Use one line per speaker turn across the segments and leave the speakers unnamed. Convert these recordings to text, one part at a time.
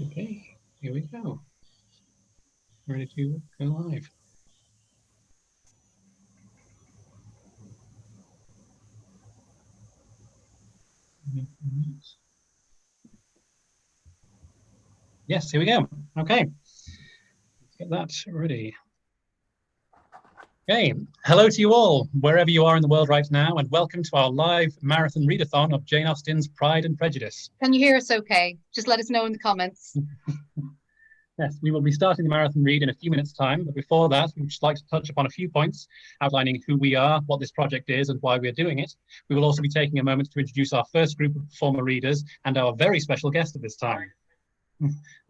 Okay, here we go. Ready to go live. Yes, here we go. Okay, let's get that ready. Okay, hello to you all, wherever you are in the world right now, and welcome to our live marathon readathon of Jane Austen's Pride and Prejudice.
Can you hear us okay? Just let us know in the comments.
Yes, we will be starting the marathon read in a few minutes' time, but before that, we'd just like to touch upon a few points, outlining who we are, what this project is, and why we're doing it. We will also be taking a moment to introduce our first group of performer readers and our very special guest at this time.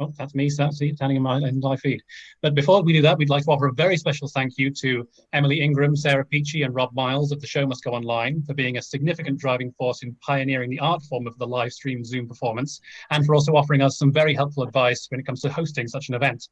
Oh, that's me standing in my live feed. But before we do that, we'd like to offer a very special thank you to Emily Ingram, Sarah Peachy, and Rob Miles of The Show Must Go Online for being a significant driving force in pioneering the art form of the live stream Zoom performance, and for also offering us some very helpful advice when it comes to hosting such an event.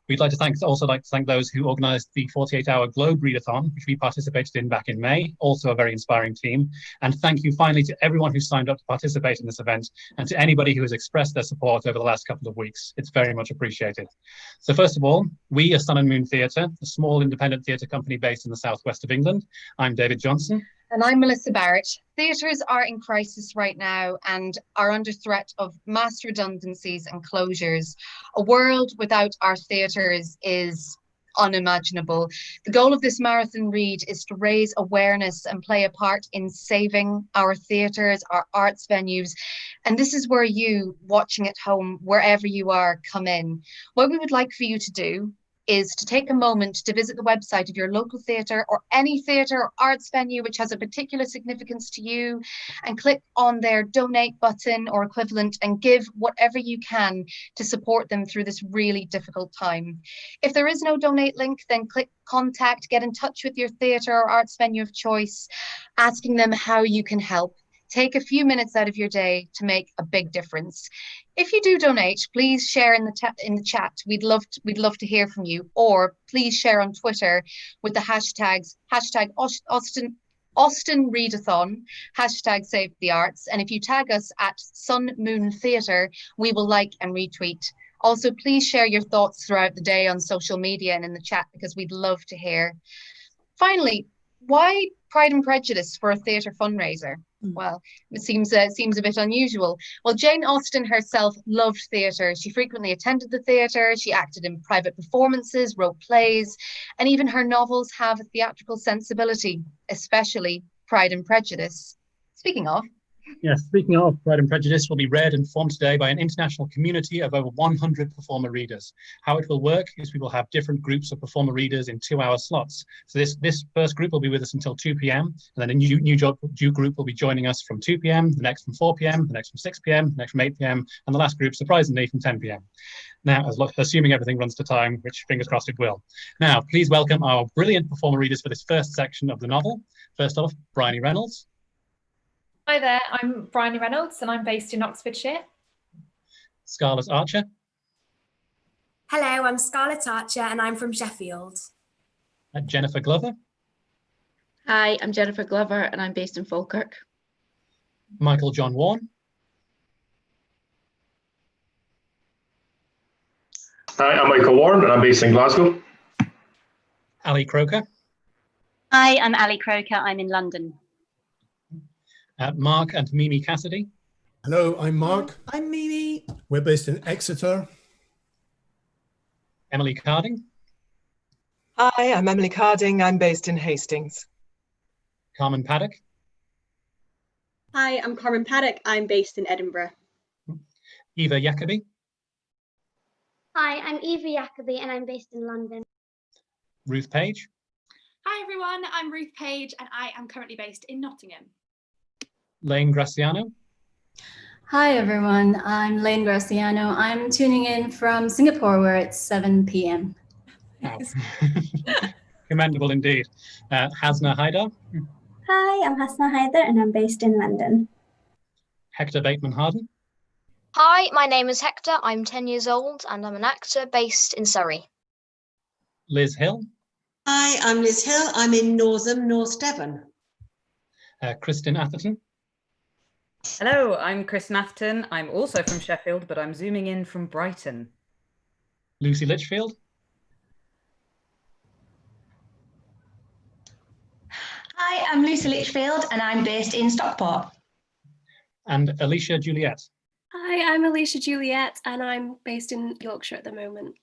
We'd like to also like to thank those who organised the 48-hour Globe Readathon, which we participated in back in May, also a very inspiring team. And thank you finally to everyone who signed up to participate in this event, and to anybody who has expressed their support over the last couple of weeks. It's very much appreciated. So first of all, we are Sun and Moon Theatre, a small independent theatre company based in the southwest of England. I'm David Johnson.
And I'm Melissa Barrett. Theatres are in crisis right now and are under threat of mass redundancies and closures. A world without our theatres is unimaginable. The goal of this marathon read is to raise awareness and play a part in saving our theatres, our arts venues. And this is where you, watching at home, wherever you are, come in. What we would like for you to do is to take a moment to visit the website of your local theatre or any theatre or arts venue which has a particular significance to you, and click on their donate button or equivalent and give whatever you can to support them through this really difficult time. If there is no donate link, then click contact, get in touch with your theatre or arts venue of choice, asking them how you can help. Take a few minutes out of your day to make a big difference. If you do donate, please share in the chat. We'd love to hear from you, or please share on Twitter with the hashtags #Austen Readathon, #Save the Arts. And if you tag us at Sun Moon Theatre, we will like and retweet. Also, please share your thoughts throughout the day on social media and in the chat, because we'd love to hear. Finally, why Pride and Prejudice for a theatre fundraiser? Well, it seems a bit unusual. Well, Jane Austen herself loved theatre. She frequently attended the theatre. She acted in private performances, wrote plays, and even her novels have a theatrical sensibility, especially Pride and Prejudice. Speaking of,
Pride and Prejudice will be read and formed today by an international community of over 100 performer readers. How it will work is we will have different groups of performer readers in 2-hour slots. So this first group will be with us until 2 p.m. and then a new group will be joining us from 2 p.m, the next from 4 p.m, the next from 6 p.m, the next from 8 p.m, and the last group, surprisingly, from 10 p.m. Now, assuming everything runs to time, which fingers crossed it will. Now, please welcome our brilliant performer readers for this first section of the novel. First off, Bryony Reynolds.
Hi there, I'm Bryony Reynolds and I'm based in Oxfordshire.
Scarlett Archer.
Hello, I'm Scarlett Archer and I'm from Sheffield.
Jennifer Glover.
Hi, I'm Jennifer Glover and I'm based in Falkirk.
Michael John Warne.
Hi, I'm Michael Warren and I'm based in Glasgow.
Ali Croker.
Hi, I'm Ali Croker. I'm in London.
Mark and Mimi Cassidy.
Hello, I'm Mark. I'm Mimi. We're based in Exeter.
Emily Carding.
Hi, I'm Emily Carding. I'm based in Hastings.
Carmen Paddock.
Hi, I'm Carmen Paddock. I'm based in Edinburgh.
Eva Jacobi.
Hi, I'm Eva Jacobi and I'm based in London.
Ruth Page.
Hi everyone, I'm Ruth Page and I am currently based in Nottingham.
Lane Graciano.
Hi everyone, I'm Lane Graciano. I'm tuning in from Singapore where it's 7 p.m.
Wow. Commendable indeed. Hasna Haidar.
Hi, I'm Hasna Haidar and I'm based in London.
Hector Bateman Harden.
Hi, my name is Hector. I'm 10 years old and I'm an actor based in Surrey.
Liz Hill.
Hi, I'm Liz Hill. I'm in North Devon.
Kristen Atherton.
Hello, I'm Chris Nafton. I'm also from Sheffield, but I'm zooming in from Brighton.
Lucy Litchfield.
Hi, I'm Lucy Litchfield and I'm based in Stockport.
And Alicia Juliet.
Hi, I'm Alicia Juliet and I'm based in Yorkshire at the moment.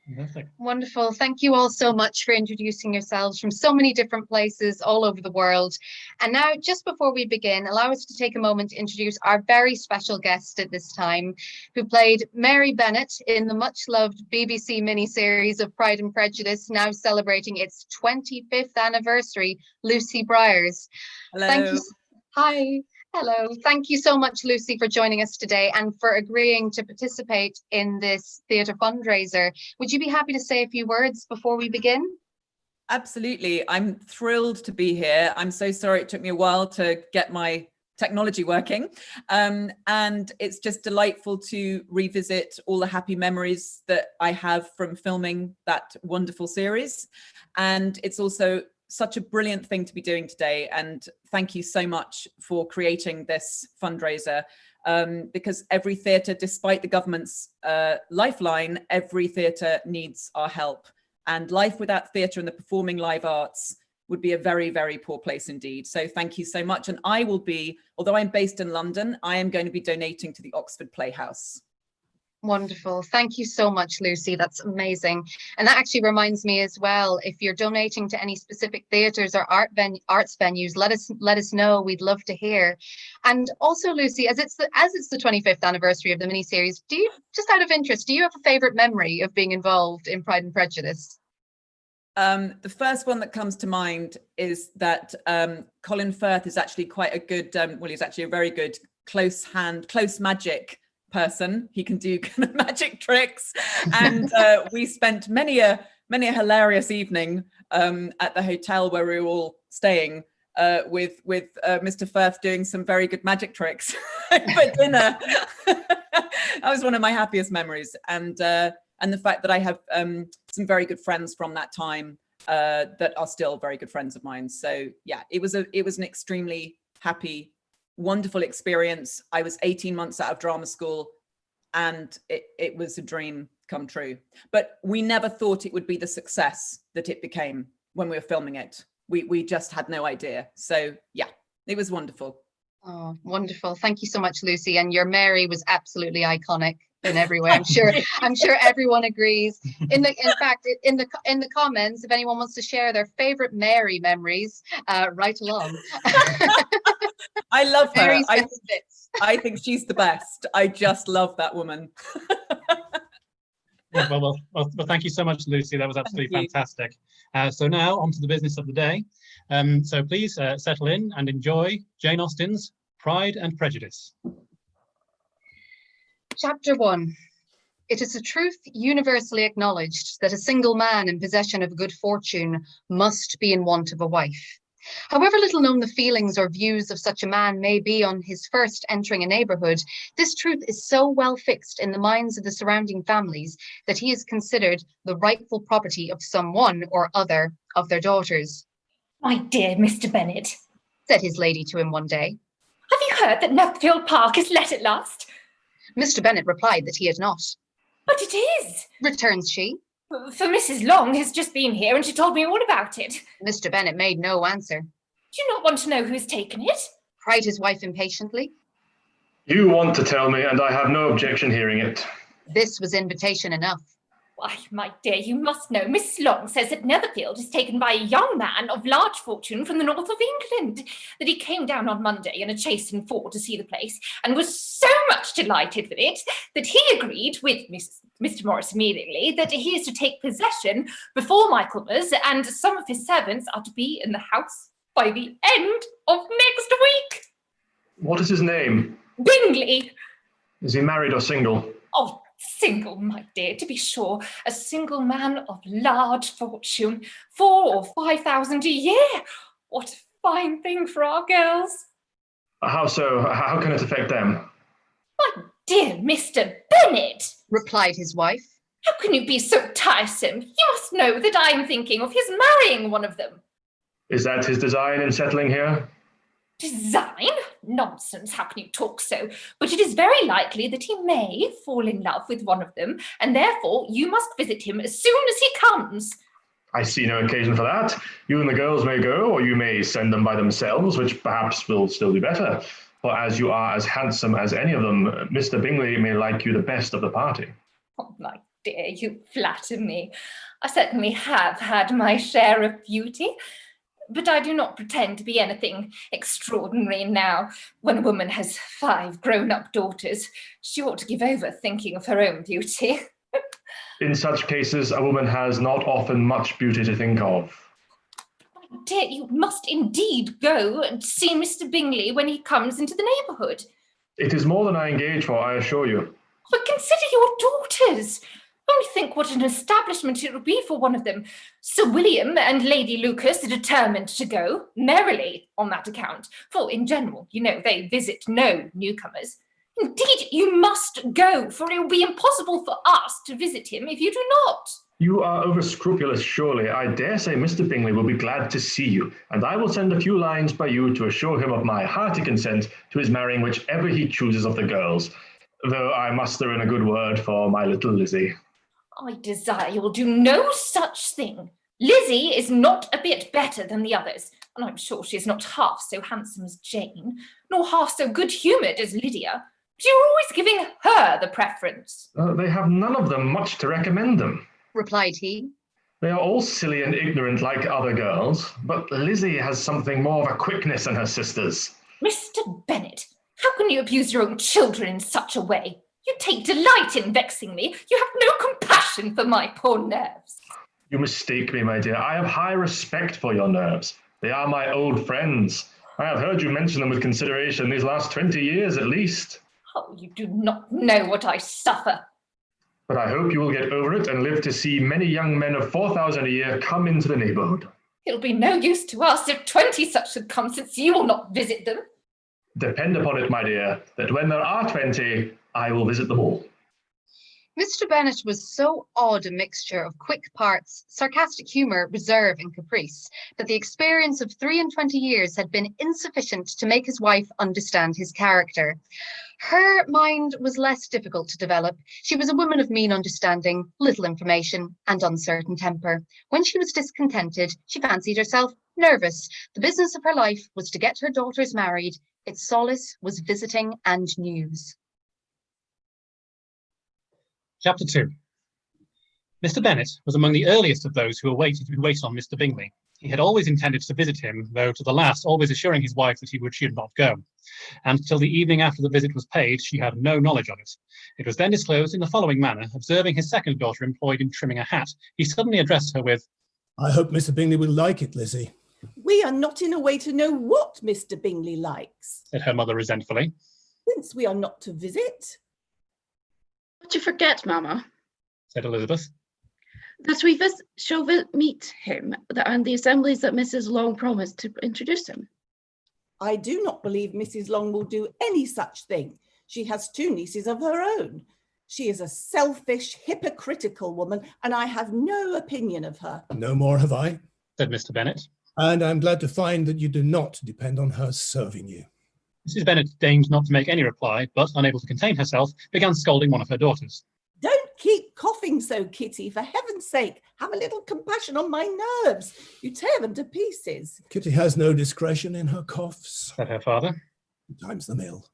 Fantastic.
Wonderful. Thank you all so much for introducing yourselves from so many different places all over the world. And now, just before we begin, allow us to take a moment to introduce our very special guest at this time, who played Mary Bennet in the much-loved BBC miniseries of Pride and Prejudice, now celebrating its 25th anniversary, Lucy Briers.
Hello.
Thank you. Hi. Hello. Thank you so much, Lucy, for joining us today and for agreeing to participate in this theatre fundraiser. Would you be happy to say a few words before we begin?
Absolutely. I'm thrilled to be here. I'm so sorry it took me a while to get my technology working. And it's just delightful to revisit all the happy memories that I have from filming that wonderful series. And it's also such a brilliant thing to be doing today, and thank you so much for creating this fundraiser, because every theatre, despite the government's lifeline, every theatre needs our help, and life without theatre and the performing live arts would be a very, very poor place indeed. So thank you so much. And I will be, although I'm based in London, I am going to be donating to the Oxford Playhouse.
Wonderful. Thank you so much, Lucy. That's amazing. And that actually reminds me as well, if you're donating to any specific theatres or arts venues, let us know. We'd love to hear. And also, Lucy, as it's the 25th anniversary of the miniseries, do you, just out of interest, do you have a favourite memory of being involved in Pride and Prejudice?
The first one that comes to mind is that Colin Firth is actually quite a good, well, he's actually a very good close magic person. He can do kind of magic tricks, and we spent many a hilarious evening at the hotel where we were all staying with Mr. Firth doing some very good magic tricks for dinner. That was one of my happiest memories, and the fact that I have some very good friends from that time that are still very good friends of mine. So yeah, it was an extremely happy, wonderful experience. I was 18 months out of drama school, and it was a dream come true. But we never thought it would be the success that it became when we were filming it. We just had no idea. So yeah, it was wonderful.
Oh, wonderful. Thank you so much, Lucy. And your Mary was absolutely iconic in every way. I'm sure everyone agrees. In fact, in the comments, if anyone wants to share their favorite Mary memories, right along.
I love her.
Mary's
I think she's the best. I just love that woman.
Yeah, well, thank you so much, Lucy. That was absolutely fantastic. So now on to the business of the day. So please settle in and enjoy Jane Austen's Pride and Prejudice.
Chapter 1. It is a truth universally acknowledged that a single man in possession of good fortune must be in want of a wife. However little known the feelings or views of such a man may be on his first entering a neighbourhood, this truth is so well fixed in the minds of the surrounding families that he is considered the rightful property of some one or other of their daughters.
"My dear Mr. Bennet,"
said his lady to him one day,
"have you heard that Netherfield Park is let at last?"
Mr. Bennet replied that he had not.
"But it is,"
returns she.
"For Mrs. Long has just been here and she told me all about it."
Mr. Bennet made no answer.
"Do you not want to know who has taken it?"
cried his wife impatiently.
You want to tell me, and I have no objection hearing it.
This was invitation enough.
"Why, my dear, you must know Miss Long says that Netherfield is taken by a young man of large fortune from the north of England, that he came down on Monday in a chaise and four to see the place, and was so much delighted with it that he agreed with Mr. Morris immediately that he is to take possession before Michaelmas, and some of his servants are to be in the house by the end of next week."
What is his name?
"Bingley."
Is he married or single?
"Oh, single, my dear, to be sure. A single man of large fortune, 4,000 or 5,000 a year. What a fine thing for our girls."
How so? How can it affect them?
"My dear Mr. Bennet,"
replied his wife,
"how can you be so tiresome? You must know that I am thinking of his marrying one of them."
Is that his design in settling here?
Design? Nonsense, how can you talk so? But it is very likely that he may fall in love with one of them, and therefore you must visit him as soon as he comes.
I see no occasion for that. You and the girls may go, or you may send them by themselves, which perhaps will still be better. For as you are as handsome as any of them, Mr. Bingley may like you the best of the party.
Oh, my dear, you flatter me. I certainly have had my share of beauty, but I do not pretend to be anything extraordinary now. When a woman has 5 grown-up daughters, she ought to give over thinking of her own beauty.
In such cases, a woman has not often much beauty to think of.
My dear, you must indeed go and see Mr. Bingley when he comes into the neighbourhood.
It is more than I engage for, I assure you.
But consider your daughters. Only think what an establishment it would be for one of them. Sir William and Lady Lucas are determined to go, merrily on that account, for in general, you know, they visit no newcomers. Indeed, you must go, for it will be impossible for us to visit him if you do not.
You are over-scrupulous, surely. I dare say Mr. Bingley will be glad to see you, and I will send a few lines by you to assure him of my hearty consent to his marrying whichever he chooses of the girls, though I must throw in a good word for my little Lizzie.
I desire you will do no such thing. Lizzie is not a bit better than the others, and I'm sure she is not half so handsome as Jane, nor half so good-humoured as Lydia. But you're always giving her the preference.
They have none of them much to recommend them,
replied he.
They are all silly and ignorant like other girls, but Lizzie has something more of a quickness than her sisters.
Mr. Bennet, how can you abuse your own children in such a way? You take delight in vexing me. You have no compassion for my poor nerves.
You mistake me, my dear. I have high respect for your nerves. They are my old friends. I have heard you mention them with consideration these last 20 years at least.
Oh, you do not know what I suffer.
But I hope you will get over it and live to see many young men of 4,000 a year come into the neighbourhood.
It'll be no use to us if 20 such should come, since you will not visit them.
Depend upon it, my dear, that when there are 20, I will visit them all.
Mr. Bennet was so odd a mixture of quick parts, sarcastic humour, reserve and caprice, that the experience of 23 years had been insufficient to make his wife understand his character. Her mind was less difficult to develop. She was a woman of mean understanding, little information, and uncertain temper. When she was discontented, she fancied herself nervous. The business of her life was to get her daughters married. Its solace was visiting and news.
Chapter 2. Mr. Bennet was among the earliest of those who waited on Mr. Bingley. He had always intended to visit him, though to the last always assuring his wife that she would not go. And till the evening after the visit was paid, she had no knowledge of it. It was then disclosed in the following manner. Observing his second daughter employed in trimming a hat, he suddenly addressed her with,
"I hope Mr. Bingley will like it, Lizzie."
"We are not in a way to know what Mr. Bingley likes,"
said her mother resentfully,
"since we are not to visit."
"But you forget, Mamma,"
said Elizabeth,
"that we shall meet him and the assemblies that Mrs. Long promised to introduce him."
"I do not believe Mrs. Long will do any such thing. She has 2 nieces of her own. She is a selfish, hypocritical woman, and I have no opinion of her."
"No more have I,"
said Mr. Bennet,
"and I'm glad to find that you do not depend on her serving you."
Mrs. Bennet deigned not to make any reply, but, unable to contain herself, began scolding one of her daughters.
"Don't keep coughing so, Kitty. For heaven's sake, have a little compassion on my nerves. You tear them to pieces."
"Kitty has no discretion in her coughs,"
said her father.
"Time's the mill."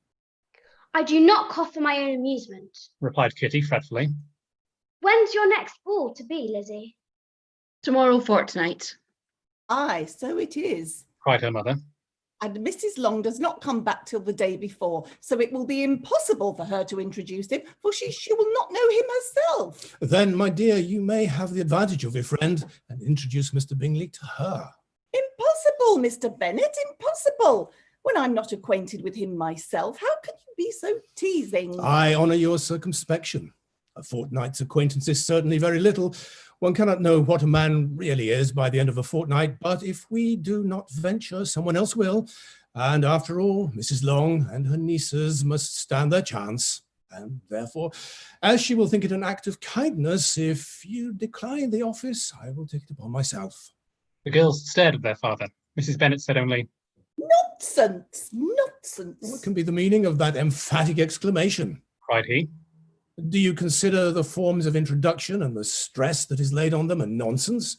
"I do not cough for my own amusement,"
replied Kitty fretfully.
"When's your next ball to be, Lizzie?"
"Tomorrow fortnight."
"Aye, so it is,"
cried her mother.
"and Mrs. Long does not come back till the day before, so it will be impossible for her to introduce him, for she will not know him herself."
"Then, my dear, you may have the advantage of your friend and introduce Mr. Bingley to her."
"Impossible, Mr. Bennet, impossible. When I'm not acquainted with him myself, how can you be so teasing?"
"I honour your circumspection. A fortnight's acquaintance is certainly very little. One cannot know what a man really is by the end of a fortnight, but if we do not venture, someone else will. And after all, Mrs. Long and her nieces must stand their chance. And therefore, as she will think it an act of kindness, if you decline the office, I will take it upon myself."
The girls stared at their father. Mrs. Bennet said only,
Nonsense! Nonsense!
What can be the meaning of that emphatic exclamation?
Cried he.
Do you consider the forms of introduction and the stress that is laid on them a nonsense?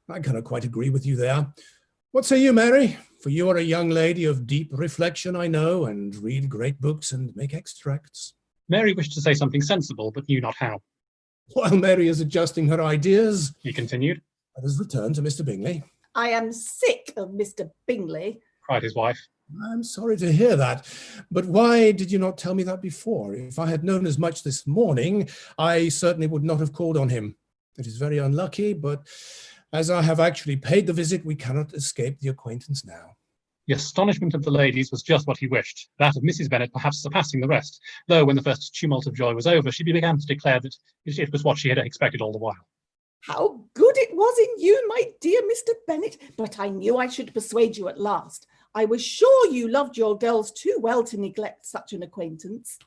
I cannot quite agree with you there. What say you, Mary? For you are a young lady of deep reflection, I know, and read great books and make extracts.
Mary wished to say something sensible, but knew not how.
While Mary is adjusting her ideas,
he continued,
let us return to Mr. Bingley.
I am sick of Mr. Bingley,
cried his wife.
I'm sorry to hear that, but why did you not tell me that before? If I had known as much this morning, I certainly would not have called on him. It is very unlucky, but as I have actually paid the visit, we cannot escape the acquaintance now.
The astonishment of the ladies was just what he wished, that of Mrs. Bennet perhaps surpassing the rest, though when the first tumult of joy was over, she began to declare that it was what she had expected all the while.
How good it was in you, my dear Mr. Bennet, but I knew I should persuade you at last. I was sure you loved your girls too well to neglect such an acquaintance.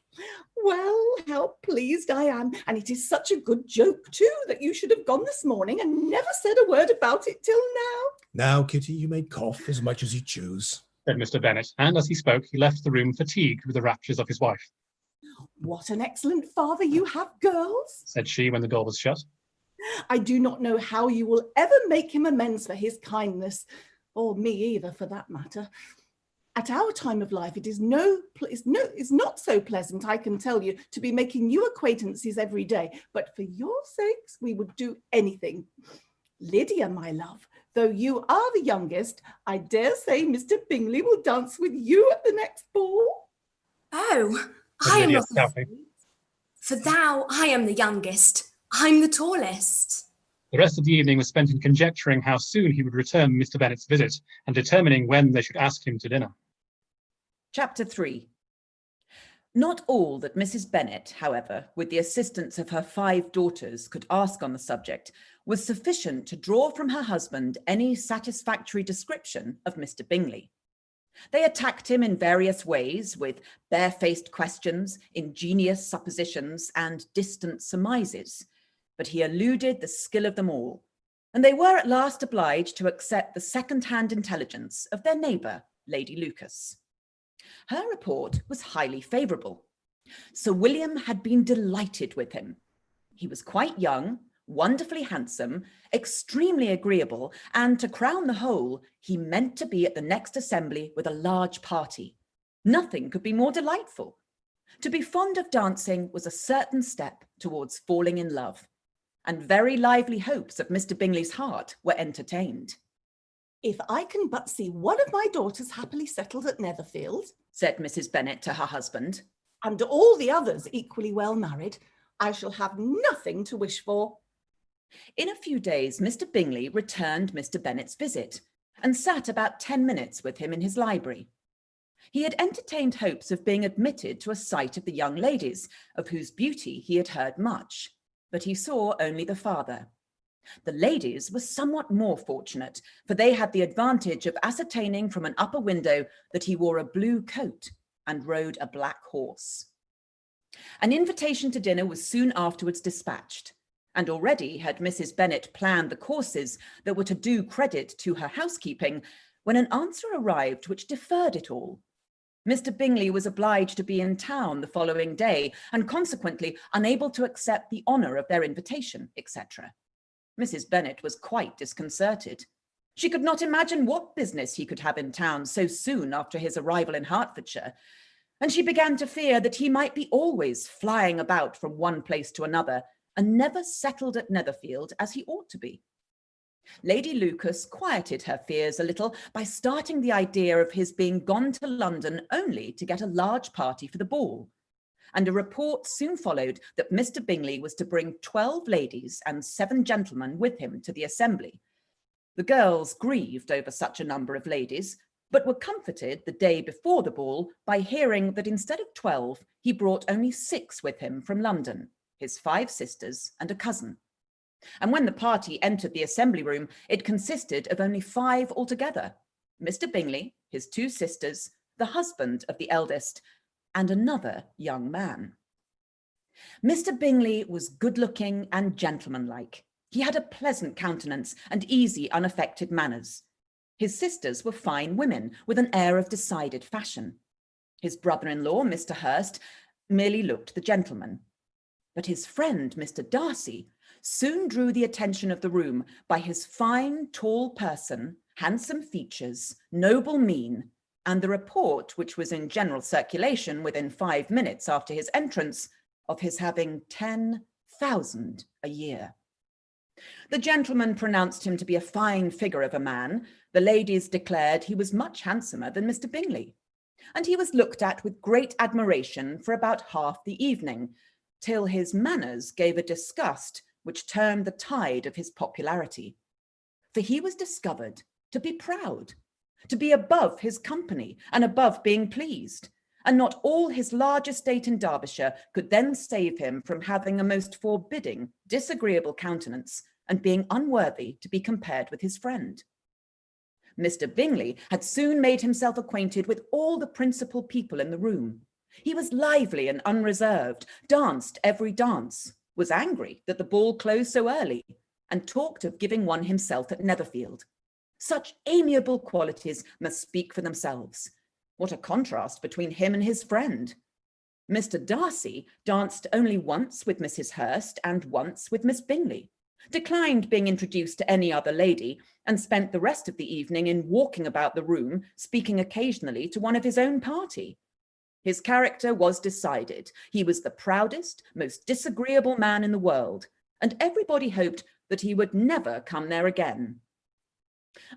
Well, how pleased I am, and it is such a good joke too that you should have gone this morning and never said a word about it till now.
Now, Kitty, you may cough as much as you choose,
said Mr. Bennet, and as he spoke, he left the room fatigued with the raptures of his wife.
What an excellent father you have, girls,
said she when the door was shut.
I do not know how you will ever make him amends for his kindness, or me either for that matter. At our time of life, it is not so pleasant, I can tell you, to be making new acquaintances every day, but for your sakes, we would do anything. Lydia, my love, though you are the youngest, I dare say Mr. Bingley will dance with you at the next ball.
Oh, I am not afraid, for thou, I am the youngest. I'm the tallest.
The rest of the evening was spent in conjecturing how soon he would return Mr. Bennet's visit and determining when they should ask him to dinner.
Chapter 3. Not all that Mrs. Bennet, however, with the assistance of her 5 daughters, could ask on the subject was sufficient to draw from her husband any satisfactory description of Mr. Bingley. They attacked him in various ways, with barefaced questions, ingenious suppositions, and distant surmises, but he eluded the skill of them all, and they were at last obliged to accept the second-hand intelligence of their neighbour, Lady Lucas. Her report was highly favourable. Sir William had been delighted with him. He was quite young, wonderfully handsome, extremely agreeable, and to crown the whole, he meant to be at the next assembly with a large party. Nothing could be more delightful. To be fond of dancing was a certain step towards falling in love, and very lively hopes of Mr. Bingley's heart were entertained.
If I can but see one of my daughters happily settled at Netherfield,
said Mrs. Bennet to her husband,
and all the others equally well married, I shall have nothing to wish for.
In a few days, Mr. Bingley returned Mr. Bennet's visit and sat about 10 minutes with him in his library. He had entertained hopes of being admitted to a sight of the young ladies, of whose beauty he had heard much, but he saw only the father. The ladies were somewhat more fortunate, for they had the advantage of ascertaining from an upper window that he wore a blue coat and rode a black horse. An invitation to dinner was soon afterwards dispatched, and already had Mrs. Bennet planned the courses that were to do credit to her housekeeping, when an answer arrived which deferred it all. Mr. Bingley was obliged to be in town the following day, and consequently unable to accept the honour of their invitation, etc. Mrs. Bennet was quite disconcerted. She could not imagine what business he could have in town so soon after his arrival in Hertfordshire, and she began to fear that he might be always flying about from one place to another, and never settled at Netherfield as he ought to be. Lady Lucas quieted her fears a little by starting the idea of his being gone to London only to get a large party for the ball, and a report soon followed that Mr. Bingley was to bring 12 ladies and 7 gentlemen with him to the assembly. The girls grieved over such a number of ladies, but were comforted the day before the ball by hearing that instead of 12, he brought only 6 with him from London, his 5 sisters and a cousin. And when the party entered the assembly room, it consisted of only 5 altogether: Mr. Bingley, his 2 sisters, the husband of the eldest, and another young man. Mr. Bingley was good-looking and gentlemanlike. He had a pleasant countenance and easy, unaffected manners. His sisters were fine women with an air of decided fashion. His brother-in-law, Mr. Hurst, merely looked the gentleman. But his friend, Mr. Darcy, soon drew the attention of the room by his fine, tall person, handsome features, noble mien, and the report, which was in general circulation within 5 minutes after his entrance, of his having 10,000 a year. The gentleman pronounced him to be a fine figure of a man. The ladies declared he was much handsomer than Mr. Bingley, and he was looked at with great admiration for about half the evening, till his manners gave a disgust which turned the tide of his popularity. For he was discovered to be proud, to be above his company and above being pleased, and not all his large estate in Derbyshire could then save him from having a most forbidding, disagreeable countenance and being unworthy to be compared with his friend. Mr. Bingley had soon made himself acquainted with all the principal people in the room. He was lively and unreserved, danced every dance, was angry that the ball closed so early, and talked of giving one himself at Netherfield. Such amiable qualities must speak for themselves. What a contrast between him and his friend! Mr. Darcy danced only once with Mrs. Hurst and once with Miss Bingley, declined being introduced to any other lady, and spent the rest of the evening in walking about the room, speaking occasionally to one of his own party. His character was decided. He was the proudest, most disagreeable man in the world, and everybody hoped that he would never come there again.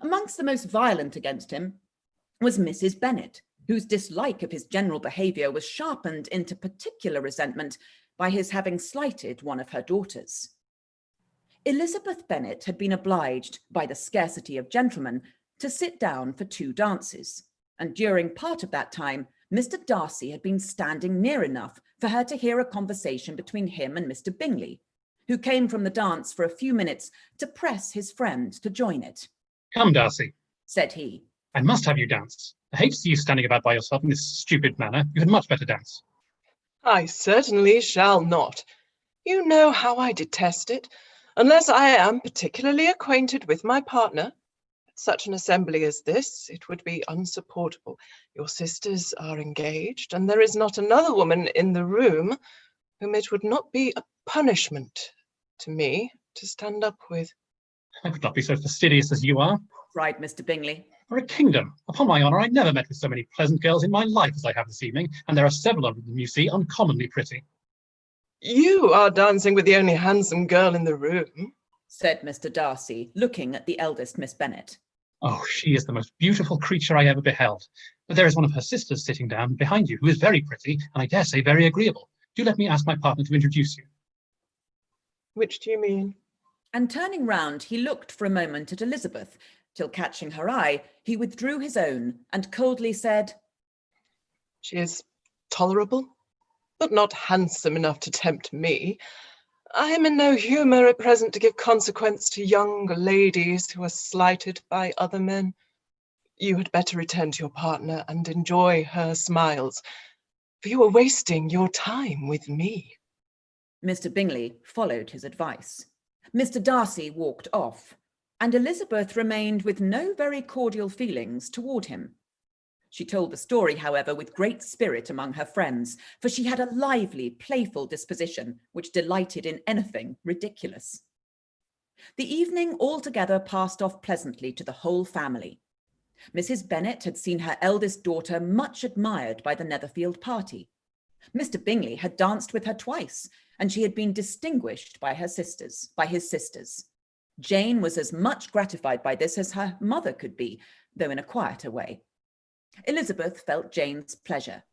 Amongst the most violent against him was Mrs. Bennet, whose dislike of his general behaviour was sharpened into particular resentment by his having slighted one of her daughters. Elizabeth Bennet had been obliged, by the scarcity of gentlemen, to sit down for 2 dances, and during part of that time Mr. Darcy had been standing near enough for her to hear a conversation between him and Mr. Bingley, who came from the dance for a few minutes to press his friend to join it.
"Come, Darcy,"
said he.
"I must have you dance. I hate to see you standing about by yourself in this stupid manner. You had much better dance."
I certainly shall not. You know how I detest it, unless I am particularly acquainted with my partner. At such an assembly as this, it would be unsupportable. Your sisters are engaged, and there is not another woman in the room whom it would not be a punishment to me to stand up with.
"I would not be so fastidious as you are,"
cried Mr. Bingley.
"For a kingdom! Upon my honour, I never met with so many pleasant girls in my life as I have this evening, and there are several of them, you see, uncommonly pretty."
You are dancing with the only handsome girl in the room,
said Mr. Darcy, looking at the eldest Miss Bennet.
"Oh, she is the most beautiful creature I ever beheld. But there is one of her sisters sitting down behind you, who is very pretty, and I dare say very agreeable. Do let me ask my partner to introduce you."
Which do you mean?
And turning round, he looked for a moment at Elizabeth, till catching her eye, he withdrew his own and coldly said,
"She is tolerable, but not handsome enough to tempt me. I am in no humour at present to give consequence to young ladies who are slighted by other men. You had better return to your partner and enjoy her smiles, for you are wasting your time with me."
Mr. Bingley followed his advice. Mr. Darcy walked off, and Elizabeth remained with no very cordial feelings toward him. She told the story, however, with great spirit among her friends, for she had a lively, playful disposition which delighted in anything ridiculous. The evening altogether passed off pleasantly to the whole family. Mrs. Bennet had seen her eldest daughter much admired by the Netherfield party. Mr. Bingley had danced with her twice, and she had been distinguished by his sisters. Jane was as much gratified by this as her mother could be, though in a quieter way. Elizabeth felt Jane's pleasure.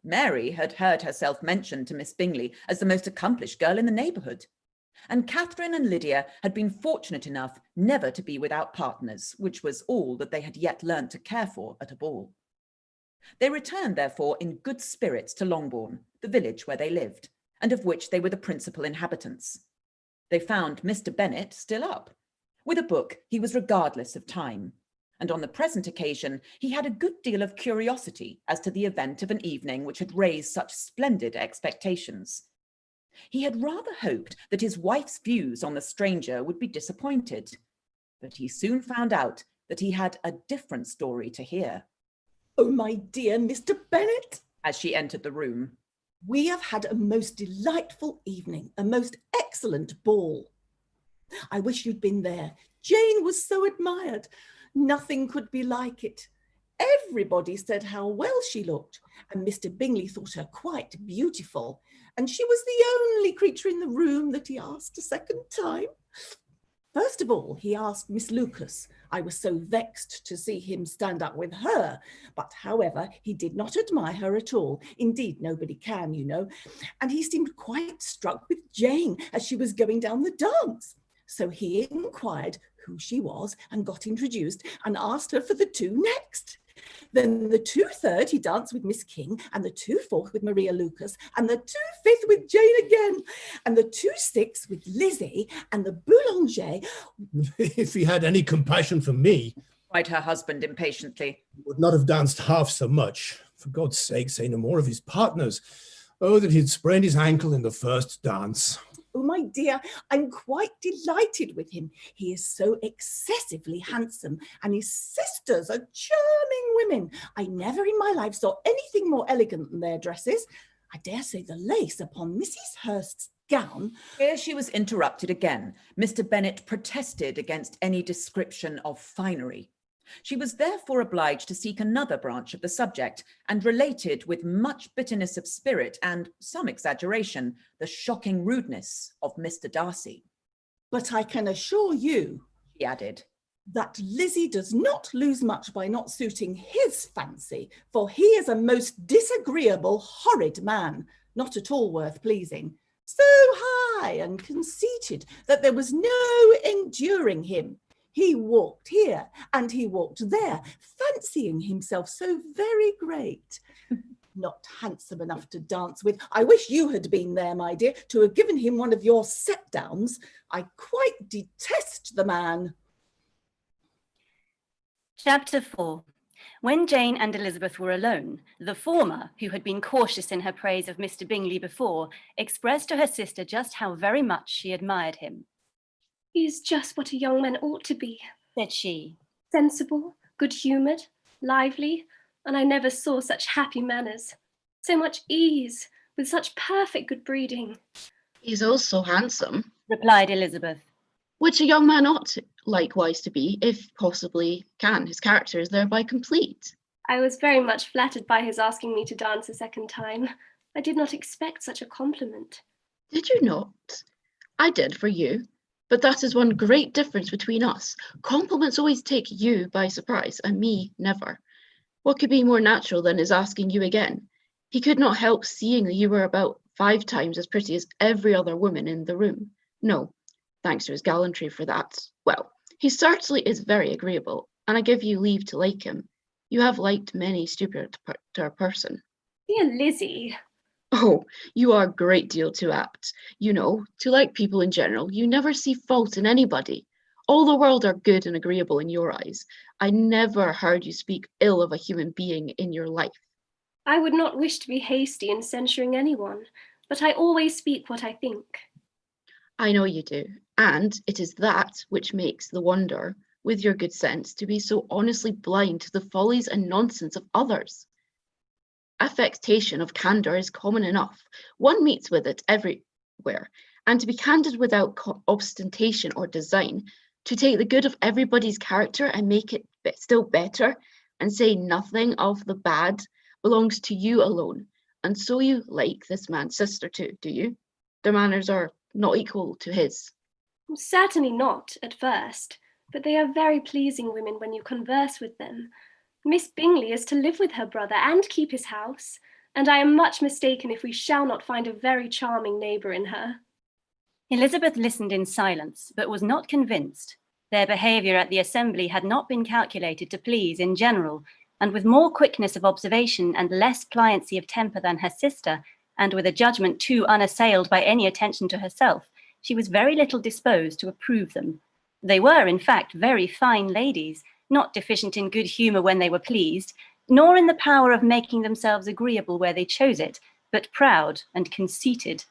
Mary had heard herself mentioned to Miss Bingley as the most accomplished girl in the neighbourhood, and Catherine and Lydia had been fortunate enough never to be without partners, which was all that they had yet learnt to care for at a ball. They returned, therefore, in good spirits to Longbourn, the village where they lived, and of which they were the principal inhabitants. They found Mr. Bennet still up. With a book, he was regardless of time, and on the present occasion he had a good deal of curiosity as to the event of an evening which had raised such splendid expectations. He had rather hoped that his wife's views on the stranger would be disappointed, but he soon found out that he had a different story to hear.
Oh, my dear Mr. Bennet,
as she entered the room.
We have had a most delightful evening, a most excellent ball. I wish you'd been there. Jane was so admired. Nothing could be like it. Everybody said how well she looked, and Mr. Bingley thought her quite beautiful, and she was the only creature in the room that he asked a second time. First of all, he asked Miss Lucas. I was so vexed to see him stand up with her, but however, he did not admire her at all. Indeed, nobody can, you know, and he seemed quite struck with Jane as she was going down the dance. So he inquired who she was and got introduced and asked her for the 2 next. Then the 2/3 he danced with Miss King, and the 2/4 with Maria Lucas, and the 2/5 with Jane again, and the 2/6 with Lizzie, and the boulanger.
If he had any compassion for me,
cried her husband impatiently,
he would not have danced half so much. For God's sake, say no more of his partners. Oh, that he'd sprained his ankle in the first dance.
Oh, my dear, I'm quite delighted with him. He is so excessively handsome, and his sisters are charming women. I never in my life saw anything more elegant than their dresses. I dare say the lace upon Mrs. Hurst's gown.
Here she was interrupted again. Mr. Bennet protested against any description of finery. She was therefore obliged to seek another branch of the subject, and related with much bitterness of spirit and some exaggeration the shocking rudeness of Mr. Darcy.
But I can assure you,
she added,
that Lizzie does not lose much by not suiting his fancy, for he is a most disagreeable, horrid man, not at all worth pleasing, so high and conceited that there was no enduring him. He walked here and he walked there, fancying himself so very great. Not handsome enough to dance with. I wish you had been there, my dear, to have given him one of your set-downs. I quite detest the man.
Chapter 4. When Jane and Elizabeth were alone, the former, who had been cautious in her praise of Mr. Bingley before, expressed to her sister just how very much she admired him.
He is just what a young man ought to be,
said she.
Sensible, good-humoured, lively, and I never saw such happy manners. So much ease, with such perfect good breeding.
He's also handsome,
replied Elizabeth.
Which a young man ought to, likewise to be, if possibly can. His character is thereby complete.
I was very much flattered by his asking me to dance a second time. I did not expect such a compliment.
Did you not? I did for you. But that is one great difference between us. Compliments always take you by surprise, and me never. What could be more natural than his asking you again? He could not help seeing that you were about 5 times as pretty as every other woman in the room. No, thanks to his gallantry for that. Well, he certainly is very agreeable, and I give you leave to like him. You have liked many stupider person.
Dear Lizzie.
Oh, you are a great deal too apt. You know, to like people in general, you never see fault in anybody. All the world are good and agreeable in your eyes. I never heard you speak ill of a human being in your life.
I would not wish to be hasty in censuring anyone, but I always speak what I think.
I know you do, and it is that which makes the wonder, with your good sense, to be so honestly blind to the follies and nonsense of others. Affectation of candour is common enough. One meets with it everywhere, and to be candid without ostentation or design, to take the good of everybody's character and make it still better, and say nothing of the bad, belongs to you alone. And so you like this man's sister too, do you? Their manners are not equal to his.
Certainly not, at first, but they are very pleasing women when you converse with them. Miss Bingley is to live with her brother and keep his house, and I am much mistaken if we shall not find a very charming neighbour in her.
Elizabeth listened in silence, but was not convinced. Their behaviour at the assembly had not been calculated to please in general, and with more quickness of observation and less pliancy of temper than her sister, and with a judgment too unassailed by any attention to herself, she was very little disposed to approve them. They were, in fact, very fine ladies, not deficient in good humour when they were pleased, nor in the power of making themselves agreeable where they chose it, but proud and conceited.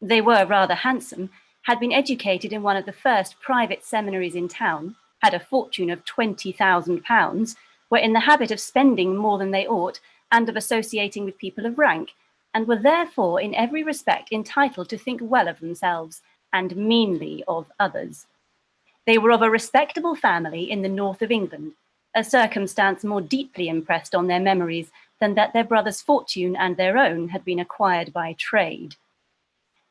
They were rather handsome, had been educated in one of the first private seminaries in town, had a fortune of £20,000, were in the habit of spending more than they ought and of associating with people of rank, and were therefore in every respect entitled to think well of themselves and meanly of others. They were of a respectable family in the north of England, a circumstance more deeply impressed on their memories than that their brother's fortune and their own had been acquired by trade.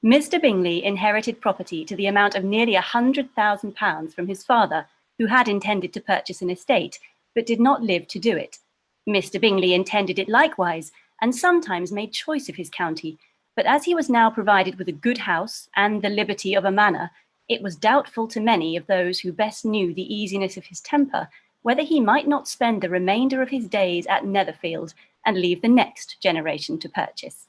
Mr. Bingley inherited property to the amount of nearly £100,000 from his father, who had intended to purchase an estate, but did not live to do it. Mr. Bingley intended it likewise, and sometimes made choice of his county, but as he was now provided with a good house and the liberty of a manor, it was doubtful to many of those who best knew the easiness of his temper, whether he might not spend the remainder of his days at Netherfield and leave the next generation to purchase.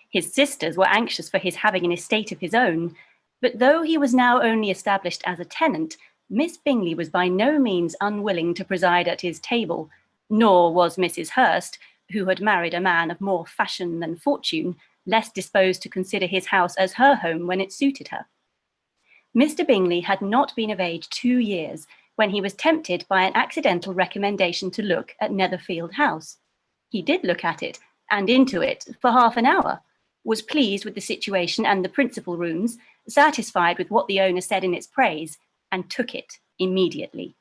His sisters were anxious for his having an estate of his own, but though he was now only established as a tenant, Miss Bingley was by no means unwilling to preside at his table, nor was Mrs. Hurst, who had married a man of more fashion than fortune, less disposed to consider his house as her home when it suited her. Mr. Bingley had not been of age 2 years when he was tempted by an accidental recommendation to look at Netherfield House. He did look at it, and into it, for half an hour, was pleased with the situation and the principal rooms, satisfied with what the owner said in its praise, and took it immediately.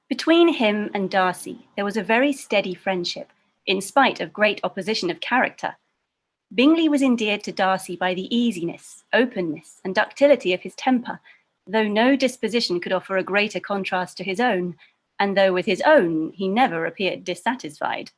Between him and Darcy, there was a very steady friendship, in spite of great opposition of character. Bingley was endeared to Darcy by the easiness, openness, and ductility of his temper, though no disposition could offer a greater contrast to his own, and though with his own he never appeared dissatisfied.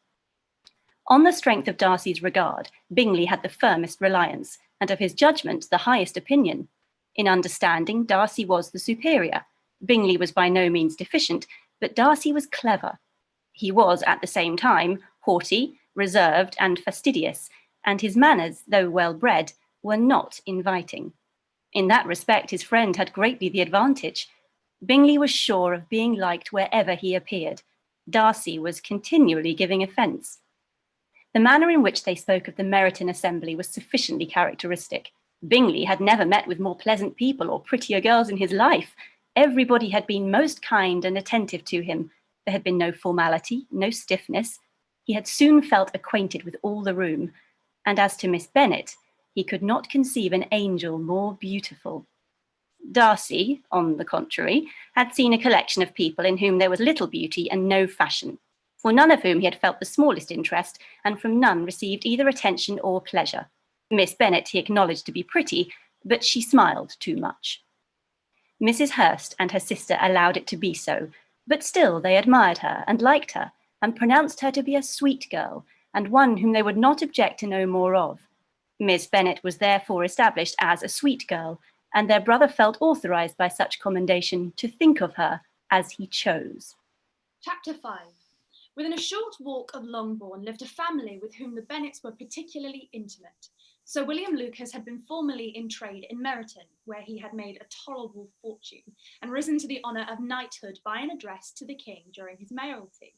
On the strength of Darcy's regard, Bingley had the firmest reliance, and of his judgment the highest opinion. In understanding, Darcy was the superior. Bingley was by no means deficient, but Darcy was clever. He was, at the same time, haughty, reserved, and fastidious, and his manners, though well-bred, were not inviting. In that respect, his friend had greatly the advantage. Bingley was sure of being liked wherever he appeared. Darcy was continually giving offence. The manner in which they spoke of the Meryton assembly was sufficiently characteristic. Bingley had never met with more pleasant people or prettier girls in his life. Everybody had been most kind and attentive to him. There had been no formality, no stiffness. He had soon felt acquainted with all the room. And as to Miss Bennet, he could not conceive an angel more beautiful. Darcy, on the contrary, had seen a collection of people in whom there was little beauty and no fashion, for none of whom he had felt the smallest interest, and from none received either attention or pleasure. Miss Bennet he acknowledged to be pretty, but she smiled too much. Mrs. Hurst and her sister allowed it to be so, but still they admired her and liked her, and pronounced her to be a sweet girl, and one whom they would not object to know more of. Miss Bennet was therefore established as a sweet girl, and their brother felt authorised by such commendation to think of her as he chose.
Chapter 5. Within a short walk of Longbourn lived a family with whom the Bennets were particularly intimate. Sir William Lucas had been formerly in trade in Meryton, where he had made a tolerable fortune, and risen to the honour of knighthood by an address to the king during his mayoralty.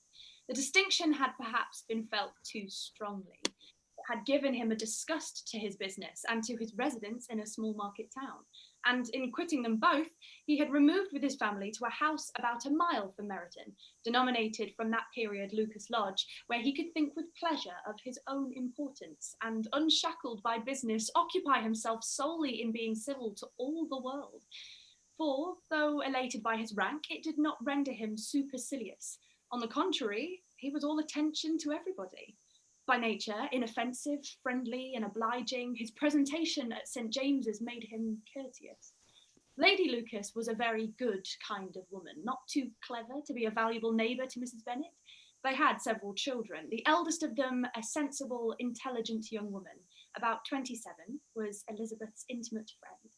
The distinction had perhaps been felt too strongly. It had given him a disgust to his business and to his residence in a small market town, and in quitting them both, he had removed with his family to a house about a mile from Meryton, denominated from that period Lucas Lodge, where he could think with pleasure of his own importance, and unshackled by business, occupy himself solely in being civil to all the world. For, though elated by his rank, it did not render him supercilious. On the contrary, he was all attention to everybody. By nature, inoffensive, friendly, and obliging, his presentation at St. James's made him courteous. Lady Lucas was a very good kind of woman, not too clever to be a valuable neighbour to Mrs. Bennet. They had several children. The eldest of them, a sensible, intelligent young woman, about 27, was Elizabeth's intimate friend.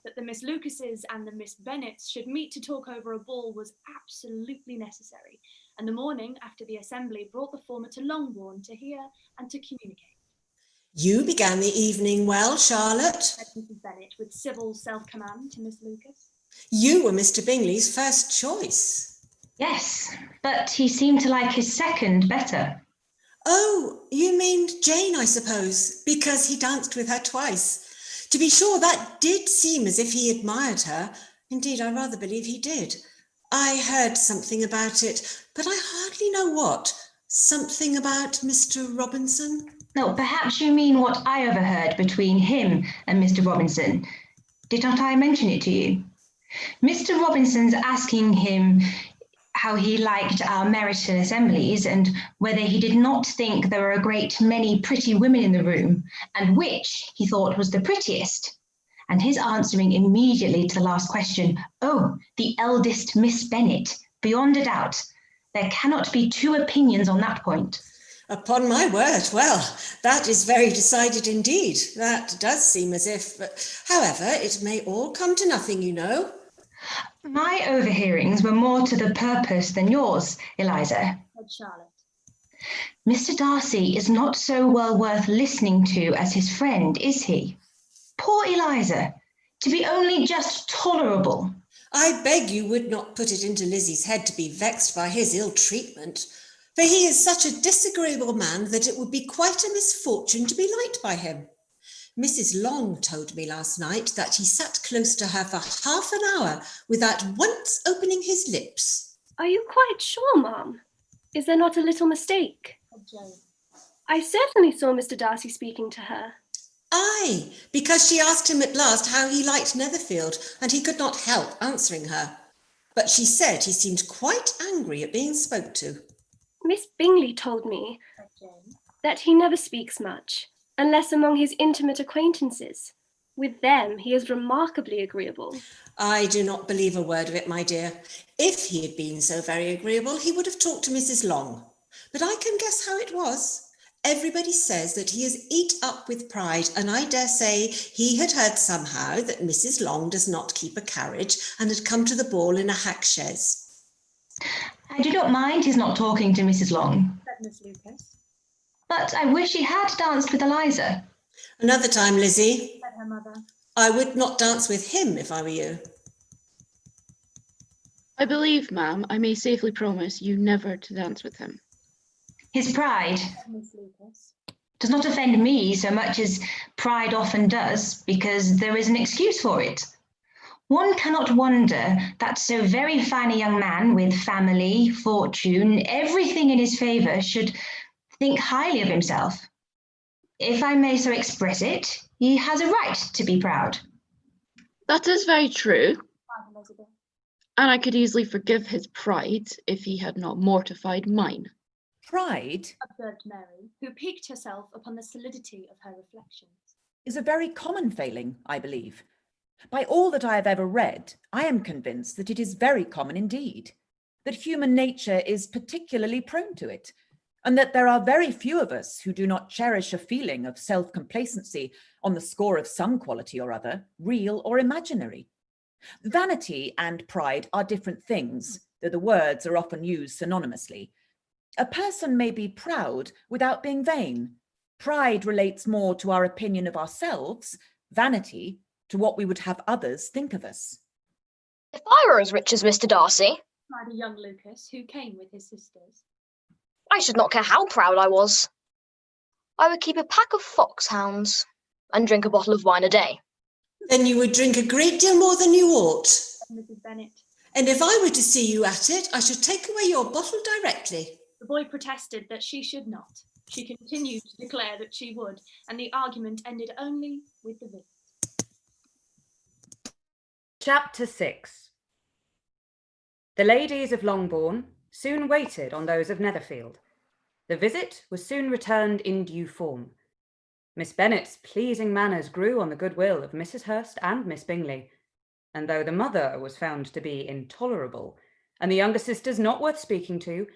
That the Miss Lucases and the Miss Bennets should meet to talk over a ball was absolutely necessary, and the morning after the assembly brought the former to Longbourn to hear and to communicate.
You began the evening well, Charlotte,
Said Mrs. Bennet with civil self-command to Miss Lucas.
You were Mr. Bingley's first choice.
Yes, but he seemed to like his second better.
Oh, you mean Jane, I suppose, because he danced with her twice. To be sure, that did seem as if he admired her. Indeed, I rather believe he did. I heard something about it, but I hardly know what. Something about Mr. Robinson?
No, perhaps you mean what I overheard between him and Mr. Robinson. Did not I mention it to you? Mr. Robinson's asking him how he liked our Meryton assemblies and whether he did not think there were a great many pretty women in the room and which he thought was the prettiest. And his answering immediately to the last question, "Oh, the eldest Miss Bennet, beyond a doubt. There cannot be two opinions on that point."
Upon my word, well, that is very decided indeed. That does seem as if, however, it may all come to nothing, you know.
My overhearings were more to the purpose than yours, Eliza.
Said Charlotte.
Mr. Darcy is not so well worth listening to as his friend, is he? Poor Eliza, to be only just tolerable.
I beg you would not put it into Lizzie's head to be vexed by his ill treatment, for he is such a disagreeable man that it would be quite a misfortune to be liked by him. Mrs. Long told me last night that he sat close to her for half an hour without once opening his lips.
Are you quite sure, Ma'am? Is there not a little mistake? I certainly saw Mr. Darcy speaking to her.
Aye, because she asked him at last how he liked Netherfield, and he could not help answering her. But she said he seemed quite angry at being spoke to.
Miss Bingley told me that he never speaks much, unless among his intimate acquaintances. With them, he is remarkably agreeable.
I do not believe a word of it, my dear. If he had been so very agreeable, he would have talked to Mrs. Long. But I can guess how it was. Everybody says that he is eat up with pride, and I dare say he had heard somehow that Mrs. Long does not keep a carriage and had come to the ball in a hack chaise.
I do not mind his not talking to Mrs. Long.
Said Miss Lucas.
But I wish he had danced with Eliza.
Another time, Lizzie.
Said her mother.
I would not dance with him if I were you.
I believe, ma'am, I may safely promise you never to dance with him.
His pride
Miss Lucas.
does not offend me so much as pride often does, because there is an excuse for it. One cannot wonder that so very fine a young man with family, fortune, everything in his favour should think highly of himself. If I may so express it, he has a right to be proud.
That is very true. And I could easily forgive his pride if he had not mortified mine.
Pride,
observed Mary, who piqued herself upon the solidity of her reflections,
is a very common failing, I believe. By all that I have ever read, I am convinced that it is very common indeed, that human nature is particularly prone to it, and that there are very few of us who do not cherish a feeling of self-complacency on the score of some quality or other, real or imaginary. Vanity and pride are different things, though the words are often used synonymously. A person may be proud without being vain. Pride relates more to our opinion of ourselves, vanity to what we would have others think of us.
If I were as rich as Mr. Darcy,
cried a young Lucas who came with his sisters,
I should not care how proud I was. I would keep a pack of foxhounds and drink a bottle of wine a day.
Then you would drink a great deal more than you ought.
said Mrs. Bennet.
And if I were to see you at it, I should take away your bottle directly.
The boy protested that she should not. She continued to declare that she would, and the argument ended only with the visit.
Chapter 6. The ladies of Longbourn soon waited on those of Netherfield. The visit was soon returned in due form. Miss Bennet's pleasing manners grew on the goodwill of Mrs. Hurst and Miss Bingley, and though the mother was found to be intolerable, and the younger sisters not worth speaking to,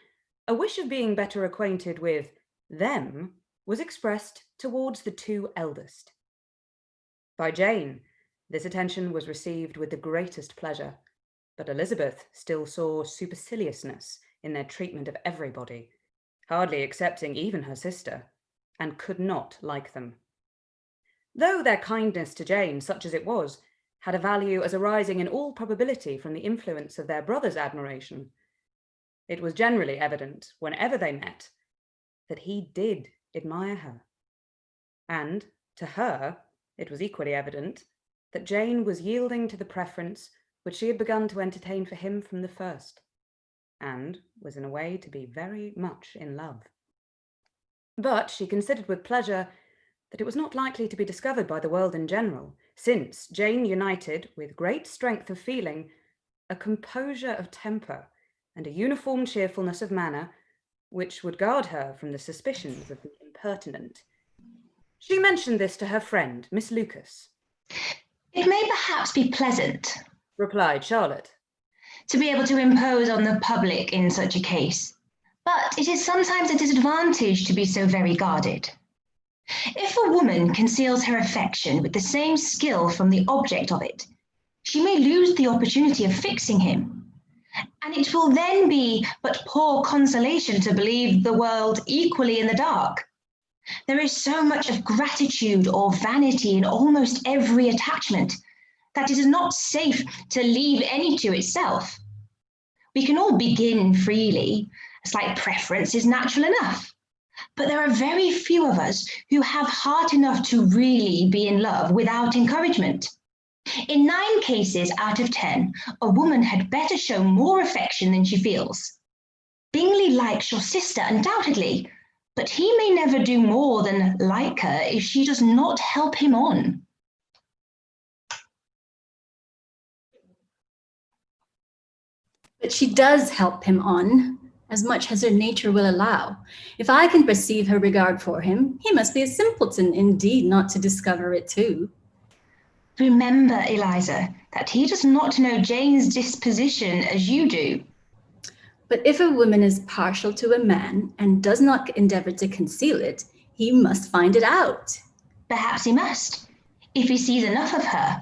a wish of being better acquainted with them was expressed towards the two eldest. By Jane, this attention was received with the greatest pleasure, but Elizabeth still saw superciliousness in their treatment of everybody, hardly excepting even her sister, and could not like them. Though their kindness to Jane, such as it was, had a value as arising in all probability from the influence of their brother's admiration, it was generally evident, whenever they met, that he did admire her. And, to her, it was equally evident that Jane was yielding to the preference which she had begun to entertain for him from the first, and was in a way to be very much in love. But she considered with pleasure that it was not likely to be discovered by the world in general, since Jane united, with great strength of feeling, a composure of temper and a uniform cheerfulness of manner, which would guard her from the suspicions of the impertinent. She mentioned this to her friend, Miss Lucas.
It may perhaps be pleasant,
replied Charlotte,
to be able to impose on the public in such a case, but it is sometimes a disadvantage to be so very guarded. If a woman conceals her affection with the same skill from the object of it, she may lose the opportunity of fixing him, and it will then be but poor consolation to believe the world equally in the dark. There is so much of gratitude or vanity in almost every attachment that it is not safe to leave any to itself. We can all begin freely. A slight preference is natural enough. But there are very few of us who have heart enough to really be in love without encouragement. In 9 cases out of 10, a woman had better show more affection than she feels. Bingley likes your sister, undoubtedly, but he may never do more than like her if she does not help him on.
But she does help him on, as much as her nature will allow. If I can perceive her regard for him, he must be a simpleton indeed not to discover it too.
Remember, Eliza, that he does not know Jane's disposition as you do.
But if a woman is partial to a man and does not endeavor to conceal it, he must find it out.
Perhaps he must, if he sees enough of her.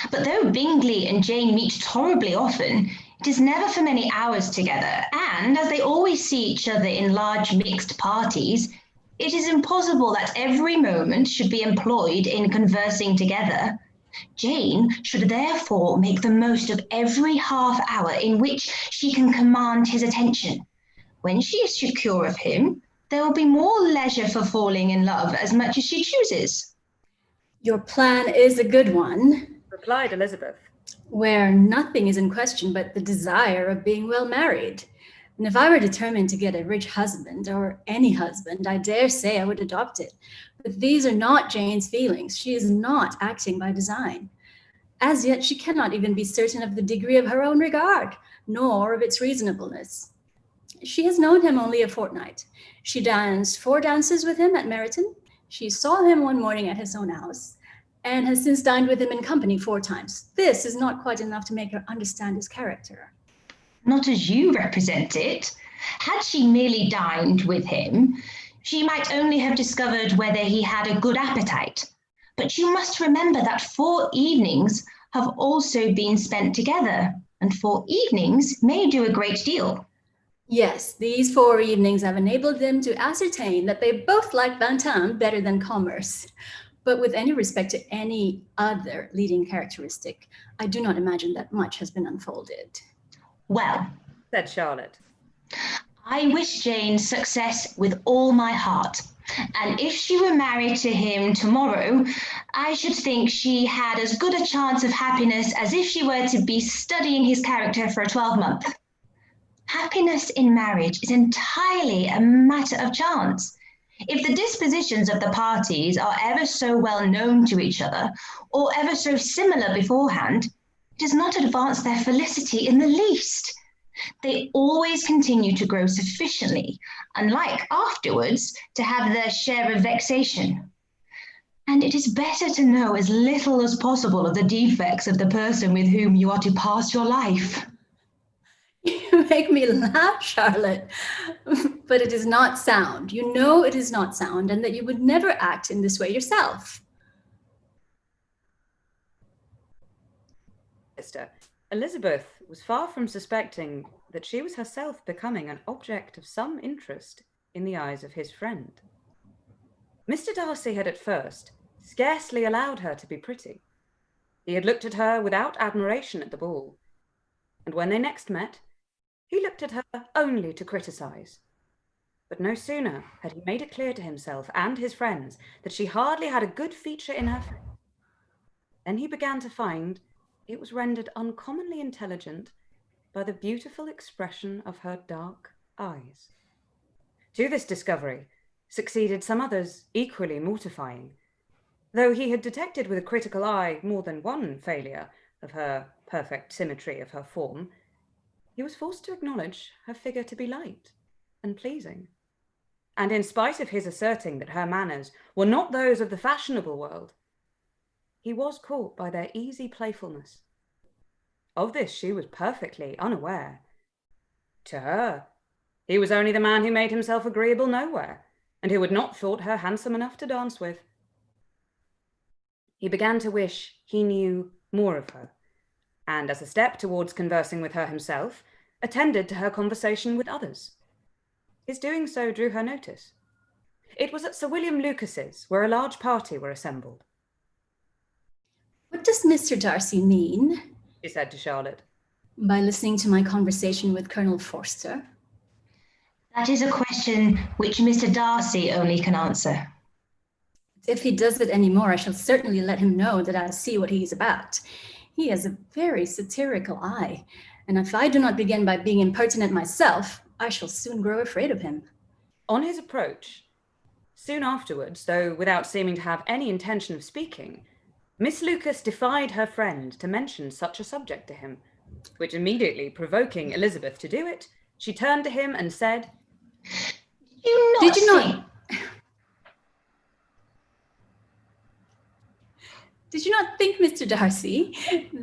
But though Bingley and Jane meet tolerably often, it is never for many hours together, and as they always see each other in large mixed parties, it is impossible that every moment should be employed in conversing together. Jane should therefore make the most of every half hour in which she can command his attention. When she is secure of him, there will be more leisure for falling in love as much as she chooses.
Your plan is a good one,
replied Elizabeth,
where nothing is in question but the desire of being well married. And if I were determined to get a rich husband, or any husband, I dare say I would adopt it. But these are not Jane's feelings. She is not acting by design. As yet, she cannot even be certain of the degree of her own regard, nor of its reasonableness. She has known him only a fortnight. She danced 4 dances with him at Meryton. She saw him one morning at his own house, and has since dined with him in company 4 times. This is not quite enough to make her understand his character.
Not as you represent it. Had she merely dined with him, she might only have discovered whether he had a good appetite. But you must remember that 4 evenings have also been spent together, and 4 evenings may do a great deal.
Yes, these 4 evenings have enabled them to ascertain that they both like Bantam better than commerce. But with any respect to any other leading characteristic, I do not imagine that much has been unfolded.
Well,
said Charlotte,
I wish Jane success with all my heart. And if she were married to him tomorrow, I should think she had as good a chance of happiness as if she were to be studying his character for a 12-month. Happiness in marriage is entirely a matter of chance. If the dispositions of the parties are ever so well known to each other, or ever so similar beforehand, it does not advance their felicity in the least. They always continue to grow sufficiently, unlike afterwards, to have their share of vexation. And it is better to know as little as possible of the defects of the person with whom you are to pass your life.
You make me laugh, Charlotte, but it is not sound. You know it is not sound, and that you would never act in this way yourself.
Elizabeth was far from suspecting that she was herself becoming an object of some interest in the eyes of his friend. Mr. Darcy had at first scarcely allowed her to be pretty. He had looked at her without admiration at the ball, and when they next met, he looked at her only to criticise. But no sooner had he made it clear to himself and his friends that she hardly had a good feature in her face, then he began to find it was rendered uncommonly intelligent by the beautiful expression of her dark eyes. To this discovery succeeded some others equally mortifying. Though he had detected with a critical eye more than one failure of her perfect symmetry of her form, he was forced to acknowledge her figure to be light and pleasing. And in spite of his asserting that her manners were not those of the fashionable world, he was caught by their easy playfulness. Of this she was perfectly unaware. To her, he was only the man who made himself agreeable nowhere, and who had not thought her handsome enough to dance with. He began to wish he knew more of her, and as a step towards conversing with her himself, attended to her conversation with others. His doing so drew her notice. It was at Sir William Lucas's, where a large party were assembled.
What does Mr. Darcy mean?
She said to Charlotte.
By listening to my conversation with Colonel Forster?
That is a question which Mr. Darcy only can answer.
If he does it anymore, I shall certainly let him know that I see what he is about. He has a very satirical eye, and if I do not begin by being impertinent myself, I shall soon grow afraid of him.
On his approach, soon afterwards, though without seeming to have any intention of speaking, Miss Lucas defied her friend to mention such a subject to him, which immediately provoking Elizabeth to do it, she turned to him and said,
Did you not think, Mr. Darcy,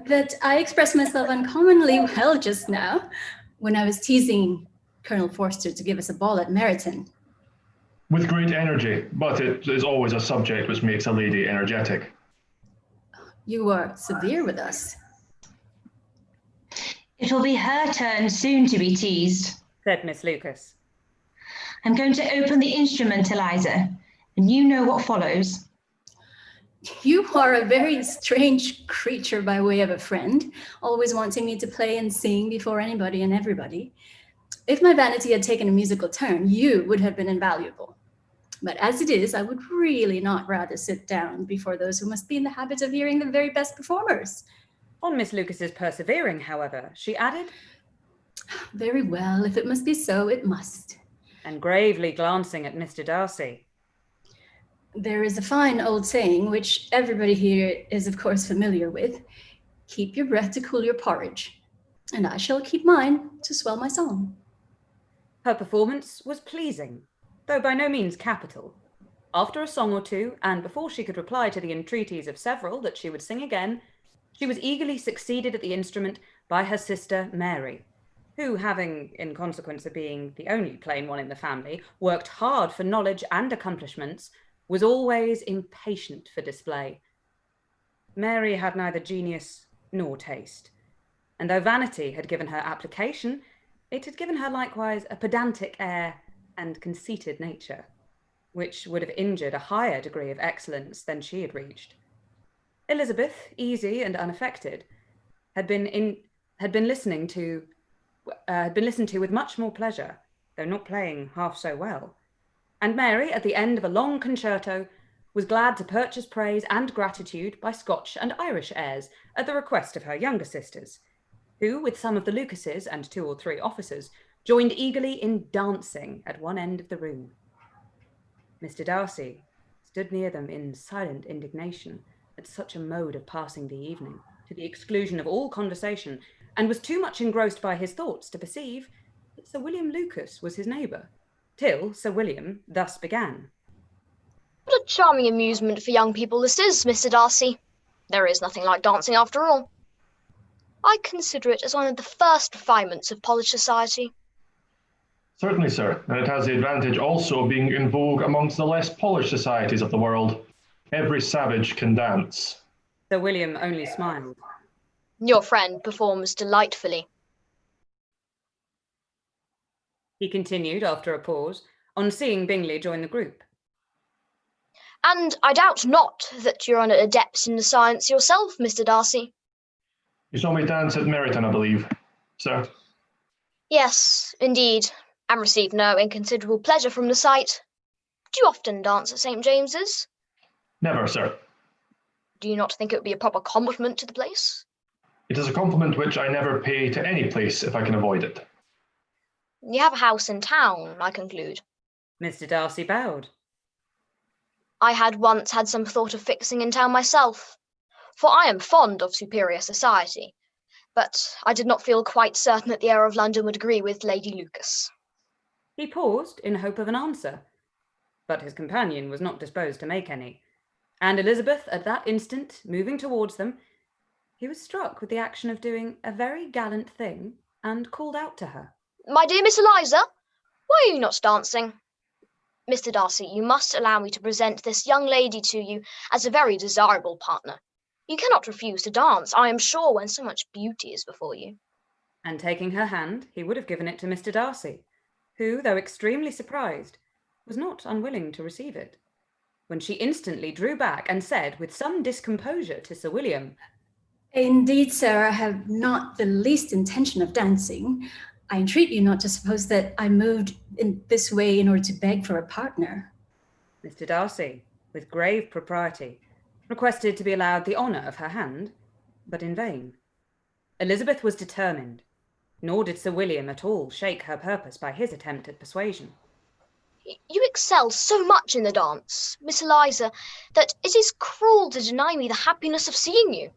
that I expressed myself uncommonly well just now when I was teasing Colonel Forster to give us a ball at Meryton?
With great energy, but it is always a subject which makes a lady energetic.
You are severe with us.
It will be her turn soon to be teased,
said Miss Lucas.
I'm going to open the instrument, Eliza, and you know what follows.
You are a very strange creature by way of a friend, always wanting me to play and sing before anybody and everybody. If my vanity had taken a musical turn, you would have been invaluable. But as it is, I would really not rather sit down before those who must be in the habit of hearing the very best performers.
On Miss Lucas's persevering, however, she added,
Very well, if it must be so, it must.
And gravely glancing at Mr. Darcy.
There is a fine old saying, which everybody here is of course familiar with. Keep your breath to cool your porridge. And I shall keep mine to swell my song.
Her performance was pleasing, though by no means capital. After a song or two, and before she could reply to the entreaties of several that she would sing again, she was eagerly succeeded at the instrument by her sister Mary, who, having, in consequence of being the only plain one in the family, worked hard for knowledge and accomplishments, was always impatient for display. Mary had neither genius nor taste, and though vanity had given her application, it had given her likewise a pedantic air and conceited nature, which would have injured a higher degree of excellence than she had reached. Elizabeth, easy and unaffected, had been listened to with much more pleasure, though not playing half so well. And Mary, at the end of a long concerto, was glad to purchase praise and gratitude by Scotch and Irish airs at the request of her younger sisters, who, with some of the Lucases and 2 or 3 officers, joined eagerly in dancing at one end of the room. Mr. Darcy stood near them in silent indignation at such a mode of passing the evening, to the exclusion of all conversation, and was too much engrossed by his thoughts to perceive that Sir William Lucas was his neighbour, till Sir William thus began.
What a charming amusement for young people this is, Mr. Darcy. There is nothing like dancing after all. I consider it as one of the first refinements of polished society.
Certainly, sir, and it has the advantage also of being in vogue amongst the less polished societies of the world. Every savage can dance.
Sir William only smiled.
Your friend performs delightfully.
He continued after a pause, on seeing Bingley join the group.
And I doubt not that you're an adept in the science yourself, Mr. Darcy.
You saw me dance at Meryton, I believe, sir?
Yes, indeed, and received no inconsiderable pleasure from the sight. Do you often dance at St. James's?
Never, sir.
Do you not think it would be a proper compliment to the place?
It is a compliment which I never pay to any place if I can avoid it.
You have a house in town, I conclude.
Mr. Darcy bowed.
I had once had some thought of fixing in town myself, for I am fond of superior society, but I did not feel quite certain that the air of London would agree with Lady Lucas.
He paused in hope of an answer, but his companion was not disposed to make any, and Elizabeth, at that instant, moving towards them, he was struck with the action of doing a very gallant thing, and called out to her.
My dear Miss Eliza, why are you not dancing? Mr. Darcy, you must allow me to present this young lady to you as a very desirable partner. You cannot refuse to dance, I am sure, when so much beauty is before you.
And taking her hand, he would have given it to Mr. Darcy, who, though extremely surprised, was not unwilling to receive it, when she instantly drew back and said with some discomposure to Sir William,
Indeed, sir, I have not the least intention of dancing. I entreat you not to suppose that I moved in this way in order to beg for a partner.
Mr. Darcy, with grave propriety, requested to be allowed the honour of her hand, but in vain. Elizabeth was determined, nor did Sir William at all shake her purpose by his attempt at persuasion.
You excel so much in the dance, Miss Eliza, that it is cruel to deny me the happiness of seeing you.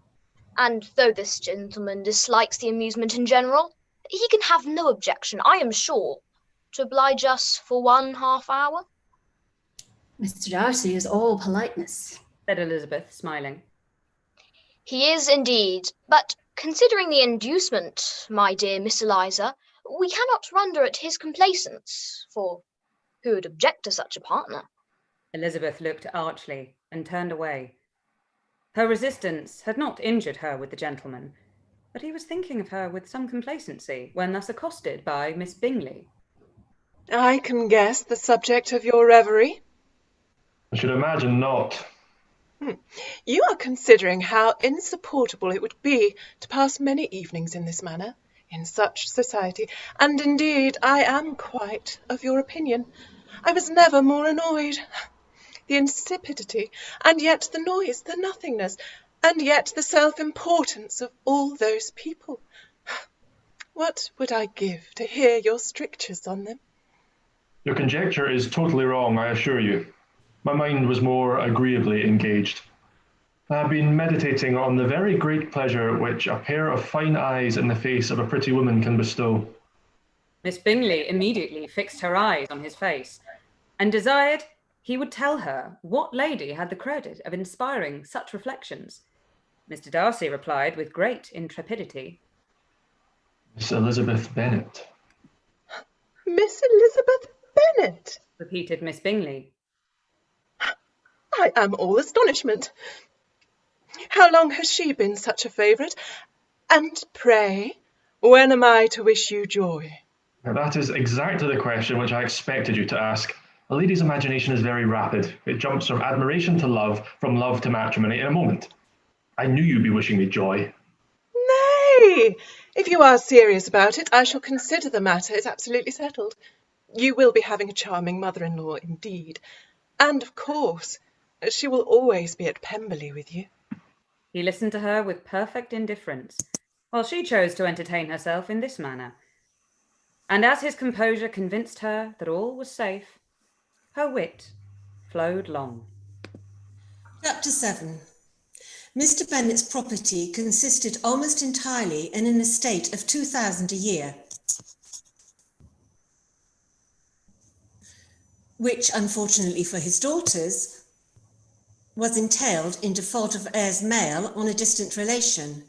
And though this gentleman dislikes the amusement in general, he can have no objection, I am sure, to oblige us for 1/2 hour.
Mr. Darcy is all politeness,
said Elizabeth, smiling.
He is indeed, but considering the inducement, my dear Miss Eliza, we cannot wonder at his complaisance, for who would object to such a partner?
Elizabeth looked archly and turned away. Her resistance had not injured her with the gentleman, but he was thinking of her with some complacency when thus accosted by Miss Bingley.
I can guess the subject of your reverie.
I should imagine not.
You are considering how insupportable it would be to pass many evenings in this manner, in such society, and indeed I am quite of your opinion. I was never more annoyed. The insipidity, and yet the noise, the nothingness, and yet the self-importance of all those people. What would I give to hear your strictures on them?
Your conjecture is totally wrong, I assure you. My mind was more agreeably engaged. I have been meditating on the very great pleasure which a pair of fine eyes in the face of a pretty woman can bestow.
Miss Bingley immediately fixed her eyes on his face, and desired he would tell her what lady had the credit of inspiring such reflections. Mr. Darcy replied with great intrepidity,
Miss Elizabeth Bennet.
Miss Elizabeth Bennet?
Repeated Miss Bingley.
I am all astonishment. How long has she been such a favourite? And pray, when am I to wish you joy?
Now, that is exactly the question which I expected you to ask. A lady's imagination is very rapid. It jumps from admiration to love, from love to matrimony in a moment. I knew you'd be wishing me joy.
Nay, if you are serious about it, I shall consider the matter is absolutely settled. You will be having a charming mother-in-law indeed. And of course, she will always be at Pemberley with you.
He listened to her with perfect indifference, while she chose to entertain herself in this manner. And as his composure convinced her that all was safe, her wit flowed long.
Chapter 7. Mr. Bennet's property consisted almost entirely in an estate of £2,000 a year, which, unfortunately for his daughters, was entailed in default of heirs male on a distant relation,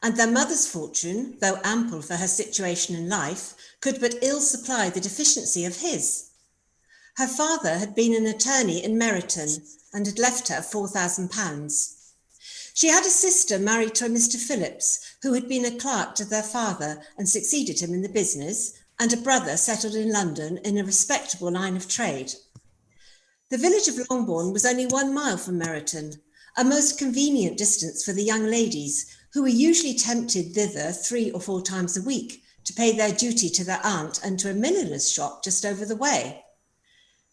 and their mother's fortune, though ample for her situation in life, could but ill supply the deficiency of his. Her father had been an attorney in Meryton and had left her £4,000. She had a sister married to a Mr. Phillips, who had been a clerk to their father and succeeded him in the business, and a brother settled in London in a respectable line of trade. The village of Longbourn was only 1 mile from Meryton, a most convenient distance for the young ladies, who were usually tempted thither 3 or 4 times a week to pay their duty to their aunt and to a milliner's shop just over the way.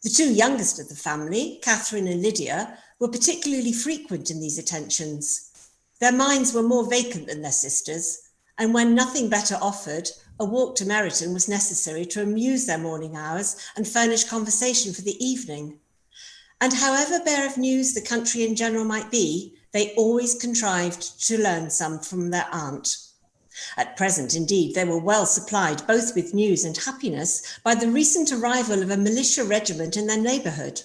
The 2 youngest of the family, Catherine and Lydia, were particularly frequent in these attentions. Their minds were more vacant than their sisters', and when nothing better offered, a walk to Meryton was necessary to amuse their morning hours and furnish conversation for the evening. And however bare of news the country in general might be, they always contrived to learn some from their aunt. At present, indeed, they were well supplied both with news and happiness by the recent arrival of a militia regiment in their neighbourhood.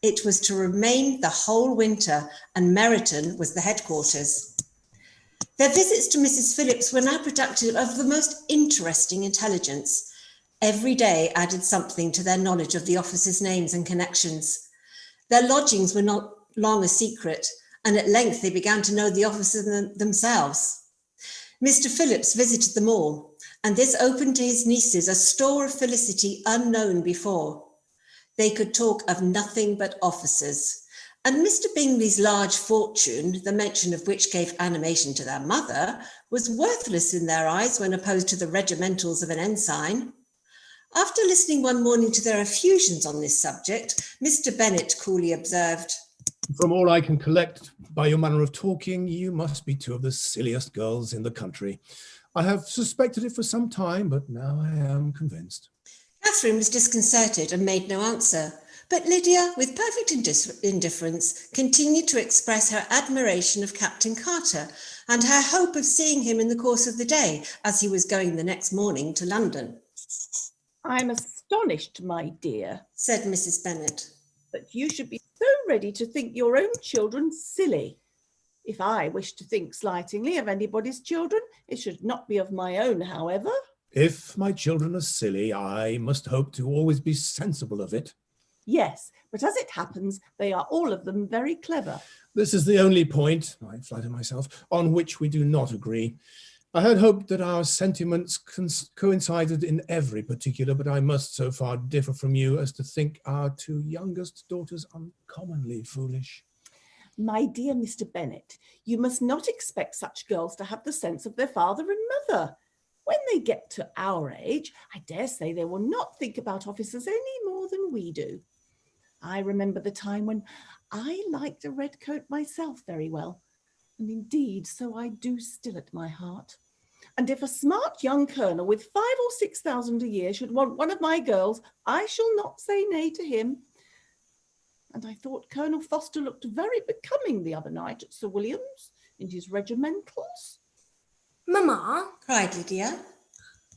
It was to remain the whole winter, and Meryton was the headquarters. Their visits to Mrs. Phillips were now productive of the most interesting intelligence. Every day added something to their knowledge of the officers' names and connections. Their lodgings were not long a secret, and at length they began to know the officers themselves. Mr. Phillips visited them all, and this opened to his nieces a store of felicity unknown before. They could talk of nothing but officers, and Mr. Bingley's large fortune, the mention of which gave animation to their mother, was worthless in their eyes when opposed to the regimentals of an ensign. After listening one morning to their effusions on this subject, Mr. Bennet coolly observed,
"From all I can collect by your manner of talking, you must be two of the silliest girls in the country. I have suspected it for some time, but now I am convinced."
Catherine was disconcerted and made no answer, but Lydia, with perfect indifference, continued to express her admiration of Captain Carter and her hope of seeing him in the course of the day, as he was going the next morning to London.
"I'm astonished, my dear,"
said Mrs. Bennet,
"that you should be so ready to think your own children silly. If I wish to think slightingly of anybody's children, it should not be of my own, however."
If my children are silly, I must hope to always be sensible of it.
"Yes, but as it happens, they are all of them very clever."
This is the only point, I flatter myself, on which we do not agree. I had hoped that our sentiments coincided in every particular, but I must so far differ from you as to think our two youngest daughters uncommonly foolish.
"My dear Mr. Bennet, you must not expect such girls to have the sense of their father and mother. When they get to our age, I dare say they will not think about officers any more than we do. I remember the time when I liked a red coat myself very well, and indeed so I do still at my heart. And if a smart young colonel with 5,000 or 6,000 a year should want one of my girls, I shall not say nay to him. And I thought Colonel Foster looked very becoming the other night at Sir William's in his regimentals."
"Mamma,"
cried Lydia,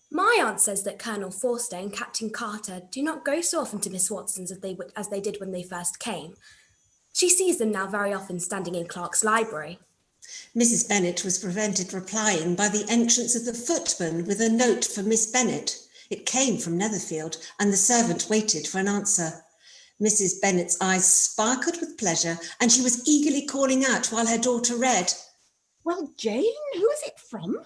"my aunt says that Colonel Forster and Captain Carter do not go so often to Miss Watson's as they did when they first came. She sees them now very often standing in Clark's library."
Mrs. Bennet was prevented replying by the entrance of the footman with a note for Miss Bennet. It came from Netherfield, and the servant waited for an answer. Mrs. Bennet's eyes sparkled with pleasure, and she was eagerly calling out while her daughter read.
"Well, Jane, who is it from?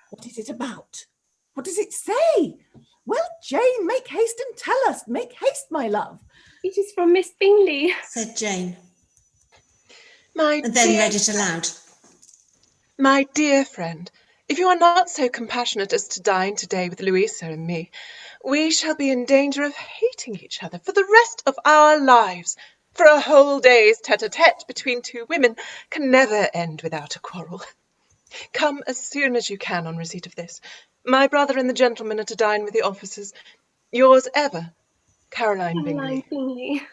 What is it about? What does it say? Well, Jane, make haste and tell us. Make haste, my love."
"It is from Miss Bingley,"
said Jane,
and
then read it aloud.
"My dear friend, if you are not so compassionate as to dine today with Louisa and me, we shall be in danger of hating each other for the rest of our lives. For a whole day's tete-a-tete between two women can never end without a quarrel. Come as soon as you can on receipt of this. My brother and the gentlemen are to dine with the officers. Yours ever, Caroline Bingley."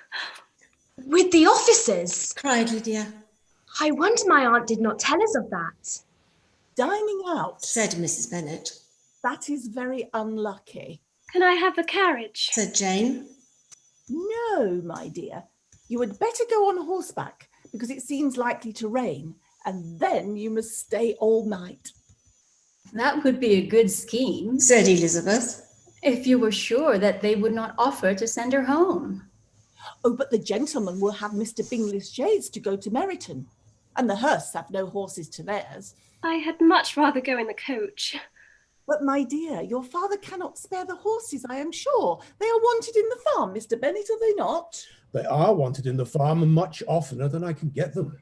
"With the officers?"
cried Lydia.
"I wonder my aunt did not tell us of that."
"Dining out,"
said Mrs. Bennet.
"That is very unlucky."
"Can I have a carriage?"
said Jane.
"No, my dear. You had better go on horseback, because it seems likely to rain, and then you must stay all night."
"That would be a good scheme,"
said Elizabeth,
"if you were sure that they would not offer to send her home."
"Oh, but the gentlemen will have Mr. Bingley's chaise to go to Meryton, and the Hursts have no horses to theirs."
"I had much rather go in the coach."
"But, my dear, your father cannot spare the horses, I am sure. They are wanted in the farm, Mr. Bennet, are they not?"
They are wanted in the farm much oftener than I can get them.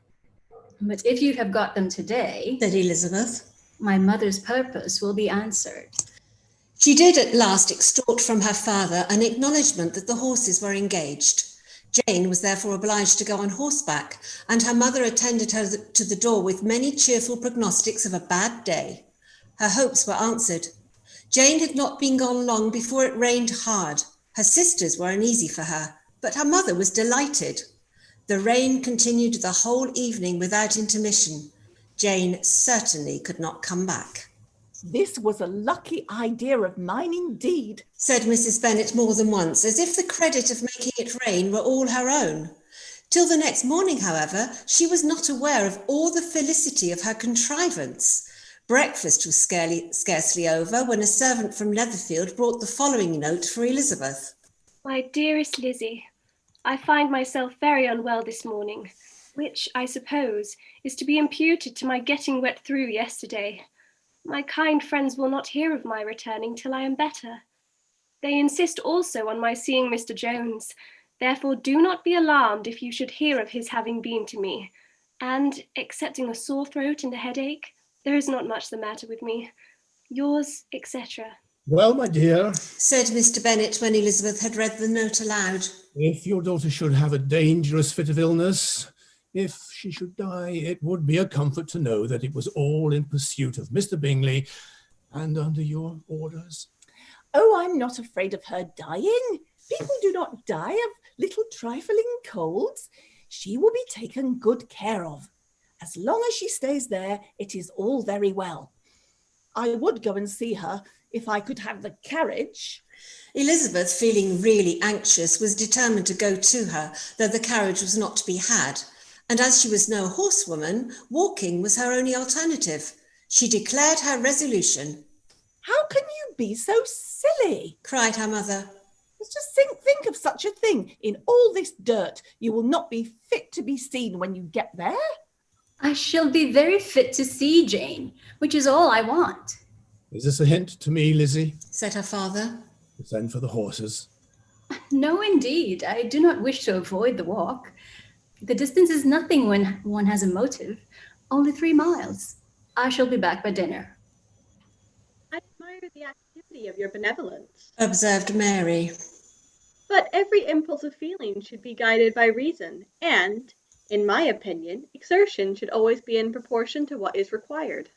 "But if you have got them today,"
said Elizabeth,
"my mother's purpose will be answered."
She did at last extort from her father an acknowledgement that the horses were engaged. Jane was therefore obliged to go on horseback, and her mother attended her to the door with many cheerful prognostics of a bad day. Her hopes were answered. Jane had not been gone long before it rained hard. Her sisters were uneasy for her, but her mother was delighted. The rain continued the whole evening without intermission. Jane certainly could not come back.
This was a lucky idea of mine indeed,
said Mrs. Bennet more than once, as if the credit of making it rain were all her own. Till the next morning, however, she was not aware of all the felicity of her contrivance. Breakfast was scarcely over when a servant from Netherfield brought the following note for Elizabeth.
My dearest Lizzie, I find myself very unwell this morning, which, I suppose, is to be imputed to my getting wet through yesterday. My kind friends will not hear of my returning till I am better. They insist also on my seeing Mr. Jones. Therefore do not be alarmed if you should hear of his having been to me. And, excepting a sore throat and a headache, there is not much the matter with me. Yours, etc.
Well, my dear,
said Mr. Bennet when Elizabeth had read the note aloud,
if your daughter should have a dangerous fit of illness, if she should die, it would be a comfort to know that it was all in pursuit of Mr. Bingley and under your orders.
Oh, I'm not afraid of her dying. People do not die of little trifling colds. She will be taken good care of. As long as she stays there, it is all very well. I would go and see her if I could have the carriage.
Elizabeth, feeling really anxious, was determined to go to her, though the carriage was not to be had. And as she was no horsewoman, walking was her only alternative. She declared her resolution.
How can you be so silly?
Cried her mother.
Just think of such a thing. In all this dirt, you will not be fit to be seen when you get there.
I shall be very fit to see Jane, which is all I want.
Is this a hint to me, Lizzie?
Said her father.
To send for the horses.
No, indeed. I do not wish to avoid the walk. The distance is nothing when one has a motive. Only 3 miles. I shall be back by dinner.
I admire the activity of your benevolence,
observed Mary.
But every impulse of feeling should be guided by reason, and, in my opinion, exertion should always be in proportion to what is required.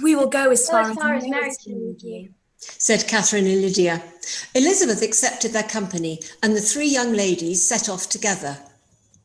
We will go as far
as Meryton with you,
said Catherine and Lydia. Elizabeth accepted their company, and the 3 young ladies set off together.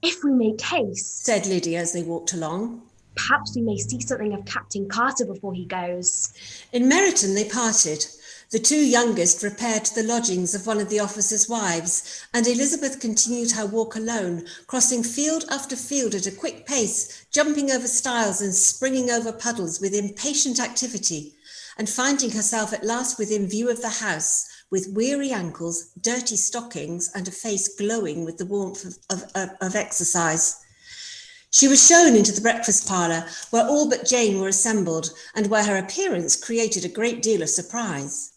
If we make haste,
said Lydia as they walked along,
perhaps we may see something of Captain Carter before he goes.
In Meryton they parted. The 2 youngest repaired to the lodgings of one of the officers' wives, and Elizabeth continued her walk alone, crossing field after field at a quick pace, jumping over stiles and springing over puddles with impatient activity, and finding herself at last within view of the house, with weary ankles, dirty stockings, and a face glowing with the warmth of exercise. She was shown into the breakfast parlour, where all but Jane were assembled, and where her appearance created a great deal of surprise.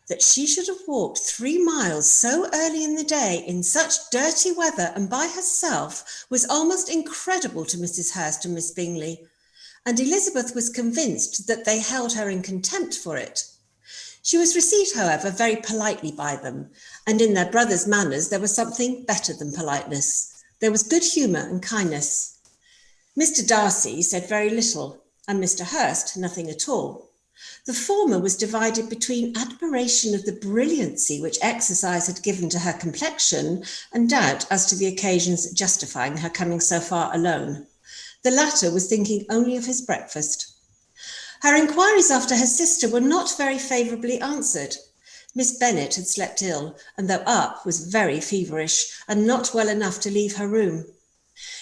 That she should have walked 3 miles so early in the day in such dirty weather and by herself was almost incredible to Mrs. Hurst and Miss Bingley, and Elizabeth was convinced that they held her in contempt for it. She was received, however, very politely by them, and in their brother's manners there was something better than politeness. There was good humour and kindness. Mr. Darcy said very little, and Mr. Hurst nothing at all. The former was divided between admiration of the brilliancy which exercise had given to her complexion and doubt as to the occasions justifying her coming so far alone. The latter was thinking only of his breakfast. Her inquiries after her sister were not very favourably answered. Miss Bennet had slept ill, and though up, was very feverish, and not well enough to leave her room.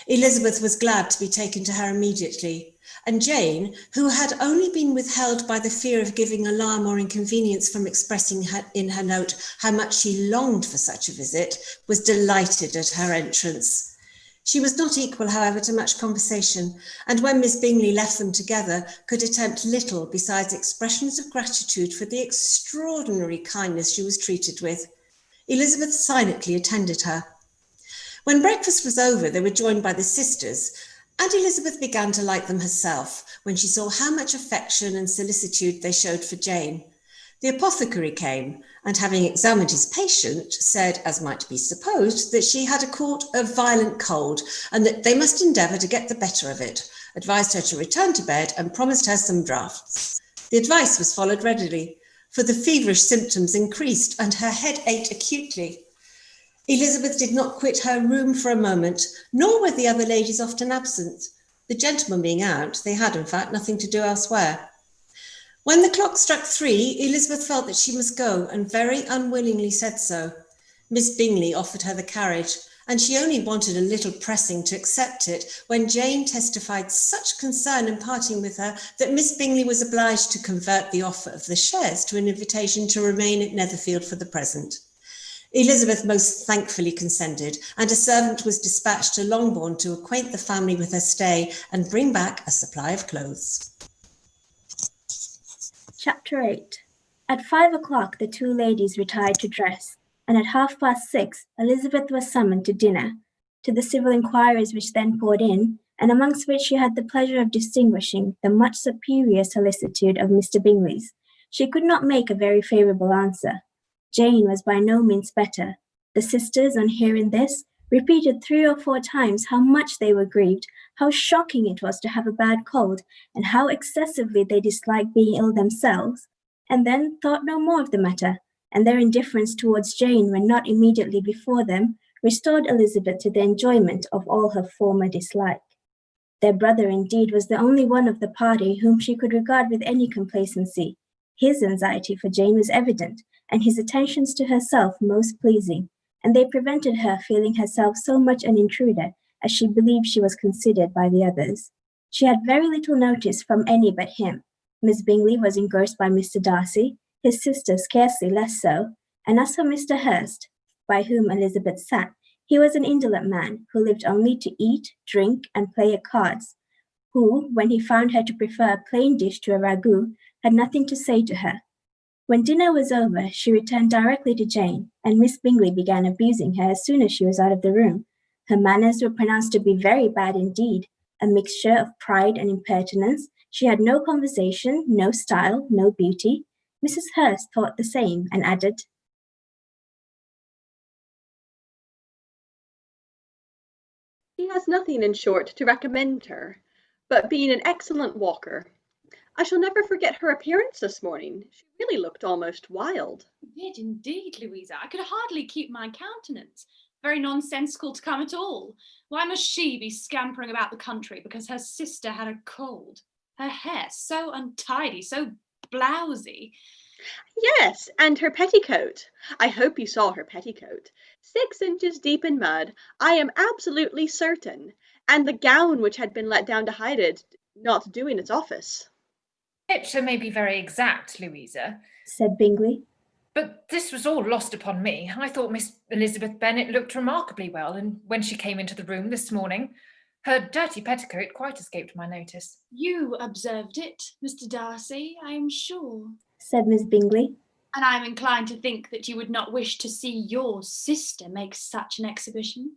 Elizabeth was glad to be taken to her immediately, and Jane, who had only been withheld by the fear of giving alarm or inconvenience from expressing in her note how much she longed for such a visit, was delighted at her entrance. She was not equal, however, to much conversation, and when Miss Bingley left them together, could attempt little besides expressions of gratitude for the extraordinary kindness she was treated with. Elizabeth silently attended her. When breakfast was over, they were joined by the sisters, and Elizabeth began to like them herself when she saw how much affection and solicitude they showed for Jane. The apothecary came, and having examined his patient, said, as might be supposed, that she had caught a violent cold, and that they must endeavour to get the better of it, advised her to return to bed, and promised her some draughts. The advice was followed readily, for the feverish symptoms increased, and her head ached acutely. Elizabeth did not quit her room for a moment, nor were the other ladies often absent. The gentlemen being out, they had, in fact, nothing to do elsewhere. When the clock struck 3, Elizabeth felt that she must go, and very unwillingly said so. Miss Bingley offered her the carriage, and she only wanted a little pressing to accept it, when Jane testified such concern in parting with her that Miss Bingley was obliged to convert the offer of the shares to an invitation to remain at Netherfield for the present. Elizabeth most thankfully consented, and a servant was dispatched to Longbourn to acquaint the family with her stay and bring back a supply of clothes.
Chapter 8. At 5 o'clock the two ladies retired to dress, and at 6:30 Elizabeth was summoned to dinner. To the civil inquiries which then poured in, and amongst which she had the pleasure of distinguishing the much superior solicitude of Mr. Bingley's, she could not make a very favourable answer. Jane was by no means better. The sisters, on hearing this, repeated 3 or 4 times how much they were grieved, how shocking it was to have a bad cold, and how excessively they disliked being ill themselves, and then thought no more of the matter, and their indifference towards Jane, when not immediately before them, restored Elizabeth to the enjoyment of all her former dislike. Their brother, indeed, was the only one of the party whom she could regard with any complacency. His anxiety for Jane was evident, and his attentions to herself most pleasing, and they prevented her feeling herself so much an intruder as she believed she was considered by the others. She had very little notice from any but him. Miss Bingley was engrossed by Mr. Darcy, his sister scarcely less so, and as for Mr. Hurst, by whom Elizabeth sat, he was an indolent man, who lived only to eat, drink, and play at cards, who, when he found her to prefer a plain dish to a ragout, had nothing to say to her. When dinner was over, she returned directly to Jane, and Miss Bingley began abusing her as soon as she was out of the room. Her manners were pronounced to be very bad indeed, a mixture of pride and impertinence. She had no conversation, no style, no beauty. Mrs. Hurst thought the same, and added,
He has nothing, in short, to recommend her, but being an excellent walker. I shall never forget her appearance this morning. She really looked almost wild.
You did indeed, Louisa. I could hardly keep my countenance. Very nonsensical to come at all. Why must she be scampering about the country because her sister had a cold? Her hair so untidy, so blousy.
Yes, and her petticoat. I hope you saw her petticoat. 6 inches deep in mud, I am absolutely certain. And the gown which had been let down to hide it, not doing its office.
Picture may be very exact, Louisa,
said Bingley,
but this was all lost upon me. I thought Miss Elizabeth Bennet looked remarkably well, and when she came into the room this morning, her dirty petticoat quite escaped my notice.
You observed it, Mr. Darcy, I am sure,
said Miss Bingley.
And I am inclined to think that you would not wish to see your sister make such an exhibition.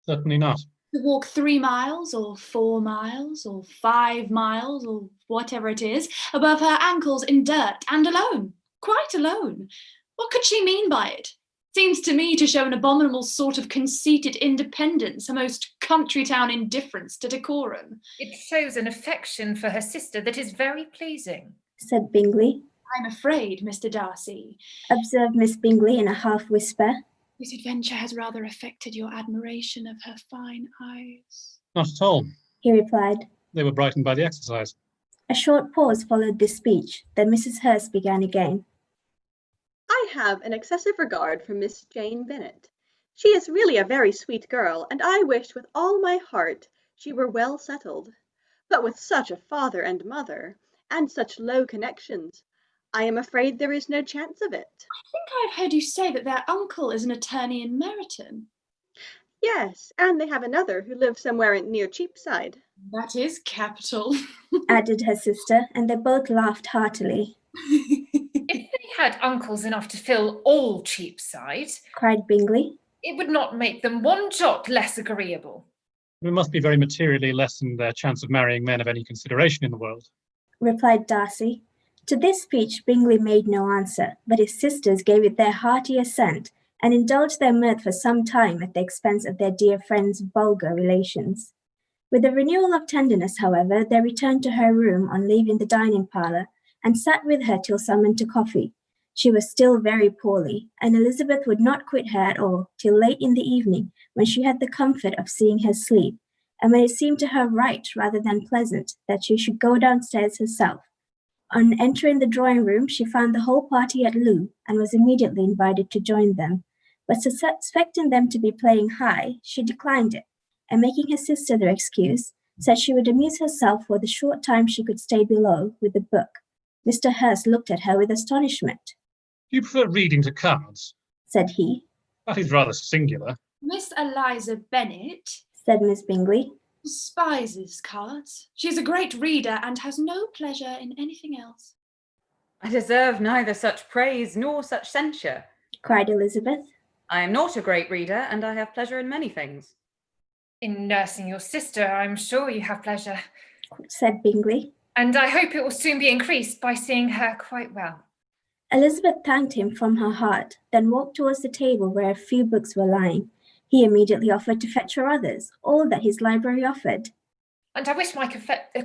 Certainly not.
To walk 3 miles, or 4 miles, or 5 miles, or whatever it is, above her ankles in dirt, and alone, quite alone. What could she mean by it? Seems to me to show an abominable sort of conceited independence, a most country town indifference to decorum.
It shows an affection for her sister that is very pleasing,
said Bingley.
I'm afraid, Mr. Darcy,
observed Miss Bingley in a half whisper,
this adventure has rather affected your admiration of her fine eyes.
Not at all,
he replied.
They were brightened by the exercise.
A short pause followed this speech, then Mrs. Hurst began again.
I have an excessive regard for Miss Jane Bennet. She is really a very sweet girl, and I wish with all my heart she were well settled. But with such a father and mother, and such low connections, I am afraid there is no chance of it.
I think I have heard you say that their uncle is an attorney in Meryton.
Yes, and they have another who lives somewhere near Cheapside.
That is capital,
added her sister, and they both laughed heartily.
If they had uncles enough to fill all Cheapside,
cried Bingley,
it would not make them one jot less agreeable.
It must be very materially lessen their chance of marrying men of any consideration in the world,
replied Darcy. To this speech Bingley made no answer, but his sisters gave it their hearty assent, and indulged their mirth for some time at the expense of their dear friend's vulgar relations. With a renewal of tenderness, however, they returned to her room on leaving the dining parlour, and sat with her till summoned to coffee. She was still very poorly, and Elizabeth would not quit her at all till late in the evening, when she had the comfort of seeing her sleep, and when it seemed to her right rather than pleasant that she should go downstairs herself. On entering the drawing-room, she found the whole party at loo, and was immediately invited to join them. But suspecting them to be playing high, she declined it, and making her sister their excuse, said she would amuse herself for the short time she could stay below with the book. Mr. Hurst looked at her with astonishment.
Do you prefer reading to cards?
Said he.
That is rather singular.
Miss Eliza Bennet,
said Miss Bingley,
despises cards. She is a great reader and has no pleasure in anything else.
I deserve neither such praise nor such censure,
cried Elizabeth.
I am not a great reader, and I have pleasure in many things.
In nursing your sister, I'm sure you have pleasure,
said Bingley.
And I hope it will soon be increased by seeing her quite well.
Elizabeth thanked him from her heart, then walked towards the table where a few books were lying. He immediately offered to fetch her others, all that his library offered.
And I wish my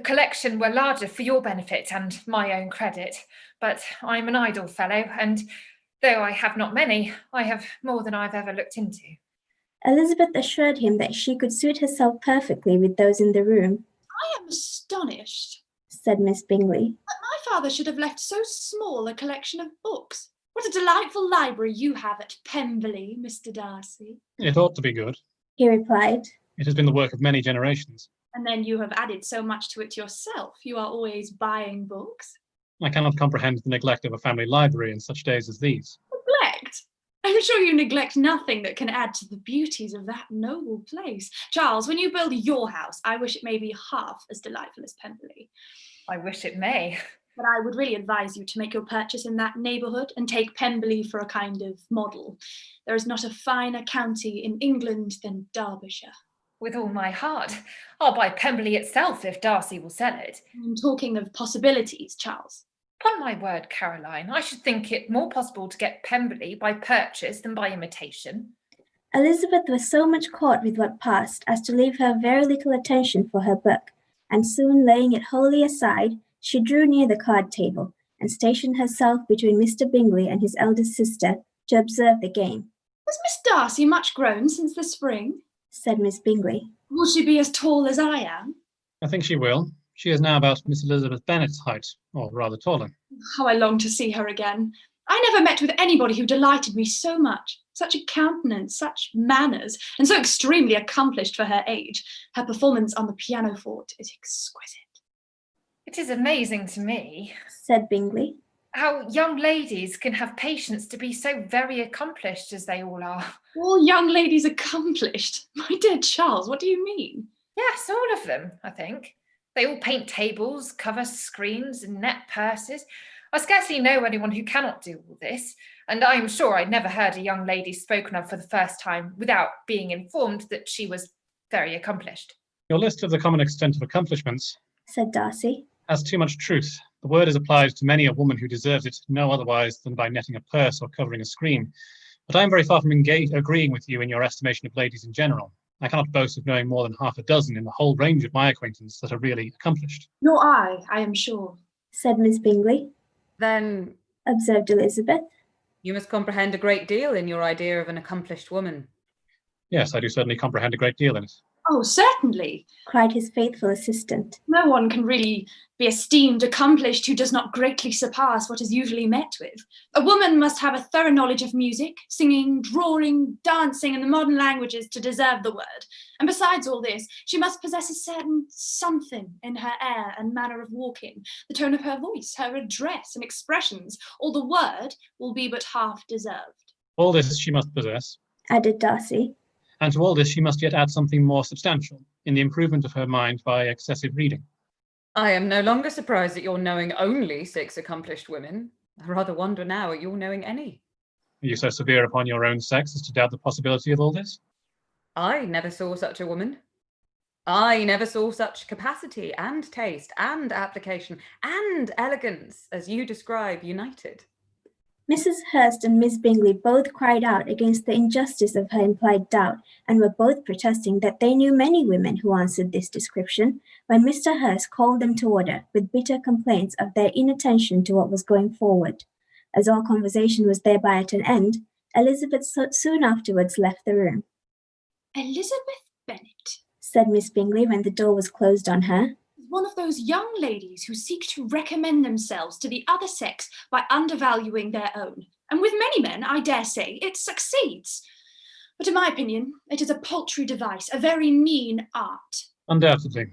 collection were larger for your benefit and my own credit, but I'm an idle fellow, and though I have not many, I have more than I've ever looked into.
Elizabeth assured him that she could suit herself perfectly with those in the room.
I am astonished,
said Miss Bingley,
that my father should have left so small a collection of books. What a delightful library you have at Pemberley, Mr. Darcy.
It ought to be good,
he replied.
It has been the work of many generations.
And then you have added so much to it yourself. You are always buying books.
I cannot comprehend the neglect of a family library in such days as these.
Neglect? I'm sure you neglect nothing that can add to the beauties of that noble place. Charles, when you build your house, I wish it may be half as delightful as Pemberley.
I wish it may.
But I would really advise you to make your purchase in that neighbourhood and take Pemberley for a kind of model. There is not a finer county in England than Derbyshire.
With all my heart. I'll buy Pemberley itself if Darcy will sell it.
I'm talking of possibilities, Charles.
Upon my word, Caroline, I should think it more possible to get Pemberley by purchase than by imitation.
Elizabeth was so much caught with what passed as to leave her very little attention for her book, and soon laying it wholly aside, she drew near the card table, and stationed herself between Mr. Bingley and his eldest sister to observe the game.
Has Miss Darcy much grown since the spring?
Said Miss Bingley.
Will she be as tall as I am?
I think she will. She is now about Miss Elizabeth Bennet's height, or rather taller.
How I long to see her again. I never met with anybody who delighted me so much. Such a countenance, such manners, and so extremely accomplished for her age. Her performance on the pianoforte is exquisite.
It is amazing to me,
said Bingley,
how young ladies can have patience to be so very accomplished as they all are.
All young ladies accomplished? My dear Charles, what do you mean?
Yes, all of them, I think. They all paint tables, cover screens, and net purses. I scarcely know anyone who cannot do all this, and I am sure I never heard a young lady spoken of for the first time without being informed that she was very accomplished.
Your list of the common extent of accomplishments,
said Darcy,
has too much truth. The word is applied to many a woman who deserves it no otherwise than by netting a purse or covering a screen. But I am very far from agreeing with you in your estimation of ladies in general. I cannot boast of knowing more than half a dozen in the whole range of my acquaintance that are really accomplished.
Nor I am sure,
said Miss Bingley.
Then,
observed Elizabeth,
you must comprehend a great deal in your idea of an accomplished woman.
Yes, I do certainly comprehend a great deal in it.
Oh, certainly,
cried his faithful assistant.
No one can really be esteemed accomplished who does not greatly surpass what is usually met with. A woman must have a thorough knowledge of music, singing, drawing, dancing, and the modern languages to deserve the word. And besides all this, she must possess a certain something in her air and manner of walking, the tone of her voice, her address and expressions, or the word will be but half deserved.
All this she must possess,
added Darcy.
And to all this she must yet add something more substantial, in the improvement of her mind by excessive reading.
I am no longer surprised at your knowing only 6 accomplished women. I rather wonder now at your knowing any.
Are you so severe upon your own sex as to doubt the possibility of all this?
I never saw such a woman. I never saw such capacity and taste and application and elegance as you describe united.
Mrs. Hurst and Miss Bingley both cried out against the injustice of her implied doubt, and were both protesting that they knew many women who answered this description, when Mr. Hurst called them to order with bitter complaints of their inattention to what was going forward. As all conversation was thereby at an end, Elizabeth soon afterwards left the room.
Elizabeth Bennet,
said Miss Bingley when the door was closed on her.
one of those young ladies who seek to recommend themselves to the other sex by undervaluing their own. And with many men, I dare say, it succeeds. But in my opinion, it is a paltry device, a very mean art.
Undoubtedly.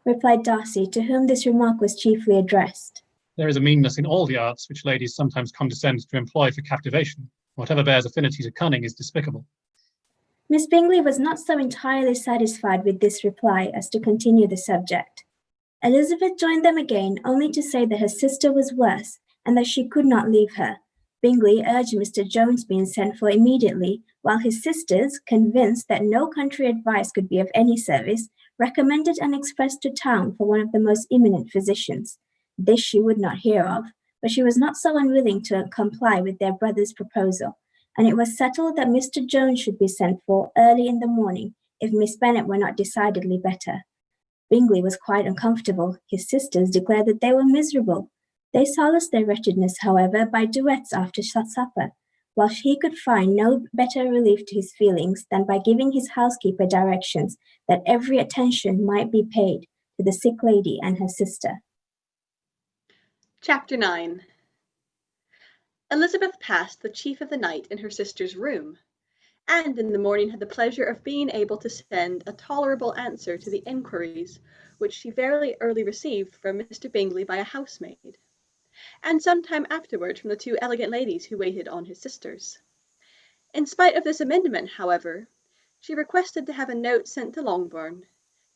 Replied Darcy, to whom this remark was chiefly addressed.
There is a meanness in all the arts which ladies sometimes condescend to employ for captivation. Whatever bears affinity to cunning is despicable.
Miss Bingley was not so entirely satisfied with this reply as to continue the subject. Elizabeth joined them again, only to say that her sister was worse, and that she could not leave her. Bingley urged Mr. Jones being sent for immediately, while his sisters, convinced that no country advice could be of any service, recommended an express to town for one of the most eminent physicians. This she would not hear of, but she was not so unwilling to comply with their brother's proposal, and it was settled that Mr. Jones should be sent for early in the morning, if Miss Bennet were not decidedly better. Bingley was quite uncomfortable. His sisters declared that they were miserable. They solaced their wretchedness, however, by duets after supper, while he could find no better relief to his feelings than by giving his housekeeper directions that every attention might be paid to the sick lady and her sister.
Chapter 9. Elizabeth passed the chief of the night in her sister's room, and in the morning had the pleasure of being able to send a tolerable answer to the inquiries which she very early received from Mr. Bingley by a housemaid, and some time afterwards from the two elegant ladies who waited on his sisters. In spite of this amendment, however, she requested to have a note sent to Longbourn,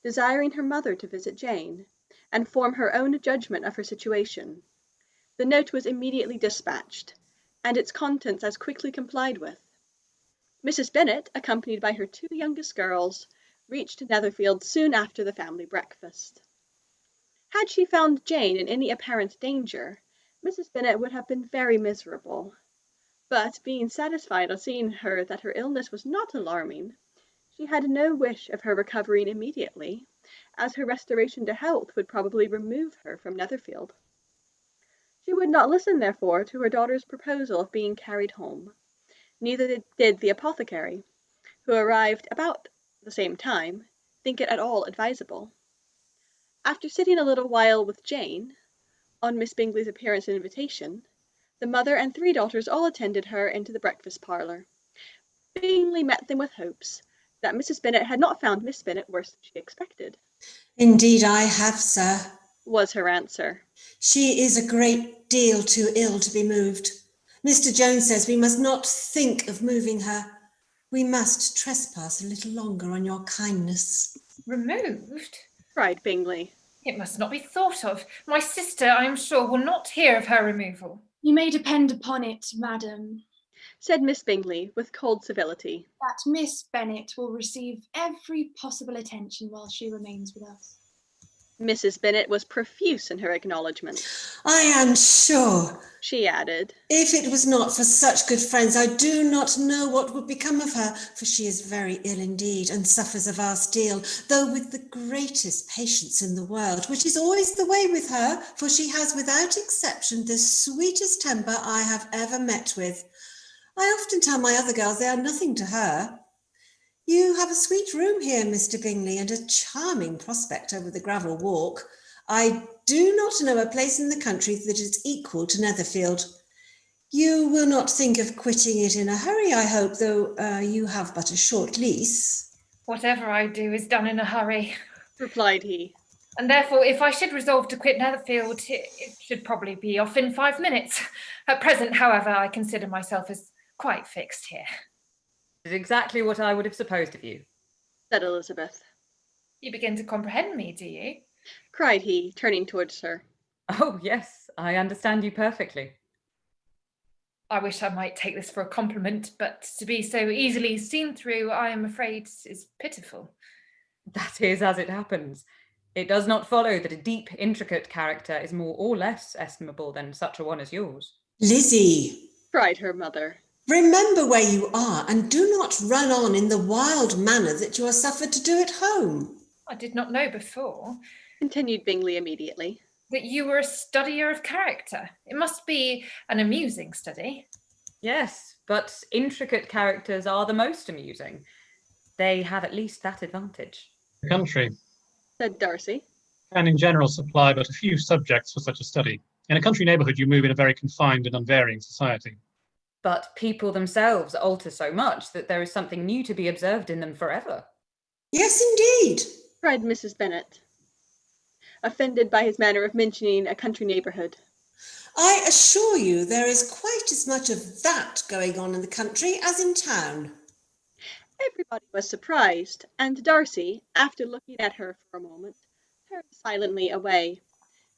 desiring her mother to visit Jane, and form her own judgment of her situation. The note was immediately dispatched, and its contents as quickly complied with. Mrs. Bennet, accompanied by her two youngest girls, reached Netherfield soon after the family breakfast. Had she found Jane in any apparent danger, Mrs. Bennet would have been very miserable. But being satisfied on seeing her that her illness was not alarming, she had no wish of her recovering immediately, as her restoration to health would probably remove her from Netherfield. She would not listen, therefore, to her daughter's proposal of being carried home. Neither did the apothecary, who arrived about the same time, think it at all advisable. After sitting a little while with Jane, on Miss Bingley's appearance and invitation, the mother and three daughters all attended her into the breakfast parlour. Bingley met them with hopes that Mrs. Bennet had not found Miss Bennet worse than she expected.
Indeed I have, sir,
was her answer.
She is a great deal too ill to be moved. Mr. Jones says we must not think of moving her. We must trespass a little longer on your kindness.
Removed?
Cried Bingley.
It must not be thought of. My sister, I am sure, will not hear of her removal.
You may depend upon it, madam,
said Miss Bingley with cold civility,
that Miss Bennet will receive every possible attention while she remains with us.
Mrs. Bennet was profuse in her acknowledgment.
I am sure,
she added,
if it was not for such good friends, I do not know what would become of her, for she is very ill indeed, and suffers a vast deal, though with the greatest patience in the world, which is always the way with her, for she has without exception the sweetest temper I have ever met with. I often tell my other girls they are nothing to her. You have a sweet room here, Mr. Bingley, and a charming prospect over the gravel walk. I do not know a place in the country that is equal to Netherfield. You will not think of quitting it in a hurry, I hope, though you have but a short lease.
Whatever I do is done in a hurry,
replied he.
And therefore, if I should resolve to quit Netherfield, it should probably be off in 5 minutes. At present, however, I consider myself as quite fixed here.
Is exactly what I would have supposed of you,
said Elizabeth.
You begin to comprehend me, do you?
Cried he, turning towards her.
Oh, yes, I understand you perfectly.
I wish I might take this for a compliment, but to be so easily seen through, I am afraid, is pitiful.
That is as it happens. It does not follow that a deep, intricate character is more or less estimable than such a one as yours.
Lizzie,
cried her mother,
remember where you are and do not run on in the wild manner that you are suffered to do at home.
I did not know before,
continued Bingley immediately,
that you were a studier of character. It must be an amusing study.
Yes, but intricate characters are the most amusing. They have at least that advantage.
The country
said Darcy,
can in general supply but a few subjects for such a study. In a country neighbourhood, you move in a very confined and unvarying society.
But people themselves alter so much that there is something new to be observed in them forever.
Yes, indeed,
cried Mrs. Bennet, offended by his manner of mentioning a country neighbourhood.
I assure you there is quite as much of that going on in the country as in town.
Everybody was surprised, and Darcy, after looking at her for a moment, turned silently away.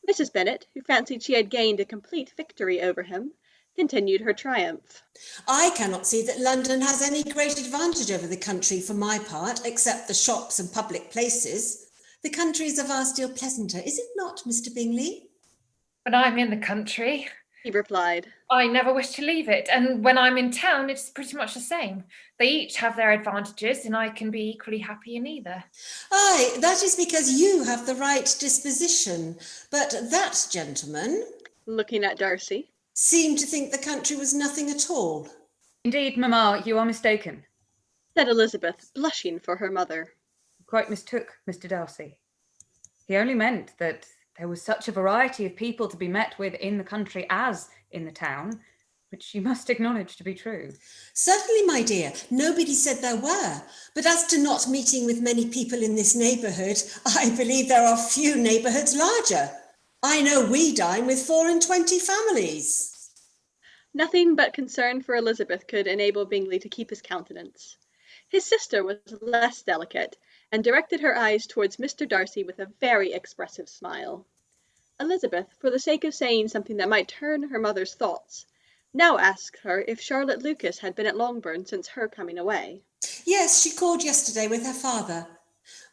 Mrs. Bennet, who fancied she had gained a complete victory over him, continued her triumph.
I cannot see that London has any great advantage over the country for my part, except the shops and public places. The country is a vast deal pleasanter, is it not, Mr. Bingley?
When I'm in the country,
he replied,
I never wish to leave it, and when I'm in town, it's pretty much the same. They each have their advantages, and I can be equally happy in either.
Aye, that is because you have the right disposition, but that gentleman,
looking at Darcy,
seemed to think the country was nothing at all.
Indeed, mamma, you are mistaken,
said Elizabeth, blushing for her mother.
You quite mistook Mr. Darcy. He only meant that there was such a variety of people to be met with in the country as in the town, which you must acknowledge to be true.
Certainly, my dear, nobody said there were. But as to not meeting with many people in this neighbourhood, I believe there are few neighbourhoods larger. I know we dine with 24 families.
Nothing but concern for Elizabeth could enable Bingley to keep his countenance. His sister was less delicate, and directed her eyes towards Mr. Darcy with a very expressive smile. Elizabeth, for the sake of saying something that might turn her mother's thoughts, now asked her if Charlotte Lucas had been at Longbourn since her coming away.
Yes, she called yesterday with her father.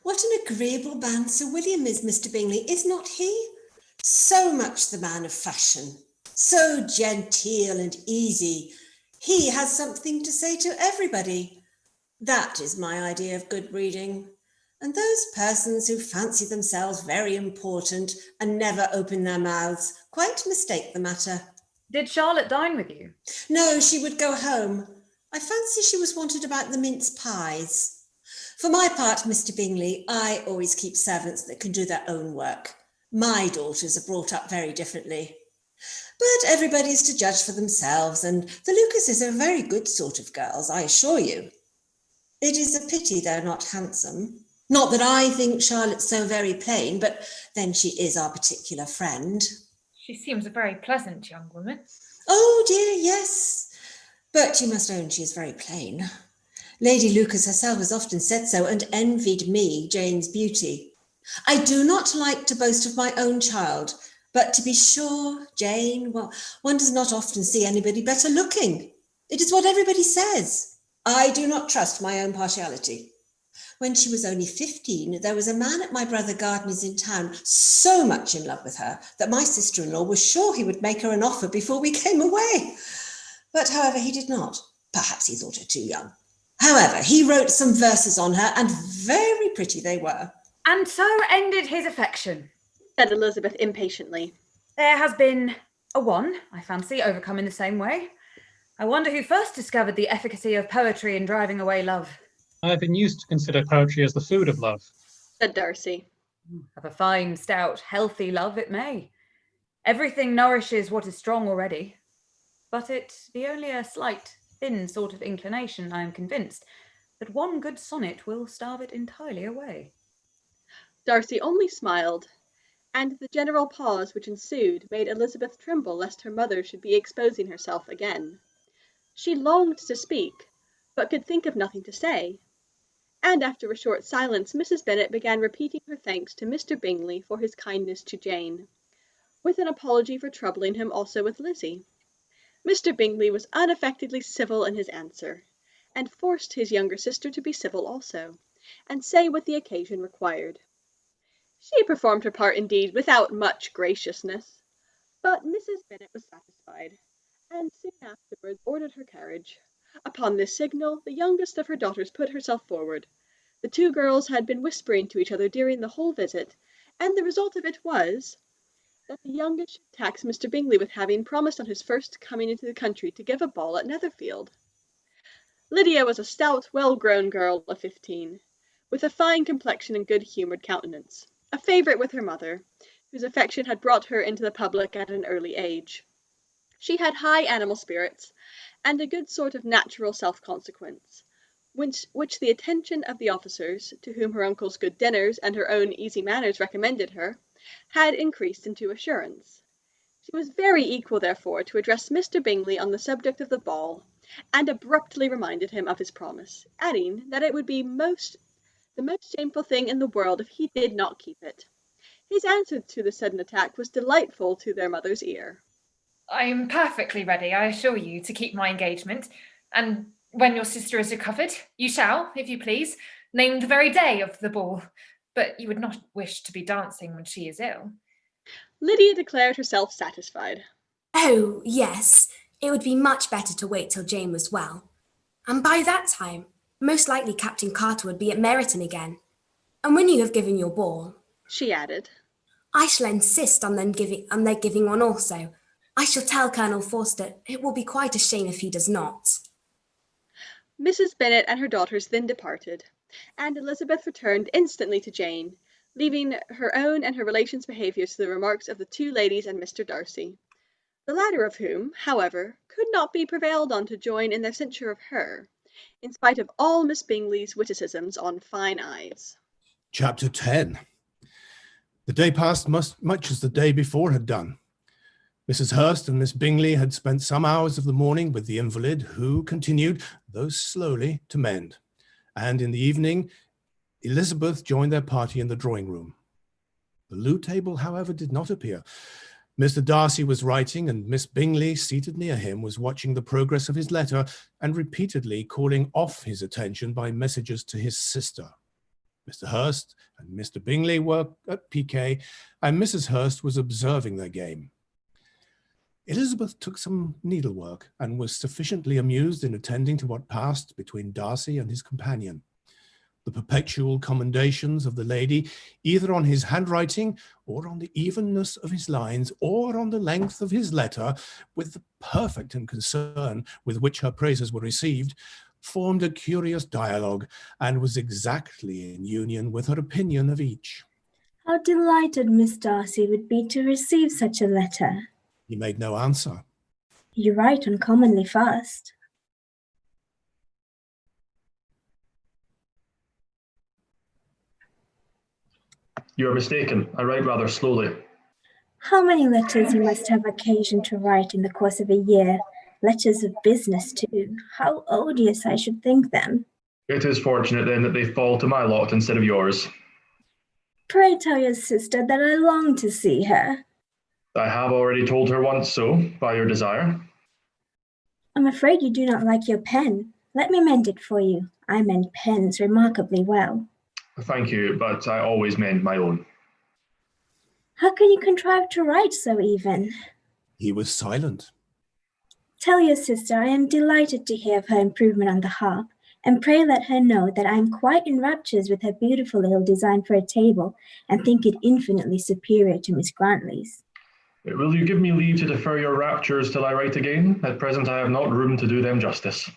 What an agreeable man Sir William is, Mr. Bingley, is not he? So much the man of fashion, so genteel and easy. He has something to say to everybody. That is my idea of good breeding. And those persons who fancy themselves very important and never open their mouths quite mistake the matter.
Did Charlotte dine with you?
No, she would go home. I fancy she was wanted about the mince pies. For my part, Mr. Bingley, I always keep servants that can do their own work. My daughters are brought up very differently. But everybody is to judge for themselves, and the Lucases are very good sort of girls, I assure you. It is a pity they're not handsome. Not that I think Charlotte's so very plain, but then she is our particular friend.
She seems a very pleasant young woman.
Oh dear, yes. But you must own she is very plain. Lady Lucas herself has often said so and envied me Jane's beauty. I do not like to boast of my own child, but to be sure, Jane, well, one does not often see anybody better looking. It is what everybody says. I do not trust my own partiality. When she was only 15, there was a man at my brother Gardner's in town so much in love with her that my sister-in-law was sure he would make her an offer before we came away. But however, he did not. Perhaps he thought her too young. However, he wrote some verses on her, and very pretty they were.
And so ended his affection,
said Elizabeth impatiently.
There has been a one, I fancy, overcome in the same way. I wonder who first discovered the efficacy of poetry in driving away love.
I have been used to consider poetry as the food of love,
said Darcy.
Of a fine, stout, healthy love it may. Everything nourishes what is strong already. But it be only a slight, thin sort of inclination, I am convinced, that one good sonnet will starve it entirely away.
Darcy only smiled, and the general pause which ensued made Elizabeth tremble lest her mother should be exposing herself again. She longed to speak, but could think of nothing to say. And after a short silence, Mrs. Bennet began repeating her thanks to Mr. Bingley for his kindness to Jane, with an apology for troubling him also with Lizzie. Mr. Bingley was unaffectedly civil in his answer, and forced his younger sister to be civil also, and say what the occasion required. She performed her part indeed without much graciousness, but Mrs. Bennet was satisfied, and soon afterwards ordered her carriage. Upon this signal, the youngest of her daughters put herself forward. The two girls had been whispering to each other during the whole visit, and the result of it was that the youngest should tax Mr. Bingley with having promised on his first coming into the country to give a ball at Netherfield. Lydia was a stout, well-grown girl of 15, with a fine complexion and good-humoured countenance, a favourite with her mother, whose affection had brought her into the public at an early age. She had high animal spirits, and a good sort of natural self-consequence, which the attention of the officers, to whom her uncle's good dinners and her own easy manners recommended her, had increased into assurance. She was very equal, therefore, to address Mr. Bingley on the subject of the ball, and abruptly reminded him of his promise, adding that it would be the most shameful thing in the world if he did not keep it. His answer to the sudden attack was delightful to their mother's ear.
I am perfectly ready, I assure you, to keep my engagement, and when your sister is recovered, you shall, if you please, name the very day of the ball, but you would not wish to be dancing when she is ill.
Lydia declared herself satisfied.
Oh, yes, it would be much better to wait till Jane was well. And by that time, most likely Captain Carter would be at Meryton again. And when you have given your ball,
she added,
I shall insist on their giving one also. I shall tell Colonel Forster it will be quite a shame if he does not.
Mrs. Bennet and her daughters then departed, and Elizabeth returned instantly to Jane, leaving her own and her relations' behaviour to the remarks of the two ladies and Mr. Darcy, the latter of whom, however, could not be prevailed on to join in their censure of her, in spite of all Miss Bingley's witticisms on fine eyes.
Chapter 10. The day passed much as the day before had done. Mrs. Hurst and Miss Bingley had spent some hours of the morning with the invalid, who continued, though slowly, to mend, and in the evening Elizabeth joined their party in the drawing-room. The loo table, however, did not appear. Mr. Darcy was writing, and Miss Bingley, seated near him, was watching the progress of his letter and repeatedly calling off his attention by messages to his sister. Mr. Hurst and Mr. Bingley were at piquet, and Mrs. Hurst was observing their game. Elizabeth took some needlework and was sufficiently amused in attending to what passed between Darcy and his companion. The perpetual commendations of the lady, either on his handwriting, or on the evenness of his lines, or on the length of his letter, with the perfect unconcern with which her praises were received, formed a curious dialogue, and was exactly in union with her opinion of each.
How delighted Miss Darcy would be to receive such a letter.
He made no answer.
You write uncommonly fast.
You are mistaken. I write rather slowly.
How many letters you must have occasion to write in the course of a year. Letters of business, too. How odious I should think them.
It is fortunate, then, that they fall to my lot instead of yours.
Pray tell your sister that I long to see her.
I have already told her once so, by your desire.
I'm afraid you do not like your pen. Let me mend it for you. I mend pens remarkably well.
Thank you, but I always mend my own.
How can you contrive to write so even?
He was silent.
Tell your sister I am delighted to hear of her improvement on the harp, and pray let her know that I am quite in raptures with her beautiful little design for a table, and think it infinitely superior to Miss Grantley's.
Will you give me leave to defer your raptures till I write again? At present I have not room to do them justice.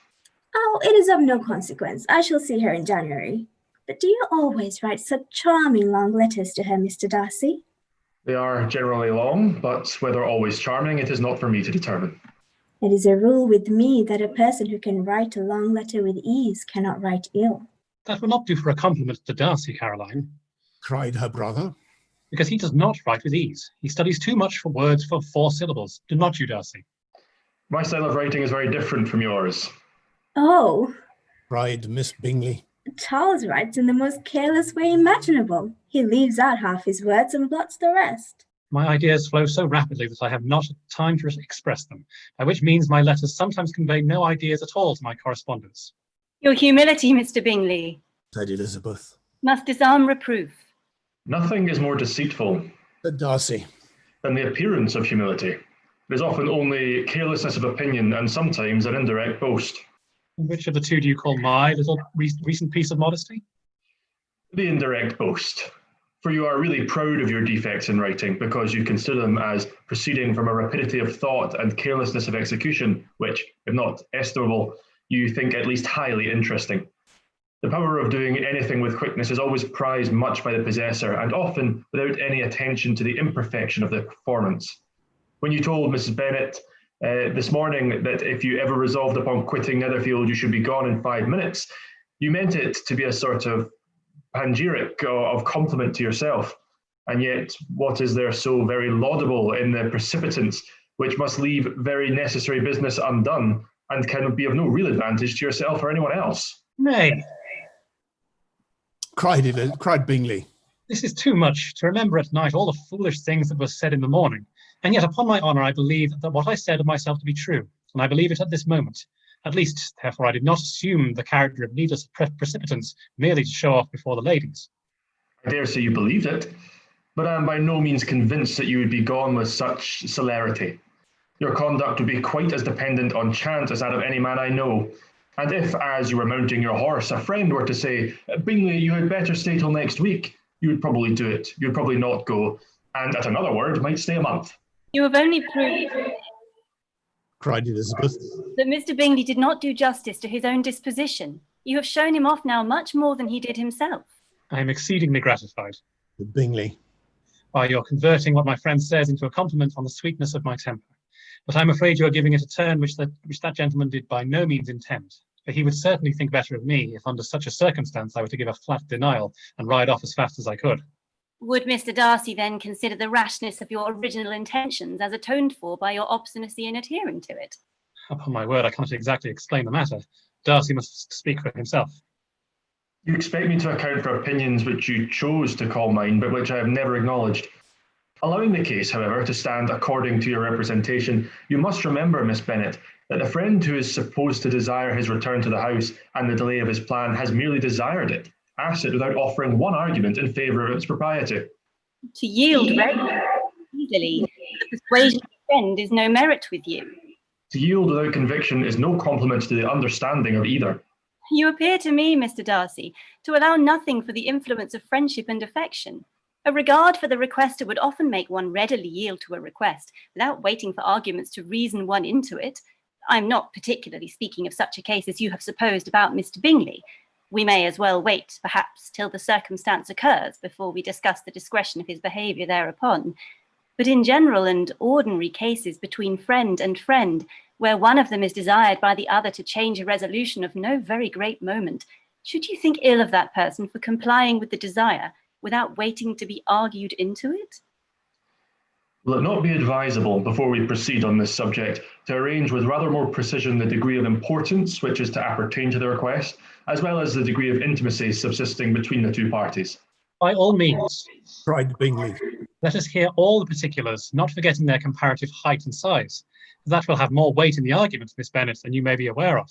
Oh, it is of no consequence. I shall see her in January. But do you always write such charming long letters to her, Mr. Darcy?
They are generally long, but whether always charming, it is not for me to determine.
It is a rule with me that a person who can write a long letter with ease cannot write ill.
That will not do for a compliment to Darcy, Caroline,
cried her brother.
Because he does not write with ease. He studies too much for words for 4 syllables. Do not you, Darcy?
My style of writing is very different from yours.
Oh,
cried Miss Bingley.
Charles writes in the most careless way imaginable. He leaves out half his words and blots the rest.
My ideas flow so rapidly that I have not time to express them, by which means my letters sometimes convey no ideas at all to my correspondents.
Your humility, Mr. Bingley.
said Elizabeth.
Must disarm reproof.
Nothing is more deceitful,
said Darcy,
than the appearance of humility. It is often only carelessness of opinion and sometimes an indirect boast.
Which of the two do you call my little recent piece of modesty?
The indirect boast. For you are really proud of your defects in writing because you consider them as proceeding from a rapidity of thought and carelessness of execution, which, if not estimable, you think at least highly interesting. The power of doing anything with quickness is always prized much by the possessor, and often without any attention to the imperfection of the performance. When you told Mrs. Bennet this morning that if you ever resolved upon quitting Netherfield, you should be gone in 5 minutes, you meant it to be a sort of panegyric of compliment to yourself. And yet, what is there so very laudable in the precipitance which must leave very necessary business undone and can be of no real advantage to yourself or anyone else?
Nay,
cried Bingley.
This is too much, to remember at night all the foolish things that were said in the morning. And yet, upon my honour, I believe that what I said of myself to be true, and I believe it at this moment. At least, therefore, I did not assume the character of needless precipitance merely to show off before the ladies.
I dare say you believed it, but I am by no means convinced that you would be gone with such celerity. Your conduct would be quite as dependent on chance as that of any man I know. And if, as you were mounting your horse, a friend were to say, Bingley, you had better stay till next week, you would probably do it. You would probably not go, and at another word, might stay a month.
You have only proved,
cried Elizabeth,
that Mr. Bingley did not do justice to his own disposition. You have shown him off now much more than he did himself.
I am exceedingly gratified.
Said Bingley,
by your converting what my friend says into a compliment on the sweetness of my temper. But I'm afraid you are giving it a turn which that gentleman did by no means intend. For he would certainly think better of me if under such a circumstance I were to give a flat denial and ride off as fast as I could.
Would Mr. Darcy then consider the rashness of your original intentions as atoned for by your obstinacy in adhering to it?
Upon my word, I cannot exactly explain the matter. Darcy must speak for himself.
You expect me to account for opinions which you chose to call mine, but which I have never acknowledged. Allowing the case, however, to stand according to your representation, you must remember, Miss Bennet, that the friend who is supposed to desire his return to the house and the delay of his plan has merely desired it, asked it without offering one argument in favour of its propriety.
To yield readily, easily, the persuasion of a friend is no merit with you.
To yield without conviction is no compliment to the understanding of either.
You appear to me, Mr. Darcy, to allow nothing for the influence of friendship and affection. A regard for the requester would often make one readily yield to a request, without waiting for arguments to reason one into it. I'm not particularly speaking of such a case as you have supposed about Mr. Bingley. We may as well wait, perhaps, till the circumstance occurs before we discuss the discretion of his behaviour thereupon. But in general and ordinary cases between friend and friend, where one of them is desired by the other to change a resolution of no very great moment, should you think ill of that person for complying with the desire without waiting to be argued into it?
Will it not be advisable, before we proceed on this subject, to arrange with rather more precision the degree of importance which is to appertain to the request, as well as the degree of intimacy subsisting between the two parties?
By all means,
cried Bingley.
Let us hear all the particulars, not forgetting their comparative height and size. That will have more weight in the argument, Miss Bennet, than you may be aware of.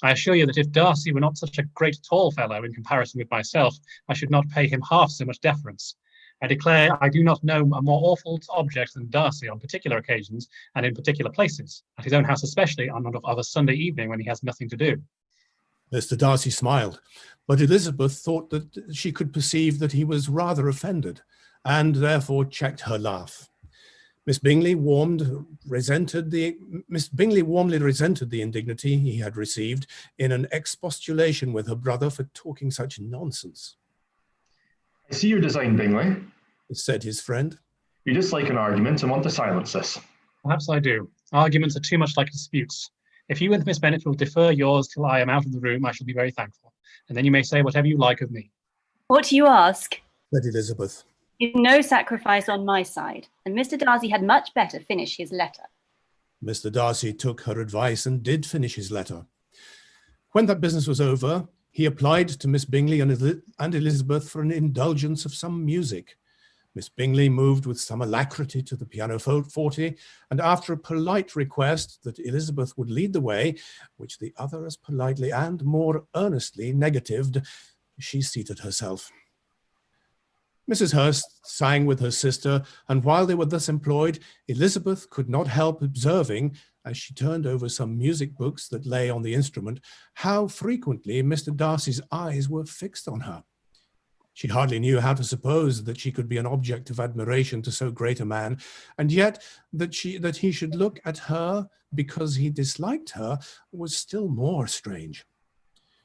I assure you that if Darcy were not such a great tall fellow in comparison with myself, I should not pay him half so much deference. I declare I do not know a more awful object than Darcy on particular occasions and in particular places, at his own house especially, on of a Sunday evening when he has nothing to do.
Mr. Darcy smiled, but Elizabeth thought that she could perceive that he was rather offended, and therefore checked her laugh. Miss Bingley warmly resented the indignity he had received in an expostulation with her brother for talking such nonsense.
I see your design, Bingley,
said his friend.
You dislike an argument and want to silence us.
Perhaps I do. Arguments are too much like disputes. If you and Miss Bennet will defer yours till I am out of the room, I shall be very thankful. And then you may say whatever you like of me.
What you ask,
said Elizabeth,
is no sacrifice on my side, and Mr. Darcy had much better finish his letter.
Mr. Darcy took her advice and did finish his letter. When that business was over, he applied to Miss Bingley and Elizabeth for an indulgence of some music. Miss Bingley moved with some alacrity to the pianoforte, and after a polite request that Elizabeth would lead the way, which the other as politely and more earnestly negatived, she seated herself. Mrs. Hurst sang with her sister, and while they were thus employed, Elizabeth could not help observing, as she turned over some music books that lay on the instrument, how frequently Mr. Darcy's eyes were fixed on her. She hardly knew how to suppose that she could be an object of admiration to so great a man, and yet that he should look at her because he disliked her was still more strange.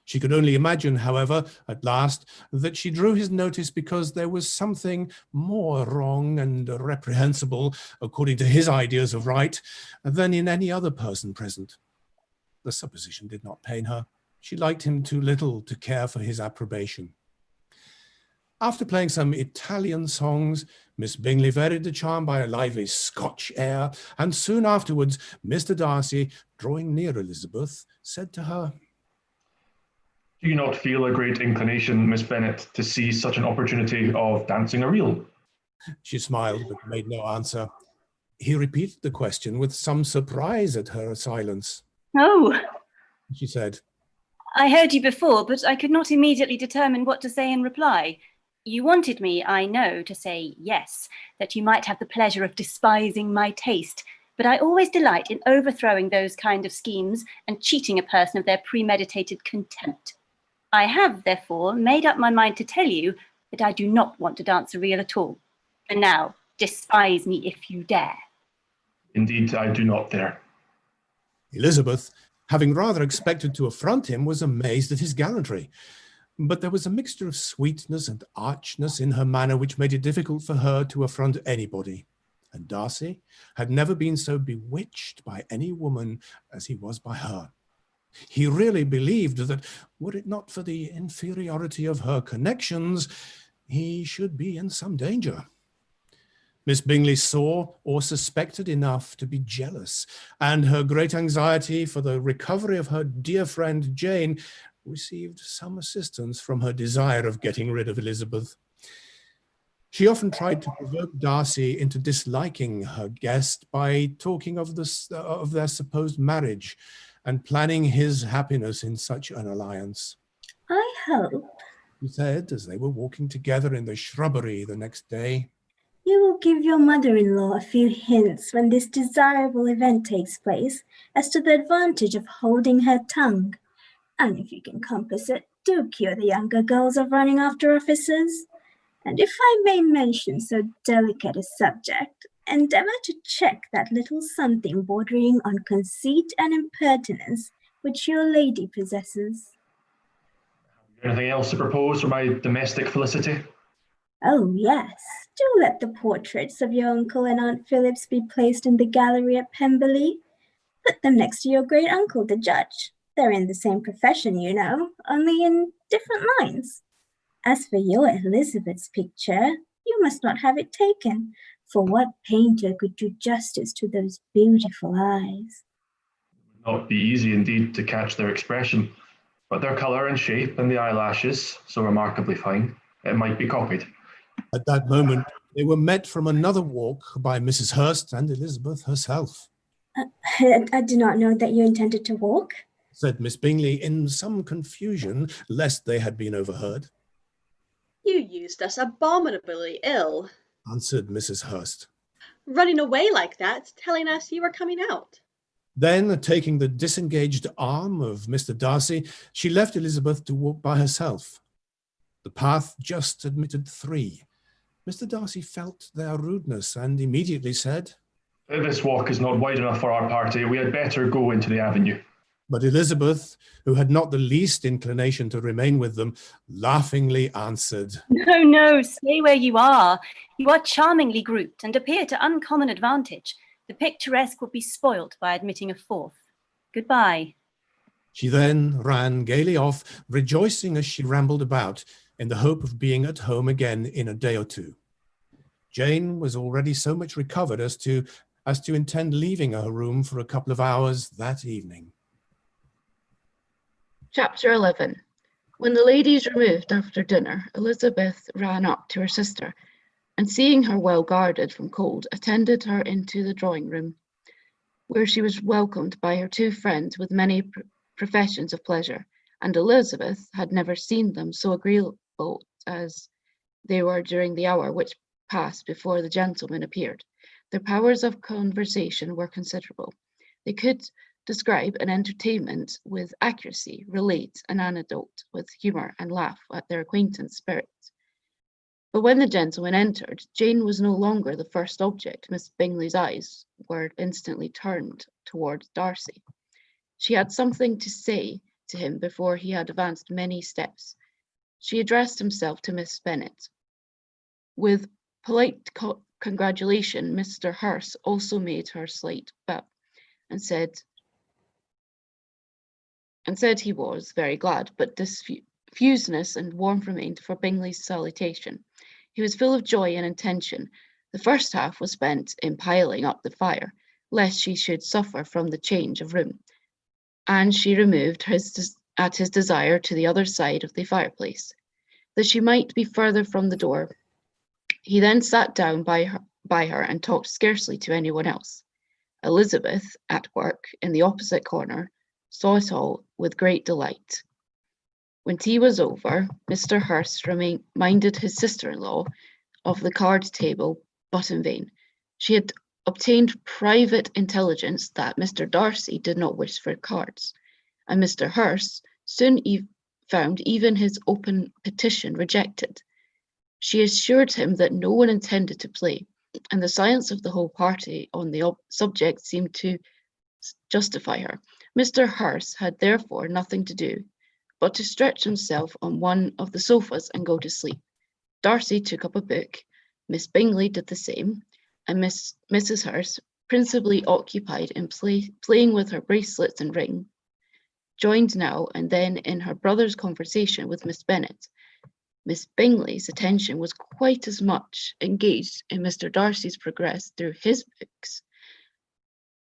She could only imagine, however, at last, that she drew his notice because there was something more wrong and reprehensible, according to his ideas of right, than in any other person present. The supposition did not pain her. She liked him too little to care for his approbation. After playing some Italian songs, Miss Bingley varied the charm by a lively Scotch air, and soon afterwards, Mr. Darcy, drawing near Elizabeth, said to her,
"Do you not feel a great inclination, Miss Bennet, to seize such an opportunity of dancing a reel?"
She smiled, but made no answer. He repeated the question with some surprise at her silence.
"Oh,"
she said.
"I heard you before, but I could not immediately determine what to say in reply. You wanted me, I know, to say yes, that you might have the pleasure of despising my taste, but I always delight in overthrowing those kind of schemes and cheating a person of their premeditated contempt. I have, therefore, made up my mind to tell you that I do not want to dance a reel at all. And now, despise me if you dare."
"Indeed, I do not dare."
Elizabeth, having rather expected to affront him, was amazed at his gallantry. But there was a mixture of sweetness and archness in her manner which made it difficult for her to affront anybody. And Darcy had never been so bewitched by any woman as he was by her. He really believed that, were it not for the inferiority of her connections, he should be in some danger. Miss Bingley saw or suspected enough to be jealous, and her great anxiety for the recovery of her dear friend Jane received some assistance from her desire of getting rid of Elizabeth. She often tried to provoke Darcy into disliking her guest by talking of their supposed marriage and planning his happiness in such an alliance.
"I hope,"
he said, as they were walking together in the shrubbery the next day,
"you will give your mother-in-law a few hints when this desirable event takes place as to the advantage of holding her tongue. And if you can compass it, do cure the younger girls of running after officers. And if I may mention so delicate a subject, endeavour to check that little something bordering on conceit and impertinence which your lady possesses."
"Anything else to propose for my domestic felicity?"
"Oh yes, do let the portraits of your uncle and Aunt Phillips be placed in the gallery at Pemberley. Put them next to your great uncle, the judge. They're in the same profession, you know, only in different lines. As for your Elizabeth's picture, you must not have it taken, for what painter could do justice to those beautiful eyes?"
"It would not be easy indeed to catch their expression, but their colour and shape and the eyelashes, so remarkably fine, it might be copied."
At that moment, they were met from another walk by Mrs. Hurst and Elizabeth herself.
I do not know that you intended to walk,"
said Miss Bingley in some confusion, lest they had been overheard.
"You used us abominably ill,"
answered Mrs. Hurst.
"running away like that, telling us you were coming out."
Then, taking the disengaged arm of Mr. Darcy, she left Elizabeth to walk by herself. The path just admitted 3. Mr. Darcy felt their rudeness and immediately said,
"This walk is not wide enough for our party. We had better go into the avenue."
But Elizabeth, who had not the least inclination to remain with them, laughingly answered,
"No, no, stay where you are. You are charmingly grouped and appear to uncommon advantage. The picturesque would be spoilt by admitting a 4th. Goodbye."
She then ran gaily off, rejoicing as she rambled about, in the hope of being at home again in a day or 2. Jane was already so much recovered as to intend leaving her room for a couple of hours that evening.
Chapter 11. When the ladies removed after dinner, Elizabeth ran up to her sister, and seeing her well guarded from cold, attended her into the drawing room, where she was welcomed by her 2 friends with many professions of pleasure, and Elizabeth had never seen them so agreeable as they were during the hour which passed before the gentleman appeared. Their powers of conversation were considerable. They could describe an entertainment with accuracy, relate an anecdote with humour, and laugh at their acquaintance' spirit. But when the gentleman entered, Jane was no longer the first object Miss Bingley's eyes were instantly turned towards Darcy. She had something to say to him before he had advanced many steps. She addressed himself to Miss Bennet. With polite congratulation, Mr. Hurst also made her slight bow, and said he was very glad, but diffuseness and warmth remained for Bingley's salutation. He was full of joy and intention. The first half was spent in piling up the fire, lest she should suffer from the change of room, and she removed at his desire to the other side of the fireplace, that she might be further from the door. He then sat down by her and talked scarcely to anyone else. Elizabeth, at work in the opposite corner, saw it all with great delight. When tea was over, Mr. Hurst reminded his sister-in-law of the card table, but in vain. She had obtained private intelligence that Mr. Darcy did not wish for cards, and Mr. Hurst soon found even his open petition rejected. She assured him that no one intended to play, and the silence of the whole party on the subject seemed to justify her. Mr. Hurst had therefore nothing to do but to stretch himself on one of the sofas and go to sleep. Darcy took up a book, Miss Bingley did the same, and Mrs. Hurst, principally occupied in playing with her bracelets and ring, joined now and then in her brother's conversation with Miss Bennet. Miss Bingley's attention was quite as much engaged in Mr. Darcy's progress through his books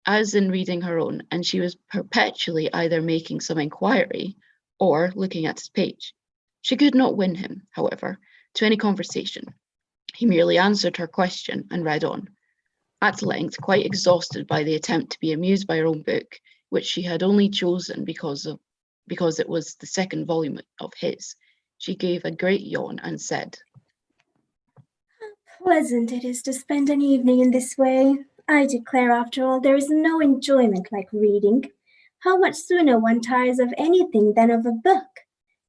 as in reading her own, and she was perpetually either making some inquiry or looking at his page. She could not win him, however, to any conversation. He merely answered her question and read on. At length, quite exhausted by the attempt to be amused by her own book, which she had only chosen because it was the second volume of his, she gave a great yawn and said,
"How pleasant it is to spend an evening in this way. I declare, after all, there is no enjoyment like reading. How much sooner one tires of anything than of a book.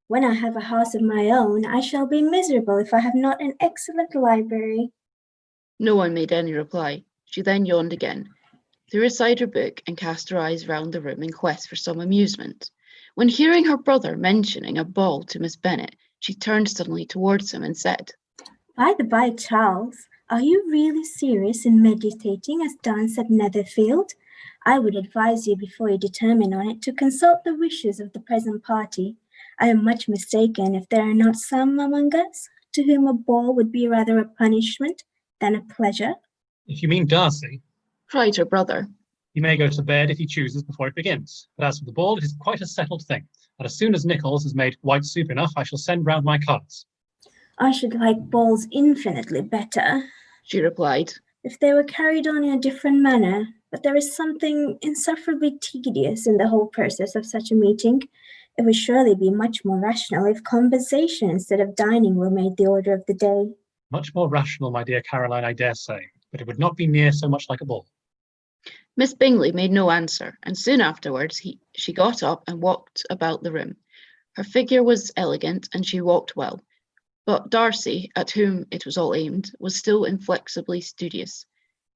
When I have a house of my own, I shall be miserable if I have not an excellent library."
No one made any reply. She then yawned again, threw aside her book, and cast her eyes round the room in quest for some amusement. When hearing her brother mentioning a ball to Miss Bennet, she turned suddenly towards him and said,
"By the by, Charles, are you really serious in meditating a dance at Netherfield? I would advise you, before you determine on it, to consult the wishes of the present party. I am much mistaken if there are not some among us to whom a ball would be rather a punishment than a pleasure."
If you mean Darcy,
cried her brother,
he may go to bed if he chooses before it begins. But as for the ball, it is quite a settled thing. And as soon as Nichols has made white soup enough, I shall send round my cards.
"I should like balls infinitely better,"
she replied,
"if they were carried on in a different manner. But there is something insufferably tedious in the whole process of such a meeting. It would surely be much more rational if conversation instead of dining were made the order of the day."
Much more rational, my dear Caroline, I dare say, but it would not be near so much like a ball.
Miss Bingley made no answer, and soon afterwards she got up and walked about the room. Her figure was elegant, and she walked well. But Darcy, at whom it was all aimed, was still inflexibly studious.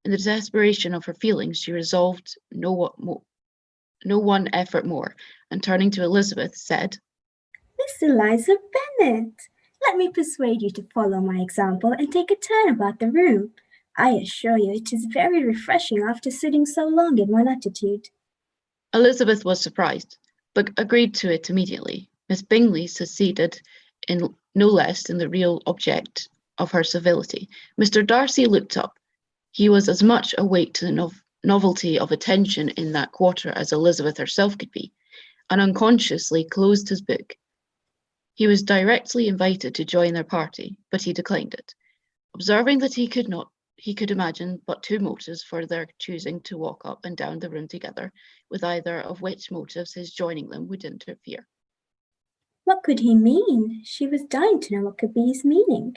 In the desperation of her feelings, she resolved no one effort more, and turning to Elizabeth, said,
"Miss Eliza Bennet, let me persuade you to follow my example and take a turn about the room. I assure you it is very refreshing after sitting so long in one attitude."
Elizabeth was surprised, but agreed to it immediately. Miss Bingley succeeded in no less than the real object of her civility. Mr. Darcy looked up. He was as much awake to the novelty of attention in that quarter as Elizabeth herself could be, and unconsciously closed his book. He was directly invited to join their party, but he declined it, observing that he could imagine but two motives for their choosing to walk up and down the room together, with either of which motives his joining them would interfere.
What could he mean? She was dying to know what could be his meaning.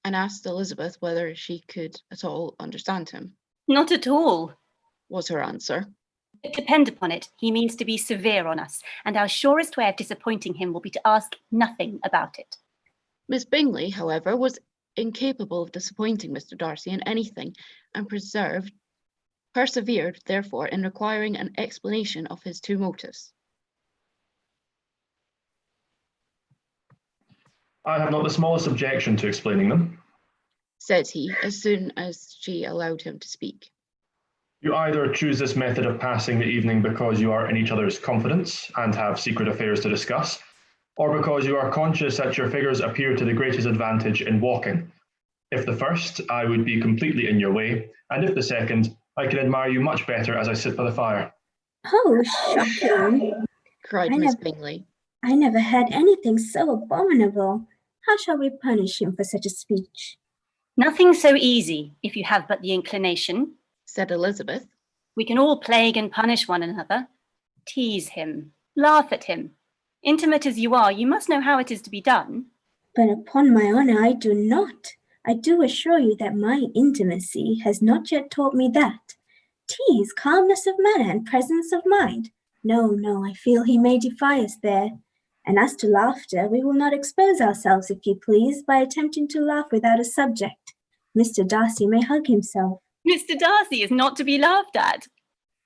And asked Elizabeth whether she could at all understand him.
Not at all,
was her answer.
Depend upon it, he means to be severe on us, and our surest way of disappointing him will be to ask nothing about it.
Miss Bingley, however, was incapable of disappointing Mr. Darcy in anything, and persevered, therefore, in requiring an explanation of his two motives.
I have not the smallest objection to explaining them,
said he, as soon as she allowed him to speak.
You either choose this method of passing the evening because you are in each other's confidence and have secret affairs to discuss, or because you are conscious that your figures appear to the greatest advantage in walking. If the first, I would be completely in your way, and if the second, I can admire you much better as I sit by the fire.
Oh, shocking!
cried Miss Bingley.
I never heard anything so abominable. How shall we punish him for such a speech?
Nothing so easy, if you have but the inclination,
said Elizabeth.
We can all plague and punish one another. Tease him, laugh at him. Intimate as you are, you must know how it is to be done.
But upon my honour, I do not. I do assure you that my intimacy has not yet taught me that. Tease, calmness of manner and presence of mind. No, I feel he may defy us there. And as to laughter, we will not expose ourselves, if you please, by attempting to laugh without a subject. Mr. Darcy may hug himself.
Mr. Darcy is not to be laughed at,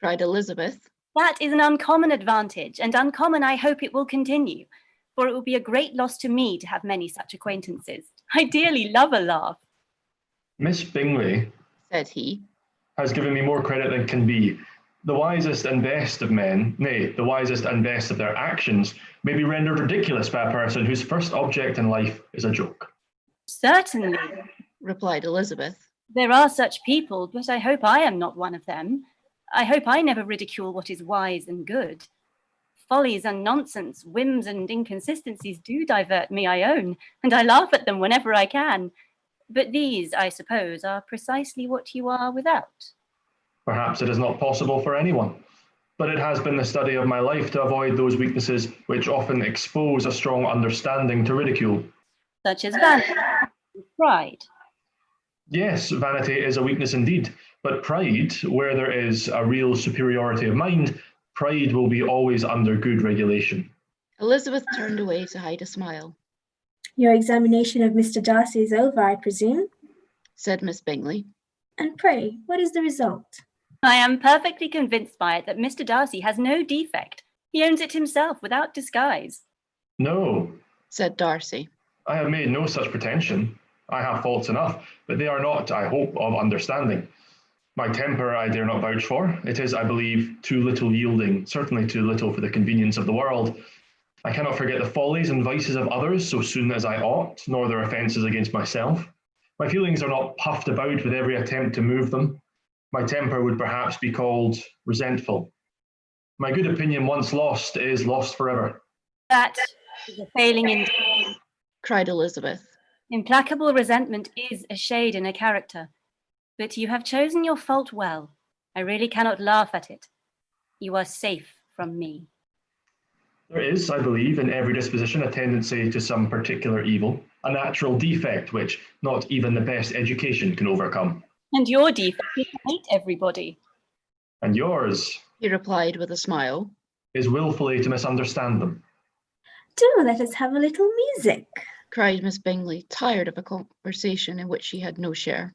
cried Elizabeth.
That is an uncommon advantage, and uncommon I hope it will continue, for it will be a great loss to me to have many such acquaintances. I dearly love a laugh.
Miss Bingley,
said he,
has given me more credit than can be. The wisest and best of men, nay, the wisest and best of their actions, may be rendered ridiculous by a person whose first object in life is a joke.
Certainly,
replied Elizabeth.
There are such people, but I hope I am not one of them. I hope I never ridicule what is wise and good. Follies and nonsense, whims and inconsistencies do divert me, I own, and I laugh at them whenever I can. But these, I suppose, are precisely what you are without.
Perhaps it is not possible for anyone, but it has been the study of my life to avoid those weaknesses which often expose a strong understanding to ridicule.
Such as vanity and pride.
Yes, vanity is a weakness indeed, but pride, where there is a real superiority of mind, pride will be always under good regulation.
Elizabeth turned away to hide a smile.
Your examination of Mr. Darcy is over, I presume?
Said Miss Bingley.
And pray, what is the result?
I am perfectly convinced by it that Mr. Darcy has no defect. He owns it himself without disguise.
No,
said Darcy.
I have made no such pretension. I have faults enough, but they are not, I hope, of understanding. My temper I dare not vouch for. It is, I believe, too little yielding, certainly too little for the convenience of the world. I cannot forget the follies and vices of others so soon as I ought, nor their offences against myself. My feelings are not puffed about with every attempt to move them. My temper would perhaps be called resentful. My good opinion once lost is lost forever.
That is a failing indeed,
cried Elizabeth.
Implacable resentment is a shade in a character, but you have chosen your fault well. I really cannot laugh at it. You are safe from me.
There is, I believe, in every disposition a tendency to some particular evil, a natural defect which not even the best education can overcome.
And your defect is to hate everybody.
And yours,
he replied with a smile,
is willfully to misunderstand them.
Do let us have a little music,
cried Miss Bingley, tired of a conversation in which she had no share.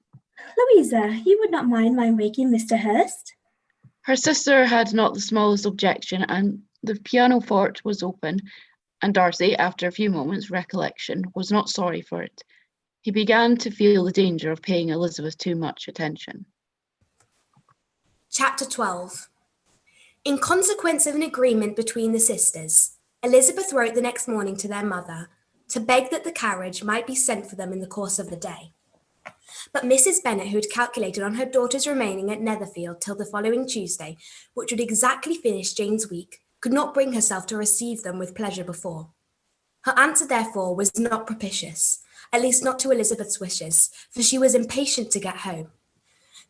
Louisa, you would not mind my waking Mr. Hurst?
Her sister had not the smallest objection, and the pianoforte was open, and Darcy, after a few moments' recollection, was not sorry for it. He began to feel the danger of paying Elizabeth too much attention.
Chapter 12. In consequence of an agreement between the sisters, Elizabeth wrote the next morning to their mother to beg that the carriage might be sent for them in the course of the day. But Mrs. Bennet, who had calculated on her daughter's remaining at Netherfield till the following Tuesday, which would exactly finish Jane's week, could not bring herself to receive them with pleasure before. Her answer, therefore, was not propitious, at least not to Elizabeth's wishes, for she was impatient to get home.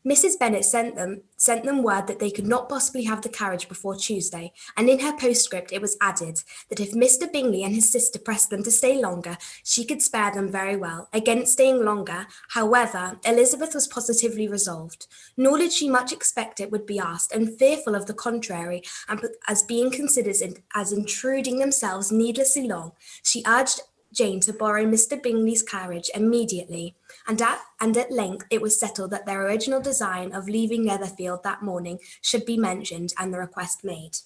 Mrs. Bennet sent them word that they could not possibly have the carriage before Tuesday, and in her postscript it was added that if Mr. Bingley and his sister pressed them to stay longer, she could spare them very well. Against staying longer, however, Elizabeth was positively resolved, nor did she much expect it would be asked, and fearful of the contrary, and as being considered as intruding themselves needlessly long, she urged Jane to borrow Mr. Bingley's carriage immediately, and at length it was settled that their original design of leaving Netherfield that morning should be mentioned and the request made.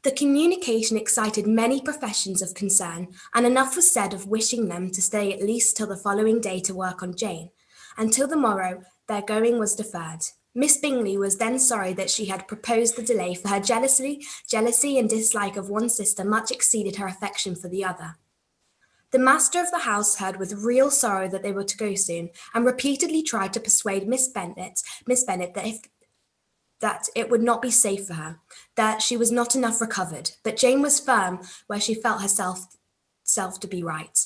The communication excited many professions of concern, and enough was said of wishing them to stay at least till the following day to work on Jane. Until the morrow, their going was deferred. Miss Bingley was then sorry that she had proposed the delay, for her jealousy and dislike of one sister much exceeded her affection for the other. The master of the house heard with real sorrow that they were to go soon, and repeatedly tried to persuade Miss Bennet that it would not be safe for her, that she was not enough recovered. But Jane was firm where she felt herself to be right.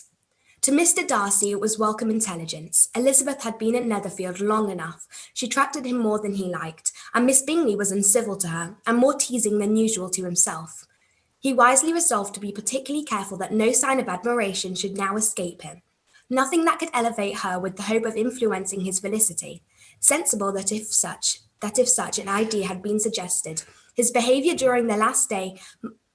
To Mr. Darcy it was welcome intelligence. Elizabeth had been at Netherfield long enough. She attracted him more than he liked, and Miss Bingley was uncivil to her, and more teasing than usual to himself. He wisely resolved to be particularly careful that no sign of admiration should now escape him, nothing that could elevate her with the hope of influencing his felicity, sensible that if such an idea had been suggested, his behaviour during the last day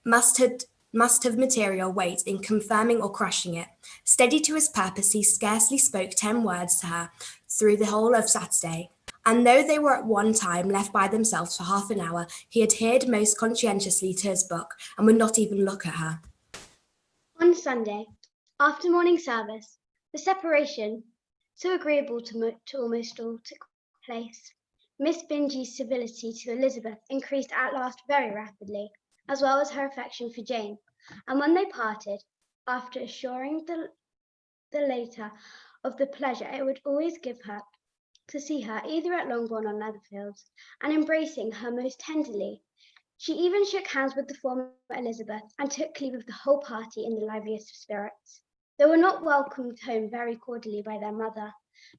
must have material weight in confirming or crushing it. Steady to his purpose, he scarcely spoke 10 words to her through the whole of Saturday, and though they were at one time left by themselves for half an hour, he adhered most conscientiously to his book and would not even look at her.
On Sunday, after morning service, the separation, so agreeable to almost all, took place. Miss Bingley's civility to Elizabeth increased at last very rapidly, as well as her affection for Jane, and when they parted, after assuring the latter of the pleasure it would always give her to see her either at Longbourn or Netherfield, and embracing her most tenderly, she even shook hands with the former Elizabeth and took leave of the whole party in the liveliest of spirits. They were not welcomed home very cordially by their mother.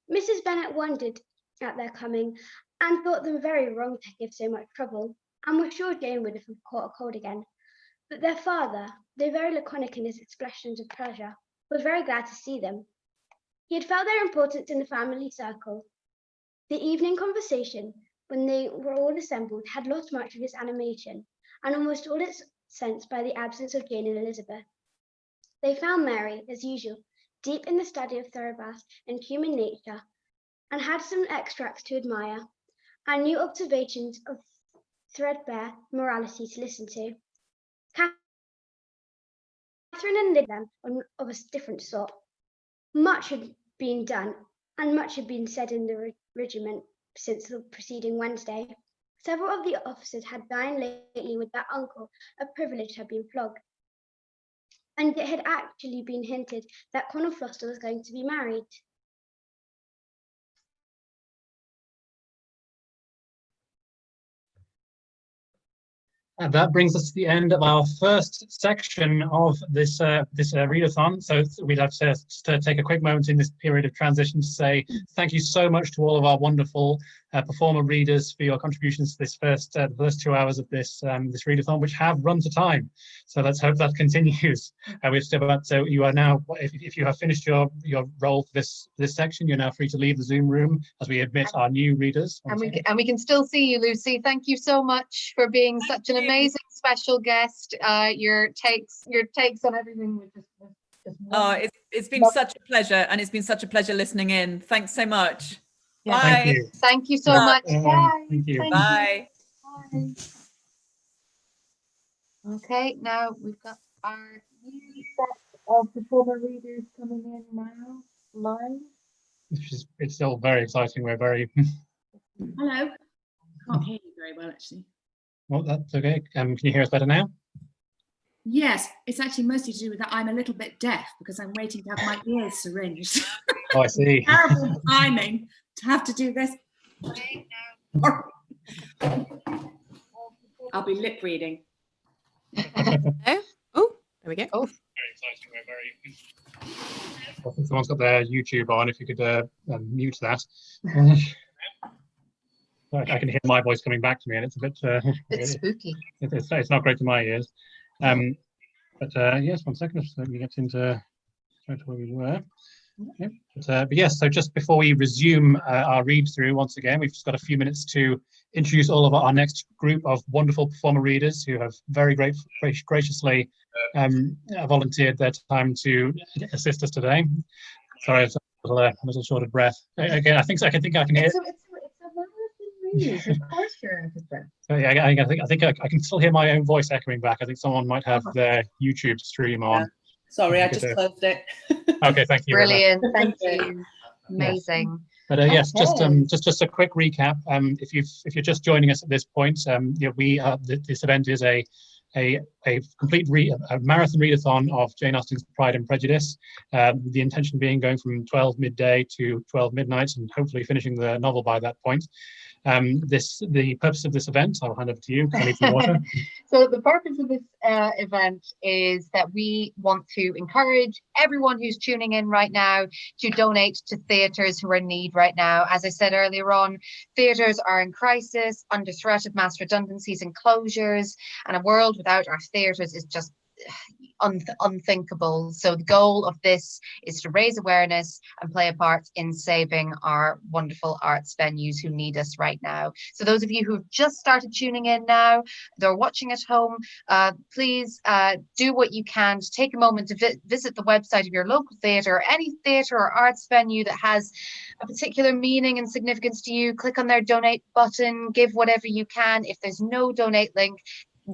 Mrs. Bennet wondered at their coming, and thought them very wrong to give so much trouble, and was sure Jane would have caught a cold again. But their father, though very laconic in his expressions of pleasure, was very glad to see them. He had felt their importance in the family circle. The evening conversation, when they were all assembled, had lost much of its animation, and almost all its sense by the absence of Jane and Elizabeth. They found Mary, as usual, deep in the study of Thoroughbath and human nature, and had some extracts to admire, and new observations of threadbare morality to listen to. Catherine and Lydia of a different sort. Much had been done, and much had been said in the regiment since the preceding Wednesday. Several of the officers had dined lately with their uncle, a privilege had been flogged, and it had actually been hinted that Colonel Foster was going to be married.
And that brings us to the end of our first section of this readathon. So we'd like to take a quick moment in this period of transition to say thank you so much to all of our wonderful performer readers for your contributions to this first 2 hours of this readathon, which have run to time. So let's hope that continues. So you are now, if you have finished your role for this section, you're now free to leave the Zoom room as we admit our new readers.
And we can still see you, Lucy. Thank you so much for being such an amazing special guest. Your takes on everything were just
it's been such a pleasure, and it's been such a pleasure listening in. Thanks so much.
Yeah.
Bye.
Thank you so much. Bye.
Thank you.
Bye.
Bye. Okay, now we've got our new set of performer readers coming in now live.
It's still very exciting. We're very
Hello. Can't hear you very well, actually.
well, that's okay. Can you hear us better now?
Yes, it's actually mostly to do with that I'm a little bit deaf because I'm waiting to have my ears syringed.
Oh, I see.
Terrible timing to have to do this. I'll be lip reading.
Oh, there we go.
Oh,
very exciting. We're very. I think someone's got their YouTube on. If you could mute that. I can hear my voice coming back to me, and it's a bit
It's spooky.
It's not great to my ears. But yes, 1 second. Just let me get into where we were. Yeah. But yes, so just before we resume our read through once again, we've just got a few minutes to introduce all of our next group of wonderful performer readers who have very graciously volunteered their time to assist us today. Sorry, I was a little short of breath. Again, I think I can hear.
It's a marathon read. Of course you're out of breath.
So yeah, I think I can still hear my own voice echoing back. I think someone might have their YouTube stream on.
Sorry, I just closed it.
Okay, thank you.
Brilliant, thank you. Amazing.
But yes, just a quick recap. If you're just joining us at this point, this event is a complete marathon readathon of Jane Austen's Pride and Prejudice. The intention being going from 12 midday to 12 midnight, and hopefully finishing the novel by that point. The purpose of this event, I'll hand over to you. I need some water.
So the purpose of this event is that we want to encourage everyone who's tuning in right now to donate to theatres who are in need right now. As I said earlier on, theatres are in crisis, under threat of mass redundancies and closures, and a world without our theatres is just unthinkable. So the goal of this is to raise awareness and play a part in saving our wonderful arts venues who need us right now. So those of you who have just started tuning in now, they're watching at home, please do what you can to take a moment to visit the website of your local theatre, or any theatre or arts venue that has a particular meaning and significance to you. Click on their donate button, give whatever you can. If there's no donate link,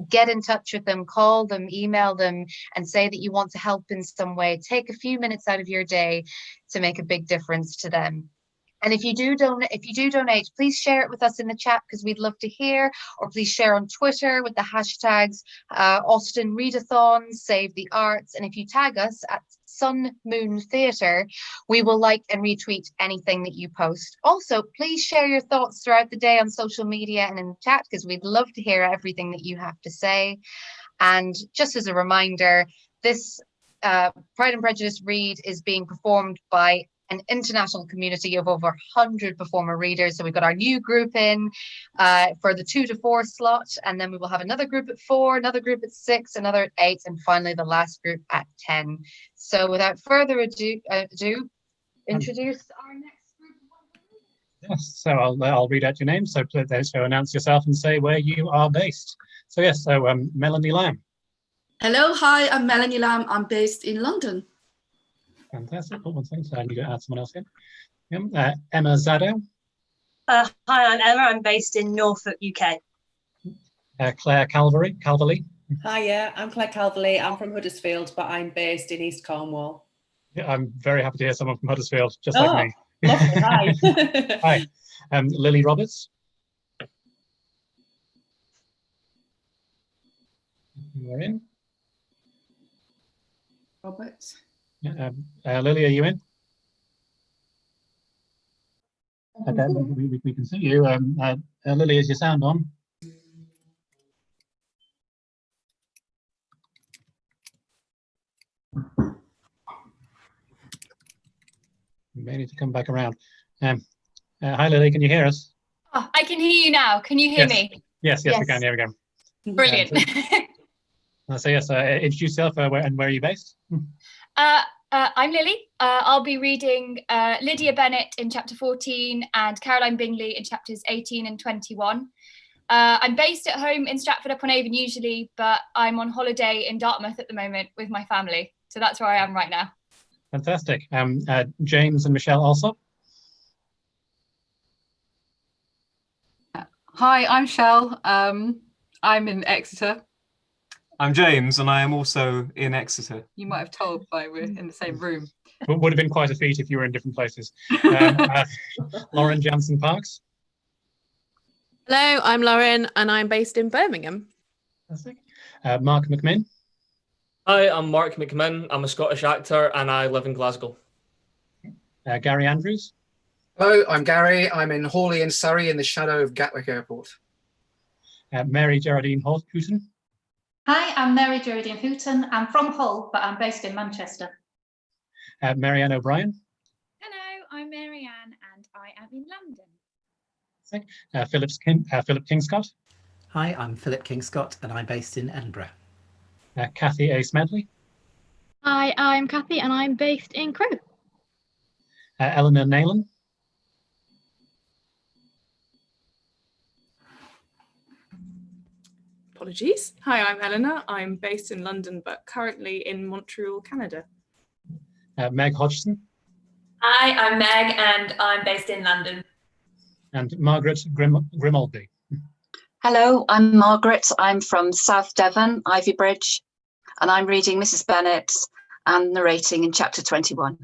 get in touch with them, call them, email them, and say that you want to help in some way. Take a few minutes out of your day to make a big difference to them. And if you do donate, please share it with us in the chat, because we'd love to hear, or please share on Twitter with the hashtags Austen Readathon, Save the Arts, and if you tag us at Sun Moon Theatre, we will like and retweet anything that you post. Also, please share your thoughts throughout the day on social media and in the chat, because we'd love to hear everything that you have to say. And just as a reminder, this Pride and Prejudice read is being performed by an international community of over 100 performer readers. So we've got our new group in for the 2 to 4 slot, and then we will have another group at 4, another group at 6, another at 8, and finally the last group at 10. So without further ado, introduce our next group.
Yes, so I'll read out your name. So please announce yourself and say where you are based. So yes, so Melanie Lamb.
Hello, hi, I'm Melanie Lamb. I'm based in London.
Fantastic. Oh, one second, so I need to add someone else in. Emma Zado.
Hi, I'm Emma. I'm based in Norfolk, UK.
Claire Calverley.
Hi, yeah, I'm Claire Calverley. I'm from Huddersfield, but I'm based in East Cornwall.
Yeah, I'm very happy to hear someone from Huddersfield, just like me.
Lovely, hi.
Hi. Lily Roberts. You're in.
Roberts.
Lily, are you in? Okay, we can see you. Lily, is your sound on? You may need to come back around. Hi, Lily, can you hear us?
Oh, I can hear you now. Can you hear me?
Yes, we can. Here we go.
Brilliant.
So yes, introduce yourself and where are you based?
I'm Lily. I'll be reading Lydia Bennet in chapter 14 and Caroline Bingley in chapters 18 and 21. I'm based at home in Stratford-upon-Avon usually, but I'm on holiday in Dartmouth at the moment with my family. So that's where I am right now.
Fantastic. James and Michelle Alsop.
Hi, I'm Shell. I'm in Exeter.
I'm James, and I am also in Exeter.
You might have told by we're in the same room.
Would have been quite a feat if you were in different places. Lauren Jansen Parks.
Hello, I'm Lauren, and I'm based in Birmingham.
Fantastic. Mark McMinn.
Hi, I'm Mark McMinn. I'm a Scottish actor, and I live in Glasgow.
Gary Andrews.
Hello, I'm Gary. I'm in Hawley in Surrey in the shadow of Gatwick Airport.
Mary Geraldine Houghton.
Hi, I'm Mary Geraldine Houghton. I'm from Hull, but I'm based in Manchester.
Marianne O'Brien.
Hello, I'm Marianne and I am in London.
Philip Kingscott.
Hi, I'm Philip Kingscott and I'm based in Edinburgh.
Kathy A. Smedley.
Hi, I'm Kathy and I'm based in Crewe.
Eleanor Nayland.
Apologies. Hi, I'm Eleanor. I'm based in London, but currently in Montreal, Canada.
Meg Hodgson.
Hi, I'm Meg and I'm based in London.
And Margaret Grimaldi.
Hello, I'm Margaret. I'm from South Devon, Ivybridge, and I'm reading Mrs. Bennet and narrating in chapter 21.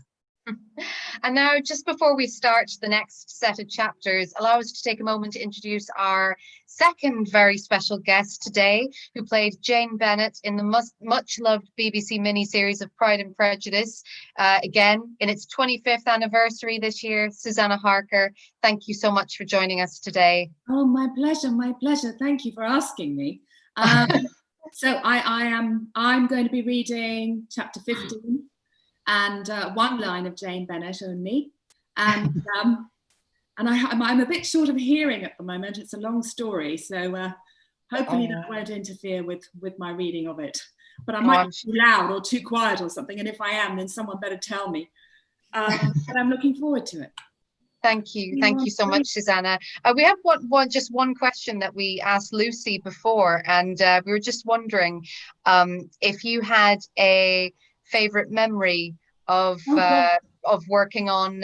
And now, just before we start the next set of chapters, allow us to take a moment to introduce our second very special guest today, who played Jane Bennet in the much-loved BBC miniseries of Pride and Prejudice. Again, in its 25th anniversary this year, Susannah Harker, thank you so much for joining us today.
Oh, my pleasure, my pleasure. Thank you for asking me. So I'm going to be reading chapter 15. And one line of Jane Bennet only, and I'm a bit short of hearing at the moment. It's a long story, so hopefully that won't interfere with my reading of it. But I might be too loud or too quiet or something, and if I am, then someone better tell me. But I'm looking forward to it.
Thank you so much, Susannah. We have just one question that we asked Lucy before, and we were just wondering if you had a favourite memory of working on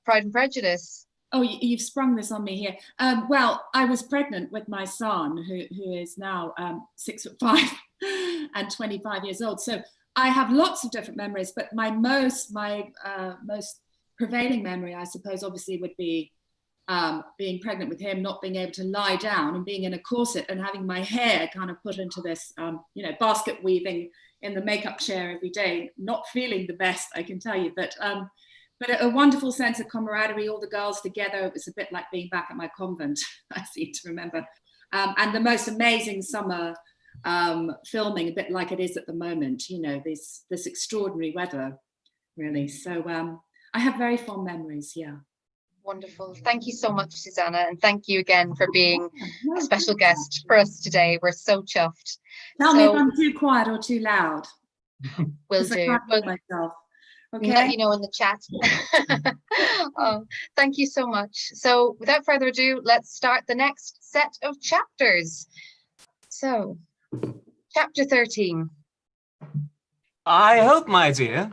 Pride and Prejudice.
Oh, you've sprung this on me here. Well, I was pregnant with my son, who is now 6'5" and 25 years old. So I have lots of different memories, but my most prevailing memory, I suppose, obviously would be being pregnant with him, not being able to lie down and being in a corset and having my hair kind of put into this, basket weaving in the makeup chair every day, not feeling the best, I can tell you, but a wonderful sense of camaraderie, all the girls together. It was a bit like being back at my convent, I seem to remember. And the most amazing summer filming, a bit like it is at the moment, this extraordinary weather, really. So I have very fond memories, yeah.
Wonderful. Thank you so much, Susannah, and thank you again for being a special guest for us today. We're so chuffed.
Tell me if I'm too quiet or too loud.
Will do.
Myself. Okay.
Let you know in the chat. Thank you so much. So without further ado, let's start the next set of chapters. So, chapter 13.
I hope, my dear,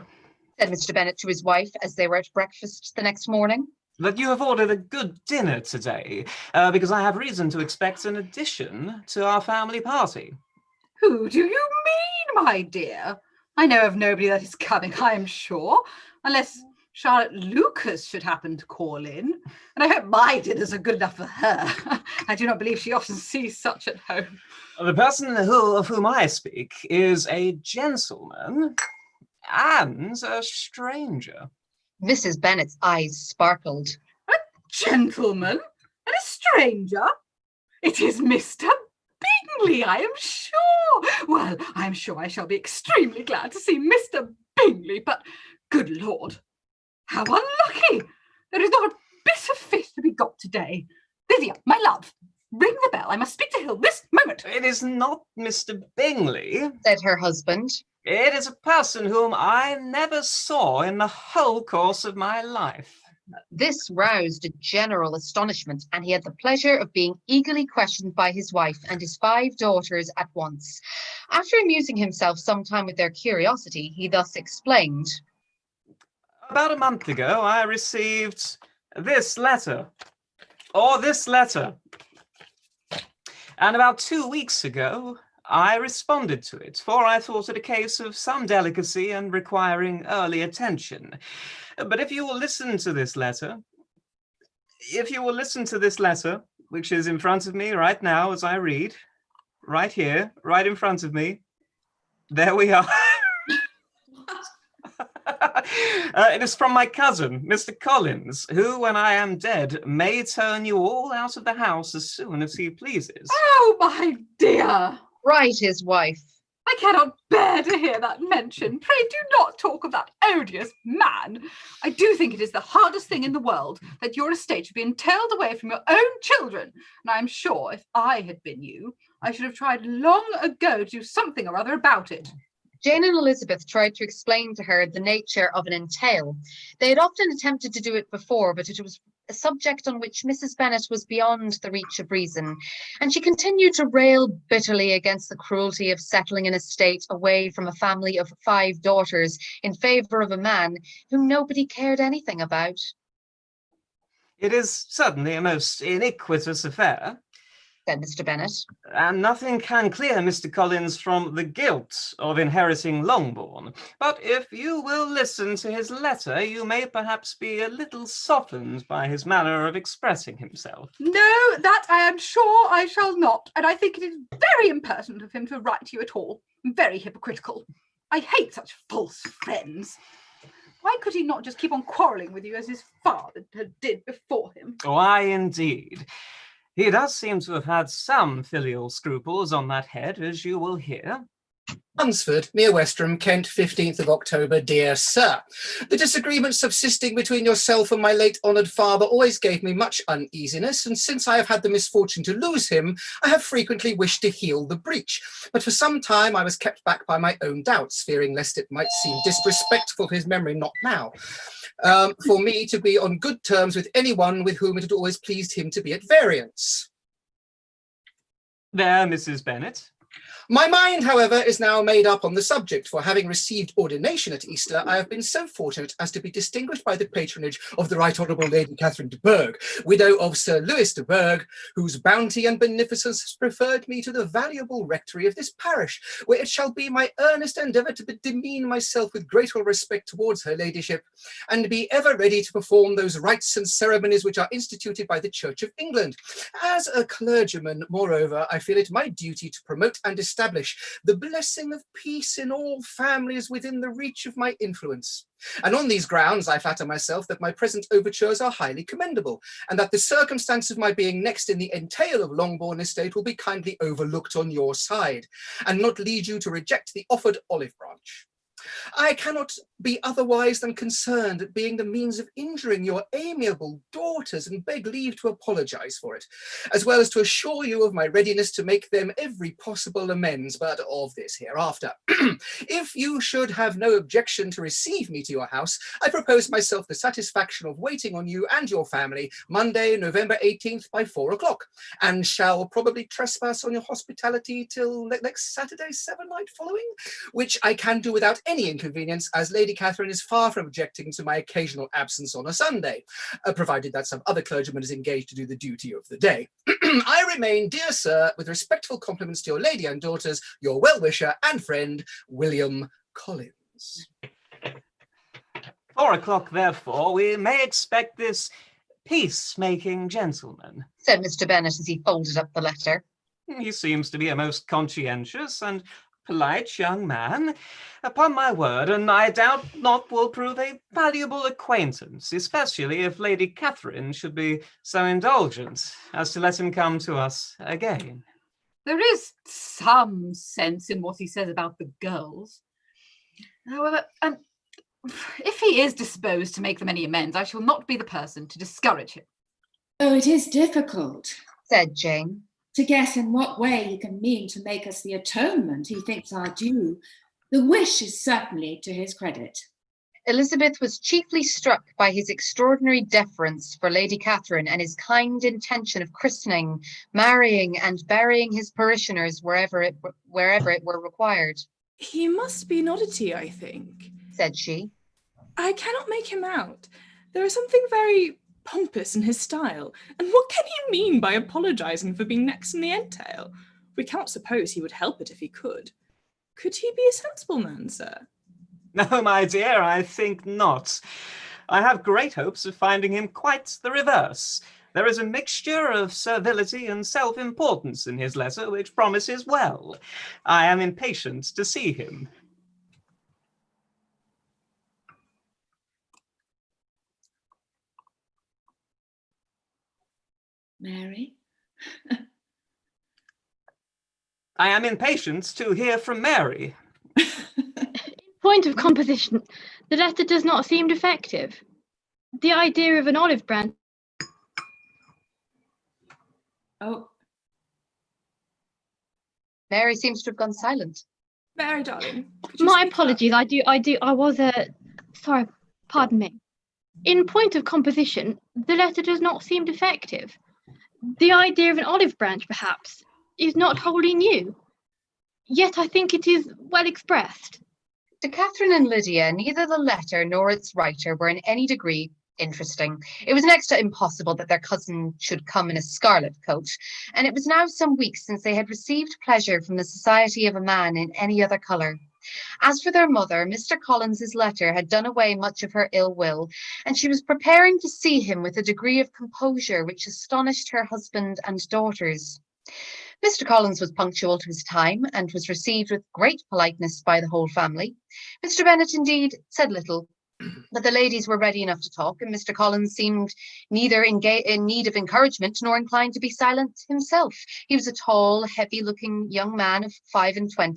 said Mr. Bennet to his wife as they were at breakfast the next morning,
that you have ordered a good dinner today, because I have reason to expect an addition to our family party.
Who do you mean, my dear? I know of nobody that is coming, I am sure, unless Charlotte Lucas should happen to call in. And I hope my dinners are good enough for her. I do not believe she often sees such at home.
The person of whom I speak is a gentleman and a stranger.
Mrs. Bennet's eyes sparkled.
A gentleman and a stranger? It is Mr. Bingley, I am sure. Well, I am sure I shall be extremely glad to see Mr. Bingley, but good Lord, how unlucky! There is not a bit of fish to be got today. Lydia, my love, ring the bell. I must speak to Hill this moment.
It is not Mr. Bingley,
said her husband.
It is a person whom I never saw in the whole course of my life.
This roused a general astonishment, and he had the pleasure of being eagerly questioned by his wife and his 5 daughters at once. After amusing himself some time with their curiosity, he thus explained.
About a month ago, I received this letter, or this letter. And about 2 weeks ago, I responded to it, for I thought it a case of some delicacy and requiring early attention. But if you will listen to this letter, which is in front of me right now as I read, right here, right in front of me, there we are. It is from my cousin, Mr. Collins, who, when I am dead, may turn you all out of the house as soon as he pleases.
Oh, my dear!
Cried his wife.
I I cannot bear to hear that mentioned. Pray do not talk of that odious man. I do think it is the hardest thing in the world that your estate should be entailed away from your own children. And I am sure if I had been you, I should have tried long ago to do something or other about it.
Jane and Elizabeth tried to explain to her the nature of an entail. They had often attempted to do it before, but it was a subject on which Mrs. Bennet was beyond the reach of reason, and she continued to rail bitterly against the cruelty of settling an estate away from a family of 5 daughters in favour of a man whom nobody cared anything about.
It is certainly a most iniquitous affair,
said Mr. Bennet.
And nothing can clear Mr. Collins from the guilt of inheriting Longbourn. But if you will listen to his letter, you may perhaps be a little softened by his manner of expressing himself.
No, that I am sure I shall not, and I think it is very impertinent of him to write to you at all. Very hypocritical. I hate such false friends. Why could he not just keep on quarrelling with you as his father did before him?
Why, indeed. He does seem to have had some filial scruples on that head, as you will hear.
Hunsford, near Westerham, Kent, 15th of October, dear sir. The disagreement subsisting between yourself and my late honoured father always gave me much uneasiness, and since I have had the misfortune to lose him, I have frequently wished to heal the breach. But for some time I was kept back by my own doubts, fearing lest it might seem disrespectful to his memory, not now, for me to be on good terms with anyone with whom it had always pleased him to be at variance.
There, Mrs. Bennet.
My mind, however, is now made up on the subject, for having received ordination at Easter, I have been so fortunate as to be distinguished by the patronage of the Right Honourable Lady Catherine de Bourgh, widow of Sir Lewis de Bourgh, whose bounty and beneficence has preferred me to the valuable rectory of this parish, where it shall be my earnest endeavour to demean myself with grateful respect towards her ladyship, and be ever ready to perform those rites and ceremonies which are instituted by the Church of England. As a clergyman, moreover, I feel it my duty to promote and establish the blessing of peace in all families within the reach of my influence. And on these grounds, I flatter myself that my present overtures are highly commendable, and that the circumstance of my being next in the entail of Longbourn estate will be kindly overlooked on your side, and not lead you to reject the offered olive branch. I cannot be otherwise than concerned at being the means of injuring your amiable daughters, and beg leave to apologise for it, as well as to assure you of my readiness to make them every possible amends, but of this hereafter. If you should have no objection to receive me to your house, I propose myself the satisfaction of waiting on you and your family Monday, November 18th by 4 o'clock, and shall probably trespass on your hospitality till next Saturday, 7 night following, which I can do without any inconvenience, as Lady Catherine is far from objecting to my occasional absence on a Sunday, provided that some other clergyman is engaged to do the duty of the day. I remain, dear sir, with respectful compliments to your lady and daughters, your well-wisher and friend, William Collins.
4 o'clock, therefore, we may expect this peacemaking gentleman,
said Mr. Bennet as he folded up the letter.
He seems to be a most conscientious and polite young man, upon my word, and I doubt not will prove a valuable acquaintance, especially if Lady Catherine should be so indulgent as to let him come to us again.
There is some sense in what he says about the girls. However, if he is disposed to make them any amends, I shall not be the person to discourage him.
Oh, it is difficult,
said Jane,
to guess in what way he can mean to make us the atonement he thinks our due. The wish is certainly to his credit.
Elizabeth was chiefly struck by his extraordinary deference for Lady Catherine and his kind intention of christening, marrying, and burying his parishioners wherever it were required.
He must be an oddity, I think,
said she.
I cannot make him out. There is something very pompous in his style. And what can he mean by apologising for being next in the entail? We cannot suppose he would help it if he could. Could he be a sensible man, sir?
No, my dear, I think not. I have great hopes of finding him quite the reverse. There is a mixture of servility and self-importance in his letter which promises well. I am impatient to see him.
Mary?
I am impatient to hear from Mary.
Point of composition, the letter does not seem defective. The idea of an olive branch.
Oh.
Mary seems to have gone silent.
Mary, darling.
My apologies. I was sorry. Pardon me. In point of composition, the letter does not seem defective. The idea of an olive branch, perhaps, is not wholly new. Yet I think it is well expressed.
To Catherine and Lydia, neither the letter nor its writer were in any degree interesting. It was next to impossible that their cousin should come in a scarlet coat, and it was now some weeks since they had received pleasure from the society of a man in any other colour. As for their mother, Mr. Collins's letter had done away much of her ill will, and she was preparing to see him with a degree of composure which astonished her husband and daughters. Mr. Collins was punctual to his time and was received with great politeness by the whole family. Mr. Bennet, indeed, said little, but the ladies were ready enough to talk, and Mr. Collins seemed neither in need of encouragement nor inclined to be silent himself. He was a tall, heavy-looking young man of 25.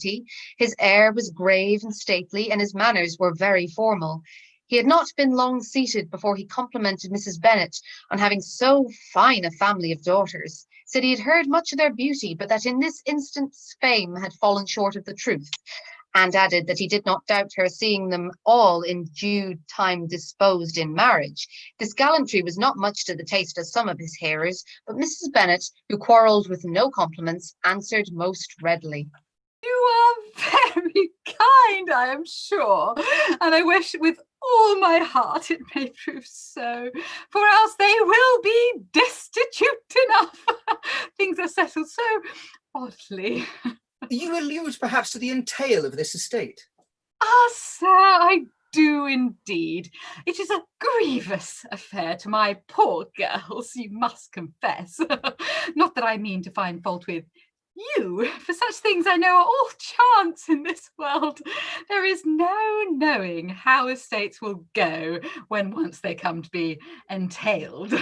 His air was grave and stately, and his manners were very formal. He had not been long seated before he complimented Mrs. Bennet on having so fine a family of daughters, said he had heard much of their beauty, but that in this instance fame had fallen short of the truth, and added that he did not doubt her seeing them all in due time disposed in marriage. This gallantry was not much to the taste of some of his hearers, but Mrs. Bennet, who quarrelled with no compliments, answered most readily.
You are very kind, I am sure, and I wish with all my heart it may prove so, for else they will be destitute enough. Things are settled so oddly.
You allude perhaps to the entail of this estate?
Ah, sir, I do indeed. It is a grievous affair to my poor girls, you must confess. Not that I mean to find fault with you, for such things I know are all chance in this world. There is no knowing how estates will go when once they come to be entailed.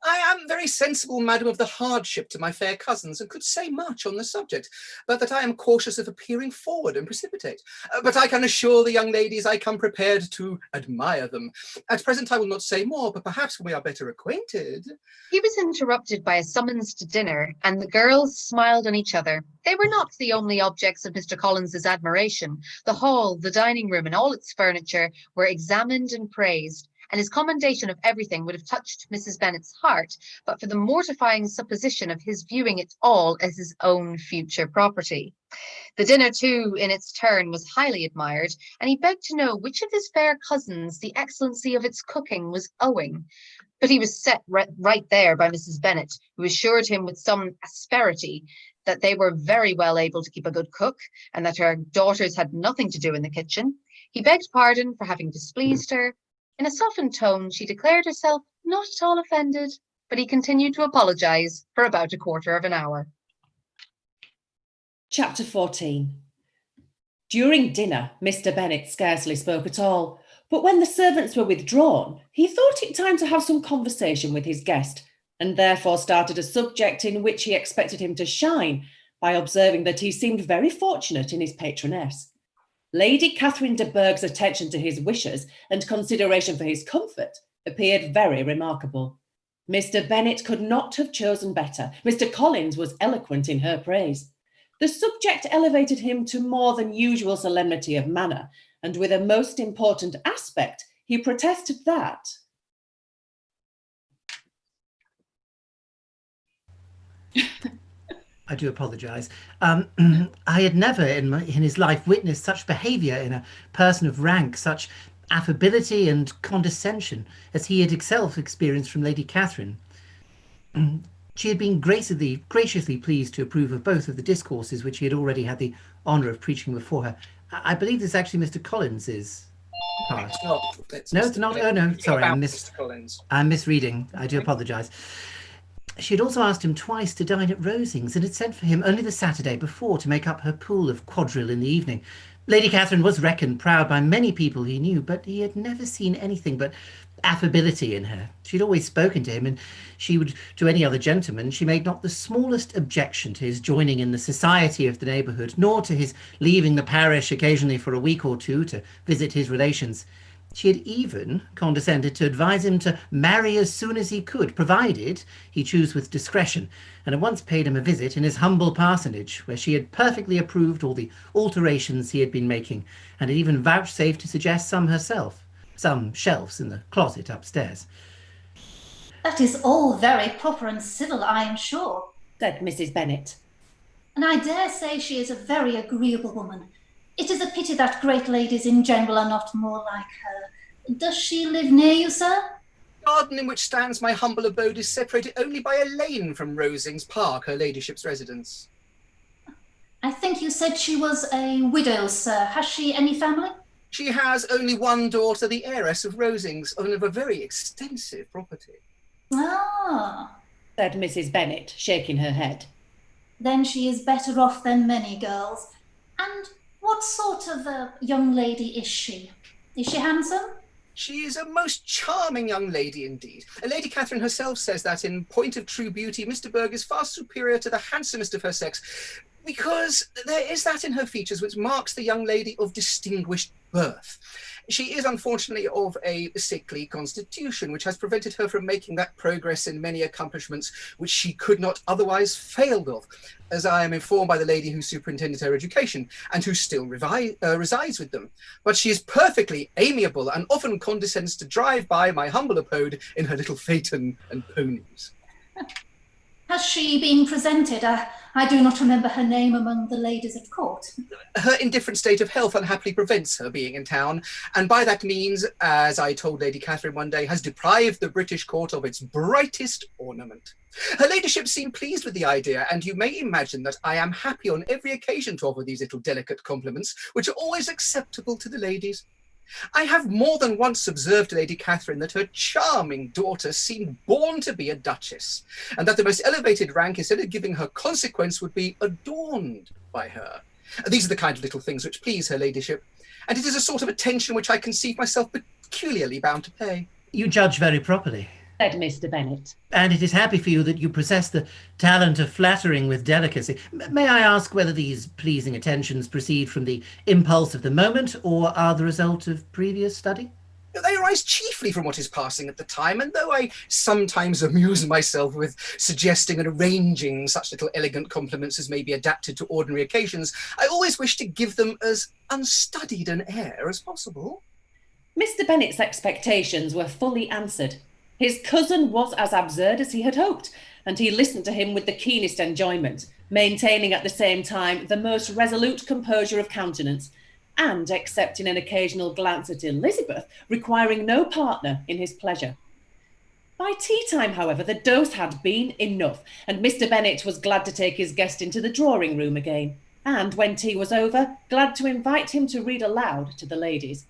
I am very sensible, madam, of the hardship to my fair cousins, and could say much on the subject, but that I am cautious of appearing forward and precipitate. But I can assure the young ladies I come prepared to admire them. At present I will not say more, but perhaps when we are better acquainted.
He was interrupted by a summons to dinner, and the girls smiled on each other. They were not the only objects of Mr. Collins's admiration. The hall, the dining room, and all its furniture were examined and praised, and his commendation of everything would have touched Mrs. Bennet's heart, but for the mortifying supposition of his viewing it all as his own future property. The dinner, too, in its turn, was highly admired, and he begged to know which of his fair cousins the excellency of its cooking was owing. But he was set right there by Mrs. Bennet, who assured him with some asperity that they were very well able to keep a good cook, and that her daughters had nothing to do in the kitchen. He begged pardon for having displeased her. In a softened tone, she declared herself not at all offended, but he continued to apologise for about a quarter of an hour.
Chapter 14. During dinner, Mr. Bennet scarcely spoke at all, but when the servants were withdrawn, he thought it time to have some conversation with his guest, and therefore started a subject in which he expected him to shine by observing that he seemed very fortunate in his patroness. Lady Catherine de Bourgh's attention to his wishes and consideration for his comfort appeared very remarkable. Mr. Bennet could not have chosen better. Mr. Collins was eloquent in her praise. The subject elevated him to more than usual solemnity of manner, and with a most important aspect, he protested that
I do apologise. I had never in his life witnessed such behaviour in a person of rank, such affability and condescension as he had himself experienced from Lady Catherine. She had been graciously pleased to approve of both of the discourses which he had already had the honour of preaching before her. I believe this is actually Mr. Collins's part.
It's not.
No, it's not. Oh no, sorry, I'm
Mr. Collins.
I'm misreading. I do apologise. She had also asked him twice to dine at Rosings and had sent for him only the Saturday before to make up her pool of quadrille in the evening. Lady Catherine was reckoned proud by many people he knew, but he had never seen anything but affability in her. She'd always spoken to him, and she would, to any other gentleman, she made not the smallest objection to his joining in the society of the neighbourhood, nor to his leaving the parish occasionally for a week or two to visit his relations. She had even condescended to advise him to marry as soon as he could, provided he chose with discretion, and had once paid him a visit in his humble parsonage, where she had perfectly approved all the alterations he had been making, and had even vouchsafed to suggest some herself, some shelves in the closet upstairs.
That is all very proper and civil, I am sure,
said Mrs. Bennet.
And I dare say she is a very agreeable woman. It is a pity that great ladies in general are not more like her. Does she live near you, sir?
The garden in which stands my humble abode is separated only by a lane from Rosings Park, her ladyship's residence.
I think you said she was a widow, sir. Has she any family?
She has only one daughter, the heiress of Rosings, and of a very extensive property.
Ah,
said Mrs. Bennet, shaking her head.
Then she is better off than many girls. And what sort of a young lady is she? Is she handsome?
She is a most charming young lady indeed. Lady Catherine herself says that in point of true beauty, Mr. Berg is far superior to the handsomest of her sex, because there is that in her features which marks the young lady of distinguished birth. She is unfortunately of a sickly constitution, which has prevented her from making that progress in many accomplishments which she could not otherwise failed of, as I am informed by the lady who superintended her education, and who still resides with them. But she is perfectly amiable, and often condescends to drive by my humble abode in her little phaeton and ponies.
Has she been presented? I do not remember her name among the ladies at court.
Her indifferent state of health unhappily prevents her being in town, and by that means, as I told Lady Catherine one day, has deprived the British court of its brightest ornament. Her ladyship seemed pleased with the idea, and you may imagine that I am happy on every occasion to offer these little delicate compliments, which are always acceptable to the ladies. I have more than once observed to Lady Catherine that her charming daughter seemed born to be a duchess, and that the most elevated rank, instead of giving her consequence, would be adorned by her. These are the kind of little things which please her ladyship, and it is a sort of attention which I conceive myself peculiarly bound to pay.
You judge very properly,
said Mr. Bennet.
And it is happy for you that you possess the talent of flattering with delicacy. May I ask whether these pleasing attentions proceed from the impulse of the moment, or are the result of previous study?
They arise chiefly from what is passing at the time, and though I sometimes amuse myself with suggesting and arranging such little elegant compliments as may be adapted to ordinary occasions, I always wish to give them as unstudied an air as possible.
Mr. Bennet's expectations were fully answered. His cousin was as absurd as he had hoped, and he listened to him with the keenest enjoyment, maintaining at the same time the most resolute composure of countenance, and accepting an occasional glance at Elizabeth, requiring no partner in his pleasure. By tea time, however, the dose had been enough, and Mr. Bennet was glad to take his guest into the drawing room again, and when tea was over, glad to invite him to read aloud to the ladies.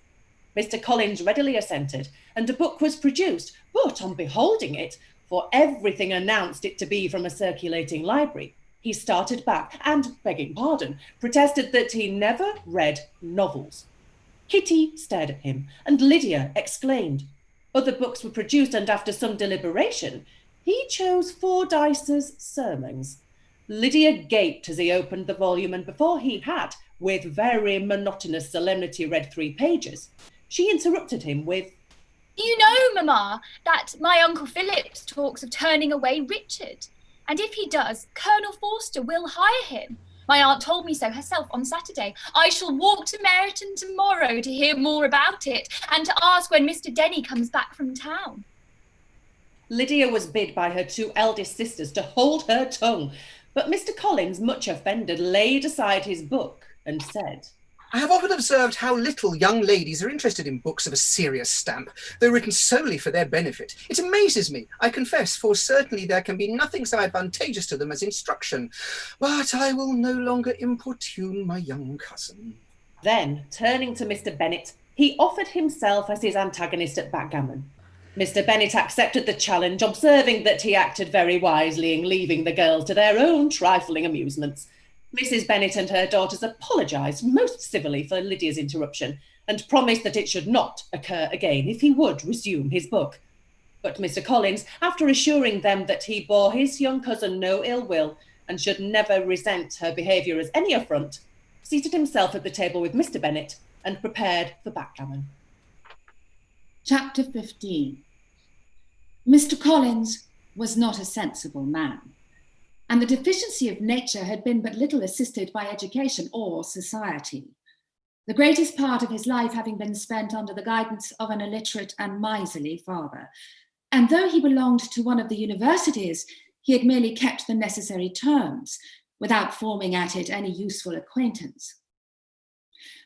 Mr. Collins readily assented, and a book was produced, but on beholding it, for everything announced it to be from a circulating library, he started back and, begging pardon, protested that he never read novels. Kitty stared at him, and Lydia exclaimed. Other books were produced, and after some deliberation, he chose Fordyce's Sermons. Lydia gaped as he opened the volume, and before he had, with very monotonous solemnity, read 3 pages, she interrupted him with,
"You know, Mamma, that my Uncle Phillips talks of turning away Richard. And if he does, Colonel Forster will hire him. My aunt told me so herself on Saturday. I shall walk to Meryton tomorrow to hear more about it and to ask when Mr. Denny comes back from town."
Lydia was bid by her 2 eldest sisters to hold her tongue, but Mr. Collins, much offended, laid aside his book and said,
I have often observed how little young ladies are interested in books of a serious stamp, though written solely for their benefit. It amazes me, I confess, for certainly there can be nothing so advantageous to them as instruction. But I will no longer importune my young cousin.
Then, turning to Mr. Bennet, he offered himself as his antagonist at backgammon. Mr. Bennet accepted the challenge, observing that he acted very wisely in leaving the girls to their own trifling amusements. Mrs. Bennet and her daughters apologised most civilly for Lydia's interruption and promised that it should not occur again if he would resume his book. But Mr. Collins, after assuring them that he bore his young cousin no ill will and should never resent her behaviour as any affront, seated himself at the table with Mr. Bennet and prepared for backgammon.
Chapter 15. Mr. Collins was not a sensible man, and the deficiency of nature had been but little assisted by education or society, the greatest part of his life having been spent under the guidance of an illiterate and miserly father. And though he belonged to one of the universities, he had merely kept the necessary terms, without forming at it any useful acquaintance.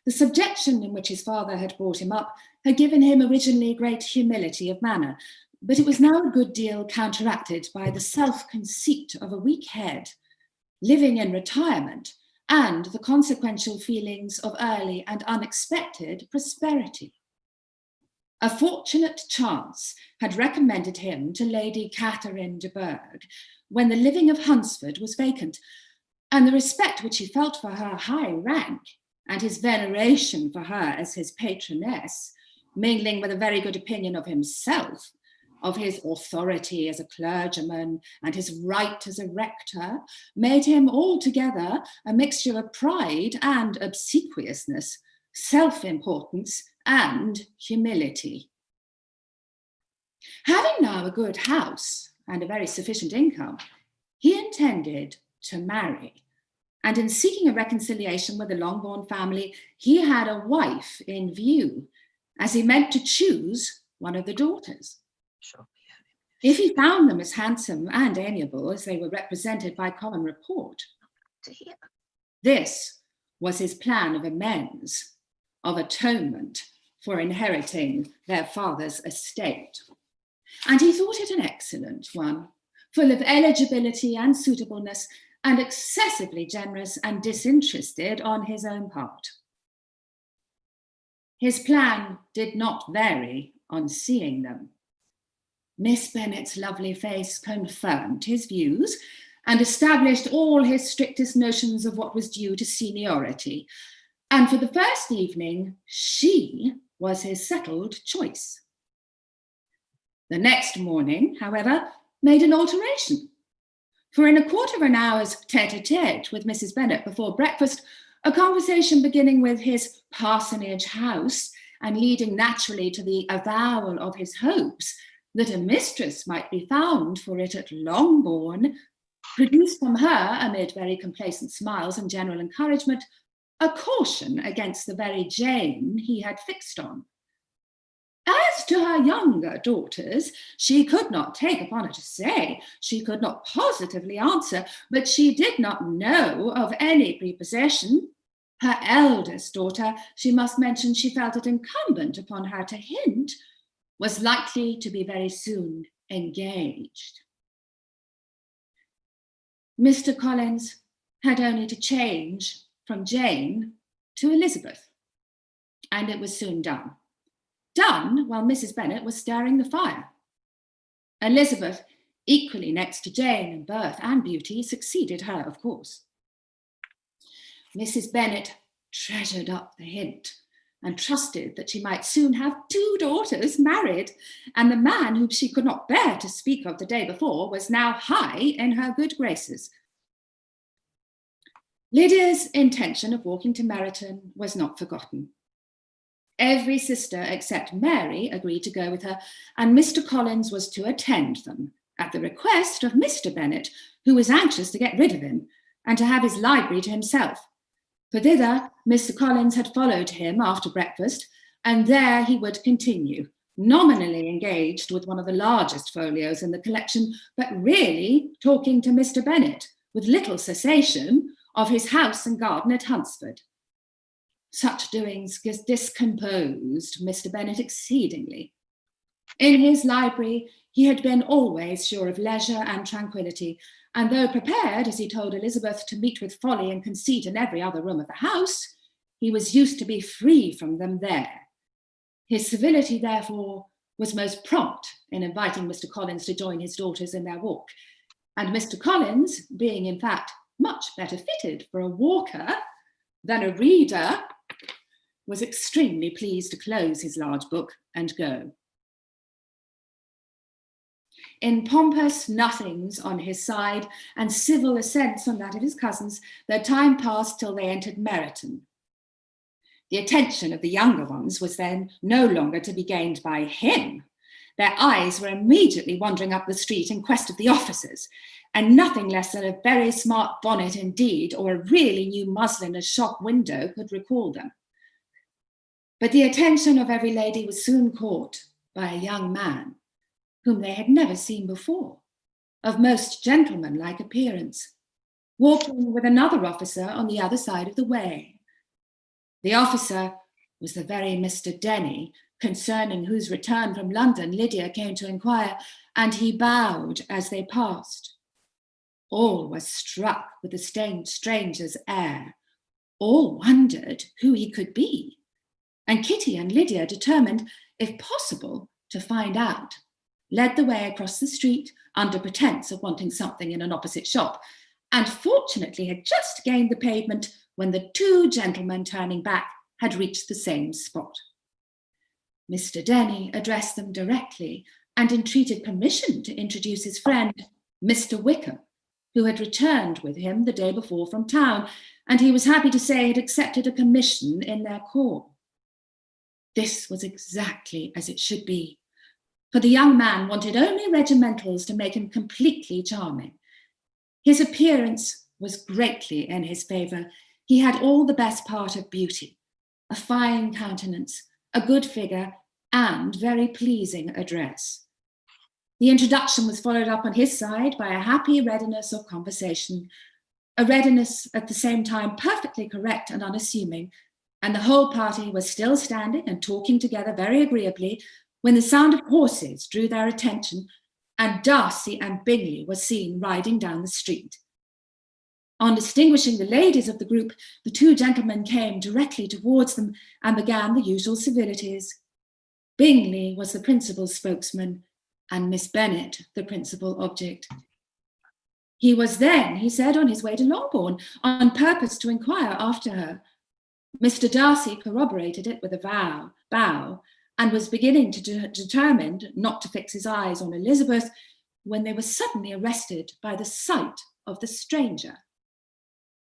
The subjection in which his father had brought him up had given him originally great humility of manner, but it was now a good deal counteracted by the self-conceit of a weak head, living in retirement, and the consequential feelings of early and unexpected prosperity. A fortunate chance had recommended him to Lady Catherine de Bourgh when the living of Hunsford was vacant, and the respect which he felt for her high rank and his veneration for her as his patroness, mingling with a very good opinion of himself, of his authority as a clergyman and his right as a rector, made him altogether a mixture of pride and obsequiousness, self-importance and humility. Having now a good house and a very sufficient income, he intended to marry, and in seeking a reconciliation with the Longbourn family, he had a wife in view, as he meant to choose one of the daughters. If he found them as handsome and amiable as they were represented by common report, this was his plan of amends, of atonement for inheriting their father's estate. And he thought it an excellent one, full of eligibility and suitableness, and excessively generous and disinterested on his own part. His plan did not vary on seeing them. Miss Bennet's lovely face confirmed his views and established all his strictest notions of what was due to seniority. And for the first evening, she was his settled choice. The next morning, however, made an alteration. For in a quarter of an hour's tete-a-tete with Mrs. Bennet before breakfast, a conversation beginning with his parsonage house and leading naturally to the avowal of his hopes that a mistress might be found for it at Longbourn, produced from her, amid very complacent smiles and general encouragement, a caution against the very Jane he had fixed on. As to her younger daughters, she could not take upon her to say, she could not positively answer, but she did not know of any prepossession. Her eldest daughter, she must mention she felt it incumbent upon her to hint, was likely to be very soon engaged. Mr. Collins had only to change from Jane to Elizabeth, and it was soon done. Done while Mrs. Bennet was stirring the fire. Elizabeth, equally next to Jane in birth and beauty, succeeded her, of course. Mrs. Bennet treasured up the hint and trusted that she might soon have 2 daughters married, and the man whom she could not bear to speak of the day before was now high in her good graces. Lydia's intention of walking to Meryton was not forgotten. Every sister except Mary agreed to go with her, and Mr. Collins was to attend them, at the request of Mr. Bennet, who was anxious to get rid of him, and to have his library to himself. For thither Mr. Collins had followed him after breakfast, and there he would continue, nominally engaged with one of the largest folios in the collection, but really talking to Mr. Bennet, with little cessation, of his house and garden at Hunsford. Such doings discomposed Mr. Bennet exceedingly. In his library, he had been always sure of leisure and tranquillity, and though prepared, as he told Elizabeth, to meet with folly and conceit in every other room of the house, he was used to be free from them there. His civility, therefore, was most prompt in inviting Mr. Collins to join his daughters in their walk. And Mr. Collins, being in fact much better fitted for a walker than a reader, was extremely pleased to close his large book and go. In pompous nothings on his side and civil assents on that of his cousins, their time passed till they entered Meryton. The attention of the younger ones was then no longer to be gained by him. Their eyes were immediately wandering up the street in quest of the officers, and nothing less than a very smart bonnet indeed, or a really new muslin a shop window could recall them. But the attention of every lady was soon caught by a young man whom they had never seen before, of most gentlemanlike appearance, walking with another officer on the other side of the way. The officer was the very Mr. Denny, concerning whose return from London Lydia came to inquire, and he bowed as they passed. All were struck with the stranger's air. All wondered who he could be, and Kitty and Lydia, determined, if possible, to find out, led the way across the street under pretence of wanting something in an opposite shop, and fortunately had just gained the pavement when the two gentlemen, turning back, had reached the same spot. Mr. Denny addressed them directly and entreated permission to introduce his friend, Mr. Wickham, who had returned with him the day before from town, and he was happy to say had accepted a commission in their corps. This was exactly as it should be, for the young man wanted only regimentals to make him completely charming. His appearance was greatly in his favour. He had all the best part of beauty, a fine countenance, a good figure, and very pleasing address. The introduction was followed up on his side by a happy readiness of conversation, a readiness at the same time perfectly correct and unassuming, and the whole party was still standing and talking together very agreeably when the sound of horses drew their attention and Darcy and Bingley were seen riding down the street. On distinguishing the ladies of the group, the two gentlemen came directly towards them and began the usual civilities. Bingley was the principal spokesman and Miss Bennet the principal object. He was then, he said, on his way to Longbourn on purpose to inquire after her. Mr. Darcy corroborated it with a bow, and was beginning to determined not to fix his eyes on Elizabeth when they were suddenly arrested by the sight of the stranger.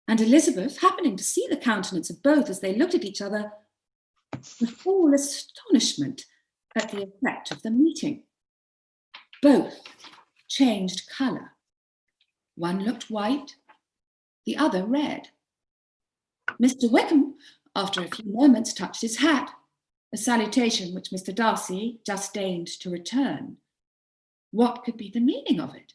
And Elizabeth, happening to see the countenance of both as they looked at each other, with all astonishment at the effect of the meeting. Both changed colour. One looked white, the other red. Mr. Wickham, after a few moments, touched his hat, a salutation which Mr. Darcy just deigned to return. What could be the meaning of it?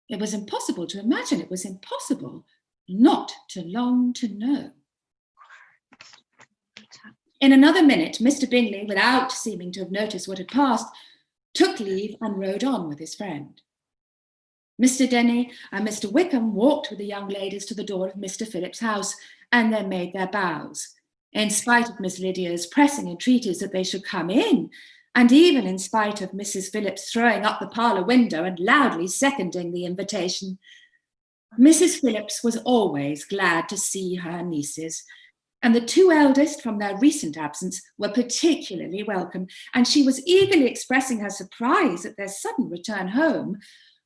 It was impossible to imagine. It was impossible not to long to know. In another minute, Mr. Bingley, without seeming to have noticed what had passed, took leave and rode on with his friend. Mr. Denny and Mr. Wickham walked with the young ladies to the door of Mr. Phillip's house and then made their bows, in spite of Miss Lydia's pressing entreaties that they should come in, and even in spite of Mrs. Phillips throwing up the parlour window and loudly seconding the invitation. Mrs. Phillips was always glad to see her nieces, and the two eldest from their recent absence were particularly welcome, and she was eagerly expressing her surprise at their sudden return home,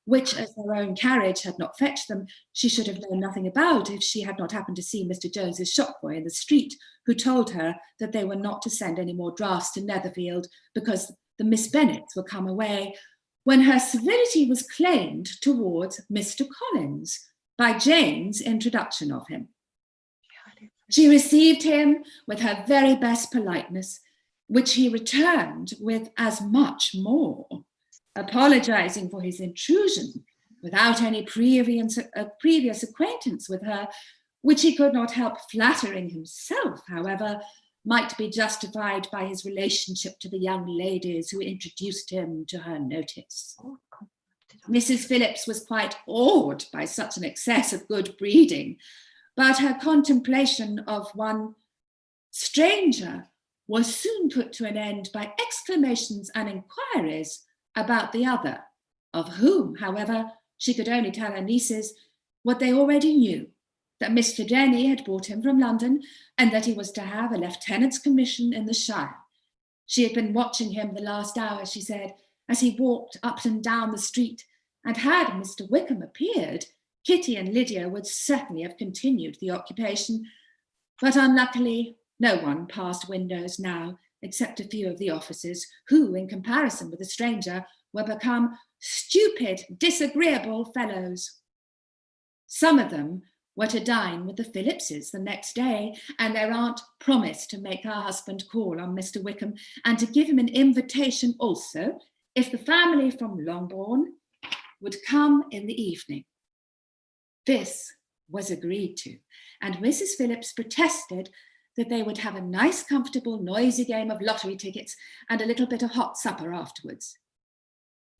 which, as their own carriage had not fetched them, she should have known nothing about if she had not happened to see Mr. Jones's shopboy in the street, who told her that they were not to send any more drafts to Netherfield because the Miss Bennets were come away, when her civility was claimed towards Mr. Collins by Jane's introduction of him. She received him with her very best politeness, which he returned with as much more, apologising for his intrusion without any previous acquaintance with her, which he could not help flattering himself, however, might be justified by his relationship to the young ladies who introduced him to her notice. Mrs. Phillips was quite awed by such an excess of good breeding, but her contemplation of one stranger was soon put to an end by exclamations and inquiries about the other, of whom, however, she could only tell her nieces what they already knew, that Mr. Denny had brought him from London and that he was to have a lieutenant's commission in the Shire. She had been watching him the last hour, she said, as he walked up and down the street, and had Mr. Wickham appeared, Kitty and Lydia would certainly have continued the occupation, but unluckily no one passed windows now, except a few of the officers, who, in comparison with the stranger, were become stupid, disagreeable fellows. Some of them were to dine with the Phillipses the next day, and their aunt promised to make her husband call on Mr. Wickham and to give him an invitation also if the family from Longbourn would come in the evening. This was agreed to, and Mrs. Phillips protested that they would have a nice, comfortable, noisy game of lottery tickets and a little bit of hot supper afterwards.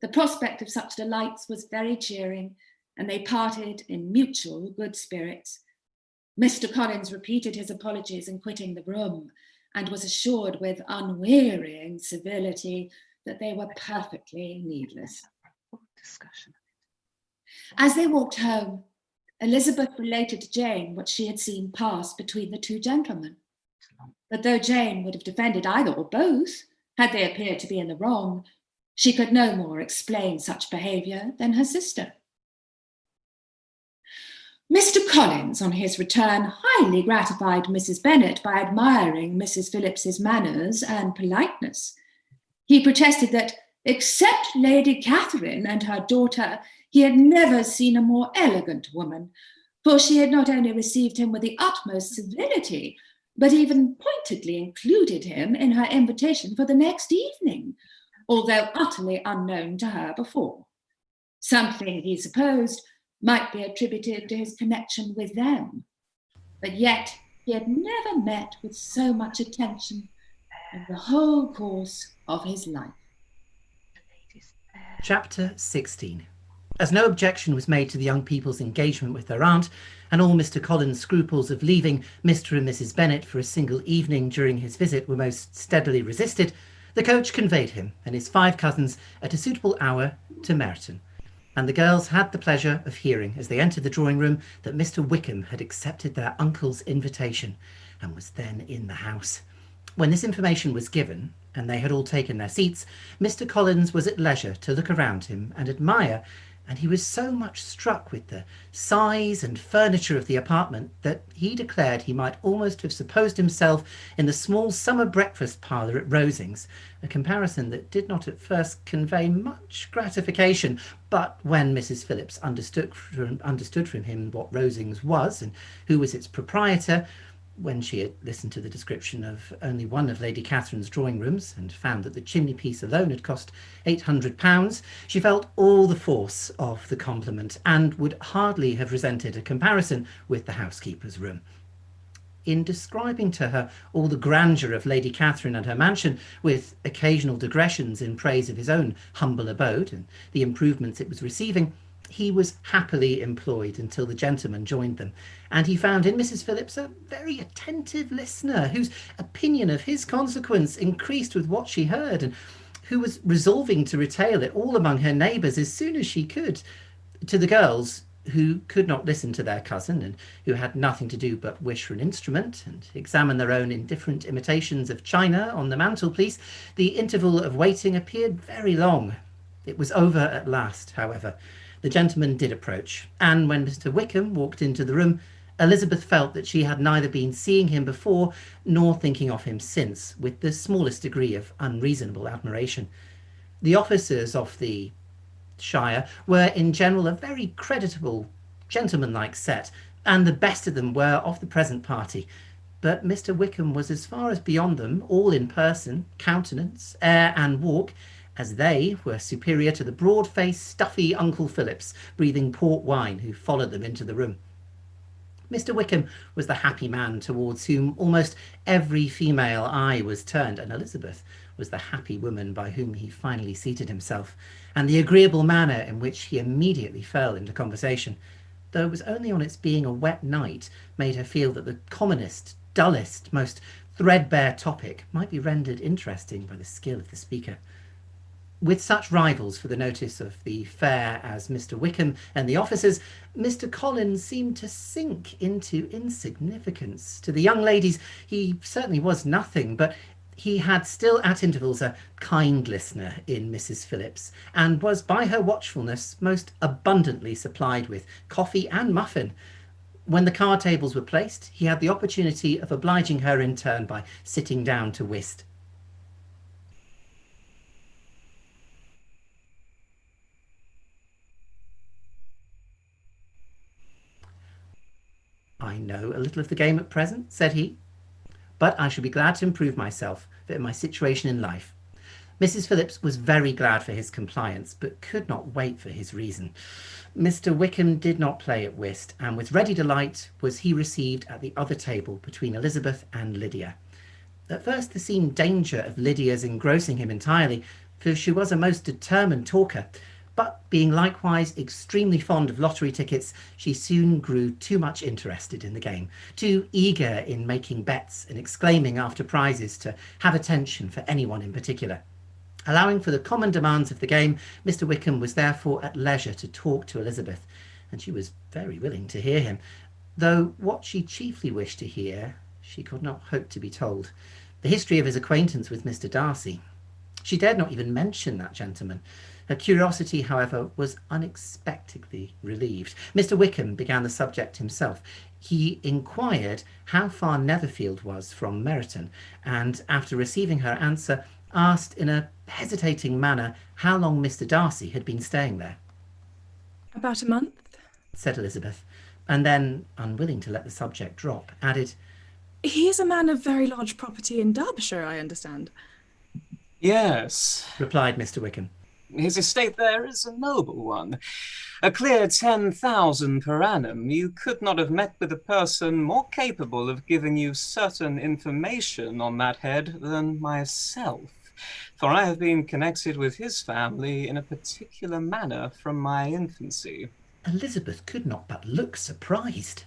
The prospect of such delights was very cheering, and they parted in mutual good spirits. Mr. Collins repeated his apologies in quitting the room, and was assured with unwearying civility that they were perfectly needless. As they walked home, Elizabeth related to Jane what she had seen pass between the two gentlemen. But though Jane would have defended either or both, had they appeared to be in the wrong, she could no more explain such behaviour than her sister. Mr. Collins, on his return, highly gratified Mrs. Bennet by admiring Mrs. Phillips's manners and politeness. He protested that, except Lady Catherine and her daughter, he had never seen a more elegant woman, for she had not only received him with the utmost civility, but even pointedly included him in her invitation for the next evening, although utterly unknown to her before. Something, he supposed, might be attributed to his connection with them, but yet he had never met with so much attention in the whole course of his life.
Chapter 16. As no objection was made to the young people's engagement with their aunt, and all Mr. Collins' scruples of leaving Mr. and Mrs. Bennet for a single evening during his visit were most steadily resisted, the coach conveyed him and his 5 cousins at a suitable hour to Meryton, and the girls had the pleasure of hearing, as they entered the drawing-room, that Mr. Wickham had accepted their uncle's invitation and was then in the house. When this information was given, and they had all taken their seats, Mr. Collins was at leisure to look around him and admire, and he was so much struck with the size and furniture of the apartment that he declared he might almost have supposed himself in the small summer breakfast parlour at Rosings, a comparison that did not at first convey much gratification, but when Mrs. Phillips understood from him what Rosings was and who was its proprietor, when she had listened to the description of only one of Lady Catherine's drawing-rooms and found that the chimney-piece alone had cost £800, she felt all the force of the compliment and would hardly have resented a comparison with the housekeeper's room. In describing to her all the grandeur of Lady Catherine and her mansion, with occasional digressions in praise of his own humble abode and the improvements it was receiving, he was happily employed until the gentlemen joined them, and he found in Mrs. Phillips a very attentive listener, whose opinion of his consequence increased with what she heard, and who was resolving to retail it all among her neighbours as soon as she could. To the girls, who could not listen to their cousin, and who had nothing to do but wish for an instrument and examine their own indifferent imitations of china on the mantelpiece, the interval of waiting appeared very long. It was over at last, however. The gentleman did approach, and when Mr. Wickham walked into the room, Elizabeth felt that she had neither been seeing him before nor thinking of him since with the smallest degree of unreasonable admiration. The officers of the Shire were in general a very creditable, gentlemanlike set, and the best of them were of the present party. But Mr. Wickham was as far as beyond them all in person, countenance, air, and walk, as they were superior to the broad-faced, stuffy Uncle Phillips, breathing port wine, who followed them into the room. Mr. Wickham was the happy man towards whom almost every female eye was turned, and Elizabeth was the happy woman by whom he finally seated himself, and the agreeable manner in which he immediately fell into conversation, though it was only on its being a wet night, made her feel that the commonest, dullest, most threadbare topic might be rendered interesting by the skill of the speaker. With such rivals for the notice of the fair as Mr. Wickham and the officers, Mr. Collins seemed to sink into insignificance. To the young ladies, he certainly was nothing, but he had still at intervals a kind listener in Mrs. Phillips, and was by her watchfulness most abundantly supplied with coffee and muffin. When the card tables were placed, he had the opportunity of obliging her in turn by sitting down to whist. "I know a little of the game at present," said he, "but I shall be glad to improve myself for my situation in life." Mrs. Phillips was very glad for his compliance, but could not wait for his reason. Mr. Wickham did not play at whist, and with ready delight was he received at the other table between Elizabeth and Lydia. At first there seemed danger of Lydia's engrossing him entirely, for she was a most determined talker, but being likewise extremely fond of lottery tickets, she soon grew too much interested in the game, too eager in making bets and exclaiming after prizes to have attention for anyone in particular. Allowing for the common demands of the game, Mr. Wickham was therefore at leisure to talk to Elizabeth, and she was very willing to hear him, though what she chiefly wished to hear she could not hope to be told: the history of his acquaintance with Mr. Darcy. She dared not even mention that gentleman. Her curiosity, however, was unexpectedly relieved. Mr. Wickham began the subject himself. He inquired how far Netherfield was from Meryton, and after receiving her answer, asked in a hesitating manner how long Mr. Darcy had been staying there.
"About a month,"
said Elizabeth, and then, unwilling to let the subject drop, added,
"He is a man of very large property in Derbyshire, I understand."
"Yes,"
replied Mr. Wickham.
"His estate there is a noble one. A clear 10,000 per annum. You could not have met with a person more capable of giving you certain information on that head than myself, for I have been connected with his family in a particular manner from my infancy."
Elizabeth could not but look surprised.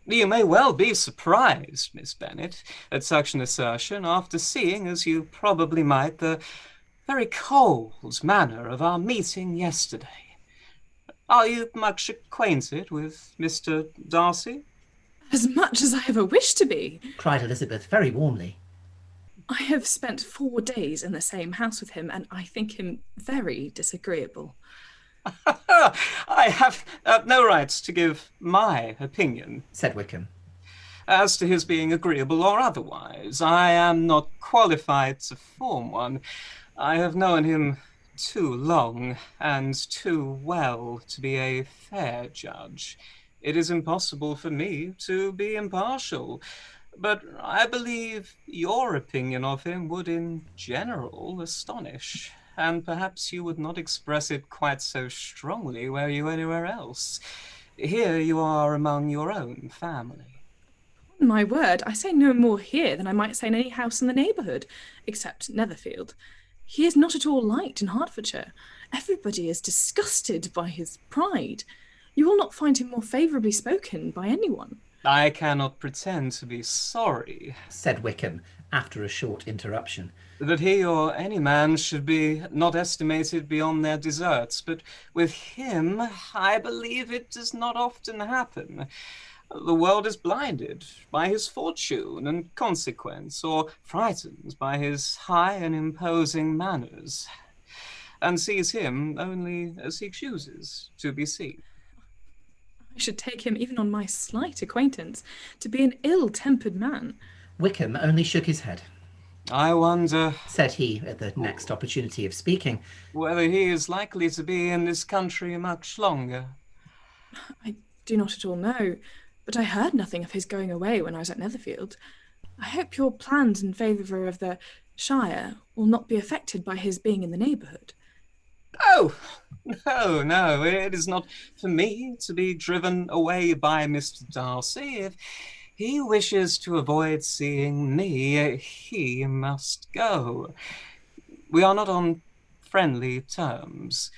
"You may well be surprised, Miss Bennet, at such an assertion, after seeing, as you probably might, the very cold manner of our meeting yesterday. Are you much acquainted with Mr. Darcy?"
"As much as I ever wish to be,"
cried Elizabeth very warmly.
"I have spent 4 days in the same house with him, and I think him very disagreeable."
"I have no right to give my opinion,"
said Wickham,
"as to his being agreeable or otherwise. I am not qualified to form one. I have known him too long and too well to be a fair judge. It is impossible for me to be impartial, but I believe your opinion of him would in general astonish, and perhaps you would not express it quite so strongly were you anywhere else. Here you are among your own family."
"On my word, I say no more here than I might say in any house in the neighbourhood, except Netherfield. He is not at all liked in Hertfordshire. Everybody is disgusted by his pride. You will not find him more favourably spoken by anyone."
"I cannot pretend to be sorry,"
said Wickham, after a short interruption,
"that he or any man should be not estimated beyond their deserts, but with him I believe it does not often happen. The world is blinded by his fortune and consequence, or frightened by his high and imposing manners, and sees him only as he chooses to be seen."
"I should take him, even on my slight acquaintance, to be an ill-tempered man."
Wickham only shook his head.
"I wonder,"
said he, at the next opportunity of speaking,
"whether he is likely to be in this country much longer."
"I do not at all know, but I heard nothing of his going away when I was at Netherfield. I hope your plans in favour of the Shire will not be affected by his being in the neighbourhood."
"Oh, no, it is not for me to be driven away by Mr. Darcy. If he wishes to avoid seeing me, he must go. We are not on friendly terms,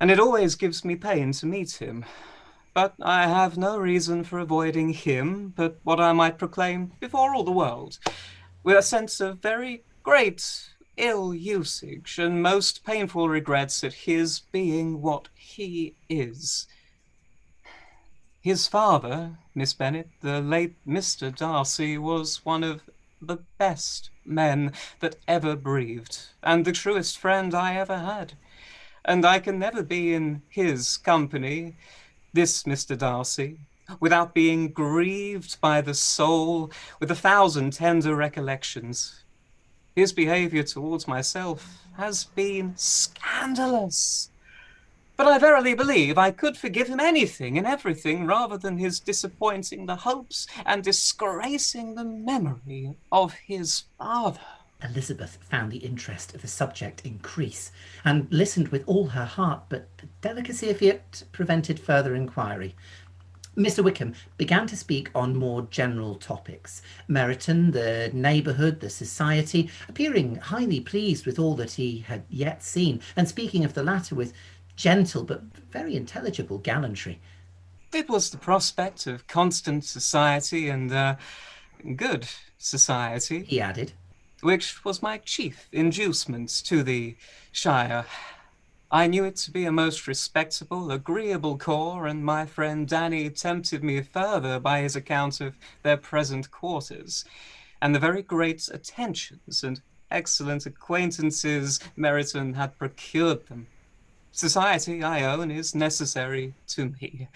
and it always gives me pain to meet him. but I have no reason for avoiding him but what I might proclaim before all the world, with a sense of very great ill usage and most painful regrets at his being what he is. His father, Miss Bennet, the late Mr. Darcy, was one of the best men that ever breathed, and the truest friend I ever had. And I can never be in his company, this Mr. Darcy, without being grieved by the soul with 1,000 tender recollections. His behaviour towards myself has been scandalous. But I verily believe I could forgive him anything and everything rather than his disappointing the hopes and disgracing the memory of his father.
Elizabeth found the interest of the subject increase and listened with all her heart, but the delicacy of it prevented further inquiry. Mr. Wickham began to speak on more general topics. Meryton, the neighbourhood, the society, appearing highly pleased with all that he had yet seen, and speaking of the latter with gentle but very intelligible gallantry.
It was the prospect of constant society and good society,
he added,
which was my chief inducement to the shire. I knew it to be a most respectable, agreeable corps, and my friend Danny tempted me further by his account of their present quarters, and the very great attentions and excellent acquaintances Meryton had procured them. Society, I own, is necessary to me.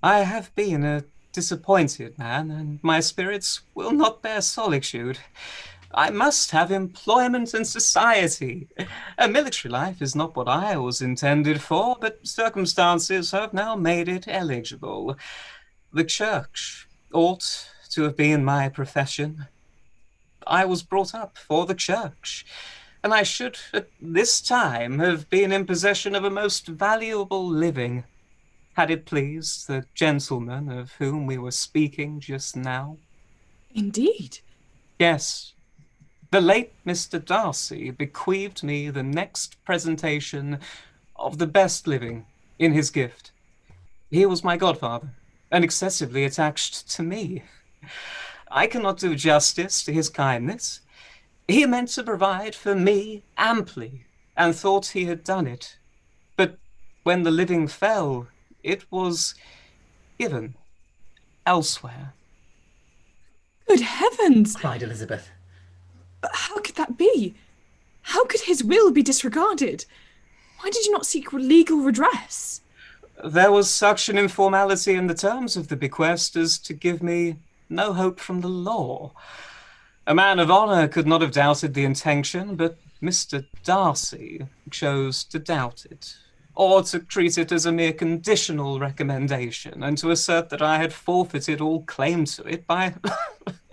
I have been a disappointed man, and my spirits will not bear solitude. I must have employment and society. A military life is not what I was intended for, but circumstances have now made it eligible. The church ought to have been my profession. I was brought up for the church, and I should at this time have been in possession of a most valuable living, had it pleased the gentleman of whom we were speaking just now.
Indeed.
Yes. The late Mr. Darcy bequeathed me the next presentation of the best living in his gift. He was my godfather, and excessively attached to me. I cannot do justice to his kindness. He meant to provide for me amply, and thought he had done it. But when the living fell, it was given elsewhere.
Good heavens!
Cried Elizabeth.
But how could that be? How could his will be disregarded? Why did you not seek legal redress?
There was such an informality in the terms of the bequest as to give me no hope from the law. A man of honour could not have doubted the intention, but Mr. Darcy chose to doubt it, or to treat it as a mere conditional recommendation, and to assert that I had forfeited all claim to it by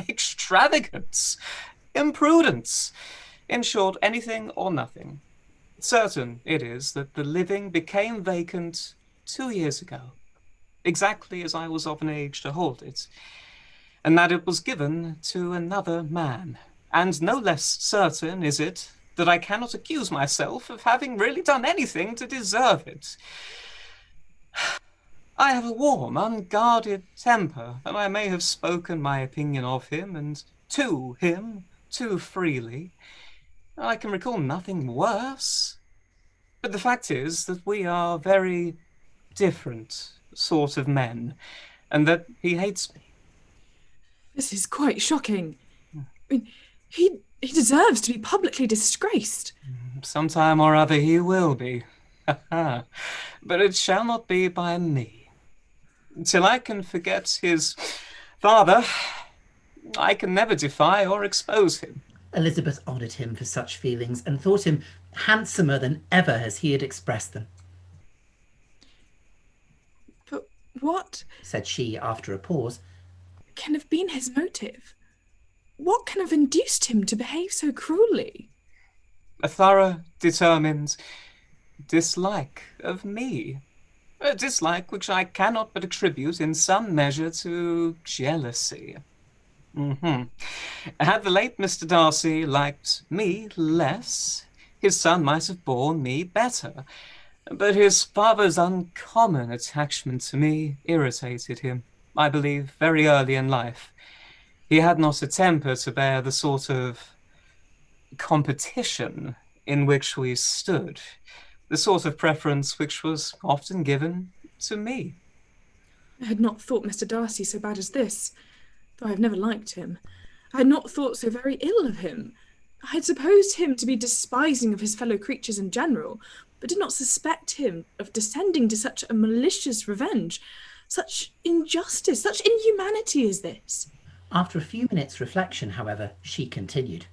extravagance, imprudence, in short, anything or nothing. Certain it is that the living became vacant 2 years ago, exactly as I was of an age to hold it, and that it was given to another man. And no less certain is it that I cannot accuse myself of having really done anything to deserve it. I have a warm, unguarded temper, and I may have spoken my opinion of him and to him too freely. I can recall nothing worse. But the fact is that we are very different sort of men, and that he hates me.
This is quite shocking. I mean, he deserves to be publicly disgraced.
Sometime or other he will be. But it shall not be by me. Till I can forget his father, I can never defy or expose him.
Elizabeth honoured him for such feelings and thought him handsomer than ever as he had expressed them.
But what,
said she after a pause,
can have been his motive? What can have induced him to behave so cruelly?
A thorough, determined dislike of me. A dislike which I cannot but attribute in some measure to jealousy. Had the late Mr. Darcy liked me less, his son might have borne me better. But his father's uncommon attachment to me irritated him, I believe, very early in life. He had not a temper to bear the sort of competition in which we stood, the sort of preference which was often given to me.
I had not thought Mr. Darcy so bad as this, though I have never liked him. I had not thought so very ill of him. I had supposed him to be despising of his fellow creatures in general, but did not suspect him of descending to such a malicious revenge, such injustice, such inhumanity as this.
After a few minutes' reflection, however, she continued.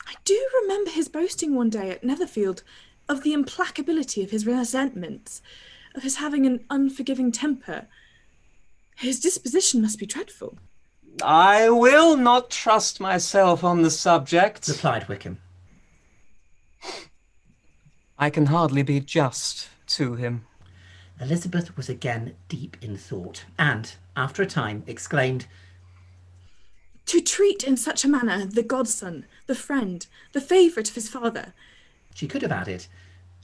I do remember his boasting one day at Netherfield of the implacability of his resentments, of his having an unforgiving temper. His disposition must be dreadful.
I will not trust myself on the subject,
replied Wickham.
I can hardly be just to him.
Elizabeth was again deep in thought, and, after a time, exclaimed,
To treat in such a manner the godson, the friend, the favourite of his father.
She could have added,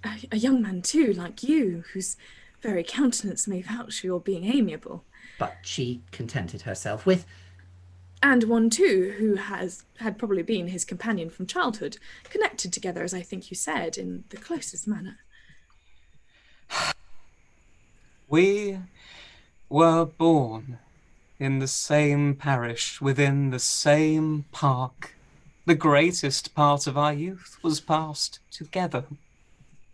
a young man too, like you, whose very countenance may vouch for your being amiable.
But she contented herself with,
and one too, who had probably been his companion from childhood, connected together, as I think you said, in the closest manner.
We were born in the same parish, within the same park. The greatest part of our youth was passed together.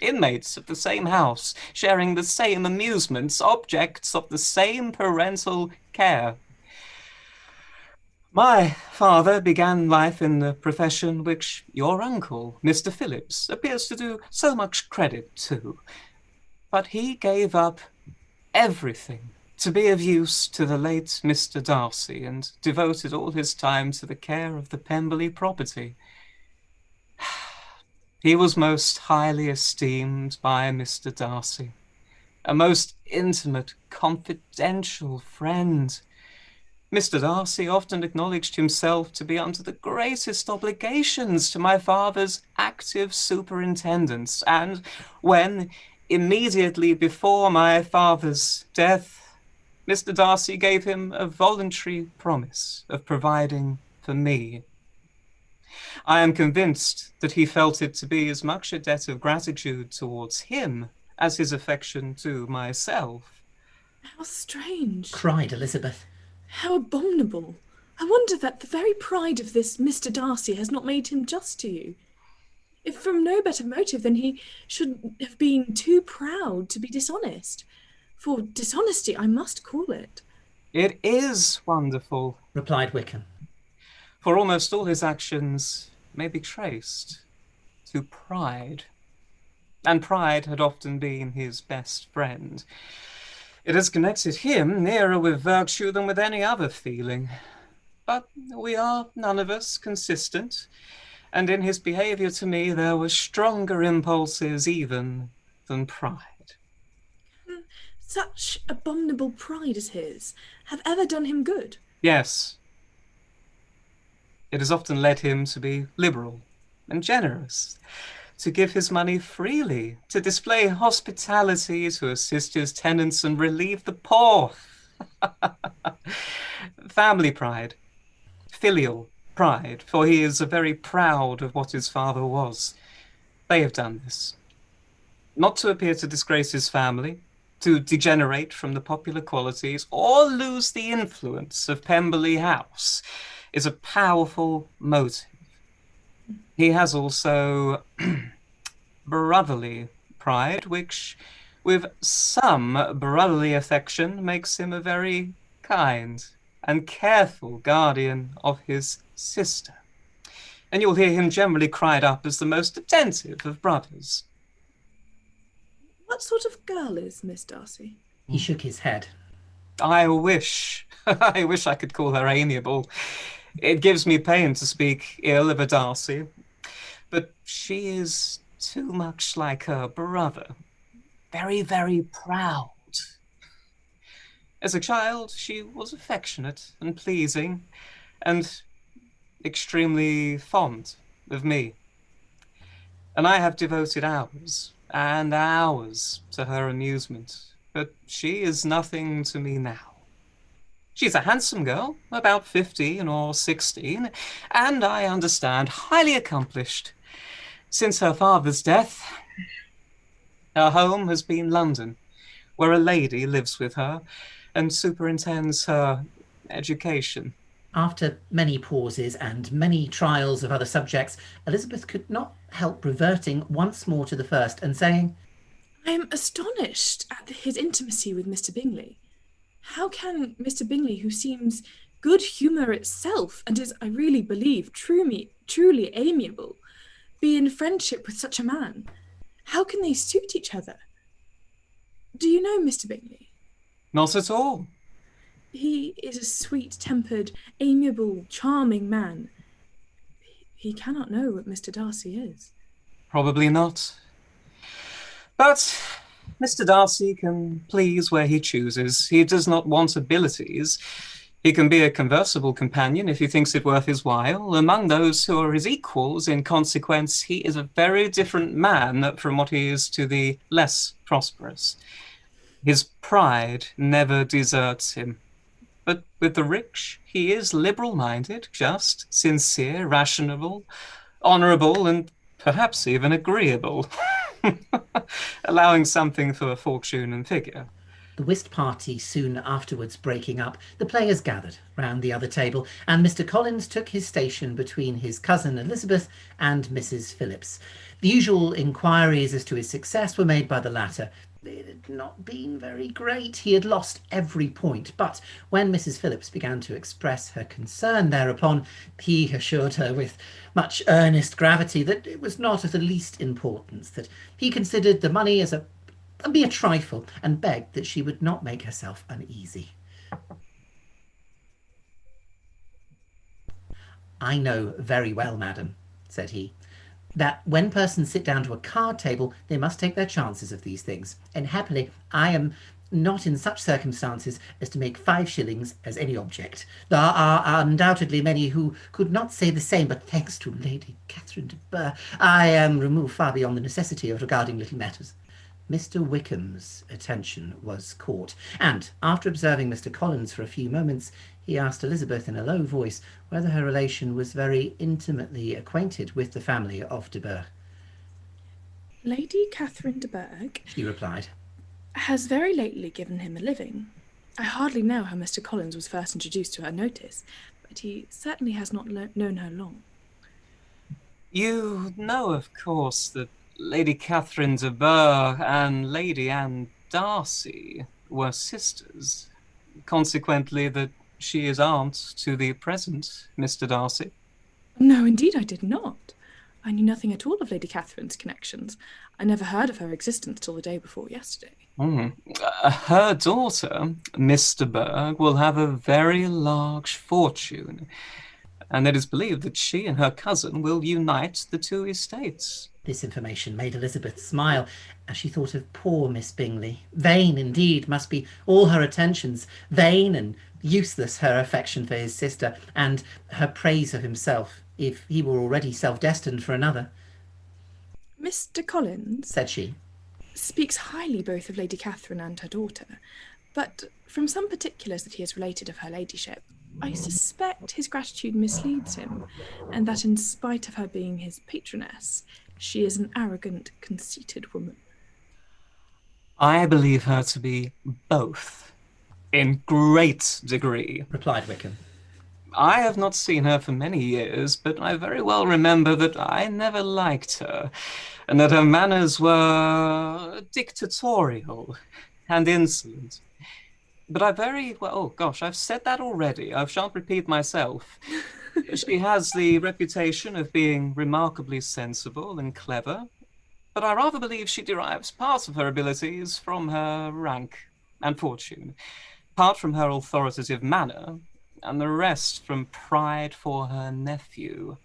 Inmates of the same house, sharing the same amusements, objects of the same parental care. My father began life in the profession which your uncle, Mr. Phillips, appears to do so much credit to. But he gave up everything to be of use to the late Mr. Darcy, and devoted all his time to the care of the Pemberley property. He was most highly esteemed by Mr. Darcy, a most intimate, confidential friend. Mr. Darcy often acknowledged himself to be under the greatest obligations to my father's active superintendence, and when, immediately before my father's death, Mr. Darcy gave him a voluntary promise of providing for me. I am convinced that he felt it to be as much a debt of gratitude towards him as his affection to myself.
How strange,
cried Elizabeth.
How abominable. I wonder that the very pride of this Mr. Darcy has not made him just to you. If from no better motive than he should have been too proud to be dishonest. For dishonesty, I must call it.
It is wonderful,
replied Wickham.
For almost all his actions may be traced to pride. And pride had often been his best friend. It has connected him nearer with virtue than with any other feeling. But we are none of us consistent, and in his behaviour to me there were stronger impulses even than pride.
Such abominable pride as his have ever done him good?
Yes. It has often led him to be liberal and generous, to give his money freely, to display hospitality, to assist his tenants and relieve the poor. Family pride, filial pride, for he is very proud of what his father was. They have done this. Not to appear to disgrace his family, to degenerate from the popular qualities, or lose the influence of Pemberley House, is a powerful motive. He has also brotherly pride, which, with some brotherly affection, makes him a very kind and careful guardian of his sister. And you'll hear him generally cried up as the most attentive of brothers.
What sort of girl is Miss Darcy?
He shook his head.
I wish I could call her amiable. It gives me pain to speak ill of a Darcy, but she is too much like her brother. Very, very proud. As a child, she was affectionate and pleasing, and extremely fond of me. And I have devoted hours and hours to her amusement, but she is nothing to me now. She's a handsome girl, about 15 or 16, and I understand highly accomplished. Since her father's death, her home has been London, where a lady lives with her and superintends her education.
After many pauses and many trials of other subjects, Elizabeth could not help reverting once more to the first and saying,
I am astonished at his intimacy with Mr. Bingley. How can Mr. Bingley, who seems good humour itself and is, I really believe, truly amiable, be in friendship with such a man? How can they suit each other? Do you know Mr. Bingley?
Not at all.
He is a sweet-tempered, amiable, charming man. He cannot know what Mr. Darcy is.
Probably not. But Mr. Darcy can please where he chooses. He does not want abilities. He can be a conversable companion if he thinks it worth his while. Among those who are his equals, in consequence, he is a very different man from what he is to the less prosperous. His pride never deserts him. But with the rich, he is liberal-minded, just, sincere, rational, honourable, and perhaps even agreeable, allowing something for fortune and figure.
The whist party soon afterwards breaking up, the players gathered round the other table, and Mr. Collins took his station between his cousin Elizabeth and Mrs. Phillips. The usual inquiries as to his success were made by the latter. It had not been very great. He had lost every point, but when Mrs. Phillips began to express her concern thereupon, he assured her with much earnest gravity that it was not of the least importance, that he considered the money as a mere trifle, and begged that she would not make herself uneasy. I know very well, madam, said he, that when persons sit down to a card table, they must take their chances of these things, and happily I am not in such circumstances as to make 5 shillings as any object. There are undoubtedly many who could not say the same, but thanks to Lady Catherine de Bourgh, I am removed far beyond the necessity of regarding little matters. Mr. Wickham's attention was caught, and after observing Mr. Collins for a few moments, he asked Elizabeth in a low voice whether her relation was very intimately acquainted with the family of de Bourgh.
Lady Catherine de Bourgh,
she replied,
has very lately given him a living. I hardly know how Mr. Collins was first introduced to her notice, but he certainly has not known her long.
You know, of course, that Lady Catherine de Bourgh and Lady Anne Darcy were sisters, consequently that she is aunt to the present Mr. Darcy.
No, indeed I did not. I knew nothing at all of Lady Catherine's connections. I never heard of her existence till the day before yesterday.
Her daughter, Miss de Bourgh, will have a very large fortune, and it is believed that she and her cousin will unite the 2 estates.
This information made Elizabeth smile as she thought of poor Miss Bingley. Vain, indeed, must be all her attentions, vain and useless her affection for his sister, and her praise of himself, if he were already self-destined for another.
Mr. Collins,
said she,
speaks highly both of Lady Catherine and her daughter, but from some particulars that he has related of her ladyship, I suspect his gratitude misleads him, and that in spite of her being his patroness, she is an arrogant, conceited woman.
I believe her to be both, in great degree,
replied Wickham.
I have not seen her for many years, but I very well remember that I never liked her, and that her manners were dictatorial and insolent. But I've said that already. I shan't repeat myself. She has the reputation of being remarkably sensible and clever, but I rather believe she derives part of her abilities from her rank and fortune, part from her authoritative manner, and the rest from pride for her nephew,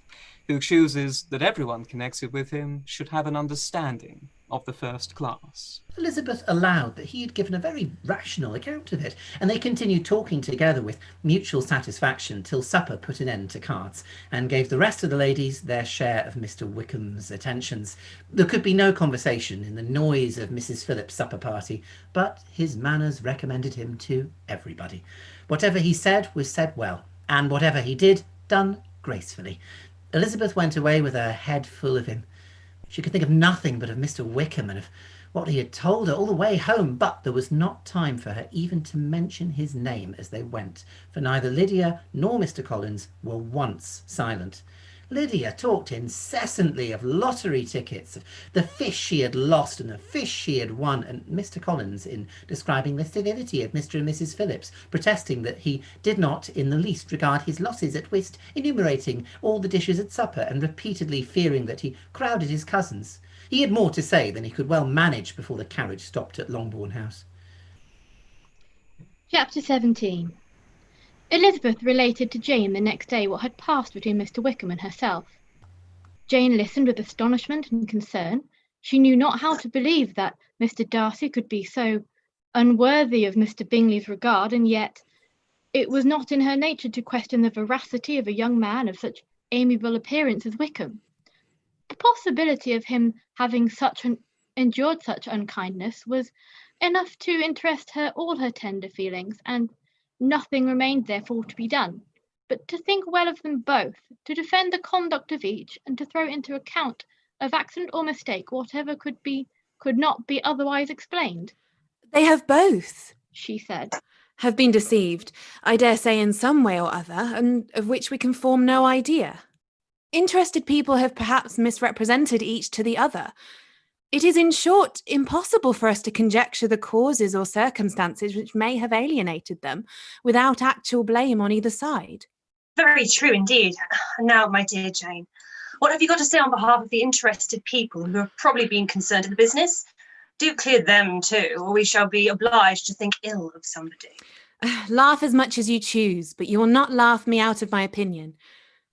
who chooses that everyone connected with him should have an understanding of the first class.
Elizabeth allowed that he had given a very rational account of it, and they continued talking together with mutual satisfaction till supper put an end to cards, and gave the rest of the ladies their share of Mr. Wickham's attentions. There could be no conversation in the noise of Mrs. Phillips's supper party, but his manners recommended him to everybody. Whatever he said was said well, and whatever he did, done gracefully. Elizabeth went away with her head full of him. She could think of nothing but of Mr. Wickham and of what he had told her all the way home, but there was not time for her even to mention his name as they went, for neither Lydia nor Mr. Collins were once silent. Lydia talked incessantly of lottery tickets, of the fish she had lost and the fish she had won, and Mr. Collins, in describing the civility of Mr. and Mrs. Phillips, protesting that he did not in the least regard his losses at whist, enumerating all the dishes at supper, and repeatedly fearing that he crowded his cousins. He had more to say than he could well manage before the carriage stopped at Longbourn House.
Chapter 17. Elizabeth related to Jane the next day what had passed between Mr. Wickham and herself. Jane listened with astonishment and concern. She knew not how to believe that Mr. Darcy could be so unworthy of Mr. Bingley's regard, and yet it was not in her nature to question the veracity of a young man of such amiable appearance as Wickham. The possibility of him having endured such unkindness was enough to interest her all her tender feelings, and nothing remained therefore to be done but to think well of them both, to defend the conduct of each, and to throw into account of accident or mistake whatever could not be otherwise explained.
They have both,
she said,
have been deceived, I dare say in some way or other, and of which we can form no idea. Interested people have perhaps misrepresented each to the other. It is, in short, impossible for us to conjecture the causes or circumstances which may have alienated them, without actual blame on either side.
Very true indeed. Now, my dear Jane, what have you got to say on behalf of the interested people who have probably been concerned in the business? Do clear them too, or we shall be obliged to think ill of somebody.
Laugh as much as you choose, but you will not laugh me out of my opinion.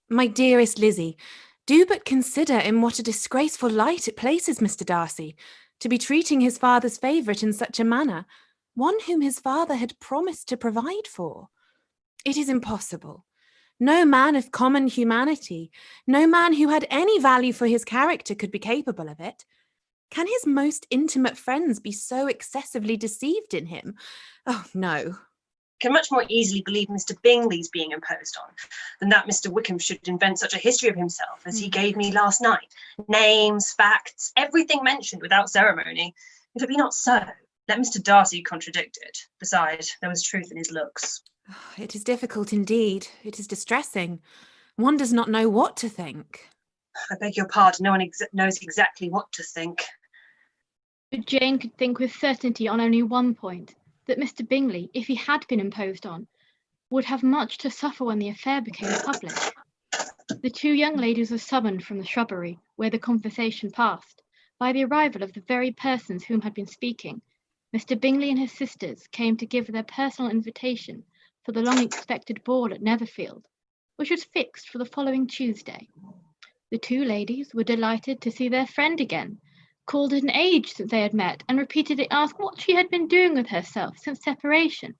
My dearest Lizzie, do but consider in what a disgraceful light it places Mr. Darcy, to be treating his father's favourite in such a manner, one whom his father had promised to provide for. It is impossible. No man of common humanity, no man who had any value for his character could be capable of it. Can his most intimate friends be so excessively deceived in him? Oh, no.
Can much more easily believe Mr. Bingley's being imposed on than that Mr. Wickham should invent such a history of himself as he gave me last night. Names, facts, everything mentioned without ceremony. If it be not so, let Mr. Darcy contradict it. Besides, there was truth in his looks.
It is difficult indeed. It is distressing. One does not know what to think.
I beg your pardon, no one knows exactly what to think.
But Jane could think with certainty on only one point, that Mr. Bingley, if he had been imposed on, would have much to suffer when the affair became public. The two young ladies were summoned from the shrubbery, where the conversation passed, by the arrival of the very persons whom had been speaking. Mr. Bingley and his sisters came to give their personal invitation for the long-expected ball at Netherfield, which was fixed for the following Tuesday. The two ladies were delighted to see their friend again, called it an age since they had met, and repeatedly asked what she had been doing with herself since separation.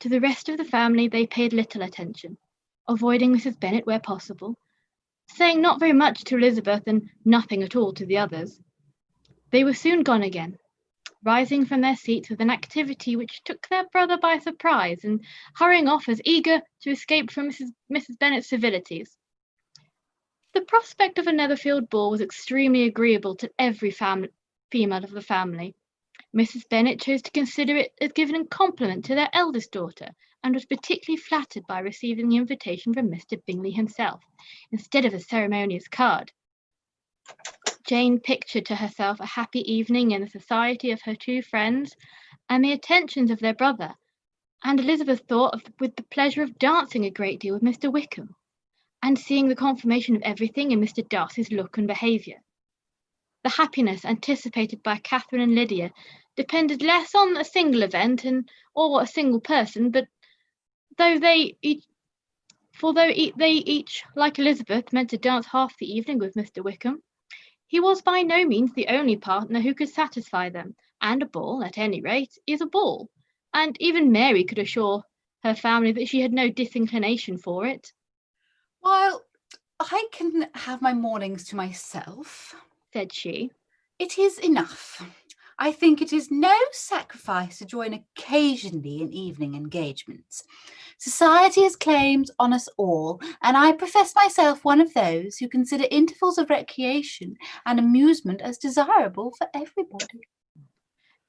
To the rest of the family they paid little attention, avoiding Mrs. Bennet where possible, saying not very much to Elizabeth and nothing at all to the others. They were soon gone again, rising from their seats with an activity which took their brother by surprise, and hurrying off as eager to escape from Mrs. Bennet's civilities. The prospect of a Netherfield ball was extremely agreeable to every female of the family. Mrs. Bennet chose to consider it as giving a compliment to their eldest daughter, and was particularly flattered by receiving the invitation from Mr. Bingley himself, instead of a ceremonious card. Jane pictured to herself a happy evening in the society of her two friends, and the attentions of their brother, and Elizabeth thought with the pleasure of dancing a great deal with Mr. Wickham, and seeing the confirmation of everything in Mr. Darcy's look and behaviour. The happiness anticipated by Catherine and Lydia depended less on a single event or a single person, but though they each, like Elizabeth, meant to dance half the evening with Mr. Wickham, He was by no means the only partner who could satisfy them, and a ball, at any rate, is a ball, and even Mary could assure her family that she had no disinclination for it.
"While I can have my mornings to myself,"
said she,
"it is enough. I think it is no sacrifice to join occasionally in evening engagements. Society has claims on us all, and I profess myself one of those who consider intervals of recreation and amusement as desirable for everybody."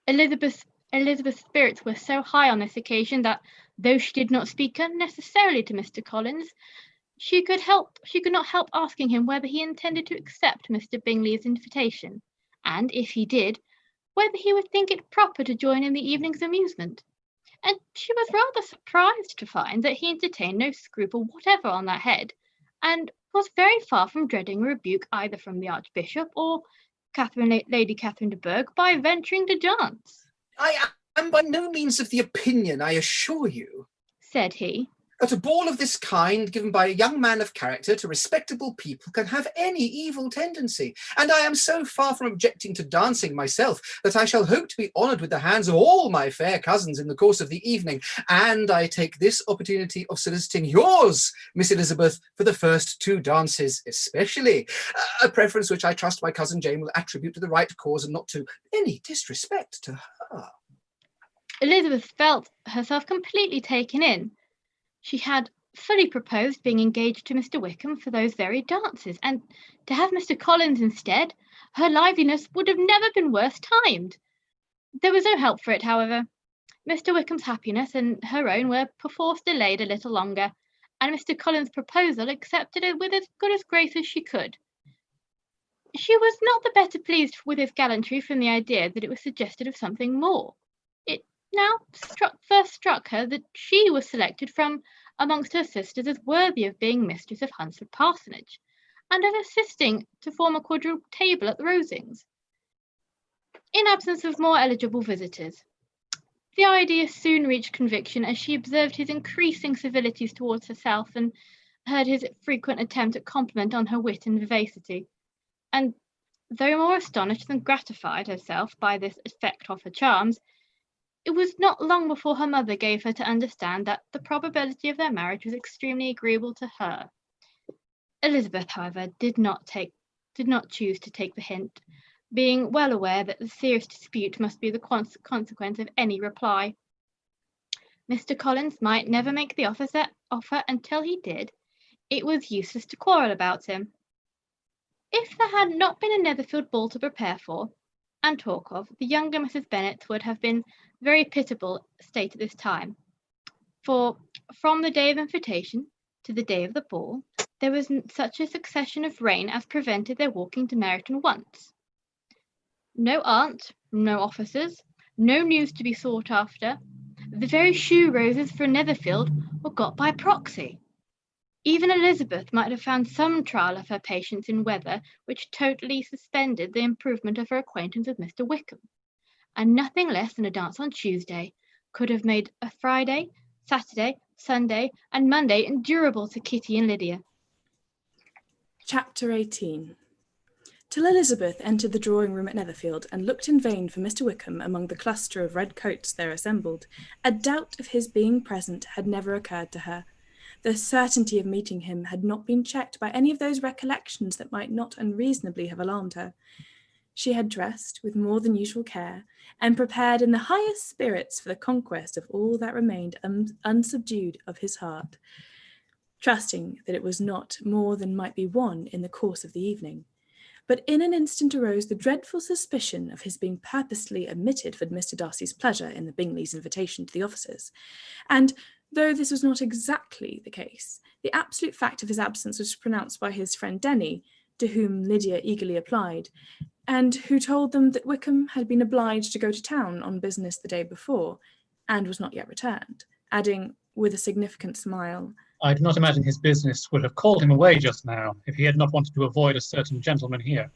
Elizabeth's spirits were so high on this occasion that, though she did not speak unnecessarily to Mr. Collins, she could not help asking him whether he intended to accept Mr. Bingley's invitation, and if he did, whether he would think it proper to join in the evening's amusement. And she was rather surprised to find that he entertained no scruple whatever on that head, and was very far from dreading a rebuke either from the Archbishop or Lady Catherine de Bourgh by venturing to dance.
"I am by no means of the opinion, I assure you,"
said he,
"that a ball of this kind given by a young man of character to respectable people can have any evil tendency, and I am so far from objecting to dancing myself that I shall hope to be honoured with the hands of all my fair cousins in the course of the evening, and I take this opportunity of soliciting yours, Miss Elizabeth, for the first 2 dances especially, a preference which I trust my cousin Jane will attribute to the right cause and not to any disrespect to her."
Elizabeth felt herself completely taken in. She had fully proposed being engaged to Mr. Wickham for those very dances, and to have Mr. Collins instead, her liveliness would have never been worse timed. There was no help for it, however. Mr. Wickham's happiness and her own were perforce delayed a little longer, and Mr. Collins' proposal accepted it with as good a grace as she could. She was not the better pleased with his gallantry from the idea that it was suggestive of something more. It now first struck her that she was selected from amongst her sisters as worthy of being mistress of Hunsford Parsonage, and of assisting to form a quadruple table at the Rosings, in absence of more eligible visitors. The idea soon reached conviction as she observed his increasing civilities towards herself and heard his frequent attempt at compliment on her wit and vivacity, and though more astonished than gratified herself by this effect of her charms, it was not long before her mother gave her to understand that the probability of their marriage was extremely agreeable to her. Elizabeth, however, did not choose to take the hint, being well aware that the serious dispute must be the consequence of any reply. Mr. Collins might never make the offer until he did. It was useless to quarrel about him. If there had not been a Netherfield ball to prepare for and talk of, the younger Mrs. Bennet would have been very pitiable state at this time, for from the day of invitation to the day of the ball, there was such a succession of rain as prevented their walking to Meryton once. No aunt, no officers, no news to be sought after. The very shoe roses for Netherfield were got by proxy. Even Elizabeth might have found some trial of her patience in weather which totally suspended the improvement of her acquaintance with Mr. Wickham, and nothing less than a dance on Tuesday could have made a Friday, Saturday, Sunday, and Monday endurable to Kitty and Lydia.
Chapter 18. Till Elizabeth entered the drawing-room at Netherfield and looked in vain for Mr. Wickham among the cluster of red coats there assembled, a doubt of his being present had never occurred to her. The certainty of meeting him had not been checked by any of those recollections that might not unreasonably have alarmed her. She had dressed with more than usual care, and prepared in the highest spirits for the conquest of all that remained unsubdued of his heart, trusting that it was not more than might be won in the course of the evening. But in an instant arose the dreadful suspicion of his being purposely omitted for Mr. Darcy's pleasure in the Bingleys' invitation to the officers, and though this was not exactly the case, the absolute fact of his absence was pronounced by his friend Denny, to whom Lydia eagerly applied, and who told them that Wickham had been obliged to go to town on business the day before, and was not yet returned, adding, with a significant smile,
"I do not imagine his business would have called him away just now, if he had not wanted to avoid a certain gentleman here."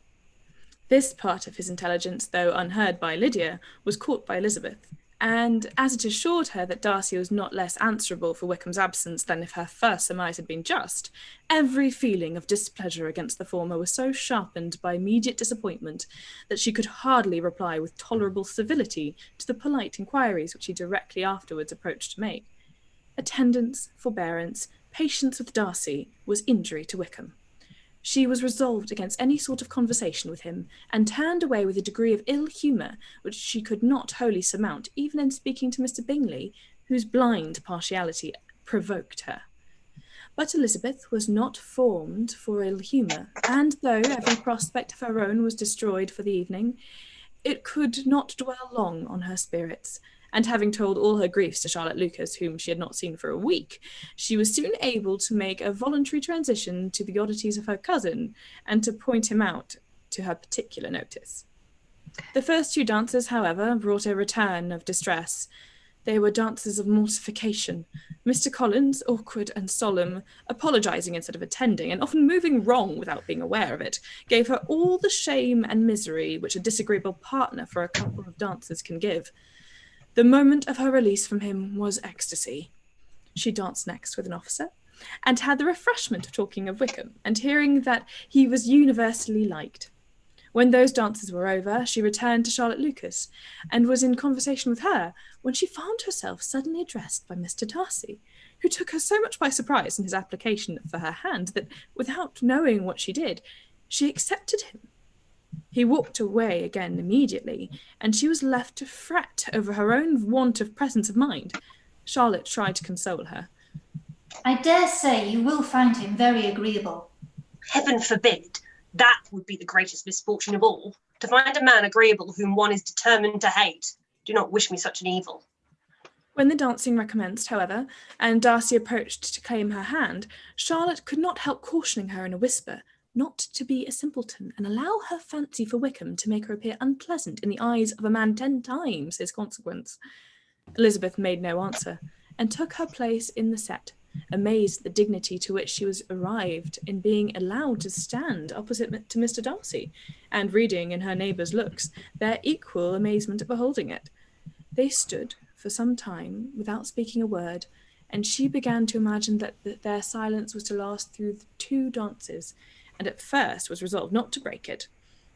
This part of his intelligence, though unheard by Lydia, was caught by Elizabeth, and as it assured her that Darcy was not less answerable for Wickham's absence than if her first surmise had been just, every feeling of displeasure against the former was so sharpened by immediate disappointment that she could hardly reply with tolerable civility to the polite inquiries which he directly afterwards approached to make. Attendance, forbearance, patience with Darcy was injury to Wickham. She was resolved against any sort of conversation with him, and turned away with a degree of ill humour which she could not wholly surmount, even in speaking to Mr. Bingley, whose blind partiality provoked her. But Elizabeth was not formed for ill humour, and though every prospect of her own was destroyed for the evening, it could not dwell long on her spirits, and having told all her griefs to Charlotte Lucas, whom she had not seen for a week, she was soon able to make a voluntary transition to the oddities of her cousin, and to point him out to her particular notice. The first 2 dances, however, brought a return of distress. They were dances of mortification. Mr. Collins, awkward and solemn, apologising instead of attending, and often moving wrong without being aware of it, gave her all the shame and misery which a disagreeable partner for a couple of dancers can give. The moment of her release from him was ecstasy. She danced next with an officer, and had the refreshment of talking of Wickham, and hearing that he was universally liked. When those dances were over, she returned to Charlotte Lucas, and was in conversation with her, when she found herself suddenly addressed by Mr. Darcy, who took her so much by surprise in his application for her hand, that, without knowing what she did, she accepted him. He walked away again immediately, and she was left to fret over her own want of presence of mind. Charlotte tried to console her.
I dare say you will find him very agreeable.
Heaven forbid! That would be the greatest misfortune of all, to find a man agreeable whom one is determined to hate. Do not wish me such an evil.
When the dancing recommenced, however, and Darcy approached to claim her hand, Charlotte could not help cautioning her in a whisper not to be a simpleton, and allow her fancy for Wickham to make her appear unpleasant in the eyes of a man 10 times his consequence. Elizabeth made no answer, and took her place in the set, amazed at the dignity to which she was arrived in being allowed to stand opposite to Mr. Darcy, and reading in her neighbour's looks their equal amazement at beholding it. They stood for some time without speaking a word, and she began to imagine that their silence was to last through the 2 dances, and at first was resolved not to break it,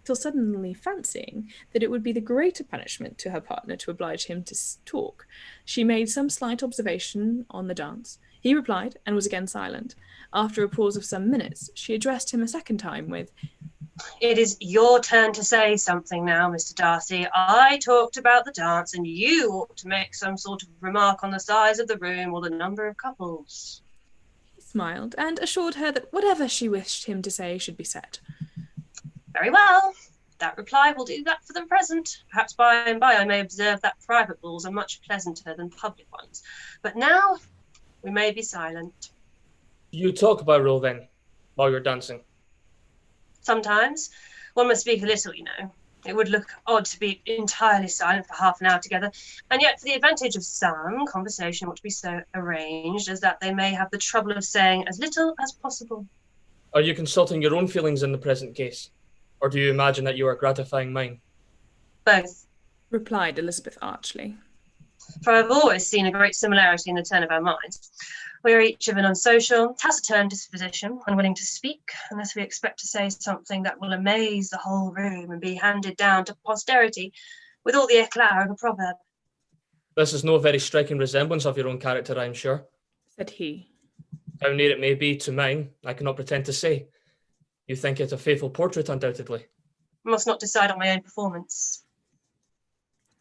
till suddenly fancying that it would be the greater punishment to her partner to oblige him to talk, she made some slight observation on the dance. He replied, and was again silent. After a pause of some minutes, she addressed him a second time with,
It is your turn to say something now, Mr. Darcy. I talked about the dance, and you ought to make some sort of remark on the size of the room or the number of couples.
He smiled, and assured her that whatever she wished him to say should be said.
Very well. That reply will do that for the present. Perhaps by and by I may observe that private balls are much pleasanter than public ones. But now we may be silent.
You talk about role then, while you're dancing.
Sometimes one must speak a little, you know. It would look odd to be entirely silent for half an hour together, and yet for the advantage of some, conversation ought to be so arranged as that they may have the trouble of saying as little as possible.
Are you consulting your own feelings in the present case, or do you imagine that you are gratifying mine?
Both,
replied Elizabeth archly.
For I've always seen a great similarity in the turn of our minds. We are each of an unsocial, taciturn disposition, unwilling to speak, unless we expect to say something that will amaze the whole room and be handed down to posterity with all the eclat of a proverb.
This is no very striking resemblance of your own character, I am sure,
said he.
How near it may be to mine, I cannot pretend to say. You think it a faithful portrait, undoubtedly.
I must not decide on my own performance.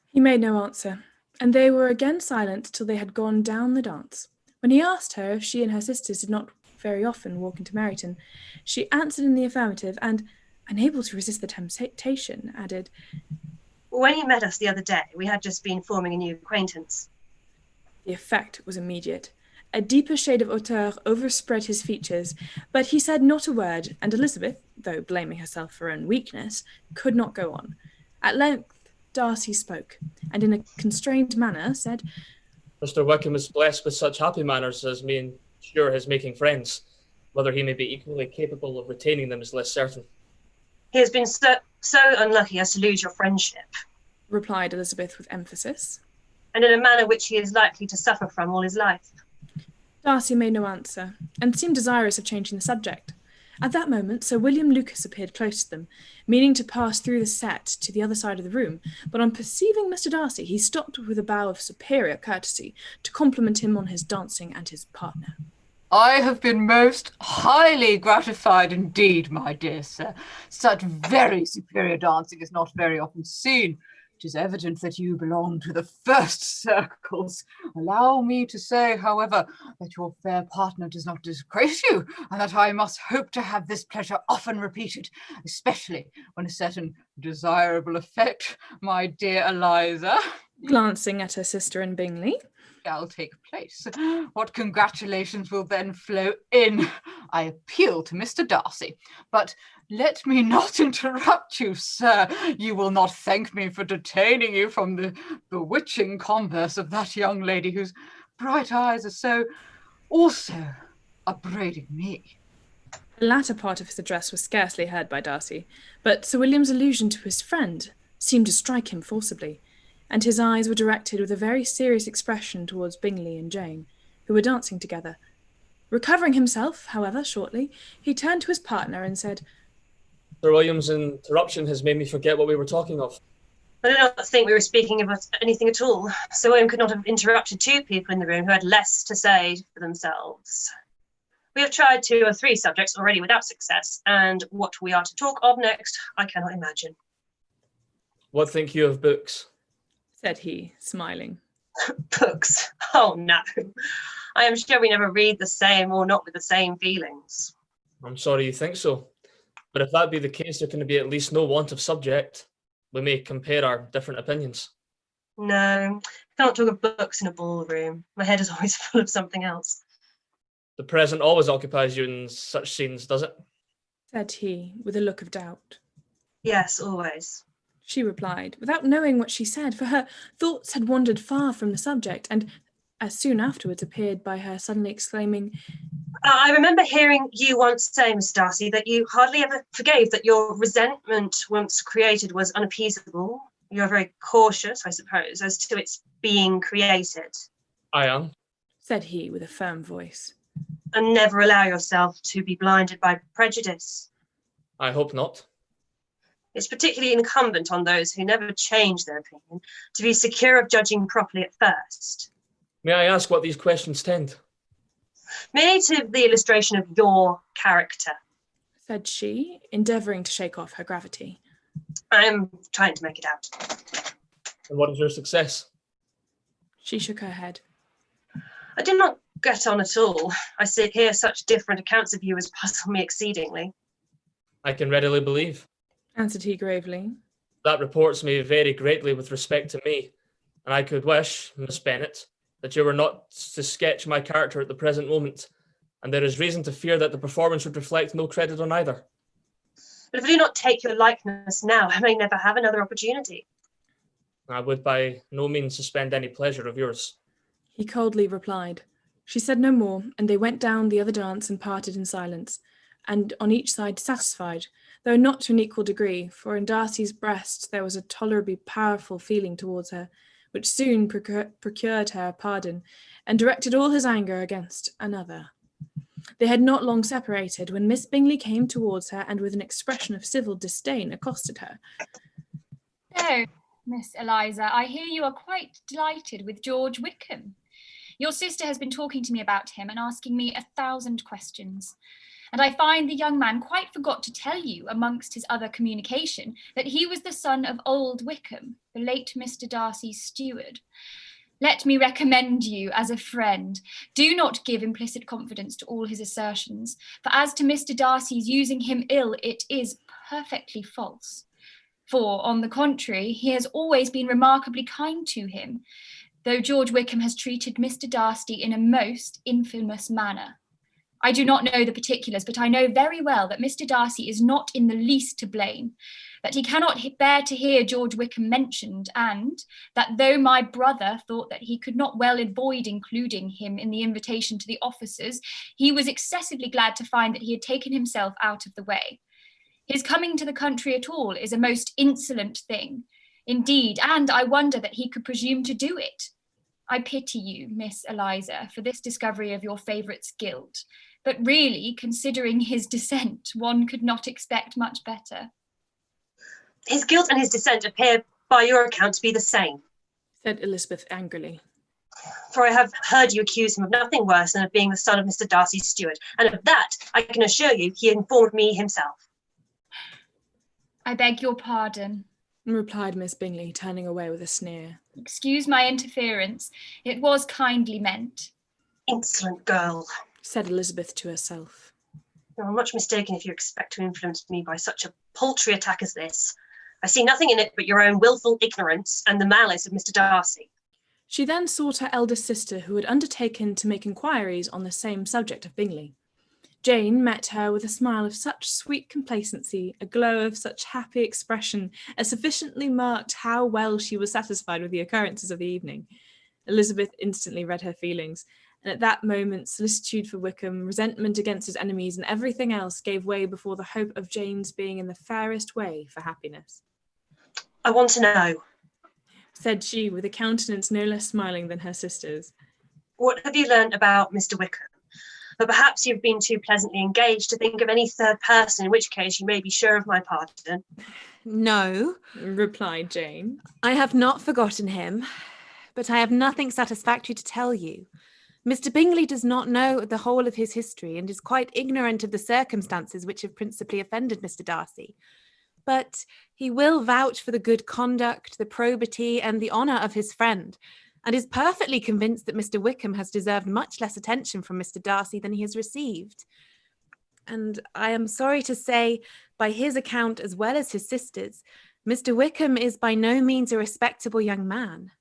He made no answer, and they were again silent till they had gone down the dance. When he asked her if she and her sisters did not very often walk into Meryton, she answered in the affirmative, and, unable to resist the temptation, added,
When you met us the other day, we had just been forming a new acquaintance.
The effect was immediate. A deeper shade of hauteur overspread his features, but he said not a word, and Elizabeth, though blaming herself for her own weakness, could not go on. At length Darcy spoke, and in a constrained manner said,
Mr. Wickham is blessed with such happy manners as may ensure his making friends. Whether he may be equally capable of retaining them is less certain.
He has been so unlucky as to lose your friendship,
replied Elizabeth with emphasis.
and in a manner which he is likely to suffer from all his life.
Darcy made no answer, and seemed desirous of changing the subject. At that moment, Sir William Lucas appeared close to them, meaning to pass through the set to the other side of the room, but on perceiving Mr. Darcy, he stopped with a bow of superior courtesy to compliment him on his dancing and his partner.
I have been most highly gratified indeed, my dear sir. Such very superior dancing is not very often seen. It is evident that you belong to the first circles. Allow me to say, however, that your fair partner does not disgrace you, and that I must hope to have this pleasure often repeated, especially when a certain desirable effect, my dear Eliza,
glancing at her sister in Bingley,
shall take place. What congratulations will then flow in? I appeal to Mr. Darcy, but let me not interrupt you, sir. You will not thank me for detaining you from the bewitching converse of that young lady whose bright eyes are so also upbraiding me.
The latter part of his address was scarcely heard by Darcy, but Sir William's allusion to his friend seemed to strike him forcibly, and his eyes were directed with a very serious expression towards Bingley and Jane, who were dancing together. Recovering himself, however, shortly, he turned to his partner and said,
Sir William's interruption has made me forget what we were talking of.
I do not think we were speaking about anything at all. Sir William could not have interrupted two people in the room who had less to say for themselves. We have tried 2 or 3 subjects already without success, and what we are to talk of next, I cannot imagine.
What think you of books?
Said he, smiling.
Books? Oh no. I am sure we never read the same or not with the same feelings.
I'm sorry you think so. But if that be the case, there can be at least no want of subject. We may compare our different opinions.
No, I cannot talk of books in a ballroom. My head is always full of something else.
The present always occupies you in such scenes, does it?
Said he, with a look of doubt.
Yes, always.
She replied, without knowing what she said, for her thoughts had wandered far from the subject, and as soon afterwards appeared by her suddenly exclaiming,
I remember hearing you once say, Miss Darcy, that you hardly ever forgave that your resentment once created was unappeasable. You're very cautious, I suppose, as to its being created.
I am,
said he with a firm voice.
And never allow yourself to be blinded by prejudice.
I hope not.
It's particularly incumbent on those who never change their opinion to be secure of judging properly at first.
May I ask what these questions tend?
Merely to the illustration of your character,
said she, endeavouring to shake off her gravity.
I am trying to make it out.
And what is your success?
She shook her head.
I did not get on at all. I hear such different accounts of you as puzzle me exceedingly.
I can readily believe,
answered he gravely.
That reports me very greatly with respect to me, and I could wish, Miss Bennet, that you were not to sketch my character at the present moment, and there is reason to fear that the performance would reflect no credit on either.
But if I do not take your likeness now, I may never have another opportunity.
I would by no means suspend any pleasure of yours.
He coldly replied. She said no more, and they went down the other dance and parted in silence, and on each side satisfied, though not to an equal degree, for in Darcy's breast there was a tolerably powerful feeling towards her, which soon procured her pardon, and directed all his anger against another. They had not long separated when Miss Bingley came towards her, and with an expression of civil disdain accosted her.
Oh, Miss Eliza, I hear you are quite delighted with George Wickham. Your sister has been talking to me about him and asking me 1,000 questions. And I find the young man quite forgot to tell you, amongst his other communication, that he was the son of old Wickham, the late Mr. Darcy's steward. Let me recommend you as a friend. Do not give implicit confidence to all his assertions, for as to Mr. Darcy's using him ill, it is perfectly false. For, on the contrary, he has always been remarkably kind to him, though George Wickham has treated Mr. Darcy in a most infamous manner. I do not know the particulars, but I know very well that Mr. Darcy is not in the least to blame, that he cannot bear to hear George Wickham mentioned, and that though my brother thought that he could not well avoid including him in the invitation to the officers, he was excessively glad to find that he had taken himself out of the way. His coming to the country at all is a most insolent thing, indeed, and I wonder that he could presume to do it. I pity you, Miss Eliza, for this discovery of your favourite's guilt. But really, considering his descent, one could not expect much better.
His guilt and his descent appear, by your account, to be the same,
said Elizabeth angrily.
For I have heard you accuse him of nothing worse than of being the son of Mr. Darcy's steward, and of that, I can assure you, he informed me himself.
I beg your pardon,
replied Miss Bingley, turning away with a sneer.
Excuse my interference. It was kindly meant.
Insolent girl,
said Elizabeth to herself.
You are much mistaken if you expect to influence me by such a paltry attack as this. I see nothing in it but your own wilful ignorance and the malice of Mr. Darcy.
She then sought her elder sister, who had undertaken to make inquiries on the same subject of Bingley. Jane met her with a smile of such sweet complacency, a glow of such happy expression, as sufficiently marked how well she was satisfied with the occurrences of the evening. Elizabeth instantly read her feelings, and at that moment solicitude for Wickham, resentment against his enemies, and everything else gave way before the hope of Jane's being in the fairest way for happiness.
I want to know,
said she, with a countenance no less smiling than her sister's.
What have you learnt about Mr. Wickham? But perhaps you've been too pleasantly engaged to think of any third person, in which case you may be sure of my pardon.
No,
replied Jane.
I have not forgotten him, but I have nothing satisfactory to tell you. Mr. Bingley does not know the whole of his history and is quite ignorant of the circumstances which have principally offended Mr. Darcy. But he will vouch for the good conduct, the probity, and the honour of his friend, and is perfectly convinced that Mr. Wickham has deserved much less attention from Mr. Darcy than he has received. And I am sorry to say, by his account as well as his sister's, Mr. Wickham is by no means a respectable young man.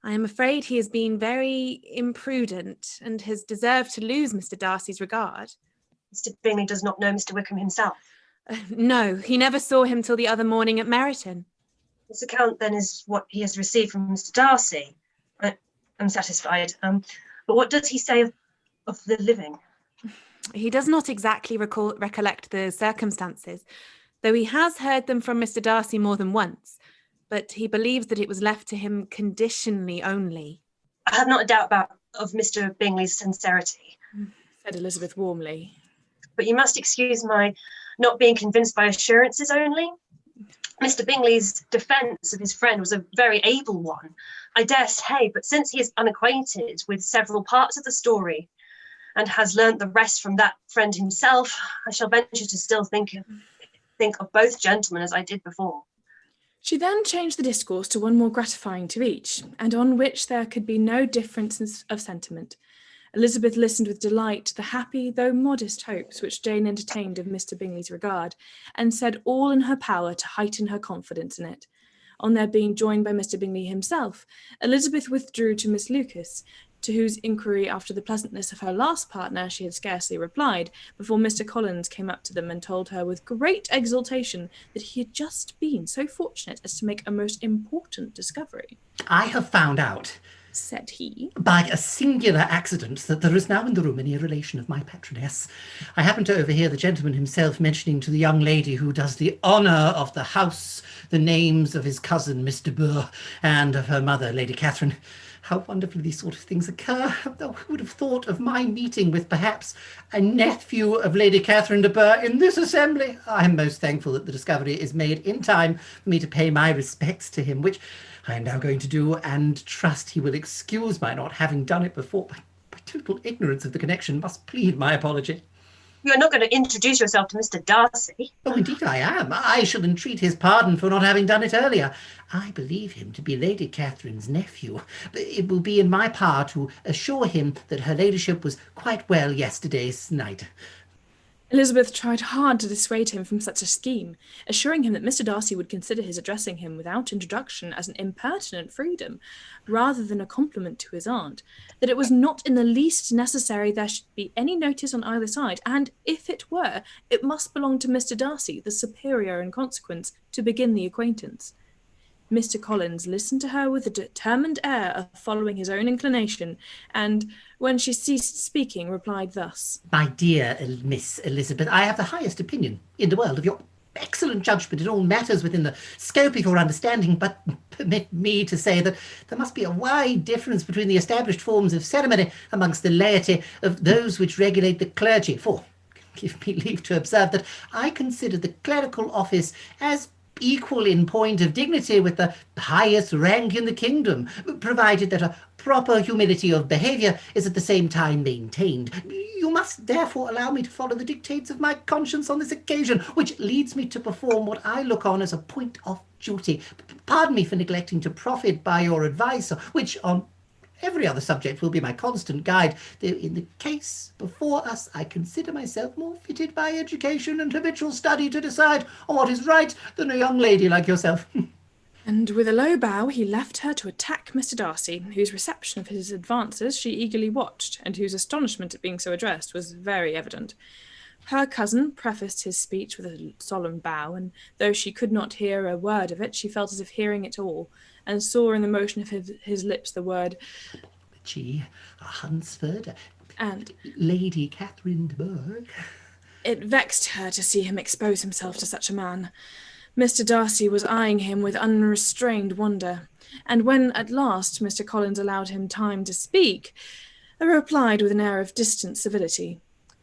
I am afraid he has been very imprudent and has deserved to lose Mr. Darcy's regard.
Mr. Bingley does not know Mr. Wickham himself?
No, he never saw him till the other morning at Meryton.
This account then is what he has received from Mr. Darcy. I'm satisfied. But what does he say of the living?
He does not exactly recollect the circumstances, though he has heard them from Mr. Darcy more than once, but he believes that it was left to him conditionally only.
I have not a doubt of Mr. Bingley's sincerity,
said Elizabeth warmly.
But you must excuse my not being convinced by assurances only. Mr. Bingley's defence of his friend was a very able one, I dare say, but since he is unacquainted with several parts of the story and has learnt the rest from that friend himself, I shall venture to still think of both gentlemen as I did before.
She then changed the discourse to one more gratifying to each, and on which there could be no difference of sentiment. Elizabeth listened with delight to the happy, though modest hopes which Jane entertained of Mr. Bingley's regard, and said all in her power to heighten her confidence in it. On their being joined by Mr. Bingley himself, Elizabeth withdrew to Miss Lucas, to whose inquiry after the pleasantness of her last partner she had scarcely replied, before Mr. Collins came up to them and told her with great exultation that he had just been so fortunate as to make a most important discovery.
I have found out,
said he,
by a singular accident, that there is now in the room a near relation of my patroness. I happened to overhear the gentleman himself mentioning to the young lady who does the honour of the house the names of his cousin, Miss de Bourgh, and of her mother, Lady Catherine. How wonderfully these sort of things occur. Who would have thought of my meeting with perhaps a nephew of Lady Catherine de Bourgh in this assembly? I am most thankful that the discovery is made in time for me to pay my respects to him, which I am now going to do, and trust he will excuse my not having done it before. My total ignorance of the connection must plead my apology.
You are not going to introduce yourself to Mr. Darcy?
Oh, indeed I am. I shall entreat his pardon for not having done it earlier. I believe him to be Lady Catherine's nephew. It will be in my power to assure him that her ladyship was quite well yesterday's night.
Elizabeth tried hard to dissuade him from such a scheme, assuring him that Mr. Darcy would consider his addressing him without introduction as an impertinent freedom, rather than a compliment to his aunt, that it was not in the least necessary there should be any notice on either side, and if it were, it must belong to Mr. Darcy, the superior in consequence, to begin the acquaintance. Mr. Collins listened to her with a determined air of following his own inclination, and, when she ceased speaking, replied thus.
My dear Miss Elizabeth, I have the highest opinion in the world of your excellent judgment in all matters within the scope of your understanding, but permit me to say that there must be a wide difference between the established forms of ceremony amongst the laity of those which regulate the clergy. For, give me leave to observe that I consider the clerical office as equal in point of dignity with the highest rank in the kingdom, provided that a proper humility of behaviour is at the same time maintained. You must therefore allow me to follow the dictates of my conscience on this occasion, which leads me to perform what I look on as a point of duty. Pardon me for neglecting to profit by your advice, which on every other subject will be my constant guide, though in the case before us I consider myself more fitted by education and habitual study to decide on what is right than a young lady like yourself.
And with a low bow he left her to attack Mr. Darcy, whose reception of his advances she eagerly watched, and whose astonishment at being so addressed was very evident. Her cousin prefaced his speech with a solemn bow, and though she could not hear a word of it, she felt as if hearing it all, and saw in the motion of his lips the word
Hunsford,
and
Lady Catherine de Bourgh.
It vexed her to see him expose himself to such a man. Mr. Darcy was eyeing him with unrestrained wonder, and when at last Mr. Collins allowed him time to speak, replied with an air of distant civility.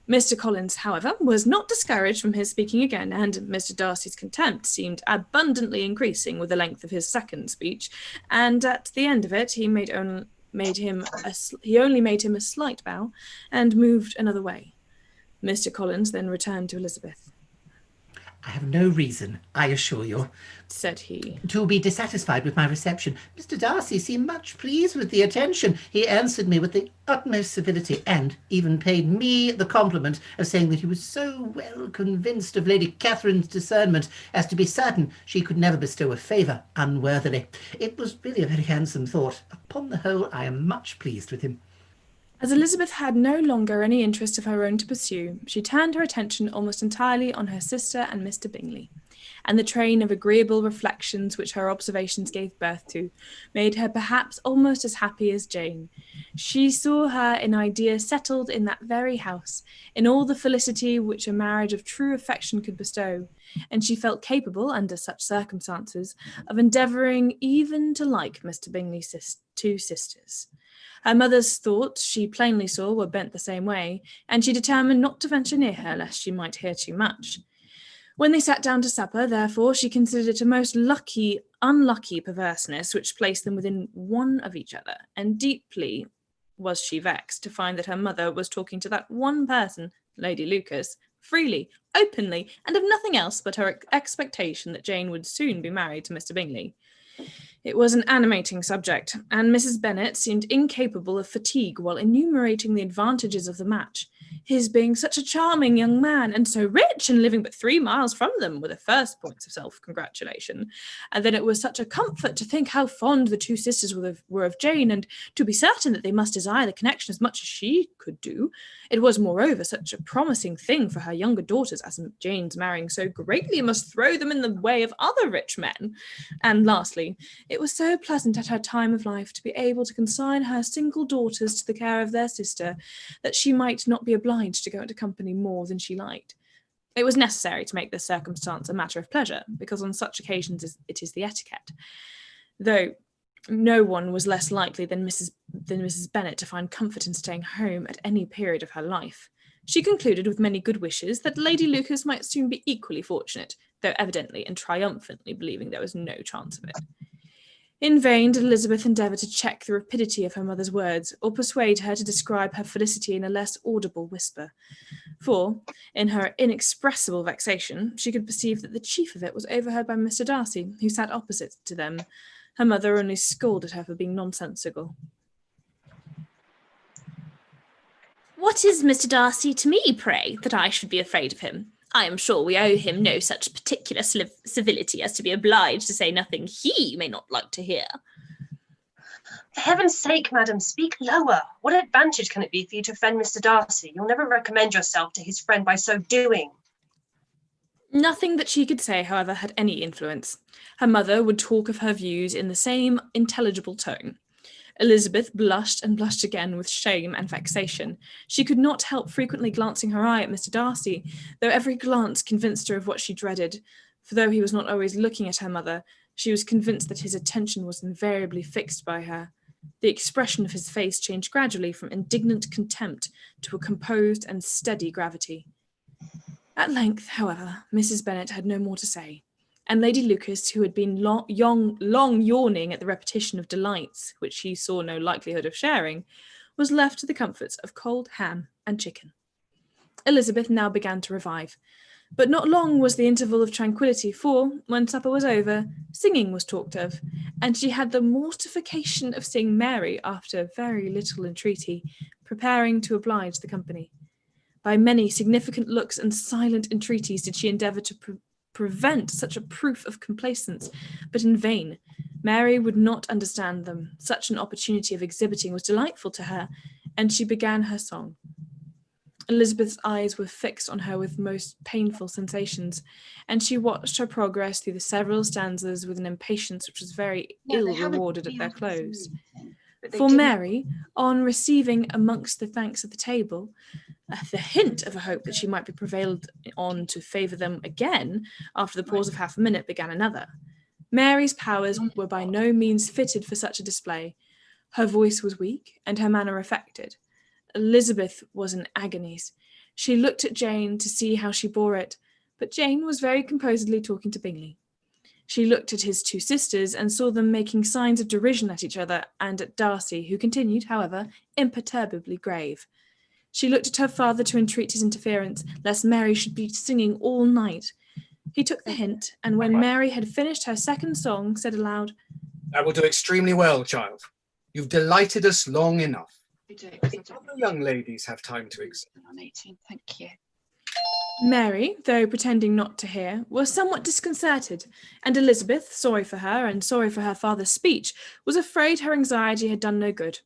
Mr. Collins, however, was not discouraged from his speaking again, and Mr. Darcy's contempt seemed abundantly increasing with the length of his second speech, and at the end of it he only made him a slight bow, and moved another way. Mr. Collins then returned to Elizabeth.
I have no reason, I assure you,
said he,
to be dissatisfied with my reception. Mr. Darcy seemed much pleased with the attention. He answered me with the utmost civility, and even paid me the compliment of saying that he was so well convinced of Lady Catherine's discernment as to be certain she could never bestow a favour unworthily. It was really a very handsome thought. Upon the whole, I am much pleased with him.
As Elizabeth had no longer any interest of her own to pursue, she turned her attention almost entirely on her sister and Mr. Bingley, and the train of agreeable reflections which her observations gave birth to made her perhaps almost as happy as Jane. She saw her in idea settled in that very house, in all the felicity which a marriage of true affection could bestow, and she felt capable, under such circumstances, of endeavouring even to like Mr. Bingley's two sisters. Her mother's thoughts, she plainly saw, were bent the same way, and she determined not to venture near her, lest she might hear too much. When they sat down to supper, therefore, she considered it a most unlucky perverseness which placed them within one of each other, and deeply was she vexed to find that her mother was talking to that one person, Lady Lucas, freely, openly, and of nothing else but her expectation that Jane would soon be married to Mr. Bingley. It was an animating subject, and Mrs. Bennet seemed incapable of fatigue while enumerating the advantages of the match. His being such a charming young man, and so rich, and living but 3 miles from them, were the first points of self-congratulation. And then it was such a comfort to think how fond the two sisters were of Jane, and to be certain that they must desire the connection as much as she could do. It was, moreover, such a promising thing for her younger daughters, as Jane's marrying so greatly must throw them in the way of other rich men. And lastly, it was so pleasant at her time of life to be able to consign her single daughters to the care of their sister, that she might not be obliged to go into company more than she liked. It was necessary to make this circumstance a matter of pleasure, because on such occasions it is the etiquette. Though no one was less likely than Mrs. Bennet to find comfort in staying home at any period of her life. She concluded with many good wishes that Lady Lucas might soon be equally fortunate, though evidently and triumphantly believing there was no chance of it. In vain did Elizabeth endeavour to check the rapidity of her mother's words, or persuade her to describe her felicity in a less audible whisper. For, in her inexpressible vexation, she could perceive that the chief of it was overheard by Mr. Darcy, who sat opposite to them. Her mother only scolded her for being nonsensical.
What is Mr. Darcy to me, pray, that I should be afraid of him? I am sure we owe him no such particular civility as to be obliged to say nothing he may not like to hear.
For heaven's sake, madam, speak lower. What advantage can it be for you to offend Mr. Darcy? You'll never recommend yourself to his friend by so doing.
Nothing that she could say, however, had any influence. Her mother would talk of her views in the same intelligible tone. Elizabeth blushed and blushed again with shame and vexation. She could not help frequently glancing her eye at Mr. Darcy, though every glance convinced her of what she dreaded, for though he was not always looking at her mother, She was convinced that his attention was invariably fixed by her. The expression of his face changed gradually from indignant contempt to a composed and steady gravity. At length, however, Mrs. Bennet had no more to say, and Lady Lucas, who had been long yawning at the repetition of delights which she saw no likelihood of sharing, was left to the comforts of cold ham and chicken. Elizabeth now began to revive, but not long was the interval of tranquillity, for, when supper was over, singing was talked of, and she had the mortification of seeing Mary, after very little entreaty, preparing to oblige the company. By many significant looks and silent entreaties did she endeavour to prevent such a proof of complaisance, but in vain. Mary would not understand them. Such an opportunity of exhibiting was delightful to her, and she began her song. Elizabeth's eyes were fixed on her with most painful sensations, and she watched her progress through the several stanzas with an impatience which was very ill rewarded at their close. For Mary, on receiving amongst the thanks of the table the hint of a hope that she might be prevailed on to favour them again, after the pause of half a minute began another. Mary's powers were by no means fitted for such a display. Her voice was weak, and her manner affected. Elizabeth was in agonies. She looked at Jane to see how she bore it, but Jane was very composedly talking to Bingley. She looked at his two sisters and saw them making signs of derision at each other and at Darcy, who continued, however, imperturbably grave. She looked at her father to entreat his interference, lest Mary should be singing all night. He took the hint, and when Mary had finished her second song, said aloud,
"That will do extremely well, child. You've delighted us long enough. The other young ladies have time to examine."
Thank you.
Mary, though pretending not to hear, was somewhat disconcerted, and Elizabeth, sorry for her and sorry for her father's speech, was afraid her anxiety had done no good.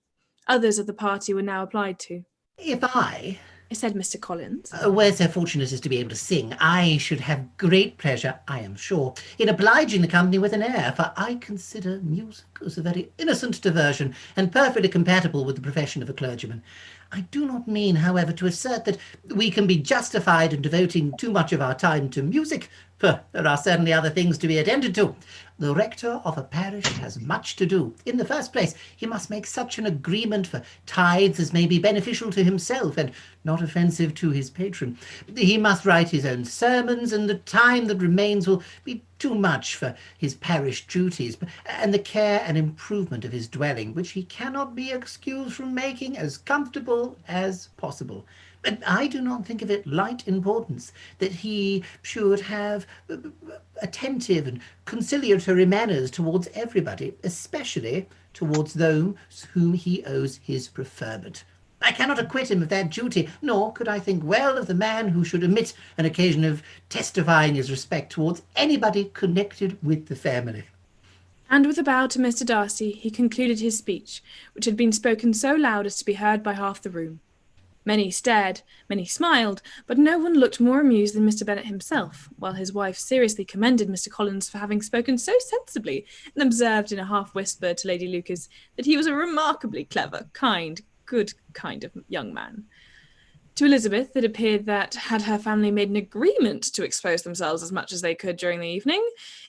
Others of the party were now applied to.
If I,
said Mr. Collins,
were so fortunate as to be able to sing, I should have great pleasure, I am sure, in obliging the company with an air, for I consider music as a very innocent diversion, and perfectly compatible with the profession of a clergyman. I do not mean, however, to assert that we can be justified in devoting too much of our time to music, for there are certainly other things to be attended to. The rector of a parish has much to do. In the first place, he must make such an agreement for tithes as may be beneficial to himself and not offensive to his patron. He must write his own sermons, and the time that remains will be too much for his parish duties, and the care and improvement of his dwelling, which he cannot be excused from making as comfortable as possible. But I do not think of it light importance that he should have attentive and conciliatory manners towards everybody, especially towards those whom he owes his preferment. I cannot acquit him of that duty, nor could I think well of the man who should omit an occasion of testifying his respect towards anybody connected with the family.
And with a bow to Mr. Darcy, he concluded his speech, which had been spoken so loud as to be heard by half the room. Many stared, many smiled, but no one looked more amused than Mr. Bennet himself, while his wife seriously commended Mr. Collins for having spoken so sensibly, and observed in a half-whisper to Lady Lucas that he was a remarkably clever, good kind of young man. To Elizabeth, it appeared that, had her family made an agreement to expose themselves as much as they could during the evening,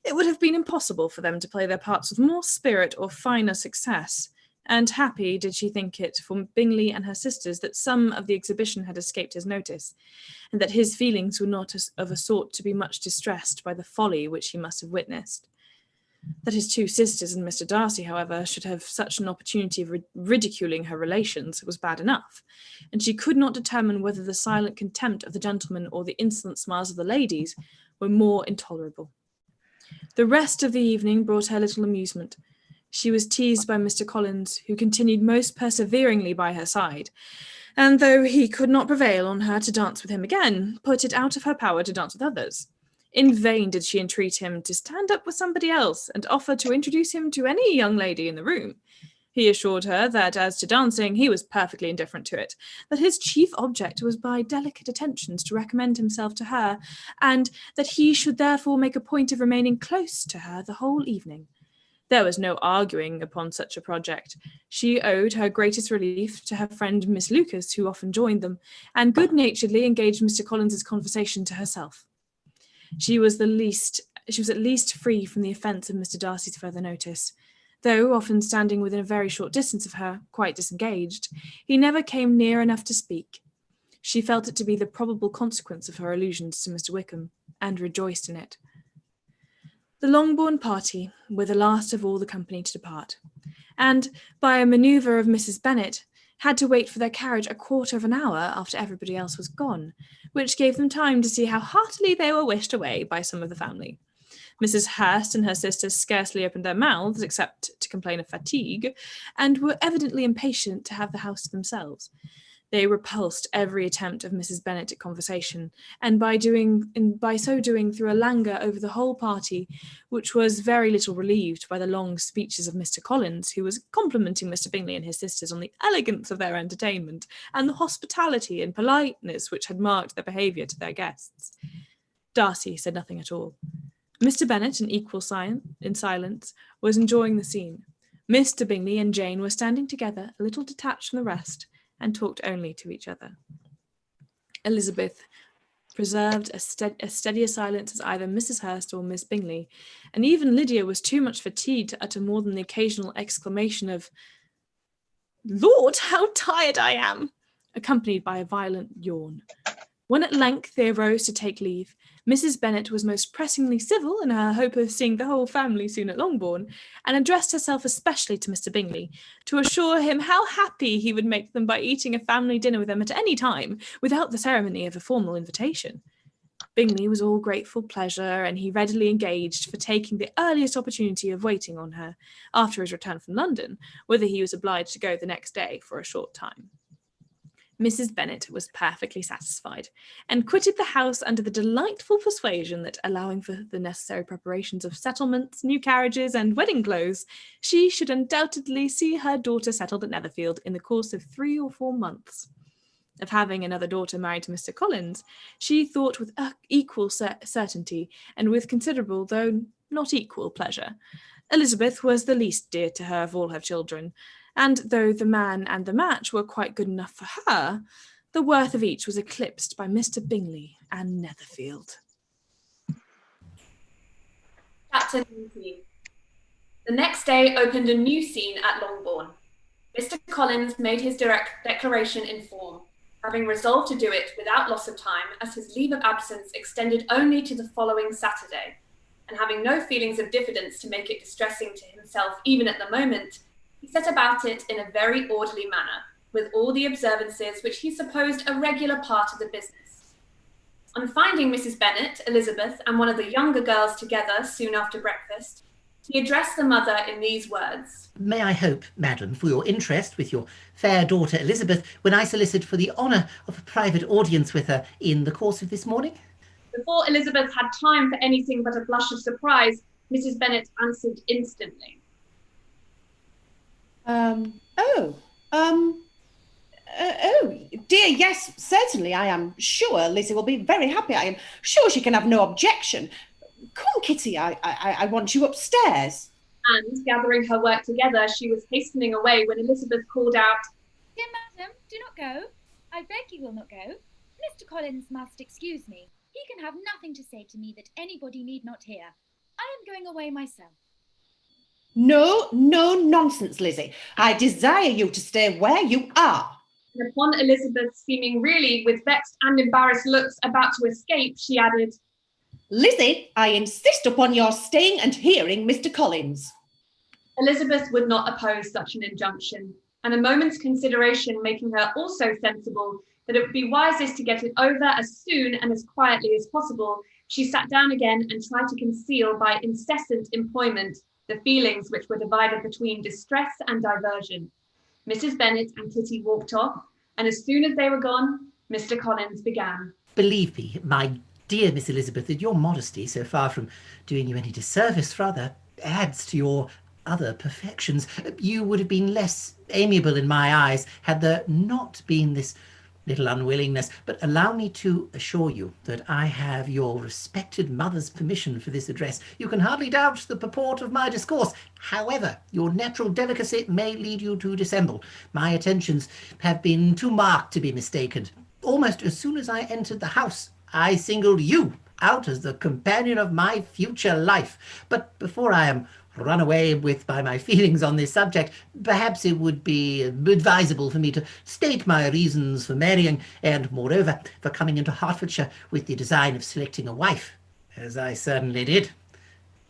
it would have been impossible for them to play their parts with more spirit or finer success. And happy did she think it for Bingley and her sisters that some of the exhibition had escaped his notice, and that his feelings were not of a sort to be much distressed by the folly which he must have witnessed. That his two sisters and Mr. Darcy, however, should have such an opportunity of ridiculing her relations was bad enough, and she could not determine whether the silent contempt of the gentlemen or the insolent smiles of the ladies were more intolerable. The rest of the evening brought her little amusement. She was teased by Mr. Collins, who continued most perseveringly by her side, and though he could not prevail on her to dance with him again, put it out of her power to dance with others. In vain did she entreat him to stand up with somebody else and offer to introduce him to any young lady in the room. He assured her that as to dancing, he was perfectly indifferent to it, that his chief object was by delicate attentions to recommend himself to her, and that he should therefore make a point of remaining close to her the whole evening. There was no arguing upon such a project. She owed her greatest relief to her friend Miss Lucas, who often joined them, and good-naturedly engaged Mr. Collins's conversation to herself. She was the least
she was at least free from the offence of Mr. Darcy's further notice. Though often standing within a very short distance of her, quite disengaged, he never came near enough to speak. She felt it to be the probable consequence of her allusions to Mr. Wickham, and rejoiced in it. The Longbourn party were the last of all the company to depart, and, by a manoeuvre of Mrs. Bennet, had to wait for their carriage a quarter of an hour after everybody else was gone, which gave them time to see how heartily they were wished away by some of the family. Mrs. Hurst and her sisters scarcely opened their mouths except to complain of fatigue, and were evidently impatient to have the house to themselves. They repulsed every attempt of Mrs. Bennet at conversation, and by so doing threw a languor over the whole party, which was very little relieved by the long speeches of Mr. Collins, who was complimenting Mr. Bingley and his sisters on the elegance of their entertainment, and the hospitality and politeness which had marked their behaviour to their guests. Darcy said nothing at all. Mr. Bennet, in silence, was enjoying the scene. Mr. Bingley and Jane were standing together, a little detached from the rest, and talked only to each other. Elizabeth preserved as steady a silence as either Mrs. Hurst or Miss Bingley, and even Lydia was too much fatigued to utter more than the occasional exclamation of, "Lord, how tired I am!" accompanied by a violent yawn. When at length they arose to take leave, Mrs. Bennet was most pressingly civil in her hope of seeing the whole family soon at Longbourn, and addressed herself especially to Mr. Bingley, to assure him how happy he would make them by eating a family dinner with them at any time, without the ceremony of a formal invitation. Bingley was all grateful pleasure, and he readily engaged for taking the earliest opportunity of waiting on her, after his return from London, whither he was obliged to go the next day for a short time. Mrs. Bennet was perfectly satisfied, and quitted the house under the delightful persuasion that, allowing for the necessary preparations of settlements, new carriages, and wedding clothes, she should undoubtedly see her daughter settled at Netherfield in the course of 3 or 4 months. Of having another daughter married to Mr. Collins, she thought with equal certainty, and with considerable, though not equal, pleasure. Elizabeth was the least dear to her of all her children, and though the man and the match were quite good enough for her, the worth of each was eclipsed by Mr. Bingley and Netherfield.
Chapter 19. The next day opened a new scene at Longbourn. Mr. Collins made his direct declaration in form, having resolved to do it without loss of time, as his leave of absence extended only to the following Saturday, and having no feelings of diffidence to make it distressing to himself even at the moment, he set about it in a very orderly manner, with all the observances which he supposed a regular part of the business. On finding Mrs. Bennet, Elizabeth, and one of the younger girls together soon after breakfast, he addressed the mother in these words.
May I hope, madam, for your interest with your fair daughter Elizabeth, when I solicit for the honour of a private audience with her in the course of this morning?
Before Elizabeth had time for anything but a blush of surprise, Mrs. Bennet answered instantly.
Dear, yes, certainly. I am sure Lizzie will be very happy. I am sure she can have no objection. Come, Kitty, I want you upstairs.
And, gathering her work together, she was hastening away when Elizabeth called out,
"Dear madam, do not go. I beg you will not go. Mr. Collins must excuse me. He can have nothing to say to me that anybody need not hear. I am going away myself."
No nonsense, Lizzie. I desire you to stay where you are.
And upon Elizabeth seeming really, with vexed and embarrassed looks, about to escape, she added,
"Lizzie, I insist upon your staying and hearing Mr. Collins."
Elizabeth would not oppose such an injunction, and a moment's consideration making her also sensible that it would be wisest to get it over as soon and as quietly as possible, she sat down again and tried to conceal by incessant employment the feelings which were divided between distress and diversion. Mrs. Bennet and Kitty walked off, and as soon as they were gone, Mr. Collins began.
Believe me, my dear Miss Elizabeth, that your modesty, so far from doing you any disservice, rather adds to your other perfections. You would have been less amiable in my eyes had there not been this little unwillingness, but allow me to assure you that I have your respected mother's permission for this address. You can hardly doubt the purport of my discourse. However, your natural delicacy may lead you to dissemble. My attentions have been too marked to be mistaken. Almost as soon as I entered the house, I singled you out as the companion of my future life. But before I am run away with by my feelings on this subject, perhaps it would be advisable for me to state my reasons for marrying, and moreover, for coming into Hertfordshire with the design of selecting a wife, as I certainly did.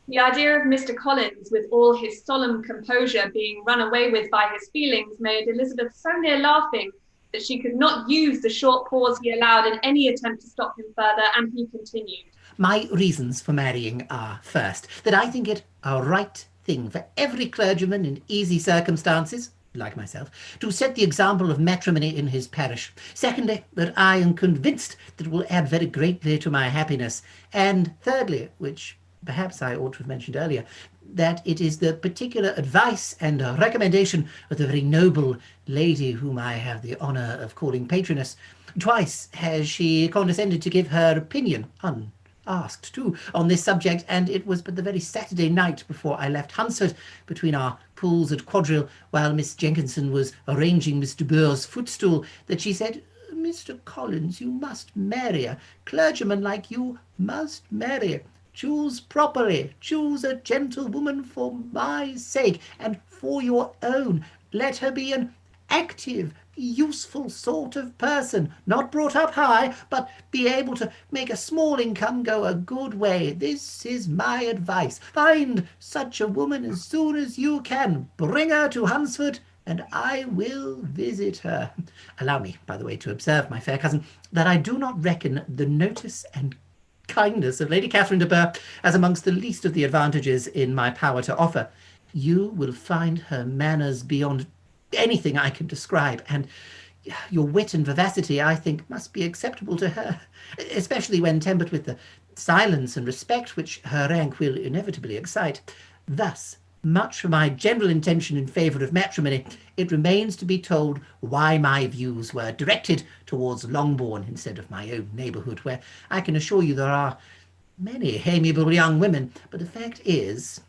The idea of Mr. Collins, with all his solemn composure, being run away with by his feelings, made Elizabeth so near laughing that she could not use the short pause he allowed in any attempt to stop him further, and he continued.
My reasons for marrying are, first, that I think it a right thing for every clergyman in easy circumstances, like myself, to set the example of matrimony in his parish. Secondly, that I am convinced that it will add very greatly to my happiness. And thirdly, which perhaps I ought to have mentioned earlier, that it is the particular advice and recommendation of the very noble lady whom I have the honour of calling patroness. Twice has she condescended to give her opinion, unasked too, on this subject, and it was but the very Saturday night before I left Hunsford, between our pools at quadrille, while Miss Jenkinson was arranging Mr. Burr's footstool, that she said, "Mr. Collins, you must marry. A clergyman like you must marry. Choose properly, choose a gentlewoman for my sake, and for your own. Let her be an active, useful sort of person, not brought up high, but be able to make a small income go a good way. This is my advice. Find such a woman as soon as you can. Bring her to Hunsford, and I will visit her." Allow me, by the way, to observe, my fair cousin, that I do not reckon the notice and kindness of Lady Catherine de Bourgh as amongst the least of the advantages in my power to offer. You will find her manners beyond anything I can describe, and your wit and vivacity, I think, must be acceptable to her, especially when tempered with the silence and respect which her rank will inevitably excite. Thus, much for my general intention in favour of matrimony, it remains to be told why my views were directed towards Longbourn instead of my own neighbourhood, where I can assure you there are many amiable young women. But the fact is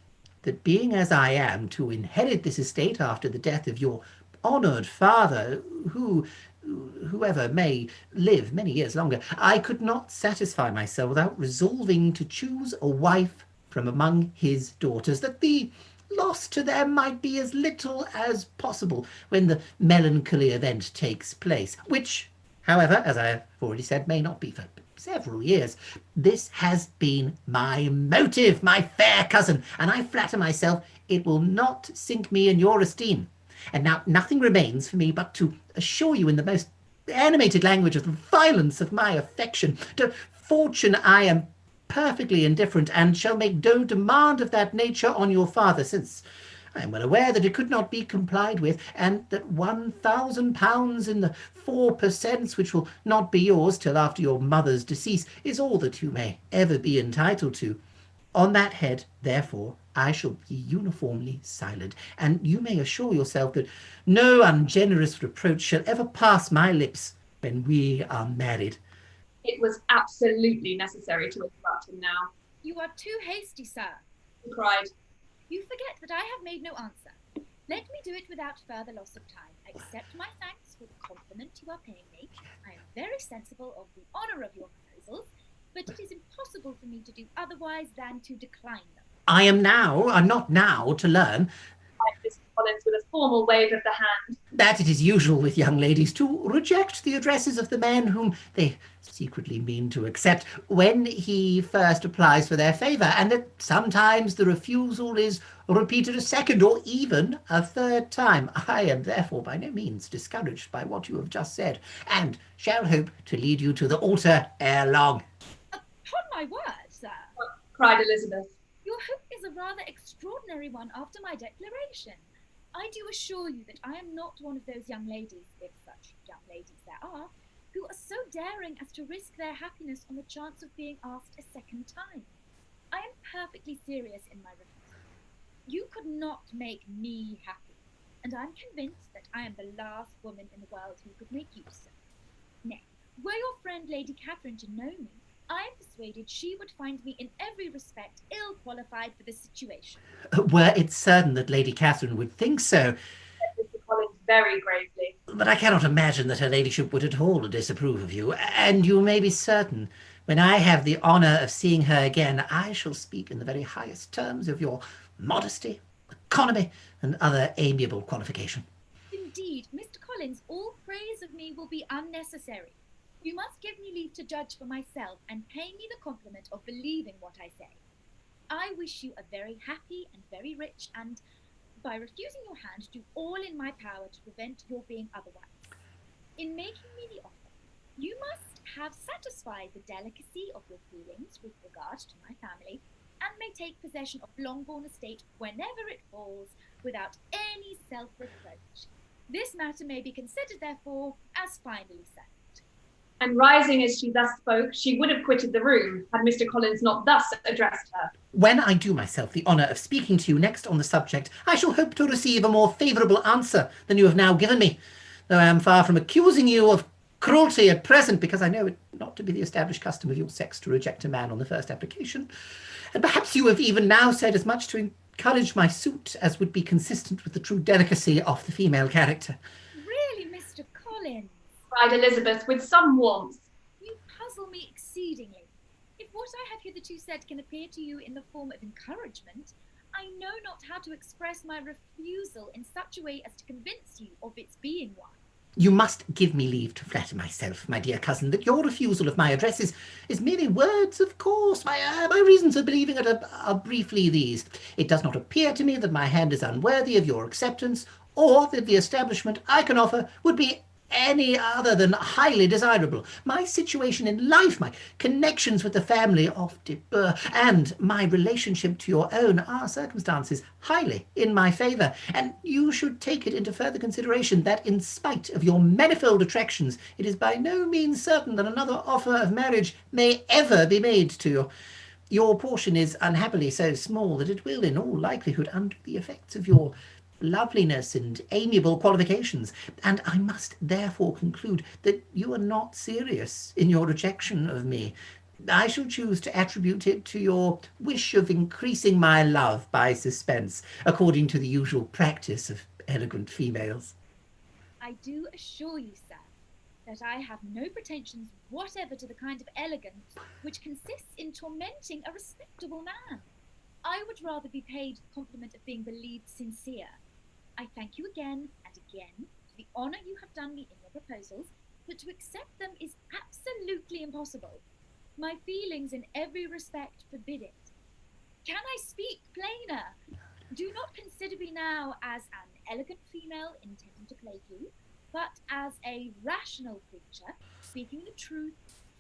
that, being as I am to inherit this estate after the death of your honoured father, whoever may live many years longer, I could not satisfy myself without resolving to choose a wife from among his daughters, that the loss to them might be as little as possible when the melancholy event takes place, which, however, as I have already said, may not be for several years. This has been my motive, my fair cousin, and I flatter myself it will not sink me in your esteem. And now nothing remains for me but to assure you in the most animated language of the violence of my affection. To fortune I am perfectly indifferent, and shall make no demand of that nature on your father, since I am well aware that it could not be complied with, and that £1,000 in the 4% which will not be yours till after your mother's decease is all that you may ever be entitled to. On that head, therefore, I shall be uniformly silent, and you may assure yourself that no ungenerous reproach shall ever pass my lips when we are married.
It was absolutely necessary to interrupt him now.
"You are too hasty, sir,"
He cried.
"You forget that I have made no answer. Let me do it without further loss of time. Accept my thanks for the compliment you are paying me. I am very sensible of the honour of your proposals, but it is impossible for me to do otherwise than to decline them."
I'm not now to learn,
Mr. Collins, with a formal wave of the hand,
that it is usual with young ladies to reject the addresses of the man whom they secretly mean to accept when he first applies for their favour, and that sometimes the refusal is repeated a second or even a third time. I am therefore by no means discouraged by what you have just said, and shall hope to lead you to the altar ere long.
"Upon my word, sir,"
cried Elizabeth,
"your hope is a rather extraordinary one after my declaration. I do assure you that I am not one of those young ladies, if such young ladies there are, who are so daring as to risk their happiness on the chance of being asked a second time. I am perfectly serious in my refusal. You could not make me happy, and I am convinced that I am the last woman in the world who could make you so. Nay, were your friend Lady Catherine to know me, I am persuaded she would find me in every respect ill qualified for the situation."
Were it certain that Lady Catherine would think so,
said Mr. Collins very gravely.
But I cannot imagine that her ladyship would at all disapprove of you, and you may be certain When I have the honour of seeing her again, I shall speak in the very highest terms of your modesty, economy, and other amiable qualification.
Indeed, Mr. Collins, all praise of me will be unnecessary. You must give me leave to judge for myself and pay me the compliment of believing what I say. I wish you a very happy and very rich, and by refusing your hand, do all in my power to prevent your being otherwise. In making me the offer, you must have satisfied the delicacy of your feelings with regard to my family, and may take possession of Longbourn estate whenever it falls, without any self-reproach. This matter may be considered, therefore, as finally settled.
And rising as she thus spoke, she would have quitted the room, had Mr. Collins not thus addressed her.
When I do myself the honour of speaking to you next on the subject, I shall hope to receive a more favourable answer than you have now given me, though I am far from accusing you of cruelty at present, because I know it not to be the established custom of your sex to reject a man on the first application. And perhaps you have even now said as much to encourage my suit as would be consistent with the true delicacy of the female character.
Really, Mr. Collins?
Cried Elizabeth with some warmth.
You puzzle me exceedingly. If what I have hitherto said can appear to you in the form of encouragement, I know not how to express my refusal in such a way as to convince you of its being one.
You must give me leave to flatter myself, my dear cousin, that your refusal of my address is merely words, of course. My reasons for believing it are briefly these. It does not appear to me that my hand is unworthy of your acceptance, or that the establishment I can offer would be any other than highly desirable. My situation in life, my connections with the family of de Burgh, and my relationship to your own are circumstances highly in my favour, and you should take it into further consideration that in spite of your manifold attractions, it is by no means certain that another offer of marriage may ever be made to you. Your portion is unhappily so small that it will in all likelihood undo the effects of your loveliness and amiable qualifications, and I must therefore conclude that you are not serious in your rejection of me. I shall choose to attribute it to your wish of increasing my love by suspense, according to the usual practice of elegant females.
I do assure you, sir, that I have no pretensions whatever to the kind of elegance which consists in tormenting a respectable man. I would rather be paid the compliment of being believed sincere. I thank you again and again for the honour you have done me in your proposals, but to accept them is absolutely impossible. My feelings in every respect forbid it. Can I speak plainer? Do not consider me now as an elegant female intending to plague you, but as a rational creature speaking the truth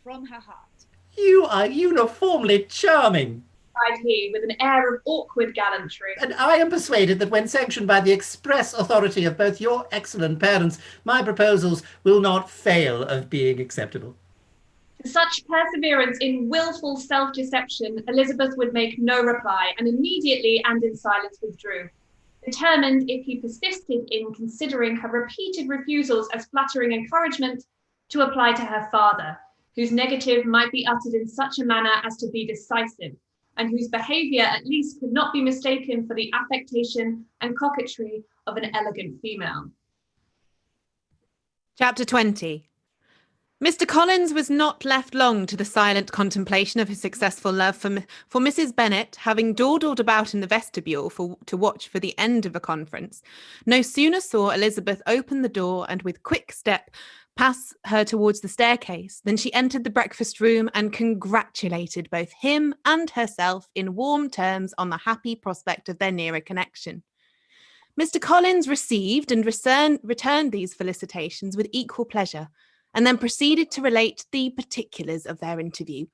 from her heart.
You are uniformly charming,
cried he with an air of awkward gallantry.
and I am persuaded that when sanctioned by the express authority of both your excellent parents, my proposals will not fail of being acceptable.
To such perseverance in wilful self-deception, Elizabeth would make no reply, and immediately and in silence withdrew, determined, if he persisted in considering her repeated refusals as flattering encouragement, to apply to her father, whose negative might be uttered in such a manner as to be decisive, and whose behaviour at least could not be mistaken for the affectation and coquetry of an elegant female.
Chapter 20. Mr. Collins was not left long to the silent contemplation of his successful love for Mrs. Bennet, having dawdled about in the vestibule to watch for the end of a conference. No sooner saw Elizabeth open the door and with quick step pass her towards the staircase than she entered the breakfast room and congratulated both him and herself in warm terms on the happy prospect of their nearer connection. Mr. Collins received and returned these felicitations with equal pleasure, and then proceeded to relate the particulars of their interview,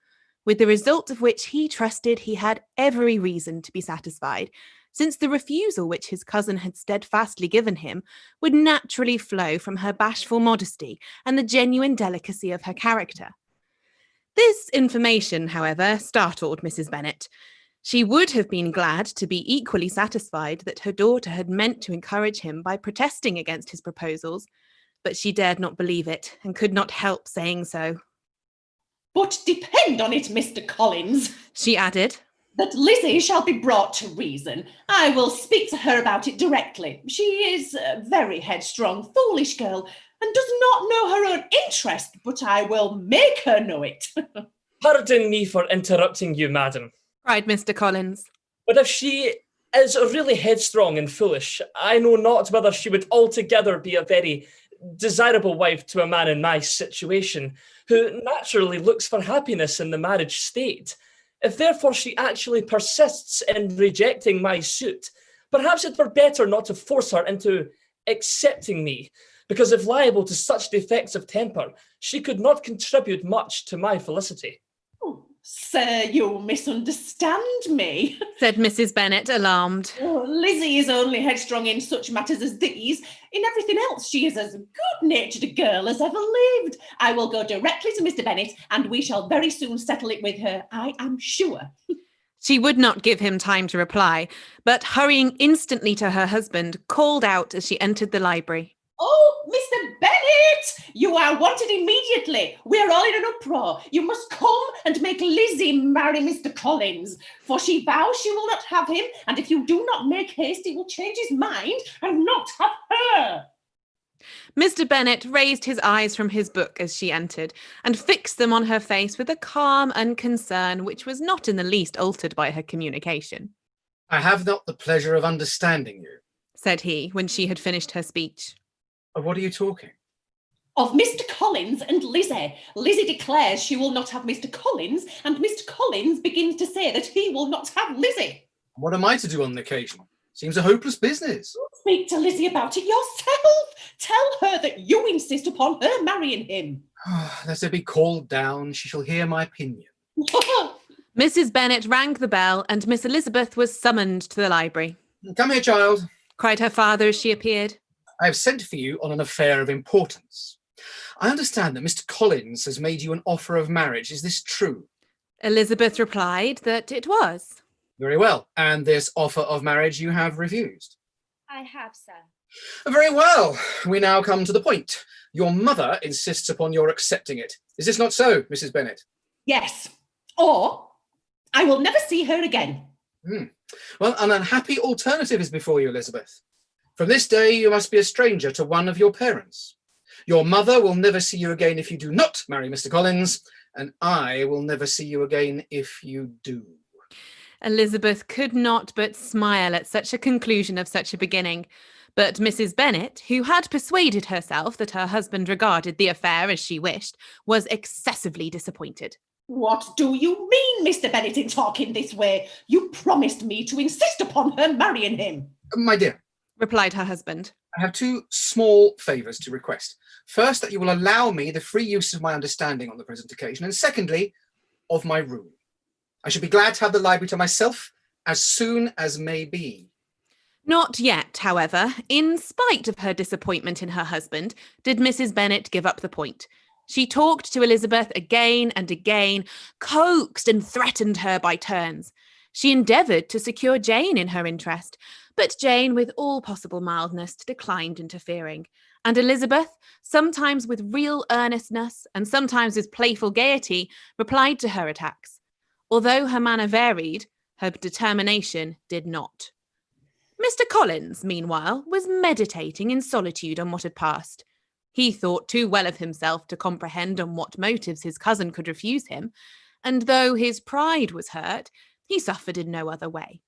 with the result of which he trusted he had every reason to be satisfied, since the refusal which his cousin had steadfastly given him would naturally flow from her bashful modesty and the genuine delicacy of her character. This information, however, startled Mrs. Bennet. She would have been glad to be equally satisfied that her daughter had meant to encourage him by protesting against his proposals, but she dared not believe it, and could not help saying so.
But depend on it, Mr. Collins,
she added,
that Lizzie shall be brought to reason. I will speak to her about it directly. She is a very headstrong, foolish girl, and does not know her own interest, but I will make her know it.
Pardon me for interrupting you, madam,
cried Mr. Collins.
but if she is really headstrong and foolish, I know not whether she would altogether be a very desirable wife to a man in my situation, who naturally looks for happiness in the marriage state. If therefore she actually persists in rejecting my suit, perhaps it were better not to force her into accepting me, because if liable to such defects of temper, she could not contribute much to my felicity.
Sir, you misunderstand me,
said Mrs. Bennet, alarmed.
Oh, Lizzie is only headstrong in such matters as these. In everything else, she is as good-natured a girl as ever lived. I will go directly to Mr. Bennet, and we shall very soon settle it with her, I am sure.
She would not give him time to reply, but hurrying instantly to her husband, called out as she entered the library.
Oh, Mr. Bennet, you are wanted immediately. We are all in an uproar. You must come and make Lizzie marry Mr. Collins, for she vows she will not have him, and if you do not make haste, he will change his mind and not have her.
Mr. Bennet raised his eyes from his book as she entered, and fixed them on her face with a calm unconcern which was not in the least altered by her communication.
I have not the pleasure of understanding you,
said he, when she had finished her speech.
Of what are you talking?
Of Mr. Collins and Lizzie. Lizzie declares she will not have Mr. Collins, and Mr. Collins begins to say that he will not have Lizzie.
What am I to do on the occasion? Seems a hopeless business.
Speak to Lizzie about it yourself. Tell her that you insist upon her marrying him.
Let her be called down. She shall hear my opinion.
Mrs. Bennet rang the bell, and Miss Elizabeth was summoned to the library.
Come here, child,
cried her father as she appeared.
I have sent for you on an affair of importance. I understand that Mr. Collins has made you an offer of marriage. Is this true?
Elizabeth replied that it was.
Very well. And this offer of marriage you have refused?
I have, sir.
Very well. We now come to the point. Your mother insists upon your accepting it. Is this not so, Mrs. Bennet?
Yes. Or I will never see her again.
Well, an unhappy alternative is before you, Elizabeth. From this day, you must be a stranger to one of your parents. Your mother will never see you again if you do not marry Mr. Collins, and I will never see you again if you do.
Elizabeth could not but smile at such a conclusion of such a beginning, but Mrs. Bennet, who had persuaded herself that her husband regarded the affair as she wished, was excessively disappointed.
What do you mean, Mr. Bennet, in talking this way? You promised me to insist upon her marrying him.
My dear,
replied her husband,
I have two small favours to request. First, that you will allow me the free use of my understanding on the present occasion, and secondly, of my room. I should be glad to have the library to myself as soon as may be.
Not yet, however, in spite of her disappointment in her husband, did Mrs. Bennet give up the point. She talked to Elizabeth again and again, coaxed and threatened her by turns. She endeavoured to secure Jane in her interest, but Jane, with all possible mildness, declined interfering, and Elizabeth, sometimes with real earnestness and sometimes with playful gaiety, replied to her attacks. Although her manner varied, her determination did not. Mr. Collins, meanwhile, was meditating in solitude on what had passed. He thought too well of himself to comprehend on what motives his cousin could refuse him, and though his pride was hurt, he suffered in no other way.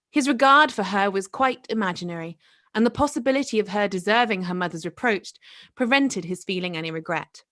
His regard for her was quite imaginary, and the possibility of her deserving her mother's reproach prevented his feeling any regret.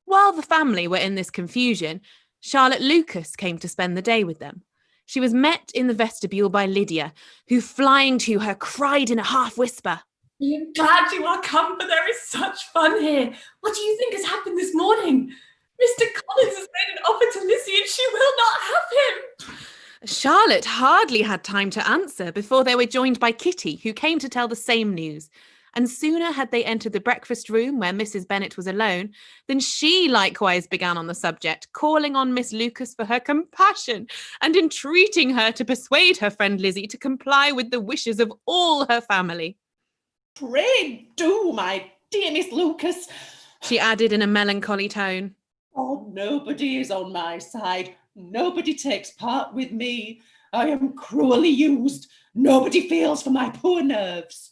While the family were in this confusion, Charlotte Lucas came to spend the day with them. She was met in the vestibule by Lydia, who, flying to her, cried in a half-whisper,
I am glad you are come, for there is such fun here. What do you think has happened this morning? Mr. Collins has made an offer to Lizzie, and she will not have him.
Charlotte hardly had time to answer before they were joined by Kitty, who came to tell the same news. And sooner had they entered the breakfast room where Mrs. Bennet was alone than she likewise began on the subject, calling on Miss Lucas for her compassion and entreating her to persuade her friend Lizzie to comply with the wishes of all her family.
Pray do, my dear Miss Lucas,
she added in a melancholy tone.
Oh, nobody is on my side. Nobody takes part with me. I am cruelly used. Nobody feels for my poor nerves.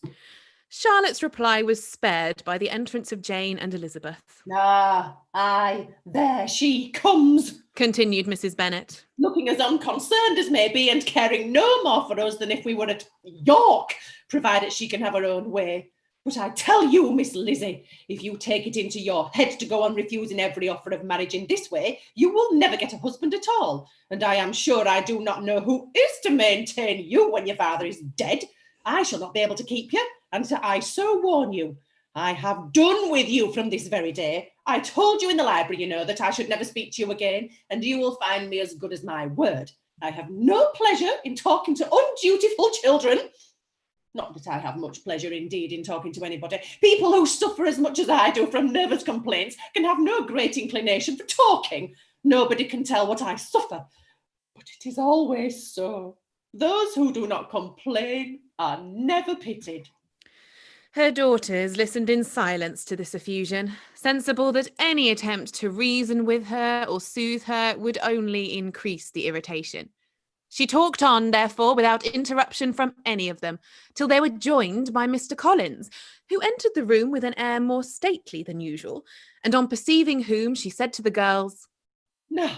Charlotte's reply was spared by the entrance of Jane and Elizabeth.
Ah, aye, there she comes,
continued Mrs. Bennet.
looking as unconcerned as may be and caring no more for us than if we were at York, provided she can have her own way. But I tell you, Miss Lizzie, if you take it into your head to go on refusing every offer of marriage in this way, you will never get a husband at all. And I am sure I do not know who is to maintain you when your father is dead. I shall not be able to keep you, and I so warn you. I have done with you from this very day. I told you in the library, you know, that I should never speak to you again, and you will find me as good as my word. I have no pleasure in talking to undutiful children. Not that I have much pleasure indeed in talking to anybody. People who suffer as much as I do from nervous complaints can have no great inclination for talking. Nobody can tell what I suffer. But it is always so. Those who do not complain are never pitied.
Her daughters listened in silence to this effusion, sensible that any attempt to reason with her or soothe her would only increase the irritation. She talked on, therefore, without interruption from any of them, till they were joined by Mr. Collins, who entered the room with an air more stately than usual, and on perceiving whom, she said to the girls,
"Now,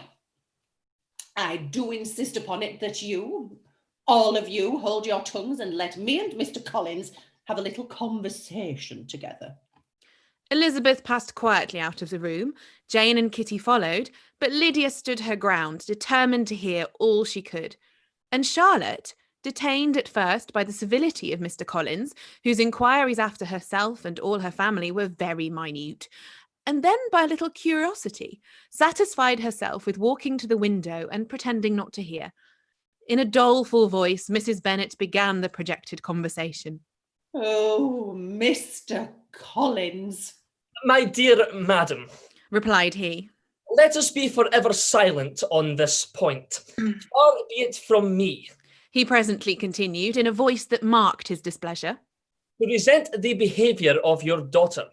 I do insist upon it that you, all of you, hold your tongues and let me and Mr. Collins have a little conversation together."
Elizabeth passed quietly out of the room, Jane and Kitty followed, but Lydia stood her ground, determined to hear all she could. And Charlotte, detained at first by the civility of Mr. Collins, whose inquiries after herself and all her family were very minute, and then by a little curiosity, satisfied herself with walking to the window and pretending not to hear. In a doleful voice, Mrs. Bennet began the projected conversation.
"Oh, Mr. Collins."
"My dear madam,"
replied he,
"let us be forever silent on this point. Far be it from me,"
he presently continued in a voice that marked his displeasure,
"to resent the behaviour of your daughter.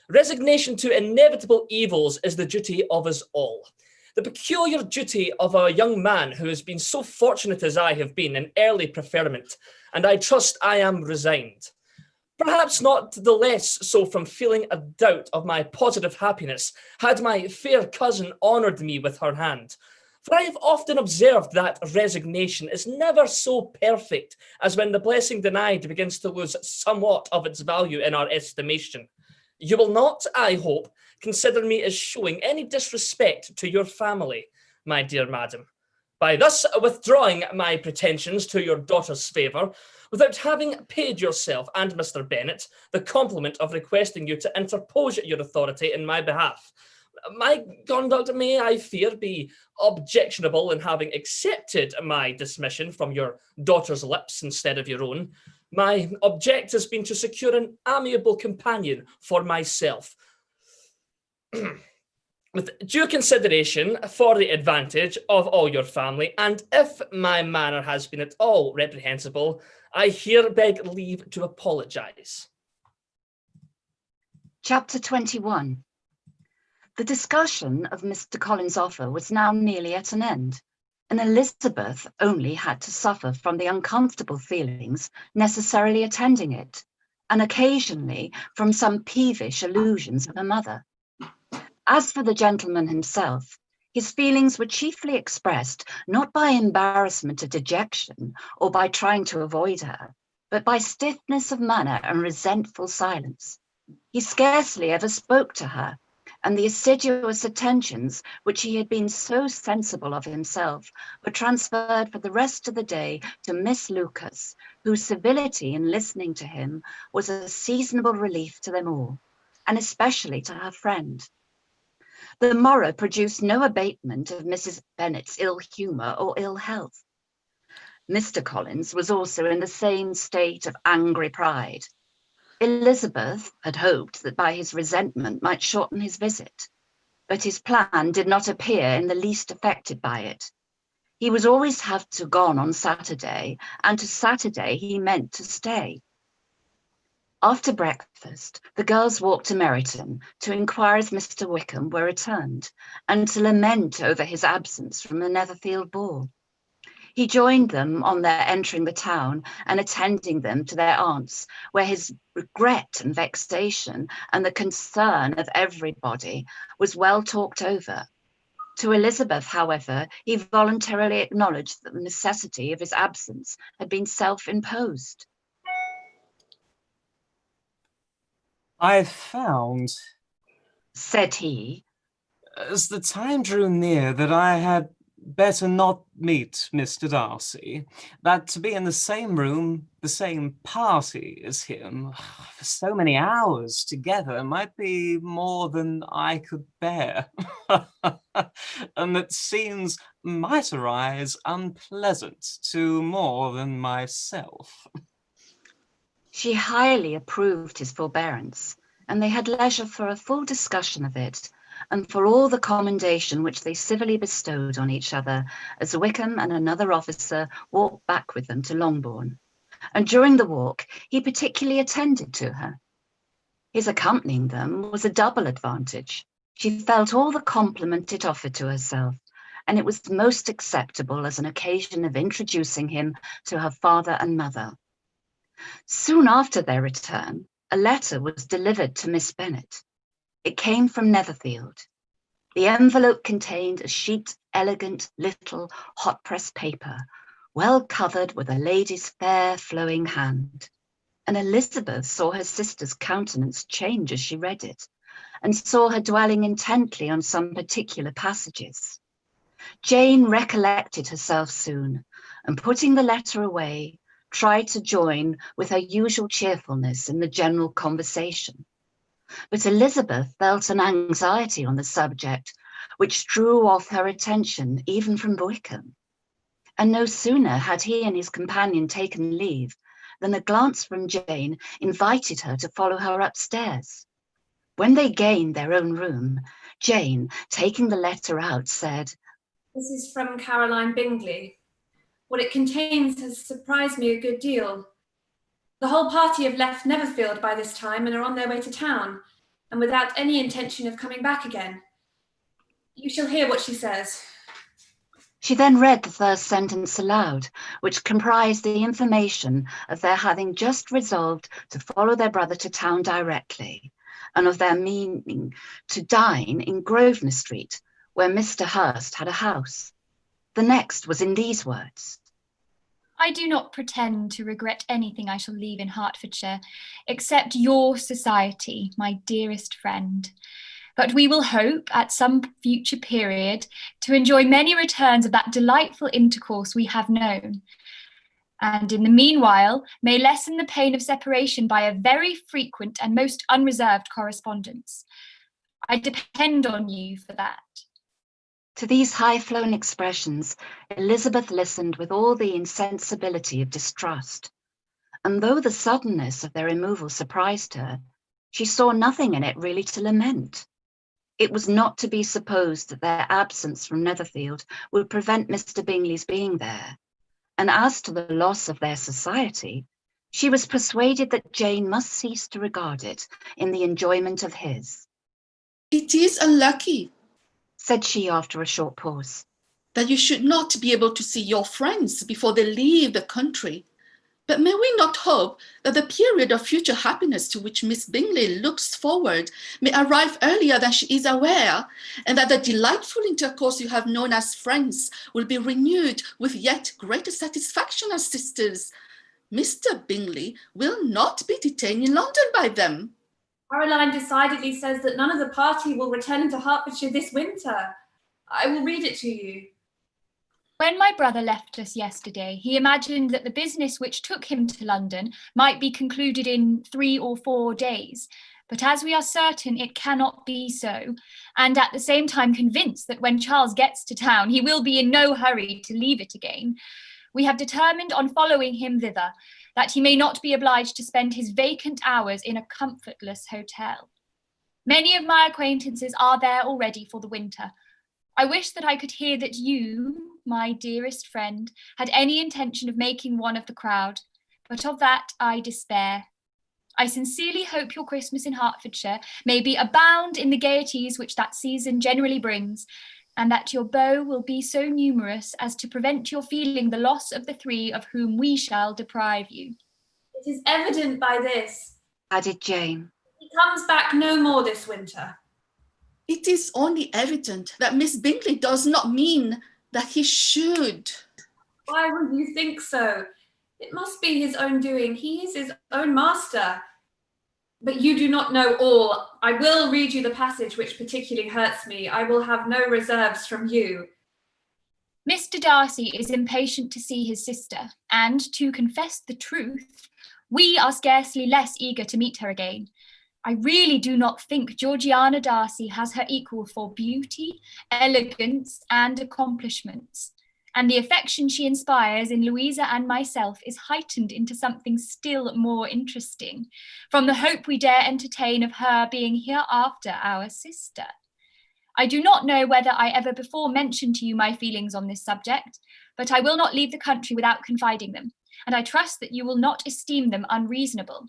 Resignation to inevitable evils is the duty of us all. The peculiar duty of a young man who has been so fortunate as I have been in early preferment, and I trust I am resigned. Perhaps not the less so from feeling a doubt of my positive happiness had my fair cousin honoured me with her hand. For I have often observed that resignation is never so perfect as when the blessing denied begins to lose somewhat of its value in our estimation. You will not, I hope, consider me as showing any disrespect to your family, my dear madam, by thus withdrawing my pretensions to your daughter's favour, without having paid yourself and Mr. Bennet the compliment of requesting you to interpose your authority in my behalf. My conduct may, I fear, be objectionable in having accepted my dismission from your daughter's lips instead of your own. My object has been to secure an amiable companion for myself, with due consideration for the advantage of all your family, and if my manner has been at all reprehensible, I here beg leave to apologise."
Chapter 21. The discussion of Mr. Collins' offer was now nearly at an end, and Elizabeth only had to suffer from the uncomfortable feelings necessarily attending it, and occasionally from some peevish allusions of her mother. As for the gentleman himself, his feelings were chiefly expressed not by embarrassment or dejection, or by trying to avoid her, but by stiffness of manner and resentful silence. He scarcely ever spoke to her, and the assiduous attentions which he had been so sensible of himself were transferred for the rest of the day to Miss Lucas, whose civility in listening to him was a seasonable relief to them all, and especially to her friend. The morrow produced no abatement of Mrs. Bennet's ill humour or ill health. Mr. Collins was also in the same state of angry pride. Elizabeth had hoped that by his resentment might shorten his visit, but his plan did not appear in the least affected by it. He would always have to gone on Saturday, and to Saturday he meant to stay. After breakfast, the girls walked to Meryton to inquire if Mr. Wickham were returned, and to lament over his absence from the Netherfield ball. He joined them on their entering the town and attending them to their aunts, where his regret and vexation and the concern of everybody was well talked over. To Elizabeth, however, he voluntarily acknowledged that the necessity of his absence had been self-imposed.
I found,
said he,
as the time drew near, that I had better not meet Mr. Darcy, that to be in the same room, the same party as him, for so many hours together might be more than I could bear, and that scenes might arise unpleasant to more than myself.
She highly approved his forbearance, and they had leisure for a full discussion of it, and for all the commendation which they civilly bestowed on each other as Wickham and another officer walked back with them to Longbourn. And during the walk, he particularly attended to her. His accompanying them was a double advantage. She felt all the compliment it offered to herself, and it was most acceptable as an occasion of introducing him to her father and mother. Soon after their return, a letter was delivered to Miss Bennet. It came from Netherfield. The envelope contained a sheet of elegant little hot-pressed paper, well covered with a lady's fair flowing hand. And Elizabeth saw her sister's countenance change as she read it, and saw her dwelling intently on some particular passages. Jane recollected herself soon, and putting the letter away, tried to join with her usual cheerfulness in the general conversation. But Elizabeth felt an anxiety on the subject, which drew off her attention even from Wickham. And no sooner had he and his companion taken leave than a glance from Jane invited her to follow her upstairs. When they gained their own room, Jane, taking the letter out, said,
"This is from Caroline Bingley. What it contains has surprised me a good deal. The whole party have left Netherfield by this time and are on their way to town, and without any intention of coming back again. You shall hear what she says."
She then read the first sentence aloud, which comprised the information of their having just resolved to follow their brother to town directly, and of their meaning to dine in Grosvenor Street, where Mr. Hurst had a house. The next was in these words:
I do not pretend to regret anything I shall leave in Hertfordshire, except your society, my dearest friend. But we will hope, at some future period, to enjoy many returns of that delightful intercourse we have known, and in the meanwhile may lessen the pain of separation by a very frequent and most unreserved correspondence. I depend on you for that.
To these high-flown expressions, Elizabeth listened with all the insensibility of distrust, and though the suddenness of their removal surprised her, she saw nothing in it really to lament. It was not to be supposed that their absence from Netherfield would prevent Mr. Bingley's being there, and as to the loss of their society, she was persuaded that Jane must cease to regard it in the enjoyment of his.
"It is unlucky,"
said she after a short pause,
"that you should not be able to see your friends before they leave the country. But may we not hope that the period of future happiness to which Miss Bingley looks forward may arrive earlier than she is aware, and that the delightful intercourse you have known as friends will be renewed with yet greater satisfaction as sisters? Mr. Bingley will not be detained in London by them."
Caroline decidedly says that none of the party will return into Hertfordshire this winter. I will read it to you.
When my brother left us yesterday, he imagined that the business which took him to London might be concluded in 3 or 4 days, but as we are certain it cannot be so, and at the same time convinced that when Charles gets to town he will be in no hurry to leave it again, we have determined on following him thither, that he may not be obliged to spend his vacant hours in a comfortless hotel. Many of my acquaintances are there already for the winter. I wish that I could hear that you, my dearest friend, had any intention of making one of the crowd, but of that I despair. I sincerely hope your Christmas in Hertfordshire may be abound in the gaieties which that season generally brings, and that your beaux will be so numerous as to prevent your feeling the loss of the three of whom we shall deprive you.
It is evident by this,
added Jane,
he comes back no more this winter.
It is only evident that Miss Bingley does not mean that he should.
Why would you think so? It must be his own doing. He is his own master. But you do not know all. I will read you the passage which particularly hurts me. I will have no reserves from you.
Mr. Darcy is impatient to see his sister, and to confess the truth, we are scarcely less eager to meet her again. I really do not think Georgiana Darcy has her equal for beauty, elegance, and accomplishments, and the affection she inspires in Louisa and myself is heightened into something still more interesting, from the hope we dare entertain of her being hereafter our sister. I do not know whether I ever before mentioned to you my feelings on this subject, but I will not leave the country without confiding them, and I trust that you will not esteem them unreasonable.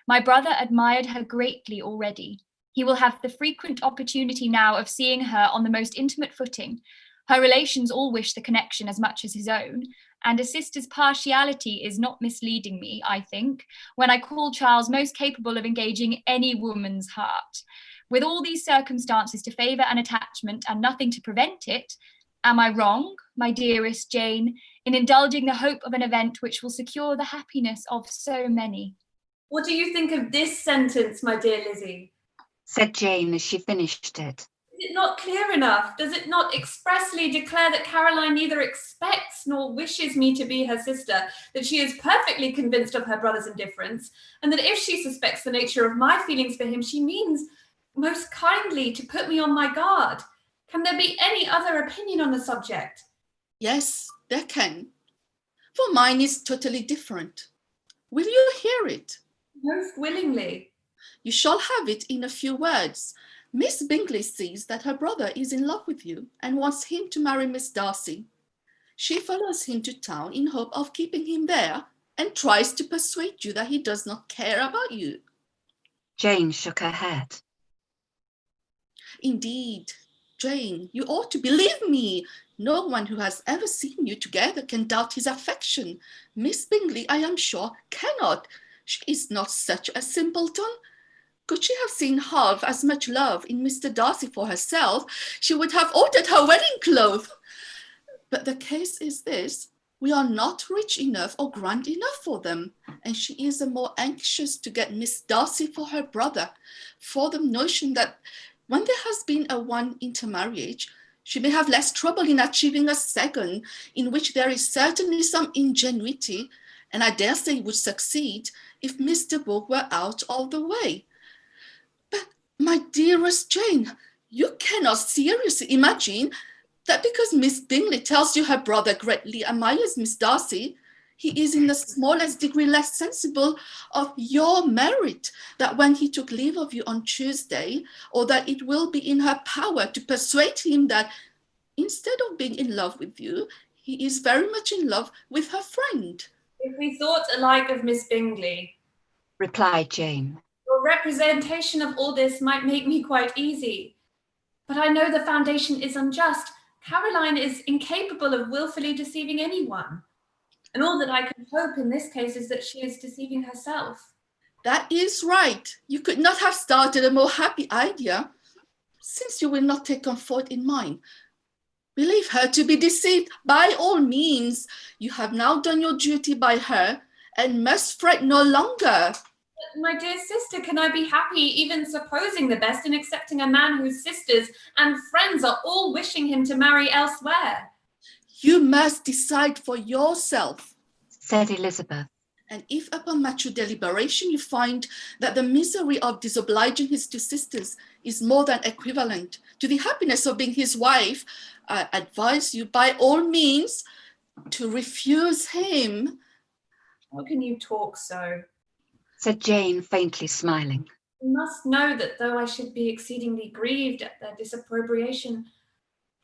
My brother admired her greatly already. He will have the frequent opportunity now of seeing her on the most intimate footing. Her relations all wish the connection as much as his own, and a sister's partiality is not misleading me, I think, when I call Charles most capable of engaging any woman's heart. With all these circumstances to favour an attachment and nothing to prevent it, am I wrong, my dearest Jane, in indulging the hope of an event which will secure the happiness of so many?
What do you think of this sentence, my dear Lizzie?
said Jane as she finished it.
Is it not clear enough? Does it not expressly declare that Caroline neither expects nor wishes me to be her sister, that she is perfectly convinced of her brother's indifference, and that if she suspects the nature of my feelings for him, she means most kindly to put me on my guard? Can there be any other opinion on the subject?
Yes, there can. For mine is totally different. Will you hear it?
Most willingly.
You shall have it in a few words. Miss Bingley sees that her brother is in love with you and wants him to marry Miss Darcy. She follows him to town in hope of keeping him there and tries to persuade you that he does not care about you.
Jane shook her head.
Indeed, Jane, you ought to believe me. No one who has ever seen you together can doubt his affection. Miss Bingley, I am sure, cannot. She is not such a simpleton. Could she have seen half as much love in Mr. Darcy for herself, she would have ordered her wedding clothes. But the case is this. We are not rich enough or grand enough for them, and she is the more anxious to get Miss Darcy for her brother, for the notion that when there has been a one intermarriage, she may have less trouble in achieving a second, in which there is certainly some ingenuity, and I dare say would succeed if Mr. Bourke were out of the way. But, my dearest Jane, you cannot seriously imagine that because Miss Bingley tells you her brother greatly admires Miss Darcy, he is in the smallest degree less sensible of your merit, that when he took leave of you on Tuesday, or that it will be in her power to persuade him that instead of being in love with you, he is very much in love with her friend.
If we thought alike of Miss Bingley,
replied Jane,
your representation of all this might make me quite easy. But I know the foundation is unjust. Caroline is incapable of wilfully deceiving anyone. And all that I can hope in this case is that she is deceiving herself.
That is right. You could not have started a more happy idea. Since you will not take comfort in mine, believe her to be deceived by all means. You have now done your duty by her and must fret no longer.
But my dear sister, can I be happy even supposing the best in accepting a man whose sisters and friends are all wishing him to marry elsewhere?
You must decide for yourself,
said Elizabeth.
And if upon mature deliberation you find that the misery of disobliging his two sisters is more than equivalent to the happiness of being his wife, I advise you by all means to refuse him.
How can you talk so?
Said Jane, faintly smiling.
You must know that though I should be exceedingly grieved at their disapprobation,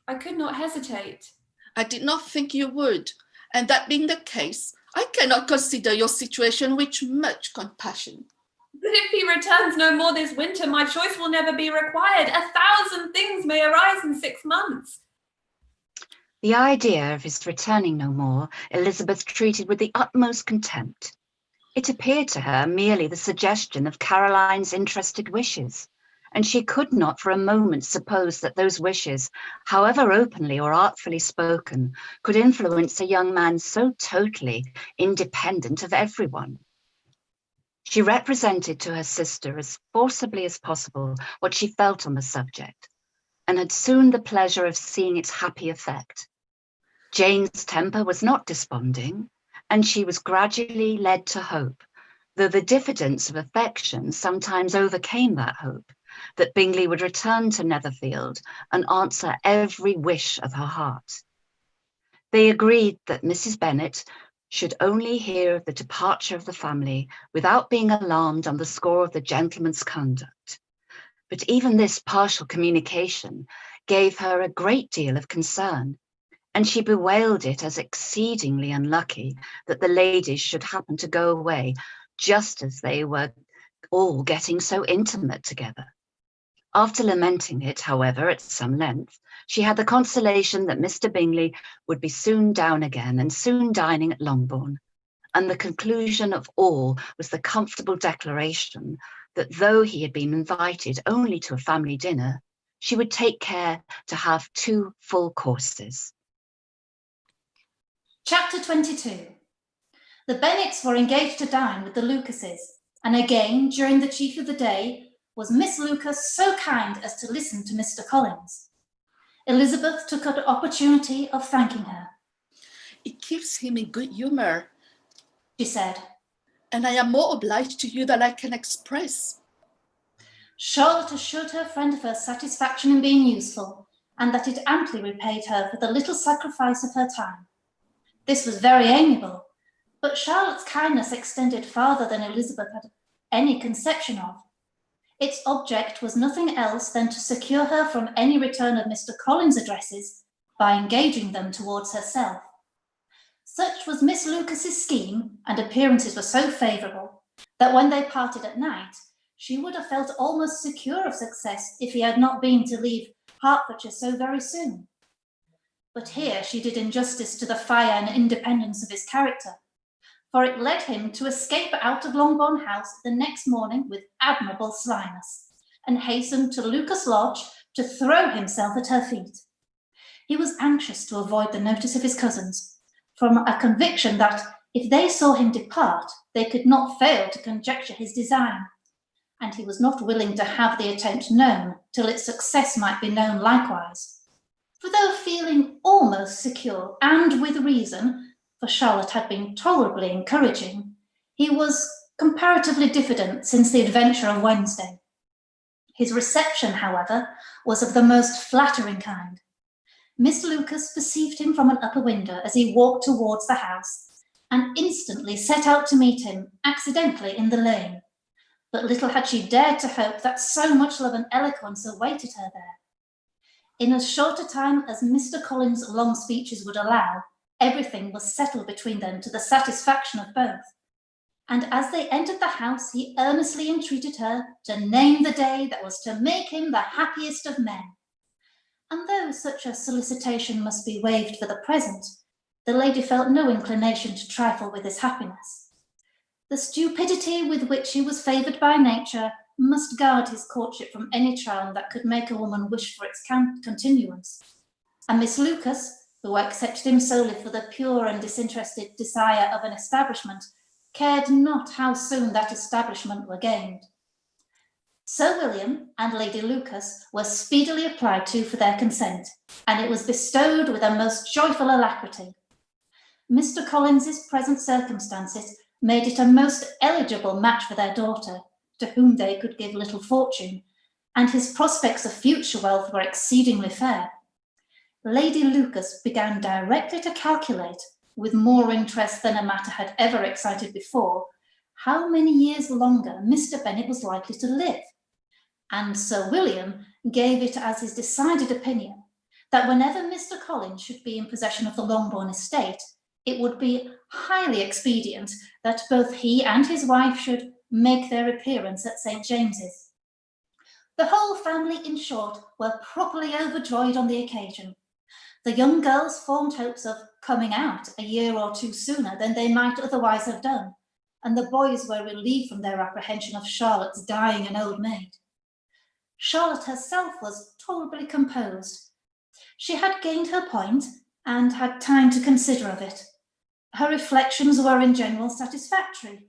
I could not hesitate.
I did not think you would, and that being the case, I cannot consider your situation with much compassion.
But if he returns no more this winter, my choice will never be required. 1,000 things may arise in 6 months.
The idea of his returning no more, Elizabeth treated with the utmost contempt. It appeared to her merely the suggestion of Caroline's interested wishes, and she could not for a moment suppose that those wishes, however openly or artfully spoken, could influence a young man so totally independent of everyone. She represented to her sister as forcibly as possible what she felt on the subject, and had soon the pleasure of seeing its happy effect. Jane's temper was not desponding, and she was gradually led to hope, though the diffidence of affection sometimes overcame that hope, that Bingley would return to Netherfield and answer every wish of her heart. They agreed that Mrs. Bennet should only hear of the departure of the family without being alarmed on the score of the gentleman's conduct. But even this partial communication gave her a great deal of concern, and she bewailed it as exceedingly unlucky that the ladies should happen to go away just as they were all getting so intimate together. After lamenting it, however, at some length, she had the consolation that Mr. Bingley would be soon down again and soon dining at Longbourn, and the conclusion of all was the comfortable declaration that though he had been invited only to a family dinner, she would take care to have 2 full courses.
Chapter 22. The Bennets were engaged to dine with the Lucases, and again, during the chief of the day, was Miss Lucas so kind as to listen to Mr. Collins. Elizabeth took an opportunity of thanking her.
It keeps him in good humour,
she said,
and I am more obliged to you than I can express.
Charlotte assured her friend of her satisfaction in being useful, and that it amply repaid her for the little sacrifice of her time. This was very amiable, but Charlotte's kindness extended farther than Elizabeth had any conception of. Its object was nothing else than to secure her from any return of Mr. Collins' addresses by engaging them towards herself. Such was Miss Lucas's scheme, and appearances were so favourable, that when they parted at night, she would have felt almost secure of success if he had not been to leave Hertfordshire so very soon. But here she did injustice to the fire and independence of his character, for it led him to escape out of Longbourn House the next morning with admirable slyness, and hasten to Lucas Lodge to throw himself at her feet. He was anxious to avoid the notice of his cousins, from a conviction that if they saw him depart, they could not fail to conjecture his design, and he was not willing to have the attempt known till its success might be known likewise. For though feeling almost secure, and with reason, for Charlotte had been tolerably encouraging, he was comparatively diffident since the adventure of Wednesday. His reception, however, was of the most flattering kind. Miss Lucas perceived him from an upper window as he walked towards the house, and instantly set out to meet him accidentally in the lane. But little had she dared to hope that so much love and eloquence awaited her there. In as short a time as Mr. Collins' long speeches would allow, everything was settled between them to the satisfaction of both. And as they entered the house, he earnestly entreated her to name the day that was to make him the happiest of men. And though such a solicitation must be waived for the present, the lady felt no inclination to trifle with his happiness. The stupidity with which he was favoured by nature must guard his courtship from any charm that could make a woman wish for its continuance. And Miss Lucas, who accepted him solely for the pure and disinterested desire of an establishment, cared not how soon that establishment were gained. Sir William and Lady Lucas were speedily applied to for their consent, and it was bestowed with a most joyful alacrity. Mr. Collins's present circumstances made it a most eligible match for their daughter, to whom they could give little fortune, and his prospects of future wealth were exceedingly fair. Lady Lucas began directly to calculate, with more interest than a matter had ever excited before, how many years longer Mr. Bennet was likely to live, and Sir William gave it as his decided opinion that whenever Mr. Collins should be in possession of the Longbourn estate, it would be highly expedient that both he and his wife should make their appearance at St. James's. The whole family, in short, were properly overjoyed on the occasion. The young girls formed hopes of coming out a year or two sooner than they might otherwise have done, and the boys were relieved from their apprehension of Charlotte's dying an old maid. Charlotte herself was tolerably composed. She had gained her point and had time to consider of it. Her reflections were in general satisfactory.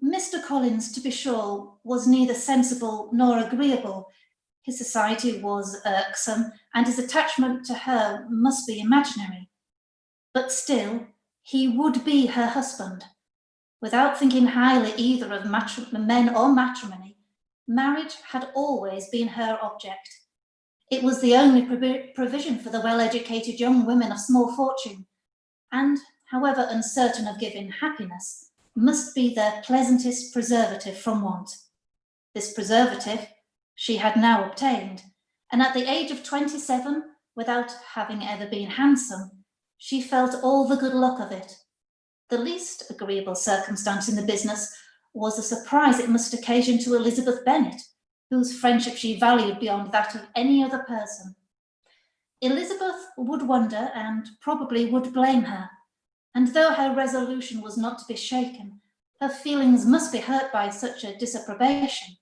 Mr. Collins, to be sure, was neither sensible nor agreeable. His society was irksome, and his attachment to her must be imaginary. But still, he would be her husband. Without thinking highly either of men or matrimony, marriage had always been her object. It was the only provision for the well-educated young women of small fortune, and, however uncertain of giving happiness, must be their pleasantest preservative from want. This preservative she had now obtained, and at the age of 27, without having ever been handsome, she felt all the good luck of it. The least agreeable circumstance in the business was the surprise it must occasion to Elizabeth Bennet, whose friendship she valued beyond that of any other person. Elizabeth would wonder and probably would blame her, and though her resolution was not to be shaken, her feelings must be hurt by such a disapprobation.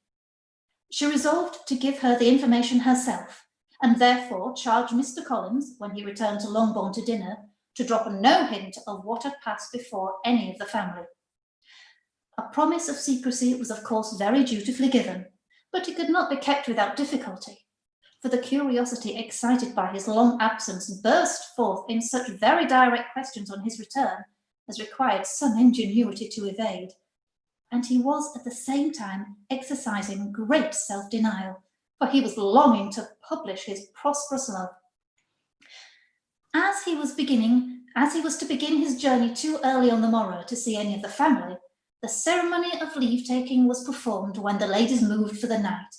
She resolved to give her the information herself, and therefore charged Mr. Collins, when he returned to Longbourn to dinner, to drop no hint of what had passed before any of the family. A promise of secrecy was of course very dutifully given, but it could not be kept without difficulty, for the curiosity excited by his long absence burst forth in such very direct questions on his return as required some ingenuity to evade, and he was at the same time exercising great self-denial, for he was longing to publish his prosperous love. As he was to begin his journey too early on the morrow to see any of the family, the ceremony of leave-taking was performed when the ladies moved for the night,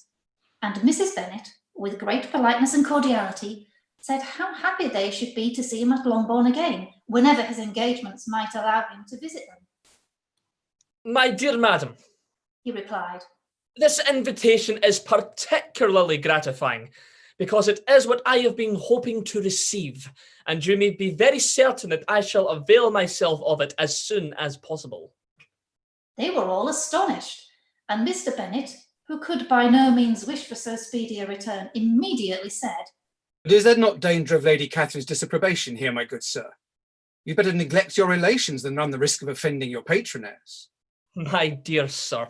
and Mrs. Bennet, with great politeness and cordiality, said how happy they should be to see him at Longbourn again, whenever his engagements might allow him to visit them.
My dear madam,
He replied,
this invitation is particularly gratifying, because it is what I have been hoping to receive, and you may be very certain that I shall avail myself of it as soon as possible.
They were all astonished, and Mr. Bennet, who could by no means wish for so speedy a return, immediately said,
But is there not danger of Lady Catherine's disapprobation here, my good sir? You'd better neglect your relations than run the risk of offending your patroness.
My dear sir,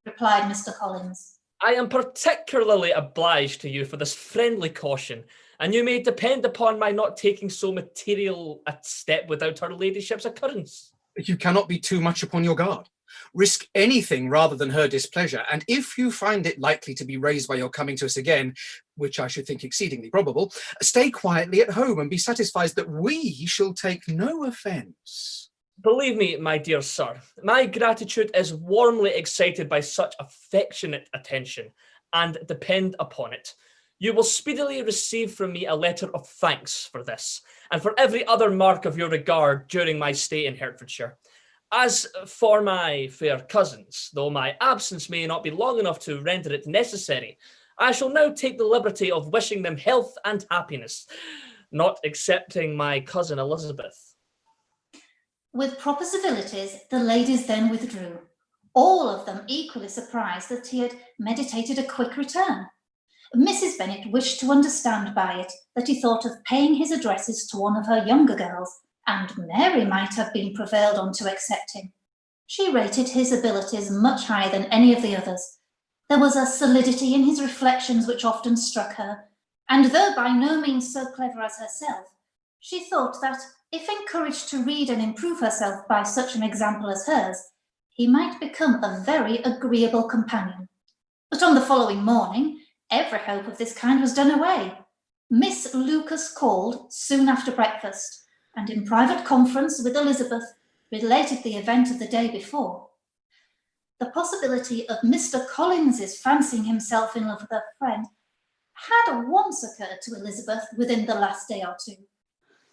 replied Mr. Collins,
I am particularly obliged to you for this friendly caution, and you may depend upon my not taking so material a step without her ladyship's occurrence.
You cannot be too much upon your guard. Risk anything rather than her displeasure, and if you find it likely to be raised by your coming to us again, which I should think exceedingly probable, stay quietly at home and be satisfied that we shall take no offence.
Believe me, my dear sir, my gratitude is warmly excited by such affectionate attention, and depend upon it, you will speedily receive from me a letter of thanks for this, and for every other mark of your regard during my stay in Hertfordshire. As for my fair cousins, though my absence may not be long enough to render it necessary, I shall now take the liberty of wishing them health and happiness, not excepting my cousin Elizabeth.
With proper civilities, the ladies then withdrew, all of them equally surprised that he had meditated a quick return. Mrs. Bennet wished to understand by it that he thought of paying his addresses to one of her younger girls, and Mary might have been prevailed on to accept him. She rated his abilities much higher than any of the others. There was a solidity in his reflections which often struck her, and though by no means so clever as herself, she thought that, if encouraged to read and improve herself by such an example as hers, he might become a very agreeable companion. But on the following morning, every hope of this kind was done away. Miss Lucas called soon after breakfast, and in private conference with Elizabeth related the event of the day before. The possibility of Mr. Collins's fancying himself in love with her friend had once occurred to Elizabeth within the last day or two,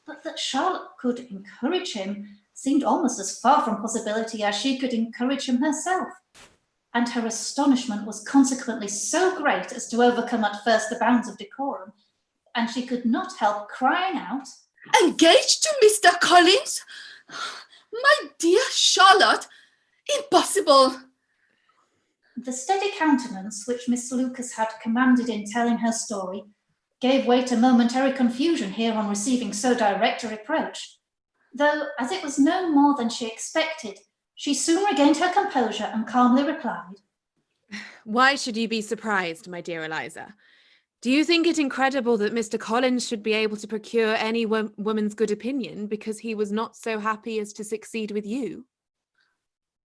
but that Charlotte could encourage him seemed almost as far from possibility as she could encourage him herself, and her astonishment was consequently so great as to overcome at first the bounds of decorum, and she could not help crying out,
"Engaged to Mr. Collins? My dear Charlotte, impossible."
The steady countenance which Miss Lucas had commanded in telling her story gave way to momentary confusion here on receiving so direct a reproach, though, as it was no more than she expected, she soon regained her composure and calmly replied,
"Why should you be surprised, my dear Eliza? Do you think it incredible that Mr. Collins should be able to procure any woman's good opinion because he was not so happy as to succeed with you?"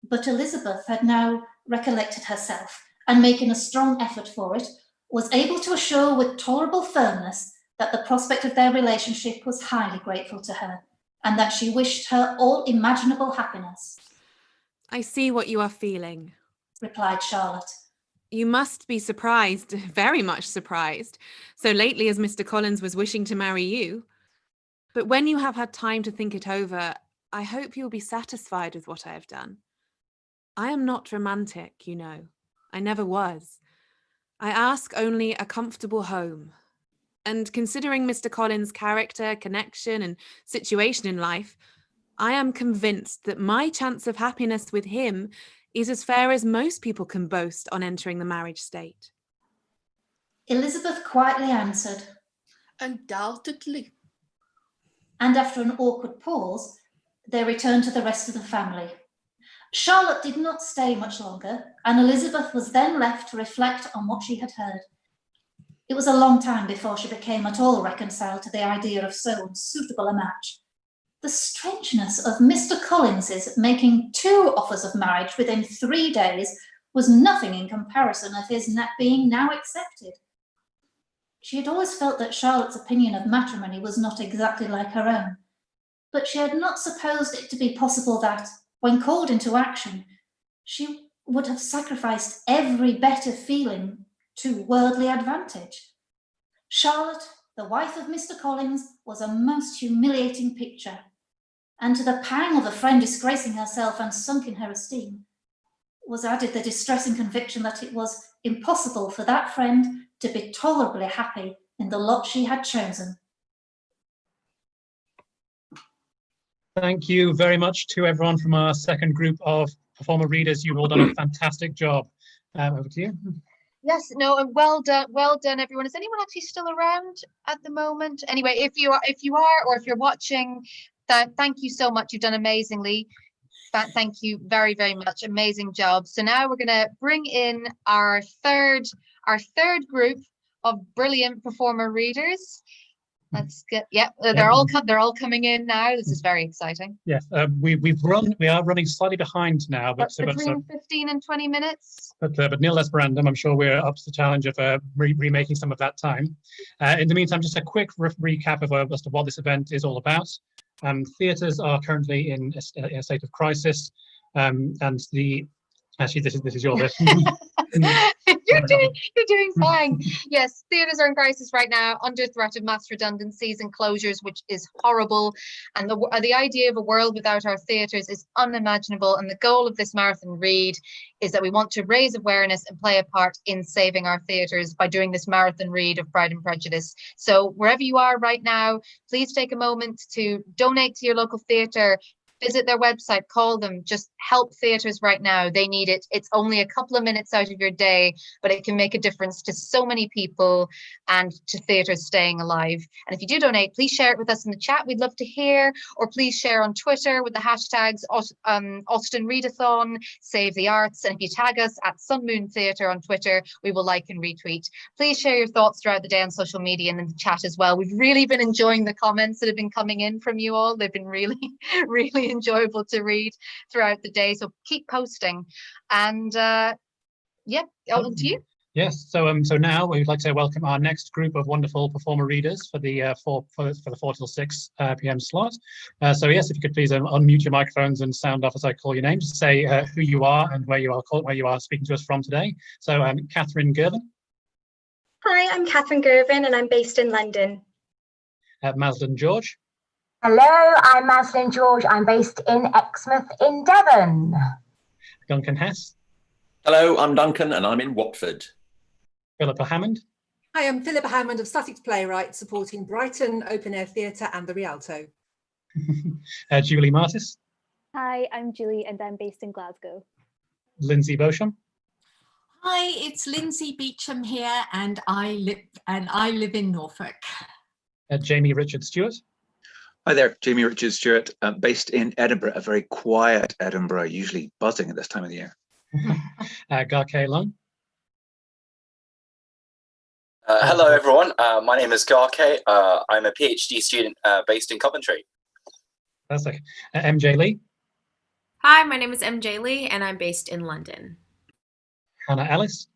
But Elizabeth had now recollected herself, and making a strong effort for it, was able to assure with tolerable firmness that the prospect of their relationship was highly grateful to her, and that she wished her all imaginable happiness.
"I see what you are feeling,"
replied Charlotte.
"You must be surprised, very much surprised, so lately as Mr. Collins was wishing to marry you. But when you have had time to think it over, I hope you will be satisfied with what I have done. I am not romantic, you know. I never was. I ask only a comfortable home. And considering Mr. Collins' character, connection, and situation in life, I am convinced that my chance of happiness with him is as fair as most people can boast on entering the marriage state."
Elizabeth quietly answered,
"Undoubtedly."
And after an awkward pause, they returned to the rest of the family. Charlotte did not stay much longer, and Elizabeth was then left to reflect on what she had heard. It was a long time before she became at all reconciled to the idea of so unsuitable a match. The strangeness of Mr. Collins's making 2 offers of marriage within 3 days was nothing in comparison of his being now accepted. She had always felt that Charlotte's opinion of matrimony was not exactly like her own, but she had not supposed it to be possible that, when called into action, she would have sacrificed every better feeling to worldly advantage. Charlotte, the wife of Mr. Collins, was a most humiliating picture, and to the pang of a friend disgracing herself and sunk in her esteem, was added the distressing conviction that it was impossible for that friend to be tolerably happy in the lot she had chosen.
Thank you very much to everyone from our second group of performer readers. You've all done a fantastic job. Over to you.
Yes, no, and well done, everyone. Is anyone actually still around at the moment? Anyway, if you are, or if you're watching, thank you so much. You've done amazingly. Thank you very, very much. Amazing job. So now we're going to bring in our third group of brilliant performer readers. Let's get, they're all coming in now. This is very exciting.
Yes, we are running slightly behind now, but
between 15 and 20 minutes.
But nil esperandum, I'm sure we're up to the challenge of remaking some of that time. In the meantime, just a quick recap of as to what this event is all about. Theatres are currently in a state of crisis, and actually this is your bit.
You're doing fine. Yes, theatres are in crisis right now, under threat of mass redundancies and closures, which is horrible. And the idea of a world without our theatres is unimaginable. And the goal of this marathon read is that we want to raise awareness and play a part in saving our theatres by doing this marathon read of Pride and Prejudice. So wherever you are right now, please take a moment to donate to your local theatre. Visit their website, call them, just help theatres right now. They need it. It's only a couple of minutes out of your day, but it can make a difference to so many people and to theatres staying alive. And if you do donate, please share it with us in the chat. We'd love to hear, or please share on Twitter with the hashtags Austen Readathon, Save the Arts. And if you tag us at Sun Moon Theatre on Twitter, we will like and retweet. Please share your thoughts throughout the day on social media and in the chat as well. We've really been enjoying the comments that have been coming in from you all. They've been really, really enjoyable to read throughout the day, so keep posting. And on to you.
Yes, so now we would like to welcome our next group of wonderful performer readers for the 4 till 6 p.m. slot. So yes, if you could please unmute your microphones and sound off as I call your name. Just say who you are and where you are speaking to us from today. So Catherine Girvin.
Hi, I'm Catherine Girvin and I'm based in London.
Maslin George.
Hello, I'm Maslin George. I'm based in Exmouth in Devon.
Duncan Hess.
Hello, I'm Duncan and I'm in Watford.
Philippa Hammond.
Hi, I'm Philippa Hammond of Sussex Playwrights, supporting Brighton Open Air Theatre and the Rialto.
Julie Martis.
Hi, I'm Julie and I'm based in Glasgow.
Lindsay Beauchamp.
Hi, it's Lindsay Beecham here, and I live in Norfolk.
Jamie Richard Stewart.
Hi there, Jamie Richard Stewart, based in Edinburgh, a very quiet Edinburgh, usually buzzing at this time of the year.
Garkay Lung.
Hello, everyone. My name is Garkay. I'm a PhD student based in Coventry.
Fantastic. MJ Lee.
Hi, my name is MJ Lee, and I'm based in London.
Hannah Ellis.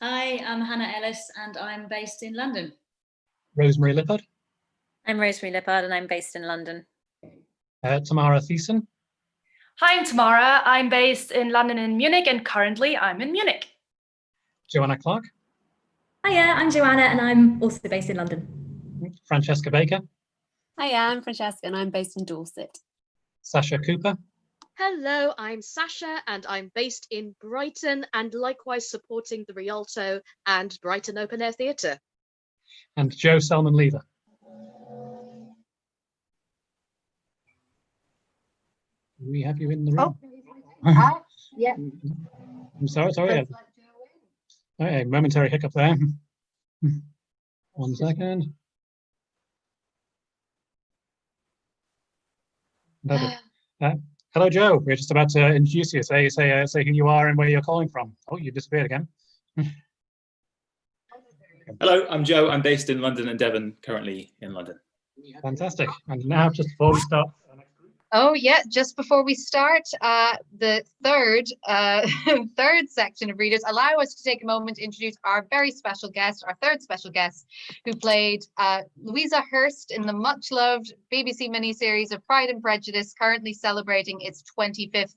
Hi, I'm Hannah Ellis, and I'm based in London.
Rosemary Lippard.
I'm Rosemary Lippard, and I'm based in London.
Tamara Thiessen.
Hi, I'm Tamara. I'm based in London and Munich, and currently I'm in Munich.
Joanna Clark.
Hiya, I'm Joanna, and I'm also based in London.
Francesca Baker.
Hiya, I'm Francesca, and I'm based in Dorset.
Sasha Cooper.
Hello, I'm Sasha, and I'm based in Brighton, and likewise supporting the Rialto and Brighton Open Air Theatre.
And Joe Selman Lever. Do we have you in the room?
Yeah.
I'm sorry. Okay, momentary hiccup there. 1 second. Hello, Joe. We're just about to introduce you. Say who you are and where you're calling from. Oh, you disappeared again.
Hello, I'm Joe. I'm based in London and Devon, currently in London.
Fantastic. And now, just before we start.
Oh yeah, just before we start, the third section of readers, allow us to take a moment to introduce our very special guest, our third special guest, who played Louisa Hurst in the much-loved BBC miniseries of Pride and Prejudice, currently celebrating its 25th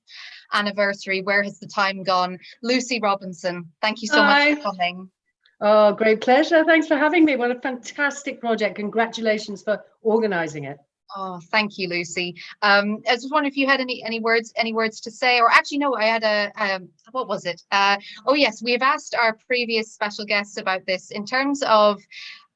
anniversary. Where has the time gone? Lucy Robinson, thank you so much for coming.
Oh, great pleasure. Thanks for having me. What a fantastic project. Congratulations for organising it.
Oh, thank you, Lucy. I just wonder if you had any words to say, or actually, no, I had what was it? Oh yes, we have asked our previous special guests about this in terms of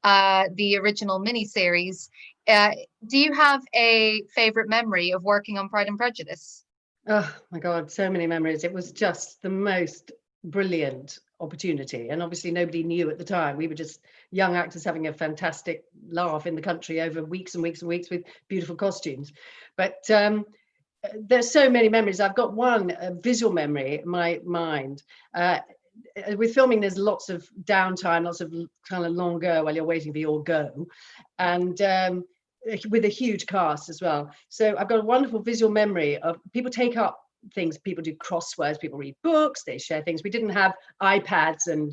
the original miniseries. Do you have a favourite memory of working on Pride and Prejudice?
Oh my God, so many memories. It was just the most brilliant opportunity, and obviously nobody knew at the time. We were just young actors having a fantastic laugh in the country over weeks and weeks and weeks with beautiful costumes. But there's so many memories. I've got one visual memory in my mind. With filming, there's lots of downtime, lots of kind of long go while you're waiting for your go, and with a huge cast as well. So I've got a wonderful visual memory of people take up things, people do crosswords, people read books, they share things. We didn't have iPads and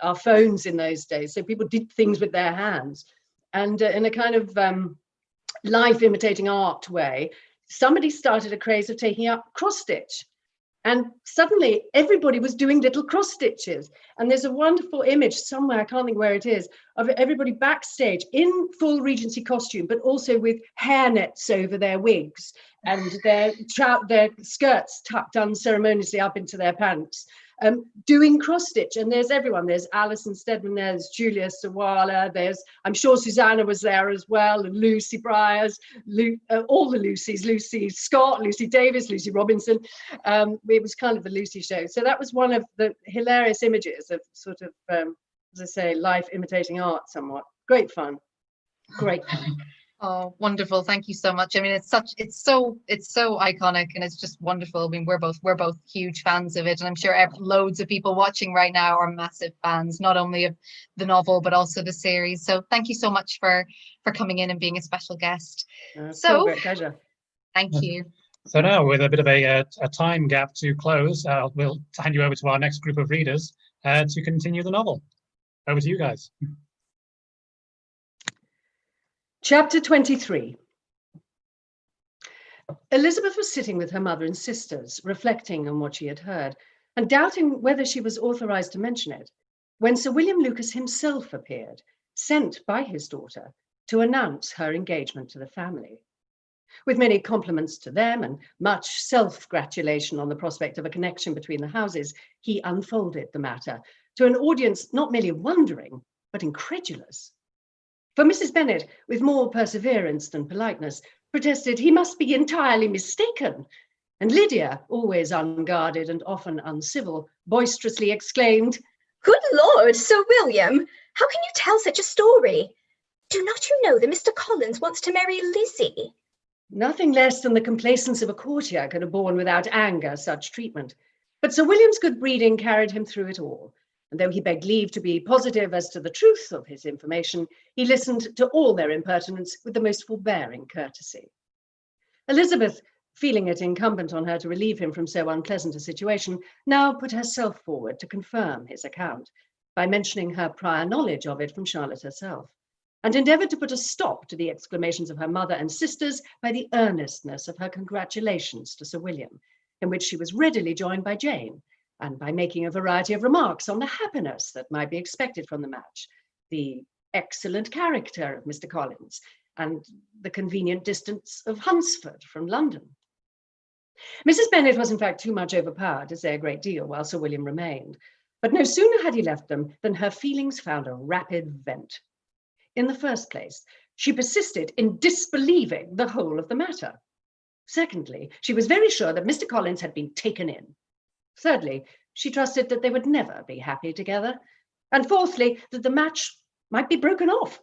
our phones in those days, so people did things with their hands. And in a kind of life imitating art way, somebody started a craze of taking up cross stitch, and suddenly everybody was doing little cross stitches. And there's a wonderful image somewhere, I can't think where it is, of everybody backstage in full Regency costume, but also with hairnets over their wigs and their skirts tucked unceremoniously up into their pants, doing cross stitch. And there's everyone. There's Alison Steadman, there's Julia Sawala, there's, I'm sure Susannah was there as well, and Lucy Briers, all the Lucys, Lucy Scott, Lucy Davis, Lucy Robinson. It was kind of the Lucy show. So that was one of the hilarious images of sort of, as I say, life imitating art somewhat. Great fun. Great fun.
Oh, wonderful! Thank you so much. I mean, it's so iconic, and it's just wonderful. I mean, we're both huge fans of it, and I'm sure loads of people watching right now are massive fans, not only of the novel but also the series. So thank you so much for coming in and being a special guest.
So great pleasure.
Thank you.
So now, with a bit of a time gap to close, we'll hand you over to our next group of readers to continue the novel. Over to you guys.
Chapter 23. Elizabeth was sitting with her mother and sisters, reflecting on what she had heard, and doubting whether she was authorised to mention it, when Sir William Lucas himself appeared, sent by his daughter to announce her engagement to the family. With many compliments to them and much self-gratulation on the prospect of a connection between the houses, he unfolded the matter to an audience not merely wondering, but incredulous. For Mrs. Bennet, with more perseverance than politeness, protested he must be entirely mistaken, and Lydia, always unguarded and often uncivil, boisterously exclaimed,
"Good Lord, Sir William, how can you tell such a story? Do not you know that Mr. Collins wants to marry Lizzie?"
Nothing less than the complacence of a courtier could have borne without anger such treatment, but Sir William's good breeding carried him through it all, and though he begged leave to be positive as to the truth of his information, he listened to all their impertinence with the most forbearing courtesy. Elizabeth, feeling it incumbent on her to relieve him from so unpleasant a situation, now put herself forward to confirm his account by mentioning her prior knowledge of it from Charlotte herself, and endeavoured to put a stop to the exclamations of her mother and sisters by the earnestness of her congratulations to Sir William, in which she was readily joined by Jane, and by making a variety of remarks on the happiness that might be expected from the match, the excellent character of Mr. Collins, and the convenient distance of Hunsford from London. Mrs. Bennet was in fact too much overpowered to say a great deal while Sir William remained, but no sooner had he left them than her feelings found a rapid vent. In the first place, she persisted in disbelieving the whole of the matter. Secondly, she was very sure that Mr. Collins had been taken in. Thirdly, she trusted that they would never be happy together. And fourthly, that the match might be broken off.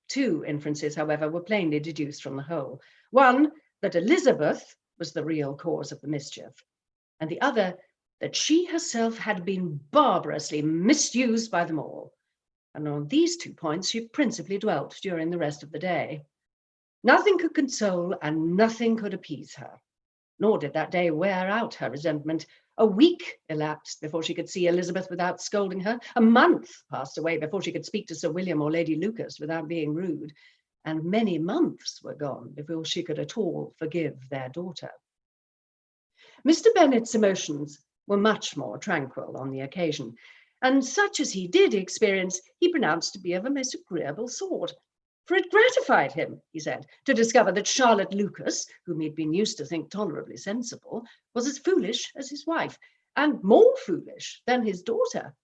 Two inferences, however, were plainly deduced from the whole. One, that Elizabeth was the real cause of the mischief, and the other, that she herself had been barbarously misused by them all. And on these 2 points she principally dwelt during the rest of the day. Nothing could console and nothing could appease her, nor did that day wear out her resentment. A week elapsed before she could see Elizabeth without scolding her. A month passed away before she could speak to Sir William or Lady Lucas without being rude. And many months were gone before she could at all forgive their daughter. Mr. Bennet's emotions were much more tranquil on the occasion, and such as he did experience, he pronounced to be of a most agreeable sort. For it gratified him, he said, to discover that Charlotte Lucas, whom he'd been used to think tolerably sensible, was as foolish as his wife, and more foolish than his daughter.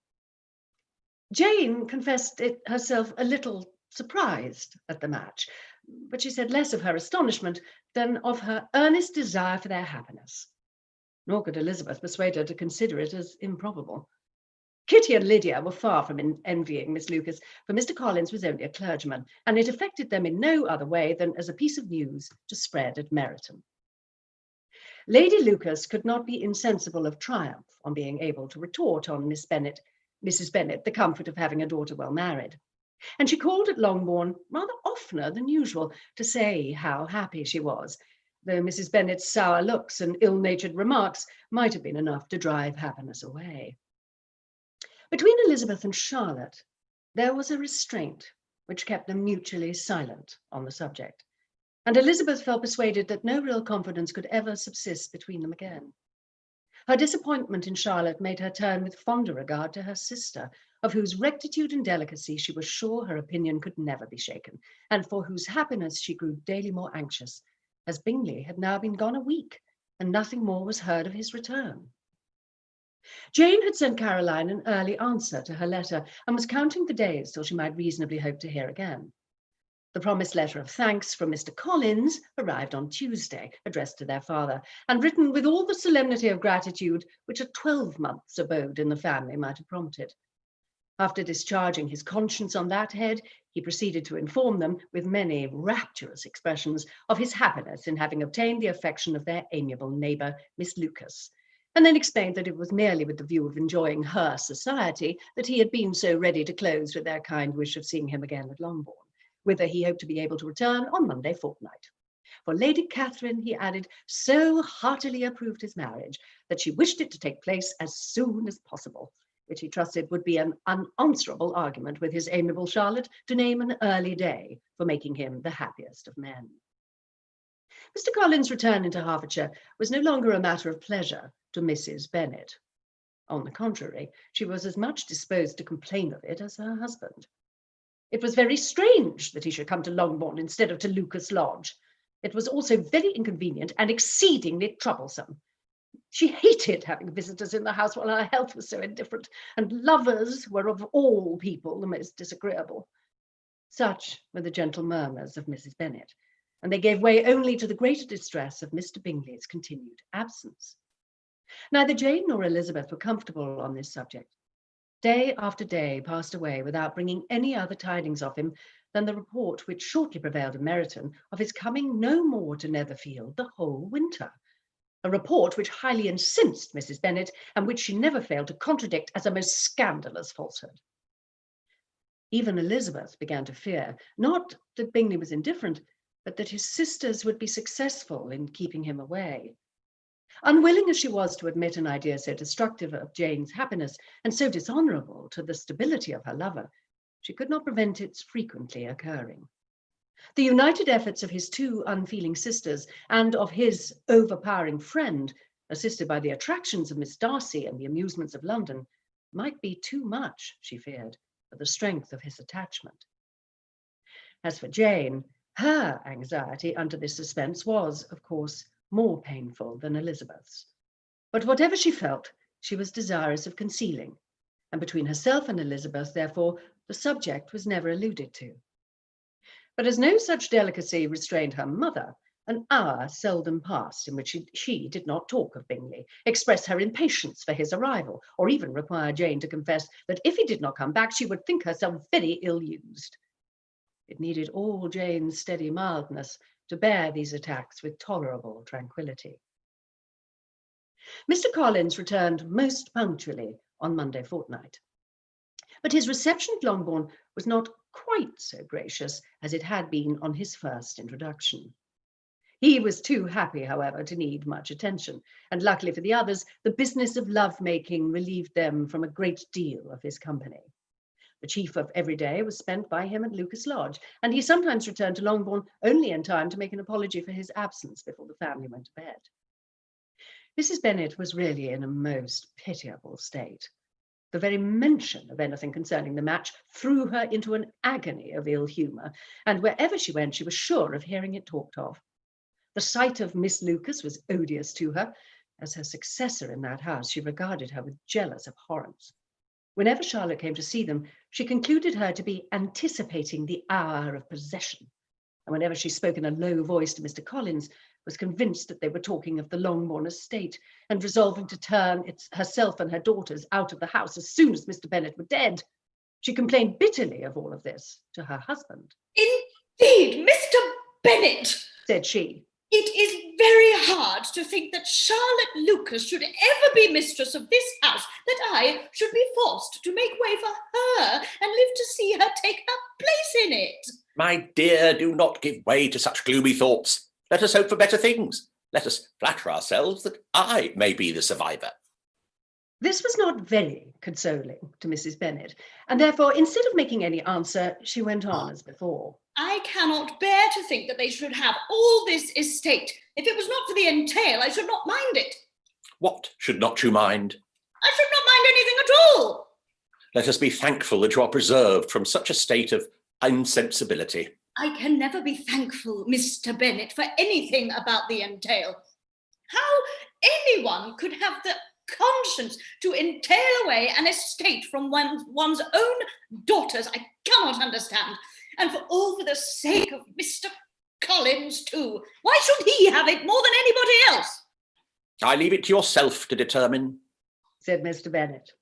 Jane confessed it herself a little surprised at the match, but she said less of her astonishment than of her earnest desire for their happiness. Nor could Elizabeth persuade her to consider it as improbable. Kitty and Lydia were far from envying Miss Lucas, for Mr. Collins was only a clergyman, and it affected them in no other way than as a piece of news to spread at Meryton. Lady Lucas could not be insensible of triumph on being able to retort on Mrs. Bennet the comfort of having a daughter well married, and she called at Longbourn rather oftener than usual to say how happy she was, though Mrs. Bennet's sour looks and ill-natured remarks might have been enough to drive happiness away. Between Elizabeth and Charlotte, there was a restraint which kept them mutually silent on the subject, and Elizabeth felt persuaded that no real confidence could ever subsist between them again. Her disappointment in Charlotte made her turn with fonder regard to her sister, of whose rectitude and delicacy she was sure her opinion could never be shaken, and for whose happiness she grew daily more anxious, as Bingley had now been gone a week, and nothing more was heard of his return. Jane had sent Caroline an early answer to her letter, and was counting the days till she might reasonably hope to hear again. The promised letter of thanks from Mr. Collins arrived on Tuesday, addressed to their father, and written with all the solemnity of gratitude which a 12 months' abode in the family might have prompted. After discharging his conscience on that head, he proceeded to inform them, with many rapturous expressions, of his happiness in having obtained the affection of their amiable neighbour, Miss Lucas, and then explained that it was merely with the view of enjoying her society that he had been so ready to close with their kind wish of seeing him again at Longbourn, whither he hoped to be able to return on Monday fortnight. For Lady Catherine, he added, so heartily approved his marriage that she wished it to take place as soon as possible, which he trusted would be an unanswerable argument with his amiable Charlotte to name an early day for making him the happiest of men. Mr. Collins' return into Hertfordshire was no longer a matter of pleasure to Mrs. Bennet. On the contrary, she was as much disposed to complain of it as her husband. It was very strange that he should come to Longbourn instead of to Lucas Lodge. It was also very inconvenient and exceedingly troublesome. She hated having visitors in the house while her health was so indifferent, and lovers were of all people the most disagreeable. Such were the gentle murmurs of Mrs. Bennet, and they gave way only to the greater distress of Mr. Bingley's continued absence. Neither Jane nor Elizabeth were comfortable on this subject. Day after day passed away without bringing any other tidings of him than the report which shortly prevailed in Meryton of his coming no more to Netherfield the whole winter, a report which highly incensed Mrs. Bennet and which she never failed to contradict as a most scandalous falsehood. Even Elizabeth began to fear, not that Bingley was indifferent, but that his sisters would be successful in keeping him away. Unwilling as she was to admit an idea so destructive of Jane's happiness and so dishonourable to the stability of her lover, she could not prevent its frequently occurring. The united efforts of his two unfeeling sisters and of his overpowering friend, assisted by the attractions of Miss Darcy and the amusements of London, might be too much, she feared, for the strength of his attachment. As for Jane, her anxiety under this suspense was, of course, more painful than Elizabeth's. But whatever she felt, she was desirous of concealing, and between herself and Elizabeth, therefore, the subject was never alluded to. But as no such delicacy restrained her mother, an hour seldom passed in which she did not talk of Bingley, express her impatience for his arrival, or even require Jane to confess that if he did not come back, she would think herself very ill-used. It needed all Jane's steady mildness to bear these attacks with tolerable tranquillity. Mr. Collins returned most punctually on Monday fortnight, but his reception at Longbourn was not quite so gracious as it had been on his first introduction. He was too happy, however, to need much attention, and luckily for the others, the business of love-making relieved them from a great deal of his company. The chief of every day was spent by him at Lucas Lodge, and he sometimes returned to Longbourn only in time to make an apology for his absence before the family went to bed. Mrs. Bennet was really in a most pitiable state. The very mention of anything concerning the match threw her into an agony of ill humour, and wherever she went, she was sure of hearing it talked of. The sight of Miss Lucas was odious to her. As her successor in that house, she regarded her with jealous abhorrence. Whenever Charlotte came to see them, she concluded her to be anticipating the hour of possession, and whenever she spoke in a low voice to Mr. Collins, was convinced that they were talking of the Longbourn estate, and resolving to turn herself and her daughters out of the house as soon as Mr. Bennet were dead. She complained bitterly of all of this to her husband.
"Indeed, Mr. Bennet,"
said she,
"it is very hard to think that Charlotte Lucas should ever be mistress of this house, that I should be forced to make way for her and live to see her take her place in it."
My dear, do not give way to such gloomy thoughts. Let us hope for better things. Let us flatter ourselves that I may be the survivor.
This was not very consoling to Mrs. Bennet, and therefore, instead of making any answer, she went on as before.
"I cannot bear to think that they should have all this estate. If it was not for the entail, I should not mind it."
What should not you mind?
"I should not mind anything at all."
Let us be thankful that you are preserved from such a state of insensibility.
"I can never be thankful, Mr. Bennet, for anything about the entail. How anyone could have the conscience to entail away an estate from one's own daughters, I cannot understand. And for the sake of Mr. Collins, too. Why should he have it more than anybody else?"
I leave it to yourself to determine,
said Mr. Bennet.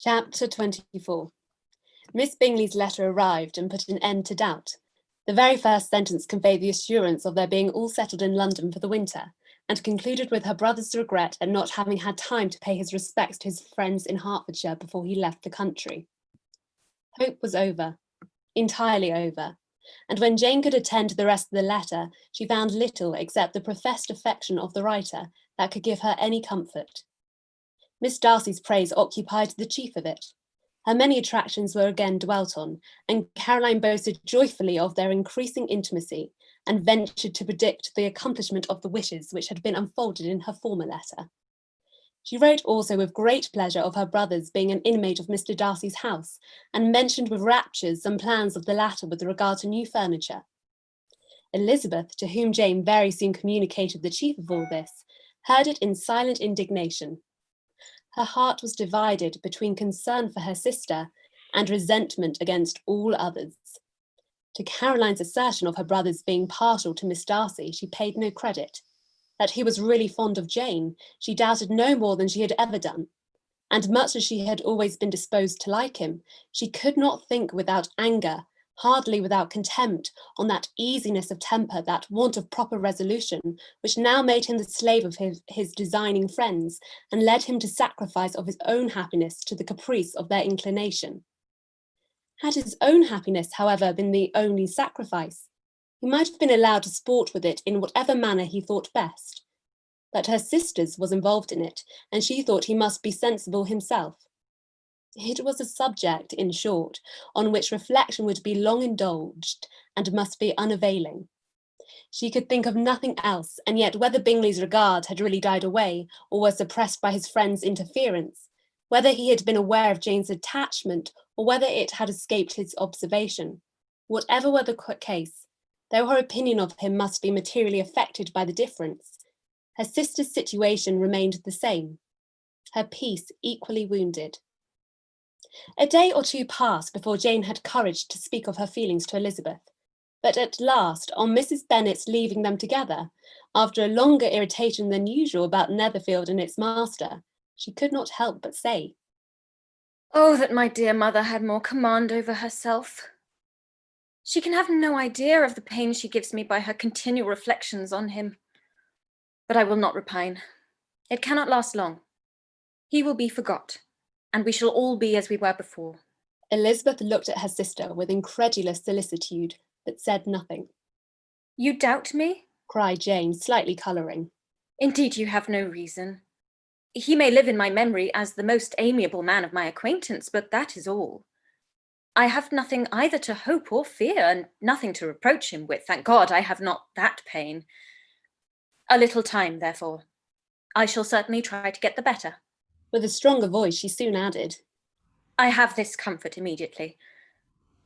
Chapter 24. Miss Bingley's letter arrived and put an end to doubt. The very first sentence conveyed the assurance of their being all settled in London for the winter, and concluded with her brother's regret at not having had time to pay his respects to his friends in Hertfordshire before he left the country. Hope was over, entirely over, and when Jane could attend to the rest of the letter, she found little except the professed affection of the writer that could give her any comfort. Miss Darcy's praise occupied the chief of it. Her many attractions were again dwelt on, and Caroline boasted joyfully of their increasing intimacy, and ventured to predict the accomplishment of the wishes which had been unfolded in her former letter. She wrote also with great pleasure of her brother's being an inmate of Mr. Darcy's house, and mentioned with raptures some plans of the latter with regard to new furniture. Elizabeth, to whom Jane very soon communicated the chief of all this, heard it in silent indignation. Her heart was divided between concern for her sister and resentment against all others. To Caroline's assertion of her brother's being partial to Miss Darcy, she paid no credit. That he was really fond of Jane, she doubted no more than she had ever done. And much as she had always been disposed to like him, she could not think without anger, hardly without contempt, on that easiness of temper, that want of proper resolution, which now made him the slave of his designing friends, and led him to sacrifice of his own happiness to the caprice of their inclination. Had his own happiness, however, been the only sacrifice, he might have been allowed to sport with it in whatever manner he thought best. But her sister's was involved in it, and she thought he must be sensible himself. It was a subject, in short, on which reflection would be long indulged, and must be unavailing. She could think of nothing else, and yet whether Bingley's regard had really died away, or was suppressed by his friend's interference, whether he had been aware of Jane's attachment, or whether it had escaped his observation, whatever were the case, though her opinion of him must be materially affected by the difference, her sister's situation remained the same, her peace equally wounded. A day or two passed before Jane had courage to speak of her feelings to Elizabeth, but at last, on Mrs. Bennet's leaving them together, after a longer irritation than usual about Netherfield and its master, she could not help but say,
"Oh, that my dear mother had more command over herself. She can have no idea of the pain she gives me by her continual reflections on him. But I will not repine. It cannot last long. He will be forgot, and we shall all be as we were before."
Elizabeth looked at her sister with incredulous solicitude, but said nothing.
"You doubt me?"
cried Jane, slightly colouring.
"Indeed, you have no reason. He may live in my memory as the most amiable man of my acquaintance, but that is all. I have nothing either to hope or fear, and nothing to reproach him with. Thank God I have not that pain. A little time, therefore. I shall certainly try to get the better."
With a stronger voice, she soon added,
"I have this comfort immediately,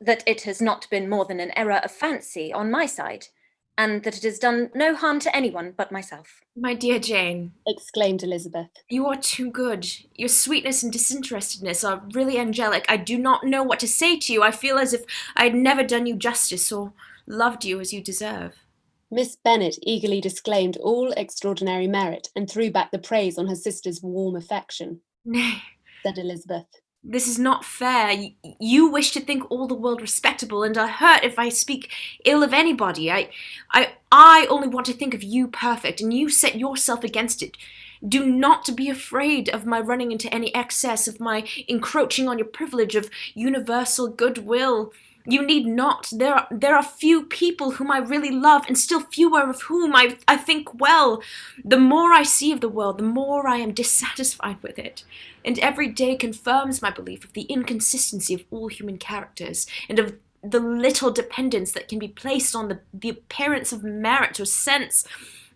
that it has not been more than an error of fancy on my side, and that it has done no harm to anyone but myself."
My dear Jane,
exclaimed Elizabeth,
"you are too good. Your sweetness and disinterestedness are really angelic. I do not know what to say to you. I feel as if I had never done you justice or loved you as you deserve."
Miss Bennet eagerly disclaimed all extraordinary merit and threw back the praise on her sister's warm affection.
"Nay,"
said Elizabeth,
"this is not fair. You wish to think all the world respectable, and are hurt if I speak ill of anybody. I only want to think of you perfect, and you set yourself against it. Do not be afraid of my running into any excess, of my encroaching on your privilege of universal goodwill. You need not. There are few people whom I really love, and still fewer of whom I think well. The more I see of the world, the more I am dissatisfied with it, and every day confirms my belief of the inconsistency of all human characters, and of the little dependence that can be placed on the appearance of merit or sense.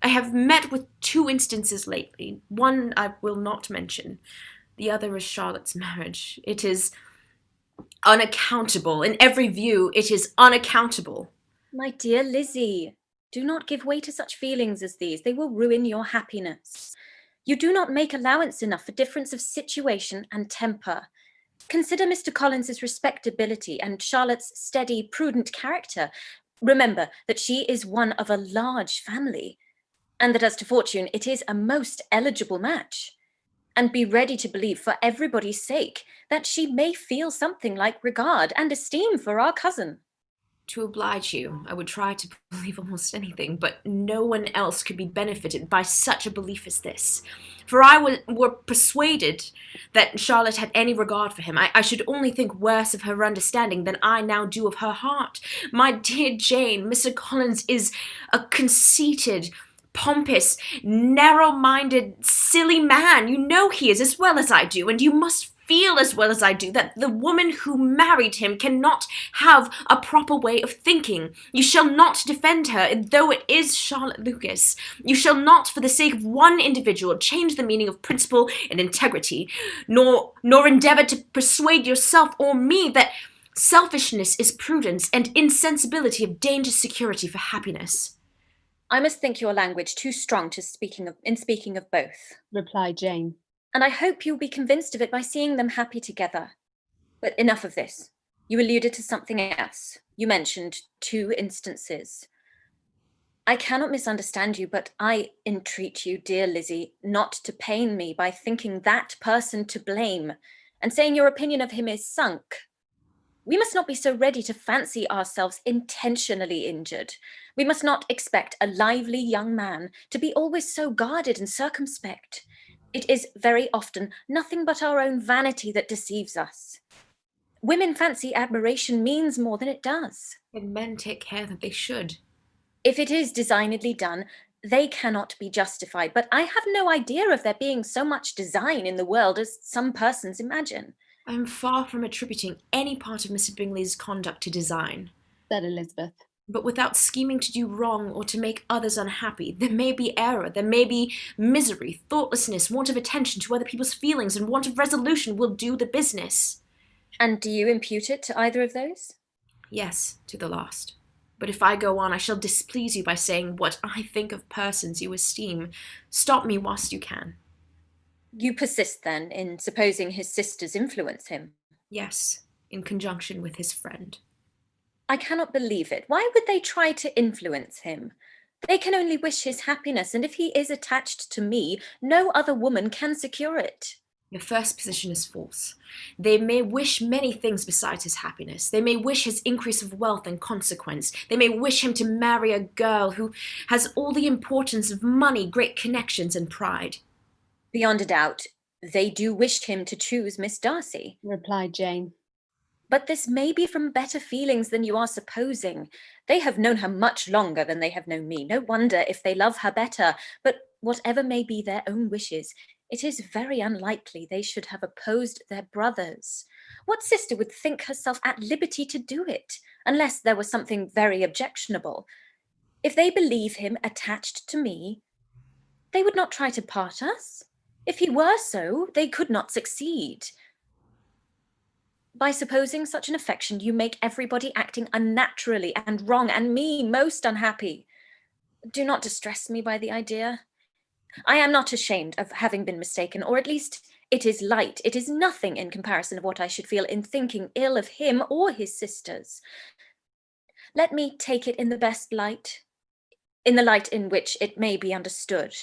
I have met with 2 instances lately. One I will not mention. The other is Charlotte's marriage. It is unaccountable. In every view, it is unaccountable."
"My dear Lizzie, do not give way to such feelings as these. They will ruin your happiness. You do not make allowance enough for difference of situation and temper. Consider Mr. Collins's respectability and Charlotte's steady, prudent character. Remember that she is one of a large family, and that as to fortune, it is a most eligible match. And be ready to believe, for everybody's sake, that she may feel something like regard and esteem for our cousin."
To oblige you, I would try to believe almost anything, but no one else could be benefited by such a belief as this. For I were persuaded that Charlotte had any regard for him, I should only think worse of her understanding than I now do of her heart. My dear Jane, Mr. Collins is a conceited, pompous, narrow-minded, silly man. You know he is as well as I do, and you must feel as well as I do that the woman who married him cannot have a proper way of thinking. You shall not defend her, though it is Charlotte Lucas. You shall not, for the sake of one individual, change the meaning of principle and integrity, nor endeavour to persuade yourself or me that Selfishness is prudence, and insensibility of danger security for happiness.
I must think your language too strong in speaking of both,
replied Jane.
And I hope you'll be convinced of it by seeing them happy together. But enough of this. You alluded to something else. You mentioned 2 instances. I cannot misunderstand you, but I entreat you, dear Lizzie, not to pain me by thinking that person to blame and saying your opinion of him is sunk. We must not be so ready to fancy ourselves intentionally injured. We must not expect a lively young man to be always so guarded and circumspect. It is very often nothing but our own vanity that deceives us. Women fancy admiration means more than it does.
And men take care that they should.
If it is designedly done, they cannot be justified, but I have no idea of there being so much design in the world as some persons imagine.
I am far from attributing any part of Mr. Bingley's conduct to design,
said Elizabeth.
But without scheming to do wrong or to make others unhappy, there may be error, there may be misery, thoughtlessness, want of attention to other people's feelings, and want of resolution will do the business.
And do you impute it to either of those?
Yes, to the last. But if I go on, I shall displease you by saying what I think of persons you esteem. Stop me whilst you can.
You persist, then, in supposing his sisters influence him?
Yes, in conjunction with his friend.
I cannot believe it. Why would they try to influence him? They can only wish his happiness, and if he is attached to me, no other woman can secure it.
Your first position is false. They may wish many things besides his happiness. They may wish his increase of wealth and consequence. They may wish him to marry a girl who has all the importance of money, great connections, and pride.
Beyond a doubt, they do wish him to choose Miss Darcy,
replied Jane.
But this may be from better feelings than you are supposing. They have known her much longer than they have known me. No wonder if they love her better. But whatever may be their own wishes, it is very unlikely they should have opposed their brothers. What sister would think herself at liberty to do it, unless there was something very objectionable? If they believe him attached to me, they would not try to part us. If he were so, they could not succeed. By supposing such an affection, you make everybody acting unnaturally and wrong, and me most unhappy. Do not distress me by the idea. I am not ashamed of having been mistaken, or at least it is light. It is nothing in comparison of what I should feel in thinking ill of him or his sisters. Let me take it in the best light, in the light in which it may be understood.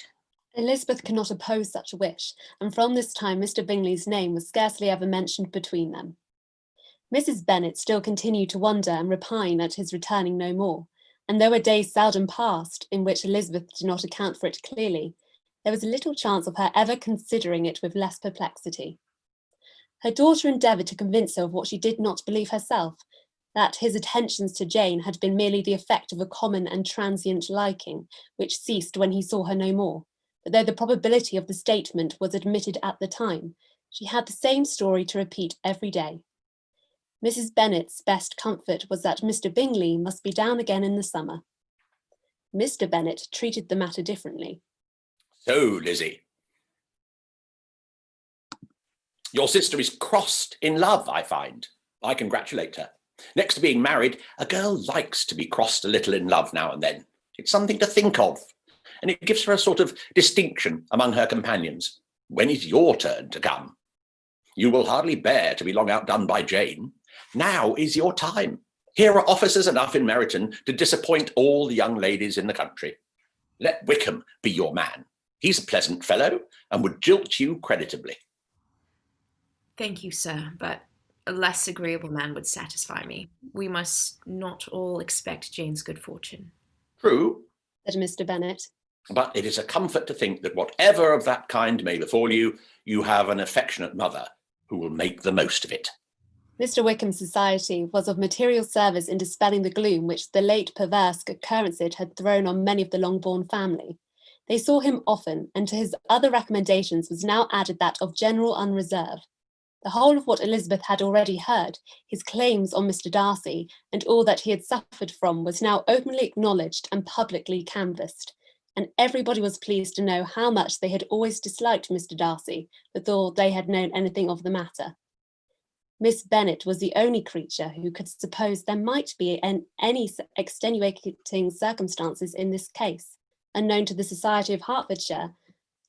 Elizabeth could not oppose such a wish, and from this time Mr. Bingley's name was scarcely ever mentioned between them. Mrs. Bennet still continued to wonder and repine at his returning no more, and though a day seldom passed in which Elizabeth did not account for it clearly, there was little chance of her ever considering it with less perplexity. Her daughter endeavoured to convince her of what she did not believe herself, that his attentions to Jane had been merely the effect of a common and transient liking, which ceased when he saw her no more. But though the probability of the statement was admitted at the time, she had the same story to repeat every day. Mrs. Bennet's best comfort was that Mr. Bingley must be down again in the summer. Mr. Bennet treated the matter differently.
So, Lizzie, your sister is crossed in love, I find. I congratulate her. Next to being married, a girl likes to be crossed a little in love now and then. It's something to think of, and it gives her a sort of distinction among her companions. When is your turn to come? You will hardly bear to be long outdone by Jane. Now is your time. Here are officers enough in Meryton to disappoint all the young ladies in the country. Let Wickham be your man. He's a pleasant fellow and would jilt you creditably.
Thank you, sir, but a less agreeable man would satisfy me. We must not all expect Jane's good fortune.
True,
said Mr. Bennet.
But it is a comfort to think that whatever of that kind may befall you, you have an affectionate mother who will make the most of it.
Mr. Wickham's society was of material service in dispelling the gloom which the late perverse occurrences had thrown on many of the Longbourn family. They saw him often, and to his other recommendations was now added that of general unreserve. The whole of what Elizabeth had already heard, his claims on Mr. Darcy, and all that he had suffered from was now openly acknowledged and publicly canvassed, and everybody was pleased to know how much they had always disliked Mr. Darcy, before they had known anything of the matter. Miss Bennet was the only creature who could suppose there might be any extenuating circumstances in this case, unknown to the Society of Hertfordshire.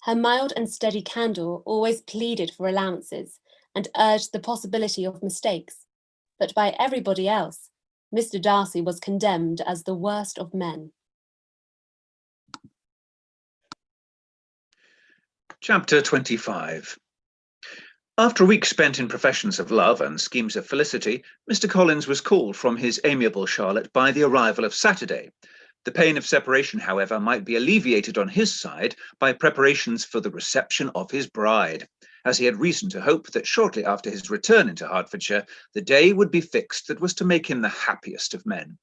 Her mild and steady candour always pleaded for allowances and urged the possibility of mistakes, but by everybody else, Mr. Darcy was condemned as the worst of men.
Chapter 25. After a week spent in professions of love and schemes of felicity, Mr. Collins was called from his amiable Charlotte by the arrival of Saturday. The pain of separation, however, might be alleviated on his side by preparations for the reception of his bride, as he had reason to hope that shortly after his return into Hertfordshire, the day would be fixed that was to make him the happiest of men.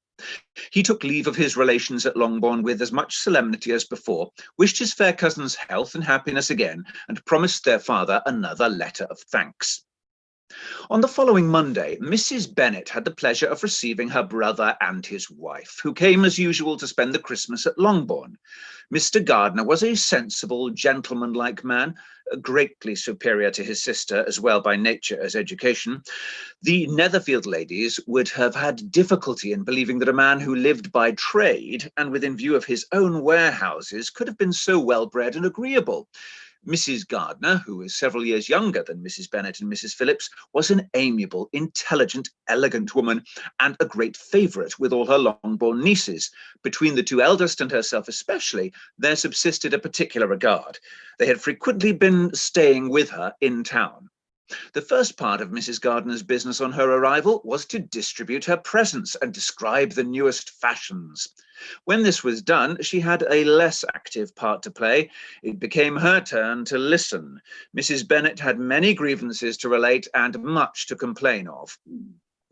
He took leave of his relations at Longbourn with as much solemnity as before, wished his fair cousins health and happiness again, and promised their father another letter of thanks. On the following Monday, Mrs. Bennet had the pleasure of receiving her brother and his wife, who came as usual to spend the Christmas at Longbourn. Mr. Gardiner was a sensible, gentlemanlike man, greatly superior to his sister, as well by nature as education. The Netherfield ladies would have had difficulty in believing that a man who lived by trade and within view of his own warehouses could have been so well-bred and agreeable. Mrs. Gardiner, who was several years younger than Mrs. Bennet and Mrs. Phillips, was an amiable, intelligent, elegant woman, and a great favourite with all her Longbourn nieces. Between the two eldest and herself especially, there subsisted a particular regard. They had frequently been staying with her in town. The first part of Mrs. Gardiner's business on her arrival was to distribute her presents and describe the newest fashions. When this was done, she had a less active part to play. It became her turn to listen. Mrs. Bennet had many grievances to relate and much to complain of.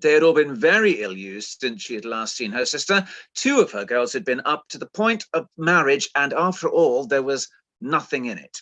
They had all been very ill-used since she had last seen her sister. 2 of her girls had been up to the point of marriage, and after all, there was nothing in it.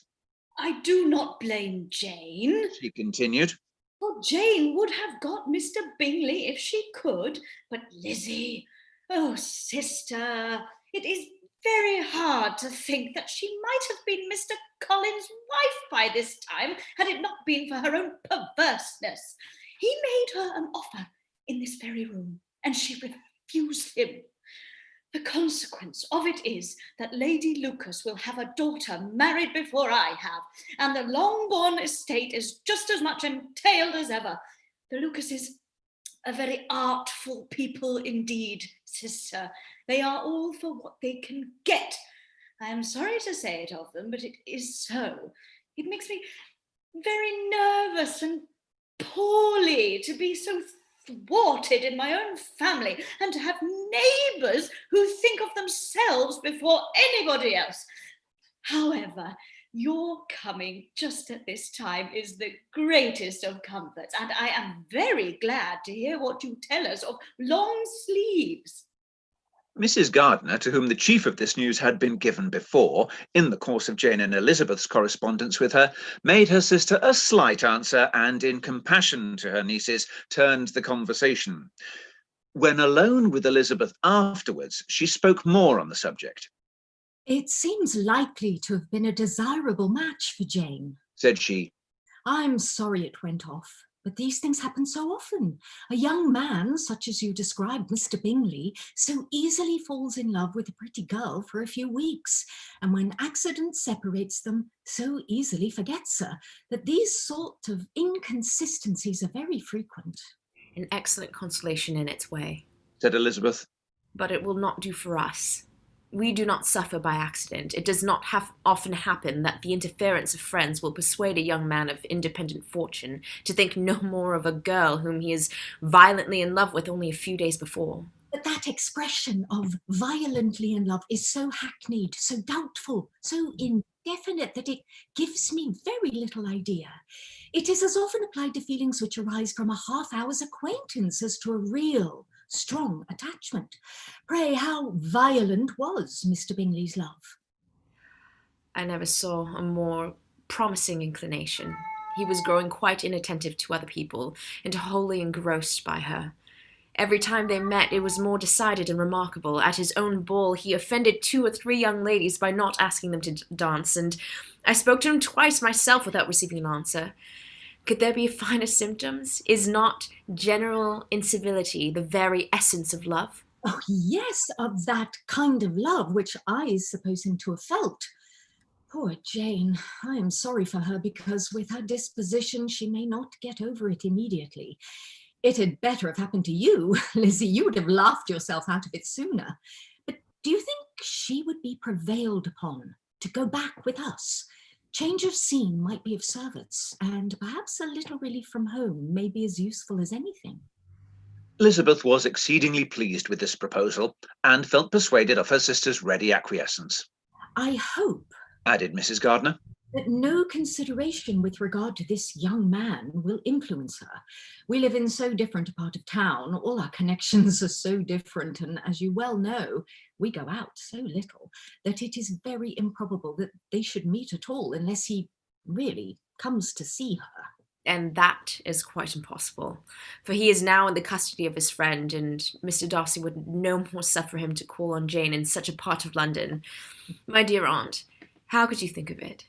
I do not blame Jane,
she continued.
For Jane would have got Mr. Bingley if she could, but Lizzie, oh sister, it is very hard to think that she might have been Mr. Collins' wife by this time, had it not been for her own perverseness. He made her an offer in this very room, and she refused him. The consequence of it is that Lady Lucas will have a daughter married before I have, and the Longbourn estate is just as much entailed as ever. The Lucases are very artful people indeed, sister. They are all for what they can get. I am sorry to say it of them, but it is so. It makes me very nervous and poorly to be so thwarted in my own family, and to have neighbours who think of themselves before anybody else. However, your coming just at this time is the greatest of comforts, and I am very glad to hear what you tell us of long sleeves.
Mrs. Gardiner, to whom the chief of this news had been given before, in the course of Jane and Elizabeth's correspondence with her, made her sister a slight answer, and in compassion to her nieces, turned the conversation. When alone with Elizabeth afterwards, she spoke more on the subject.
It seems likely to have been a desirable match for Jane,
said she.
I'm sorry it went off. But these things happen so often. A young man, such as you described, Mr. Bingley, so easily falls in love with a pretty girl for a few weeks, and when accident separates them, so easily forgets her, that these sort of inconsistencies are very frequent.
An excellent consolation in its way,
said Elizabeth.
But it will not do for us. We do not suffer by accident. It does not often happen that the interference of friends will persuade a young man of independent fortune to think no more of a girl whom he is violently in love with only a few days before.
But that expression of violently in love is so hackneyed, so doubtful, so indefinite that it gives me very little idea. It is as often applied to feelings which arise from a half-hour's acquaintance as to a real, strong attachment. Pray, how violent was Mr. Bingley's love?
I never saw a more promising inclination. He was growing quite inattentive to other people, and wholly engrossed by her. Every time they met, it was more decided and remarkable. At his own ball, he offended 2 or 3 young ladies by not asking them to dance, and I spoke to him twice myself without receiving an answer. Could there be finer symptoms? Is not general incivility the very essence of love?
Oh, yes, of that kind of love which I suppose him to have felt. Poor Jane. I am sorry for her, because with her disposition she may not get over it immediately. It had better have happened to you, Lizzie. You would have laughed yourself out of it sooner. But do you think she would be prevailed upon to go back with us? Change of scene might be of service, and perhaps a little relief from home may be as useful as anything.
Elizabeth was exceedingly pleased with this proposal and felt persuaded of her sister's ready acquiescence.
I hope,
added Mrs. Gardiner,
that no consideration with regard to this young man will influence her. We live in so different a part of town, all our connections are so different, and as you well know, we go out so little that it is very improbable that they should meet at all unless he really comes to see her.
And that is quite impossible, for he is now in the custody of his friend, and Mr. Darcy would no more suffer him to call on Jane in such a part of London. My dear aunt, how could you think of it?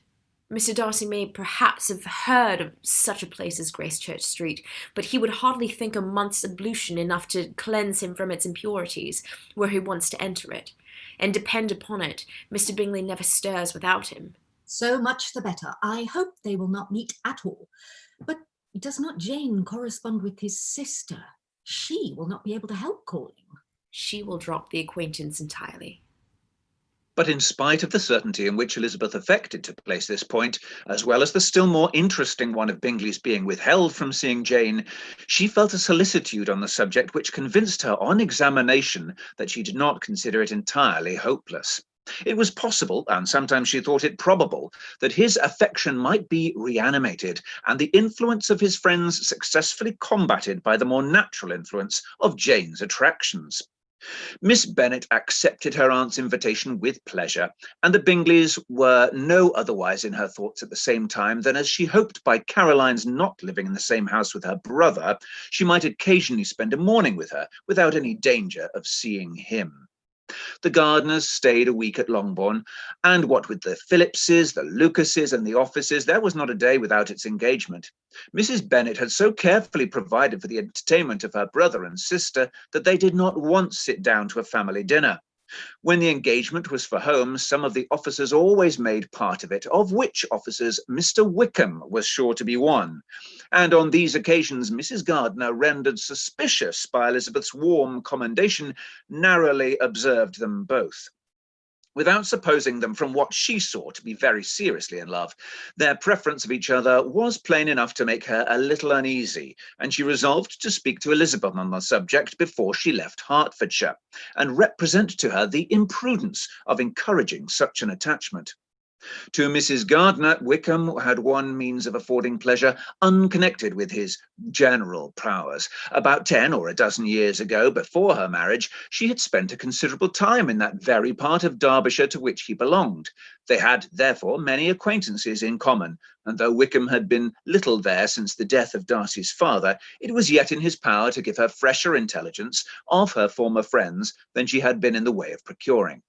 Mr. Darcy may perhaps have heard of such a place as Gracechurch Street, but he would hardly think a month's ablution enough to cleanse him from its impurities, were he once to enter it. And depend upon it, Mr. Bingley never stirs without him.
So much the better. I hope they will not meet at all. But does not Jane correspond with his sister? She will not be able to help calling.
She will drop the acquaintance entirely.
But in spite of the certainty in which Elizabeth affected to place this point, as well as the still more interesting one of Bingley's being withheld from seeing Jane, she felt a solicitude on the subject which convinced her on examination that she did not consider it entirely hopeless. It was possible, and sometimes she thought it probable, that his affection might be reanimated and the influence of his friends successfully combated by the more natural influence of Jane's attractions. Miss Bennet accepted her aunt's invitation with pleasure, and the Bingleys were no otherwise in her thoughts at the same time than as she hoped by Caroline's not living in the same house with her brother, she might occasionally spend a morning with her without any danger of seeing him. The Gardiners stayed a week at Longbourn, and what with the Phillipses, the Lucases, and the offices, there was not a day without its engagement. Mrs. Bennet had so carefully provided for the entertainment of her brother and sister that they did not once sit down to a family dinner. When the engagement was for home, some of the officers always made part of it, of which officers Mr. Wickham was sure to be one. And on these occasions, Mrs. Gardiner, rendered suspicious by Elizabeth's warm commendation, narrowly observed them both. Without supposing them from what she saw to be very seriously in love, their preference of each other was plain enough to make her a little uneasy, and she resolved to speak to Elizabeth on the subject before she left Hertfordshire, and represent to her the imprudence of encouraging such an attachment. To Mrs. Gardiner, Wickham had one means of affording pleasure unconnected with his general prowess. About 10 or a dozen years ago, before her marriage, she had spent a considerable time in that very part of Derbyshire to which he belonged. They had, therefore, many acquaintances in common, and though Wickham had been little there since the death of Darcy's father, it was yet in his power to give her fresher intelligence of her former friends than she had been in the way of procuring.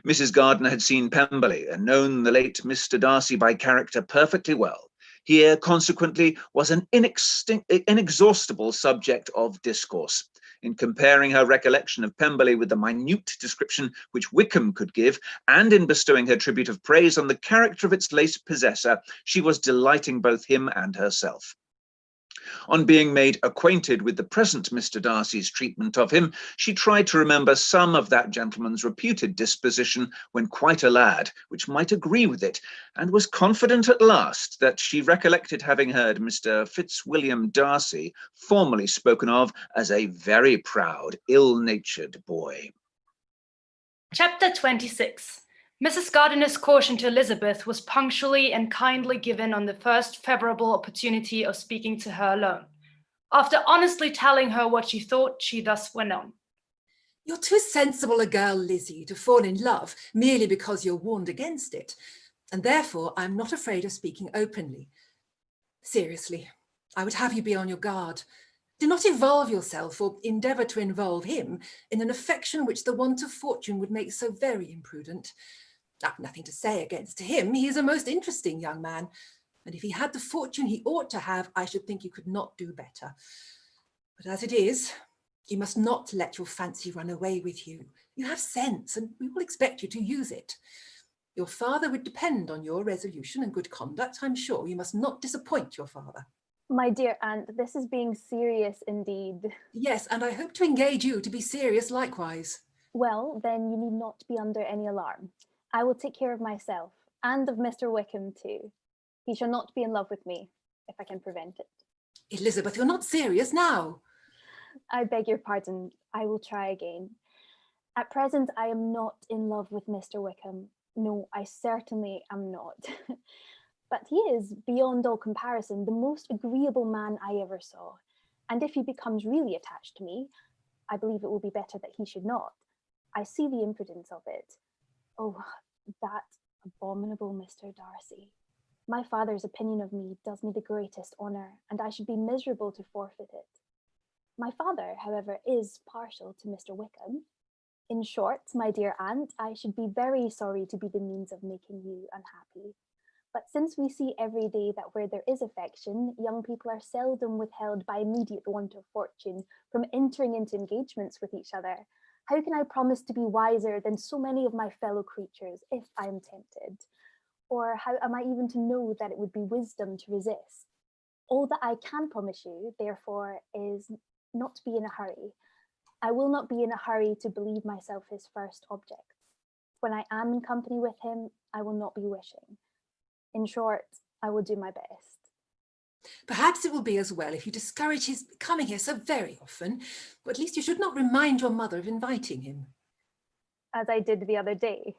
Mrs. Gardiner had seen Pemberley and known the late Mr. Darcy by character perfectly well. Here, consequently, was an inexhaustible subject of discourse. In comparing her recollection of Pemberley with the minute description which Wickham could give, and in bestowing her tribute of praise on the character of its late possessor, she was delighting both him and herself. On being made acquainted with the present Mr. Darcy's treatment of him, she tried to remember some of that gentleman's reputed disposition when quite a lad, which might agree with it, and was confident at last that she recollected having heard Mr. Fitzwilliam Darcy formerly spoken of as a very proud, ill-natured boy.
Chapter 26. Mrs. Gardiner's caution to Elizabeth was punctually and kindly given on the first favourable opportunity of speaking to her alone. After honestly telling her what she thought, she thus went on.
You're too sensible a girl, Lizzie, to fall in love merely because you're warned against it, and therefore I'm not afraid of speaking openly. Seriously, I would have you be on your guard. Do not involve yourself or endeavour to involve him in an affection which the want of fortune would make so very imprudent. I've nothing to say against him. He is a most interesting young man, And if he had the fortune he ought to have, I should think you could not do better. But as it is, you must not let your fancy run away with you. You have sense, and we will expect you to use it. Your father would depend on your resolution and good conduct, I'm sure. You must not disappoint your father.
My dear aunt, this is being serious indeed.
Yes, and I hope to engage you to be serious likewise.
Well, then you need not be under any alarm. I will take care of myself, and of Mr. Wickham too. He shall not be in love with me, if I can prevent it.
Elizabeth, you're not serious now.
I beg your pardon. I will try again. At present, I am not in love with Mr. Wickham. No, I certainly am not. But he is, beyond all comparison, the most agreeable man I ever saw. And if he becomes really attached to me, I believe it will be better that he should not. I see the impudence of it. Oh, that abominable Mr. Darcy. My father's opinion of me does me the greatest honour, and I should be miserable to forfeit it. My father, however, is partial to Mr. Wickham. In short, my dear aunt, I should be very sorry to be the means of making you unhappy. But since we see every day that where there is affection, young people are seldom withheld by immediate want of fortune from entering into engagements with each other, how can I promise to be wiser than so many of my fellow creatures if I am tempted? Or how am I even to know that it would be wisdom to resist? All that I can promise you, therefore, is not to be in a hurry. I will not be in a hurry to believe myself his first object. When I am in company with him, I will not be wishing. In short, I will do my best.
Perhaps it will be as well if you discourage his coming here so very often, but at least you should not remind your mother of inviting him.
As I did the other day,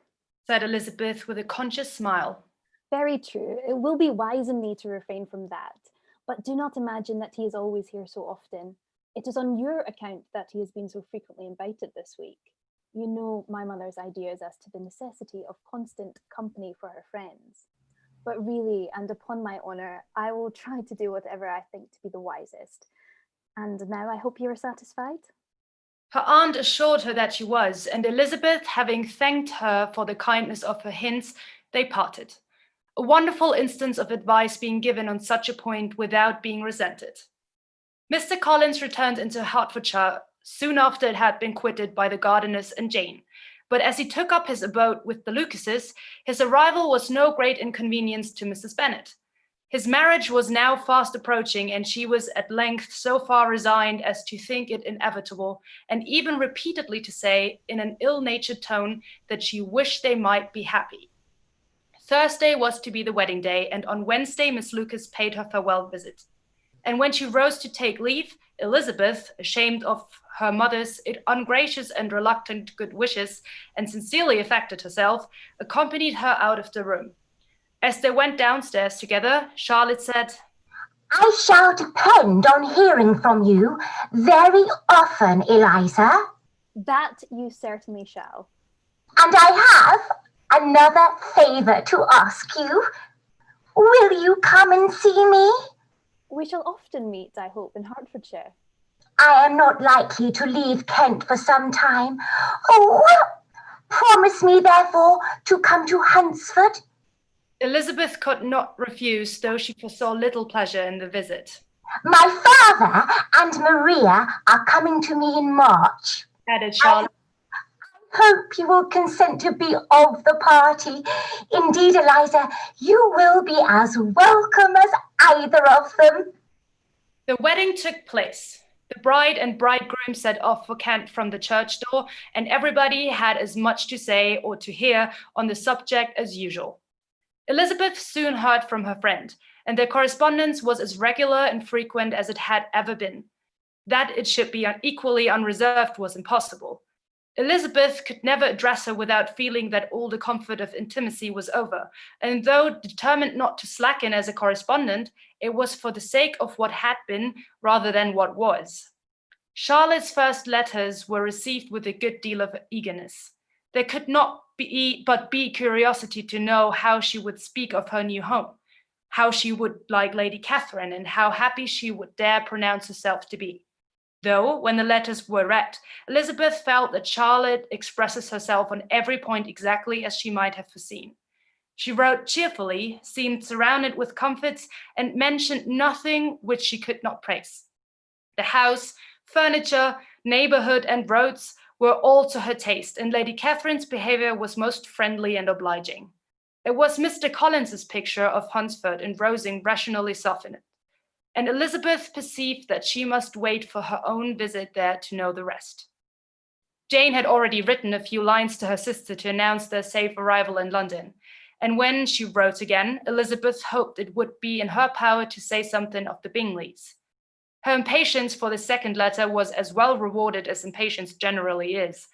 said Elizabeth with a conscious smile.
Very true. It will be wise in me to refrain from that. But do not imagine that he is always here so often. It is on your account that he has been so frequently invited this week. You know my mother's ideas as to the necessity of constant company for her friends. But really, and upon my honour, I will try to do whatever I think to be the wisest. And now I hope you are satisfied?
Her aunt assured her that she was, and Elizabeth, having thanked her for the kindness of her hints, they parted. A wonderful instance of advice being given on such a point without being resented. Mr. Collins returned into Hertfordshire soon after it had been quitted by the Gardiners and Jane. But as he took up his abode with the Lucases, his arrival was no great inconvenience to Mrs. Bennet. His marriage was now fast approaching, and she was at length so far resigned as to think it inevitable, and even repeatedly to say, in an ill-natured tone, that she wished they might be happy. Thursday was to be the wedding day, and on Wednesday Miss Lucas paid her farewell visit. And when she rose to take leave, Elizabeth, ashamed of her mother's ungracious and reluctant good wishes, and sincerely affected herself, accompanied her out of the room. As they went downstairs together, Charlotte said,
I shall depend on hearing from you very often, Eliza.
That you certainly shall.
And I have another favour to ask you. Will you come and see me?
We shall often meet, I hope, in Hertfordshire.
I am not likely to leave Kent for some time. Oh, promise me, therefore, to come to Hunsford.
Elizabeth could not refuse, though she foresaw little pleasure in the visit.
My father and Maria are coming to me in March,
added Charlotte.
I hope you will consent to be of the party. Indeed, Eliza, you will be as welcome as either of them.
The wedding took place. The bride and bridegroom set off for Kent from the church door, and everybody had as much to say or to hear on the subject as usual. Elizabeth soon heard from her friend, and their correspondence was as regular and frequent as it had ever been. That it should be equally unreserved was impossible. Elizabeth could never address her without feeling that all the comfort of intimacy was over, and though determined not to slacken as a correspondent, it was for the sake of what had been rather than what was. Charlotte's first letters were received with a good deal of eagerness. There could not but be curiosity to know how she would speak of her new home, how she would like Lady Catherine, and how happy she would dare pronounce herself to be. Though, when the letters were read, Elizabeth felt that Charlotte expresses herself on every point exactly as she might have foreseen. She wrote cheerfully, seemed surrounded with comforts, and mentioned nothing which she could not praise. The house, furniture, neighborhood, and roads were all to her taste, and Lady Catherine's behavior was most friendly and obliging. It was Mr. Collins's picture of Hunsford engrossing rationally softened, and Elizabeth perceived that she must wait for her own visit there to know the rest. Jane had already written a few lines to her sister to announce their safe arrival in London, and when she wrote again, Elizabeth hoped it would be in her power to say something of the Bingleys. Her impatience for the second letter was as well rewarded as impatience generally is.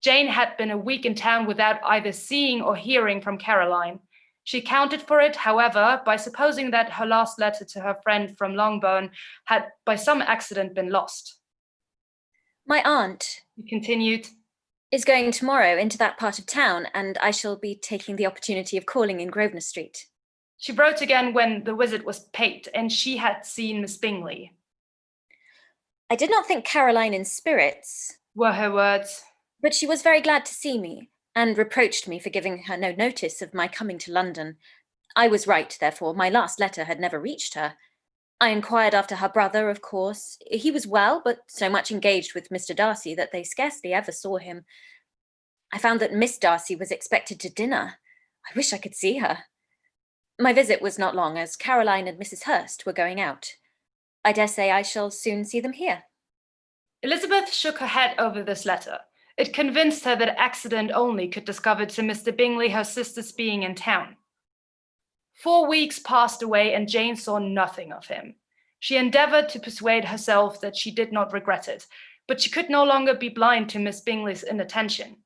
Jane had been a week in town without either seeing or hearing from Caroline. She accounted for it, however, by supposing that her last letter to her friend from Longbourn had by some accident been lost.
My aunt,
he continued,
is going tomorrow into that part of town, and I shall be taking the opportunity of calling in Grosvenor Street.
She wrote again when the visit was paid, and she had seen Miss Bingley.
I did not think Caroline in spirits,
were her words,
but she was very glad to see me, and reproached me for giving her no notice of my coming to London. I was right, therefore. My last letter had never reached her. I inquired after her brother, of course. He was well, but so much engaged with Mr. Darcy that they scarcely ever saw him. I found that Miss Darcy was expected to dinner. I wish I could see her. My visit was not long, as Caroline and Mrs. Hurst were going out. I dare say I shall soon see them here.
Elizabeth shook her head over this letter. It convinced her that accident only could discover to Mr. Bingley her sister's being in town. 4 weeks passed away and Jane saw nothing of him. She endeavored to persuade herself that she did not regret it, but she could no longer be blind to Miss Bingley's inattention.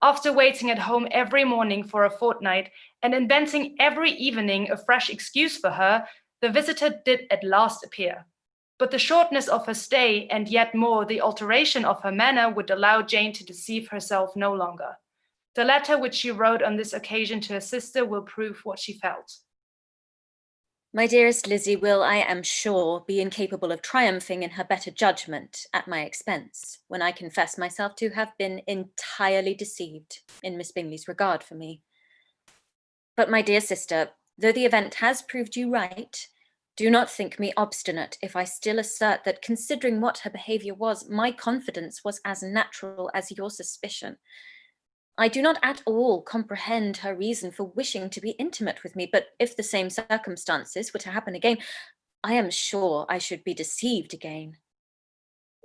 After waiting at home every morning for a fortnight and inventing every evening a fresh excuse for her, the visitor did at last appear. But the shortness of her stay, and yet more the alteration of her manner, would allow Jane to deceive herself no longer. The letter which she wrote on this occasion to her sister will prove what she felt.
My dearest Lizzie will, I am sure, be incapable of triumphing in her better judgment at my expense, when I confess myself to have been entirely deceived in Miss Bingley's regard for me. But, my dear sister, though the event has proved you right, do not think me obstinate if I still assert that, considering what her behaviour was, my confidence was as natural as your suspicion. I do not at all comprehend her reason for wishing to be intimate with me, but if the same circumstances were to happen again, I am sure I should be deceived again.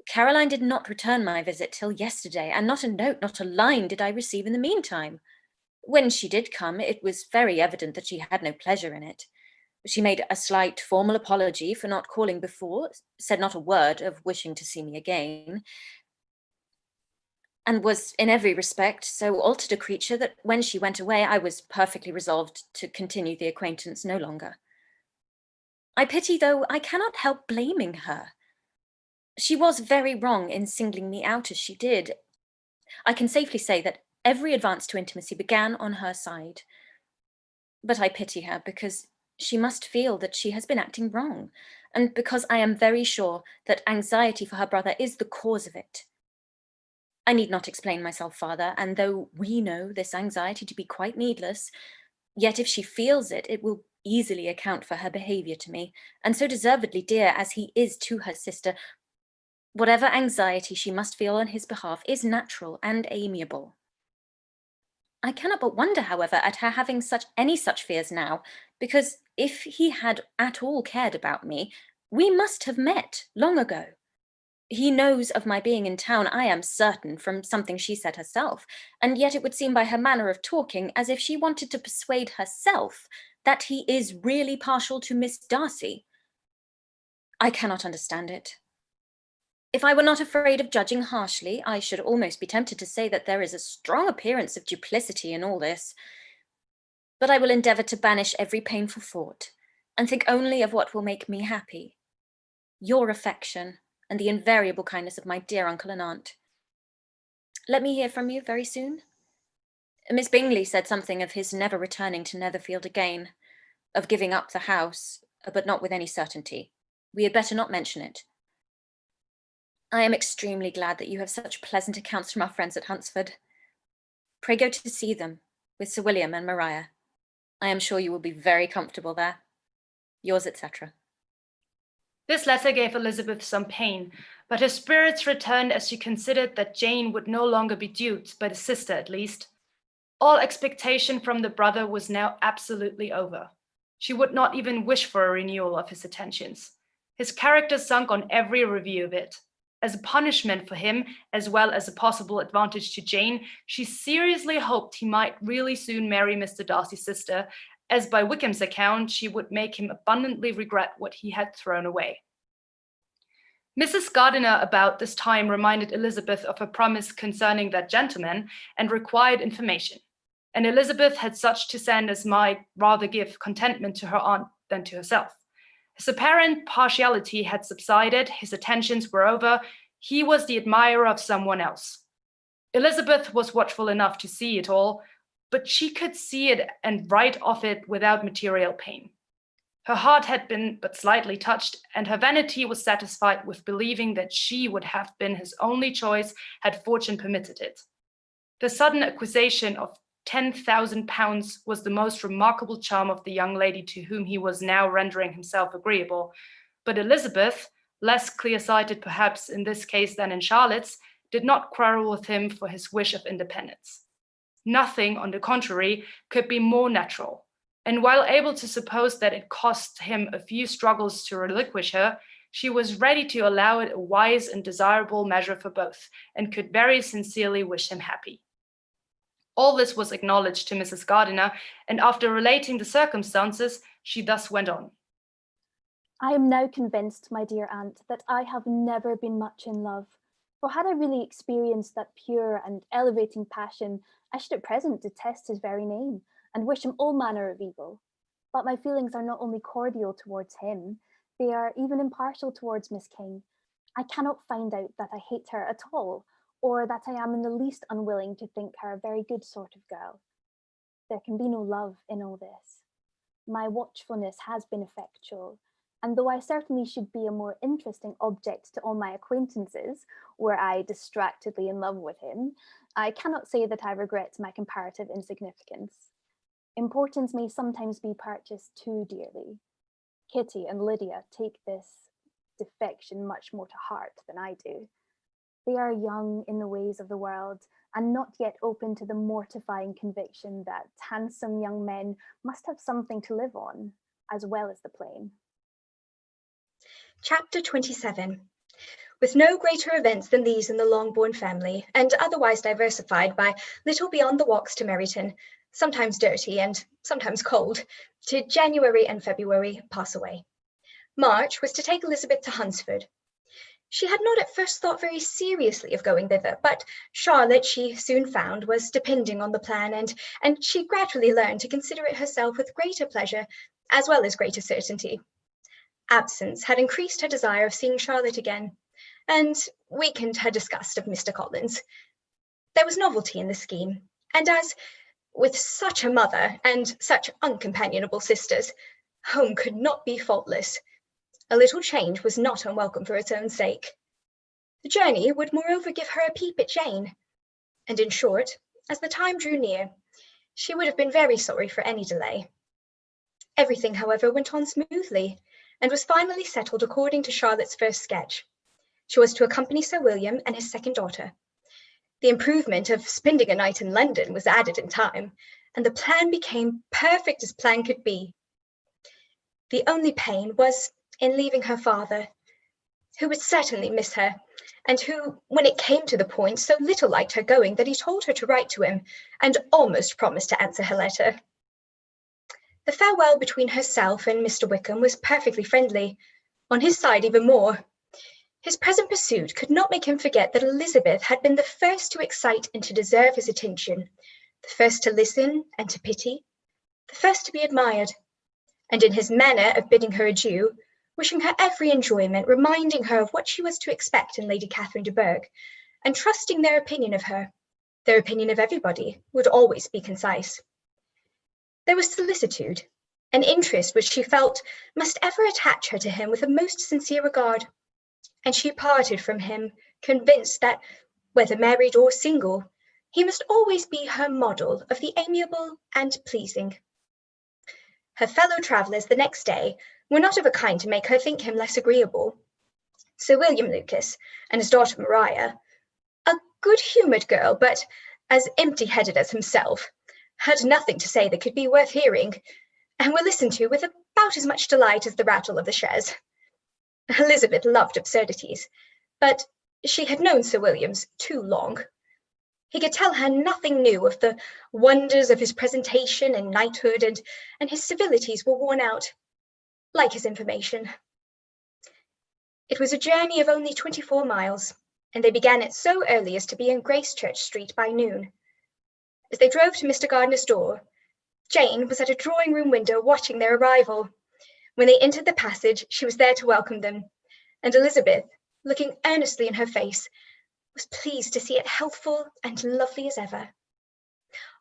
Caroline did not return my visit till yesterday, and not a note, not a line did I receive in the meantime. When she did come, it was very evident that she had no pleasure in it. She made a slight formal apology for not calling before, said not a word of wishing to see me again, and was in every respect so altered a creature that when she went away, I was perfectly resolved to continue the acquaintance no longer. I pity, though I cannot help blaming her. She was very wrong in singling me out as she did. I can safely say that every advance to intimacy began on her side. But I pity her because she must feel that she has been acting wrong, and because I am very sure that anxiety for her brother is the cause of it. I need not explain myself farther, and though we know this anxiety to be quite needless, yet if she feels it, it will easily account for her behaviour to me, and so deservedly dear as he is to her sister, whatever anxiety she must feel on his behalf is natural and amiable. I cannot but wonder, however, at her having any such fears now, because if he had at all cared about me, we must have met long ago. He knows of my being in town, I am certain, from something she said herself, and yet it would seem by her manner of talking as if she wanted to persuade herself that he is really partial to Miss Darcy. I cannot understand it. If I were not afraid of judging harshly, I should almost be tempted to say that there is a strong appearance of duplicity in all this. But I will endeavour to banish every painful thought, and think only of what will make me happy. Your affection, and the invariable kindness of my dear uncle and aunt. Let me hear from you very soon. Miss Bingley said something of his never returning to Netherfield again, of giving up the house, but not with any certainty. We had better not mention it. I am extremely glad that you have such pleasant accounts from our friends at Hunsford. Pray go to see them, with Sir William and Maria. I am sure you will be very comfortable there. Yours, etc.
This letter gave Elizabeth some pain, but her spirits returned as she considered that Jane would no longer be duped, by the sister at least. All expectation from the brother was now absolutely over. She would not even wish for a renewal of his attentions. His character sunk on every review of it. As a punishment for him, as well as a possible advantage to Jane, she seriously hoped he might really soon marry Mr. Darcy's sister, as by Wickham's account, she would make him abundantly regret what he had thrown away. Mrs. Gardiner about this time reminded Elizabeth of her promise concerning that gentleman and required information, and Elizabeth had such to send as might rather give contentment to her aunt than to herself. His apparent partiality had subsided, his attentions were over, he was the admirer of someone else. Elizabeth was watchful enough to see it all, but she could see it and write of it without material pain. Her heart had been but slightly touched, and her vanity was satisfied with believing that she would have been his only choice had fortune permitted it. The sudden acquisition of £10,000 was the most remarkable charm of the young lady to whom he was now rendering himself agreeable, but Elizabeth, less clear-sighted perhaps in this case than in Charlotte's, did not quarrel with him for his wish of independence. Nothing, on the contrary, could be more natural, and while able to suppose that it cost him a few struggles to relinquish her, she was ready to allow it a wise and desirable measure for both, and could very sincerely wish him happy. All this was acknowledged to Mrs. Gardiner, and after relating the circumstances, she thus went on.
I am now convinced, my dear aunt, that I have never been much in love. For had I really experienced that pure and elevating passion, I should at present detest his very name, and wish him all manner of evil. But my feelings are not only cordial towards him, they are even impartial towards Miss King. I cannot find out that I hate her at all, or that I am in the least unwilling to think her a very good sort of girl. There can be no love in all this. My watchfulness has been effectual, and though I certainly should be a more interesting object to all my acquaintances, were I distractedly in love with him, I cannot say that I regret my comparative insignificance. Importance may sometimes be purchased too dearly. Kitty and Lydia take this defection much more to heart than I do. They are young in the ways of the world, and not yet open to the mortifying conviction that handsome young men must have something to live on, as well as the plain.
Chapter 27. With no greater events than these in the Longbourn family, and otherwise diversified by little beyond the walks to Meryton, sometimes dirty and sometimes cold, to January and February pass away. March was to take Elizabeth to Hunsford. She had not at first thought very seriously of going thither, but Charlotte, she soon found, was depending on the plan, and she gradually learned to consider it herself with greater pleasure, as well as greater certainty. Absence had increased her desire of seeing Charlotte again, and weakened her disgust of Mr. Collins. There was novelty in the scheme, and as, with such a mother and such uncompanionable sisters, home could not be faultless, a little change was not unwelcome for its own sake. The journey would moreover give her a peep at Jane, and in short, as the time drew near, she would have been very sorry for any delay. Everything, however, went on smoothly, and was finally settled according to Charlotte's first sketch. She was to accompany Sir William and his second daughter. The improvement of spending a night in London was added in time, and the plan became perfect as plan could be. The only pain was in leaving her father, who would certainly miss her, and who, when it came to the point, so little liked her going that he told her to write to him, and almost promised to answer her letter. The farewell between herself and Mr. Wickham was perfectly friendly, on his side even more. His present pursuit could not make him forget that Elizabeth had been the first to excite and to deserve his attention, the first to listen and to pity, the first to be admired, and in his manner of bidding her adieu, wishing her every enjoyment, reminding her of what she was to expect in Lady Catherine de Bourgh, and trusting their opinion of her, their opinion of everybody, would always be concise. There was solicitude, an interest which she felt must ever attach her to him with a most sincere regard, and she parted from him convinced that, whether married or single, he must always be her model of the amiable and pleasing. Her fellow travellers the next day were not of a kind to make her think him less agreeable. Sir William Lucas and his daughter Maria, a good-humoured girl, but as empty-headed as himself, had nothing to say that could be worth hearing, and were listened to with about as much delight as the rattle of the chaise. Elizabeth loved absurdities, but she had known Sir William's too long. He could tell her nothing new of the wonders of his presentation and knighthood, and his civilities were worn out, like his information. It was a journey of only 24 miles, and they began it so early as to be in Gracechurch Street by noon. As they drove to Mr. Gardiner's door, Jane was at a drawing-room window watching their arrival. When they entered the passage, she was there to welcome them, and Elizabeth, looking earnestly in her face, was pleased to see it healthful and lovely as ever.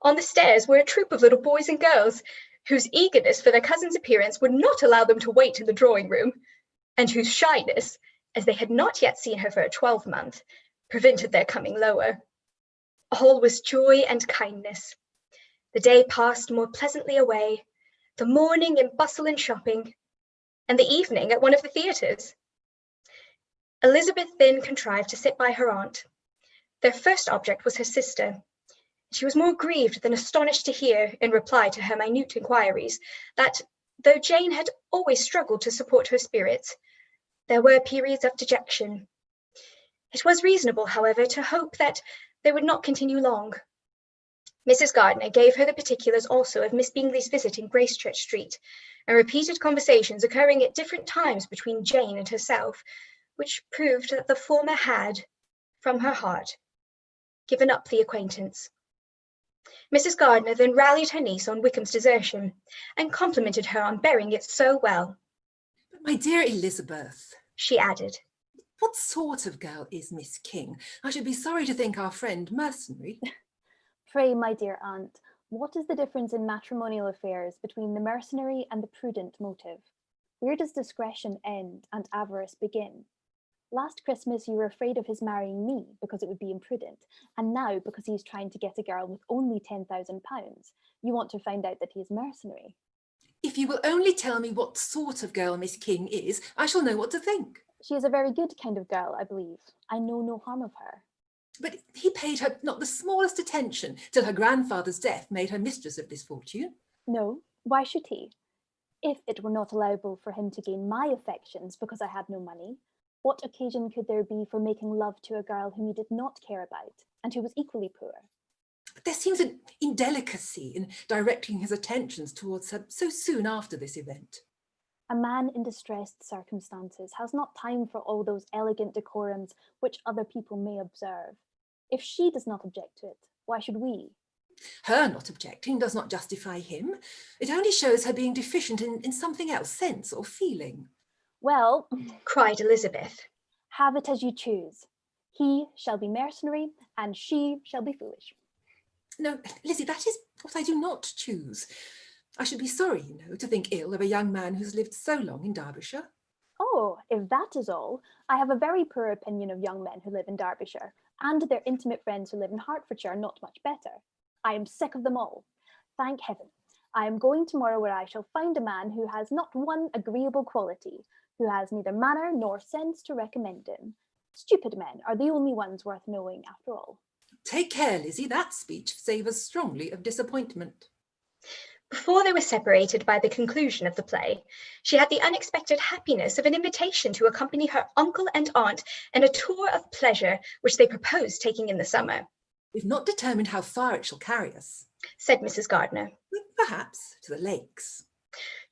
On the stairs were a troop of little boys and girls, whose eagerness for their cousin's appearance would not allow them to wait in the drawing-room, and whose shyness, as they had not yet seen her for a 12-month, prevented their coming lower. All was joy and kindness. The day passed more pleasantly away, the morning in bustle and shopping, and the evening at one of the theatres. Elizabeth then contrived to sit by her aunt. Their first object was her sister. She was more grieved than astonished to hear, in reply to her minute inquiries, that, though Jane had always struggled to support her spirits, there were periods of dejection. It was reasonable, however, to hope that they would not continue long. Mrs. Gardiner gave her the particulars also of Miss Bingley's visit in Gracechurch Street, and repeated conversations occurring at different times between Jane and herself, which proved that the former had, from her heart, given up the acquaintance. Mrs. Gardiner then rallied her niece on Wickham's desertion, and complimented her on bearing it so well.
But my dear Elizabeth,
she added,
what sort of girl is Miss King? I should be sorry to think our friend mercenary.
Pray, my dear aunt, what is the difference in matrimonial affairs between the mercenary and the prudent motive? Where does discretion end and avarice begin? Last Christmas you were afraid of his marrying me because it would be imprudent, and now because he is trying to get a girl with only £10,000, you want to find out that he is mercenary.
If you will only tell me what sort of girl Miss King is, I shall know what to think.
She is a very good kind of girl, I believe. I know no harm of her.
But he paid her not the smallest attention till her grandfather's death made her mistress of this fortune.
No, why should he? If it were not allowable for him to gain my affections because I had no money, what occasion could there be for making love to a girl whom he did not care about, and who was equally poor?
But there seems an indelicacy in directing his attentions towards her so soon after this event.
A man in distressed circumstances has not time for all those elegant decorums which other people may observe. If she does not object to it, why should we?
Her not objecting does not justify him. It only shows her being deficient in something else, sense or feeling.
Well,
cried Elizabeth,
have it as you choose. He shall be mercenary and she shall be foolish.
No, Lizzie, that is what I do not choose. I should be sorry, you know, to think ill of a young man who's lived so long in Derbyshire.
Oh, if that is all, I have a very poor opinion of young men who live in Derbyshire, and their intimate friends who live in Hertfordshire are not much better. I am sick of them all. Thank heaven. I am going tomorrow where I shall find a man who has not one agreeable quality, who has neither manner nor sense to recommend him. Stupid men are the only ones worth knowing after all.
Take care, Lizzie, that speech savours strongly of disappointment.
Before they were separated by the conclusion of the play, she had the unexpected happiness of an invitation to accompany her uncle and aunt in a tour of pleasure which they proposed taking in the summer.
We've not determined how far it shall carry us,
said Mrs. Gardiner.
Perhaps to the lakes.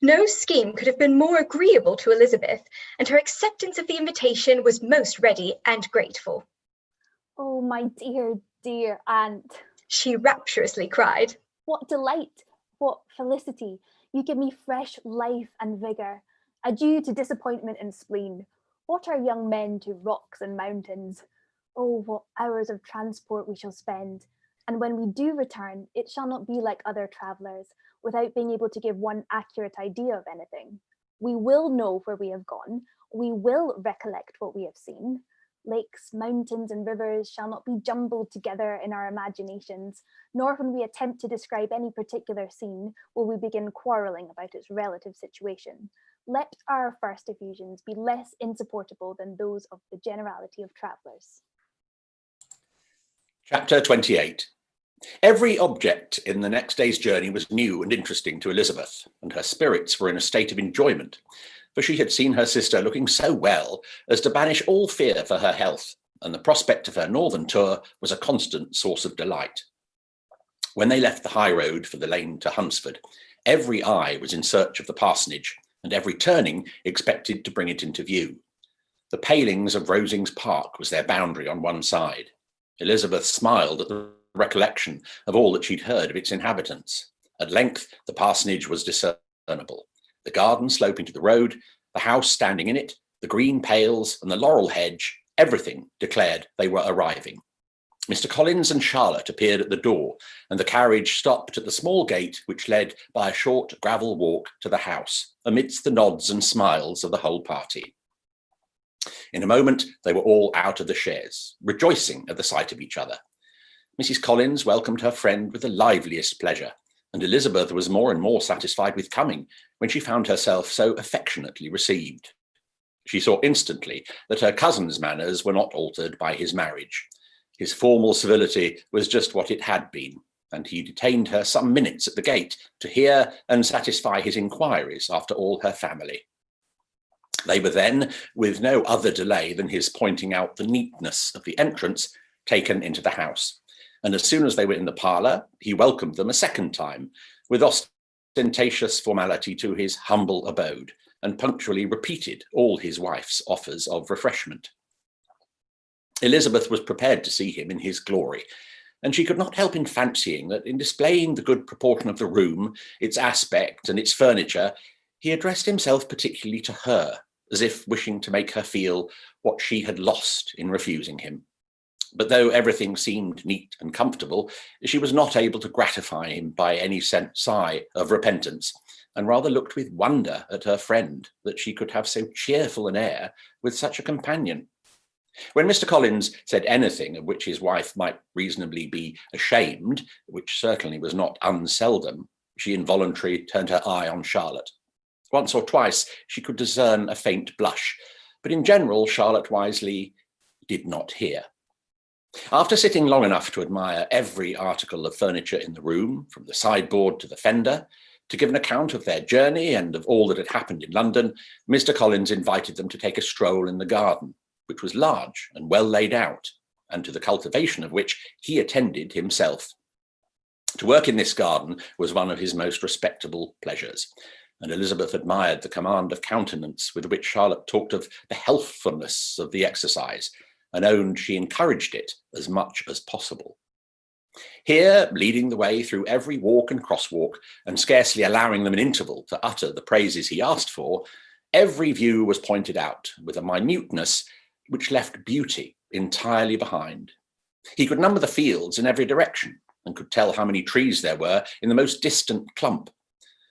No scheme could have been more agreeable to Elizabeth, and her acceptance of the invitation was most ready and grateful.
Oh, my dear, dear aunt,
she rapturously cried.
What delight! What felicity! You give me fresh life and vigour. Adieu to disappointment and spleen. What are young men to rocks and mountains? Oh, what hours of transport we shall spend. And when we do return, it shall not be like other travellers, without being able to give one accurate idea of anything. We will know where we have gone. We will recollect what we have seen. Lakes, mountains, and rivers shall not be jumbled together in our imaginations, nor when we attempt to describe any particular scene will we begin quarrelling about its relative situation. Let our first effusions be less insupportable than those of the generality of travellers.
Chapter 28. Every object in the next day's journey was new and interesting to Elizabeth, and her spirits were in a state of enjoyment, for she had seen her sister looking so well as to banish all fear for her health, and the prospect of her northern tour was a constant source of delight. When they left the high road for the lane to Hunsford, every eye was in search of the parsonage, and every turning expected to bring it into view. The palings of Rosings Park was their boundary on one side. Elizabeth smiled at the recollection of all that she'd heard of its inhabitants. At length, the parsonage was discernible. The garden sloping to the road, the house standing in it, the green pales and the laurel hedge, everything declared they were arriving. Mr. Collins and Charlotte appeared at the door, and the carriage stopped at the small gate which led by a short gravel walk to the house, amidst the nods and smiles of the whole party. In a moment, they were all out of the chaise, rejoicing at the sight of each other. Mrs. Collins welcomed her friend with the liveliest pleasure, and Elizabeth was more and more satisfied with coming when she found herself so affectionately received. She saw instantly that her cousin's manners were not altered by his marriage. His formal civility was just what it had been, and he detained her some minutes at the gate to hear and satisfy his inquiries after all her family. They were then, with no other delay than his pointing out the neatness of the entrance, taken into the house. And as soon as they were in the parlour, he welcomed them a second time, with ostentatious formality to his humble abode, and punctually repeated all his wife's offers of refreshment. Elizabeth was prepared to see him in his glory, and she could not help in fancying that in displaying the good proportion of the room, its aspect and its furniture, he addressed himself particularly to her, as if wishing to make her feel what she had lost in refusing him. But though everything seemed neat and comfortable, she was not able to gratify him by any sigh of repentance, and rather looked with wonder at her friend that she could have so cheerful an air with such a companion. When Mr. Collins said anything of which his wife might reasonably be ashamed, which certainly was not unseldom, she involuntarily turned her eye on Charlotte. Once or twice she could discern a faint blush, but in general Charlotte wisely did not hear. After sitting long enough to admire every article of furniture in the room, from the sideboard to the fender, to give an account of their journey and of all that had happened in London, Mr. Collins invited them to take a stroll in the garden, which was large and well laid out, and to the cultivation of which he attended himself. To work in this garden was one of his most respectable pleasures, and Elizabeth admired the command of countenance with which Charlotte talked of the healthfulness of the exercise, and owned she encouraged it as much as possible. Here, leading the way through every walk and crosswalk, and scarcely allowing them an interval to utter the praises he asked for, every view was pointed out with a minuteness which left beauty entirely behind. He could number the fields in every direction, and could tell how many trees there were in the most distant clump.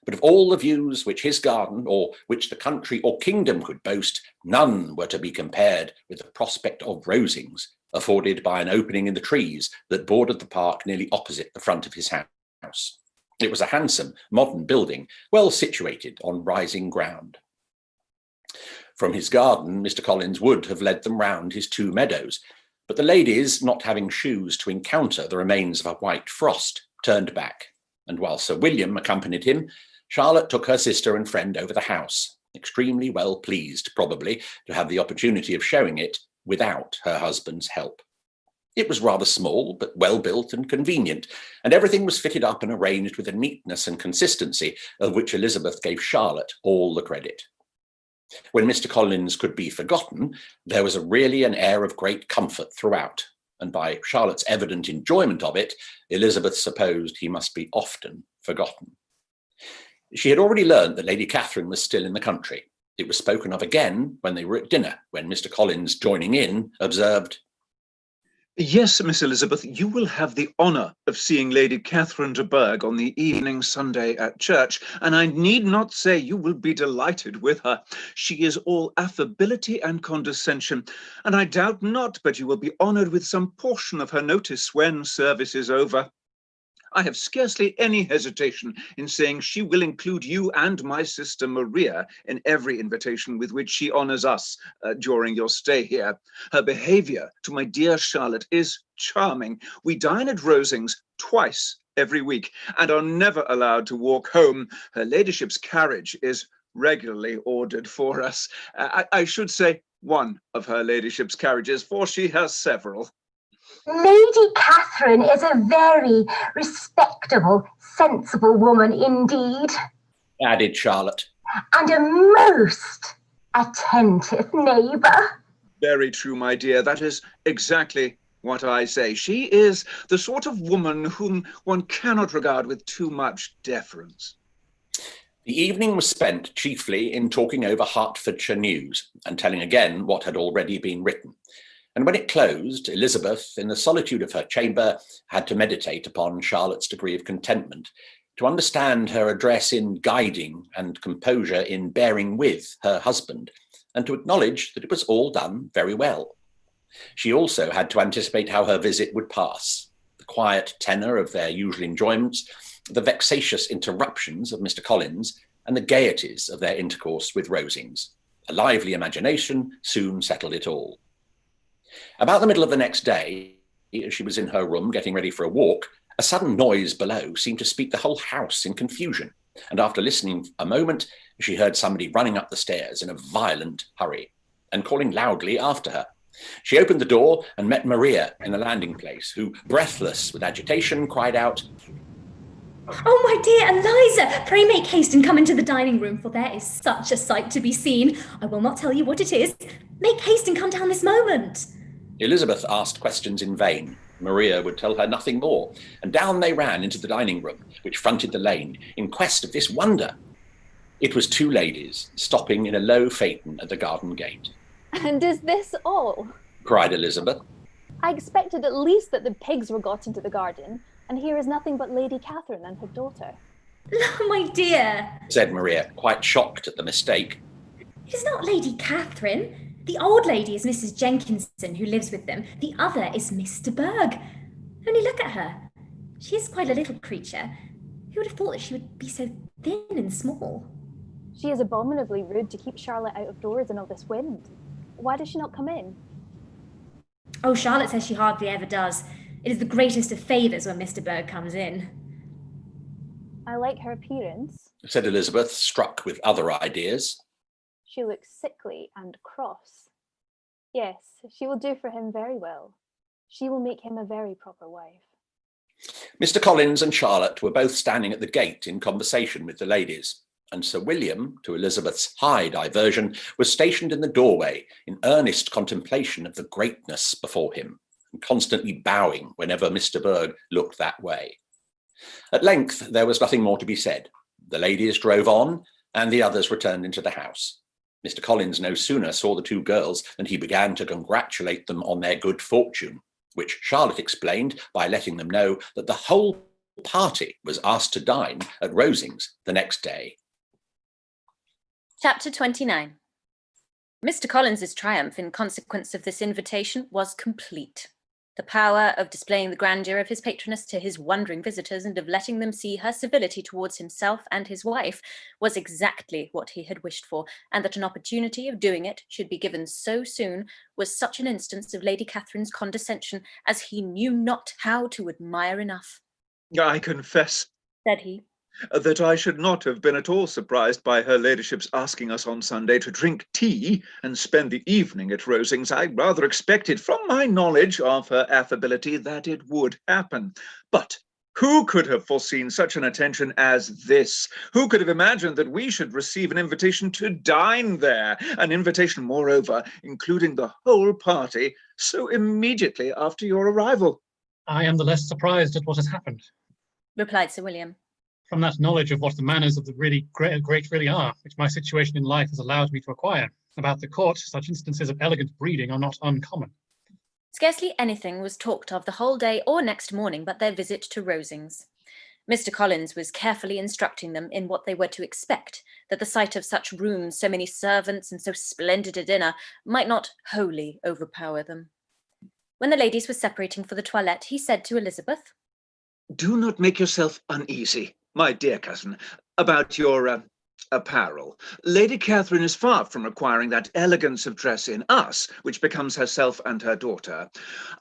But of all the views which his garden, or which the country or kingdom could boast, none were to be compared with the prospect of Rosings, afforded by an opening in the trees that bordered the park nearly opposite the front of his house. It was a handsome, modern building, well situated on rising ground. From his garden, Mr. Collins would have led them round his 2 meadows, but the ladies, not having shoes to encounter the remains of a white frost, turned back, and while Sir William accompanied him, Charlotte took her sister and friend over the house, extremely well pleased, probably, to have the opportunity of showing it without her husband's help. It was rather small, but well built and convenient, and everything was fitted up and arranged with a neatness and consistency of which Elizabeth gave Charlotte all the credit. When Mr. Collins could be forgotten, there was really an air of great comfort throughout, and by Charlotte's evident enjoyment of it, Elizabeth supposed he must be often forgotten. She had already learned that Lady Catherine was still in the country. It was spoken of again when they were at dinner, when Mr. Collins, joining in, observed,
Yes, Miss Elizabeth, you will have the honour of seeing Lady Catherine de Bourgh on the evening Sunday at church, and I need not say you will be delighted with her. She is all affability and condescension, and I doubt not but you will be honoured with some portion of her notice when service is over. I have scarcely any hesitation in saying she will include you and my sister Maria in every invitation with which she honours us during your stay here. Her behaviour to my dear Charlotte is charming. We dine at Rosings twice every week and are never allowed to walk home. Her ladyship's carriage is regularly ordered for us. I should say one of her ladyship's carriages, for she has several.
Lady Catherine is a very respectable, sensible woman indeed.
Added Charlotte.
And a most attentive neighbour.
Very true, my dear. That is exactly what I say. She is the sort of woman whom one cannot regard with too much deference.
The evening was spent chiefly in talking over Hertfordshire news and telling again what had already been written. And when it closed, Elizabeth, in the solitude of her chamber, had to meditate upon Charlotte's degree of contentment, to understand her address in guiding and composure in bearing with her husband, and to acknowledge that it was all done very well. She also had to anticipate how her visit would pass, the quiet tenor of their usual enjoyments, the vexatious interruptions of Mr. Collins, and the gaieties of their intercourse with Rosings. A lively imagination soon settled it all. About the middle of the next day, as she was in her room getting ready for a walk, a sudden noise below seemed to speak the whole house in confusion, and after listening a moment, she heard somebody running up the stairs in a violent hurry, and calling loudly after her. She opened the door and met Maria in the landing place, who, breathless with agitation, cried out,
"Oh, my dear Eliza, pray make haste and come into the dining room, for there is such a sight to be seen. I will not tell you what it is. Make haste and come down this moment."
Elizabeth asked questions in vain. Maria would tell her nothing more, and down they ran into the dining room, which fronted the lane, in quest of this wonder. It was two ladies, stopping in a low phaeton at the garden gate.
"And is this all?"
cried Elizabeth.
"I expected at least that the pigs were got into the garden, and here is nothing but Lady Catherine and her daughter."
"My dear,"
said Maria, quite shocked at the mistake.
"it is not Lady Catherine. The old lady is Mrs. Jenkinson, who lives with them. The other is Miss de Bourgh. Only look at her. She is quite a little creature. Who would have thought that she would be so thin and small?"
"She is abominably rude to keep Charlotte out of doors in all this wind. Why does she not come in?"
"Oh, Charlotte says she hardly ever does. It is the greatest of favours when Mr. Bourgh comes in."
"I like her appearance,"
said Elizabeth, struck with other ideas.
"She looks sickly and cross. Yes, she will do for him very well. She will make him a very proper wife."
Mr. Collins and Charlotte were both standing at the gate in conversation with the ladies, and Sir William, to Elizabeth's high diversion, was stationed in the doorway in earnest contemplation of the greatness before him, and constantly bowing whenever Mr. Bourgh looked that way. At length there was nothing more to be said. The ladies drove on, and the others returned into the house. Mr. Collins no sooner saw the two girls than he began to congratulate them on their good fortune, which Charlotte explained by letting them know that the whole party was asked to dine at Rosings the next day.
Chapter 29. Mr. Collins's triumph in consequence of this invitation was complete. The power of displaying the grandeur of his patroness to his wondering visitors and of letting them see her civility towards himself and his wife was exactly what he had wished for, and that an opportunity of doing it should be given so soon was such an instance of Lady Catherine's condescension as he knew not how to admire enough.
"I confess,"
said he,
"that I should not have been at all surprised by her ladyship's asking us on Sunday to drink tea and spend the evening at Rosings. I rather expected, from my knowledge of her affability, that it would happen. But who could have foreseen such an attention as this? Who could have imagined that we should receive an invitation to dine there? An invitation, moreover, including the whole party, so immediately after your arrival?"
"I am the less surprised at what has happened,"
replied Sir William,
"from that knowledge of what the manners of the really great really are, which my situation in life has allowed me to acquire. About the court, such instances of elegant breeding are not uncommon."
Scarcely anything was talked of the whole day or next morning but their visit to Rosings. Mr. Collins was carefully instructing them in what they were to expect, that the sight of such rooms, so many servants, and so splendid a dinner might not wholly overpower them. When the ladies were separating for the toilette, he said to Elizabeth,
Do not make yourself uneasy, my dear cousin, about your apparel. Lady Catherine is far from requiring that elegance of dress in us, which becomes herself and her daughter.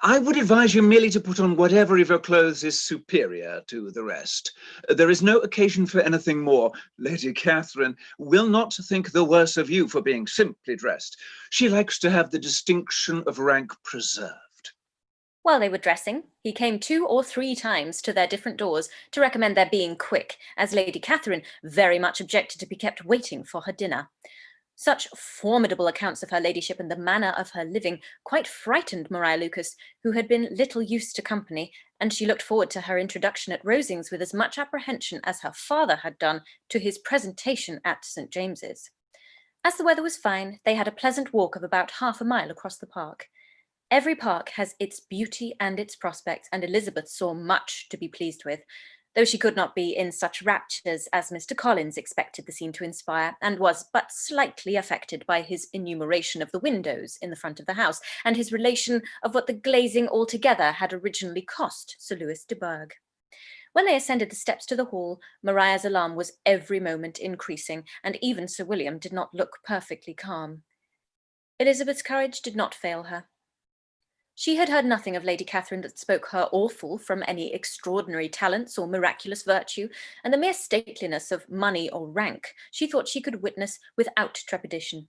I would advise you merely to put on whatever of your clothes is superior to the rest. There is no occasion for anything more. Lady Catherine will not think the worse of you for being simply dressed. She likes to have the distinction of rank preserved.
While they were dressing, he came 2 or 3 times to their different doors to recommend their being quick, as Lady Catherine very much objected to be kept waiting for her dinner. Such formidable accounts of her ladyship and the manner of her living quite frightened Maria Lucas, who had been little used to company, and she looked forward to her introduction at Rosings with as much apprehension as her father had done to his presentation at St. James's. As the weather was fine, they had a pleasant walk of about half a mile across the park. Every park has its beauty and its prospects, and Elizabeth saw much to be pleased with, though she could not be in such raptures as Mr. Collins expected the scene to inspire, and was but slightly affected by his enumeration of the windows in the front of the house, and his relation of what the glazing altogether had originally cost Sir Louis de Bourgh. When they ascended the steps to the hall, Maria's alarm was every moment increasing, and even Sir William did not look perfectly calm. Elizabeth's courage did not fail her. She had heard nothing of Lady Catherine that spoke her awful from any extraordinary talents or miraculous virtue, and the mere stateliness of money or rank she thought she could witness without trepidation.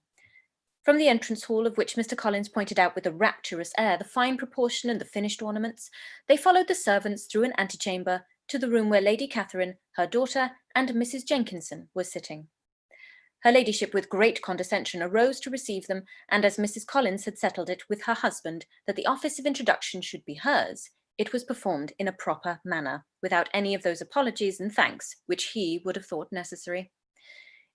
From the entrance hall, of which Mr. Collins pointed out with a rapturous air the fine proportion and the finished ornaments, they followed the servants through an antechamber to the room where Lady Catherine, her daughter, and Mrs. Jenkinson were sitting. Her ladyship with great condescension arose to receive them, and as Mrs. Collins had settled it with her husband that the office of introduction should be hers, it was performed in a proper manner, without any of those apologies and thanks which he would have thought necessary.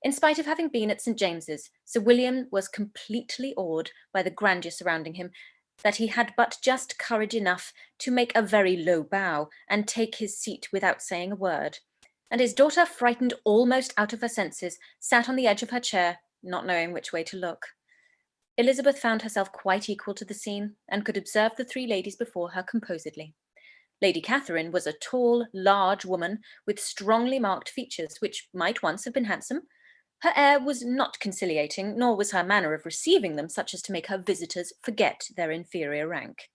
In spite of having been at St. James's, Sir William was completely awed by the grandeur surrounding him, that he had but just courage enough to make a very low bow and take his seat without saying a word. And his daughter, frightened almost out of her senses, sat on the edge of her chair, not knowing which way to look. Elizabeth found herself quite equal to the scene, and could observe the 3 ladies before her composedly. Lady Catherine was a tall, large woman with strongly marked features, which might once have been handsome. Her air was not conciliating, nor was her manner of receiving them such as to make her visitors forget their inferior rank.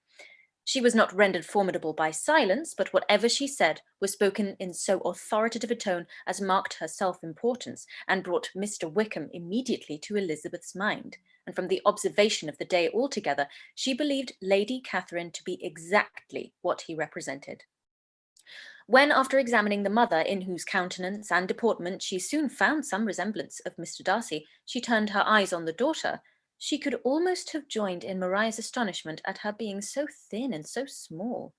She was not rendered formidable by silence, but whatever she said was spoken in so authoritative a tone as marked her self-importance, and brought Mr. Wickham immediately to Elizabeth's mind, and from the observation of the day altogether, she believed Lady Catherine to be exactly what he represented. When, after examining the mother, in whose countenance and deportment she soon found some resemblance of Mr. Darcy, she turned her eyes on the daughter, she could almost have joined in Maria's astonishment at her being so thin and so small.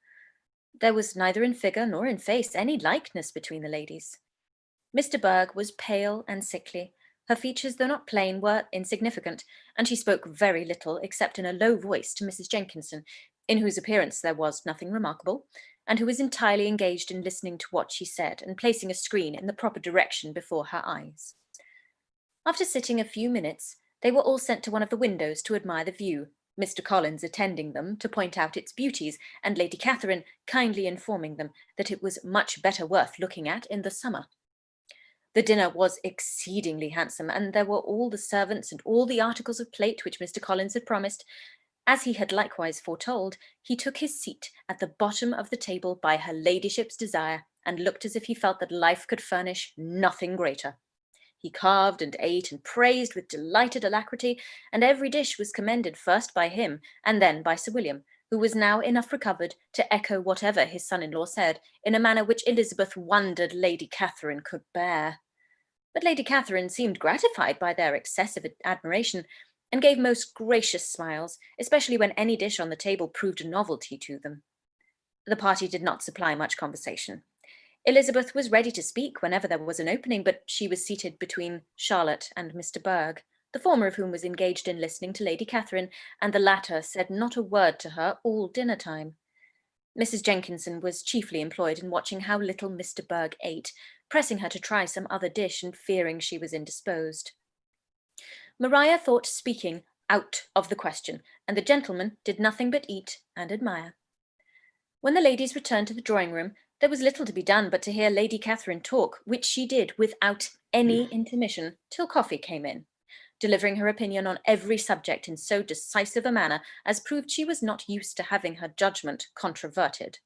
There was neither in figure nor in face any likeness between the ladies. Miss de Bourgh was pale and sickly. Her features, though not plain, were insignificant, and she spoke very little except in a low voice to Mrs. Jenkinson, in whose appearance there was nothing remarkable, and who was entirely engaged in listening to what she said and placing a screen in the proper direction before her eyes. After sitting a few minutes, they were all sent to one of the windows to admire the view, Mr. Collins attending them to point out its beauties, and Lady Catherine kindly informing them that it was much better worth looking at in the summer. The dinner was exceedingly handsome, and there were all the servants and all the articles of plate which Mr. Collins had promised. As he had likewise foretold, he took his seat at the bottom of the table by her ladyship's desire, and looked as if he felt that life could furnish nothing greater. He carved and ate and praised with delighted alacrity, and every dish was commended first by him and then by Sir William, who was now enough recovered to echo whatever his son-in-law said, in a manner which Elizabeth wondered Lady Catherine could bear. But Lady Catherine seemed gratified by their excessive admiration, and gave most gracious smiles, especially when any dish on the table proved a novelty to them. The party did not supply much conversation. Elizabeth was ready to speak whenever there was an opening, but she was seated between Charlotte and Mr. Bourgh, the former of whom was engaged in listening to Lady Catherine, and the latter said not a word to her all dinner time. Mrs. Jenkinson was chiefly employed in watching how little Mr. Berg ate, pressing her to try some other dish and fearing she was indisposed. Maria thought speaking out of the question, and the gentlemen did nothing but eat and admire. When the ladies returned to the drawing-room, there was little to be done but to hear Lady Catherine talk, which she did without any intermission till coffee came in, delivering her opinion on every subject in so decisive a manner as proved she was not used to having her judgment controverted.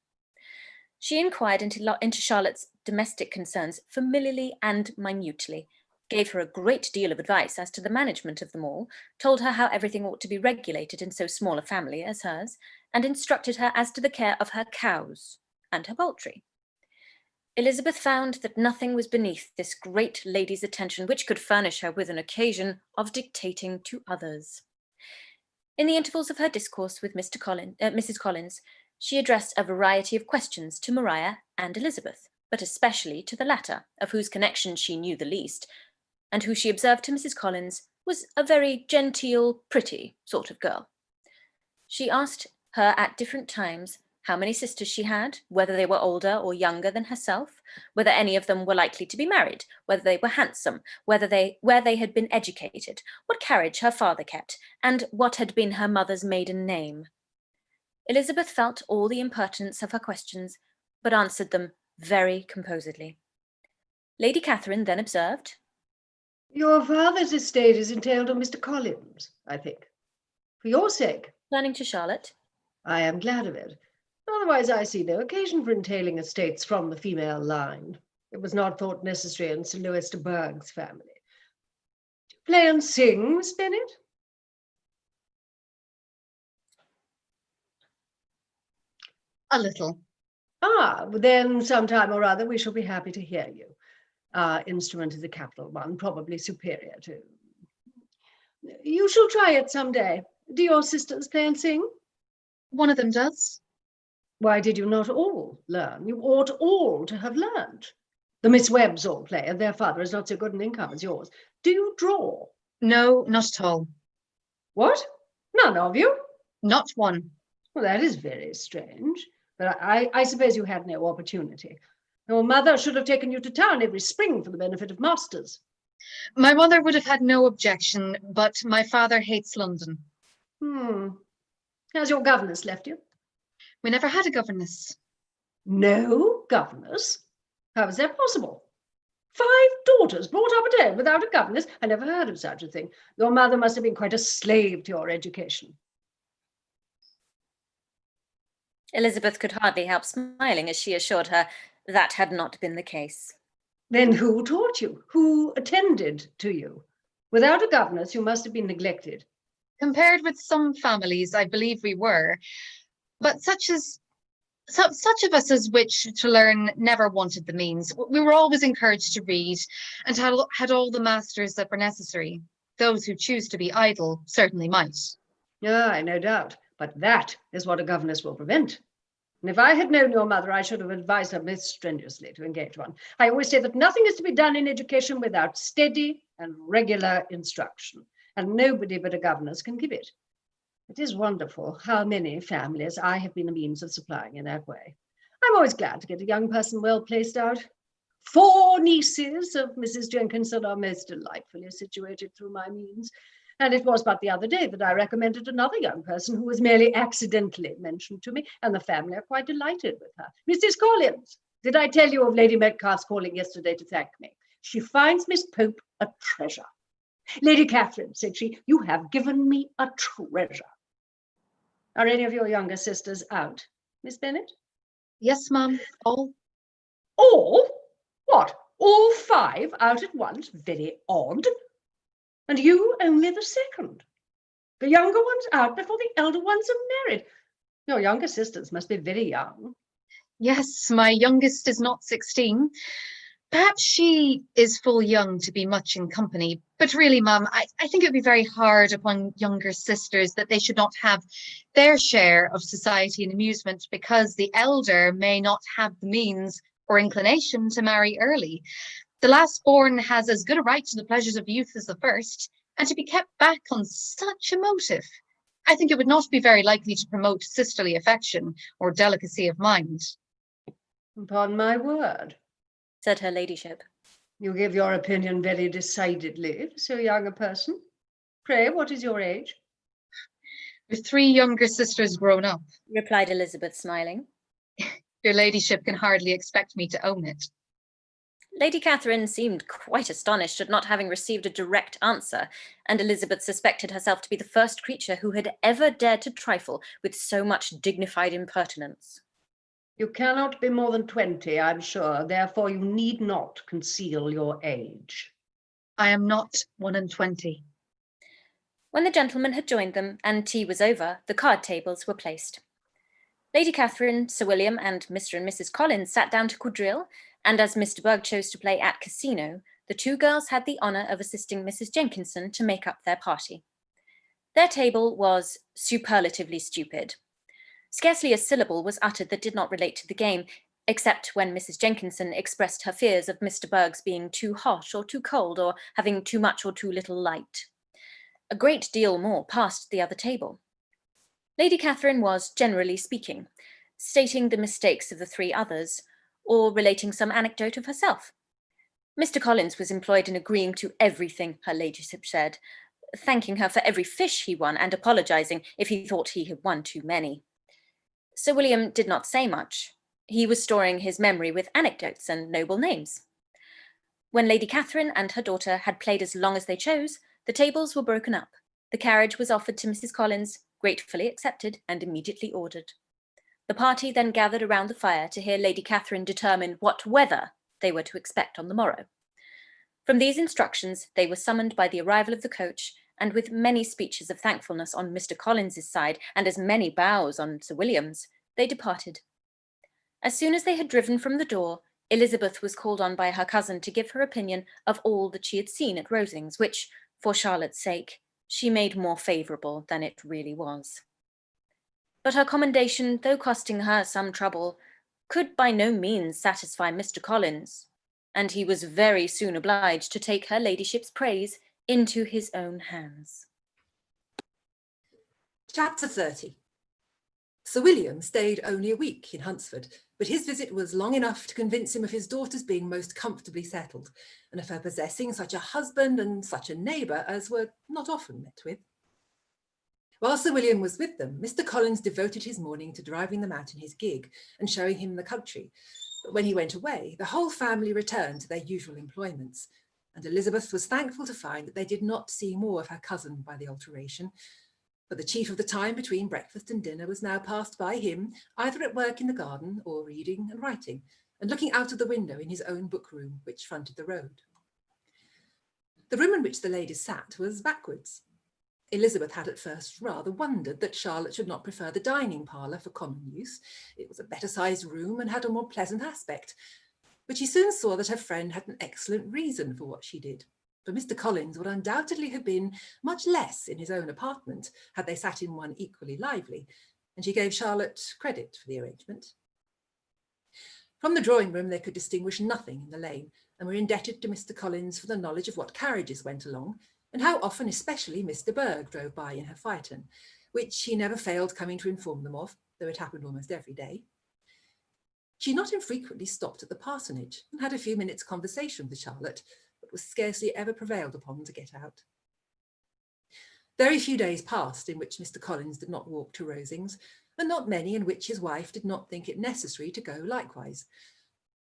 She inquired into Charlotte's domestic concerns familiarly and minutely, gave her a great deal of advice as to the management of them all, told her how everything ought to be regulated in so small a family as hers, and instructed her as to the care of her cows and her poultry. Elizabeth found that nothing was beneath this great lady's attention which could furnish her with an occasion of dictating to others. In the intervals of her discourse with Mrs. Collins, she addressed a variety of questions to Maria and Elizabeth, but especially to the latter, of whose connection she knew the least, and who she observed to Mrs. Collins was a very genteel, pretty sort of girl. She asked her at different times how many sisters she had, whether they were older or younger than herself, whether any of them were likely to be married, whether they were handsome, where they had been educated, what carriage her father kept, and what had been her mother's maiden name. Elizabeth felt all the impertinence of her questions, but answered them very composedly. Lady Catherine then observed,
"Your father's estate is entailed on Mr. Collins, I think. For your sake,"
turning to Charlotte,
"I am glad of it. Otherwise, I see no occasion for entailing estates from the female line. It was not thought necessary in Sir Louis de Bourgh's family. Do you play and sing, Miss Bennet?"
A little.
"Ah, then sometime or other we shall be happy to hear you. Our instrument is a capital one, probably superior to... You shall try it some day. Do your sisters play and sing?"
"One of them does."
"Why did you not all learn? You ought all to have learned. The Miss Webbs all play, and their father is not so good an income as yours. Do you draw?"
"No, not at all."
"What? None of you?"
"Not one."
"Well, that is very strange. But I suppose you had no opportunity. Your mother should have taken you to town every spring for the benefit of masters."
"My mother would have had no objection, but my father hates London."
Has your governess left you?"
"We never had a governess."
"No governess? How is that possible? 5 daughters brought up at home without a governess? I never heard of such a thing. Your mother must have been quite a slave to your education."
Elizabeth could hardly help smiling as she assured her that had not been the case.
"Then who taught you? Who attended to you? Without a governess, you must have been neglected."
"Compared with some families, I believe we were. But such of us as wished to learn never wanted the means. We were always encouraged to read, and had all the masters that were necessary. Those who choose to be idle certainly might."
"Aye, no doubt. But that is what a governess will prevent. And if I had known your mother, I should have advised her most strenuously to engage one. I always say that nothing is to be done in education without steady and regular instruction, and nobody but a governess can give it. It is wonderful how many families I have been the means of supplying in that way. I'm always glad to get a young person well placed out. 4 nieces of Mrs. Jenkinson are most delightfully situated through my means. And it was but the other day that I recommended another young person who was merely accidentally mentioned to me, and the family are quite delighted with her. Mrs. Collins, did I tell you of Lady Metcalfe's calling yesterday to thank me? She finds Miss Pope a treasure. Lady Catherine, said she, you have given me a treasure. Are any of your younger sisters out, Miss Bennet?
Yes, ma'am, all.
All? What, all 5 out at once? Very odd. And you only the second. The younger one's out before the elder ones are married. Your younger sisters must be very young.
Yes, my youngest is not 16. Perhaps she is full young to be much in company. But really, ma'am, I think it would be very hard upon younger sisters that they should not have their share of society and amusement because the elder may not have the means or inclination to marry early. The last born has as good a right to the pleasures of youth as the first, and to be kept back on such a motive. I think it would not be very likely to promote sisterly affection or delicacy of mind.
Upon my word,
said her ladyship.
You give your opinion very decidedly for so young a person. Pray, what is your age?
With 3 younger sisters grown up,
replied Elizabeth, smiling.
Your ladyship can hardly expect me to own it.
Lady Catherine seemed quite astonished at not having received a direct answer, and Elizabeth suspected herself to be the first creature who had ever dared to trifle with so much dignified impertinence.
You cannot be more than 20, I'm sure, therefore you need not conceal your age.
I am not 21.
When the gentlemen had joined them and tea was over, the card tables were placed. Lady Catherine, Sir William, and Mr. and Mrs. Collins sat down to quadrille, and as Mr. Berg chose to play at casino, the 2 girls had the honour of assisting Mrs. Jenkinson to make up their party. Their table was superlatively stupid. Scarcely a syllable was uttered that did not relate to the game, except when Mrs. Jenkinson expressed her fears of Mr. Berg's being too hot or too cold, or having too much or too little light. A great deal more passed the other table. Lady Catherine was, generally speaking, stating the mistakes of the 3 others, or relating some anecdote of herself. Mr. Collins was employed in agreeing to everything her ladyship said, thanking her for every fish he won and apologising if he thought he had won too many. Sir William did not say much. He was storing his memory with anecdotes and noble names. When Lady Catherine and her daughter had played as long as they chose, the tables were broken up. The carriage was offered to Mrs. Collins, gratefully accepted and immediately ordered. The party then gathered around the fire to hear Lady Catherine determine what weather they were to expect on the morrow. From these instructions, they were summoned by the arrival of the coach, and with many speeches of thankfulness on Mr. Collins's side and as many bows on Sir William's, they departed. As soon as they had driven from the door, Elizabeth was called on by her cousin to give her opinion of all that she had seen at Rosings, which, for Charlotte's sake, she made more favourable than it really was. But her commendation, though costing her some trouble, could by no means satisfy Mr. Collins, and he was very soon obliged to take her ladyship's praise into his own hands.
Chapter 30. Sir William stayed only a week in Hunsford, but his visit was long enough to convince him of his daughter's being most comfortably settled, and of her possessing such a husband and such a neighbour as were not often met with. While Sir William was with them, Mr. Collins devoted his morning to driving them out in his gig and showing him the country. But when he went away, the whole family returned to their usual employments, and Elizabeth was thankful to find that they did not see more of her cousin by the alteration, for the chief of the time between breakfast and dinner was now passed by him, either at work in the garden or reading and writing, and looking out of the window in his own book room, which fronted the road. The room in which the ladies sat was backwards. Elizabeth had at first rather wondered that Charlotte should not prefer the dining parlour for common use. It was a better-sized room and had a more pleasant aspect, but she soon saw that her friend had an excellent reason for what she did, for Mr. Collins would undoubtedly have been much less in his own apartment had they sat in one equally lively, and she gave Charlotte credit for the arrangement. From the drawing-room they could distinguish nothing in the lane, and were indebted to Mr. Collins for the knowledge of what carriages went along, and how often especially Mr. Berg drove by in her phaeton, which he never failed coming to inform them of, though it happened almost every day. She not infrequently stopped at the parsonage and had a few minutes' conversation with Charlotte, but was scarcely ever prevailed upon to get out. Very few days passed in which Mr. Collins did not walk to Rosings, and not many in which his wife did not think it necessary to go likewise.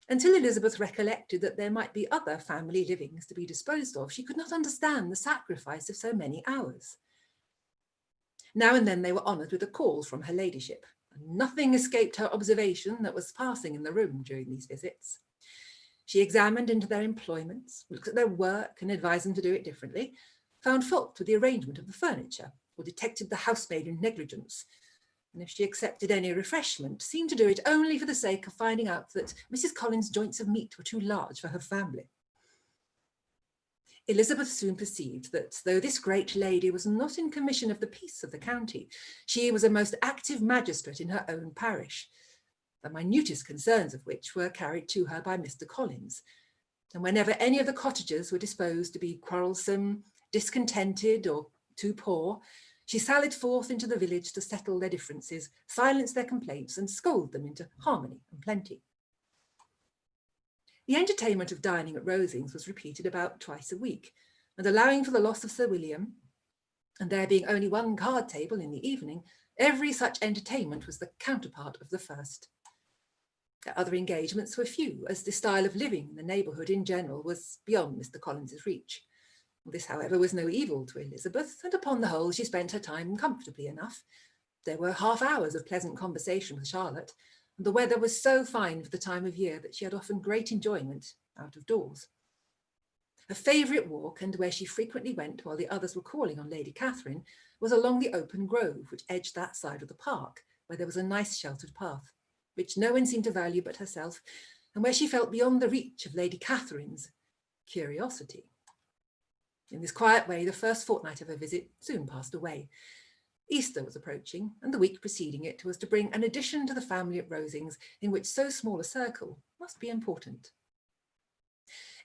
Until Elizabeth recollected that there might be other family livings to be disposed of, she could not understand the sacrifice of so many hours. Now and then they were honoured with a call from her ladyship, and nothing escaped her observation that was passing in the room during these visits. She examined into their employments, looked at their work and advised them to do it differently, found fault with the arrangement of the furniture, or detected the housemaid in negligence, and if she accepted any refreshment, seemed to do it only for the sake of finding out that Mrs. Collins' joints of meat were too large for her family. Elizabeth soon perceived that, though this great lady was not in commission of the peace of the county, she was a most active magistrate in her own parish, the minutest concerns of which were carried to her by Mr. Collins, and whenever any of the cottagers were disposed to be quarrelsome, discontented or too poor, she sallied forth into the village to settle their differences, silence their complaints, and scold them into harmony and plenty. The entertainment of dining at Rosings was repeated about twice a week, and allowing for the loss of Sir William, and there being only one card table in the evening, every such entertainment was the counterpart of the first. Their other engagements were few, as the style of living in the neighbourhood in general was beyond Mr. Collins's reach. This, however, was no evil to Elizabeth, and upon the whole she spent her time comfortably enough. There were half hours of pleasant conversation with Charlotte, and the weather was so fine for the time of year that she had often great enjoyment out of doors. Her favourite walk, and where she frequently went while the others were calling on Lady Catherine, was along the open grove which edged that side of the park, where there was a nice sheltered path, which no one seemed to value but herself, and where she felt beyond the reach of Lady Catherine's curiosity. In this quiet way, the first fortnight of her visit soon passed away. Easter was approaching, and the week preceding it was to bring an addition to the family at Rosings, in which so small a circle must be important.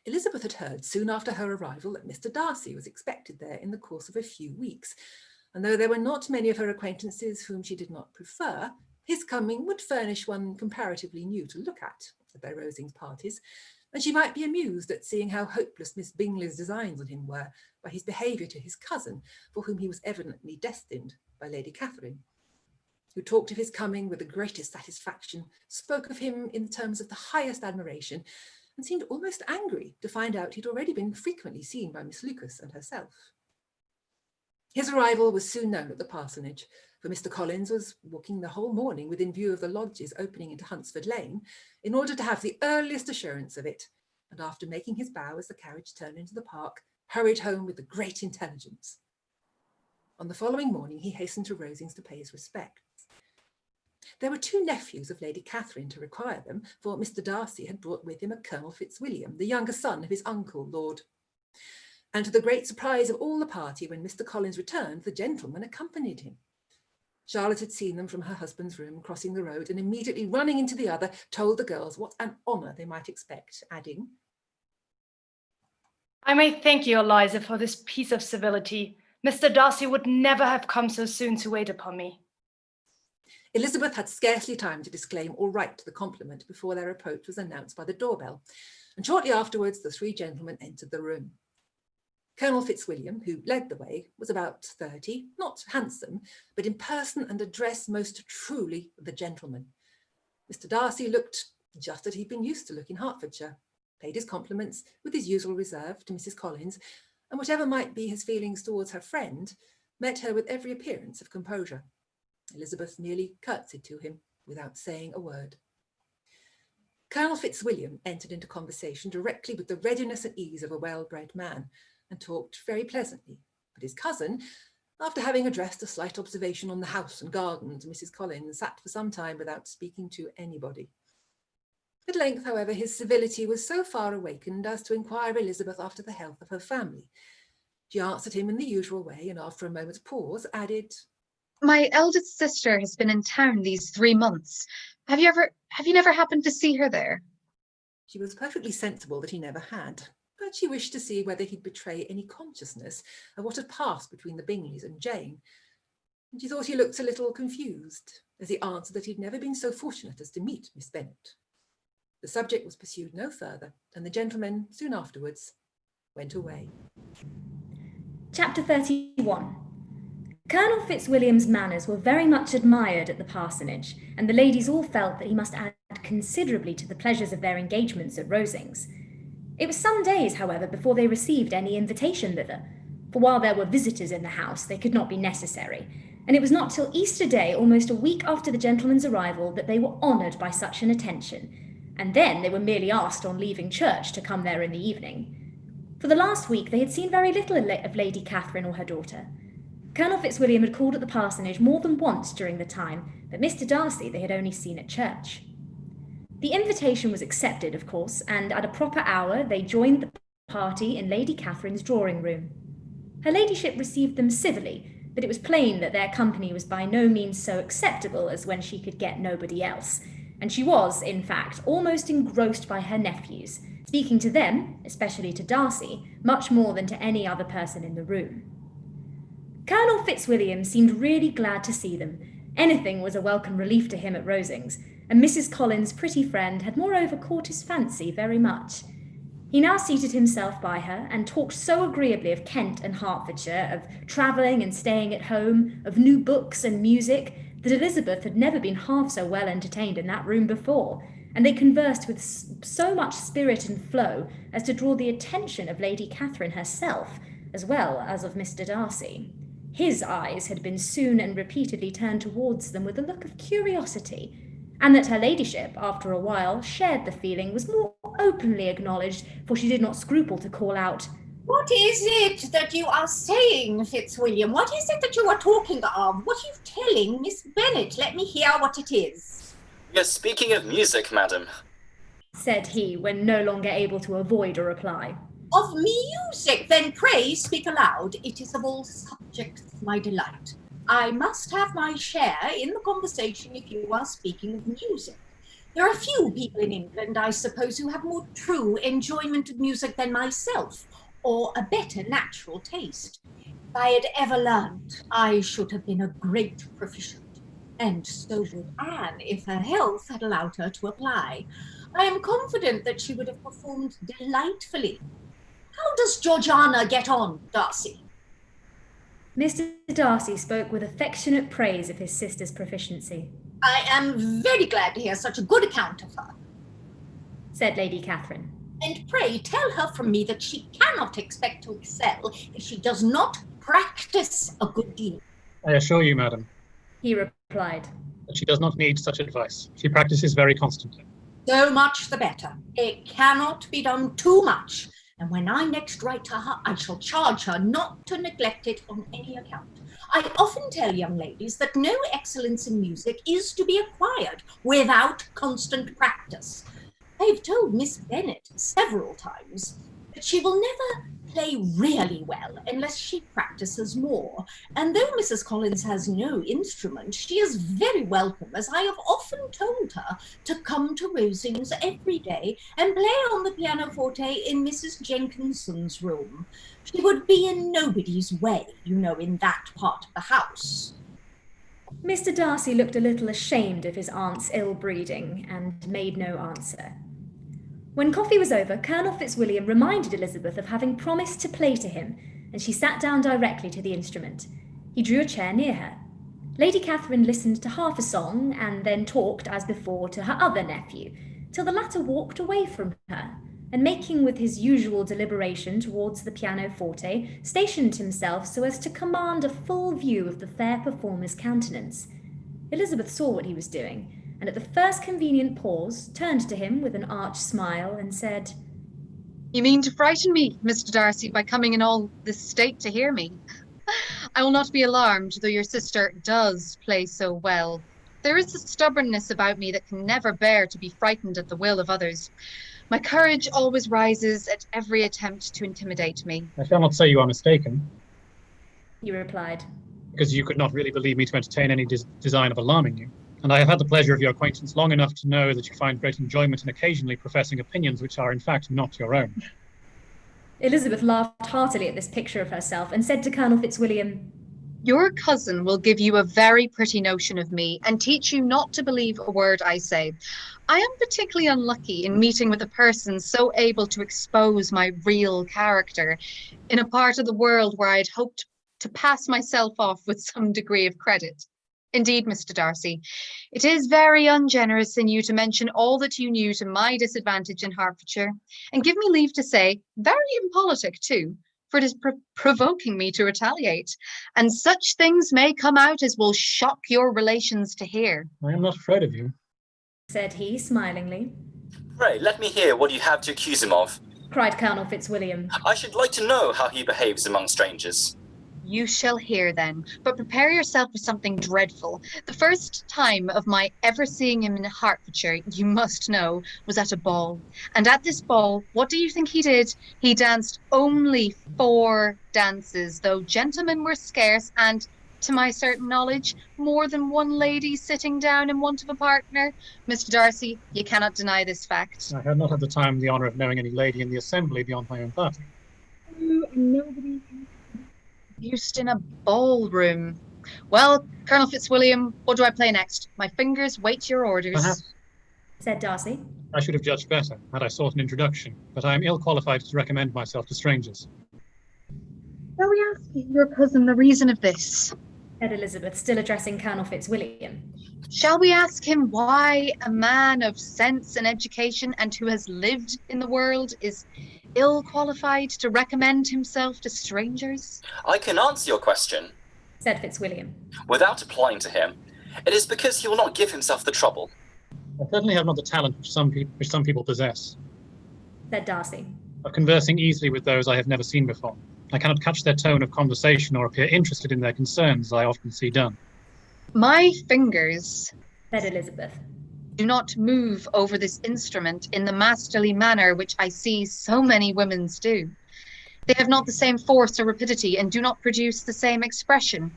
Elizabeth had heard soon after her arrival that Mr. Darcy was expected there in the course of a few weeks, and though there were not many of her acquaintances whom she did not prefer, his coming would furnish one comparatively new to look at their Rosings parties, and she might be amused at seeing how hopeless Miss Bingley's designs on him were by his behaviour to his cousin, for whom he was evidently destined by Lady Catherine, who talked of his coming with the greatest satisfaction, spoke of him in terms of the highest admiration, and seemed almost angry to find out he'd already been frequently seen by Miss Lucas and herself. His arrival was soon known at the parsonage, for Mr. Collins was walking the whole morning within view of the lodges opening into Hunsford Lane, in order to have the earliest assurance of it, and after making his bow as the carriage turned into the park, hurried home with the great intelligence. On the following morning he hastened to Rosings to pay his respects. There were two nephews of Lady Catherine to require them, for Mr. Darcy had brought with him a Colonel Fitzwilliam, the younger son of his uncle, Lord. And to the great surprise of all the party, when Mr. Collins returned, the gentleman accompanied him. Charlotte had seen them from her husband's room, crossing the road, and immediately running into the other, told the girls what an honour they might expect, adding,
I may thank you, Eliza, for this piece of civility. Mr. Darcy would never have come so soon to wait upon me.
Elizabeth had scarcely time to disclaim or write the compliment before their approach was announced by the doorbell, and shortly afterwards the three gentlemen entered the room. Colonel Fitzwilliam, who led the way, was about 30, not handsome, but in person and address most truly the gentleman. Mr. Darcy looked just as he'd been used to look in Hertfordshire, paid his compliments with his usual reserve to Mrs. Collins, and whatever might be his feelings towards her friend, met her with every appearance of composure. Elizabeth merely curtsied to him without saying a word. Colonel Fitzwilliam entered into conversation directly with the readiness and ease of a well-bred man, and talked very pleasantly, but his cousin, after having addressed a slight observation on the house and garden to Mrs. Collins, sat for some time without speaking to anybody. At length, however, his civility was so far awakened as to inquire of Elizabeth after the health of her family. She answered him in the usual way, and after a moment's pause, added,
My eldest sister has been in town these 3 months. Have you never happened to see her there?
She was perfectly sensible that he never had, but she wished to see whether he'd betray any consciousness of what had passed between the Bingleys and Jane, and she thought he looked a little confused as he answered that he'd never been so fortunate as to meet Miss Bennet. The subject was pursued no further, and the gentlemen soon afterwards went away.
Chapter 31. Colonel Fitzwilliam's manners were very much admired at the parsonage, and the ladies all felt that he must add considerably to the pleasures of their engagements at Rosings. It was some days, however, before they received any invitation thither, for while there were visitors in the house, they could not be necessary, and it was not till Easter Day, almost a week after the gentleman's arrival, that they were honoured by such an attention, and then they were merely asked on leaving church to come there in the evening. For the last week they had seen very little of Lady Catherine or her daughter. Colonel Fitzwilliam had called at the parsonage more than once during the time, but Mr. Darcy they had only seen at church. The invitation was accepted, of course, and at a proper hour they joined the party in Lady Catherine's drawing-room. Her ladyship received them civilly, but it was plain that their company was by no means so acceptable as when she could get nobody else, and she was, in fact, almost engrossed by her nephews, speaking to them, especially to Darcy, much more than to any other person in the room. Colonel Fitzwilliam seemed really glad to see them. Anything was a welcome relief to him at Rosings, and Mrs. Collins' pretty friend had moreover caught his fancy very much. He now seated himself by her and talked so agreeably of Kent and Hertfordshire, of travelling and staying at home, of new books and music, that Elizabeth had never been half so well entertained in that room before, and they conversed with so much spirit and flow as to draw the attention of Lady Catherine herself, as well as of Mr. Darcy. His eyes had been soon and repeatedly turned towards them with a look of curiosity, and that her ladyship, after a while, shared the feeling was more openly acknowledged, for she did not scruple to call out,
"What is it that you are saying, Fitzwilliam? What is it that you are talking of? What are you telling Miss Bennet? Let me hear what it is."
We are speaking of music, madam,
said he, when no longer able to avoid a reply.
"Of music? Then pray speak aloud. It is of all subjects my delight. I must have my share in the conversation if you are speaking of music. There are few people in England, I suppose, who have more true enjoyment of music than myself, or a better natural taste. If I had ever learnt, I should have been a great proficient, and so would Anne if her health had allowed her to apply. I am confident that she would have performed delightfully. How does Georgiana get on, Darcy?"
Mr. Darcy spoke with affectionate praise of his sister's proficiency.
"I am very glad to hear such a good account of her,"
said Lady Catherine.
"and pray tell her from me that she cannot expect to excel if she does not practice a good deal."
I assure you, madam,
he replied,
that she does not need such advice. She practices very constantly.
"So much the better. It cannot be done too much, and when I next write to her, I shall charge her not to neglect it on any account. I often tell young ladies that no excellence in music is to be acquired without constant practice. I have told Miss Bennet several times that she will never play really well unless she practices more, and though Mrs. Collins has no instrument, she is very welcome, as I have often told her, to come to Rosings every day and play on the pianoforte in Mrs. Jenkinson's room. She would be in nobody's way, you know, in that part of the house."
Mr. Darcy looked a little ashamed of his aunt's ill-breeding and made no answer. When coffee was over, Colonel Fitzwilliam reminded Elizabeth of having promised to play to him, and she sat down directly to the instrument. He drew a chair near her. Lady Catherine listened to half a song, and then talked, as before, to her other nephew, till the latter walked away from her, and making with his usual deliberation towards the pianoforte, stationed himself so as to command a full view of the fair performer's countenance. Elizabeth saw what he was doing, and at the first convenient pause, turned to him with an arch smile and said,
"You mean to frighten me, Mr. Darcy, by coming in all this state to hear me? I will not be alarmed, though your sister does play so well. There is a stubbornness about me that can never bear to be frightened at the will of others. My courage always rises at every attempt to intimidate me."
I shall not say you are mistaken,
he replied,
because you could not really believe me to entertain any design of alarming you. And I have had the pleasure of your acquaintance long enough to know that you find great enjoyment in occasionally professing opinions which are in fact not your own.
Elizabeth laughed heartily at this picture of herself and said to Colonel Fitzwilliam,
"Your cousin will give you a very pretty notion of me and teach you not to believe a word I say. I am particularly unlucky in meeting with a person so able to expose my real character in a part of the world where I had hoped to pass myself off with some degree of credit. Indeed, Mr. Darcy, it is very ungenerous in you to mention all that you knew to my disadvantage in Hertfordshire, and give me leave to say, very impolitic too, for it is provoking me to retaliate, and such things may come out as will shock your relations to hear."
I am not afraid of you,
said he smilingly.
Pray, let me hear what you have to accuse him of,
cried Colonel Fitzwilliam.
I should like to know how he behaves among strangers.
"You shall hear then, but prepare yourself for something dreadful. The first time of my ever seeing him in Hertfordshire, you must know, was at a ball. And at this ball, what do you think he did? He danced only 4 dances, though gentlemen were scarce, and to my certain knowledge, more than one lady sitting down in want of a partner. Mr. Darcy, you cannot deny this fact.
I had not at the time the honour of knowing any lady in the assembly beyond my own party.
And nobody used in a ballroom. Well, Colonel Fitzwilliam, what do I play next? My fingers wait your orders.
Perhaps
said Darcy.
I should have judged better had I sought an introduction, but I am ill qualified to recommend myself to strangers.
Shall we ask your cousin the reason of this?
Said Elizabeth, still addressing Colonel Fitzwilliam.
Shall we ask him why a man of sense and education and who has lived in the world is ill qualified to recommend himself to strangers?
I can answer your question,
said Fitzwilliam.
Without applying to him. It is because he will not give himself the trouble.
I certainly have not the talent which some people possess,
said Darcy.
of conversing easily with those I have never seen before. I cannot catch their tone of conversation or appear interested in their concerns, as I often see done.
My fingers,
said Elizabeth,
do not move over this instrument in the masterly manner which I see so many women's do. They have not the same force or rapidity and do not produce the same expression.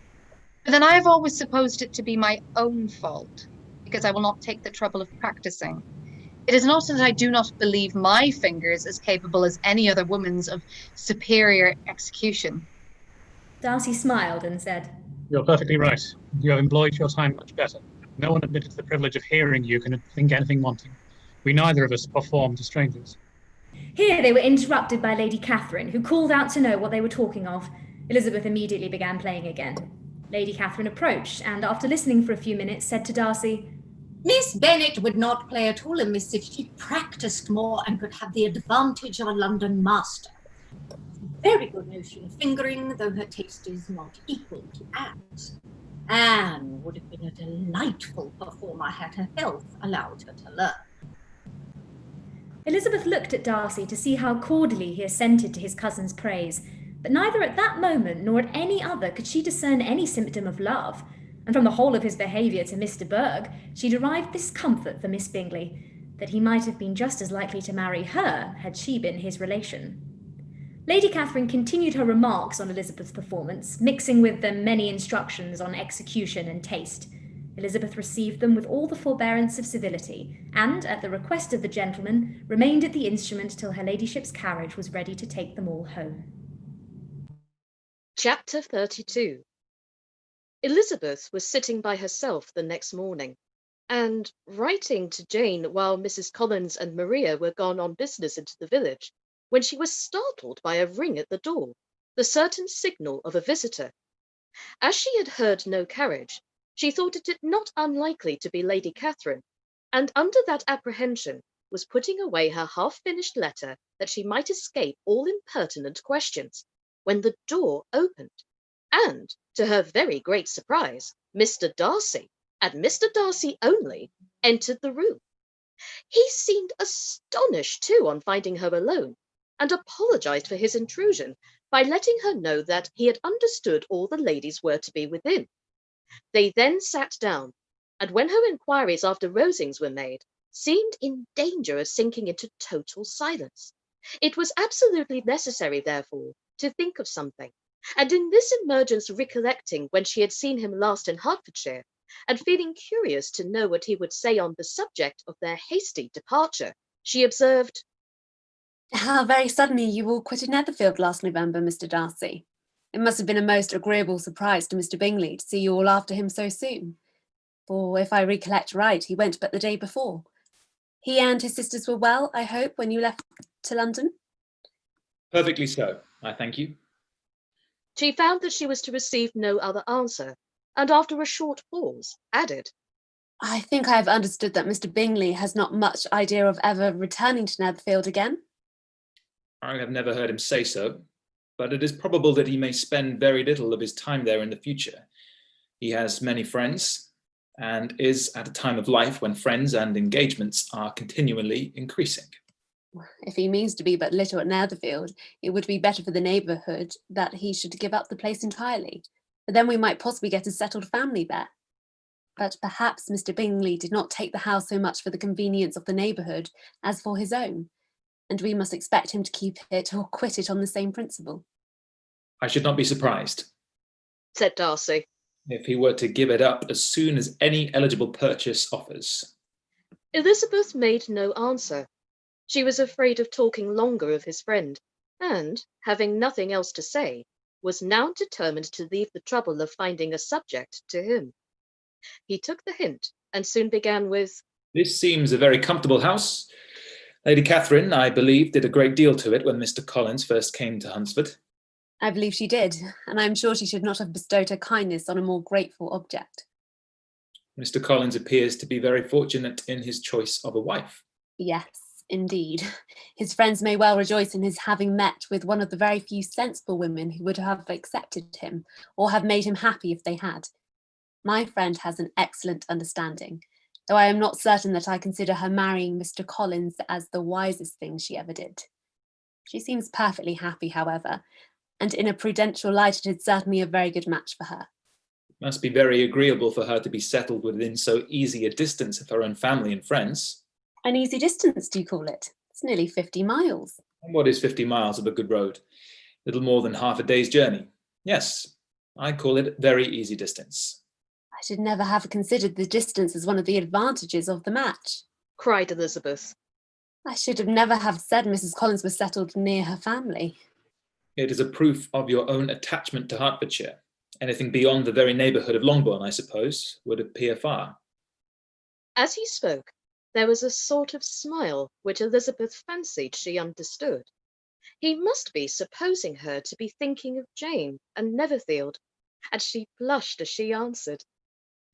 But then I have always supposed it to be my own fault, because I will not take the trouble of practicing. It is not that I do not believe my fingers as capable as any other woman's of superior execution.
Darcy smiled and said,
You're perfectly right. You have employed your time much better. No one admitted to the privilege of hearing you can think anything wanting. We neither of us perform to strangers.
Here they were interrupted by Lady Catherine, who called out to know what they were talking of. Elizabeth immediately began playing again. Lady Catherine approached and, after listening for a few minutes, said to Darcy,
Miss Bennet would not play at all amiss if she practised more and could have the advantage of a London master. Very good notion of fingering, though her taste is not equal to Anne's. Anne would have been a delightful performer had her health allowed her to learn.
Elizabeth looked at Darcy to see how cordially he assented to his cousin's praise, but neither at that moment nor at any other could she discern any symptom of love, and from the whole of his behaviour to Mr. Berg, she derived this comfort for Miss Bingley, that he might have been just as likely to marry her had she been his relation. Lady Catherine continued her remarks on Elizabeth's performance, mixing with them many instructions on execution and taste. Elizabeth received them with all the forbearance of civility, and, at the request of the gentleman, remained at the instrument till her ladyship's carriage was ready to take them all home.
Chapter 32. Elizabeth was sitting by herself the next morning, and writing to Jane while Mrs. Collins and Maria were gone on business into the village, when she was startled by a ring at the door, the certain signal of a visitor. As she had heard no carriage, she thought it not unlikely to be Lady Catherine, and under that apprehension was putting away her half-finished letter that she might escape all impertinent questions, when the door opened, and, to her very great surprise, Mr. Darcy, and Mr. Darcy only, entered the room. He seemed astonished too on finding her alone, and apologised for his intrusion by letting her know that he had understood all the ladies were to be within. They then sat down, and when her inquiries after Rosings were made, seemed in danger of sinking into total silence. It was absolutely necessary, therefore, to think of something, and in this emergence recollecting when she had seen him last in Hertfordshire, and feeling curious to know what he would say on the subject of their hasty departure, she observed,
How very suddenly you all quitted Netherfield last November, Mr. Darcy. It must have been a most agreeable surprise to Mr. Bingley to see you all after him so soon. For if I recollect right, he went but the day before. He and his sisters were well, I hope, when you left to London?
Perfectly so, I thank you.
She found that she was to receive no other answer, and after a short pause, added,
I think I have understood that Mr. Bingley has not much idea of ever returning to Netherfield again.
I have never heard him say so, but it is probable that he may spend very little of his time there in the future. He has many friends, and is at a time of life when friends and engagements are continually increasing.
If he means to be but little at Netherfield, it would be better for the neighbourhood that he should give up the place entirely, for then we might possibly get a settled family there. But perhaps Mr. Bingley did not take the house so much for the convenience of the neighbourhood as for his own, and we must expect him to keep it or quit it on the same principle.
I should not be surprised,
said Darcy.
if he were to give it up as soon as any eligible purchase offers.
Elizabeth made no answer. She was afraid of talking longer of his friend, and, having nothing else to say, was now determined to leave the trouble of finding a subject to him. He took the hint and soon began with,
This seems a very comfortable house. Lady Catherine, I believe, did a great deal to it when Mr. Collins first came to Hunsford.
I believe she did, and I am sure she should not have bestowed her kindness on a more grateful object.
Mr. Collins appears to be very fortunate in his choice of a wife.
Yes, indeed. His friends may well rejoice in his having met with one of the very few sensible women who would have accepted him, or have made him happy if they had. My friend has an excellent understanding, though I am not certain that I consider her marrying Mr. Collins as the wisest thing she ever did. She seems perfectly happy, however, and in a prudential light it is certainly a very good match for her.
It must be very agreeable for her to be settled within so easy a distance of her own family and friends.
An easy distance, do you call it? It's nearly 50 miles.
And what is 50 miles of a good road? Little more than half a day's journey. Yes, I call it very easy distance.
I should never have considered the distance as one of the advantages of the match,
cried Elizabeth.
I should have never have said Mrs. Collins was settled near her family.
It is a proof of your own attachment to Hertfordshire. Anything beyond the very neighbourhood of Longbourn, I suppose, would appear far.
As he spoke, there was a sort of smile which Elizabeth fancied she understood. He must be supposing her to be thinking of Jane and Netherfield, and she blushed as she answered,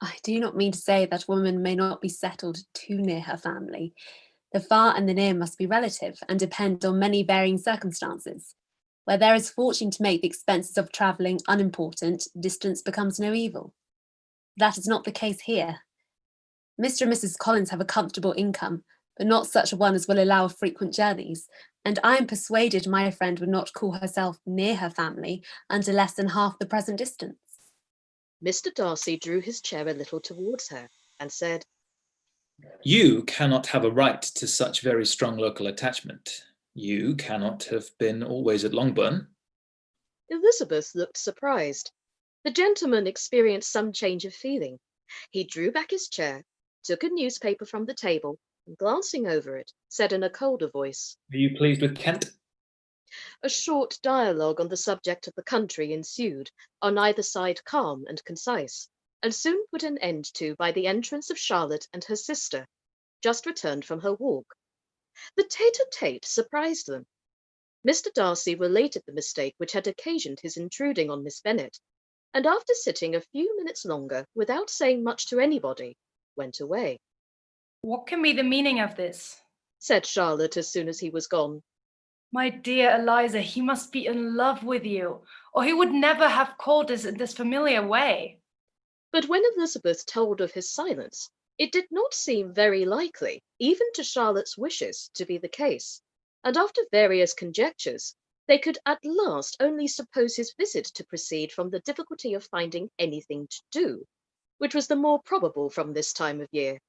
I do not mean to say that woman may not be settled too near her family. The far and the near must be relative and depend on many varying circumstances. Where there is fortune to make the expenses of travelling unimportant, distance becomes no evil. That is not the case here. Mr. and Mrs. Collins have a comfortable income, but not such a one as will allow of frequent journeys, and I am persuaded my friend would not call herself near her family under less than half the present distance.
Mr. Darcy drew his chair a little towards her and said,
You cannot have a right to such very strong local attachment. You cannot have been always at Longbourn.
Elizabeth looked surprised. The gentleman experienced some change of feeling. He drew back his chair, took a newspaper from the table, and glancing over it, said in a colder voice,
Are you pleased with Kent?
A short dialogue on the subject of the country ensued, on either side calm and concise, and soon put an end to by the entrance of Charlotte and her sister, just returned from her walk. The tete-a-tete surprised them. Mr. Darcy related the mistake which had occasioned his intruding on Miss Bennet, and after sitting a few minutes longer without saying much to anybody, went away.
What can be the meaning of this?
Said Charlotte as soon as he was gone.
My dear Eliza, he must be in love with you, or he would never have called us in this familiar way.
But when Elizabeth told of his silence, it did not seem very likely, even to Charlotte's wishes, to be the case, and after various conjectures, they could at last only suppose his visit to proceed from the difficulty of finding anything to do, which was the more probable from this time of year.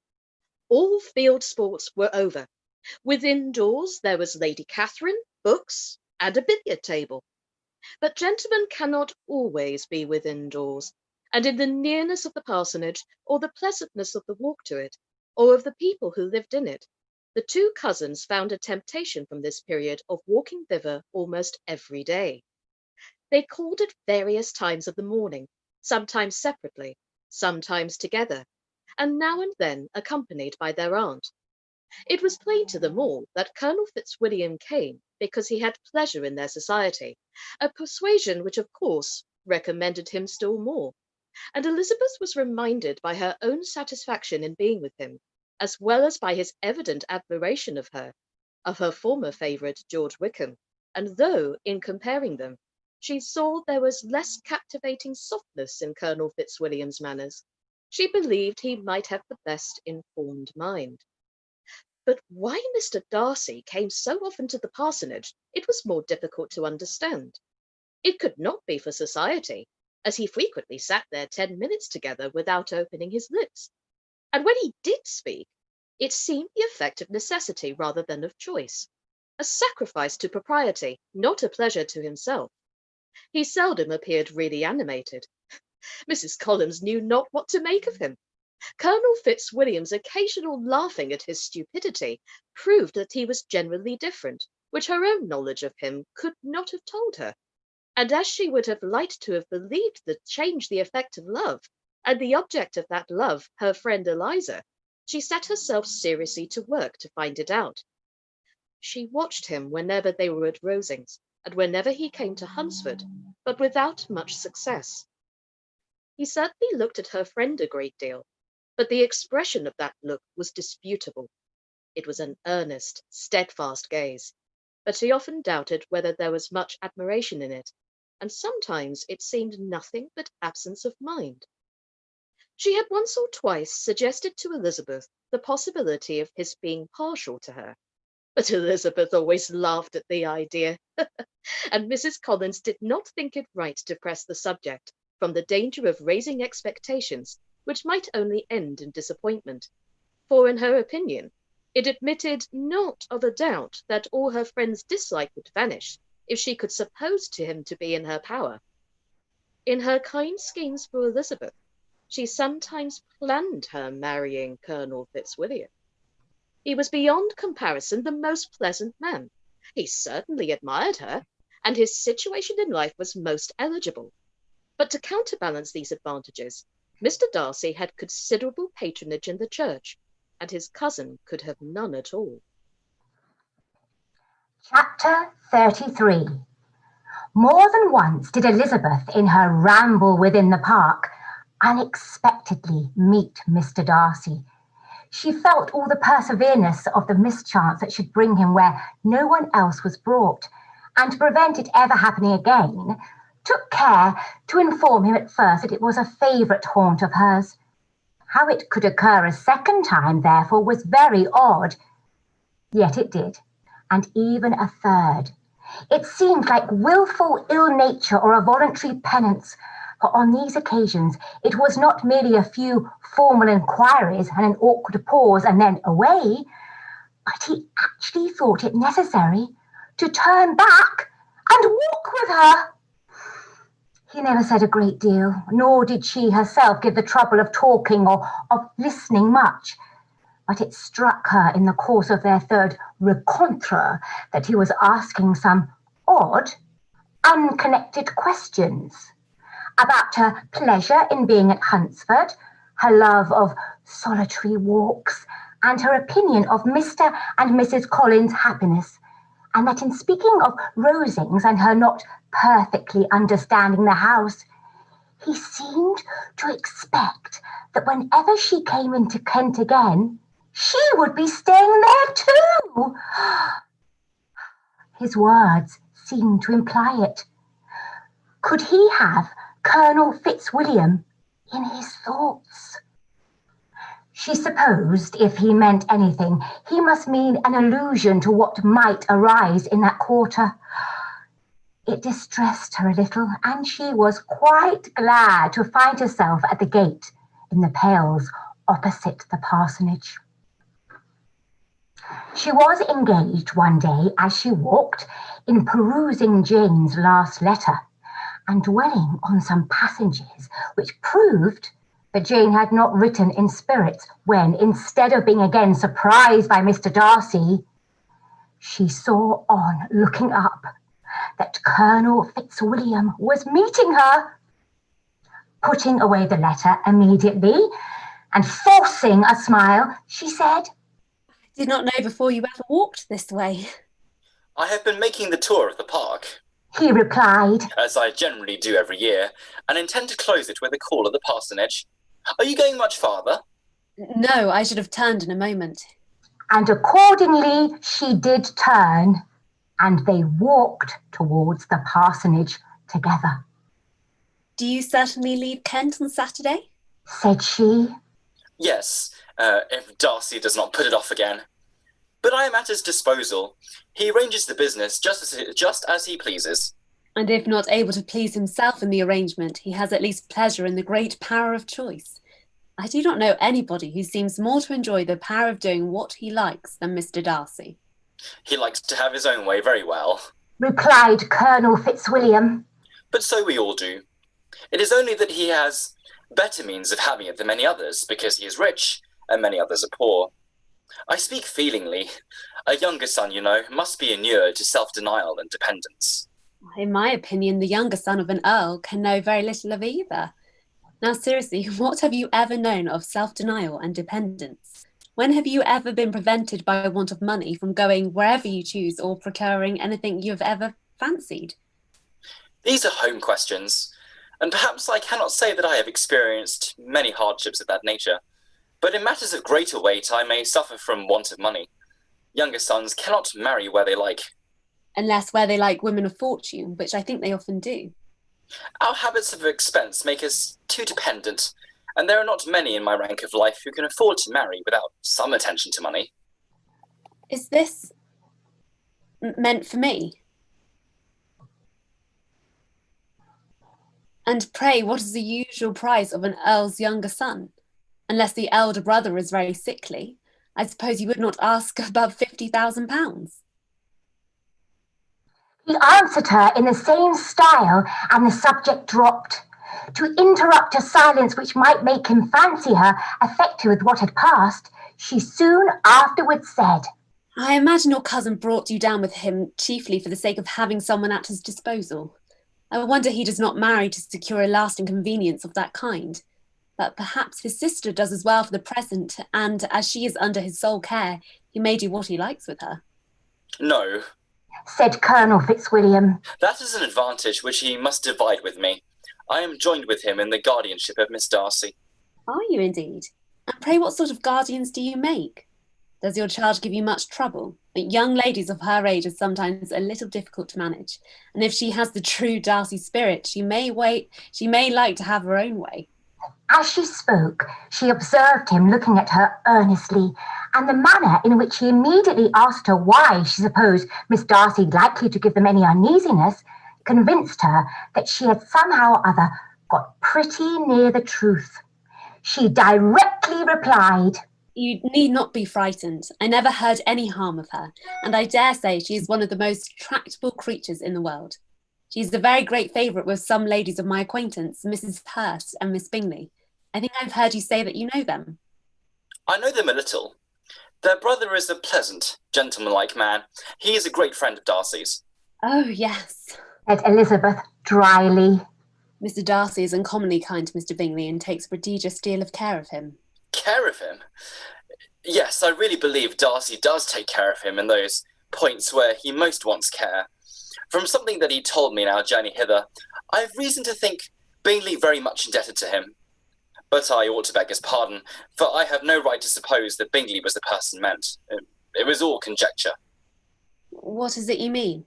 All field sports were over. Within doors there was Lady Catherine, books, and a billiard table. But gentlemen cannot always be within doors, and in the nearness of the parsonage, or the pleasantness of the walk to it, or of the people who lived in it, the two cousins found a temptation from this period of walking thither almost every day. They called at various times of the morning, sometimes separately, sometimes together, and now and then accompanied by their aunt. It was plain to them all that Colonel Fitzwilliam came because he had pleasure in their society, a persuasion which of course recommended him still more, and Elizabeth was reminded by her own satisfaction in being with him, as well as by his evident admiration of her former favourite George Wickham, and though, in comparing them, she saw there was less captivating softness in Colonel Fitzwilliam's manners, she believed he might have the best informed mind. But why Mr. Darcy came so often to the parsonage, it was more difficult to understand. It could not be for society, as he frequently sat there 10 minutes together without opening his lips, and when he did speak, it seemed the effect of necessity rather than of choice, a sacrifice to propriety, not a pleasure to himself. He seldom appeared really animated. Mrs. Collins knew not what to make of him. Colonel Fitzwilliam's occasional laughing at his stupidity proved that he was generally different, which her own knowledge of him could not have told her. And as she would have liked to have believed the change the effect of love, and the object of that love her friend Eliza, she set herself seriously to work to find it out. She watched him whenever they were at Rosings, and whenever he came to Hunsford, but without much success. He certainly looked at her friend a great deal, but the expression of that look was disputable. It was an earnest, steadfast gaze, but she often doubted whether there was much admiration in it, and sometimes it seemed nothing but absence of mind. She had once or twice suggested to Elizabeth the possibility of his being partial to her, but Elizabeth always laughed at the idea, and Mrs. Collins did not think it right to press the subject, from the danger of raising expectations which might only end in disappointment, for in her opinion, it admitted not of a doubt that all her friend's dislike would vanish if she could suppose to him to be in her power. In her kind schemes for Elizabeth, she sometimes planned her marrying Colonel Fitzwilliam. He was beyond comparison the most pleasant man. He certainly admired her, and his situation in life was most eligible. But to counterbalance these advantages, Mr. Darcy had considerable patronage in the church, and his cousin could have none at all.
Chapter 33. More than once did Elizabeth, in her ramble within the park, unexpectedly meet Mr. Darcy. She felt all the perseverance of the mischance that should bring him where no one else was brought, and to prevent it ever happening again, took care to inform him at first that it was a favourite haunt of hers. How it could occur a second time, therefore, was very odd. Yet it did, and even a third. It seemed like wilful ill nature or a voluntary penance, for on these occasions it was not merely a few formal inquiries and an awkward pause and then away, but he actually thought it necessary to turn back and walk with her. He never said a great deal, nor did she herself give the trouble of talking or of listening much. But it struck her in the course of their third rencontre that he was asking some odd, unconnected questions about her pleasure in being at Hunsford, her love of solitary walks, and her opinion of Mr. and Mrs. Collins' happiness, and that in speaking of Rosings and her not perfectly understanding the house, he seemed to expect that whenever she came into Kent again, she would be staying there too. His words seemed to imply it. Could he have Colonel Fitzwilliam in his thoughts? She supposed if he meant anything, he must mean an allusion to what might arise in that quarter. It distressed her a little, and she was quite glad to find herself at the gate in the pales opposite the parsonage. She was engaged one day as she walked in perusing Jane's last letter and dwelling on some passages which proved that Jane had not written in spirits when, instead of being again surprised by Mr. Darcy, she saw on looking up that Colonel Fitzwilliam was meeting her. Putting away the letter immediately and forcing a smile, she said,
I did not know before you ever walked this way.
I have been making the tour of the park,
he replied,
as I generally do every year, and intend to close it with a call at the parsonage. Are you going much farther?
No, I should have turned in a moment.
And accordingly she did turn, and they walked towards the parsonage together.
Do you certainly leave Kent on Saturday?
Said she.
Yes, if Darcy does not put it off again. But I am at his disposal. He arranges the business just as he pleases.
And if not able to please himself in the arrangement, he has at least pleasure in the great power of choice. I do not know anybody who seems more to enjoy the power of doing what he likes than Mr. Darcy.
He likes to have his own way very well,
replied Colonel Fitzwilliam.
But so we all do. It is only that he has better means of having it than many others, because he is rich and many others are poor. I speak feelingly. A younger son, you know, must be inured to self-denial and dependence.
In my opinion, the younger son of an earl can know very little of either. Now, seriously, what have you ever known of self-denial and dependence? When have you ever been prevented by want of money from going wherever you choose or procuring anything you have ever fancied?
These are home questions, and perhaps I cannot say that I have experienced many hardships of that nature, but in matters of greater weight I may suffer from want of money. Younger sons cannot marry where they like.
Unless where they like women of fortune, which I think they often do.
Our habits of expense make us too dependent, and there are not many in my rank of life who can afford to marry without some attention to money.
Is this meant for me? And pray, what is the usual price of an earl's younger son? Unless the elder brother is very sickly, I suppose you would not ask above £50,000.
He answered her in the same style, and the subject dropped. To interrupt a silence which might make him fancy her affected with what had passed, she soon afterwards said,
I imagine your cousin brought you down with him chiefly for the sake of having someone at his disposal. I wonder he does not marry to secure a lasting convenience of that kind. But perhaps his sister does as well for the present, and as she is under his sole care, he may do what he likes with her.
No,
said Colonel Fitzwilliam.
that is an advantage which he must divide with me. I am joined with him in the guardianship of Miss Darcy.
Are you indeed? And pray what sort of guardians do you make? Does your charge give you much trouble? Young ladies of her age are sometimes a little difficult to manage, and if she has the true Darcy spirit, she may like to have her own way.
As she spoke, she observed him looking at her earnestly, and the manner in which he immediately asked her why she supposed Miss Darcy likely to give them any uneasiness convinced her that she had somehow or other got pretty near the truth. She directly replied,
You need not be frightened. I never heard any harm of her, and I dare say she is one of the most tractable creatures in the world. She is a very great favourite with some ladies of my acquaintance, Mrs. Hurst and Miss Bingley. I think I've heard you say that you know them.
I know them a little. Their brother is a pleasant, gentlemanlike man. He is a great friend of Darcy's.
Oh, yes,
said Elizabeth dryly.
Mr. Darcy is uncommonly kind to Mr. Bingley and takes a prodigious deal of care of him.
Care of him? Yes, I really believe Darcy does take care of him in those points where he most wants care. From something that he told me in our journey hither, I have reason to think Bingley very much indebted to him. But I ought to beg his pardon, for I have no right to suppose that Bingley was the person meant. It was all conjecture.
What is it you mean?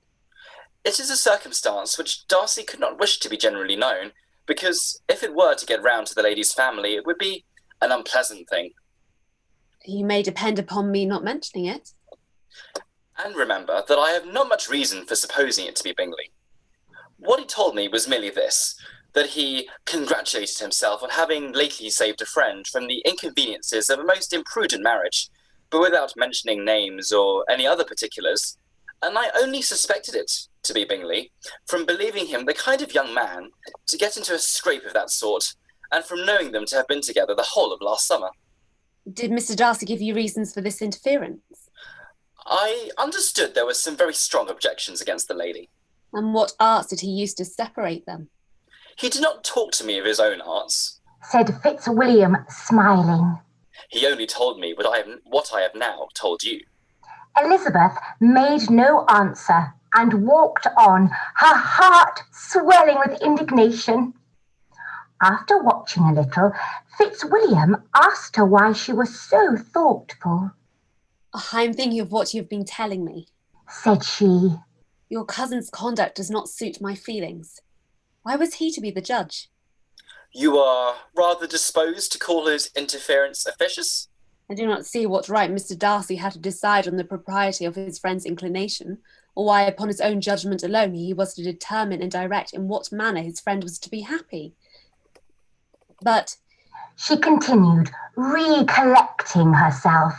It is a circumstance which Darcy could not wish to be generally known, because if it were to get round to the lady's family, it would be an unpleasant thing.
You may depend upon me not mentioning it.
And remember that I have not much reason for supposing it to be Bingley. What he told me was merely this, that he congratulated himself on having lately saved a friend from the inconveniences of a most imprudent marriage, but without mentioning names or any other particulars, and I only suspected it to be Bingley from believing him the kind of young man to get into a scrape of that sort, and from knowing them to have been together the whole of last summer.
Did Mr. Darcy give you reasons for this interference?
I understood there were some very strong objections against the lady.
And what arts did he use to separate them?
He did not talk to me of his own arts,
said Fitzwilliam, smiling.
He only told me what I have now told you.
Elizabeth made no answer and walked on, her heart swelling with indignation. After watching a little, Fitzwilliam asked her why she was so thoughtful.
I am thinking of what you have been telling me,
said she.
Your cousin's conduct does not suit my feelings. Why was he to be the judge?
You are rather disposed to call his interference officious?
I do not see what right Mr. Darcy had to decide on the propriety of his friend's inclination, or why upon his own judgment alone he was to determine and direct in what manner his friend was to be happy. But,
she continued, recollecting herself,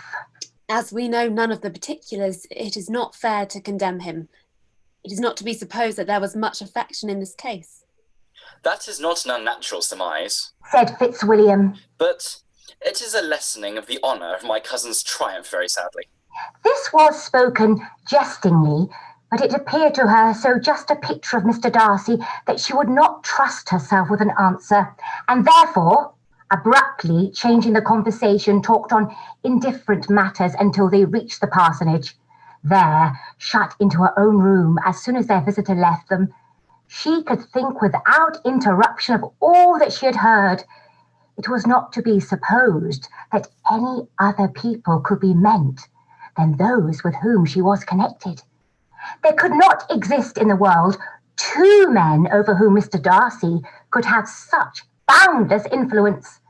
as we know none of the particulars, it is not fair to condemn him. It is not to be supposed that there was much affection in this case.
That is not an unnatural surmise,
said Fitzwilliam.
but it is a lessening of the honour of my cousin's triumph, very sadly.
This was spoken jestingly, but it appeared to her so just a picture of Mr. Darcy that she would not trust herself with an answer, and therefore, abruptly changing the conversation, talked on indifferent matters until they reached the parsonage. There, shut into her own room as soon as their visitor left them, she could think without interruption of all that she had heard. It was not to be supposed that any other people could be meant than those with whom she was connected. There could not exist in the world two men over whom Mr. Darcy could have such boundless influence.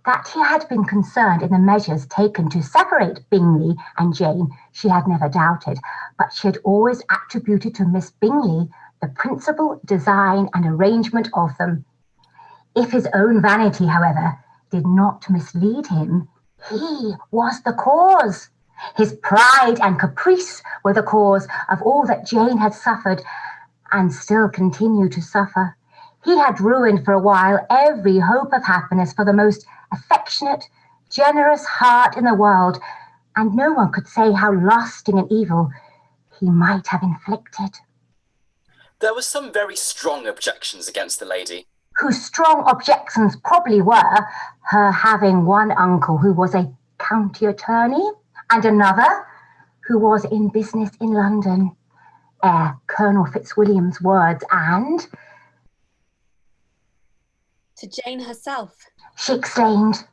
That he had been concerned in the measures taken to separate Bingley and Jane, she had never doubted, but she had always attributed to Miss Bingley the principal design and arrangement of them. If his own vanity, however, did not mislead him, he was the cause. His pride and caprice were the cause of all that Jane had suffered and still continued to suffer. He had ruined for a while every hope of happiness for the most affectionate, generous heart in the world, and no one could say how lasting an evil he might have inflicted.
There were some very strong objections against the lady.
Whose strong objections probably were her having one uncle who was a county attorney and another who was in business in London, Colonel Fitzwilliam's words, and...
To Jane herself,
she exclaimed,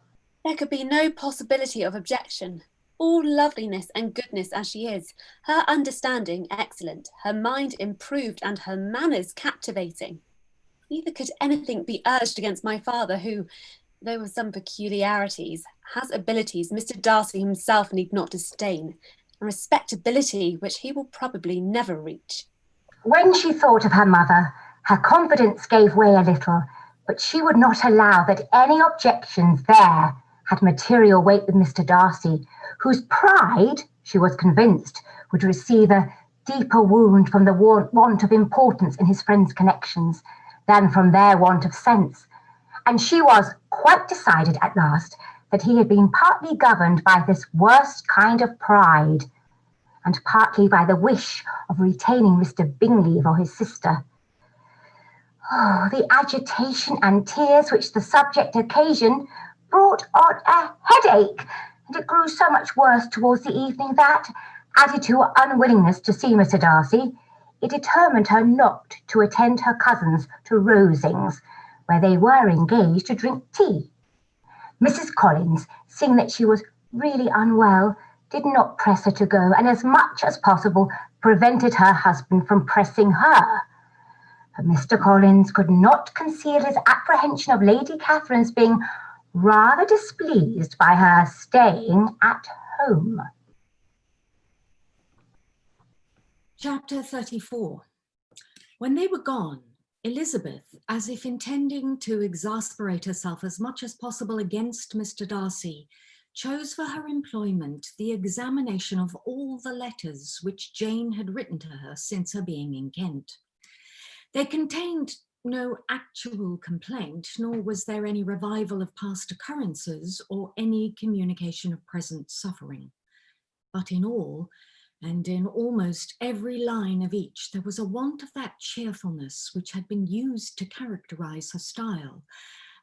there could be no possibility of objection. All loveliness and goodness as she is, her understanding excellent, her mind improved, and her manners captivating. Neither could anything be urged against my father, who, though with some peculiarities, has abilities Mr. Darcy himself need not disdain, and respectability which he will probably never reach.
When she thought of her mother, her confidence gave way a little, but she would not allow that any objections there had material weight with Mr. Darcy, whose pride, she was convinced, would receive a deeper wound from the want of importance in his friends' connections than from their want of sense. And she was quite decided at last that he had been partly governed by this worst kind of pride, and partly by the wish of retaining Mr. Bingley for his sister. Oh, the agitation and tears which the subject occasioned brought on a headache, and it grew so much worse towards the evening that, added to her unwillingness to see Mr. Darcy, it determined her not to attend her cousins to Rosings, where they were engaged to drink tea. Mrs. Collins, seeing that she was really unwell, did not press her to go, and as much as possible prevented her husband from pressing her. But Mr. Collins could not conceal his apprehension of Lady Catherine's being rather displeased by her staying at home.
Chapter 34. When they were gone, Elizabeth, as if intending to exasperate herself as much as possible against Mr. Darcy, chose for her employment the examination of all the letters which Jane had written to her since her being in Kent. They contained no actual complaint, nor was there any revival of past occurrences or any communication of present suffering. But in all, and in almost every line of each, there was a want of that cheerfulness which had been used to characterize her style,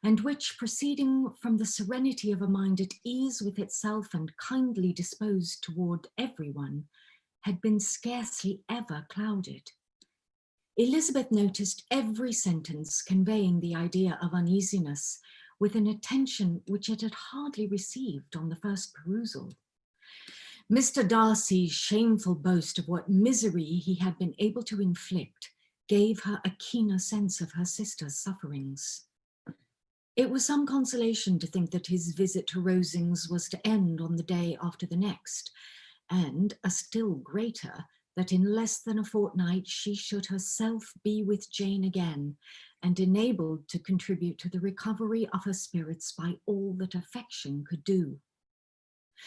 and which, proceeding from the serenity of a mind at ease with itself and kindly disposed toward everyone, had been scarcely ever clouded. Elizabeth noticed every sentence conveying the idea of uneasiness with an attention which it had hardly received on the first perusal. Mr. Darcy's shameful boast of what misery he had been able to inflict gave her a keener sense of her sister's sufferings. It was some consolation to think that his visit to Rosings was to end on the day after the next, and a still greater that in less than a fortnight she should herself be with Jane again, and enabled to contribute to the recovery of her spirits by all that affection could do.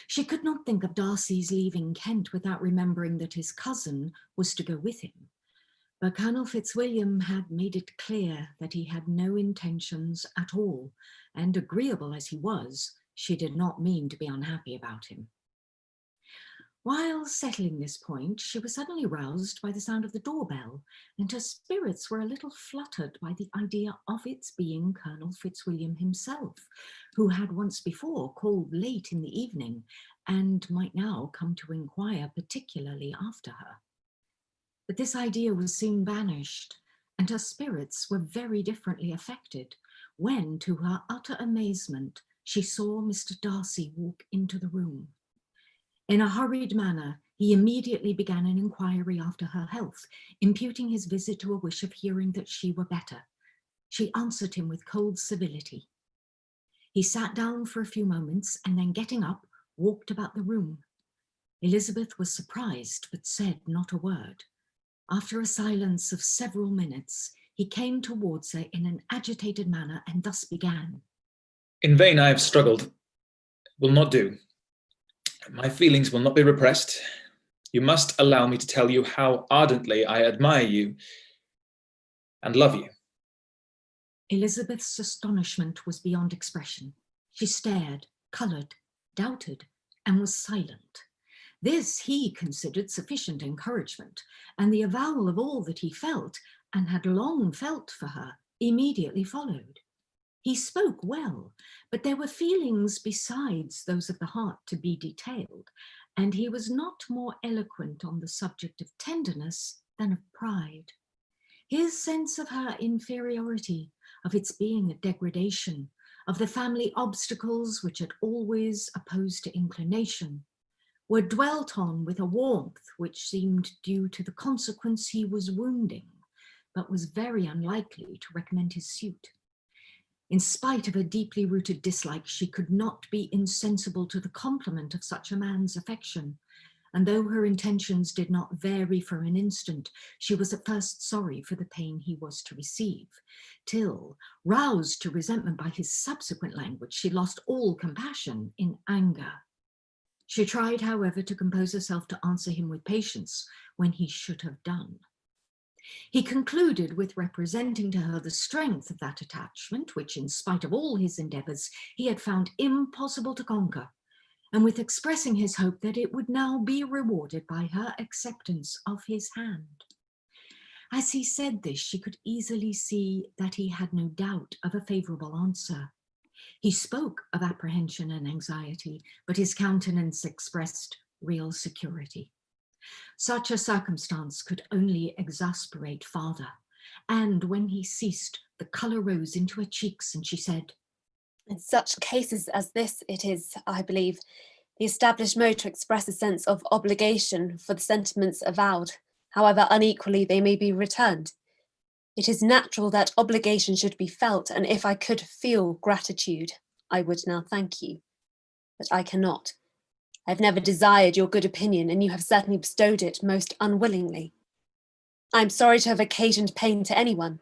She could not think of Darcy's leaving Kent without remembering that his cousin was to go with him, But Colonel Fitzwilliam had made it clear that he had no intentions at all, and agreeable as he was, she did not mean to be unhappy about him. While settling this point, she was suddenly roused by the sound of the doorbell, and her spirits were a little fluttered by the idea of its being Colonel Fitzwilliam himself, who had once before called late in the evening and might now come to inquire particularly after her. But this idea was soon banished, and her spirits were very differently affected when, to her utter amazement, she saw Mr. Darcy walk into the room. In a hurried manner, he immediately began an inquiry after her health, imputing his visit to a wish of hearing that she were better. She answered him with cold civility. He sat down for a few moments and then, getting up, walked about the room. Elizabeth was surprised, but said not a word. After a silence of several minutes, he came towards her in an agitated manner and thus began.
In vain I have struggled. It will not do. My feelings will not be repressed. You must allow me to tell you how ardently I admire you and love you.
Elizabeth's astonishment was beyond expression. She stared, coloured, doubted, and was silent. This he considered sufficient encouragement, and the avowal of all that he felt, and had long felt for her, immediately followed. He spoke well, but there were feelings besides those of the heart to be detailed, and he was not more eloquent on the subject of tenderness than of pride. His sense of her inferiority, of its being a degradation, of the family obstacles which had always opposed to inclination, were dwelt on with a warmth which seemed due to the consequence he was wounding, but was very unlikely to recommend his suit. In spite of a deeply rooted dislike, she could not be insensible to the compliment of such a man's affection, and though her intentions did not vary for an instant, she was at first sorry for the pain he was to receive, till, roused to resentment by his subsequent language, she lost all compassion in anger. She tried, however, to compose herself to answer him with patience when he should have done. He concluded with representing to her the strength of that attachment which, in spite of all his endeavours, he had found impossible to conquer, and with expressing his hope that it would now be rewarded by her acceptance of his hand. As he said this, she could easily see that he had no doubt of a favourable answer. He spoke of apprehension and anxiety, but his countenance expressed real security. Such a circumstance could only exasperate father, and when he ceased, the colour rose into her cheeks, and she said,
"In such cases as this, it is, I believe, the established mode to express a sense of obligation for the sentiments avowed, however unequally they may be returned. It is natural that obligation should be felt, and if I could feel gratitude, I would now thank you. But I cannot. I have never desired your good opinion, and you have certainly bestowed it most unwillingly. I am sorry to have occasioned pain to anyone.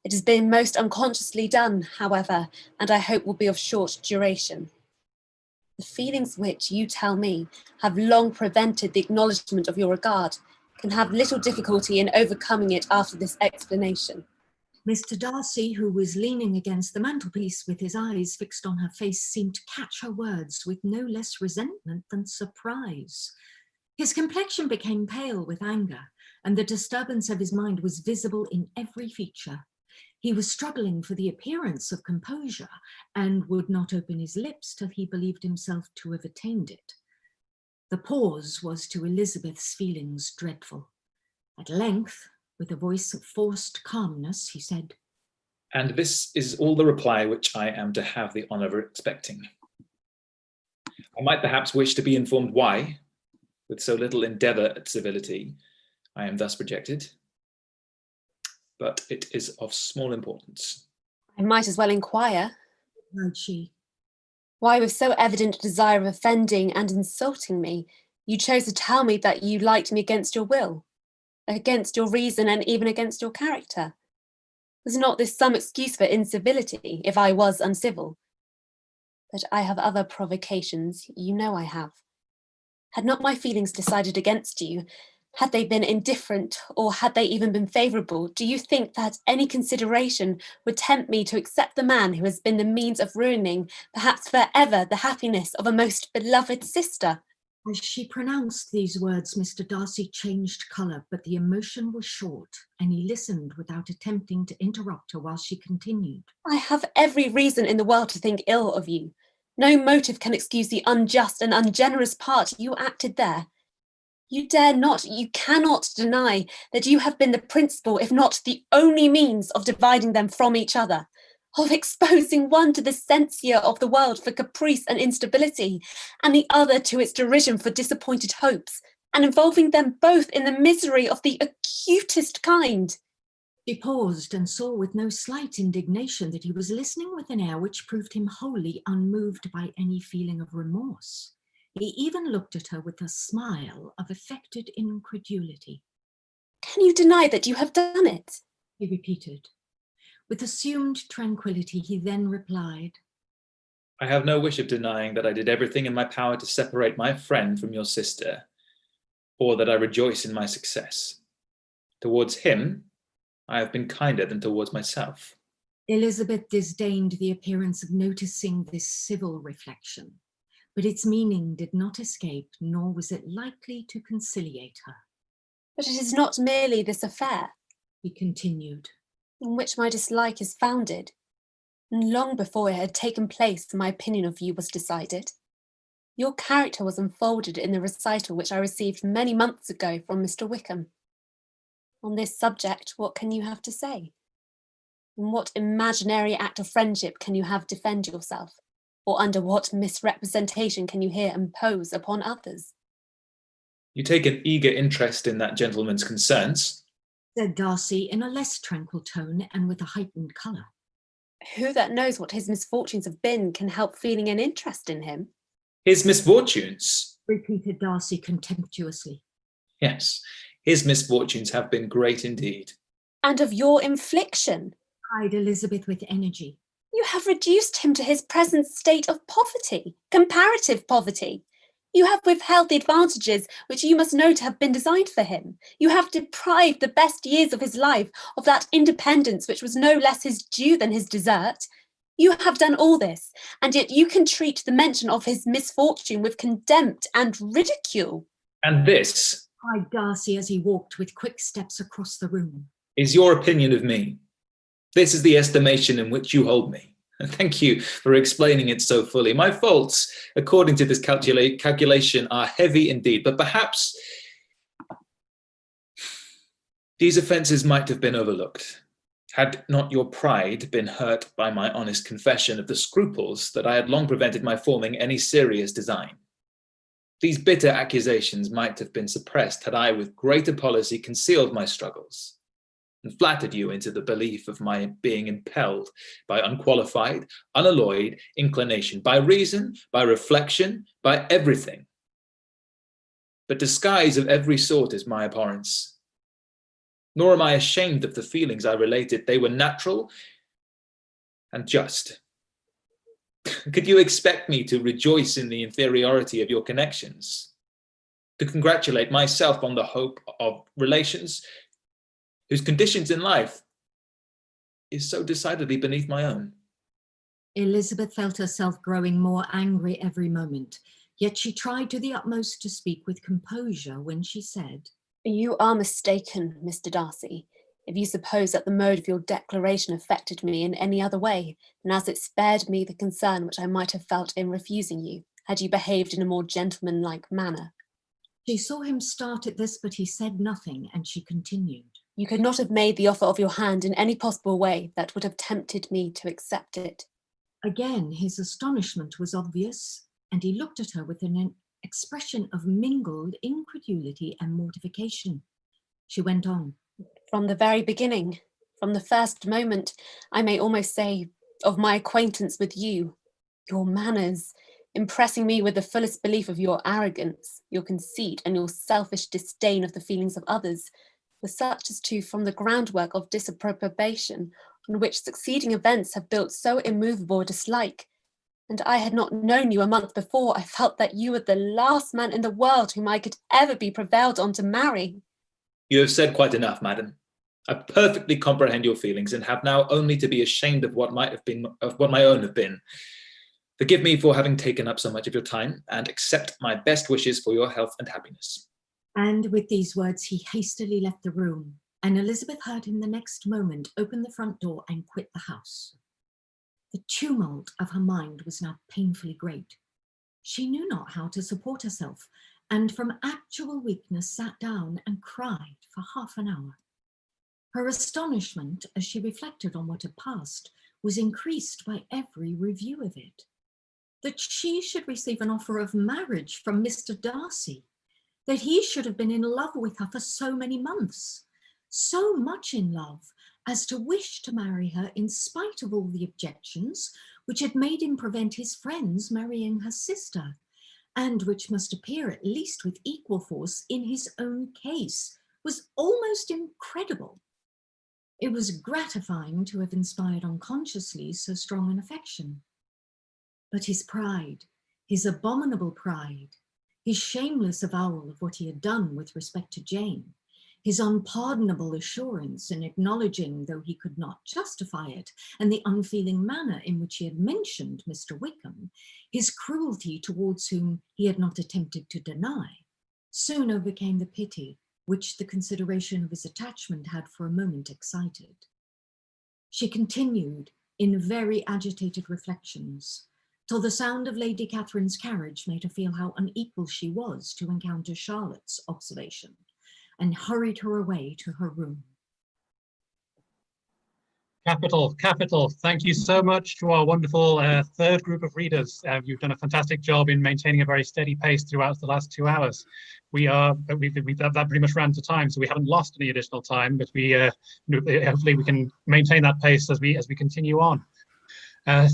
It has been most unconsciously done, however, and I hope will be of short duration. The feelings which, you tell me, have long prevented the acknowledgement of your regard, can have little difficulty in overcoming it after this explanation."
Mr. Darcy, who was leaning against the mantelpiece with his eyes fixed on her face, seemed to catch her words with no less resentment than surprise. His complexion became pale with anger, and the disturbance of his mind was visible in every feature. He was struggling for the appearance of composure, and would not open his lips till he believed himself to have attained it. The pause was to Elizabeth's feelings dreadful. At length, with a voice of forced calmness, he said,
"And this is all the reply which I am to have the honour of expecting. I might perhaps wish to be informed why, with so little endeavour at civility, I am thus rejected, but it is of small importance."
"I might as well inquire,"
replied she,
"why, with so evident a desire of offending and insulting me, you chose to tell me that you liked me against your will, against your reason, and even against your character. Was not this some excuse for incivility, if I was uncivil? But I have other provocations, you know I have. Had not my feelings decided against you, Had they been indifferent, or had they even been favourable, do you think that any consideration would tempt me to accept the man who has been the means of ruining, perhaps forever, the happiness of a most beloved sister?
As she pronounced these words, Mr. Darcy changed colour, but the emotion was short, and he listened without attempting to interrupt her while she continued.
I have every reason in the world to think ill of you. No motive can excuse the unjust and ungenerous part you acted there. You dare not, you cannot deny that you have been the principal, if not the only means of dividing them from each other, of exposing one to the censure of the world for caprice and instability, and the other to its derision for disappointed hopes, and involving them both in the misery of the acutest kind.
She paused and saw with no slight indignation that he was listening with an air which proved him wholly unmoved by any feeling of remorse. He even looked at her with a smile of affected incredulity.
Can you deny that you have done it?
He repeated. With assumed tranquillity, he then replied,
I have no wish of denying that I did everything in my power to separate my friend from your sister, or that I rejoice in my success. Towards him, I have been kinder than towards myself.
Elizabeth disdained the appearance of noticing this civil reflection, but its meaning did not escape, nor was it likely to conciliate her.
But it is not merely this affair,
he continued,
on which my dislike is founded. And long before it had taken place, my opinion of you was decided. Your character was unfolded in the recital which I received many months ago from Mr. Wickham. On this subject, what can you have to say? In what imaginary act of friendship can you have defend yourself? Or under what misrepresentation can you here impose upon others?
You take an eager interest in that gentleman's concerns,
said Darcy in a less tranquil tone and with a heightened colour.
Who that knows what his misfortunes have been can help feeling an interest in him?
His misfortunes?
Repeated Darcy contemptuously.
Yes, his misfortunes have been great indeed.
And of your infliction?
Cried Elizabeth with energy.
You have reduced him to his present state of poverty, comparative poverty. You have withheld the advantages which you must know to have been designed for him. You have deprived the best years of his life of that independence which was no less his due than his desert. You have done all this, and yet you can treat the mention of his misfortune with contempt and ridicule.
And this,
cried Darcy as he walked with quick steps across the room,
is your opinion of me. This is the estimation in which you hold me. And thank you for explaining it so fully. My faults, according to this calculation, are heavy indeed, but perhaps these offences might have been overlooked, had not your pride been hurt by my honest confession of the scruples that I had long prevented my forming any serious design. These bitter accusations might have been suppressed had I with greater policy concealed my struggles, and flattered you into the belief of my being impelled by unqualified, unalloyed inclination, by reason, by reflection, by everything. But disguise of every sort is my abhorrence. Nor am I ashamed of the feelings I related. They were natural and just. Could you expect me to rejoice in the inferiority of your connections? To congratulate myself on the hope of relations whose conditions in life is so decidedly beneath my own?
Elizabeth felt herself growing more angry every moment, yet she tried to the utmost to speak with composure when she said,
You are mistaken, Mr. Darcy, if you suppose that the mode of your declaration affected me in any other way than as it spared me the concern which I might have felt in refusing you, had you behaved in a more gentlemanlike manner.
She saw him start at this, but he said nothing, and she continued.
You could not have made the offer of your hand in any possible way that would have tempted me to accept it.
Again, his astonishment was obvious, and he looked at her with an expression of mingled incredulity and mortification. She went on.
From the very beginning, from the first moment, I may almost say, of my acquaintance with you, your manners, impressing me with the fullest belief of your arrogance, your conceit, and your selfish disdain of the feelings of others, were such as to form the groundwork of disapprobation, on which succeeding events have built so immovable a dislike. And I had not known you a month before, I felt that you were the last man in the world whom I could ever be prevailed on to marry.
You have said quite enough, madam. I perfectly comprehend your feelings and have now only to be ashamed of what my own have been. Forgive me for having taken up so much of your time, and accept my best wishes for your health and happiness.
And with these words, he hastily left the room, and Elizabeth heard him the next moment open the front door and quit the house. The tumult of her mind was now painfully great. She knew not how to support herself, and from actual weakness sat down and cried for half an hour. Her astonishment, as she reflected on what had passed, was increased by every review of it. That she should receive an offer of marriage from Mr. Darcy, that he should have been in love with her for so many months, so much in love as to wish to marry her in spite of all the objections which had made him prevent his friends marrying her sister, and which must appear at least with equal force in his own case, was almost incredible. It was gratifying to have inspired unconsciously so strong an affection. But his pride, his abominable pride, his shameless avowal of what he had done with respect to Jane, his unpardonable assurance in acknowledging, though he could not justify it, and the unfeeling manner in which he had mentioned Mr. Wickham, his cruelty towards whom he had not attempted to deny, soon overcame the pity which the consideration of his attachment had for a moment excited. She continued in very agitated reflections, till the sound of Lady Catherine's carriage made her feel how unequal she was to encounter Charlotte's observation, and hurried her away to her room.
Capital, capital. Thank you so much to our wonderful third group of readers. You've done a fantastic job in maintaining a very steady pace throughout the last 2 hours. That pretty much ran to time, so we haven't lost any additional time, but hopefully we can maintain that pace as we continue on.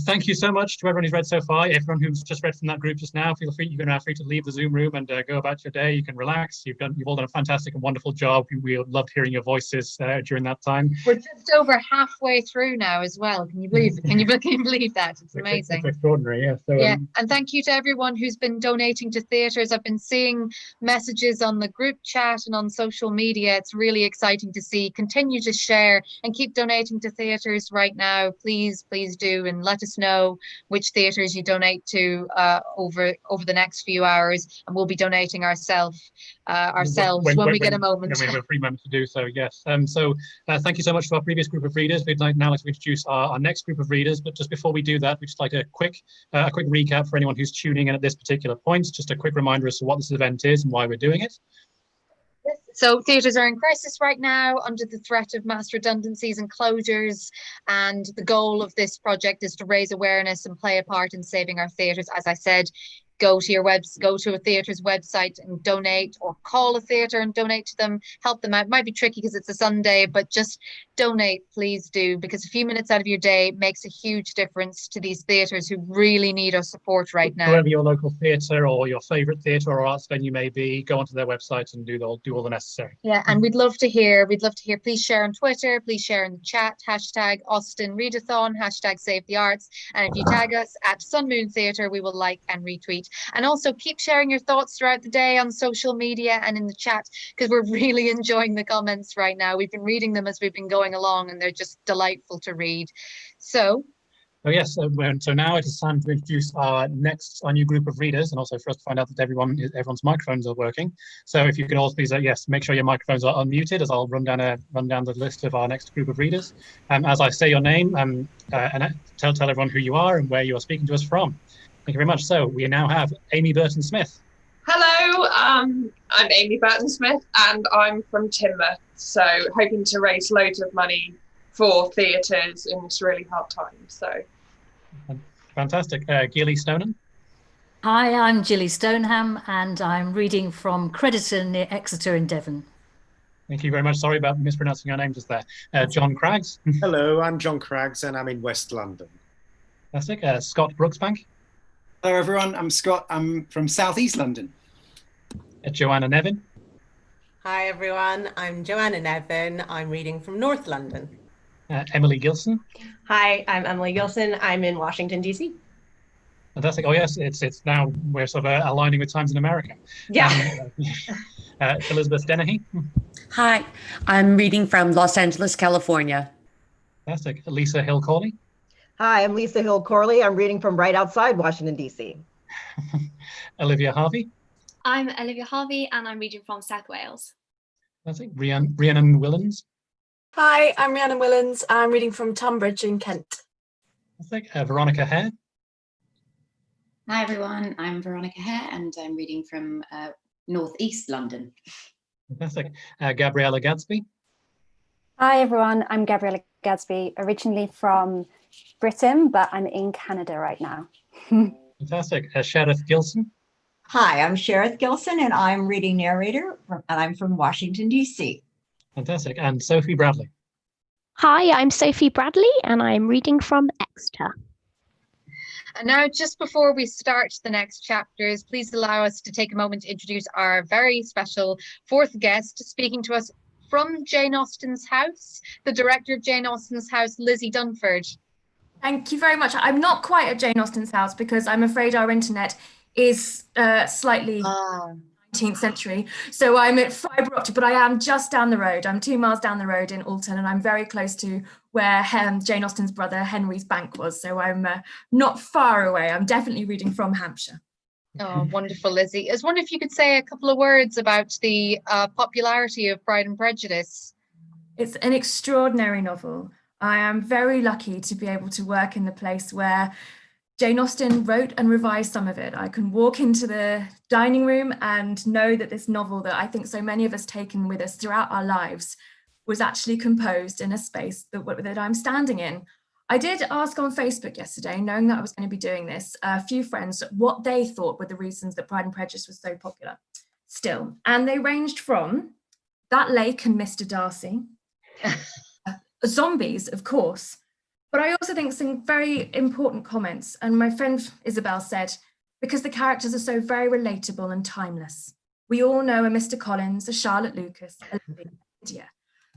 Thank you so much to everyone who's read so far. Everyone who's just read from that group just now, feel free. You're now free to leave the Zoom room and go about your day. You can relax. You've all done a fantastic and wonderful job. We loved hearing your voices during that time.
We're just over halfway through now as well. Can you believe it? Can you believe that? It's amazing.
It's extraordinary, yeah. So,
yeah, and thank you to everyone who's been donating to theatres. I've been seeing messages on the group chat and on social media. It's really exciting to see. Continue to share and keep donating to theatres right now. Please do, and let us know which theatres you donate to over the next few hours, and we'll be donating ourselves when we get a moment.
When we have a free moment to do so, yes. Thank you so much to our previous group of readers. We'd now like to introduce our next group of readers, but just before we do that, we'd just like a quick recap for anyone who's tuning in at this particular point. Just a quick reminder as to what this event is and why we're doing it.
So theatres are in crisis right now under the threat of mass redundancies and closures, and the goal of this project is to raise awareness and play a part in saving our theatres. As I said, go to a theatre's website and donate, or call a theatre and donate to them, help them out. It might be tricky because it's a Sunday, but just donate, please do, because a few minutes out of your day makes a huge difference to these theatres who really need our support right now.
Whoever your local theatre or your favourite theatre or arts venue may be, go onto their website and do all the necessary.
Yeah, and we'd love to hear. Please share on Twitter, please share in the chat, #Austen Readathon, #SaveTheArts, and if you tag us at Sun Moon Theatre, we will like and retweet. And also keep sharing your thoughts throughout the day on social media and in the chat, because we're really enjoying the comments right now. We've been reading them as we've been going along, and they're just delightful to read. So
now it is time to introduce our new group of readers, and also for us to find out that everyone's microphones are working. So if you could all please, make sure your microphones are unmuted, as I'll run down the list of our next group of readers. As I say your name, and tell everyone who you are and where you are speaking to us from. Thank you very much. So we now have Amy Burton-Smith.
Hello, I'm Amy Burton-Smith, and I'm from Timber. So hoping to raise loads of money for theatres in this really hard time. So
fantastic. Gilly Stoneham.
Hi, I'm Gilly Stoneham, and I'm reading from Crediton near Exeter in Devon.
Thank you very much. Sorry about mispronouncing your name just there. John Craggs.
Hello, I'm John Craggs, and I'm in West London.
Fantastic. Scott Brooksbank.
Hello everyone, I'm Scott, I'm from South East London.
Joanna Nevin.
Hi everyone, I'm Joanna Nevin, I'm reading from North London.
Emily Gilson.
Hi, I'm Emily Gilson, I'm in Washington, DC.
Fantastic. Oh yes, it's now we're sort of aligning with times in America.
Yeah.
Elizabeth Dennehy.
Hi, I'm reading from Los Angeles, California.
Fantastic. Lisa Hill Corley.
Hi, I'm Lisa Hill Corley. I'm reading from right outside Washington, D.C.
Olivia Harvey.
I'm Olivia Harvey and I'm reading from South Wales.
Fantastic. Rhiannon Willens.
Hi, I'm Rhiannon Willens. I'm reading from Tunbridge in Kent.
Fantastic. Veronica Hare.
Hi everyone, I'm Veronica Hare and I'm reading from northeast London.
Fantastic. Gabriella Gadsby.
Hi everyone, I'm Gabriella Gadsby, originally from Britain, but I'm in Canada right now.
Fantastic. Shareth Gilson.
Hi, I'm Shareth Gilson and I'm reading narrator and I'm from Washington, D.C.
Fantastic. And Sophie Bradley.
Hi, I'm Sophie Bradley and I'm reading from Exeter.
And now, just before we start the next chapters, please allow us to take a moment to introduce our very special fourth guest speaking to us from Jane Austen's house, the director of Jane Austen's house, Lizzie Dunford.
Thank you very much. I'm not quite at Jane Austen's house because I'm afraid our internet is slightly 19th century. So I'm at fibre optic, but I am just down the road. I'm 2 miles down the road in Alton, and I'm very close to where Jane Austen's brother Henry's bank was. So I'm not far away. I'm definitely reading from Hampshire.
Oh, wonderful, Lizzie. I was wondering if you could say a couple of words about the popularity of Pride and Prejudice.
It's an extraordinary novel. I am very lucky to be able to work in the place where Jane Austen wrote and revised some of it. I can walk into the dining room and know that this novel that I think so many of us taken with us throughout our lives was actually composed in a space that I'm standing in. I did ask on Facebook yesterday, knowing that I was going to be doing this, a few friends what they thought were the reasons that Pride and Prejudice was so popular still. And they ranged from that lake and Mr. Darcy, zombies, of course, but I also think some very important comments. And my friend Isabel said, because the characters are so very relatable and timeless. We all know a Mr. Collins, a Charlotte Lucas, a Lydia.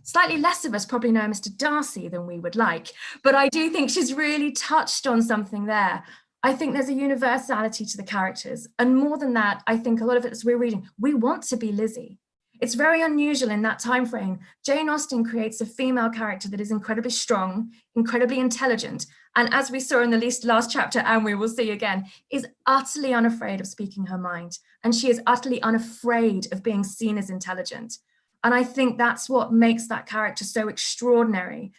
Slightly less of us probably know Mr. Darcy than we would like, but I do think she's really touched on something there. I think there's a universality to the characters. And more than that, I think a lot of it as we're reading, we want to be Lizzie. It's very unusual in that time frame. Jane Austen creates a female character that is incredibly strong, incredibly intelligent, and as we saw in the last chapter, and we will see again, is utterly unafraid of speaking her mind. And she is utterly unafraid of being seen as intelligent. And I think that's what makes that character so extraordinary.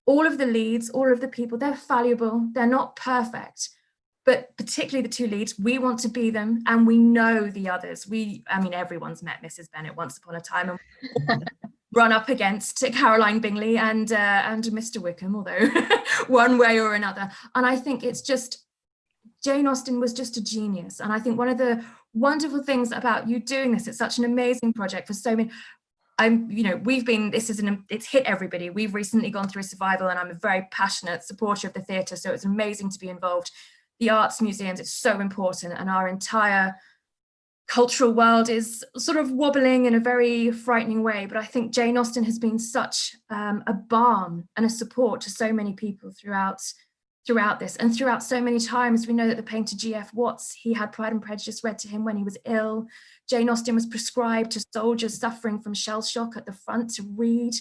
All of the leads, all of the people, they're valuable, they're not perfect. But particularly the two leads, we want to be them and we know the others. I mean, everyone's met Mrs. Bennet once upon a time and run up against Caroline Bingley and Mr. Wickham, although one way or another. And I think it's just, Jane Austen was just a genius. And I think one of the wonderful things about you doing this, it's such an amazing project for so many, it's hit everybody. We've recently gone through a survival and I'm a very passionate supporter of the theatre. So it's amazing to be involved. The arts museums, it's so important, and our entire cultural world is sort of wobbling in a very frightening way. But I think Jane Austen has been such a balm and a support to so many people throughout this, and throughout so many times. We know that the painter G.F. Watts, he had Pride and Prejudice read to him when he was ill. Jane Austen was prescribed to soldiers suffering from shell shock at the front to read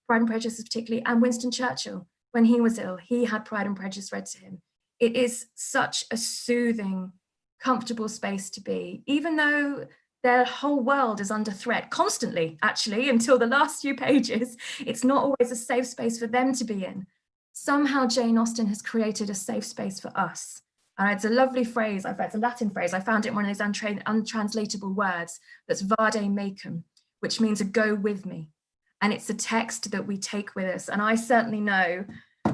Pride and Prejudice particularly, and Winston Churchill, when he was ill, he had Pride and Prejudice read to him. It is such a soothing, comfortable space to be, even though their whole world is under threat constantly, actually, until the last few pages. It's not always a safe space for them to be in. Somehow Jane Austen has created a safe space for us. And it's a lovely phrase, it's a Latin phrase, I found it in one of those untranslatable words, that's vade mecum, which means a go with me. And it's a text that we take with us. And I certainly know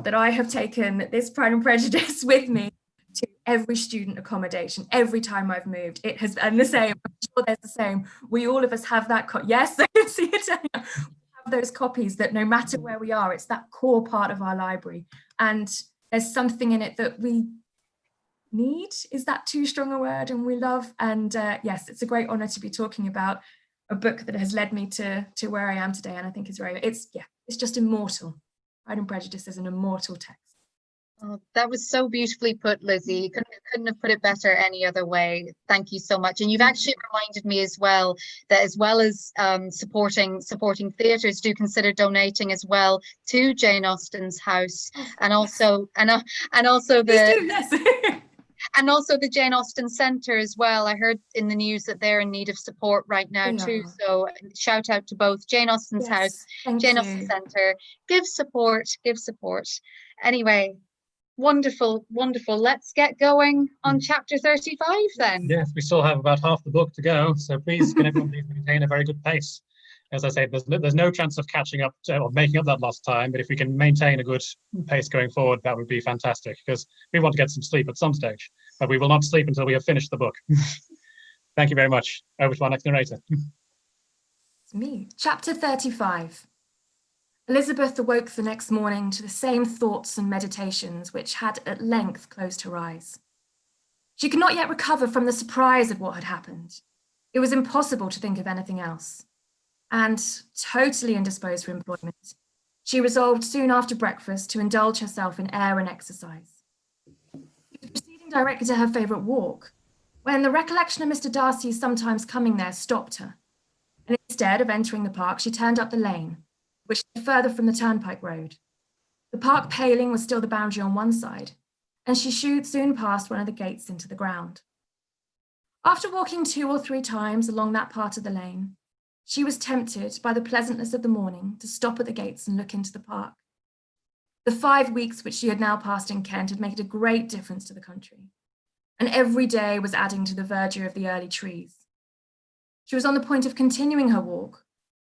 that I have taken this Pride and Prejudice with me to every student accommodation, every time I've moved. It has, and the same, I'm sure there's the same. We all of us have that, yes, I can see it. We have those copies that no matter where we are, it's that core part of our library. And there's something in it that we need, is that too strong a word, and we love. And yes, it's a great honor to be talking about a book that has led me to where I am today. And I think it's just immortal. Pride and Prejudice is an immortal text.
Oh, that was so beautifully put, Lizzie. You couldn't have put it better any other way. Thank you so much. And you've actually reminded me as well that as well as supporting theatres, do consider donating as well to Jane Austen's house, and also the and also the Jane Austen Centre as well. I heard in the news that they're in need of support right now too. So shout out to both Jane Austen's house, Jane Austen Centre. Give support. Anyway. Wonderful. Let's get going on chapter 35 then.
Yes, we still have about half the book to go, so please can everyone please maintain a very good pace. As I say, there's no chance of catching up or making up that lost time, but if we can maintain a good pace going forward, that would be fantastic, because we want to get some sleep at some stage, but we will not sleep until we have finished the book. Thank you very much. Over to our next narrator.
It's me. Chapter 35. Elizabeth awoke the next morning to the same thoughts and meditations which had at length closed her eyes. She could not yet recover from the surprise of what had happened. It was impossible to think of anything else. And, totally indisposed for employment, she resolved soon after breakfast to indulge herself in air and exercise. She was proceeding directly to her favourite walk, when the recollection of Mr. Darcy's sometimes coming there stopped her. And instead of entering the park, she turned up the lane, which led further from the turnpike road. The park paling was still the boundary on one side, and she soon passed one of the gates into the ground. After walking 2 or 3 times along that part of the lane, she was tempted by the pleasantness of the morning to stop at the gates and look into the park. The 5 weeks which she had now passed in Kent had made a great difference to the country, and every day was adding to the verdure of the early trees. She was on the point of continuing her walk,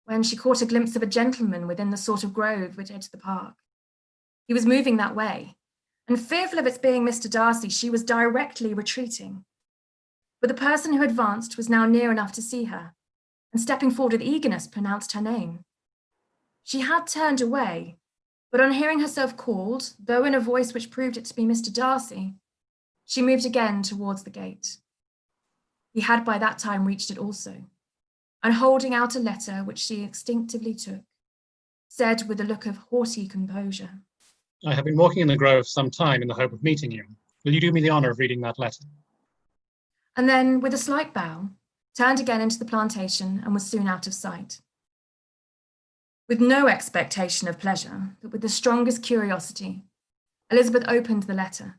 when she caught a glimpse of a gentleman within the sort of grove which edged the park. He was moving that way, and fearful of its being Mr. Darcy, she was directly retreating. But the person who advanced was now near enough to see her, and stepping forward with eagerness, pronounced her name. She had turned away, but on hearing herself called, though in a voice which proved it to be Mr. Darcy, she moved again towards the gate. He had by that time reached it also, and holding out a letter which she instinctively took, said with a look of haughty composure,
I have been walking in the grove some time in the hope of meeting you. Will you do me the honour of reading that letter?
And then, with a slight bow, turned again into the plantation and was soon out of sight. With no expectation of pleasure, but with the strongest curiosity, Elizabeth opened the letter,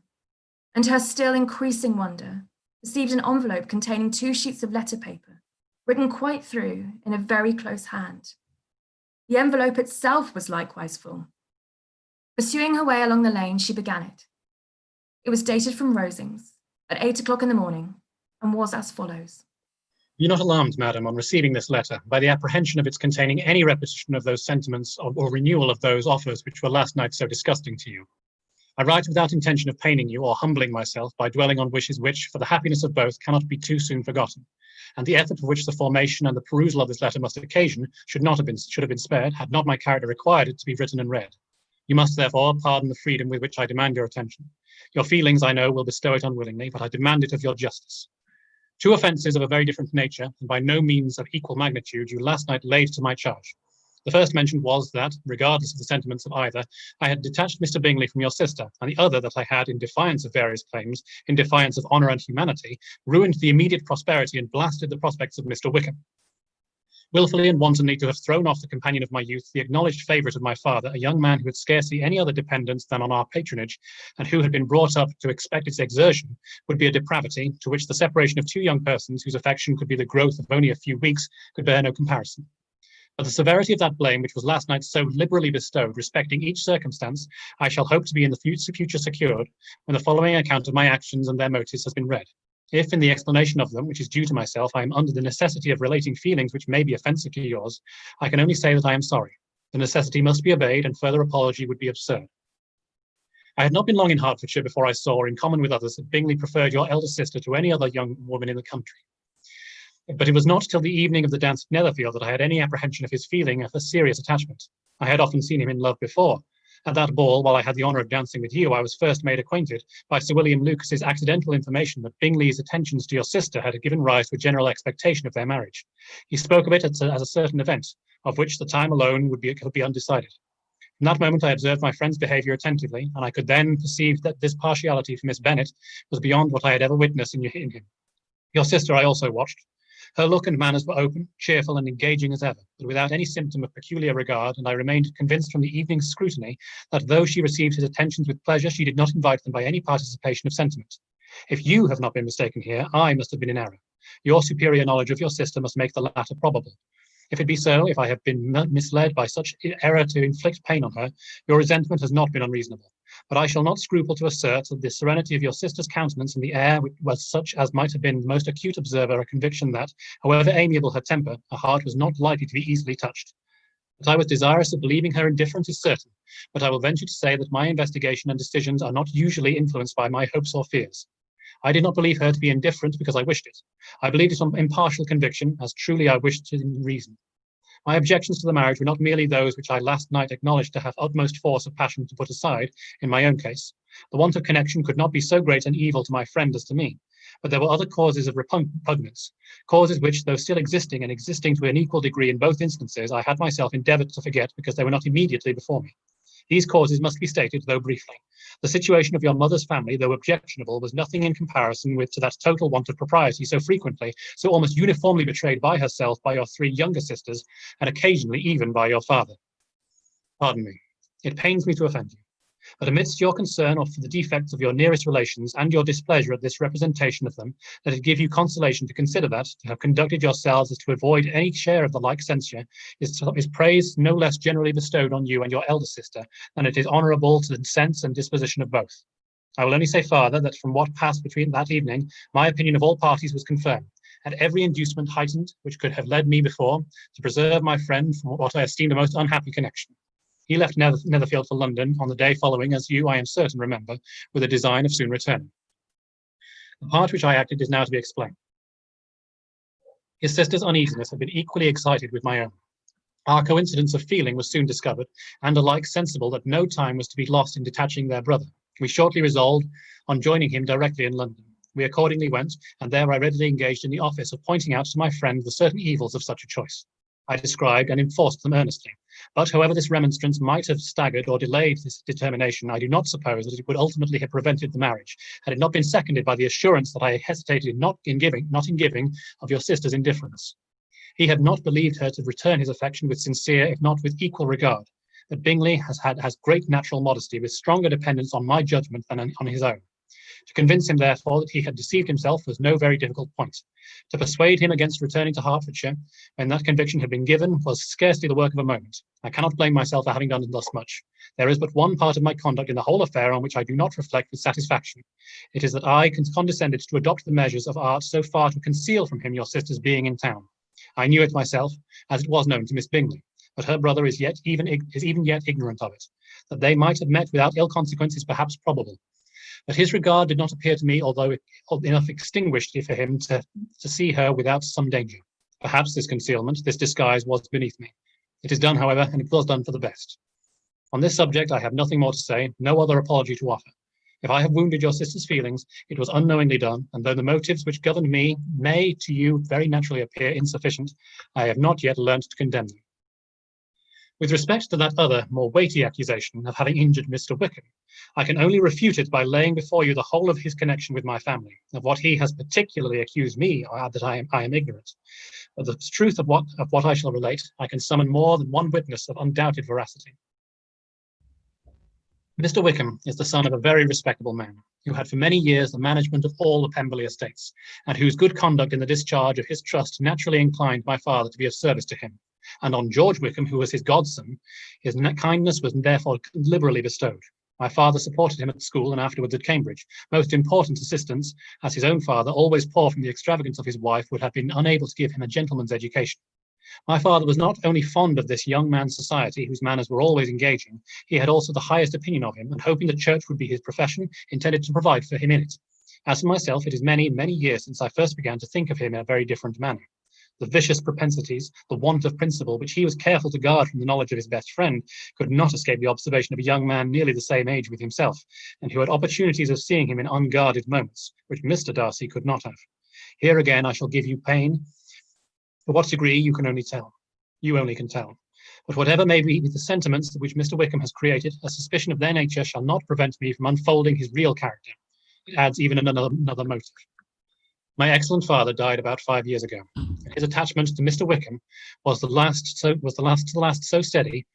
and to her still increasing wonder, received an envelope containing 2 sheets of letter paper, written quite through in a very close hand. The envelope itself was likewise full. Pursuing her way along the lane, she began it. It was dated from Rosings at 8 o'clock in the morning, and was as follows.
Be not alarmed, madam, on receiving this letter by the apprehension of its containing any repetition of those sentiments or renewal of those offers which were last night so disgusting to you. I write without intention of paining you or humbling myself by dwelling on wishes which, for the happiness of both, cannot be too soon forgotten, and the effort for which the formation and the perusal of this letter must occasion should have been spared, had not my character required it to be written and read. You must, therefore, pardon the freedom with which I demand your attention. Your feelings, I know, will bestow it unwillingly, but I demand it of your justice. 2 offences of a very different nature, and by no means of equal magnitude, you last night laid to my charge. The first mentioned was that, regardless of the sentiments of either, I had detached Mr. Bingley from your sister, and the other that I had, in defiance of various claims, in defiance of honour and humanity, ruined the immediate prosperity and blasted the prospects of Mr. Wickham. Wilfully and wantonly to have thrown off the companion of my youth, the acknowledged favourite of my father, a young man who had scarcely any other dependence than on our patronage, and who had been brought up to expect its exertion, would be a depravity to which the separation of 2 young persons whose affection could be the growth of only a few weeks could bear no comparison. But the severity of that blame which was last night so liberally bestowed respecting each circumstance, I shall hope to be in the future secured when the following account of my actions and their motives has been read. If in the explanation of them, which is due to myself, I am under the necessity of relating feelings which may be offensive to yours, I can only say that I am sorry. The necessity must be obeyed, and further apology would be absurd. I had not been long in Hertfordshire before I saw, in common with others, that Bingley preferred your elder sister to any other young woman in the country. But it was not till the evening of the dance at Netherfield that I had any apprehension of his feeling a serious attachment. I had often seen him in love before. At that ball, while I had the honour of dancing with you, I was first made acquainted by Sir William Lucas's accidental information that Bingley's attentions to your sister had given rise to a general expectation of their marriage. He spoke of it as a certain event, of which the time alone could be undecided. In that moment, I observed my friend's behaviour attentively, and I could then perceive that this partiality for Miss Bennet was beyond what I had ever witnessed in him. Your sister I also watched. Her look and manners were open, cheerful, and engaging as ever, but without any symptom of peculiar regard, and I remained convinced from the evening's scrutiny that though she received his attentions with pleasure, she did not invite them by any participation of sentiment. If you have not been mistaken here, I must have been in error. Your superior knowledge of your sister must make the latter probable. If it be so, if I have been misled by such error to inflict pain on her, your resentment has not been unreasonable. But I shall not scruple to assert that the serenity of your sister's countenance and the air was such as might have been the most acute observer a conviction that, however amiable her temper, her heart was not likely to be easily touched. That I was desirous of believing her indifferent is certain, but I will venture to say that my investigation and decisions are not usually influenced by my hopes or fears. I did not believe her to be indifferent because I wished it. I believed it on impartial conviction, as truly I wished it in reason. My objections to the marriage were not merely those which I last night acknowledged to have utmost force of passion to put aside in my own case. The want of connection could not be so great an evil to my friend as to me, but there were other causes of repugnance, causes which, though still existing and existing to an equal degree in both instances, I had myself endeavoured to forget because they were not immediately before me. These causes must be stated, though briefly. The situation of your mother's family, though objectionable, was nothing in comparison to that total want of propriety so frequently, so almost uniformly betrayed by herself, by your 3 younger sisters, and occasionally even by your father. Pardon me. It pains me to offend you. But amidst your concern for the defects of your nearest relations and your displeasure at this representation of them, let it give you consolation to consider that, to have conducted yourselves as to avoid any share of the like censure, is praise no less generally bestowed on you and your elder sister than it is honourable to the sense and disposition of both. I will only say farther that from what passed between that evening, my opinion of all parties was confirmed, and every inducement heightened which could have led me before to preserve my friend from what I esteemed a most unhappy connection. He left Netherfield for London on the day following, as you, I am certain, remember, with a design of soon returning. The part which I acted is now to be explained. His sister's uneasiness had been equally excited with my own. Our coincidence of feeling was soon discovered, and alike sensible that no time was to be lost in detaching their brother. We shortly resolved on joining him directly in London. We accordingly went, and there I readily engaged in the office of pointing out to my friend the certain evils of such a choice. I described and enforced them earnestly. But however this remonstrance might have staggered or delayed this determination, I do not suppose that it would ultimately have prevented the marriage, had it not been seconded by the assurance that I hesitated not in giving of your sister's indifference. He had not believed her to return his affection with sincere, if not with equal regard. But Bingley has great natural modesty, with stronger dependence on my judgment than on his own. To convince him, therefore, that he had deceived himself was no very difficult point. To persuade him against returning to Hertfordshire, when that conviction had been given, was scarcely the work of a moment. I cannot blame myself for having done thus much. There is but one part of my conduct in the whole affair on which I do not reflect with satisfaction. It is that I condescended to adopt the measures of art so far to conceal from him your sister's being in town. I knew it myself, as it was known to Miss Bingley, but her brother is even yet ignorant of it. That they might have met without ill consequence is perhaps probable. But his regard did not appear to me, although enough extinguished for him to see her without some danger. Perhaps this concealment, this disguise was beneath me. It is done, however, and it was done for the best. On this subject, I have nothing more to say, no other apology to offer. If I have wounded your sister's feelings, it was unknowingly done, and though the motives which governed me may to you very naturally appear insufficient, I have not yet learnt to condemn them. With respect to that other, more weighty accusation of having injured Mr. Wickham, I can only refute it by laying before you the whole of his connection with my family. Of what he has particularly accused me, I add that I am ignorant. Of the truth of what I shall relate, I can summon more than one witness of undoubted veracity. Mr. Wickham is the son of a very respectable man, who had for many years the management of all the Pemberley estates, and whose good conduct in the discharge of his trust naturally inclined my father to be of service to him. And on George Wickham, who was his godson, his kindness was therefore liberally bestowed. My father supported him at school and afterwards at Cambridge, most important assistance, as his own father, always poor from the extravagance of his wife, would have been unable to give him a gentleman's education. My father was not only fond of this young man's society, whose manners were always engaging, he had also the highest opinion of him, and hoping the church would be his profession, intended to provide for him in it. As for myself, it is many, many years since I first began to think of him in a very different manner. The vicious propensities, the want of principle, which he was careful to guard from the knowledge of his best friend, could not escape the observation of a young man nearly the same age with himself, and who had opportunities of seeing him in unguarded moments, which Mr. Darcy could not have. Here again I shall give you pain. To what degree you only can tell. But whatever may be the sentiments which Mr. Wickham has created, a suspicion of their nature shall not prevent me from unfolding his real character. It adds even another motive. My excellent father died about 5 years ago. His attachment to Mr. Wickham was the last so steady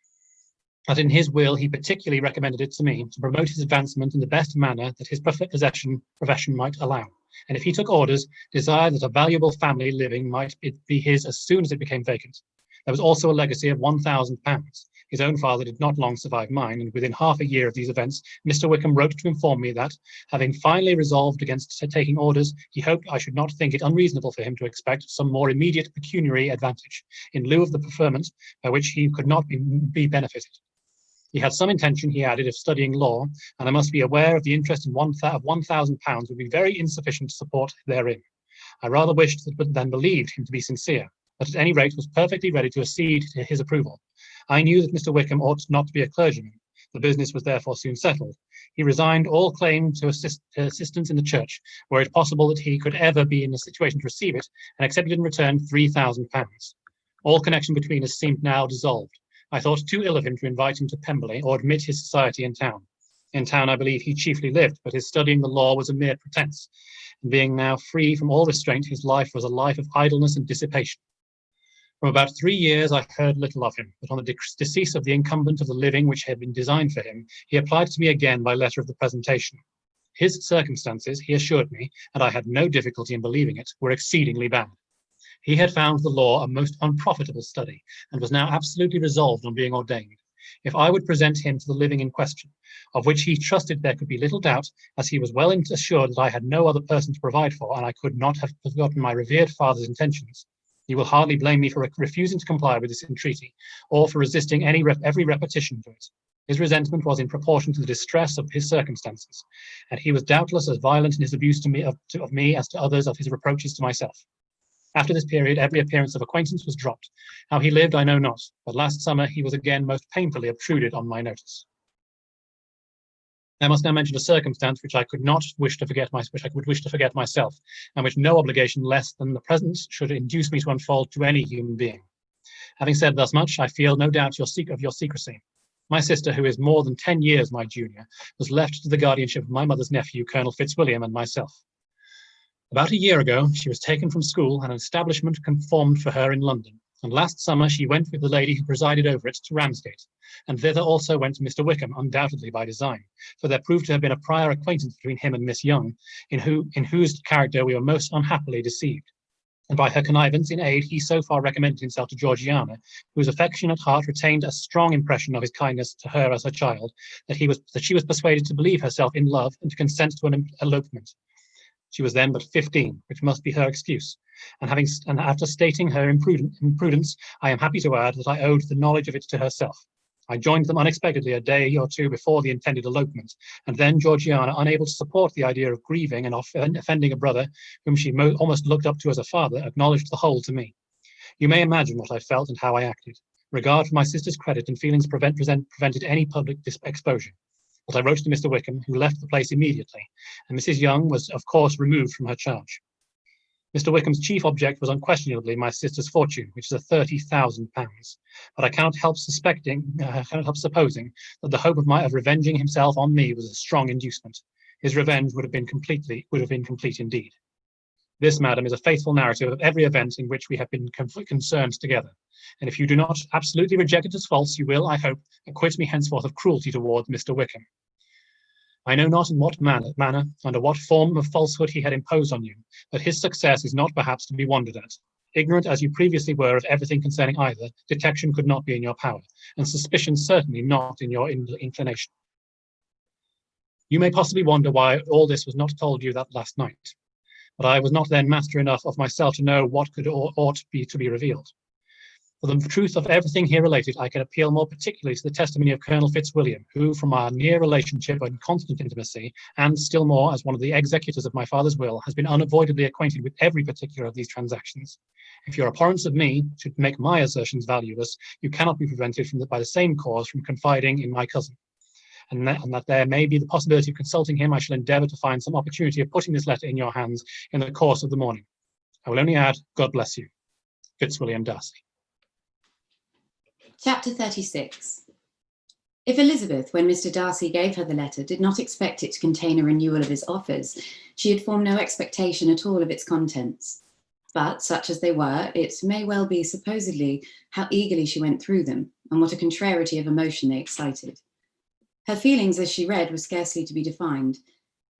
that in his will he particularly recommended it to me to promote his advancement in the best manner that his profession might allow. And if he took orders, desired that a valuable family living might be his as soon as it became vacant. There was also a legacy of £1,000. His own father did not long survive mine, and within half a year of these events, Mr. Wickham wrote to inform me that, having finally resolved against taking orders, he hoped I should not think it unreasonable for him to expect some more immediate pecuniary advantage, in lieu of the preferment by which he could not be benefited. He had some intention, he added, of studying law, and I must be aware of the interest in £1,000 would be very insufficient to support therein. I rather wished than believed him to be sincere, but at any rate was perfectly ready to accede to his approval. I knew that Mr. Wickham ought not to be a clergyman. The business was therefore soon settled. He resigned all claim to assistance in the church, were it possible that he could ever be in a situation to receive it, and accepted in return £3,000. All connection between us seemed now dissolved. I thought too ill of him to invite him to Pemberley or admit his society in town. In town, I believe he chiefly lived, but his studying the law was a mere pretence. And being now free from all restraint, his life was a life of idleness and dissipation. From about 3 years, I heard little of him, but on the decease of the incumbent of the living which had been designed for him, he applied to me again by letter of the presentation. His circumstances, he assured me, and I had no difficulty in believing it, were exceedingly bad. He had found the law a most unprofitable study, and was now absolutely resolved on being ordained. If I would present him to the living in question, of which he trusted there could be little doubt, as he was well assured that I had no other person to provide for, and I could not have forgotten my revered father's intentions, you will hardly blame me for refusing to comply with this entreaty, or for resisting every repetition to it. His resentment was in proportion to the distress of his circumstances, and he was doubtless as violent in his abuse of me as to others of his reproaches to myself. After this period, every appearance of acquaintance was dropped. How he lived, I know not, but last summer he was again most painfully obtruded on my notice. I must now mention a circumstance which I could wish to forget myself, and which no obligation less than the present should induce me to unfold to any human being. Having said thus much, I feel no doubt of your secrecy. My sister, who is more than 10 years my junior, was left to the guardianship of my mother's nephew, Colonel Fitzwilliam, and myself. About a year ago, she was taken from school and an establishment conformed for her in London, and last summer she went with the lady who presided over it to Ramsgate, and thither also went Mr. Wickham, undoubtedly by design, for there proved to have been a prior acquaintance between him and Miss Young, in whose character we were most unhappily deceived. And by her connivance in aid, he so far recommended himself to Georgiana, whose affectionate heart retained a strong impression of his kindness to her as her child, that she was persuaded to believe herself in love and to consent to an elopement. She was then but 15, which must be her excuse. And after stating her imprudence, I am happy to add that I owed the knowledge of it to herself. I joined them unexpectedly a day or two before the intended elopement, and then Georgiana, unable to support the idea of grieving and offending a brother whom she almost looked up to as a father, acknowledged the whole to me. You may imagine what I felt and how I acted. Regard for my sister's credit and feelings prevented any public exposure. But I wrote to Mr. Wickham, who left the place immediately, and Mrs. Young was, of course, removed from her charge. Mr. Wickham's chief object was unquestionably my sister's fortune, which is £30,000. But I cannot help supposing that the hope of revenging himself on me was a strong inducement. His revenge would have been complete indeed. This, madam, is a faithful narrative of every event in which we have been concerned together. And if you do not absolutely reject it as false, you will, I hope, acquit me henceforth of cruelty towards Mr. Wickham. I know not in what manner, under what form of falsehood he had imposed on you, but his success is not perhaps to be wondered at. Ignorant as you previously were of everything concerning either, detection could not be in your power, and suspicion certainly not in your inclination. You may possibly wonder why all this was not told you that last night, but I was not then master enough of myself to know what could or ought to be revealed. For the truth of everything here related, I can appeal more particularly to the testimony of Colonel Fitzwilliam, who, from our near relationship and constant intimacy, and still more as one of the executors of my father's will, has been unavoidably acquainted with every particular of these transactions. If your abhorrence of me should make my assertions valueless, you cannot be prevented by the same cause from confiding in my cousin. And that there may be the possibility of consulting him, I shall endeavour to find some opportunity of putting this letter in your hands in the course of the morning. I will only add, God bless you. Fitzwilliam Darcy.
Chapter 36. If Elizabeth, when Mr. Darcy gave her the letter, did not expect it to contain a renewal of his offers, she had formed no expectation at all of its contents. But, such as they were, it may well be supposedly how eagerly she went through them, and what a contrariety of emotion they excited. Her feelings as she read were scarcely to be defined.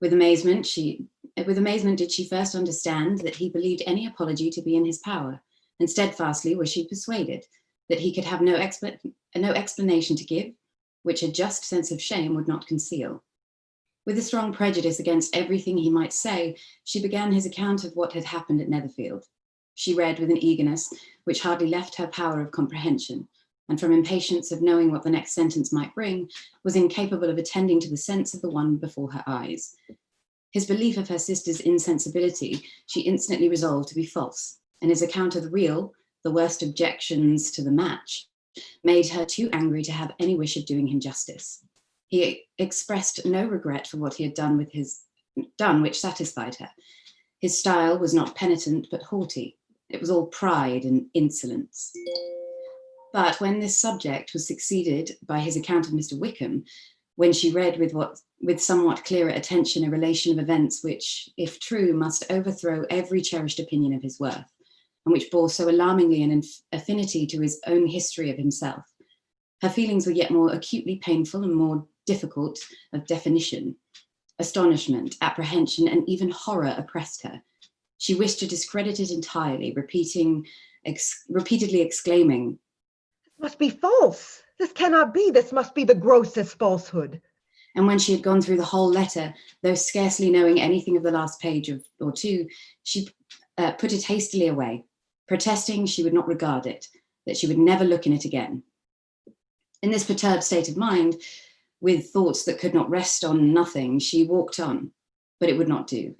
With amazement did she first understand that he believed any apology to be in his power, and steadfastly was she persuaded that he could have no explanation to give, which a just sense of shame would not conceal. With a strong prejudice against everything he might say, she began his account of what had happened at Netherfield. She read with an eagerness which hardly left her power of comprehension, and from impatience of knowing what the next sentence might bring, was incapable of attending to the sense of the one before her eyes. His belief of her sister's insensibility she instantly resolved to be false, and his account of the real, the worst objections to the match, made her too angry to have any wish of doing him justice. He expressed no regret for what he had done which satisfied her. His style was not penitent but haughty. It was all pride and insolence. But when this subject was succeeded by his account of Mr. Wickham, when she read with somewhat clearer attention a relation of events which, if true, must overthrow every cherished opinion of his worth, and which bore so alarmingly an affinity to his own history of himself, her feelings were yet more acutely painful and more difficult of definition. Astonishment, apprehension, and even horror oppressed her. She wished to discredit it entirely, repeatedly exclaiming,
"This must be false. This cannot be. This must be the grossest falsehood."
And when she had gone through the whole letter, though scarcely knowing anything of the last page or two, she put it hastily away, protesting she would not regard it, that she would never look in it again. In this perturbed state of mind, with thoughts that could not rest on nothing, she walked on, but it would not do.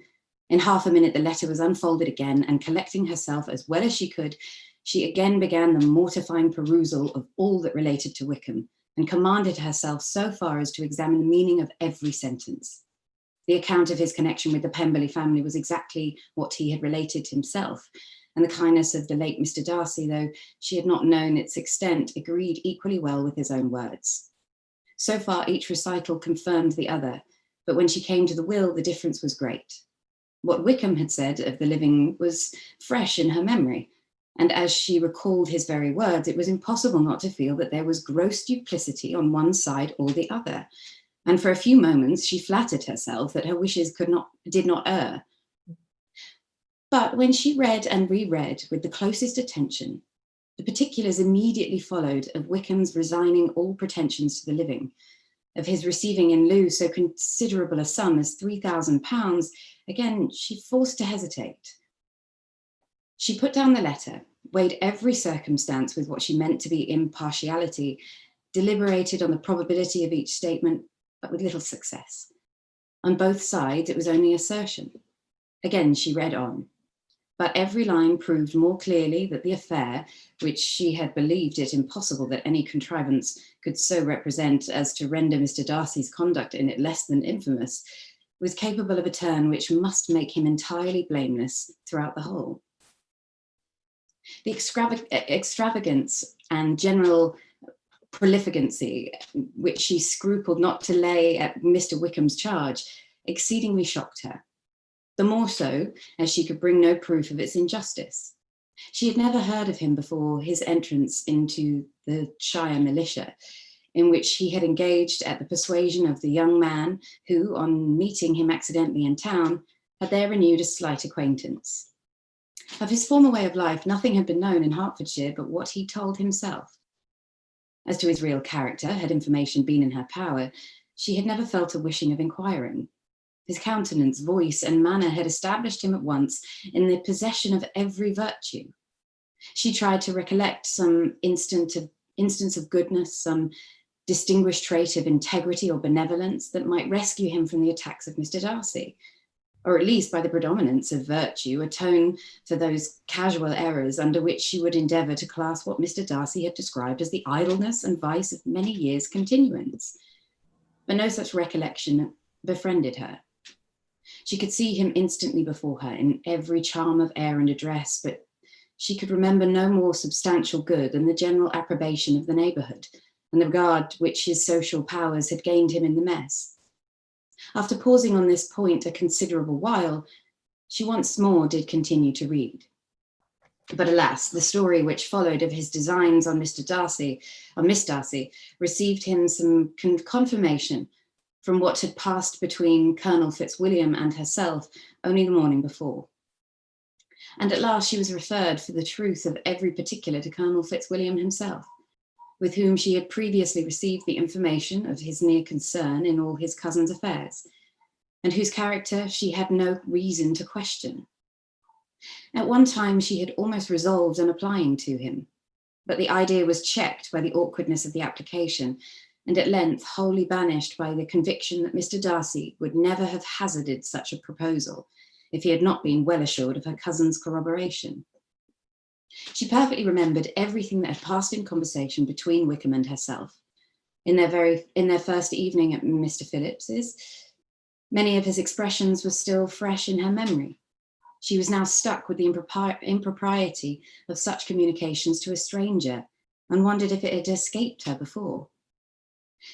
In half a minute, the letter was unfolded again, and collecting herself as well as she could, she again began the mortifying perusal of all that related to Wickham, and commanded herself so far as to examine the meaning of every sentence. The account of his connection with the Pemberley family was exactly what he had related himself, and the kindness of the late Mr. Darcy, though she had not known its extent, agreed equally well with his own words. So far, each recital confirmed the other, but when she came to the will, the difference was great. What Wickham had said of the living was fresh in her memory, and as she recalled his very words, it was impossible not to feel that there was gross duplicity on one side or the other, and for a few moments she flattered herself that her wishes did not err. But when she read and reread with the closest attention, the particulars immediately followed of Wickham's resigning all pretensions to the living, of his receiving in lieu so considerable a sum as £3,000, again she forced to hesitate. She put down the letter, weighed every circumstance with what she meant to be impartiality, deliberated on the probability of each statement, but with little success. On both sides, it was only assertion. Again, she read on. But every line proved more clearly that the affair, which she had believed it impossible that any contrivance could so represent as to render Mr. Darcy's conduct in it less than infamous, was capable of a turn which must make him entirely blameless throughout the whole. The extravagance and general profligacy which she scrupled not to lay at Mr. Wickham's charge exceedingly shocked her, the more so as she could bring no proof of its injustice. She had never heard of him before his entrance into the Shire militia, in which he had engaged at the persuasion of the young man who, on meeting him accidentally in town, had there renewed a slight acquaintance. Of his former way of life, nothing had been known in Hertfordshire but what he told himself. As to his real character, had information been in her power, she had never felt a wishing of inquiring. His countenance, voice, and manner had established him at once in the possession of every virtue. She tried to recollect some instance of goodness, some distinguished trait of integrity or benevolence that might rescue him from the attacks of Mr. Darcy, or at least by the predominance of virtue, atone for those casual errors under which she would endeavour to class what Mr. Darcy had described as the idleness and vice of many years' continuance. But no such recollection befriended her. She could see him instantly before her in every charm of air and address, but she could remember no more substantial good than the general approbation of the neighbourhood and the regard which his social powers had gained him in the mess. After pausing on this point a considerable while, she once more did continue to read. But alas, the story which followed of his designs on Miss Darcy, received him some confirmation from what had passed between Colonel Fitzwilliam and herself only the morning before. And at last she was referred for the truth of every particular to Colonel Fitzwilliam himself, with whom she had previously received the information of his near concern in all his cousin's affairs, and whose character she had no reason to question. At one time she had almost resolved on applying to him, but the idea was checked by the awkwardness of the application, and at length wholly banished by the conviction that Mr. Darcy would never have hazarded such a proposal if he had not been well assured of her cousin's corroboration. She perfectly remembered everything that had passed in conversation between Wickham and herself. In their first evening at Mr. Phillips's, many of his expressions were still fresh in her memory. She was now stuck with the impropriety of such communications to a stranger, and wondered if it had escaped her before.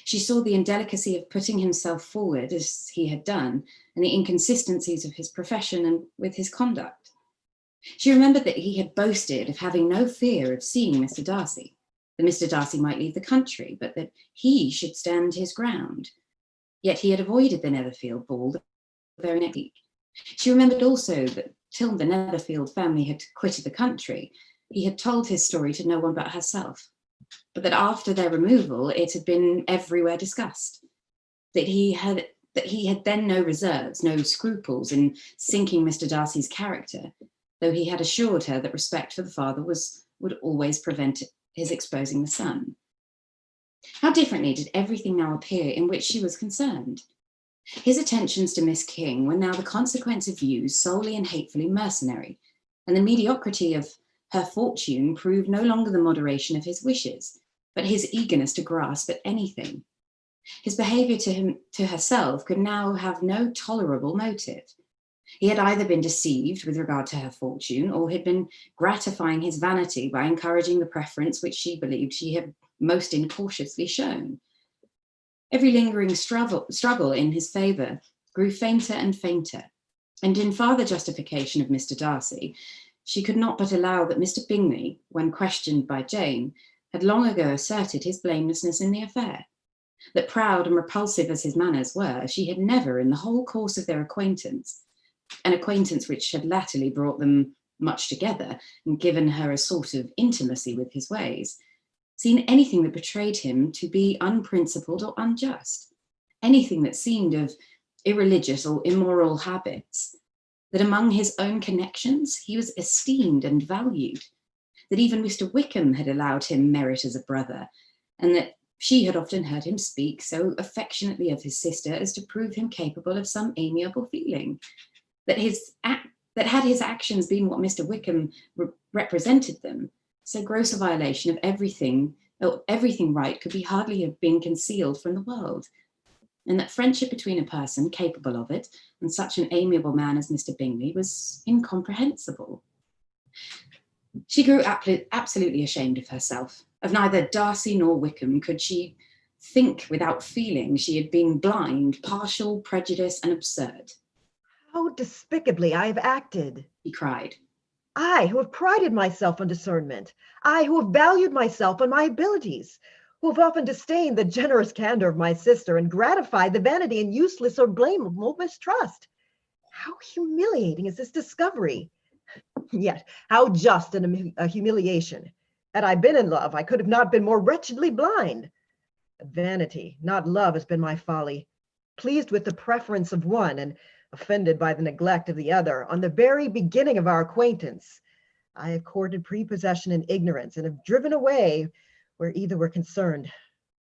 She saw the indelicacy of putting himself forward as he had done, and the inconsistencies of his profession and with his conduct. She remembered that he had boasted of having no fear of seeing Mr. Darcy, that Mr. Darcy might leave the country, but that he should stand his ground. Yet he had avoided the Netherfield ball the very next week. She remembered also that till the Netherfield family had quitted the country, he had told his story to no one but herself, but that after their removal, it had been everywhere discussed, that he had then no reserves, no scruples in sinking Mr. Darcy's character, though he had assured her that respect for the father would always prevent his exposing the son. How differently did everything now appear in which she was concerned. His attentions to Miss King were now the consequence of views solely and hatefully mercenary, and the mediocrity of her fortune proved no longer the moderation of his wishes, but his eagerness to grasp at anything. His behaviour to herself could now have no tolerable motive. He had either been deceived with regard to her fortune, or had been gratifying his vanity by encouraging the preference which she believed she had most incautiously shown. Every lingering struggle in his favour grew fainter and fainter, and in farther justification of Mr. Darcy, she could not but allow that Mr. Bingley, when questioned by Jane, had long ago asserted his blamelessness in the affair. That proud and repulsive as his manners were, she had never, in the whole course of their acquaintance, an acquaintance which had latterly brought them much together and given her a sort of intimacy with his ways, seen anything that betrayed him to be unprincipled or unjust, anything that seemed of irreligious or immoral habits, that among his own connections he was esteemed and valued, that even Mr. Wickham had allowed him merit as a brother, and that she had often heard him speak so affectionately of his sister as to prove him capable of some amiable feeling, that had his actions been what Mr. Wickham represented them, so gross a violation of everything right could hardly have been concealed from the world, and that friendship between a person capable of it and such an amiable man as Mr. Bingley was incomprehensible. She grew absolutely ashamed of herself. Of neither Darcy nor Wickham could she think without feeling she had been blind, partial, prejudiced, and absurd.
How despicably I have acted,
he cried.
I, who have prided myself on discernment, I, who have valued myself on my abilities, who have often disdained the generous candor of my sister and gratified the vanity and useless or blamable mistrust. How humiliating is this discovery! Yet, how just a humiliation. Had I been in love, I could have not been more wretchedly blind. Vanity, not love, has been my folly. Pleased with the preference of one and offended by the neglect of the other, on the very beginning of our acquaintance, I have courted prepossession and ignorance, and have driven away where either were concerned.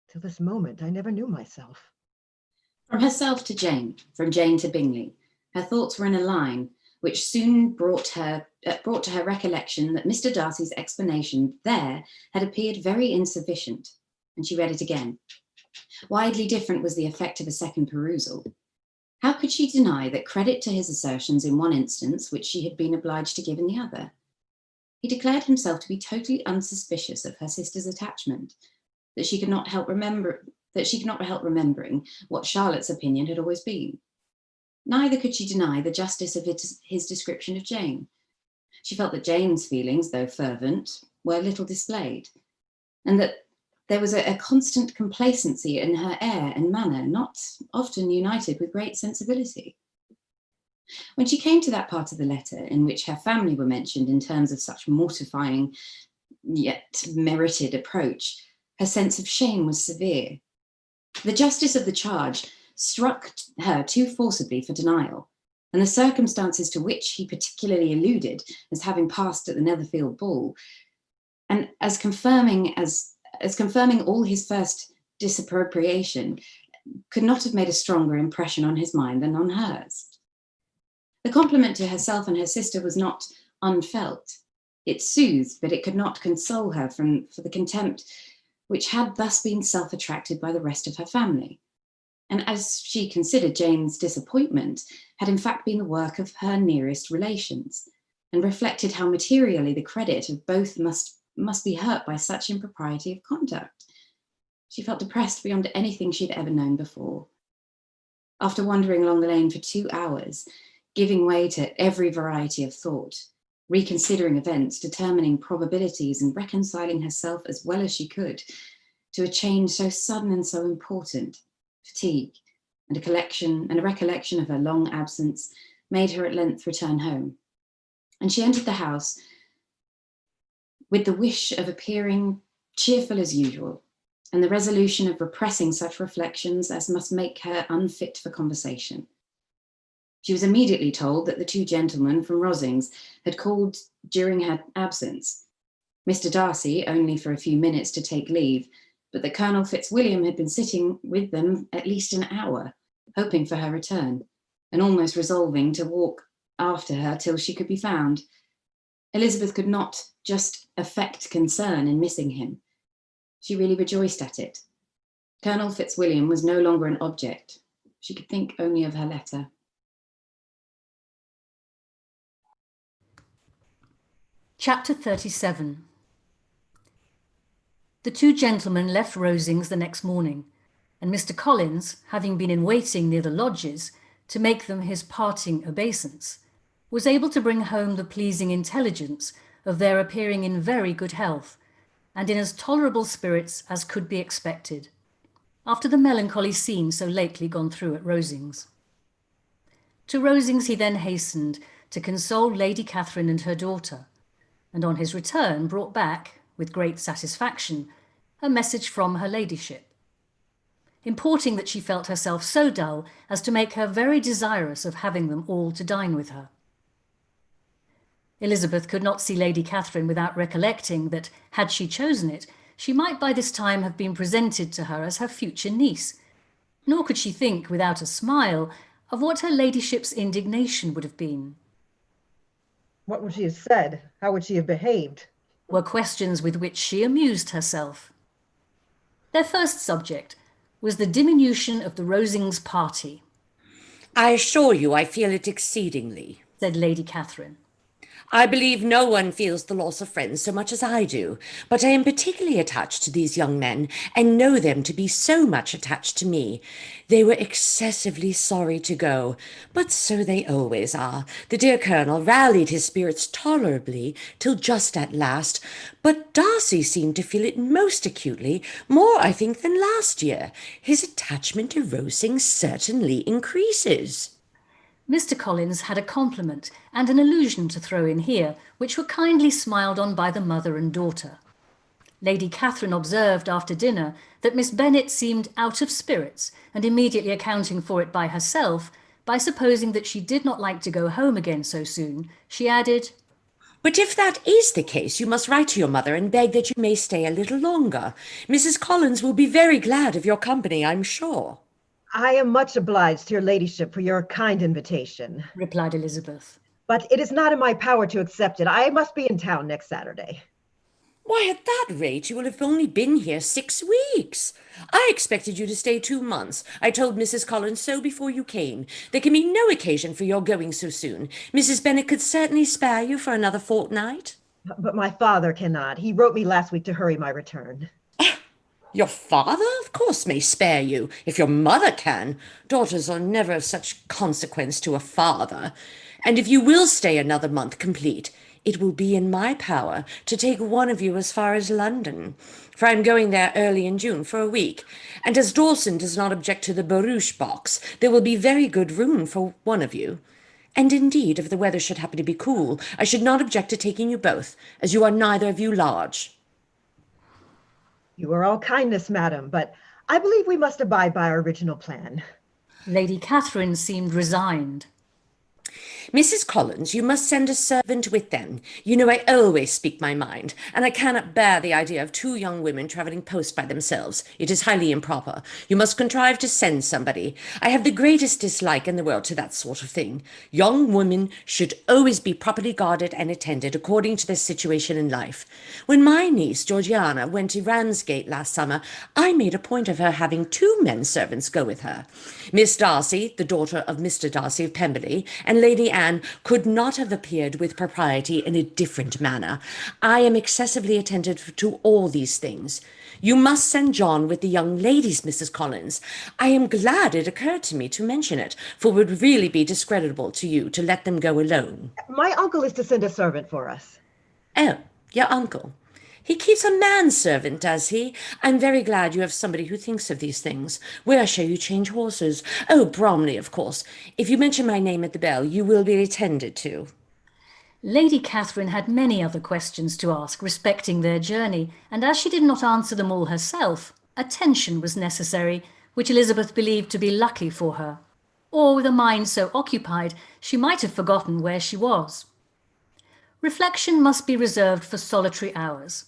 Till this moment, I never knew myself.
From herself to Jane, from Jane to Bingley, her thoughts were in a line which soon brought to her recollection that Mr. Darcy's explanation there had appeared very insufficient, and she read it again. Widely different was the effect of a second perusal. How could she deny that credit to his assertions in one instance which she had been obliged to give in the other? He declared himself to be totally unsuspicious of her sister's attachment, that she could not help remembering what Charlotte's opinion had always been. Neither could she deny the justice of his description of Jane. She felt that Jane's feelings, though fervent, were little displayed, and that there was a constant complacency in her air and manner, not often united with great sensibility. When she came to that part of the letter in which her family were mentioned in terms of such mortifying yet merited approach, her sense of shame was severe. The justice of the charge struck her too forcibly for denial, and the circumstances to which he particularly alluded as having passed at the Netherfield ball, and as confirming all his first disapprobation, could not have made a stronger impression on his mind than on hers. The compliment to herself and her sister was not unfelt. It soothed, but it could not console her for the contempt which had thus been self-attracted by the rest of her family. And as she considered Jane's disappointment had in fact been the work of her nearest relations, and reflected how materially the credit of both must be hurt by such impropriety of conduct, she felt depressed beyond anything she had ever known before. After wandering along the lane for 2 hours, giving way to every variety of thought, reconsidering events, determining probabilities, and reconciling herself as well as she could to a change so sudden and so important, fatigue and a recollection of her long absence made her at length return home. And she entered the house with the wish of appearing cheerful as usual, and the resolution of repressing such reflections as must make her unfit for conversation. She was immediately told that the 2 gentlemen from Rosings had called during her absence, Mr. Darcy only for a few minutes to take leave, but that Colonel Fitzwilliam had been sitting with them at least an hour, hoping for her return, and almost resolving to walk after her till she could be found. Elizabeth could not just affect concern in missing him. She really rejoiced at it. Colonel Fitzwilliam was no longer an object. She could think only of her letter.
Chapter 37. The 2 gentlemen left Rosings the next morning, and Mr. Collins, having been in waiting near the lodges to make them his parting obeisance, was able to bring home the pleasing intelligence of their appearing in very good health, and in as tolerable spirits as could be expected, after the melancholy scene so lately gone through at Rosings. To Rosings he then hastened to console Lady Catherine and her daughter, and on his return brought back, with great satisfaction, a message from her ladyship, importing that she felt herself so dull as to make her very desirous of having them all to dine with her. Elizabeth could not see Lady Catherine without recollecting that, had she chosen it, she might by this time have been presented to her as her future niece, nor could she think, without a smile, of what her ladyship's indignation would have been.
What would she have said? How would she have behaved?
Were questions with which she amused herself. Their first subject was the diminution of the Rosings party.
I assure you I feel it exceedingly,
said Lady Catherine.
I believe no one feels the loss of friends so much as I do, but I am particularly attached to these young men, and know them to be so much attached to me. They were excessively sorry to go, but so they always are. The dear Colonel rallied his spirits tolerably till just at last, but Darcy seemed to feel it most acutely, more, I think, than last year. His attachment to Rosings certainly increases.
Mr. Collins had a compliment and an allusion to throw in here, which were kindly smiled on by the mother and daughter. Lady Catherine observed after dinner that Miss Bennet seemed out of spirits, and immediately accounting for it by herself, by supposing that she did not like to go home again so soon, she added,
But if that is the case, you must write to your mother and beg that you may stay a little longer. Mrs. Collins will be very glad of your company, I'm sure.
I am much obliged to your ladyship for your kind invitation,
replied Elizabeth.
But it is not in my power to accept it. I must be in town next Saturday.
Why, at that rate, you will have only been here 6 weeks. I expected you to stay 2 months. I told Mrs. Collins so before you came. There can be no occasion for your going so soon. Mrs. Bennet could certainly spare you for another fortnight.
But my father cannot. He wrote me last week to hurry my return.
Your father, of course, may spare you, if your mother can. Daughters are never of such consequence to a father. And if you will stay another month complete, it will be in my power to take one of you as far as London, for I am going there early in June for a week. And as Dawson does not object to the barouche box, there will be very good room for one of you. And indeed, if the weather should happen to be cool, I should not object to taking you both, as you are neither of you large.
You are all kindness, madam, but I believe we must abide by our original plan.
Lady Catherine seemed resigned.
Mrs. Collins, you must send a servant with them. You know I always speak my mind, and I cannot bear the idea of two young women travelling post by themselves. It is highly improper. You must contrive to send somebody. I have the greatest dislike in the world to that sort of thing. Young women should always be properly guarded and attended according to their situation in life. When my niece, Georgiana, went to Ramsgate last summer, I made a point of her having 2 men servants go with her. Miss Darcy, the daughter of Mr. Darcy of Pemberley, and Lady Anne could not have appeared with propriety in a different manner. I am excessively attentive to all these things. You must send John with the young ladies, Mrs. Collins. I am glad it occurred to me to mention it, for it would really be discreditable to you to let them go alone.
My uncle is to send a servant for us.
Oh, your uncle. He keeps a manservant, does he? I'm very glad you have somebody who thinks of these things. Where shall you change horses? Oh, Bromley, of course. If you mention my name at the bell, you will be attended to.
Lady Catherine had many other questions to ask respecting their journey, and as she did not answer them all herself, attention was necessary, which Elizabeth believed to be lucky for her. Or with a mind so occupied, she might have forgotten where she was. Reflection must be reserved for solitary hours.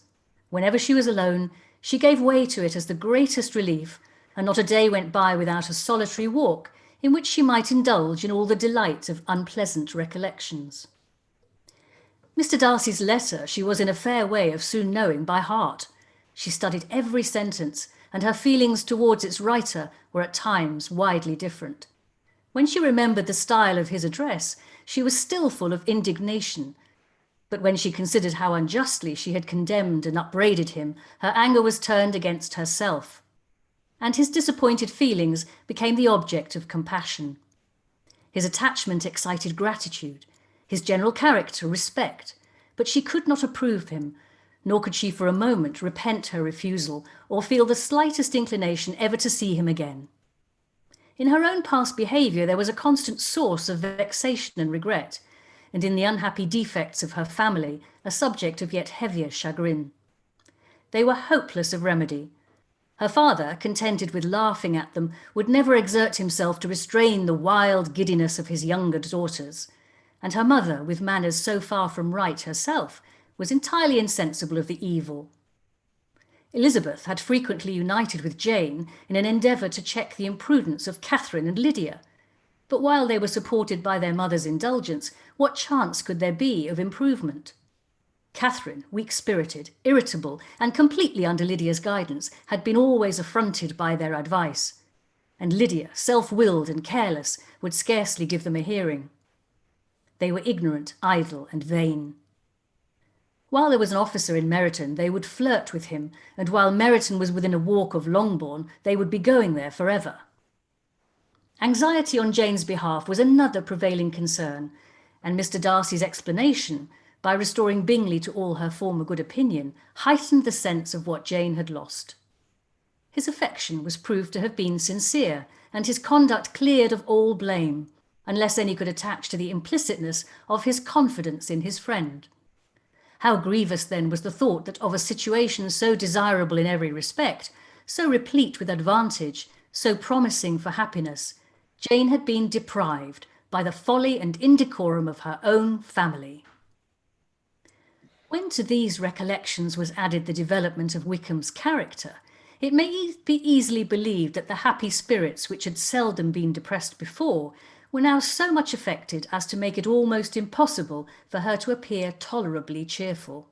Whenever she was alone, she gave way to it as the greatest relief, and not a day went by without a solitary walk in which she might indulge in all the delight of unpleasant recollections. Mr. Darcy's letter she was in a fair way of soon knowing by heart. She studied every sentence, and her feelings towards its writer were at times widely different. When she remembered the style of his address, she was still full of indignation, but when she considered how unjustly she had condemned and upbraided him, her anger was turned against herself, and his disappointed feelings became the object of compassion. His attachment excited gratitude, his general character respect, but she could not approve him, nor could she for a moment repent her refusal or feel the slightest inclination ever to see him again. In her own past behaviour there was a constant source of vexation and regret, and in the unhappy defects of her family, a subject of yet heavier chagrin. They were hopeless of remedy. Her father, contented with laughing at them, would never exert himself to restrain the wild giddiness of his younger daughters, and her mother, with manners so far from right herself, was entirely insensible of the evil. Elizabeth had frequently united with Jane in an endeavour to check the imprudence of Catherine and Lydia, but while they were supported by their mother's indulgence, what chance could there be of improvement? Catherine, weak-spirited, irritable, and completely under Lydia's guidance, had been always affronted by their advice, and Lydia, self-willed and careless, would scarcely give them a hearing. They were ignorant, idle, and vain. While there was an officer in Meryton, they would flirt with him, and while Meryton was within a walk of Longbourn, they would be going there forever. Anxiety on Jane's behalf was another prevailing concern, and Mr. Darcy's explanation, by restoring Bingley to all her former good opinion, heightened the sense of what Jane had lost. His affection was proved to have been sincere, and his conduct cleared of all blame, unless any could attach to the implicitness of his confidence in his friend. How grievous then was the thought that of a situation so desirable in every respect, so replete with advantage, so promising for happiness, Jane had been deprived by the folly and indecorum of her own family. When to these recollections was added the development of Wickham's character, it may be easily believed that the happy spirits which had seldom been depressed before were now so much affected as to make it almost impossible for her to appear tolerably cheerful.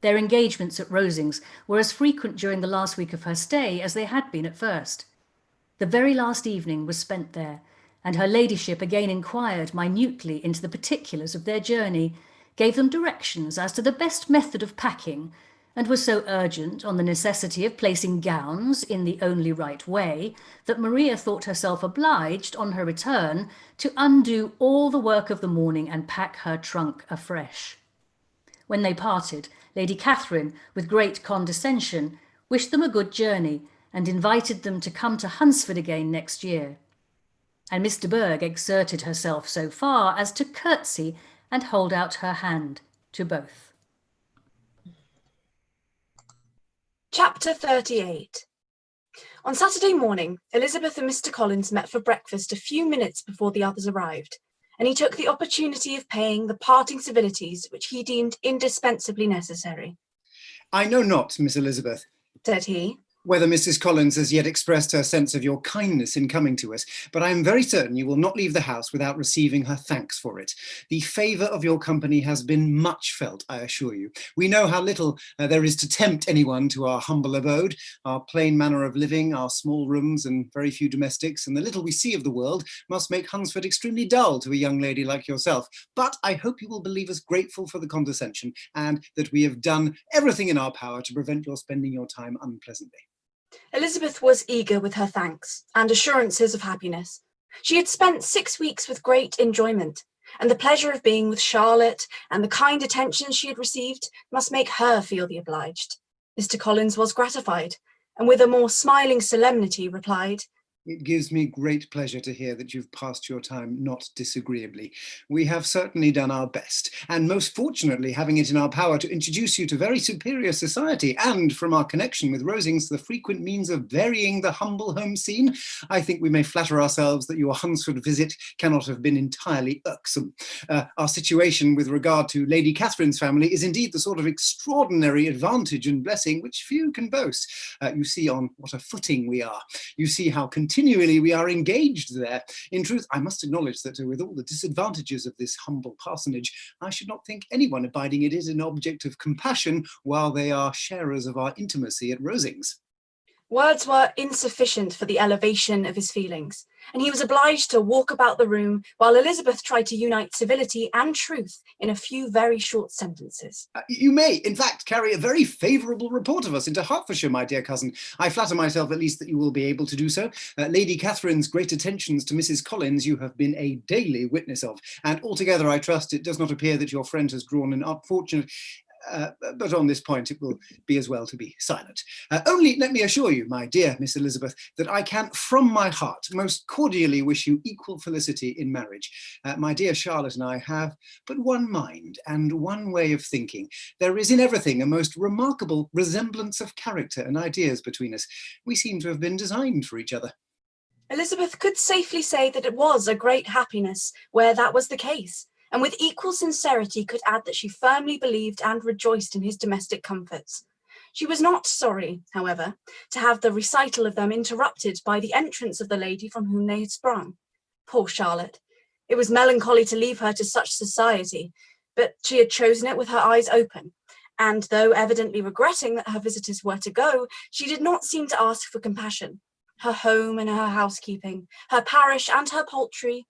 Their engagements at Rosings were as frequent during the last week of her stay as they had been at first. The very last evening was spent there, and her ladyship again inquired minutely into the particulars of their journey, gave them directions as to the best method of packing, and was so urgent on the necessity of placing gowns in the only right way that Maria thought herself obliged, on her return, to undo all the work of the morning and pack her trunk afresh. When they parted, Lady Catherine, with great condescension, wished them a good journey and invited them to come to Hunsford again next year. And Miss de Bourgh exerted herself so far as to curtsy and hold out her hand to both.
Chapter 38. On Saturday morning, Elizabeth and Mr. Collins met for breakfast a few minutes before the others arrived, and he took the opportunity of paying the parting civilities which he deemed indispensably necessary.
I know not, Miss Elizabeth,
said he,
whether Mrs. Collins has yet expressed her sense of your kindness in coming to us, but I am very certain you will not leave the house without receiving her thanks for it. The favour of your company has been much felt, I assure you. We know how little there is to tempt anyone to our humble abode, our plain manner of living, our small rooms and very few domestics, and the little we see of the world must make Hunsford extremely dull to a young lady like yourself. But I hope you will believe us grateful for the condescension, and that we have done everything in our power to prevent your spending your time unpleasantly.
Elizabeth was eager with her thanks and assurances of happiness. She had spent 6 weeks with great enjoyment, and the pleasure of being with Charlotte and the kind attention she had received must make her feel the obliged. Mr. Collins was gratified, and with a more smiling solemnity replied,
It gives me great pleasure to hear that you've passed your time not disagreeably. We have certainly done our best, and most fortunately having it in our power to introduce you to very superior society, and from our connection with Rosings, the frequent means of varying the humble home scene, I think we may flatter ourselves that your Hunsford visit cannot have been entirely irksome. Our situation with regard to Lady Catherine's family is indeed the sort of extraordinary advantage and blessing which few can boast. You see on what a footing we are. You see how continually we are engaged there. In truth, I must acknowledge that with all the disadvantages of this humble parsonage, I should not think anyone abiding in it an object of compassion while they are sharers of our intimacy at Rosings.
Words were insufficient for the elevation of his feelings, and he was obliged to walk about the room while Elizabeth tried to unite civility and truth in a few very short sentences.
You may, in fact, carry a very favourable report of us into Hertfordshire, my dear cousin. I flatter myself at least that you will be able to do so. Lady Catherine's great attentions to Mrs. Collins you have been a daily witness of, and altogether I trust it does not appear that your friend has drawn an unfortunate... but on this point it will be as well to be silent. Only let me assure you, my dear Miss Elizabeth, that I can from my heart most cordially wish you equal felicity in marriage. My dear Charlotte and I have but one mind and one way of thinking. There is in everything a most remarkable resemblance of character and ideas between us. We seem to have been designed for each other.
Elizabeth could safely say that it was a great happiness where that was the case, and with equal sincerity could add that she firmly believed and rejoiced in his domestic comforts. She was not sorry, however, to have the recital of them interrupted by the entrance of the lady from whom they had sprung. Poor Charlotte! It was melancholy to leave her to such society, but she had chosen it with her eyes open, and though evidently regretting that her visitors were to go, she did not seem to ask for compassion. Her home and her housekeeping, her parish and her poultry,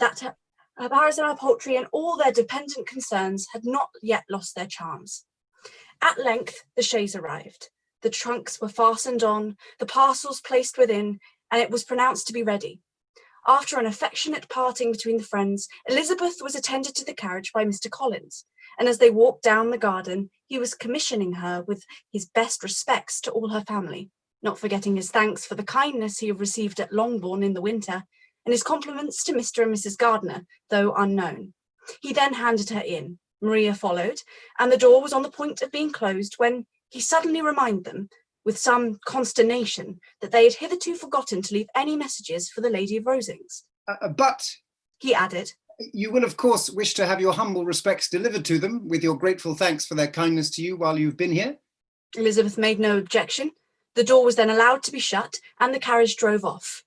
her Briers and her poultry and all their dependent concerns had not yet lost their charms. At length the chaise arrived. The trunks were fastened on, the parcels placed within, and it was pronounced to be ready. After an affectionate parting between the friends, Elizabeth was attended to the carriage by Mr. Collins, and as they walked down the garden, he was commissioning her with his best respects to all her family, not forgetting his thanks for the kindness he had received at Longbourn in the winter, and his compliments to Mr. and Mrs. Gardiner, though unknown. He then handed her in. Maria followed, and the door was on the point of being closed when he suddenly reminded them, with some consternation, that they had hitherto forgotten to leave any messages for the Lady of Rosings.
But,
he added,
you will of course wish to have your humble respects delivered to them, with your grateful thanks for their kindness to you while you've been here?
Elizabeth made no objection. The door was then allowed to be shut, and the carriage drove off.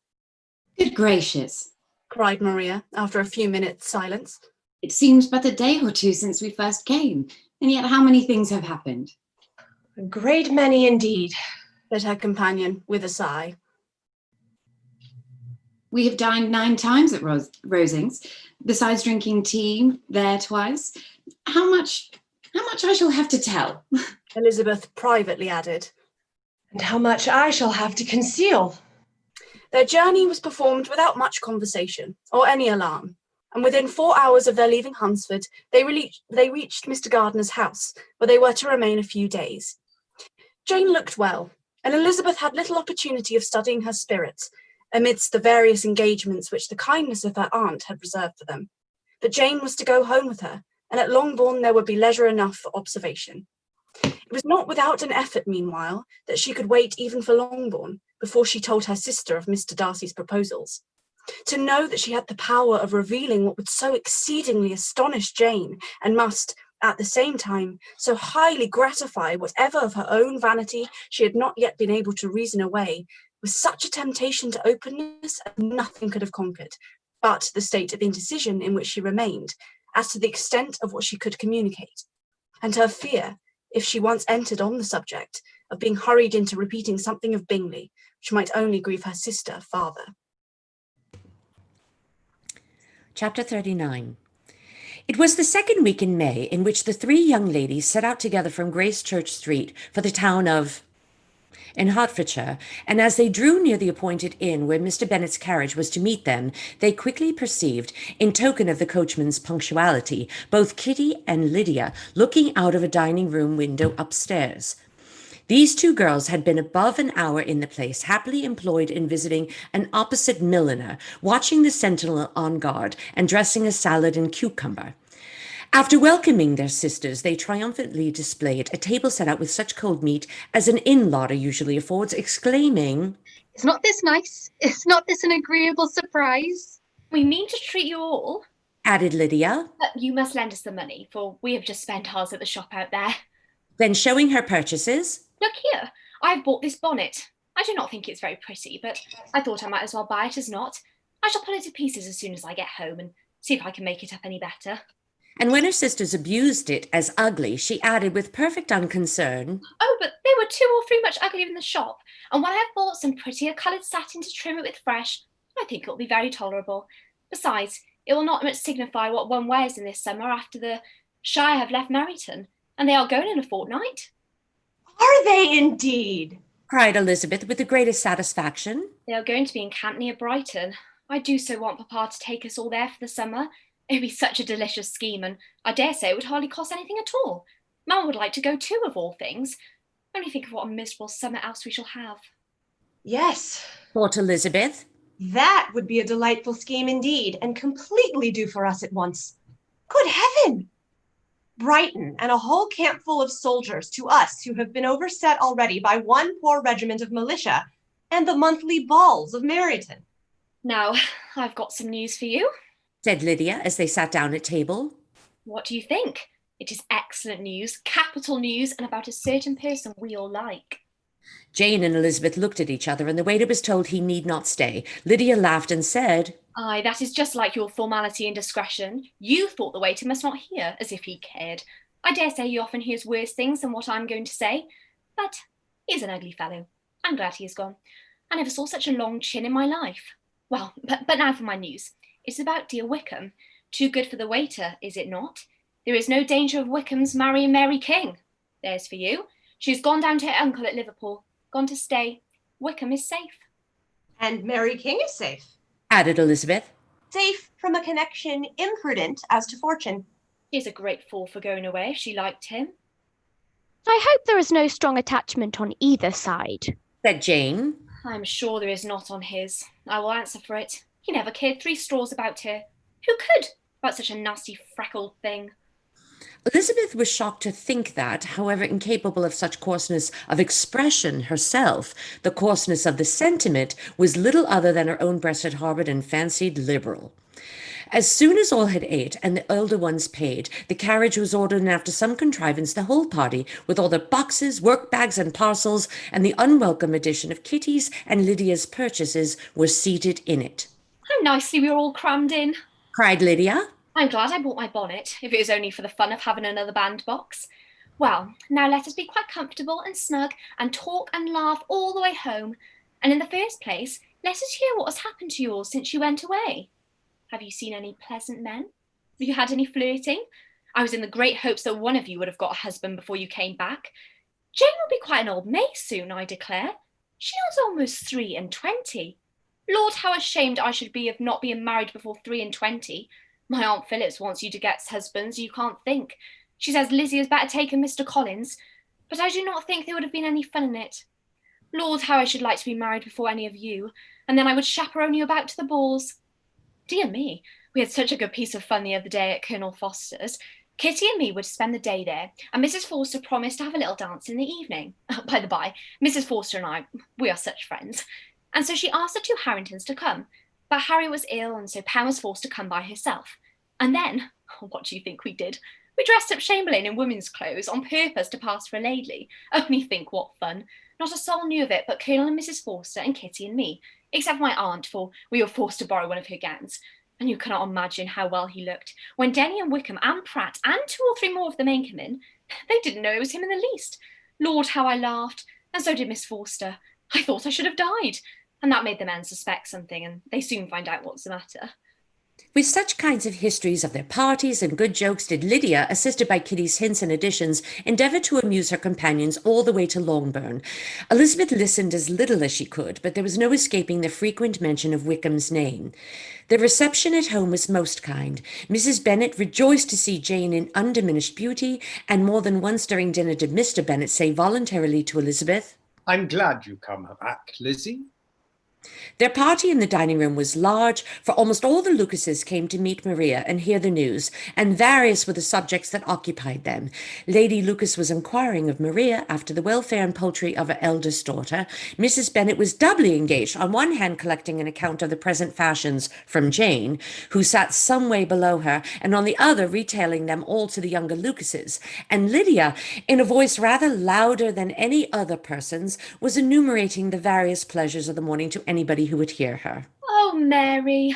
Good gracious,
cried Maria, after a few minutes' silence.
It seems but a day or two since we first came, and yet how many things have happened?
A great many indeed,
said her companion with a sigh.
We have dined 9 times at Rosings, besides drinking tea there twice, how much I shall have to tell,
Elizabeth privately added.
And how much I shall have to conceal.
Their journey was performed without much conversation or any alarm, and within 4 hours of their leaving Hunsford, they reached Mr. Gardiner's house, where they were to remain a few days. Jane looked well, and Elizabeth had little opportunity of studying her spirits amidst the various engagements which the kindness of her aunt had reserved for them. But Jane was to go home with her, and at Longbourn there would be leisure enough for observation. It was not without an effort, meanwhile, that she could wait even for Longbourn before she told her sister of Mr. Darcy's proposals. To know that she had the power of revealing what would so exceedingly astonish Jane, and must, at the same time, so highly gratify whatever of her own vanity she had not yet been able to reason away, was such a temptation to openness as nothing could have conquered, but the state of indecision in which she remained, as to the extent of what she could communicate, and her fear, if she once entered on the subject, of being hurried into repeating something of Bingley, which might only grieve her sister farther.
Chapter 39. It was the second week in May in which the three young ladies set out together from Grace Church Street for the town of in Hertfordshire, and as they drew near the appointed inn where Mr. Bennet's carriage was to meet them, they quickly perceived, in token of the coachman's punctuality, both Kitty and Lydia looking out of a dining-room window upstairs. These two girls had been above an hour in the place, happily employed in visiting an opposite milliner, watching the sentinel on guard, and dressing a salad and cucumber. After welcoming their sisters, they triumphantly displayed a table set out with such cold meat as an inn larder usually affords, exclaiming,
"Is not this nice? Is not this an agreeable surprise?"
"We mean to treat you all,"
added Lydia.
"But you must lend us the money, for we have just spent ours at the shop out there."
Then showing her purchases,
"Look here, I have bought this bonnet. I do not think it's very pretty, but I thought I might as well buy it as not. I shall pull it to pieces as soon as I get home and see if I can make it up any better."
And when her sisters abused it as ugly, she added with perfect unconcern,
"Oh, but there were 2 or 3 much uglier in the shop, and when I have bought some prettier coloured satin to trim it with fresh, I think it will be very tolerable. Besides, it will not much signify what one wears in this summer after the Shire have left Meryton, and they are going in a fortnight."
"Are they indeed?"
cried Elizabeth with the greatest satisfaction.
"They are going to be encamped near Brighton. I do so want Papa to take us all there for the summer. It would be such a delicious scheme, and I dare say it would hardly cost anything at all. Mamma would like to go too, of all things. Only think of what a miserable summer else we shall have."
"Yes,"
thought Elizabeth.
"That would be a delightful scheme indeed, and completely do for us at once. Good heaven! Brighton and a whole camp full of soldiers to us who have been overset already by one poor regiment of militia and the monthly balls of Meryton."
"Now, I've got some news for you,"
said Lydia as they sat down at table.
"What do you think? It is excellent news, capital news, and about a certain person we all like."
Jane and Elizabeth looked at each other, and the waiter was told he need not stay. Lydia laughed and said,
"Aye, that is just like your formality and discretion. You thought the waiter must not hear, as if he cared. I dare say he often hears worse things than what I'm going to say. But he's an ugly fellow. I'm glad he is gone. I never saw such a long chin in my life. Well, but now for my news. It's about dear Wickham. Too good for the waiter, is it not? There is no danger of Wickham's marrying Mary King. There's for you. She's gone down to her uncle at Liverpool. Gone to stay. Wickham is safe."
"And Mary King is safe,"
added Elizabeth.
"safe from a connection imprudent as to fortune."
"She is a great fool for going away if she liked him."
"I hope there is no strong attachment on either side,"
said Jane.
"I'm sure there is not on his. I will answer for it. He never cared 3 straws about her. Who could, about such a nasty freckled thing?"
Elizabeth was shocked to think that, however incapable of such coarseness of expression herself, the coarseness of the sentiment was little other than her own breast had harboured and fancied liberal. As soon as all had ate and the elder ones paid, the carriage was ordered, and after some contrivance the whole party, with all their boxes, work-bags and parcels, and the unwelcome addition of Kitty's and Lydia's purchases, were seated in it.
"How nicely we were all crammed in,"
cried Lydia.
"I'm glad I bought my bonnet, if it was only for the fun of having another bandbox. Well, now let us be quite comfortable and snug and talk and laugh all the way home. And in the first place, let us hear what has happened to you all since you went away. Have you seen any pleasant men? Have you had any flirting? I was in the great hopes that one of you would have got a husband before you came back. Jane will be quite an old maid soon, I declare. She is almost 23. Lord, how ashamed I should be of not being married before 23. My Aunt Phillips wants you to get husbands, you can't think. She says Lizzie has better taken Mr. Collins, but I do not think there would have been any fun in it. Lord, how I should like to be married before any of you, and then I would chaperone you about to the balls. Dear me, we had such a good piece of fun the other day at Colonel Foster's. Kitty and me would spend the day there, and Mrs. Forster promised to have a little dance in the evening. By the by, Mrs. Forster and I, we are such friends. And so she asked the two Harringtons to come, but Harry was ill, and so Pam was forced to come by herself. And then, what do you think we did? We dressed up Chamberlain in women's clothes on purpose to pass for a lady. Only think what fun. Not a soul knew of it but Colonel and Mrs. Forster and Kitty and me, except my aunt, for we were forced to borrow one of her gowns. And you cannot imagine how well he looked. When Denny and Wickham and Pratt and 2 or 3 more of the men came in, they didn't know it was him in the least. Lord, how I laughed, and so did Miss Forster. I thought I should have died. And that made the men suspect something, and they soon find out what's the matter.
With such kinds of histories of their parties and good jokes did Lydia, assisted by Kitty's hints and additions, endeavour to amuse her companions all the way to Longbourn. Elizabeth listened as little as she could, but there was no escaping the frequent mention of Wickham's name. The reception at home was most kind. Mrs. Bennet rejoiced to see Jane in undiminished beauty, and more than once during dinner did Mr. Bennet say voluntarily to Elizabeth,
"I'm glad you come back, Lizzie."
Their party in the dining room was large, for almost all the Lucases came to meet Maria and hear the news, and various were the subjects that occupied them. Lady Lucas was inquiring of Maria after the welfare and poultry of her eldest daughter. Mrs. Bennet was doubly engaged, on one hand collecting an account of the present fashions from Jane, who sat some way below her, and on the other retailing them all to the younger Lucases. And Lydia, in a voice rather louder than any other person's, was enumerating the various pleasures of the morning to anybody who would hear her.
Oh, Mary,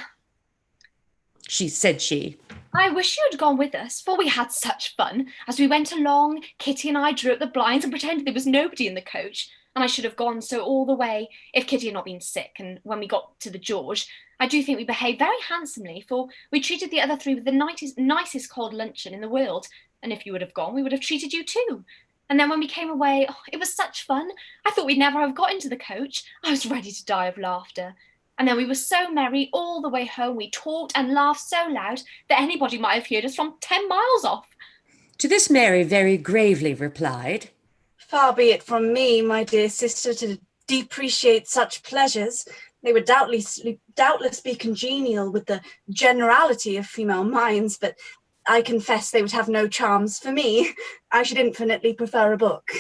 said she.
I wish you had gone with us, for we had such fun. As we went along, Kitty and I drew up the blinds and pretended there was nobody in the coach, and I should have gone so all the way if Kitty had not been sick. And when we got to the George, I do think we behaved very handsomely, for we treated the other 3 with the nicest cold luncheon in the world, and if you would have gone, we would have treated you too. And then when we came away, it was such fun. I thought we'd never have got into the coach. I was ready to die of laughter. And then we were so merry all the way home. We talked and laughed so loud that anybody might have heard us from 10 miles off.
To this Mary very gravely replied,
"Far be it from me, my dear sister, to depreciate such pleasures. They would doubtless be congenial with the generality of female minds, but I confess they would have no charms for me. I should infinitely prefer a book."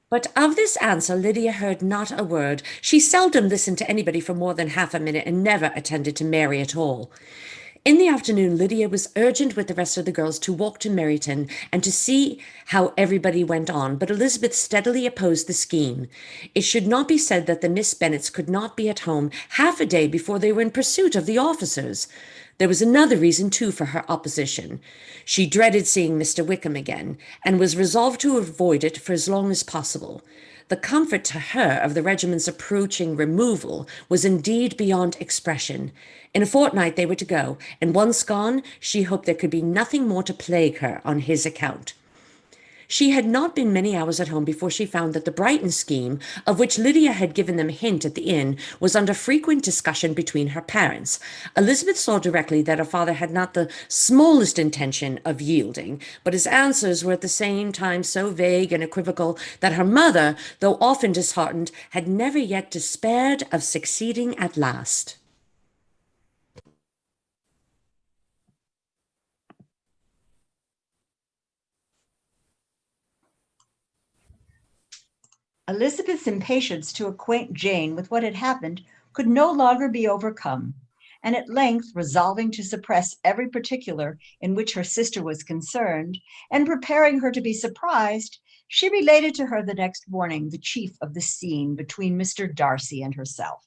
But of this answer Lydia heard not a word. She seldom listened to anybody for more than half a minute, and never attended to Mary at all. In the afternoon, Lydia was urgent with the rest of the girls to walk to Meryton and to see how everybody went on, but Elizabeth steadily opposed the scheme. It should not be said that the Miss Bennets could not be at home half a day before they were in pursuit of the officers. There was another reason, too, for her opposition. She dreaded seeing Mr. Wickham again, and was resolved to avoid it for as long as possible. The comfort to her of the regiment's approaching removal was indeed beyond expression. In a fortnight they were to go, and once gone, she hoped there could be nothing more to plague her on his account. She had not been many hours at home before she found that the Brighton scheme, of which Lydia had given them a hint at the inn, was under frequent discussion between her parents. Elizabeth saw directly that her father had not the smallest intention of yielding, but his answers were at the same time so vague and equivocal that her mother, though often disheartened, had never yet despaired of succeeding at last.
Elizabeth's impatience to acquaint Jane with what had happened could no longer be overcome, and at length, resolving to suppress every particular in which her sister was concerned, and preparing her to be surprised, she related to her the next morning the chief of the scene between Mr. Darcy and herself.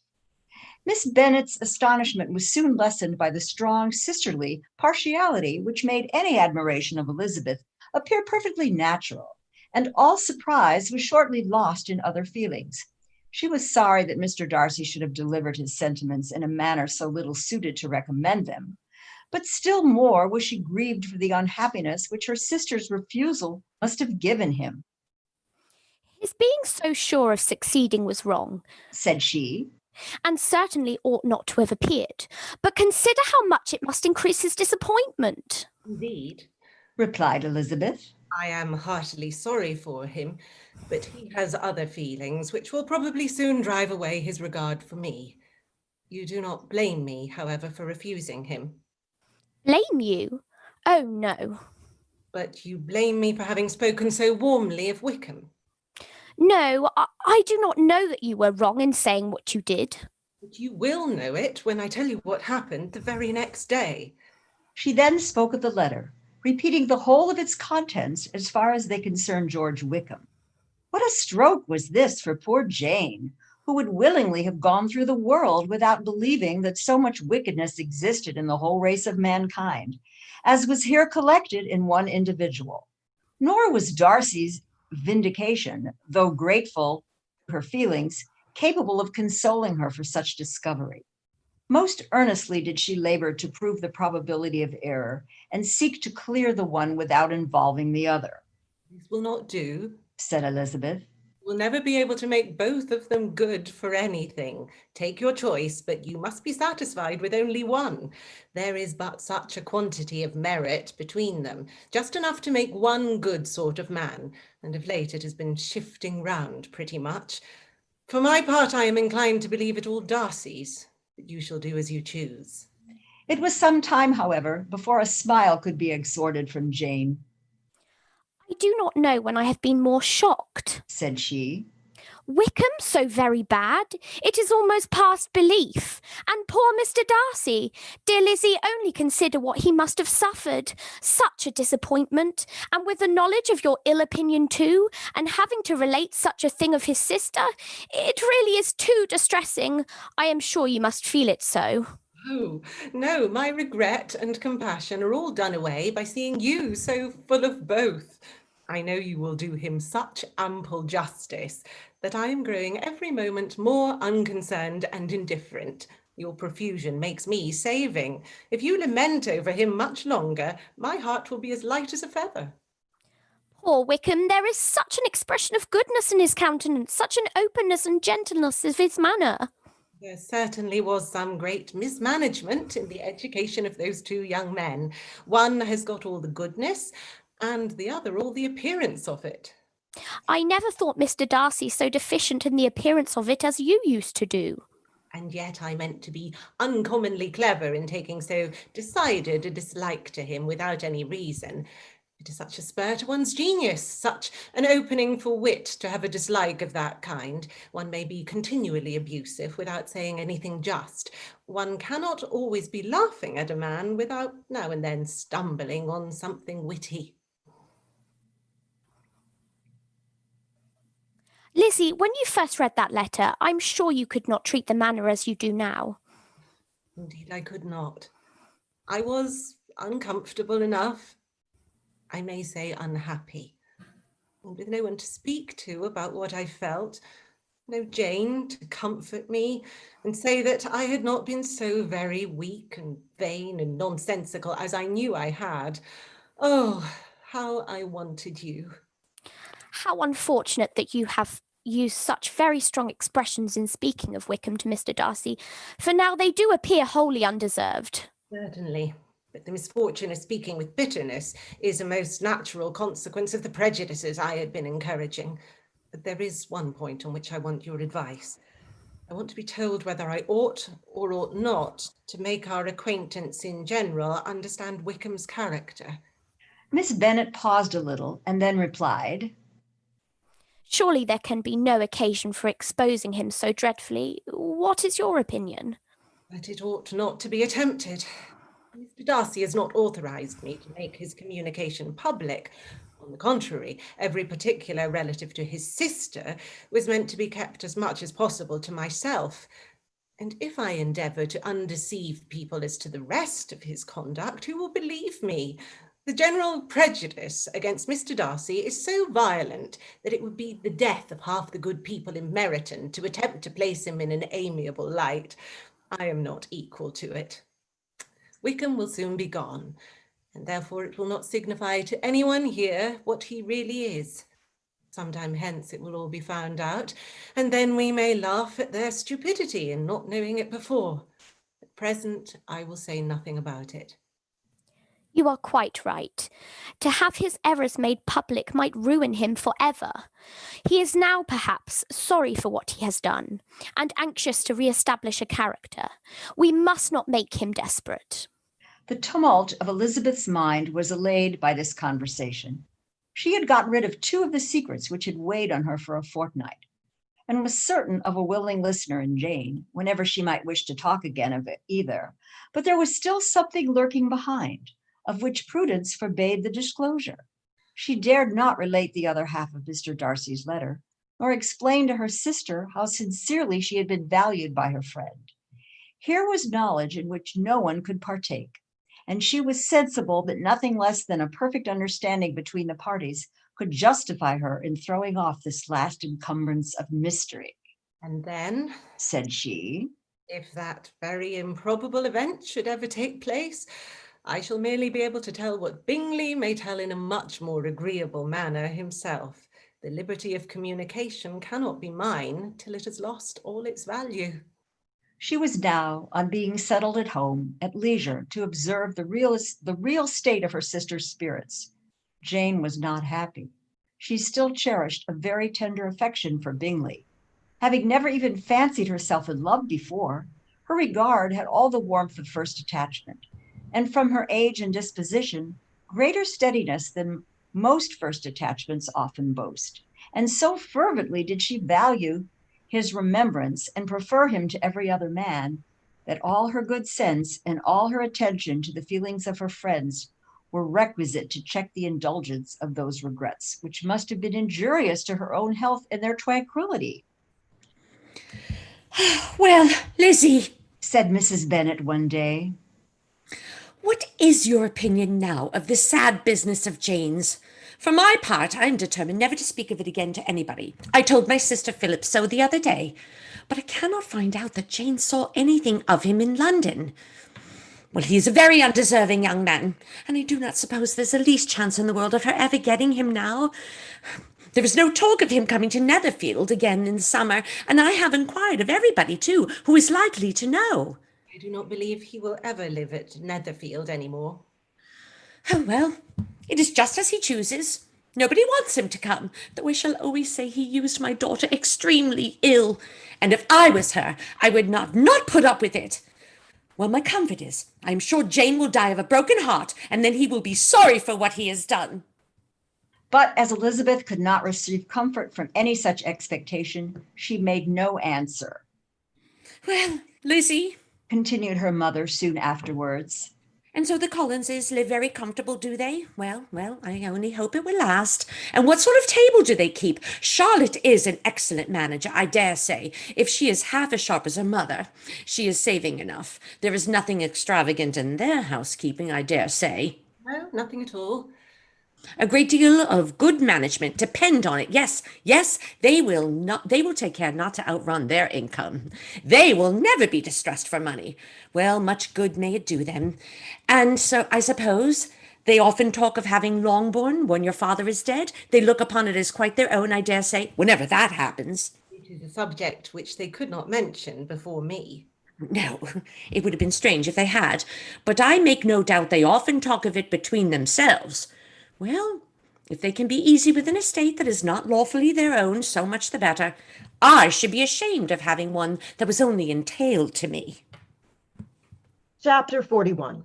Miss Bennet's astonishment was soon lessened by the strong sisterly partiality which made any admiration of Elizabeth appear perfectly natural, and all surprise was shortly lost in other feelings. She was sorry that Mr. Darcy should have delivered his sentiments in a manner so little suited to recommend them, But still more was she grieved for the unhappiness which her sister's refusal must have given him.
His being so sure of succeeding was wrong,
said she,
and certainly ought not to have appeared. But consider how much it must increase his disappointment.
Indeed,
replied Elizabeth.
I am heartily sorry for him, but he has other feelings which will probably soon drive away his regard for me. You do not blame me, however, for refusing him.
Blame you? Oh, no.
But you blame me for having spoken so warmly of Wickham.
No, I do not know that you were wrong in saying what you did.
But you will know it when I tell you what happened the very next day.
She then spoke of the letter, repeating the whole of its contents as far as they concerned George Wickham. What a stroke was this for poor Jane, who would willingly have gone through the world without believing that so much wickedness existed in the whole race of mankind, as was here collected in one individual. Nor was Darcy's vindication, though grateful to her feelings, capable of consoling her for such discovery. Most earnestly did she labor to prove the probability of error and seek to clear the one without involving the other.
This will not do,
said Elizabeth.
We'll never be able to make both of them good for anything. Take your choice, but you must be satisfied with only one. There is but such a quantity of merit between them, just enough to make one good sort of man, and of late it has been shifting round pretty much. For my part, I am inclined to believe it all Darcy's, but you shall do as you choose.
It was some time, however, before a smile could be extorted from Jane.
I do not know when I have been more shocked,
said she.
Wickham so very bad, it is almost past belief. And poor Mr. Darcy, dear Lizzie, only consider what he must have suffered. Such a disappointment, and with the knowledge of your ill opinion too, and having to relate such a thing of his sister, it really is too distressing. I am sure you must feel it so.
Oh, no, my regret and compassion are all done away by seeing you so full of both. I know you will do him such ample justice that I am growing every moment more unconcerned and indifferent. Your profusion makes me saving. If you lament over him much longer, my heart will be as light as a feather.
Poor Wickham, there is such an expression of goodness in his countenance, such an openness and gentleness of his manner.
There certainly was some great mismanagement in the education of those two young men. One has got all the goodness, and the other all the appearance of it.
I never thought Mr. Darcy so deficient in the appearance of it as you used to do.
And yet I meant to be uncommonly clever in taking so decided a dislike to him without any reason. It is such a spur to one's genius, such an opening for wit to have a dislike of that kind. One may be continually abusive without saying anything just. One cannot always be laughing at a man without now and then stumbling on something witty.
Lizzie, when you first read that letter, I'm sure you could not treat the manner as you do now.
Indeed, I could not. I was uncomfortable enough. I may say unhappy, and with no one to speak to about what I felt, no Jane to comfort me and say that I had not been so very weak and vain and nonsensical as I knew I had. Oh, how I wanted you.
How unfortunate that you have used such very strong expressions in speaking of Wickham to Mr. Darcy, for now they do appear wholly undeserved.
Certainly. But the misfortune of speaking with bitterness is a most natural consequence of the prejudices I had been encouraging. But there is one point on which I want your advice. I want to be told whether I ought or ought not to make our acquaintance in general understand Wickham's character.
Miss Bennet paused a little and then replied,
Surely there can be no occasion for exposing him so dreadfully. What is your opinion?
That it ought not to be attempted. Mr. Darcy has not authorised me to make his communication public. On the contrary, every particular relative to his sister was meant to be kept as much as possible to myself. And if I endeavour to undeceive people as to the rest of his conduct, who will believe me? The general prejudice against Mr. Darcy is so violent that it would be the death of half the good people in Meryton to attempt to place him in an amiable light. I am not equal to it. Wickham will soon be gone, and therefore it will not signify to anyone here what he really is. Sometime hence it will all be found out, and then we may laugh at their stupidity in not knowing it before. At present, I will say nothing about it.
You are quite right. To have his errors made public might ruin him forever. He is now, perhaps, sorry for what he has done, and anxious to re-establish a character. We must not make him desperate.
The tumult of Elizabeth's mind was allayed by this conversation. She had got rid of 2 of the secrets which had weighed on her for a fortnight, and was certain of a willing listener in Jane, whenever she might wish to talk again of it either. But there was still something lurking behind, of which prudence forbade the disclosure. She dared not relate the other half of Mr. Darcy's letter, nor explain to her sister how sincerely she had been valued by her friend. Here was knowledge in which no one could partake, and she was sensible that nothing less than a perfect understanding between the parties could justify her in throwing off this last encumbrance of mystery.
And then,
said she,
if that very improbable event should ever take place, I shall merely be able to tell what Bingley may tell in a much more agreeable manner himself. The liberty of communication cannot be mine till it has lost all its value.
She was now, on being settled at home, at leisure to observe the real state of her sister's spirits. Jane was not happy. She still cherished a very tender affection for Bingley. Having never even fancied herself in love before, her regard had all the warmth of first attachment, and from her age and disposition, greater steadiness than most first attachments often boast. And so fervently did she value his remembrance and prefer him to every other man, that all her good sense and all her attention to the feelings of her friends were requisite to check the indulgence of those regrets, which must have been injurious to her own health and their tranquility.
Well, Lizzie,
said Mrs. Bennet one day,
what is your opinion now of this sad business of Jane's? For my part, I am determined never to speak of it again to anybody. I told my sister Philip so the other day, but I cannot find out that Jane saw anything of him in London. Well, he is a very undeserving young man, and I do not suppose there's the least chance in the world of her ever getting him now. There is no talk of him coming to Netherfield again in the summer, and I have inquired of everybody, too, who is likely to know.
I do not believe he will ever live at Netherfield anymore.
Oh, well, it is just as he chooses. Nobody wants him to come, though I shall always say he used my daughter extremely ill, and if I was her, I would not put up with it. Well, my comfort is, I am sure Jane will die of a broken heart, and then he will be sorry for what he has done.
But as Elizabeth could not receive comfort from any such expectation, she made no answer.
Well, Lizzie,
continued her mother soon afterwards,
and so the Collinses live very comfortable, do they? Well, I only hope it will last. And what sort of table do they keep? Charlotte is an excellent manager, I dare say. If she is half as sharp as her mother, she is saving enough. There is nothing extravagant in their housekeeping, I dare say.
No, nothing at all.
A great deal of good management, depend on it. Yes, they will take care not to outrun their income. They will never be distressed for money. Well, much good may it do them. And so I suppose they often talk of having Longbourn when your father is dead. They look upon it as quite their own, I dare say, whenever that happens.
It is a subject which they could not mention before me.
No, it would have been strange if they had, but I make no doubt they often talk of it between themselves. Well, if they can be easy with an estate that is not lawfully their own, so much the better. I should be ashamed of having one that was only entailed to me.
Chapter 41.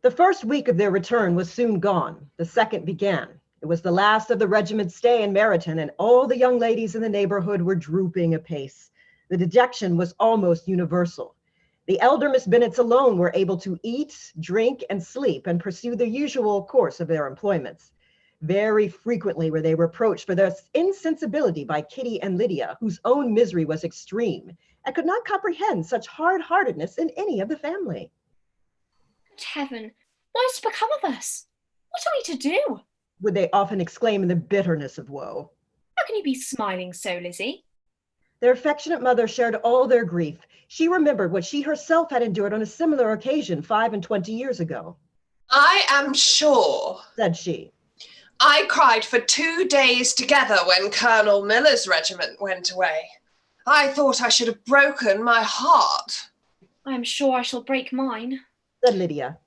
The first week of their return was soon gone. The second began. It was the last of the regiment's stay in Meryton, and all the young ladies in the neighborhood were drooping apace. The dejection was almost universal. The elder Miss Bennets alone were able to eat, drink, and sleep and pursue the usual course of their employments. Very frequently were they reproached for their insensibility by Kitty and Lydia, whose own misery was extreme, and could not comprehend such hard-heartedness in any of the family.
Good heaven, what is to become of us? What are we to do?
Would they often exclaim in the bitterness of woe.
How can you be smiling so, Lizzie?
Their affectionate mother shared all their grief. She remembered what she herself had endured on a similar occasion 25 years ago.
I am sure,
said she.
I cried for 2 days together when Colonel Miller's regiment went away. I thought I should have broken my heart.
I am sure I shall break mine,
said Lydia.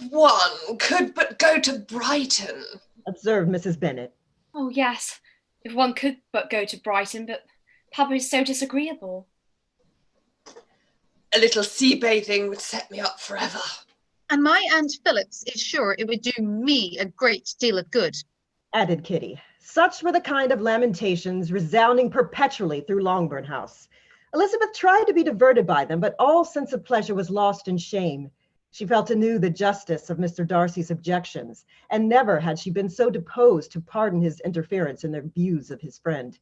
If one could but go to Brighton,
observed Mrs. Bennet.
Oh yes, if one could but go to Brighton, but Papa is so disagreeable.
A little sea bathing would set me up forever.
And my Aunt Phillips is sure it would do me a great deal of good,
added Kitty. Such were the kind of lamentations resounding perpetually through Longbourn House. Elizabeth tried to be diverted by them, but all sense of pleasure was lost in shame. She felt anew the justice of Mr. Darcy's objections, and never had she been so disposed to pardon his interference in the views of his friend.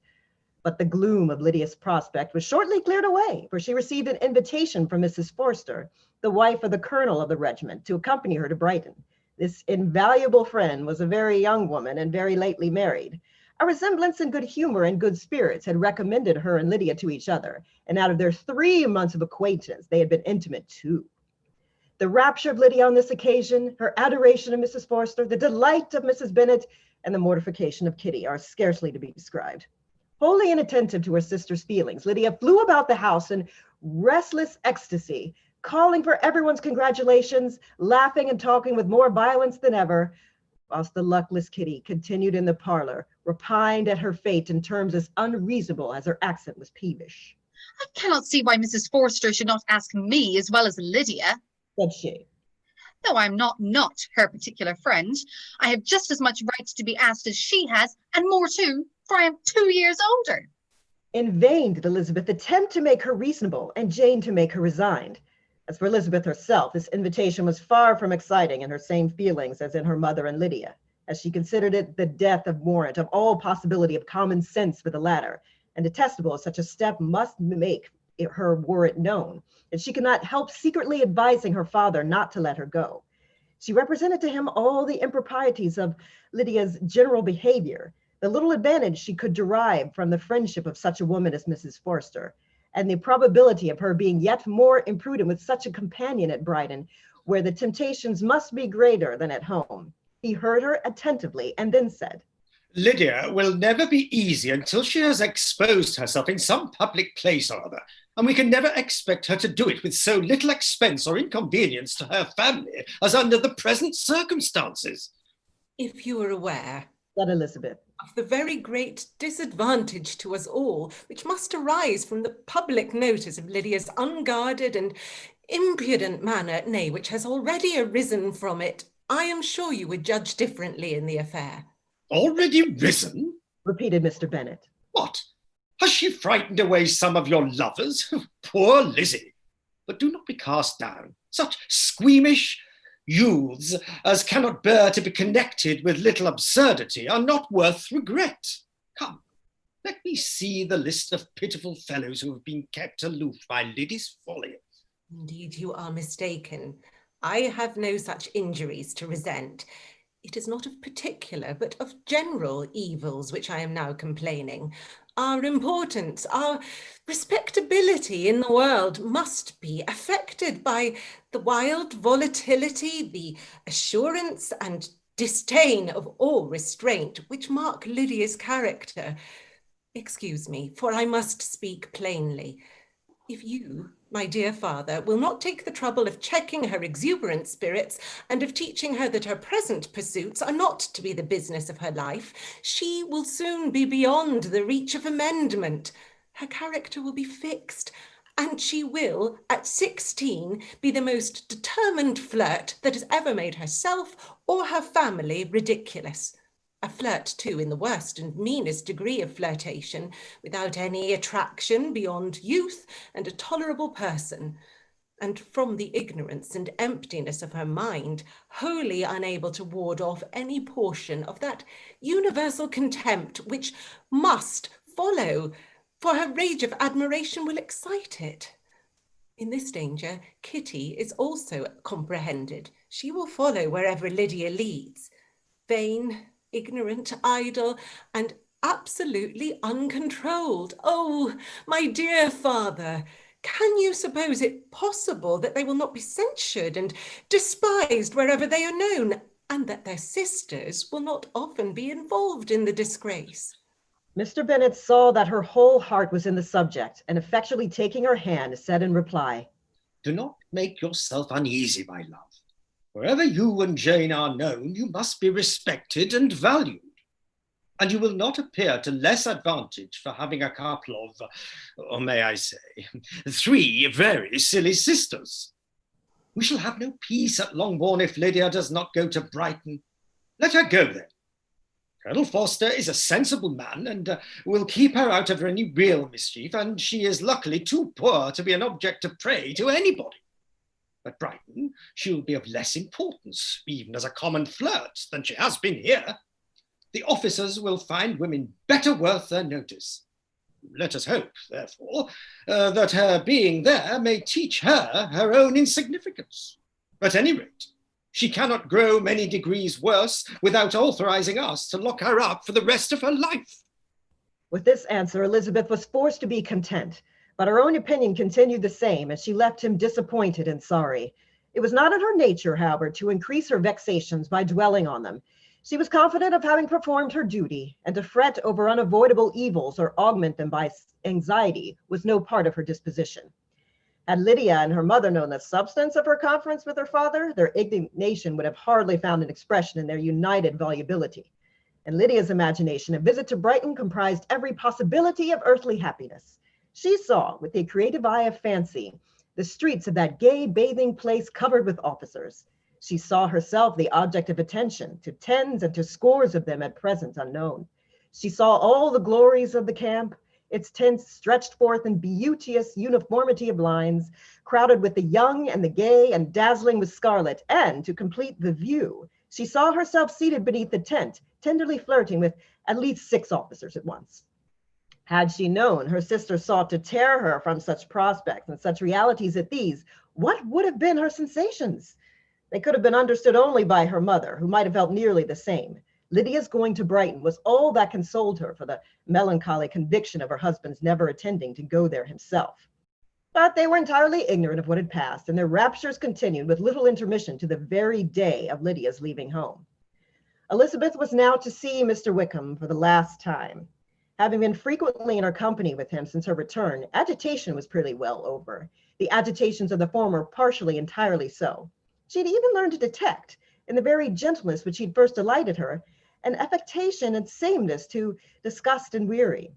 But the gloom of Lydia's prospect was shortly cleared away, for she received an invitation from Mrs. Forster, the wife of the colonel of the regiment, to accompany her to Brighton. This invaluable friend was a very young woman and very lately married. A resemblance in good humor and good spirits had recommended her and Lydia to each other, and out of their 3 months of acquaintance, they had been intimate too. The rapture of Lydia on this occasion, her adoration of Mrs. Forster, the delight of Mrs. Bennet, and the mortification of Kitty are scarcely to be described. Wholly inattentive to her sister's feelings, Lydia flew about the house in restless ecstasy, calling for everyone's congratulations, laughing and talking with more violence than ever, whilst the luckless Kitty continued in the parlor, repined at her fate in terms as unreasonable as her accent was peevish.
I cannot see why Mrs. Forster should not ask me as well as Lydia,
said she.
Though I'm not her particular friend, I have just as much right to be asked as she has, and more too, for I am 2 years older.
In vain did Elizabeth attempt to make her reasonable, and Jane to make her resigned. As for Elizabeth herself, this invitation was far from exciting in her same feelings as in her mother and Lydia, as she considered it the death of warrant of all possibility of common sense for the latter, and detestable as such a step must make her were it known, and she could not help secretly advising her father not to let her go. She represented to him all the improprieties of Lydia's general behavior, the little advantage she could derive from the friendship of such a woman as Mrs. Forster, and the probability of her being yet more imprudent with such a companion at Brighton, where the temptations must be greater than at home. He heard her attentively and then said,
Lydia will never be easy until she has exposed herself in some public place or other, and we can never expect her to do it with so little expense or inconvenience to her family as under the present circumstances.
If you were aware,
said Elizabeth,
of the very great disadvantage to us all which must arise from the public notice of Lydia's unguarded and impudent manner, nay, which has already arisen from it, I am sure you would judge differently in the affair.
Already risen?
Repeated Mr. Bennet.
What? Has she frightened away some of your lovers? Poor Lizzie! But do not be cast down. Such squeamish youths as cannot bear to be connected with little absurdity are not worth regret. Come, let me see the list of pitiful fellows who have been kept aloof by Liddy's folly.
Indeed, you are mistaken. I have no such injuries to resent. It is not of particular, but of general evils which I am now complaining. Our importance, our respectability in the world must be affected by the wild volatility, the assurance and disdain of all restraint which mark Lydia's character. Excuse me, for I must speak plainly. If you, my dear father, will not take the trouble of checking her exuberant spirits and of teaching her that her present pursuits are not to be the business of her life, she will soon be beyond the reach of amendment. Her character will be fixed, and she will, at 16, be the most determined flirt that has ever made herself or her family ridiculous. A flirt, too, in the worst and meanest degree of flirtation, without any attraction beyond youth and a tolerable person, and from the ignorance and emptiness of her mind, wholly unable to ward off any portion of that universal contempt which must follow, for her rage of admiration will excite it. In this danger, Kitty is also comprehended. She will follow wherever Lydia leads. Vain, ignorant, idle, and absolutely uncontrolled. Oh, my dear father, can you suppose it possible that they will not be censured and despised wherever they are known, and that their sisters will not often be involved in the disgrace?
Mr. Bennet saw that her whole heart was in the subject, and effectually taking her hand, said in reply,
"Do not make yourself uneasy, my love. Wherever you and Jane are known, you must be respected and valued. And you will not appear to less advantage for having a couple of, or may I say, 3 very silly sisters. We shall have no peace at Longbourn if Lydia does not go to Brighton. Let her go then. Colonel Forster is a sensible man and will keep her out of any real mischief, and she is luckily too poor to be an object of prey to anybody. At Brighton, she will be of less importance, even as a common flirt, than she has been here. The officers will find women better worth their notice. Let us hope, therefore, that her being there may teach her her own insignificance. At any rate, she cannot grow many degrees worse without authorizing us to lock her up for the rest of her life."
With this answer, Elizabeth was forced to be content, but her own opinion continued the same as she left him disappointed and sorry. It was not in her nature, however, to increase her vexations by dwelling on them. She was confident of having performed her duty, and to fret over unavoidable evils or augment them by anxiety was no part of her disposition. Had Lydia and her mother known the substance of her conference with her father, their indignation would have hardly found an expression in their united volubility. In Lydia's imagination, a visit to Brighton comprised every possibility of earthly happiness. She saw, with the creative eye of fancy, the streets of that gay bathing place covered with officers. She saw herself the object of attention to tens and to scores of them at present unknown. She saw all the glories of the camp, its tents stretched forth in beauteous uniformity of lines, crowded with the young and the gay and dazzling with scarlet. And to complete the view, she saw herself seated beneath the tent, tenderly flirting with at least 6 officers at once. Had she known her sister sought to tear her from such prospects and such realities as these, what would have been her sensations? They could have been understood only by her mother, who might have felt nearly the same. Lydia's going to Brighton was all that consoled her for the melancholy conviction of her husband's never attending to go there himself. But they were entirely ignorant of what had passed, and their raptures continued with little intermission to the very day of Lydia's leaving home. Elizabeth was now to see Mr. Wickham for the last time. Having been frequently in her company with him since her return, agitation was pretty well over. The agitations of the former partially entirely so. She had even learned to detect, in the very gentleness which he'd first delighted her, an affectation and sameness to disgust and weary.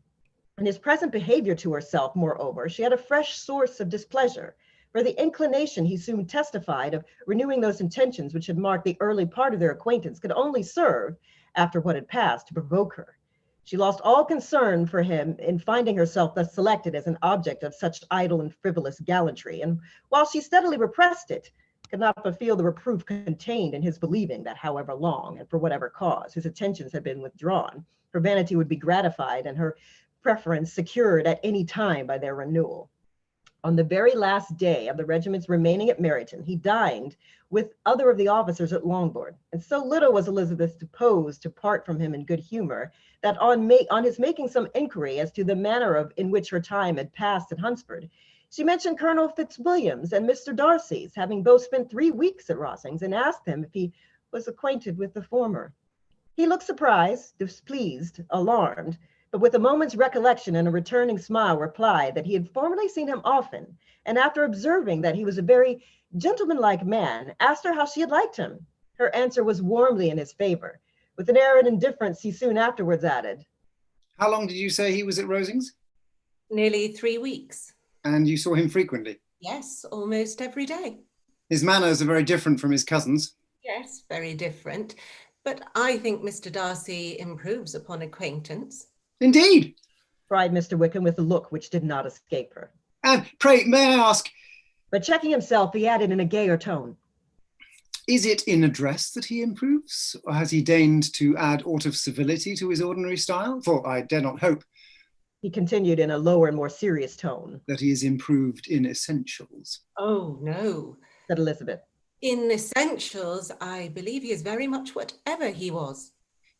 In his present behavior to herself, moreover, she had a fresh source of displeasure, for the inclination he soon testified of renewing those intentions which had marked the early part of their acquaintance could only serve, after what had passed, to provoke her. She lost all concern for him in finding herself thus selected as an object of such idle and frivolous gallantry, and while she steadily repressed it, could not but feel the reproof contained in his believing that however long and for whatever cause his attentions had been withdrawn, her vanity would be gratified and her preference secured at any time by their renewal. On the very last day of the regiment's remaining at Meryton, he dined with other of the officers at Longbourn, and so little was Elizabeth disposed to part from him in good humor, that on his making some inquiry as to the manner in which her time had passed at Hunsford, she mentioned Colonel Fitzwilliam's and Mr. Darcy's having both spent 3 weeks at Rosings, and asked him if he was acquainted with the former. He looked surprised, displeased, alarmed, but with a moment's recollection and a returning smile replied that he had formerly seen him often, and after observing that he was a very gentlemanlike man, asked her how she had liked him. Her answer was warmly in his favor. With an air of indifference, he soon afterwards added,
"How long did you say he was at Rosings?"
Nearly 3 weeks.
"And you saw him frequently?"
Yes, almost every day.
"His manners are very different from his cousin's."
Yes, very different. But I think Mr. Darcy improves upon acquaintance.
"Indeed!"
cried Mr. Wickham with a look which did not escape her.
"And pray, may I ask—"
But checking himself, he added in a gayer tone,
"Is it in address that he improves, or has he deigned to add aught of civility to his ordinary style? For I dare not hope,"
he continued in a lower and more serious tone,
"that he is improved in essentials."
Oh, no,
said Elizabeth.
In essentials, I believe he is very much whatever he was.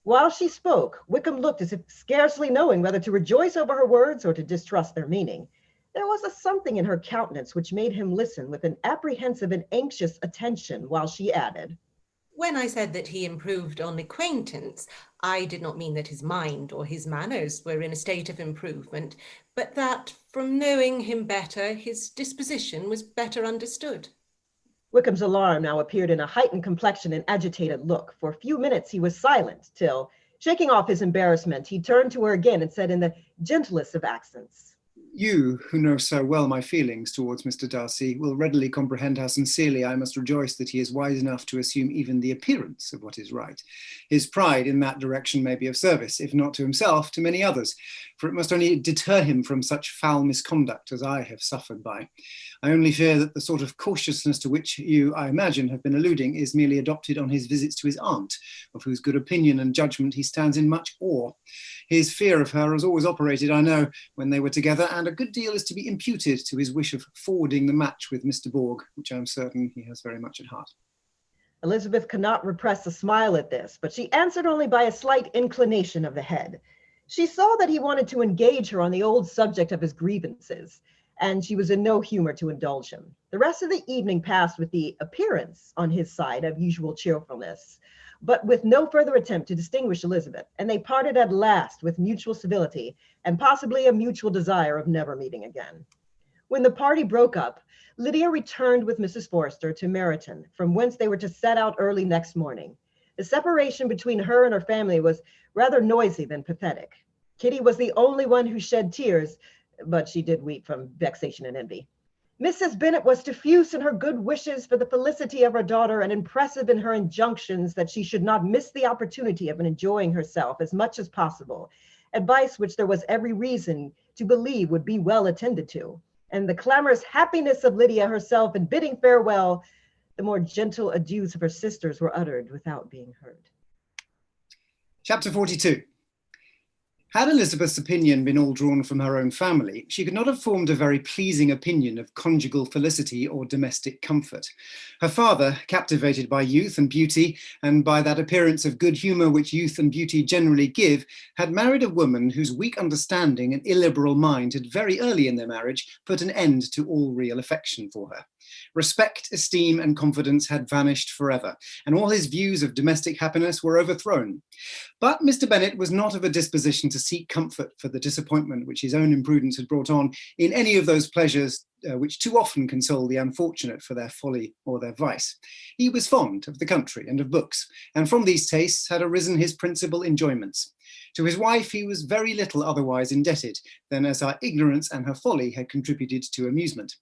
While she spoke, Wickham looked as if scarcely knowing whether to rejoice over her words or to distrust their meaning. There was a something in her countenance which made him listen with an apprehensive and anxious attention while she added,
When I said that he improved on acquaintance, I did not mean that his mind or his manners were in a state of improvement, but that from knowing him better, his disposition was better understood.
Wickham's alarm now appeared in a heightened complexion and agitated look. For a few minutes he was silent, till, shaking off his embarrassment, he turned to her again and said in the gentlest of accents,
You, who know so well my feelings towards Mr. Darcy, will readily comprehend how sincerely I must rejoice that he is wise enough to assume even the appearance of what is right. His pride in that direction may be of service, if not to himself, to many others, for it must only deter him from such foul misconduct as I have suffered by. I only fear that the sort of cautiousness to which you, I imagine, have been alluding is merely adopted on his visits to his aunt, of whose good opinion and judgment he stands in much awe. His fear of her has always operated, I know, when they were together, and a good deal is to be imputed to his wish of forwarding the match with Mr. Borg, which I am certain he has very much at heart.
Elizabeth could not repress a smile at this, but she answered only by a slight inclination of the head. She saw that he wanted to engage her on the old subject of his grievances, and she was in no humor to indulge him. The rest of the evening passed with the appearance on his side of usual cheerfulness, but with no further attempt to distinguish Elizabeth, and they parted at last with mutual civility and possibly a mutual desire of never meeting again. When the party broke up, Lydia returned with Mrs. Forster to Meryton, from whence they were to set out early next morning. The separation between her and her family was rather noisy than pathetic. Kitty was the only one who shed tears, but she did weep from vexation and envy. Mrs. Bennet was diffuse in her good wishes for the felicity of her daughter and impressive in her injunctions that she should not miss the opportunity of enjoying herself as much as possible, advice which there was every reason to believe would be well attended to. And the clamorous happiness of Lydia herself in bidding farewell, the more gentle adieus of her sisters were uttered without being heard.
Chapter 42. Had Elizabeth's opinion been all drawn from her own family, she could not have formed a very pleasing opinion of conjugal felicity or domestic comfort. Her father, captivated by youth and beauty, and by that appearance of good humour which youth and beauty generally give, had married a woman whose weak understanding and illiberal mind had very early in their marriage put an end to all real affection for her. Respect, esteem, and confidence had vanished forever, and all his views of domestic happiness were overthrown. But Mr. Bennet was not of a disposition to seek comfort for the disappointment which his own imprudence had brought on in any of those pleasures which too often console the unfortunate for their folly or their vice. He was fond of the country and of books, and from these tastes had arisen his principal enjoyments. To his wife he was very little otherwise indebted than as her ignorance and her folly had contributed to amusement.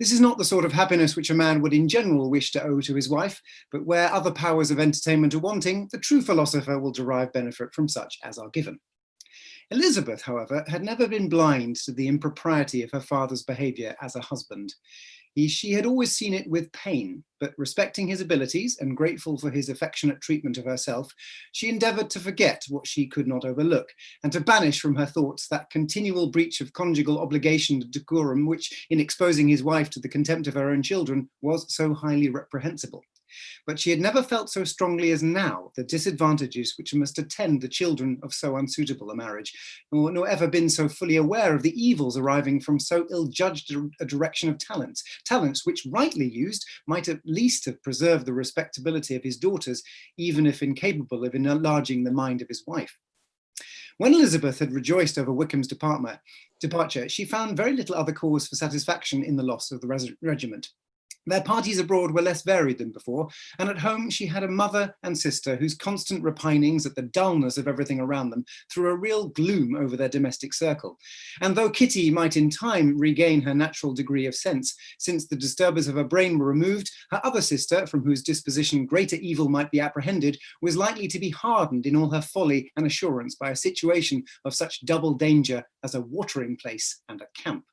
This is not the sort of happiness which a man would in general wish to owe to his wife, but where other powers of entertainment are wanting, the true philosopher will derive benefit from such as are given. Elizabeth, however, had never been blind to the impropriety of her father's behaviour as a husband. She had always seen it with pain, but respecting his abilities and grateful for his affectionate treatment of herself, she endeavoured to forget what she could not overlook, and to banish from her thoughts that continual breach of conjugal obligation and decorum which, in exposing his wife to the contempt of her own children, was so highly reprehensible. But she had never felt so strongly as now the disadvantages which must attend the children of so unsuitable a marriage, nor ever been so fully aware of the evils arising from so ill-judged a direction of talents which, rightly used, might at least have preserved the respectability of his daughters, even if incapable of enlarging the mind of his wife. When Elizabeth had rejoiced over Wickham's departure, she found very little other cause for satisfaction in the loss of the regiment. Their parties abroad were less varied than before, and at home she had a mother and sister whose constant repinings at the dullness of everything around them threw a real gloom over their domestic circle. And though Kitty might in time regain her natural degree of sense, since the disturbers of her brain were removed, her other sister, from whose disposition greater evil might be apprehended, was likely to be hardened in all her folly and assurance by a situation of such double danger as a watering place and a camp.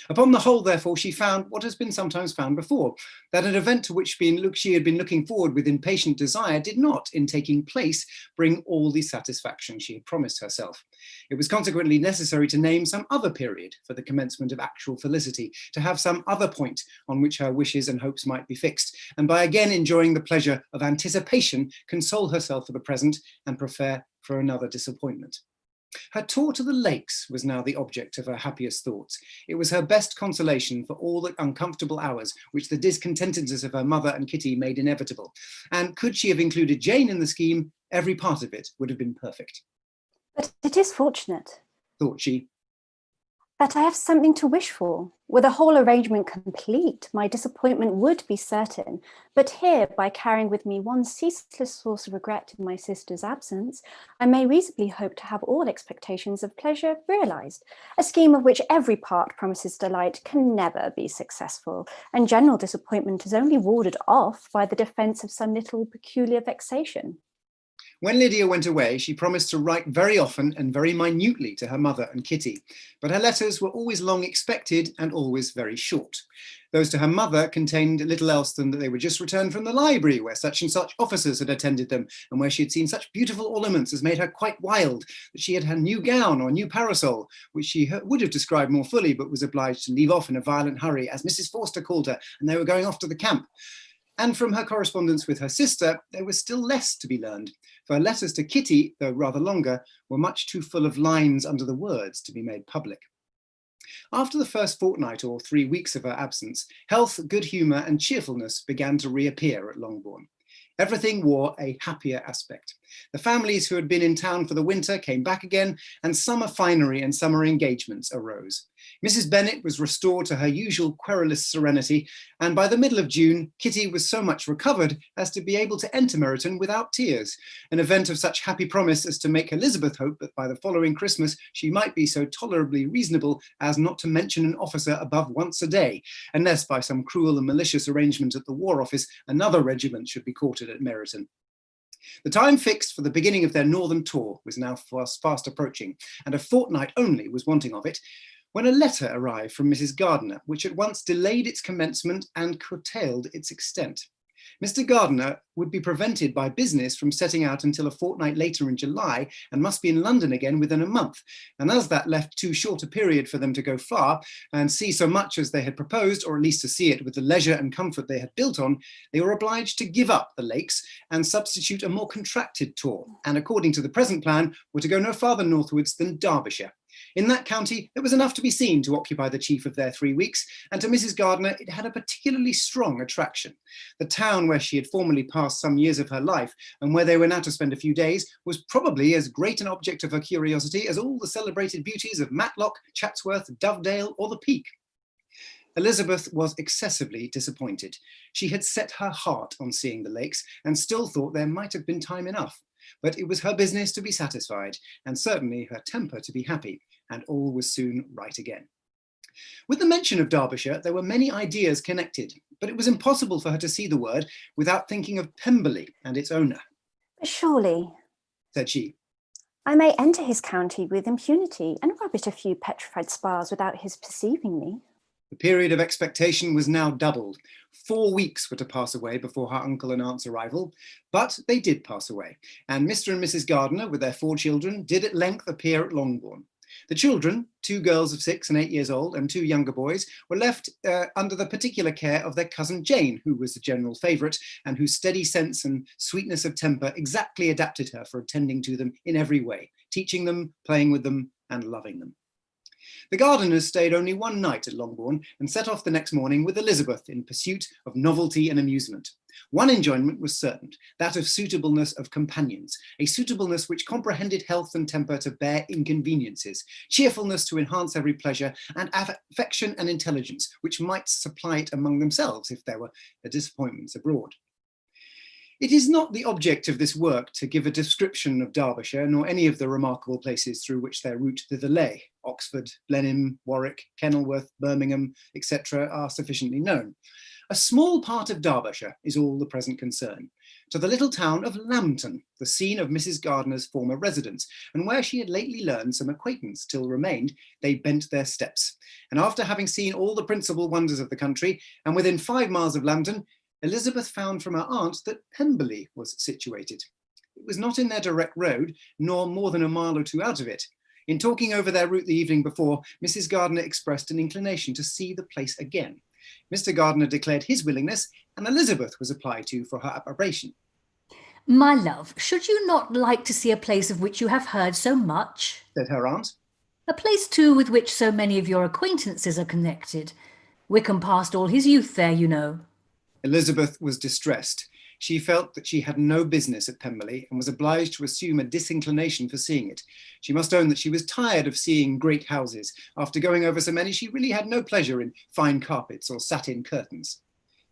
Upon the whole, therefore, she found what has been sometimes found before, that an event to which she had been looking forward with impatient desire did not, in taking place, bring all the satisfaction she had promised herself. It was consequently necessary to name some other period for the commencement of actual felicity, to have some other point on which her wishes and hopes might be fixed, and by again enjoying the pleasure of anticipation, console herself for the present and prepare for another disappointment. Her tour to the lakes was now the object of her happiest thoughts. It was her best consolation for all the uncomfortable hours which the discontentedness of her mother and Kitty made inevitable. And could she have included Jane in the scheme, every part of it would have been perfect.
But it is fortunate,
thought she,
that I have something to wish for. Were the whole arrangement complete, my disappointment would be certain. But here, by carrying with me one ceaseless source of regret in my sister's absence, I may reasonably hope to have all expectations of pleasure realised. A scheme of which every part promises delight can never be successful, and general disappointment is only warded off by the defence of some little peculiar vexation.
When Lydia went away, she promised to write very often and very minutely to her mother and Kitty, but her letters were always long expected and always very short. Those to her mother contained little else than that they were just returned from the library, where such and such officers had attended them, and where she had seen such beautiful ornaments as made her quite wild, that she had a new gown or a new parasol, which she would have described more fully, but was obliged to leave off in a violent hurry, as Mrs. Forster called her, and they were going off to the camp. And from her correspondence with her sister, there was still less to be learned, for her letters to Kitty, though rather longer, were much too full of lines under the words to be made public. After the first fortnight or 3 weeks of her absence, health, good humour and cheerfulness began to reappear at Longbourn. Everything wore a happier aspect. The families who had been in town for the winter came back again, and summer finery and summer engagements arose. Mrs. Bennet was restored to her usual querulous serenity, and by the middle of June, Kitty was so much recovered as to be able to enter Meryton without tears, an event of such happy promise as to make Elizabeth hope that by the following Christmas she might be so tolerably reasonable as not to mention an officer above once a day, unless by some cruel and malicious arrangement at the War Office another regiment should be quartered at Meryton. The time fixed for the beginning of their northern tour was now fast approaching, and a fortnight only was wanting of it, when a letter arrived from Mrs. Gardiner, which at once delayed its commencement and curtailed its extent. Mr. Gardiner would be prevented by business from setting out until a fortnight later in July, and must be in London again within a month. And as that left too short a period for them to go far and see so much as they had proposed, or at least to see it with the leisure and comfort they had built on, they were obliged to give up the lakes and substitute a more contracted tour, and according to the present plan, were to go no farther northwards than Derbyshire. In that county, there was enough to be seen to occupy the chief of their 3 weeks, and to Mrs. Gardiner it had a particularly strong attraction. The town where she had formerly passed some years of her life, and where they were now to spend a few days, was probably as great an object of her curiosity as all the celebrated beauties of Matlock, Chatsworth, Dovedale, or the Peak. Elizabeth was excessively disappointed. She had set her heart on seeing the lakes, and still thought there might have been time enough. But it was her business to be satisfied, and certainly her temper to be happy, and all was soon right again. With the mention of Derbyshire, there were many ideas connected, but it was impossible for her to see the word without thinking of Pemberley and its owner.
But surely,
said she,
I may enter his county with impunity and rub it a few petrified spars without his perceiving me.
The period of expectation was now doubled. 4 weeks were to pass away before her uncle and aunt's arrival, but they did pass away, and Mr. and Mrs. Gardiner, with their 4 children, did at length appear at Longbourn. The children, 2 girls of 6 and 8 years old and 2 younger boys, were left under the particular care of their cousin Jane, who was the general favourite, and whose steady sense and sweetness of temper exactly adapted her for attending to them in every way, teaching them, playing with them, and loving them. The Gardiners stayed only 1 night at Longbourn, and set off the next morning with Elizabeth in pursuit of novelty and amusement. One enjoyment was certain, that of suitableness of companions, a suitableness which comprehended health and temper to bear inconveniences, cheerfulness to enhance every pleasure, and affection and intelligence, which might supply it among themselves if there were disappointments abroad. It is not the object of this work to give a description of Derbyshire, nor any of the remarkable places through which their route thither lay. Oxford, Blenheim, Warwick, Kenilworth, Birmingham, etc. are sufficiently known. A small part of Derbyshire is all the present concern. to the little town of Lambton, the scene of Mrs. Gardiner's former residence, and where she had lately learned some acquaintance still remained, they bent their steps. And after having seen all the principal wonders of the country, and within 5 miles of Lambton, Elizabeth found from her aunt that Pemberley was situated. It was not in their direct road, nor more than a mile or two out of it. In talking over their route the evening before, Mrs. Gardiner expressed an inclination to see the place again. Mr. Gardiner declared his willingness, and Elizabeth was applied to for her approbation.
My love, should you not like to see a place of which you have heard so much?
Said her aunt.
A place, too, with which so many of your acquaintances are connected. Wickham passed all his youth there, you know.
Elizabeth was distressed. She felt that she had no business at Pemberley and was obliged to assume a disinclination for seeing it. She must own that she was tired of seeing great houses. After going over so many, she really had no pleasure in fine carpets or satin curtains.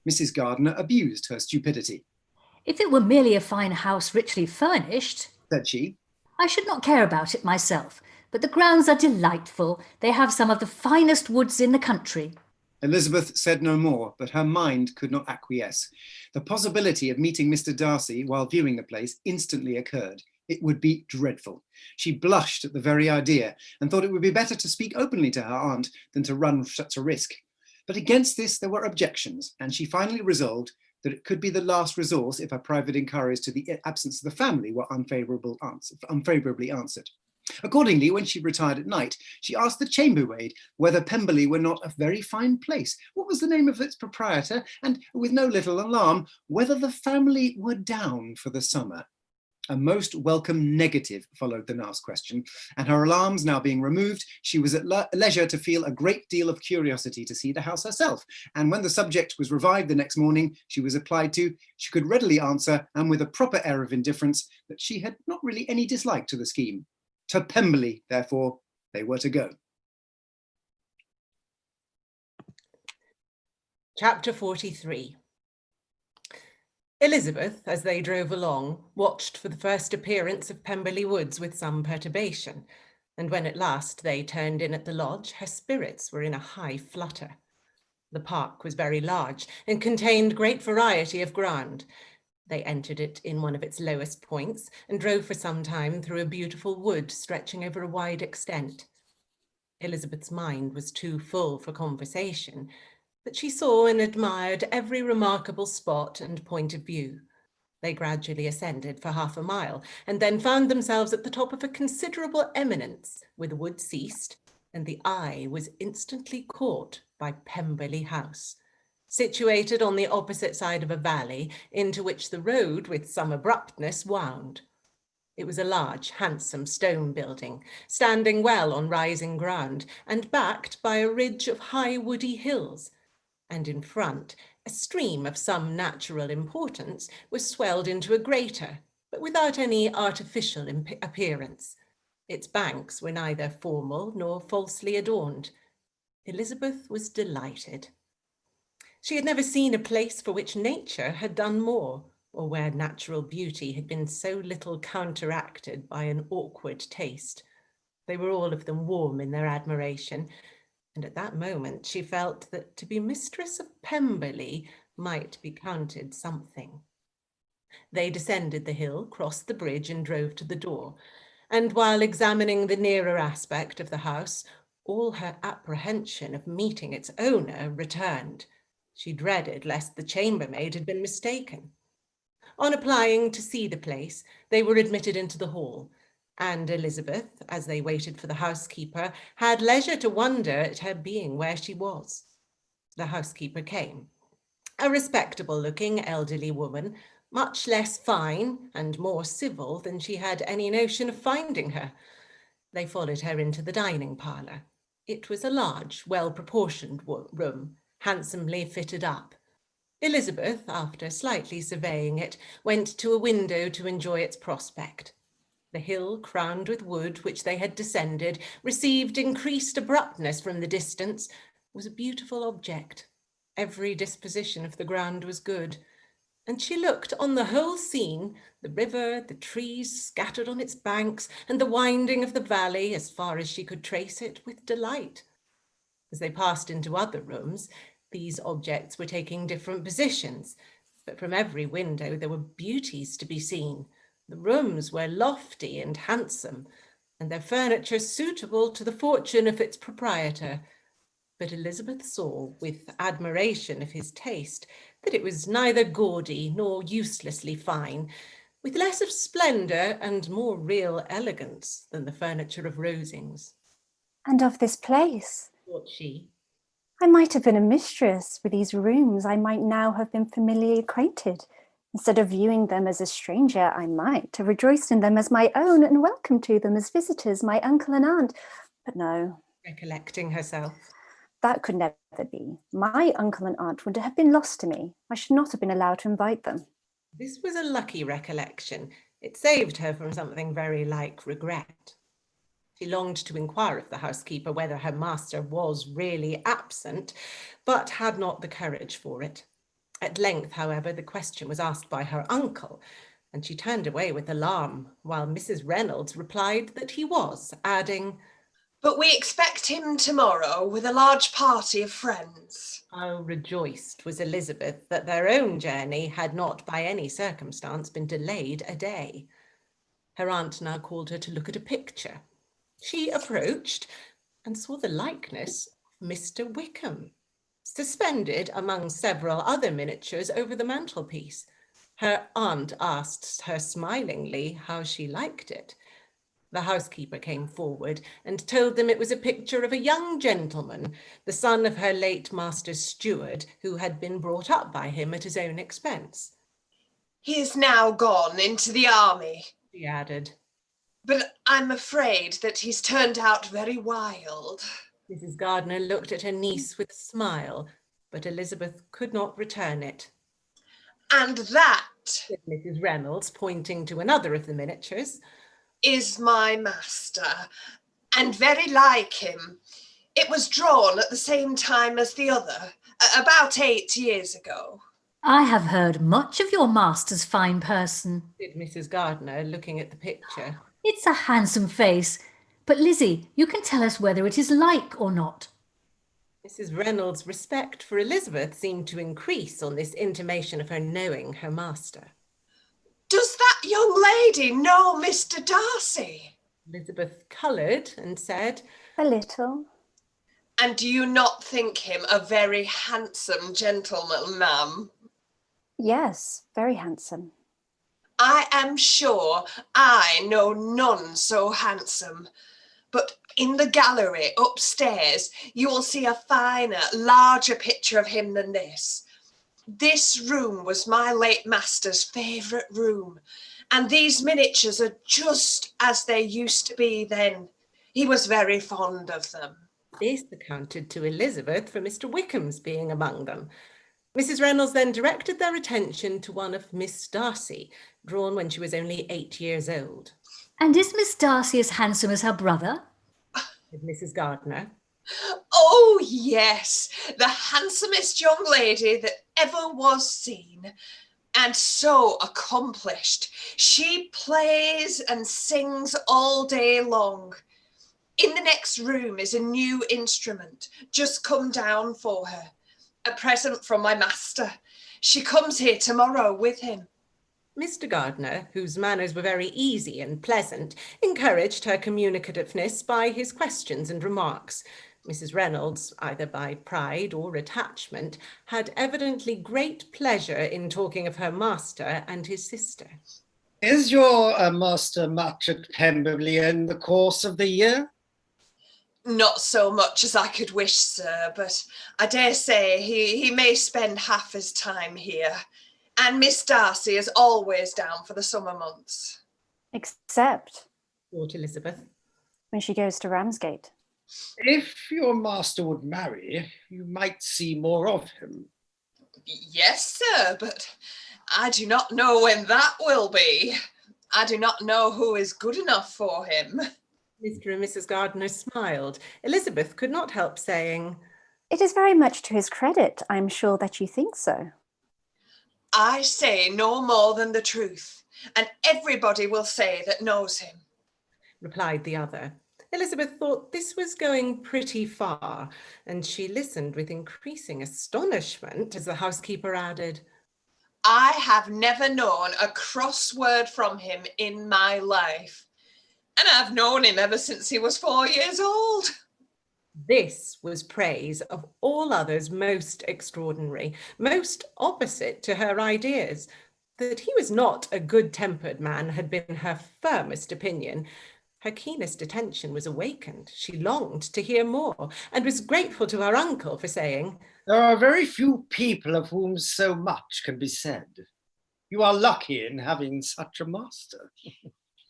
Mrs. Gardiner abused her stupidity.
If it were merely a fine house richly furnished,
said she,
I should not care about it myself, but the grounds are delightful. They have some of the finest woods in the country.
Elizabeth said no more, but her mind could not acquiesce. The possibility of meeting Mr. Darcy while viewing the place instantly occurred. It would be dreadful. She blushed at the very idea and thought it would be better to speak openly to her aunt than to run such a risk. But against this there were objections, and she finally resolved that it could be the last resource if her private inquiries to the absence of the family were unfavourably answered. Accordingly, when she retired at night, she asked the chambermaid whether Pemberley were not a very fine place, what was the name of its proprietor, and, with no little alarm, whether the family were down for the summer. A most welcome negative followed the last question, and her alarms now being removed, she was at leisure to feel a great deal of curiosity to see the house herself, and when the subject was revived the next morning, she was applied to, she could readily answer, and with a proper air of indifference, that she had not really any dislike to the scheme. To Pemberley, therefore, they were to go.
Chapter 43. Elizabeth, as they drove along, watched for the first appearance of Pemberley Woods with some perturbation, and when at last they turned in at the lodge, her spirits were in a high flutter. The park was very large and contained great variety of ground. They entered it in one of its lowest points and drove for some time through a beautiful wood stretching over a wide extent. Elizabeth's mind was too full for conversation, but she saw and admired every remarkable spot and point of view. They gradually ascended for 1/2 mile and then found themselves at the top of a considerable eminence where the wood ceased, and the eye was instantly caught by Pemberley House, situated on the opposite side of a valley into which the road with some abruptness wound. It was a large, handsome stone building, standing well on rising ground and backed by a ridge of high woody hills, and in front a stream of some natural importance was swelled into a greater, but without any artificial appearance. Its banks were neither formal nor falsely adorned. Elizabeth was delighted. She had never seen a place for which nature had done more, or where natural beauty had been so little counteracted by an awkward taste. They were all of them warm in their admiration, and at that moment she felt that to be mistress of Pemberley might be counted something. They descended the hill, crossed the bridge, and drove to the door, and while examining the nearer aspect of the house, all her apprehension of meeting its owner returned. She dreaded lest the chambermaid had been mistaken. On applying to see the place, they were admitted into the hall, and Elizabeth, as they waited for the housekeeper, had leisure to wonder at her being where she was. The housekeeper came, a respectable-looking elderly woman, much less fine and more civil than she had any notion of finding her. They followed her into the dining parlour. It was a large, well-proportioned room, handsomely fitted up. Elizabeth, after slightly surveying it, went to a window to enjoy its prospect. The hill, crowned with wood, which they had descended, received increased abruptness from the distance, was a beautiful object. Every disposition of the ground was good, and she looked on the whole scene, the river, the trees scattered on its banks, and the winding of the valley, as far as she could trace it, with delight. As they passed into other rooms, these objects were taking different positions. but from every window there were beauties to be seen. The rooms were lofty and handsome, and their furniture suitable to the fortune of its proprietor. But Elizabeth saw, with admiration of his taste, that it was neither gaudy nor uselessly fine, with less of splendour and more real elegance than the furniture of Rosings.
And of this place,
thought she,
I might have been a mistress. With these rooms, I might now have been familiarly acquainted. Instead of viewing them as a stranger, I might have rejoiced in them as my own and welcomed to them as visitors, my uncle and aunt. But no.
Recollecting herself.
That could never be. My uncle and aunt would have been lost to me. I should not have been allowed to invite them.
This was a lucky recollection. It saved her from something very like regret. She longed to inquire of the housekeeper whether her master was really absent, but had not the courage for it. At length, however, the question was asked by her uncle, and she turned away with alarm, while Mrs. Reynolds replied that he was, adding,
"But we expect him tomorrow with a large party of friends."
How rejoiced was Elizabeth that their own journey had not by any circumstance been delayed a day. Her aunt now called her to look at a picture. She approached and saw the likeness of Mr. Wickham, suspended among several other miniatures over the mantelpiece. Her aunt asked her smilingly how she liked it. The housekeeper came forward and told them it was a picture of a young gentleman, the son of her late master's steward, who had been brought up by him at his own expense.
"He is now gone into the army,"
she added.
"but I'm afraid that he's turned out very wild."
Mrs. Gardiner looked at her niece with a smile, but Elizabeth could not return it.
"And that,"
said Mrs. Reynolds, pointing to another of the miniatures,
"is my master, and very like him. It was drawn at the same time as the other, about 8 years ago."
I have heard much of your master's fine person,
said Mrs. Gardiner, looking at the picture.
It's a handsome face, but Lizzie, you can tell us whether it is like or not.
Mrs. Reynolds' respect for Elizabeth seemed to increase on this intimation of her knowing her master.
"Does that young lady know Mr. Darcy?"
Elizabeth coloured and said,
"A little."
"And do you not think him a very handsome gentleman, ma'am?"
"Yes, very handsome."
"I am sure I know none so handsome. But in the gallery upstairs, you will see a finer, larger picture of him than this. This room was my late master's favourite room, and these miniatures are just as they used to be then. He was very fond of them."
This accounted to Elizabeth for Mr. Wickham's being among them. Mrs. Reynolds then directed their attention to one of Miss Darcy, drawn when she was only 8 years old.
And is Miss Darcy as handsome as her brother?
Said Mrs. Gardiner.
"Oh, yes, the handsomest young lady that ever was seen, and so accomplished. She plays and sings all day long. In the next room is a new instrument, just come down for her. A present from my master. She comes here tomorrow with him."
Mr. Gardiner, whose manners were very easy and pleasant, encouraged her communicativeness by his questions and remarks. Mrs. Reynolds, either by pride or attachment, had evidently great pleasure in talking of her master and his sister.
"Is your master much at Pemberley in the course of the year?"
"Not so much as I could wish, sir, but I dare say he may spend half his time here. And Miss Darcy is always down for the summer months."
"Except,"
thought Elizabeth,
"when she goes to Ramsgate."
"If your master would marry, you might see more of him."
"Yes, sir, but I do not know when that will be. I do not know who is good enough for him."
Mr. and Mrs. Gardiner smiled. Elizabeth could not help saying,
"It is very much to his credit. I am sure that you think so."
"I say no more than the truth, and everybody will say that knows him,"
replied the other. Elizabeth thought this was going pretty far, and she listened with increasing astonishment as the housekeeper added,
I have never known a cross word from him in my life. And I've known him ever since he was 4 years old.
This was praise of all others most extraordinary, most opposite to her ideas. That he was not a good-tempered man had been her firmest opinion. Her keenest attention was awakened. She longed to hear more, and was grateful to her uncle for saying,
"There are very few people of whom so much can be said. You are lucky in having such a master."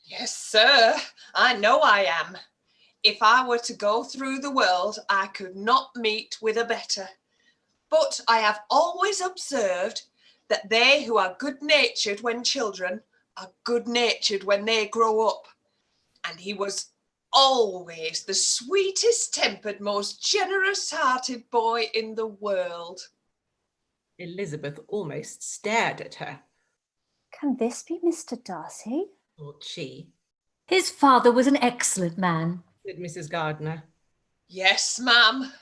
Yes, sir, I know I am. If I were to go through the world, I could not meet with a better. But I have always observed that they who are good-natured when children are good-natured when they grow up. And he was always the sweetest-tempered, most generous-hearted boy in the world.
Elizabeth almost stared at her.
Can this be Mr. Darcy?
Thought she.
His father was an excellent man,
said Mrs. Gardiner.
Yes, ma'am,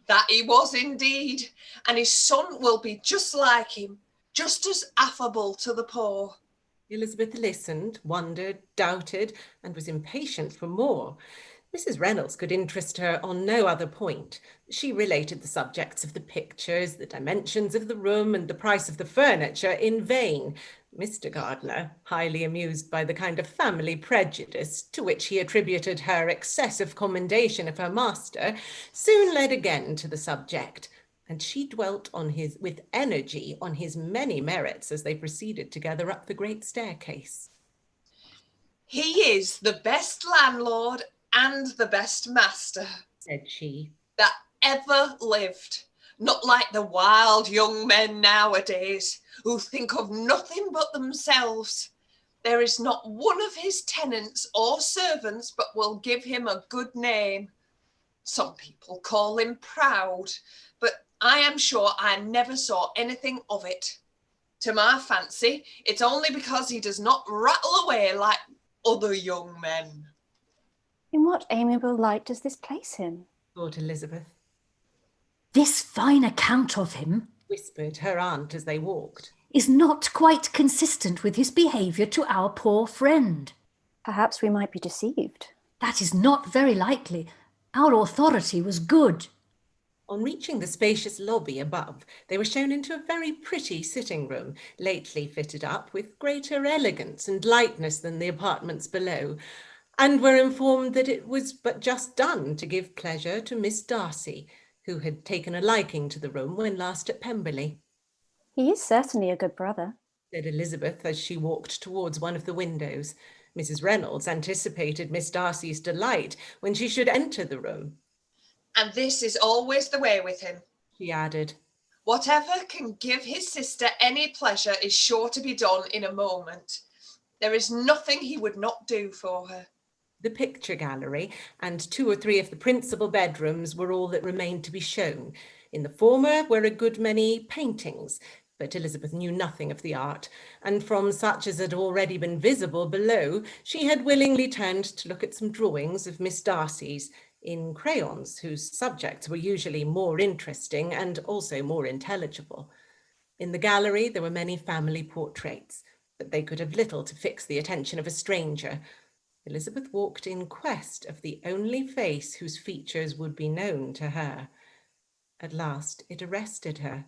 that he was indeed. And his son will be just like him, just as affable to the poor.
Elizabeth listened, wondered, doubted, and was impatient for more. Mrs. Reynolds could interest her on no other point. She related the subjects of the pictures, the dimensions of the room, and the price of the furniture in vain. Mr. Gardiner, highly amused by the kind of family prejudice to which he attributed her excessive commendation of her master, soon led again to the subject, and she dwelt with energy on his many merits as they proceeded together up the great staircase.
He is the best landlord and the best master,
said she,
that ever lived. Not like the wild young men nowadays, who think of nothing but themselves. There is not one of his tenants or servants but will give him a good name. Some people call him proud, but I am sure I never saw anything of it. To my fancy, it's only because he does not rattle away like other young men.
In what amiable light does this place him?
thought Elizabeth.
This fine account of him,
whispered her aunt as they walked,
is not quite consistent with his behaviour to our poor friend.
Perhaps we might be deceived.
That is not very likely. Our authority was good.
On reaching the spacious lobby above, they were shown into a very pretty sitting room, lately fitted up with greater elegance and lightness than the apartments below, and were informed that it was but just done to give pleasure to Miss Darcy, who had taken a liking to the room when last at Pemberley.
He is certainly a good brother,
said Elizabeth as she walked towards one of the windows. Mrs. Reynolds anticipated Miss Darcy's delight when she should enter the room.
And this is always the way with him,
she added.
Whatever can give his sister any pleasure is sure to be done in a moment. There is nothing he would not do for her.
The picture gallery and 2 or 3 of the principal bedrooms were all that remained to be shown. In the former were a good many paintings, but Elizabeth knew nothing of the art, and from such as had already been visible below, she had willingly turned to look at some drawings of Miss Darcy's in crayons, whose subjects were usually more interesting and also more intelligible. In the gallery there were many family portraits, but they could have little to fix the attention of a stranger. Elizabeth walked in quest of the only face whose features would be known to her. At last it arrested her,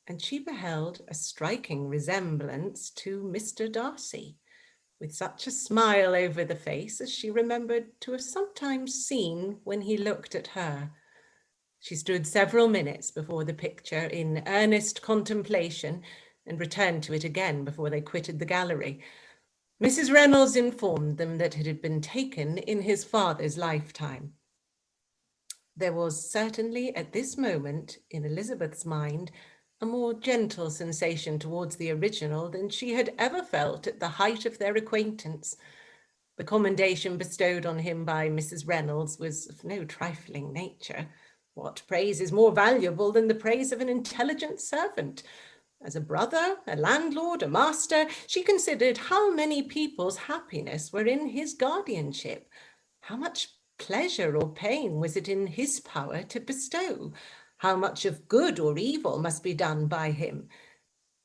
and she beheld a striking resemblance to Mr. Darcy, with such a smile over the face as she remembered to have sometimes seen when he looked at her. She stood several minutes before the picture in earnest contemplation, and returned to it again before they quitted the gallery. Mrs. Reynolds informed them that it had been taken in his father's lifetime. There was certainly at this moment in Elizabeth's mind a more gentle sensation towards the original than she had ever felt at the height of their acquaintance. The commendation bestowed on him by Mrs. Reynolds was of no trifling nature. What praise is more valuable than the praise of an intelligent servant? As a brother, a landlord, a master, she considered how many people's happiness were in his guardianship. How much pleasure or pain was it in his power to bestow? How much of good or evil must be done by him?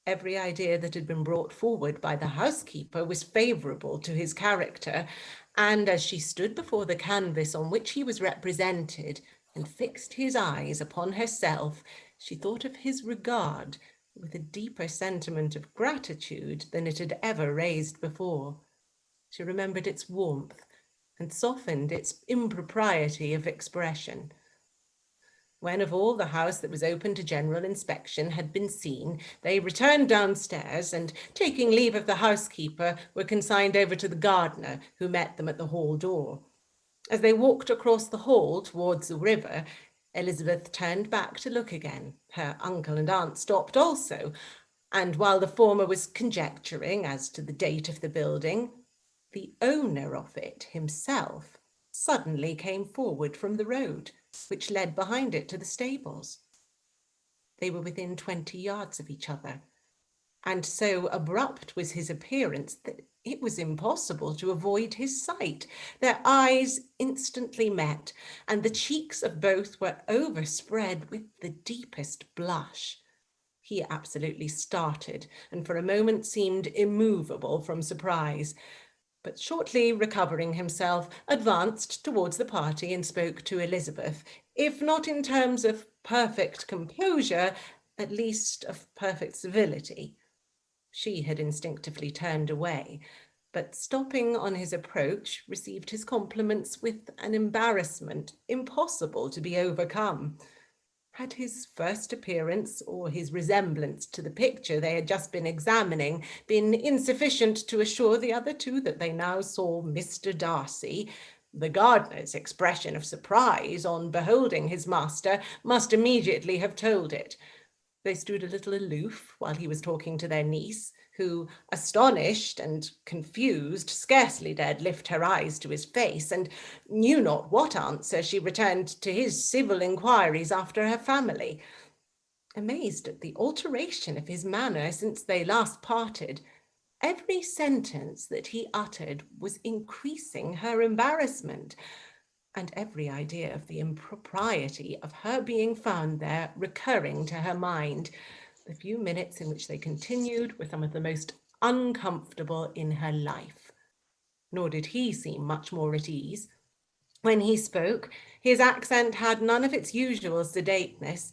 Every idea that had been brought forward by the housekeeper was favourable to his character, and as she stood before the canvas on which he was represented and fixed his eyes upon herself, she thought of his regard with a deeper sentiment of gratitude than it had ever raised before. She remembered its warmth and softened its impropriety of expression. When of all the house that was open to general inspection had been seen, they returned downstairs and, taking leave of the housekeeper, were consigned over to the gardener, who met them at the hall door. As they walked across the hall towards the river, Elizabeth turned back to look again. Her uncle and aunt stopped also, and while the former was conjecturing as to the date of the building, the owner of it himself suddenly came forward from the road, which led behind it to the stables. They were within 20 yards of each other, and so abrupt was his appearance that it was impossible to avoid his sight. Their eyes instantly met, and the cheeks of both were overspread with the deepest blush. He absolutely started, and for a moment seemed immovable from surprise, but shortly recovering himself, advanced towards the party and spoke to Elizabeth, if not in terms of perfect composure, at least of perfect civility. She had instinctively turned away, but stopping on his approach, received his compliments with an embarrassment impossible to be overcome. Had his first appearance, or his resemblance to the picture they had just been examining, been insufficient to assure the other two that they now saw Mr. Darcy, the gardener's expression of surprise on beholding his master must immediately have told it. They stood a little aloof while he was talking to their niece, who, astonished and confused, scarcely dared lift her eyes to his face, and knew not what answer she returned to his civil inquiries after her family. Amazed at the alteration of his manner since they last parted, every sentence that he uttered was increasing her embarrassment, and every idea of the impropriety of her being found there recurring to her mind. The few minutes in which they continued were some of the most uncomfortable in her life. Nor did he seem much more at ease. When he spoke, his accent had none of its usual sedateness,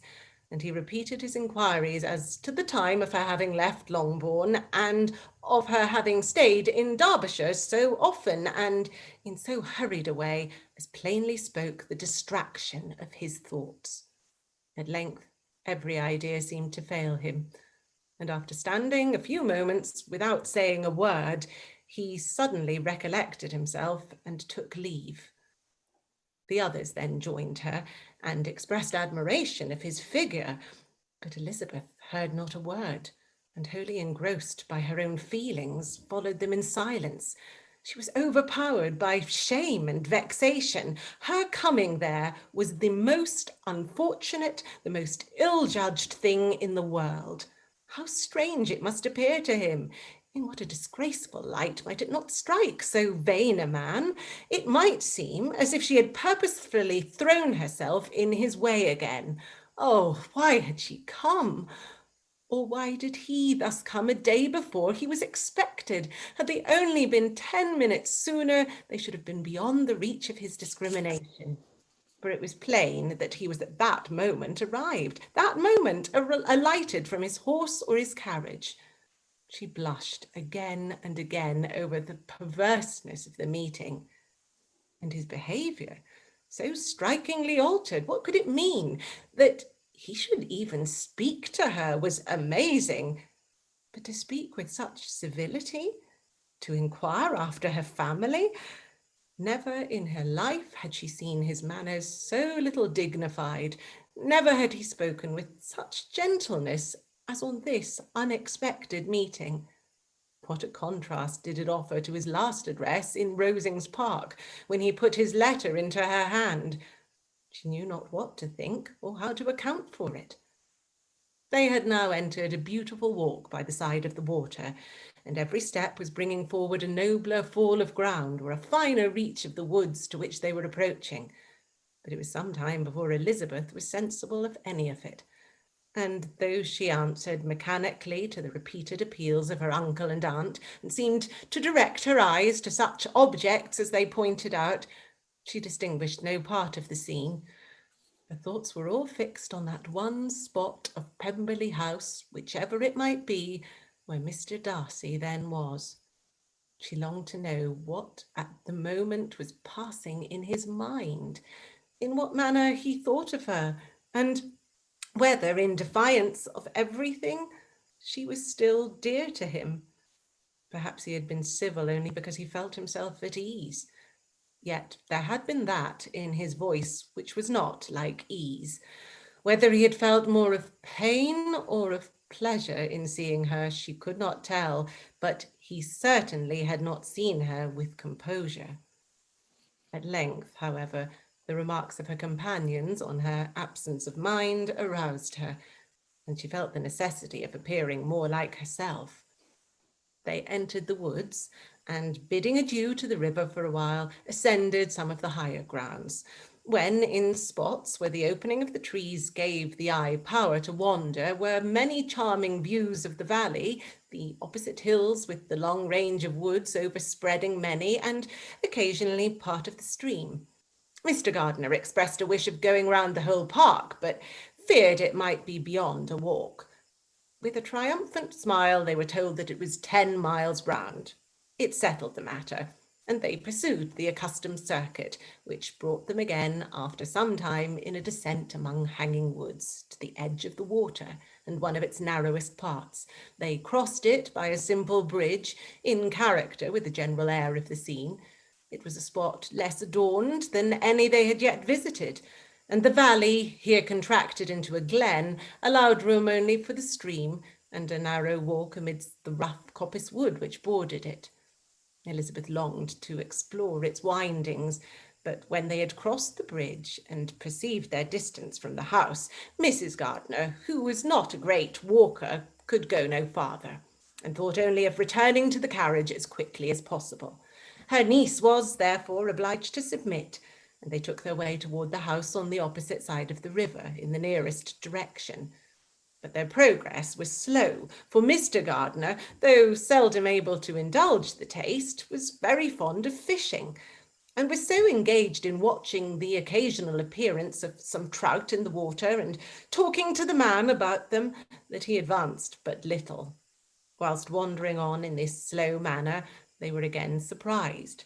and he repeated his inquiries as to the time of her having left Longbourn, and of her having stayed in Derbyshire so often and in so hurried a way as plainly spoke the distraction of his thoughts. At length, every idea seemed to fail him, and after standing a few moments without saying a word, he suddenly recollected himself and took leave. The others then joined her and expressed admiration of his figure, but Elizabeth heard not a word, and wholly engrossed by her own feelings, followed them in silence. She was overpowered by shame and vexation. Her coming there was the most unfortunate, the most ill-judged thing in the world. How strange it must appear to him! In what a disgraceful light might it not strike so vain a man? It might seem as if she had purposefully thrown herself in his way again. Oh, why had she come? Or why did he thus come a day before he was expected? Had they only been 10 minutes sooner, they should have been beyond the reach of his discrimination. For it was plain that he was at that moment arrived, that moment alighted from his horse or his carriage. She blushed again and again over the perverseness of the meeting. And his behaviour, so strikingly altered, what could it mean? That he should even speak to her was amazing, but to speak with such civility, to inquire after her family, never in her life had she seen his manners so little dignified, never had he spoken with such gentleness as on this unexpected meeting. What a contrast did it offer to his last address in Rosings Park, when he put his letter into her hand. She knew not what to think or how to account for it. They had now entered a beautiful walk by the side of the water, and every step was bringing forward a nobler fall of ground or a finer reach of the woods to which they were approaching. But it was some time before Elizabeth was sensible of any of it, And though she answered mechanically to the repeated appeals of her uncle and aunt, and seemed to direct her eyes to such objects as they pointed out, she distinguished no part of the scene. Her thoughts were all fixed on that one spot of Pemberley House, whichever it might be, where Mr. Darcy then was. She longed to know what at the moment was passing in his mind, in what manner he thought of her, and whether, in defiance of everything, she was still dear to him. Perhaps he had been civil only because he felt himself at ease. Yet there had been that in his voice which was not like ease. Whether he had felt more of pain or of pleasure in seeing her, she could not tell, but he certainly had not seen her with composure. At length, however, the remarks of her companions on her absence of mind aroused her, and she felt the necessity of appearing more like herself. They entered the woods, and bidding adieu to the river for a while, ascended some of the higher grounds, when in spots where the opening of the trees gave the eye power to wander were many charming views of the valley, the opposite hills with the long range of woods overspreading many, and occasionally part of the stream. Mr. Gardiner expressed a wish of going round the whole park, but feared it might be beyond a walk. With a triumphant smile, they were told that it was 10 miles round. It settled the matter, and they pursued the accustomed circuit, which brought them again, after some time, in a descent among hanging woods, to the edge of the water, and one of its narrowest parts. They crossed it by a simple bridge, in character with the general air of the scene. It was a spot less adorned than any they had yet visited, and the valley, here contracted into a glen, allowed room only for the stream and a narrow walk amidst the rough coppice wood which bordered it. Elizabeth longed to explore its windings, but when they had crossed the bridge and perceived their distance from the house, Mrs. Gardiner, who was not a great walker, could go no farther, and thought only of returning to the carriage as quickly as possible. Her niece was, therefore, obliged to submit, and they took their way toward the house on the opposite side of the river, in the nearest direction. But their progress was slow, for Mr. Gardiner, though seldom able to indulge the taste, was very fond of fishing, and was so engaged in watching the occasional appearance of some trout in the water and talking to the man about them that he advanced but little. Whilst wandering on in this slow manner, they were again surprised,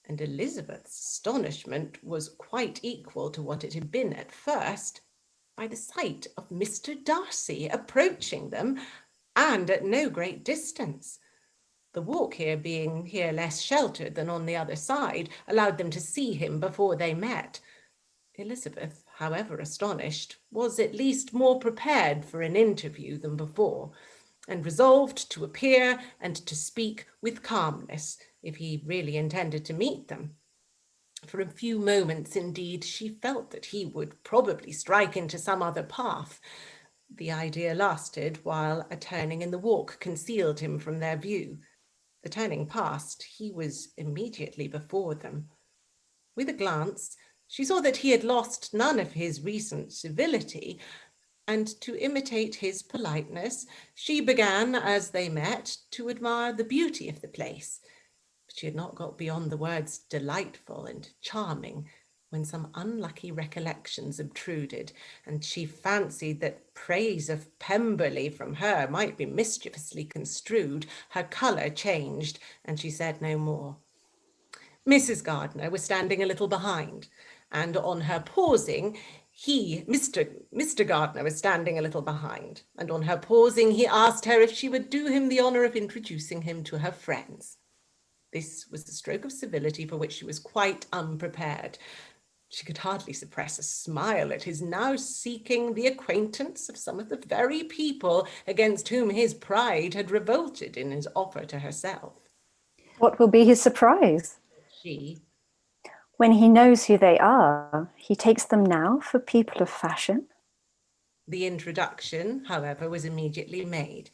and Elizabeth's astonishment was quite equal to what it had been at first, by the sight of Mr. Darcy approaching them, and at no great distance. The walk here being less sheltered than on the other side, allowed them to see him before they met. Elizabeth, however astonished, was at least more prepared for an interview than before, and resolved to appear and to speak with calmness, if he really intended to meet them. For a few moments, indeed, she felt that he would probably strike into some other path. The idea lasted while a turning in the walk concealed him from their view. The turning past, he was immediately before them. With a glance, she saw that he had lost none of his recent civility, and to imitate his politeness, she began, as they met, to admire the beauty of the place. But she had not got beyond the words delightful and charming, when some unlucky recollections obtruded, and she fancied that praise of Pemberley from her might be mischievously construed. Her colour changed, and she said no more. Mrs. Gardiner was standing a little behind, and on her pausing, Mr. Gardiner was standing a little behind, and on her pausing, he asked her if she would do him the honour of introducing him to her friends. This was the stroke of civility for which she was quite unprepared. She could hardly suppress a smile at his now seeking the acquaintance of some of the very people against whom his pride had revolted in his offer to herself.
What will be his surprise?
She.
When he knows who they are, he takes them now for people of fashion.
The introduction, however, was immediately made,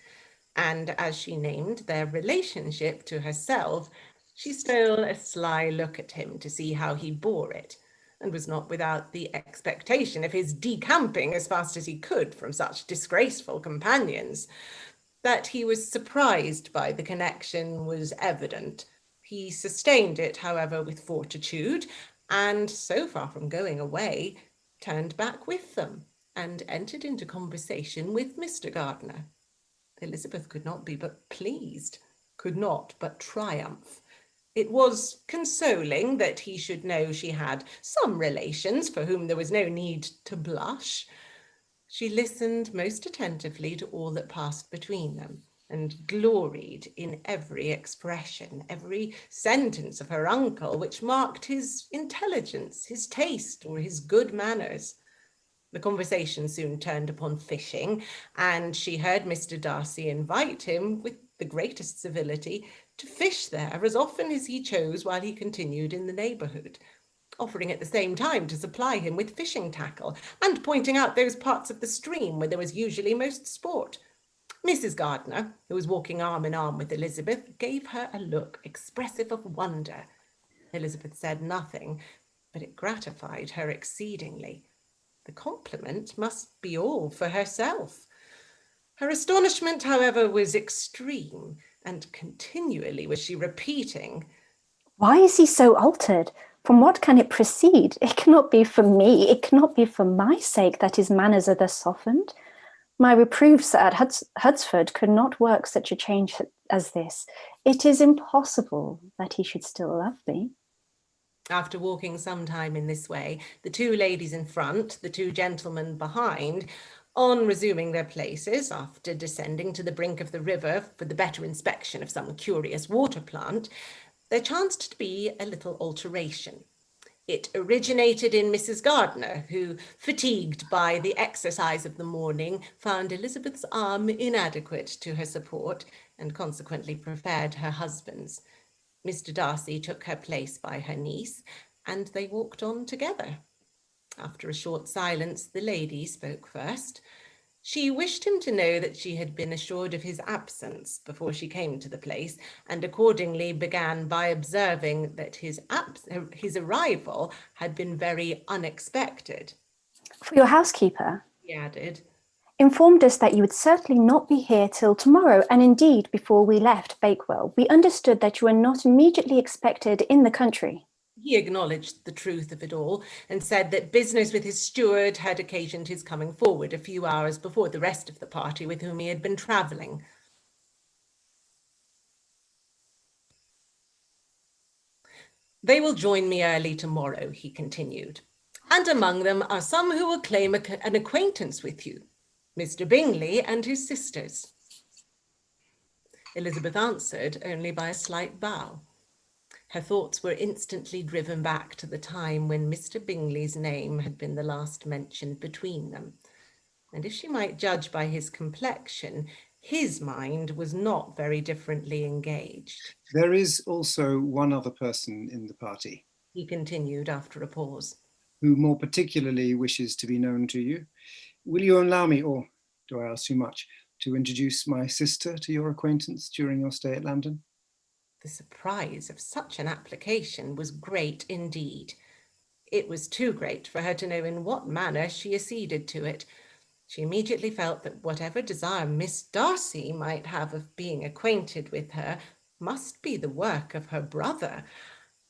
and as she named their relationship to herself, she stole a sly look at him to see how he bore it, and was not without the expectation of his decamping as fast as he could from such disgraceful companions. That he was surprised by the connection was evident. He sustained it, however, with fortitude, and so far from going away, turned back with them and entered into conversation with Mr. Gardiner. Elizabeth could not be but pleased, could not but triumph. It was consoling that he should know she had some relations for whom there was no need to blush. She listened most attentively to all that passed between them, and gloried in every expression, every sentence of her uncle, which marked his intelligence, his taste, or his good manners. The conversation soon turned upon fishing, and she heard Mr. Darcy invite him, with the greatest civility, to fish there as often as he chose while he continued in the neighbourhood, offering at the same time to supply him with fishing tackle, and pointing out those parts of the stream where there was usually most sport. Mrs. Gardiner, who was walking arm in arm with Elizabeth, gave her a look expressive of wonder. Elizabeth said nothing, but it gratified her exceedingly. The compliment must be all for herself. Her astonishment, however, was extreme, and continually was she repeating,
"Why is he so altered? From what can it proceed? It cannot be for me, it cannot be for my sake that his manners are thus softened. My reproofs at Hudsford could not work such a change as this. It is impossible that he should still love me."
After walking some time in this way, the two ladies in front, the two gentlemen behind, on resuming their places, after descending to the brink of the river for the better inspection of some curious water plant, there chanced to be a little alteration. It originated in Mrs. Gardiner, who, fatigued by the exercise of the morning, found Elizabeth's arm inadequate to her support, and consequently preferred her husband's. Mr. Darcy took her place by her niece, and they walked on together. After a short silence, the lady spoke first. She wished him to know that she had been assured of his absence before she came to the place, and accordingly began by observing that his arrival had been very unexpected.
"For your housekeeper,"
he added,
"informed us that you would certainly not be here till tomorrow, and indeed, before we left Bakewell, we understood that you were not immediately expected in the country."
He acknowledged the truth of it all, and said that business with his steward had occasioned his coming forward a few hours before the rest of the party with whom he had been travelling. "They will join me early tomorrow," he continued, "and among them are some who will claim an acquaintance with you, Mr. Bingley and his sisters." Elizabeth answered only by a slight bow. Her thoughts were instantly driven back to the time when Mr. Bingley's name had been the last mentioned between them, and if she might judge by his complexion, his mind was not very differently engaged.
"There is also one other person in the party,"
he continued after a pause,
"who more particularly wishes to be known to you. Will you allow me, or do I ask too much, to introduce my sister to your acquaintance during your stay at Lambton?"
The surprise of such an application was great indeed. It was too great for her to know in what manner she acceded to it. She immediately felt that whatever desire Miss Darcy might have of being acquainted with her must be the work of her brother,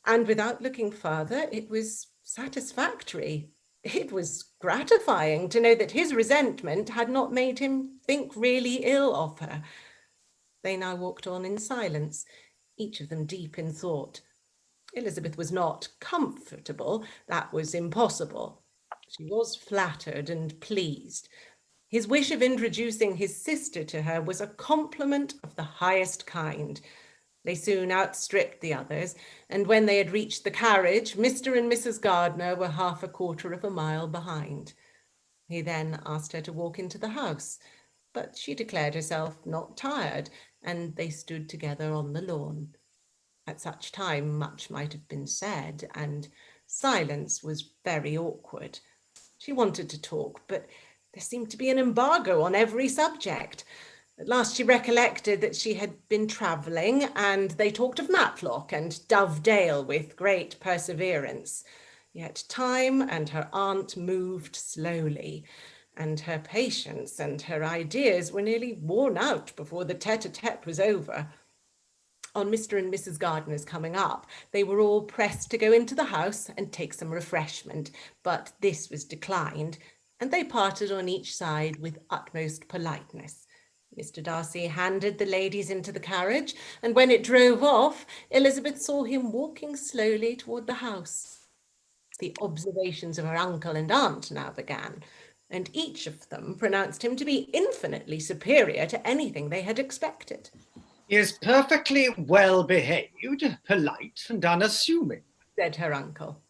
and without looking further, it was satisfactory. It was gratifying to know that his resentment had not made him think really ill of her. They now walked on in silence, each of them deep in thought. Elizabeth was not comfortable, that was impossible. She was flattered and pleased. His wish of introducing his sister to her was a compliment of the highest kind. They soon outstripped the others, and when they had reached the carriage, Mr. and Mrs. Gardiner were half a quarter of a mile behind. He then asked her to walk into the house, but she declared herself not tired, and they stood together on the lawn. At such time much might have been said, and silence was very awkward. She wanted to talk, but there seemed to be an embargo on every subject. At last she recollected that she had been travelling, and they talked of Matlock and Dovedale with great perseverance. Yet time and her aunt moved slowly, and her patience and her ideas were nearly worn out before the tete-a-tete was over. On Mr. and Mrs. Gardiner's coming up, they were all pressed to go into the house and take some refreshment, but this was declined, and they parted on each side with utmost politeness. Mr. Darcy handed the ladies into the carriage, and when it drove off, Elizabeth saw him walking slowly toward the house. The observations of her uncle and aunt now began, and each of them pronounced him to be infinitely superior to anything they had expected.
He is perfectly well behaved, polite, and unassuming,
said her uncle.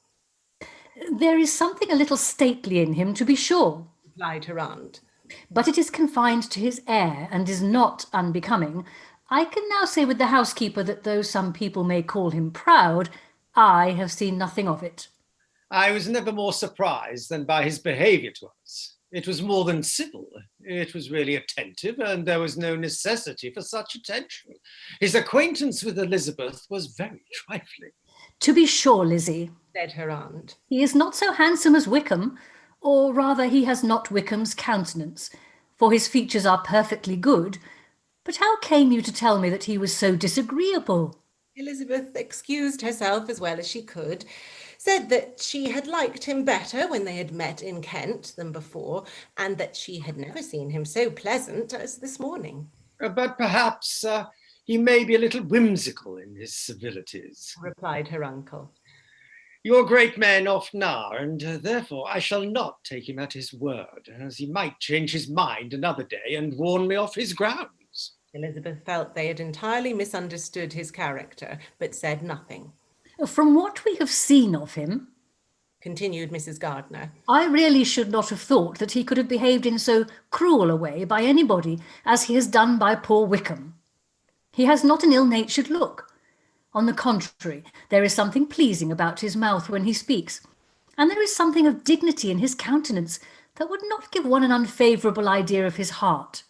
There is something a little stately in him, to be sure,
replied her aunt.
But it is confined to his air and is not unbecoming. I can now say with the housekeeper that though some people may call him proud, I have seen nothing of it.
I was never more surprised than by his behaviour to us. It was more than civil. It was really attentive, and there was no necessity for such attention. His acquaintance with Elizabeth was very trifling.
To be sure, Lizzie,
said her aunt.
He is not so handsome as Wickham, or rather he has not Wickham's countenance, for his features are perfectly good. But how came you to tell me that he was so disagreeable?
Elizabeth excused herself as well as she could, said that she had liked him better when they had met in Kent than before, and that she had never seen him so pleasant as this morning.
But perhaps he may be a little whimsical in his civilities,
replied her uncle.
Your great men often are, and therefore I shall not take him at his word, as he might change his mind another day and warn me off his grounds.
Elizabeth felt they had entirely misunderstood his character, but said nothing.
From what we have seen of him,
continued Mrs. Gardiner,
I really should not have thought that he could have behaved in so cruel a way by anybody as he has done by poor Wickham. He has not an ill-natured look. On the contrary, there is something pleasing about his mouth when he speaks, and there is something of dignity in his countenance that would not give one an unfavourable idea of his heart.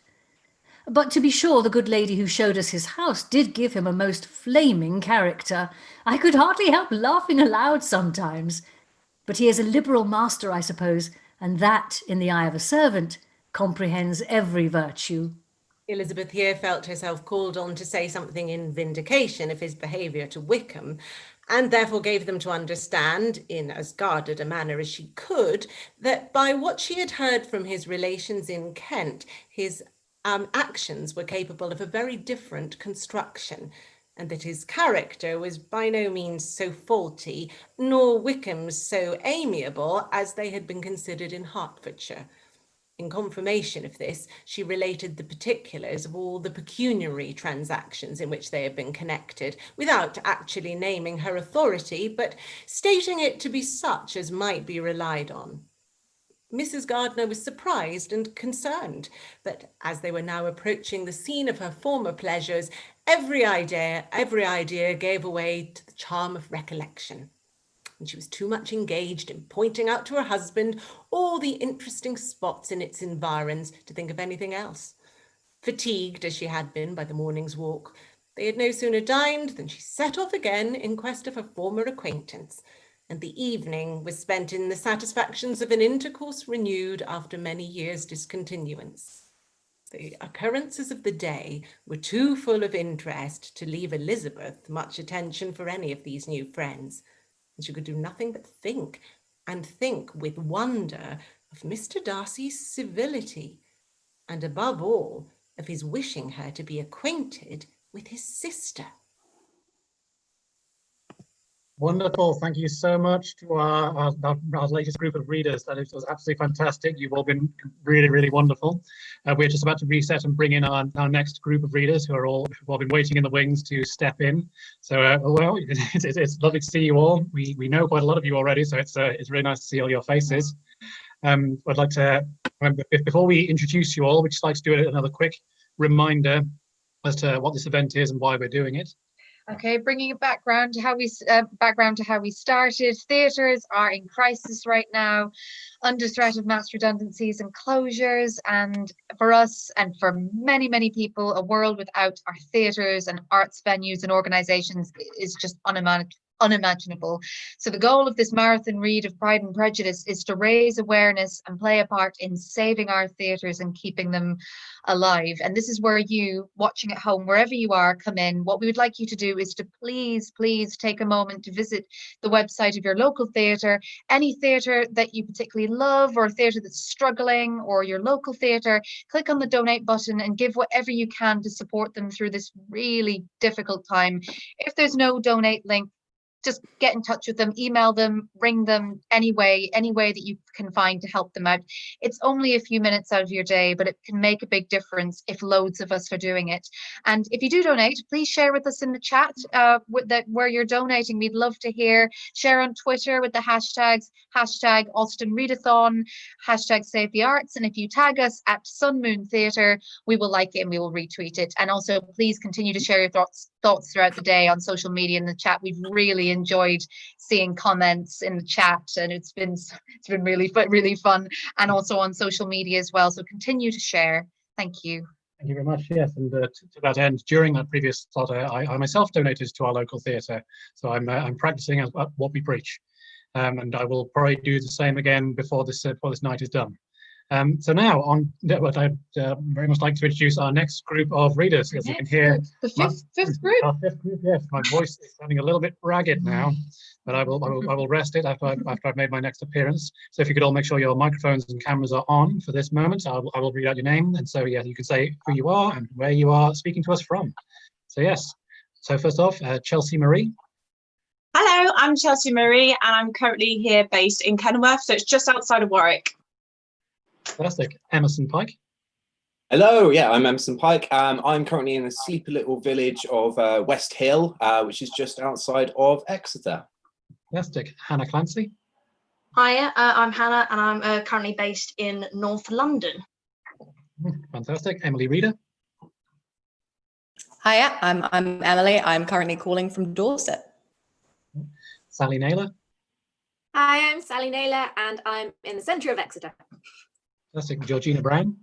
But to be sure, the good lady who showed us his house did give him a most flaming character. I could hardly help laughing aloud sometimes. But he is a liberal master, I suppose, and that, in the eye of a servant, comprehends every virtue.
Elizabeth here felt herself called on to say something in vindication of his behaviour to Wickham, and therefore gave them to understand, in as guarded a manner as she could, that by what she had heard from his relations in Kent, his actions were capable of a very different construction, and that his character was by no means so faulty, nor Wickham's so amiable as they had been considered in Hertfordshire. In confirmation of this, she related the particulars of all the pecuniary transactions in which they had been connected, without actually naming her authority, but stating it to be such as might be relied on. Mrs. Gardiner was surprised and concerned, but as they were now approaching the scene of her former pleasures, every idea gave way to the charm of recollection, and she was too much engaged in pointing out to her husband all the interesting spots in its environs to think of anything else. Fatigued as she had been by the morning's walk, they had no sooner dined than she set off again in quest of her former acquaintance, and the evening was spent in the satisfactions of an intercourse renewed after many years' discontinuance. The occurrences of the day were too full of interest to leave Elizabeth much attention for any of these new friends, and she could do nothing but think, and think with wonder, of Mr. Darcy's civility, and above all, of his wishing her to be acquainted with his sister.
Wonderful. Thank you so much to our latest group of readers. That was absolutely fantastic. You've all been really, really wonderful. We're just about to reset and bring in our next group of readers who've all been waiting in the wings to step in. So, well, it's lovely to see you all. We know quite a lot of you already, so it's really nice to see all your faces. I'd like to, before we introduce you all, we'd just like to do another quick reminder as to what this event is and why we're doing it.
Okay, bringing a background to how we started. Theatres are in crisis right now, under threat of mass redundancies and closures. And for us, and for many, many people, a world without our theatres and arts venues and organisations is just unimaginable. So the goal of this marathon read of Pride and Prejudice is to raise awareness and play a part in saving our theatres and keeping them alive. And this is where you, watching at home, wherever you are, come in. What we would like you to do is to please take a moment to visit the website of your local theatre, any theatre that you particularly love, or a theatre that's struggling, or your local theatre. Click on the donate button and give whatever you can to support them through this really difficult time. If there's no donate link, just get in touch with them, email them, ring them, any way that you can find to help them out. It's only a few minutes out of your day, but it can make a big difference if loads of us are doing it. And if you do donate, please share with us in the chat where you're donating. We'd love to hear. Share on Twitter with the hashtags, hashtag Austen Readathon, hashtag Save the Arts. And if you tag us at Sun Moon Theatre, we will like it and we will retweet it. And also, please continue to share your thoughts throughout the day on social media in the chat. We've really enjoyed seeing comments in the chat, and it's been really fun, and also on social media as well. So continue to share. Thank you.
Thank you very much. Yes, and to that end, during that previous slot, I myself donated to our local theatre, so I'm practicing what we preach, and I will probably do the same again before this night is done. So now on, what I'd very much like to introduce our next group of readers. As you can hear,
the fifth group.
Our fifth group, yes. My voice is sounding a little bit ragged now, but I will rest it after I've made my next appearance. So if you could all make sure your microphones and cameras are on for this moment, I will read out your name, and so yeah, you can say who you are and where you are speaking to us from. So yes. So first off, Chelsea Marie.
Hello, I'm Chelsea Marie, and I'm currently here based in Kenilworth, so it's just outside of Warwick.
Fantastic. Emerson Pike.
Hello, yeah, I'm Emerson Pike. I'm currently in a sleepy little village of West Hill, which is just outside of Exeter.
Fantastic. Hannah Clancy.
Hiya, I'm Hannah, and I'm currently based in North London.
Fantastic. Emily Reader.
Hiya, I'm Emily. I'm currently calling from Dorset.
Sally Naylor.
Hi, I'm Sally Naylor, and I'm in the centre of Exeter.
Fantastic. Georgina Brown.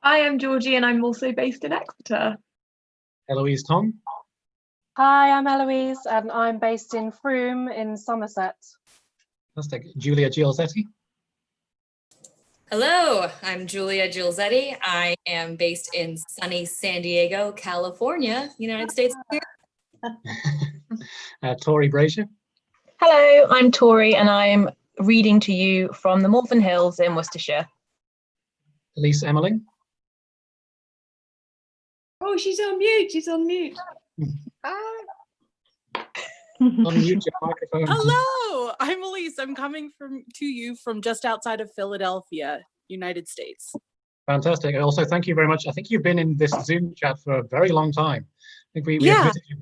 Hi, I'm Georgie, and I'm also based in Exeter.
Eloise Tom.
Hi, I'm Eloise, and I'm based in Frome in Somerset.
Fantastic. Julia Giolzetti.
Hello, I'm Julia Giolzetti. I am based in sunny San Diego, California, United States.
Tori Brazier.
Hello, I'm Tori, and I'm reading to you from the Malvern Hills in Worcestershire.
Elise Emmerling.
Oh, she's on mute. She's on mute.
Unmute your microphone.
Hello, I'm Elise. I'm coming to you from just outside of Philadelphia, United States.
Fantastic. Also, thank you very much. I think you've been in this Zoom chat for a very long time. I think we have visited you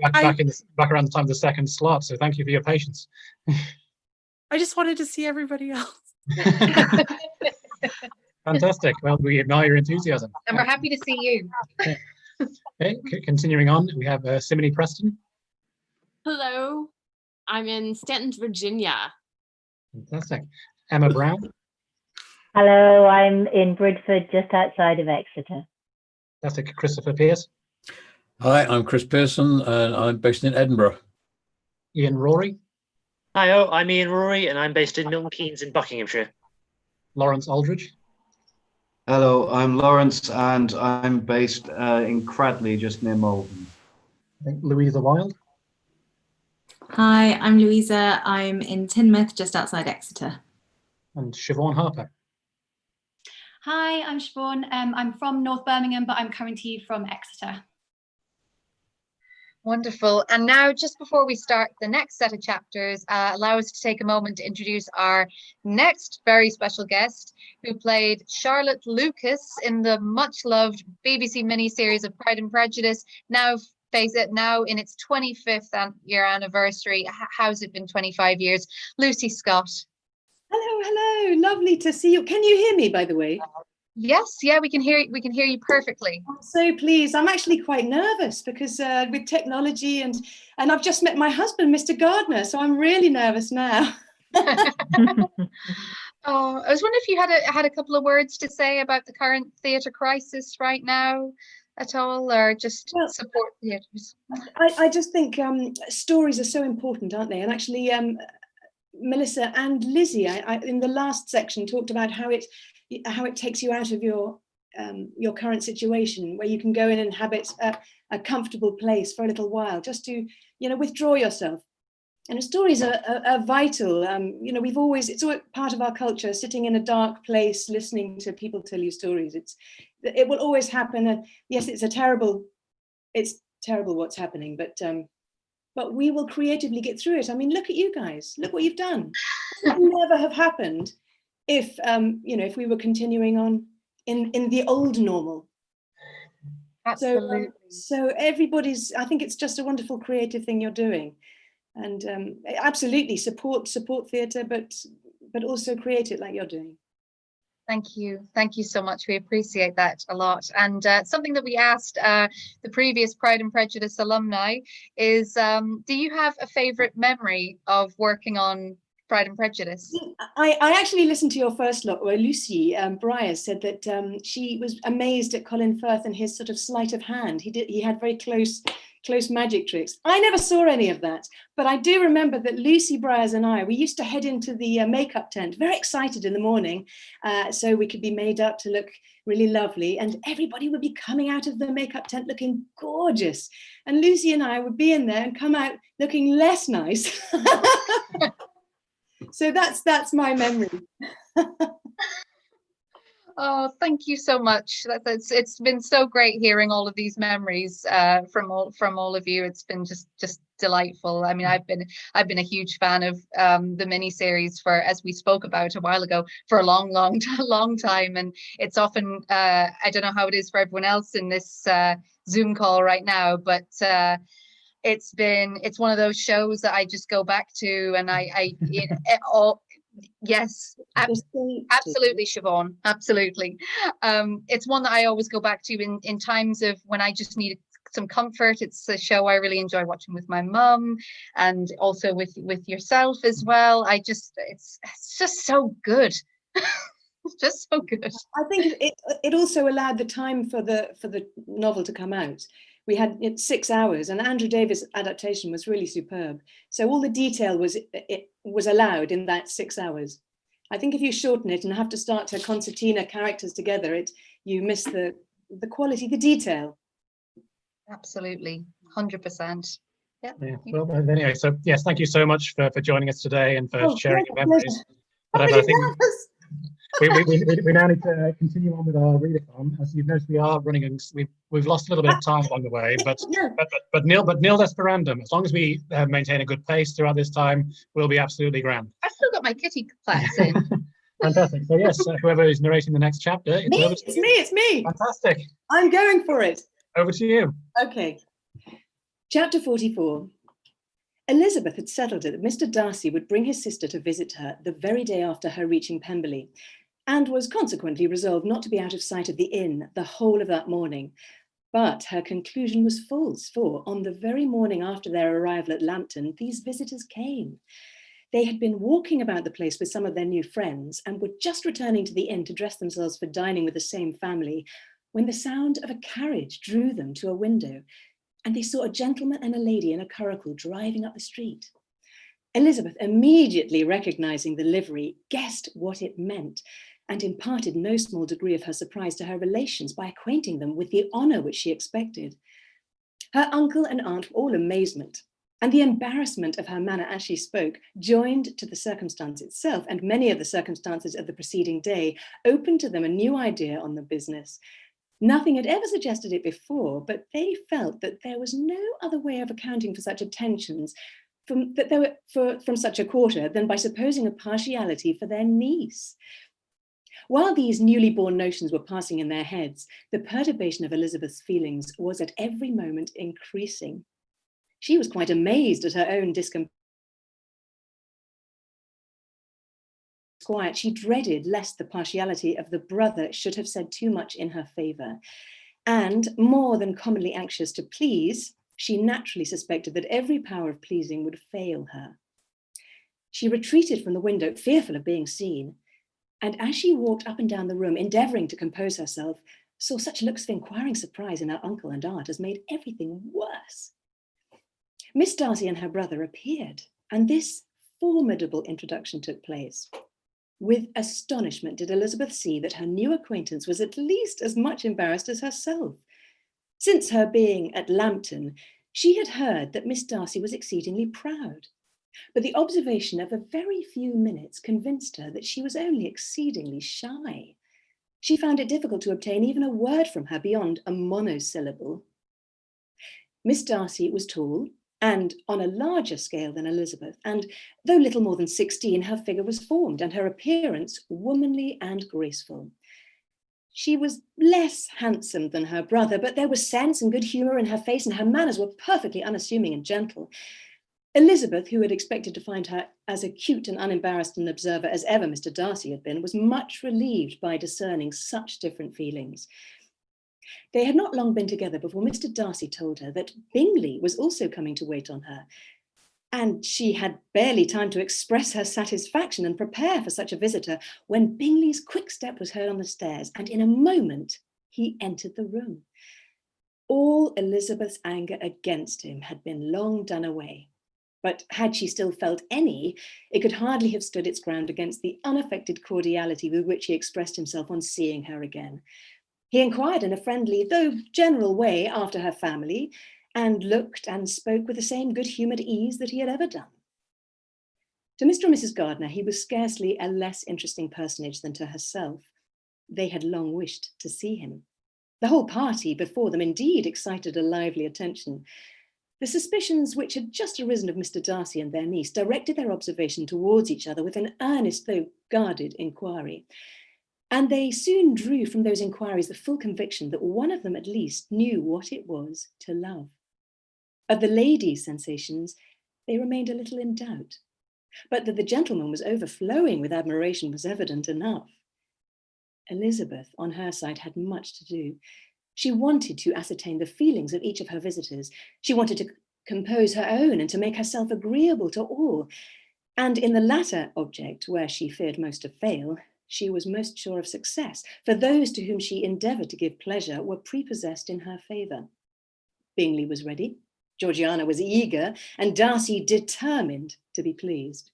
back around the time of the second slot. So thank you for your patience.
I just wanted to see everybody else.
Fantastic. Well, we admire your enthusiasm.
And we're happy to see you.
Okay, continuing on, we have Simony Preston.
Hello, I'm in Stanton, Virginia.
Fantastic. Emma Brown.
Hello, I'm in Bridford, just outside of Exeter.
Fantastic. Christopher Pierce.
Hi, I'm Chris Pearson, and I'm based in Edinburgh.
Ian Rory.
Hi, I'm Ian Rory, and I'm based in Milton Keynes in Buckinghamshire.
Lawrence Aldridge.
Hello, I'm Lawrence, and I'm based in Cradley, just near Malvern.
Louisa Wilde.
Hi, I'm Louisa. I'm in Teignmouth, just outside Exeter.
And Siobhan Harper.
Hi, I'm Siobhan. I'm from North Birmingham, but I'm coming to you from Exeter.
Wonderful. And now, just before we start the next set of chapters, allow us to take a moment to introduce our next very special guest, who played Charlotte Lucas in the much-loved BBC miniseries of Pride and Prejudice, now in its 25th year anniversary. How's it been 25 years? Lucy Scott.
Hello, lovely to see you. Can you hear me, by the way?
Yes, yeah, we can hear you perfectly.
I'm so pleased. I'm actually quite nervous because with technology and I've just met my husband, Mr. Gardner, so I'm really nervous now.
Oh, I was wondering if you had a couple of words to say about the current theatre crisis right now. at all, or just
Well,
support theatres?
I just think stories are so important, aren't they? And actually, Melissa and Lizzie, I in the last section talked about how it takes you out of your current situation, where you can go and inhabit a comfortable place for a little while, just to withdraw yourself. And stories are vital. It's always part of our culture, sitting in a dark place, listening to people tell you stories. It will always happen. And yes, it's terrible what's happening, but we will creatively get through it. I mean, look at you guys, look what you've done. It would never have happened if we were continuing on in the old normal.
Absolutely.
So I think it's just a wonderful creative thing you're doing. And absolutely support theatre, but also create it like you're doing.
Thank you so much. We appreciate that a lot. And something that we asked the previous Pride and Prejudice alumni is, do you have a favourite memory of working on Pride and Prejudice?
I actually listened to your first lot where Lucy Briers said that she was amazed at Colin Firth and his sort of sleight of hand. He had very close magic tricks. I never saw any of that, but I do remember that Lucy Briers and we used to head into the makeup tent, very excited in the morning, so we could be made up to look really lovely, and everybody would be coming out of the makeup tent looking gorgeous, and Lucy and I would be in there and come out looking less nice. So that's my memory.
Oh, thank you so much. It's been so great hearing all of these memories from all of you. It's been just delightful. I mean, I've been a huge fan of the miniseries for, as we spoke about a while ago, for a long time, and it's often I don't know how it is for everyone else in this Zoom call right now, but it's one of those shows that I just go back to, and yes, absolutely, Siobhan, absolutely. It's one that I always go back to in times of when I just need some comfort. It's a show I really enjoy watching with my mum, and also with yourself as well. It's just so good. It's just so good.
I think it also allowed the time for the novel to come out. We had 6 hours, and Andrew Davis' adaptation was really superb. So all the detail was allowed in that 6 hours. I think if you shorten it and have to start to concertina characters together, you miss the quality, the detail.
Absolutely, 100%. Yeah.
Well, anyway, so yes, thank you so much for joining us today and for sharing your memories. But I think we now need to continue on with our readathon. As you've noticed, we are running, we've lost a little bit of time along the way, but nil desperandum. As long as we maintain a good pace throughout this time, we'll be absolutely grand.
I've still got my kitty claps in.
Fantastic. So yes, whoever is narrating the next chapter,
it's me.
Fantastic.
I'm going for it.
Over to you.
Okay. Chapter 44. Elizabeth had settled it that Mr. Darcy would bring his sister to visit her the very day after her reaching Pemberley, and was consequently resolved not to be out of sight of the inn the whole of that morning. But her conclusion was false, for on the very morning after their arrival at Lambton, these visitors came. They had been walking about the place with some of their new friends and were just returning to the inn to dress themselves for dining with the same family, when the sound of a carriage drew them to a window, and they saw a gentleman and a lady in a curricle driving up the street. Elizabeth, immediately recognizing the livery, guessed what it meant, and imparted no small degree of her surprise to her relations by acquainting them with the honour which she expected. Her uncle and aunt were all amazement, and the embarrassment of her manner as she spoke, joined to the circumstance itself and many of the circumstances of the preceding day, opened to them a new idea on the business. Nothing had ever suggested it before, but they felt that there was no other way of accounting for such attentions from such a quarter than by supposing a partiality for their niece. While these newly born notions were passing in their heads, the perturbation of Elizabeth's feelings was at every moment increasing. She was quite amazed at her own disquiet. She dreaded lest the partiality of the brother should have said too much in her favour, and more than commonly anxious to please, she naturally suspected that every power of pleasing would fail her. She retreated from the window, fearful of being seen, and as she walked up and down the room, endeavouring to compose herself, saw such looks of inquiring surprise in her uncle and aunt as made everything worse. Miss Darcy and her brother appeared, and this formidable introduction took place. With astonishment did Elizabeth see that her new acquaintance was at least as much embarrassed as herself. Since her being at Lambton, she had heard that Miss Darcy was exceedingly proud, but the observation of a very few minutes convinced her that she was only exceedingly shy. She found it difficult to obtain even a word from her beyond a monosyllable. Miss Darcy was tall and on a larger scale than Elizabeth, and though little more than 16, her figure was formed and her appearance womanly and graceful. She was less handsome than her brother, but there was sense and good humour in her face, and her manners were perfectly unassuming and gentle. Elizabeth, who had expected to find her as acute and unembarrassed an observer as ever Mr. Darcy had been, was much relieved by discerning such different feelings. They had not long been together before Mr. Darcy told her that Bingley was also coming to wait on her, and she had barely time to express her satisfaction and prepare for such a visitor when Bingley's quick step was heard on the stairs, and in a moment he entered the room. All Elizabeth's anger against him had been long done away, but had she still felt any, it could hardly have stood its ground against the unaffected cordiality with which he expressed himself on seeing her again. He inquired in a friendly, though general way, after her family, and looked and spoke with the same good-humoured ease that he had ever done. To Mr. and Mrs. Gardiner, he was scarcely a less interesting personage than to herself. They had long wished to see him. The whole party before them indeed excited a lively attention. The suspicions which had just arisen of Mr. Darcy and their niece directed their observation towards each other with an earnest though guarded inquiry. And they soon drew from those inquiries the full conviction that one of them at least knew what it was to love. Of the ladies' sensations, they remained a little in doubt, but that the gentleman was overflowing with admiration was evident enough. Elizabeth, on her side, had much to do. She wanted to ascertain the feelings of each of her visitors. She wanted to compose her own and to make herself agreeable to all. And in the latter object, where she feared most to fail, she was most sure of success, for those to whom she endeavoured to give pleasure were prepossessed in her favour. Bingley was ready, Georgiana was eager, and Darcy determined to be pleased.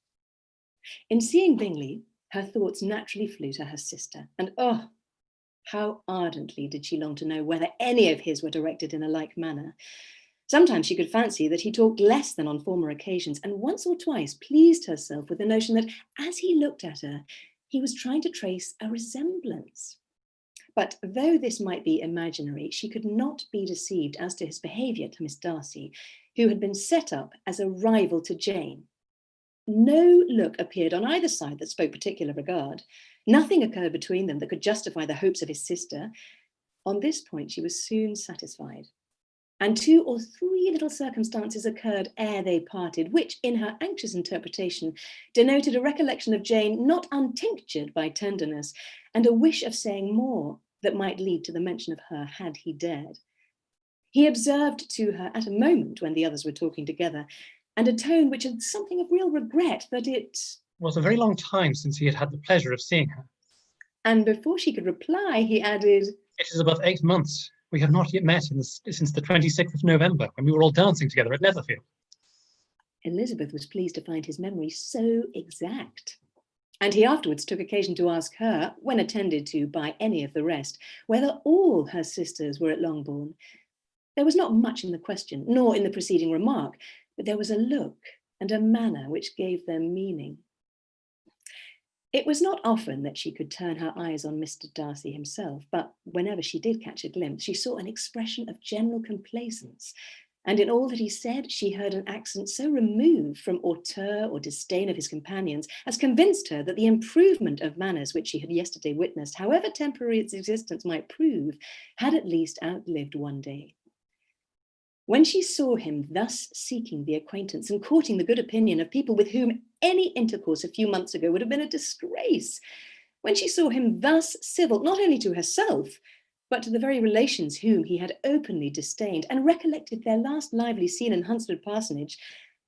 In seeing Bingley, her thoughts naturally flew to her sister, and oh, how ardently did she long to know whether any of his were directed in a like manner. Sometimes she could fancy that he talked less than on former occasions, and once or twice pleased herself with the notion that as he looked at her, he was trying to trace a resemblance. But though this might be imaginary, she could not be deceived as to his behaviour to Miss Darcy, who had been set up as a rival to Jane. No look appeared on either side that spoke particular regard. Nothing occurred between them that could justify the hopes of his sister. On this point she was soon satisfied. And 2 or 3 little circumstances occurred ere they parted, which, in her anxious interpretation, denoted a recollection of Jane not untinctured by tenderness, and a wish of saying more that might lead to the mention of her had he dared. He observed to her at a moment when the others were talking together, and a tone which had something of real regret that it
was a very long time since he had had the pleasure of seeing her.
And before she could reply, he added,
"It is above 8 months. We have not yet met since the 26th of November, when we were all dancing together at Netherfield."
Elizabeth was pleased to find his memory so exact. And he afterwards took occasion to ask her, when attended to by any of the rest, whether all her sisters were at Longbourn. There was not much in the question, nor in the preceding remark, but there was a look and a manner which gave them meaning. It was not often that she could turn her eyes on Mr. Darcy himself, but whenever she did catch a glimpse, she saw an expression of general complacence, and in all that he said, she heard an accent so removed from hauteur or disdain of his companions as convinced her that the improvement of manners which she had yesterday witnessed, however temporary its existence might prove, had at least outlived one day. When she saw him thus seeking the acquaintance and courting the good opinion of people with whom any intercourse a few months ago would have been a disgrace, when she saw him thus civil, not only to herself, but to the very relations whom he had openly disdained, and recollected their last lively scene in Hunsford Parsonage,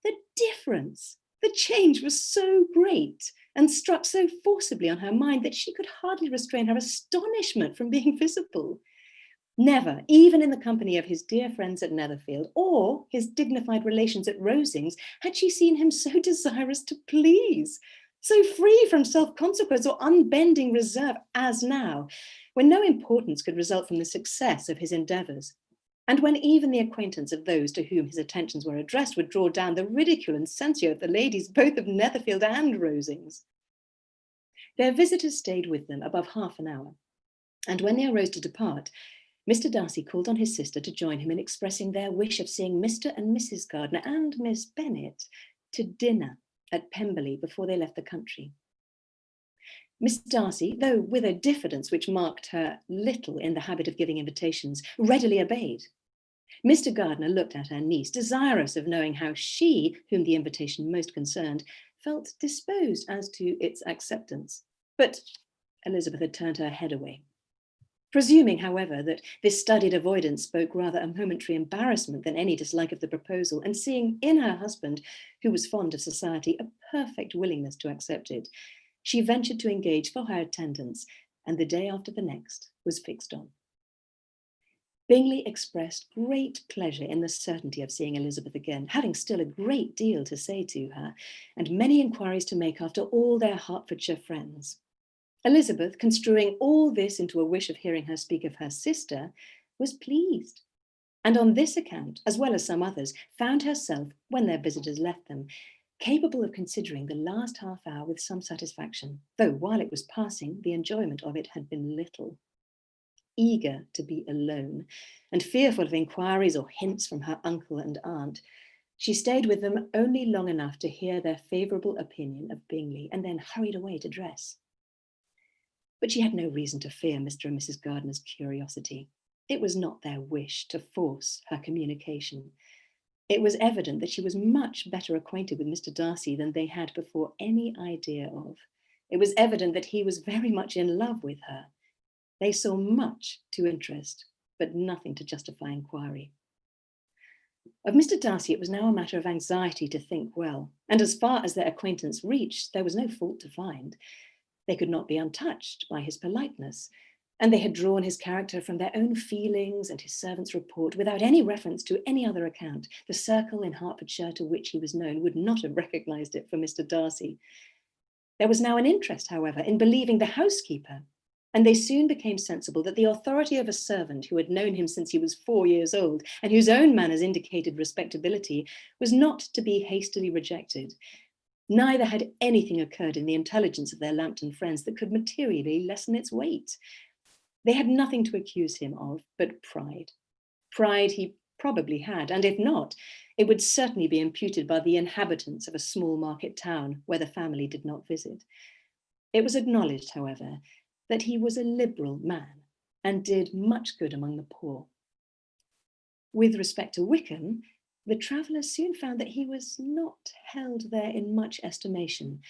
the difference, the change was so great and struck so forcibly on her mind that she could hardly restrain her astonishment from being visible. Never, even in the company of his dear friends at Netherfield or his dignified relations at Rosings, had she seen him so desirous to please, so free from self-consequence or unbending reserve as now, when no importance could result from the success of his endeavours, and when even the acquaintance of those to whom his attentions were addressed would draw down the ridicule and censure of the ladies both of Netherfield and Rosings. Their visitors stayed with them above half an hour, and when they arose to depart, Mr. Darcy called on his sister to join him in expressing their wish of seeing Mr. and Mrs. Gardiner and Miss Bennet to dinner at Pemberley before they left the country. Miss Darcy, though with a diffidence which marked her little in the habit of giving invitations, readily obeyed. Mr. Gardiner looked at her niece, desirous of knowing how she, whom the invitation most concerned, felt disposed as to its acceptance. But Elizabeth had turned her head away. Presuming, however, that this studied avoidance spoke rather a momentary embarrassment than any dislike of the proposal, and seeing in her husband, who was fond of society, a perfect willingness to accept it, she ventured to engage for her attendance, and the day after the next was fixed on. Bingley expressed great pleasure in the certainty of seeing Elizabeth again, having still a great deal to say to her, and many inquiries to make after all their Hertfordshire friends. Elizabeth, construing all this into a wish of hearing her speak of her sister, was pleased, and on this account, as well as some others, found herself, when their visitors left them, capable of considering the last half hour with some satisfaction, though while it was passing, the enjoyment of it had been little. Eager to be alone, and fearful of inquiries or hints from her uncle and aunt, she stayed with them only long enough to hear their favourable opinion of Bingley, and then hurried away to dress. But she had no reason to fear Mr. and Mrs. Gardiner's curiosity. It was not their wish to force her communication. It was evident that she was much better acquainted with Mr. Darcy than they had before any idea of. It was evident that he was very much in love with her. They saw much to interest, but nothing to justify inquiry. Of Mr. Darcy, it was now a matter of anxiety to think well, and as far as their acquaintance reached, there was no fault to find. They could not be untouched by his politeness, and they had drawn his character from their own feelings and his servant's report without any reference to any other account. The circle in Hertfordshire to which he was known would not have recognised it for Mr. Darcy. There was now an interest, however, in believing the housekeeper, and they soon became sensible that the authority of a servant who had known him since he was 4 years old, and whose own manners indicated respectability, was not to be hastily rejected. Neither had anything occurred in the intelligence of their Lambton friends that could materially lessen its weight. They had nothing to accuse him of but pride. Pride he probably had, and if not, it would certainly be imputed by the inhabitants of a small market town where the family did not visit. It was acknowledged, however, that he was a liberal man and did much good among the poor. With respect to Wickham, the travellers soon found that he was not held there in much estimation,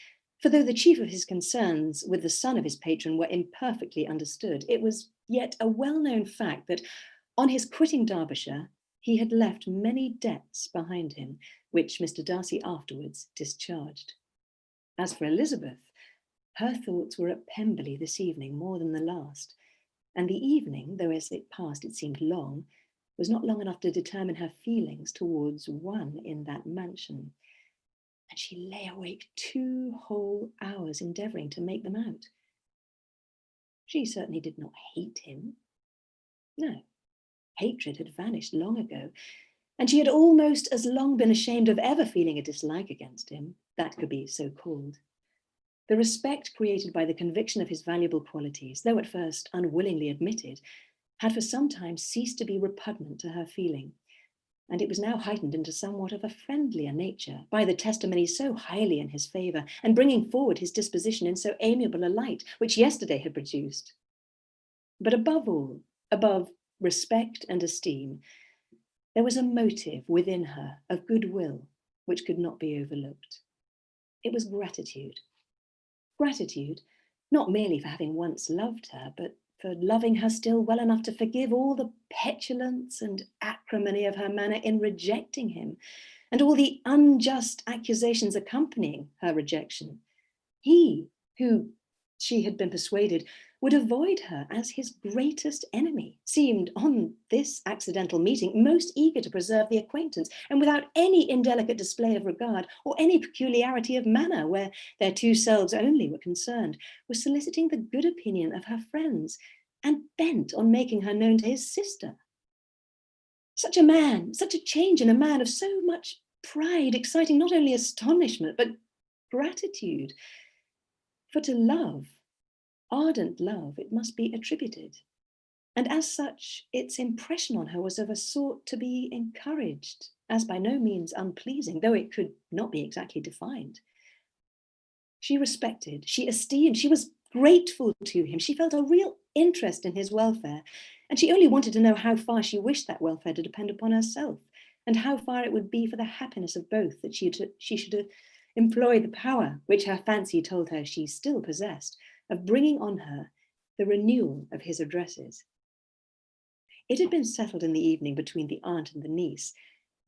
for though the chief of his concerns with the son of his patron were imperfectly understood, it was yet a well-known fact that on his quitting Derbyshire, he had left many debts behind him, which Mr. Darcy afterwards discharged. As for Elizabeth, her thoughts were at Pemberley this evening more than the last, and the evening, though as it passed it seemed long, was not long enough to determine her feelings towards one in that mansion, and she lay awake 2 whole hours endeavouring to make them out. She certainly did not hate him. No, hatred had vanished long ago, and she had almost as long been ashamed of ever feeling a dislike against him, that could be so called. The respect created by the conviction of his valuable qualities, though at first unwillingly admitted, had for some time ceased to be repugnant to her feeling, and it was now heightened into somewhat of a friendlier nature by the testimony so highly in his favour, and bringing forward his disposition in so amiable a light, which yesterday had produced. But above all, above respect and esteem, there was a motive within her of goodwill which could not be overlooked. It was gratitude. Gratitude, not merely for having once loved her, but for loving her still well enough to forgive all the petulance and acrimony of her manner in rejecting him, and all the unjust accusations accompanying her rejection. He, who, she had been persuaded, would avoid her as his greatest enemy, seemed on this accidental meeting most eager to preserve the acquaintance, and without any indelicate display of regard or any peculiarity of manner where their two selves only were concerned, was soliciting the good opinion of her friends and bent on making her known to his sister. Such a man, such a change in a man of so much pride, exciting not only astonishment, but gratitude. For to love, ardent love, it must be attributed. And as such, its impression on her was of a sort to be encouraged, as by no means unpleasing, though it could not be exactly defined. She respected, she esteemed, she was grateful to him. She felt a real interest in his welfare, and she only wanted to know how far she wished that welfare to depend upon herself, and how far it would be for the happiness of both that she should employ the power which her fancy told her she still possessed of bringing on her the renewal of his addresses. It had been settled in the evening between the aunt and the niece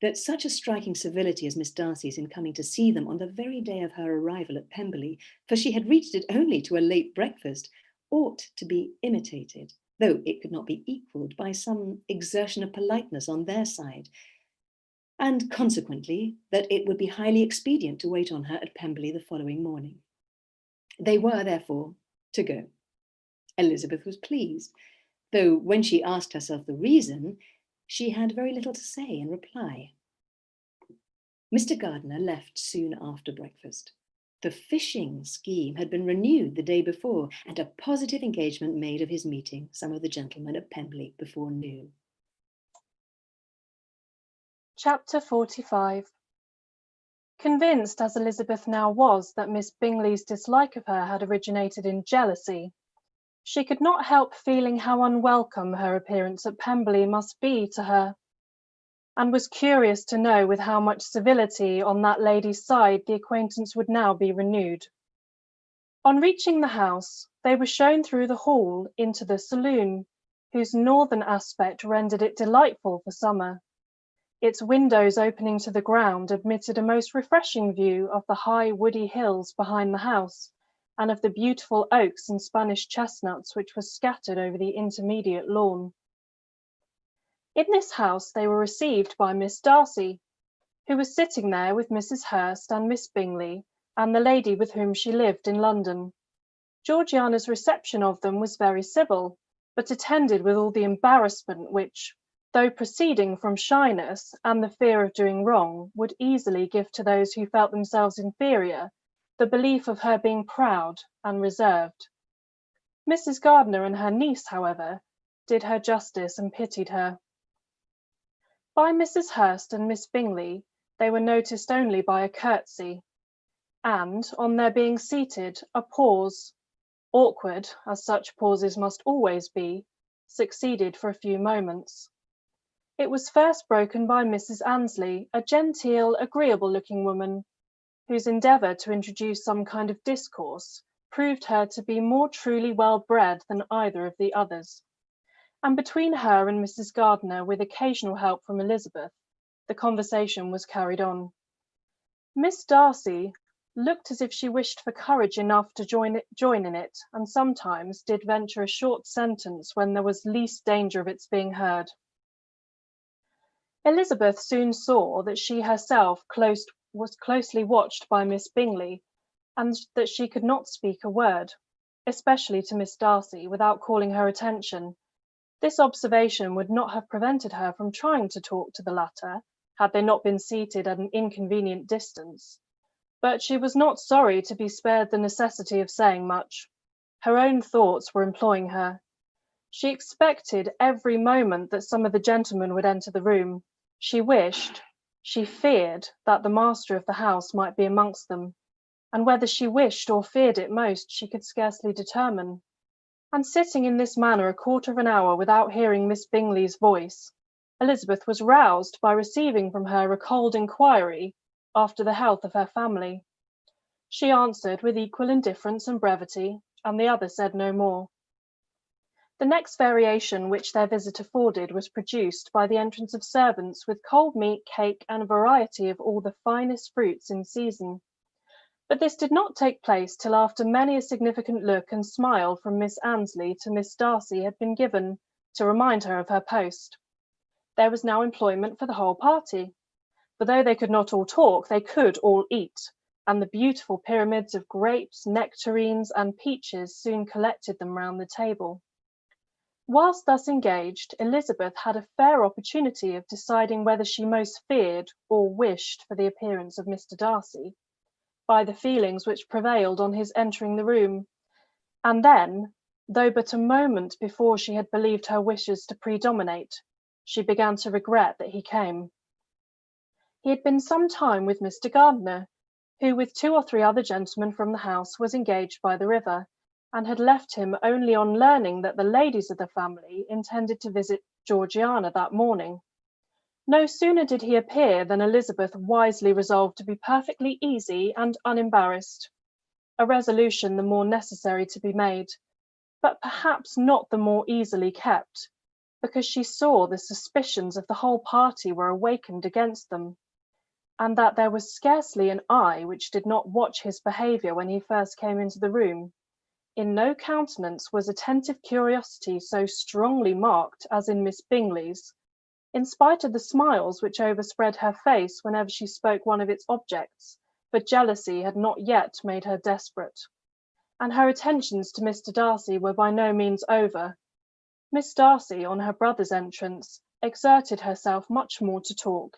that such a striking civility as Miss Darcy's in coming to see them on the very day of her arrival at Pemberley, for she had reached it only to a late breakfast, ought to be imitated, though it could not be equalled, by some exertion of politeness on their side, and consequently that it would be highly expedient to wait on her at Pemberley the following morning. They were, therefore, to go. Elizabeth was pleased, though when she asked herself the reason, she had very little to say in reply. Mr. Gardiner left soon after breakfast. The fishing scheme had been renewed the day before, and a positive engagement made of his meeting some of the gentlemen at Pemberley before noon.
Chapter 45. Convinced as Elizabeth now was that Miss Bingley's dislike of her had originated in jealousy, she could not help feeling how unwelcome her appearance at Pemberley must be to her, and was curious to know with how much civility on that lady's side the acquaintance would now be renewed. On reaching the house, they were shown through the hall into the saloon, whose northern aspect rendered it delightful for summer. Its windows opening to the ground admitted a most refreshing view of the high woody hills behind the house, and of the beautiful oaks and Spanish chestnuts which were scattered over the intermediate lawn. In this house they were received by Miss Darcy, who was sitting there with Mrs. Hurst and Miss Bingley, and the lady with whom she lived in London. Georgiana's reception of them was very civil, but attended with all the embarrassment which, though proceeding from shyness and the fear of doing wrong, would easily give to those who felt themselves inferior the belief of her being proud and reserved. Mrs. Gardiner and her niece, however, did her justice and pitied her. By Mrs. Hurst and Miss Bingley they were noticed only by a curtsy, and, on their being seated, a pause, awkward as such pauses must always be, succeeded for a few moments. It was first broken by Mrs. Annesley, a genteel, agreeable-looking woman, whose endeavour to introduce some kind of discourse proved her to be more truly well-bred than either of the others. And between her and Mrs. Gardiner, with occasional help from Elizabeth, the conversation was carried on. Miss Darcy looked as if she wished for courage enough to join in it, and sometimes did venture a short sentence when there was least danger of its being heard. Elizabeth soon saw that she herself was closely watched by Miss Bingley, and that she could not speak a word, especially to Miss Darcy, without calling her attention. This observation would not have prevented her from trying to talk to the latter, had they not been seated at an inconvenient distance. But she was not sorry to be spared the necessity of saying much. Her own thoughts were employing her. She expected every moment that some of the gentlemen would enter the room. She wished, she feared that the master of the house might be amongst them, and whether she wished or feared it most she could scarcely determine. And sitting in this manner a quarter of an hour without hearing Miss Bingley's voice, Elizabeth was roused by receiving from her a cold inquiry after the health of her family. She answered with equal indifference and brevity, and the other said no more. The next variation which their visit afforded was produced by the entrance of servants with cold meat, cake, and a variety of all the finest fruits in season. But this did not take place till after many a significant look and smile from Miss Annesley to Miss Darcy had been given to remind her of her post. There was now employment for the whole party, for though they could not all talk, they could all eat, and the beautiful pyramids of grapes, nectarines, and peaches soon collected them round the table. Whilst thus engaged, Elizabeth had a fair opportunity of deciding whether she most feared or wished for the appearance of Mr. Darcy, by the feelings which prevailed on his entering the room, and then, though but a moment before she had believed her wishes to predominate, she began to regret that he came. He had been some time with Mr. Gardiner, who with 2 or 3 other gentlemen from the house was engaged by the river, and had left him only on learning that the ladies of the family intended to visit Georgiana that morning. No sooner did he appear than Elizabeth wisely resolved to be perfectly easy and unembarrassed, a resolution the more necessary to be made, but perhaps not the more easily kept, because she saw the suspicions of the whole party were awakened against them, and that there was scarcely an eye which did not watch his behaviour when he first came into the room. In no countenance was attentive curiosity so strongly marked as in Miss Bingley's, in spite of the smiles which overspread her face whenever she spoke one of its objects, for jealousy had not yet made her desperate, and her attentions to Mr. Darcy were by no means over. Miss Darcy, on her brother's entrance, exerted herself much more to talk,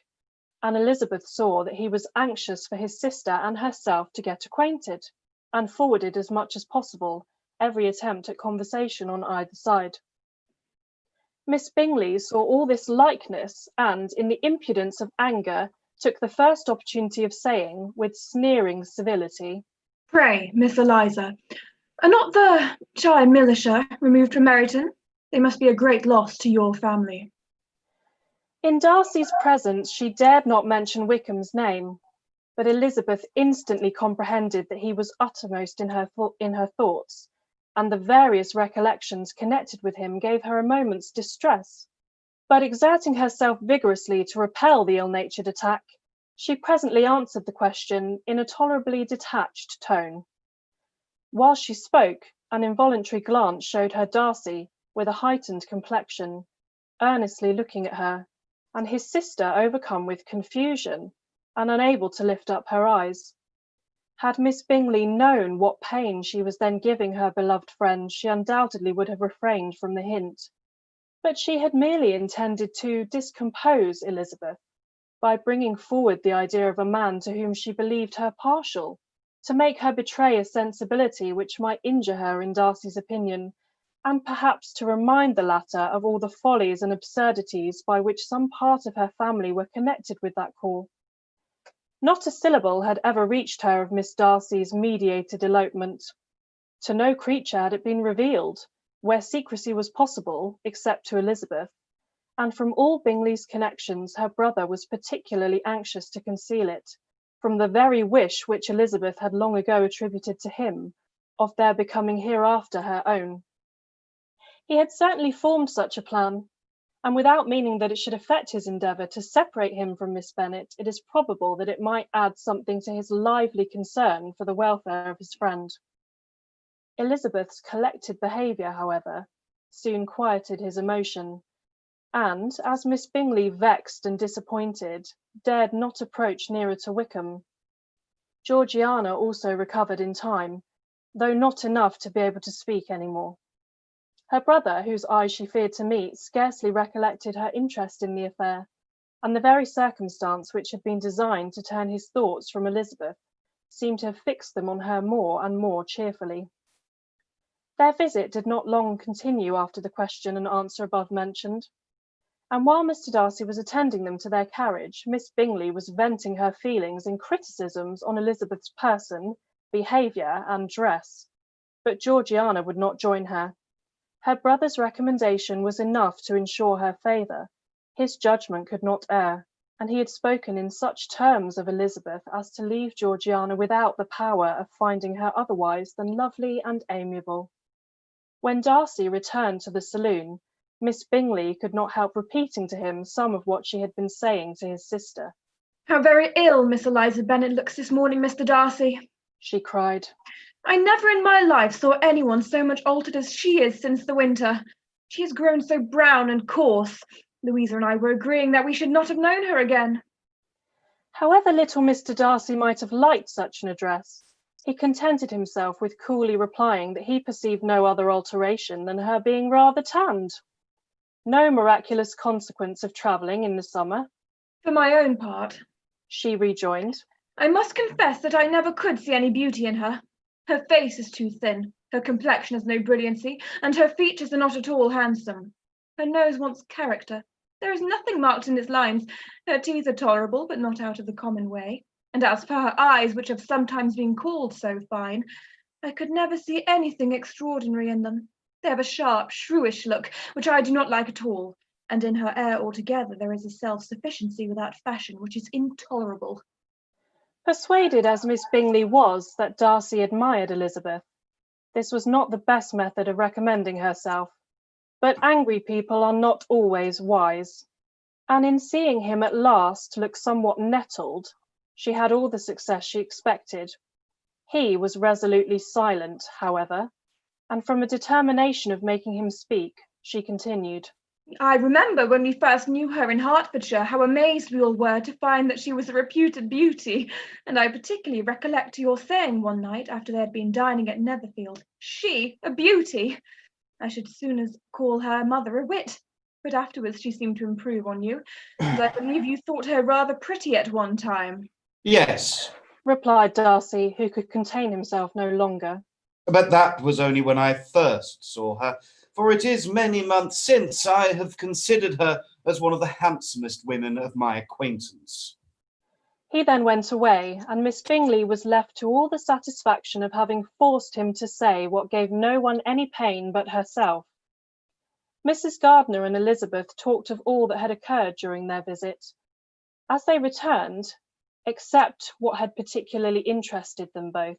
and Elizabeth saw that he was anxious for his sister and herself to get acquainted, and forwarded as much as possible every attempt at conversation on either side. Miss Bingley saw all this likeness, and, in the impudence of anger, took the first opportunity of saying, with sneering civility,
"Pray, Miss Eliza, are not the Shy and Milishire removed from Meryton? They must be a great loss to your family."
In Darcy's presence she dared not mention Wickham's name, but Elizabeth instantly comprehended that he was uttermost in her thoughts, and the various recollections connected with him gave her a moment's distress. But exerting herself vigorously to repel the ill-natured attack, she presently answered the question in a tolerably detached tone. While she spoke, an involuntary glance showed her Darcy, with a heightened complexion, earnestly looking at her, and his sister overcome with confusion, and unable to lift up her eyes. Had Miss Bingley known what pain she was then giving her beloved friend, she undoubtedly would have refrained from the hint. But she had merely intended to discompose Elizabeth by bringing forward the idea of a man to whom she believed her partial, to make her betray a sensibility which might injure her in Darcy's opinion, and perhaps to remind the latter of all the follies and absurdities by which some part of her family were connected with that call. Not a syllable had ever reached her of Miss Darcy's meditated elopement. To no creature had it been revealed, where secrecy was possible, except to Elizabeth, and from all Bingley's connections her brother was particularly anxious to conceal it, from the very wish which Elizabeth had long ago attributed to him, of their becoming hereafter her own. He had certainly formed such a plan, and without meaning that it should affect his endeavour to separate him from Miss Bennet, it is probable that it might add something to his lively concern for the welfare of his friend. Elizabeth's collected behaviour, however, soon quieted his emotion, and, as Miss Bingley, vexed and disappointed, dared not approach nearer to Wickham. Georgiana also recovered in time, though not enough to be able to speak any more. Her brother, whose eyes she feared to meet, scarcely recollected her interest in the affair, and the very circumstance which had been designed to turn his thoughts from Elizabeth seemed to have fixed them on her more and more cheerfully. Their visit did not long continue after the question and answer above mentioned, and while Mr. Darcy was attending them to their carriage, Miss Bingley was venting her feelings in criticisms on Elizabeth's person, behaviour, and dress, but Georgiana would not join her. Her brother's recommendation was enough to ensure her favour. His judgment could not err, and he had spoken in such terms of Elizabeth as to leave Georgiana without the power of finding her otherwise than lovely and amiable. When Darcy returned to the saloon, Miss Bingley could not help repeating to him some of what she had been saying to his sister.
"How very ill Miss Eliza Bennet looks this morning, Mr. Darcy.
she cried.
I never in my life saw anyone so much altered as she is since the winter. She has grown so brown and coarse. Louisa and I were agreeing that we should not have known her again.
However little Mr. Darcy might have liked such an address, he contented himself with coolly replying that he perceived no other alteration than her being rather tanned. No miraculous consequence of travelling in the summer.
For my own part,
she rejoined,
I must confess that I never could see any beauty in her. Her face is too thin, her complexion has no brilliancy, and her features are not at all handsome. Her nose wants character. There is nothing marked in its lines. Her teeth are tolerable, but not out of the common way. And as for her eyes, which have sometimes been called so fine, I could never see anything extraordinary in them. They have a sharp, shrewish look, which I do not like at all, and in her air altogether there is a self-sufficiency without fashion, which is intolerable.
Persuaded as Miss Bingley was that Darcy admired Elizabeth, this was not the best method of recommending herself. But angry people are not always wise, and in seeing him at last look somewhat nettled, she had all the success she expected. He was resolutely silent, however, and from a determination of making him speak, she continued.
I remember when we first knew her in Hertfordshire, how amazed we all were to find that she was a reputed beauty, and I particularly recollect your saying one night after they had been dining at Netherfield, she a beauty! I should soon as call her mother a wit, but afterwards she seemed to improve on you, and I believe you thought her rather pretty at one time.
Yes,
replied Darcy, who could contain himself no longer.
but that was only when I first saw her, for it is many months since I have considered her as one of the handsomest women of my acquaintance.
He then went away, and Miss Bingley was left to all the satisfaction of having forced him to say what gave no one any pain but herself. Mrs. Gardiner and Elizabeth talked of all that had occurred during their visit. As they returned, except what had particularly interested them both,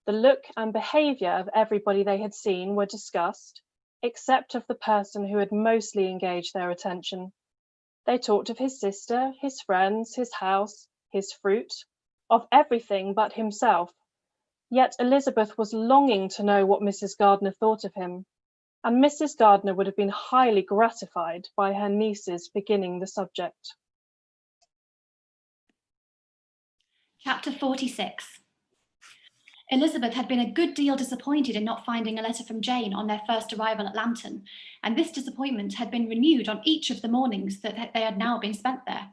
the look and behaviour of everybody they had seen were discussed, except of the person who had mostly engaged their attention. They talked of his sister, his friends, his house, his fruit, of everything but himself. Yet Elizabeth was longing to know what Mrs. Gardiner thought of him, and Mrs. Gardiner would have been highly gratified by her niece's beginning the subject.
Chapter 46. Elizabeth had been a good deal disappointed in not finding a letter from Jane on their first arrival at Lambton, and this disappointment had been renewed on each of the mornings that they had now been spent there.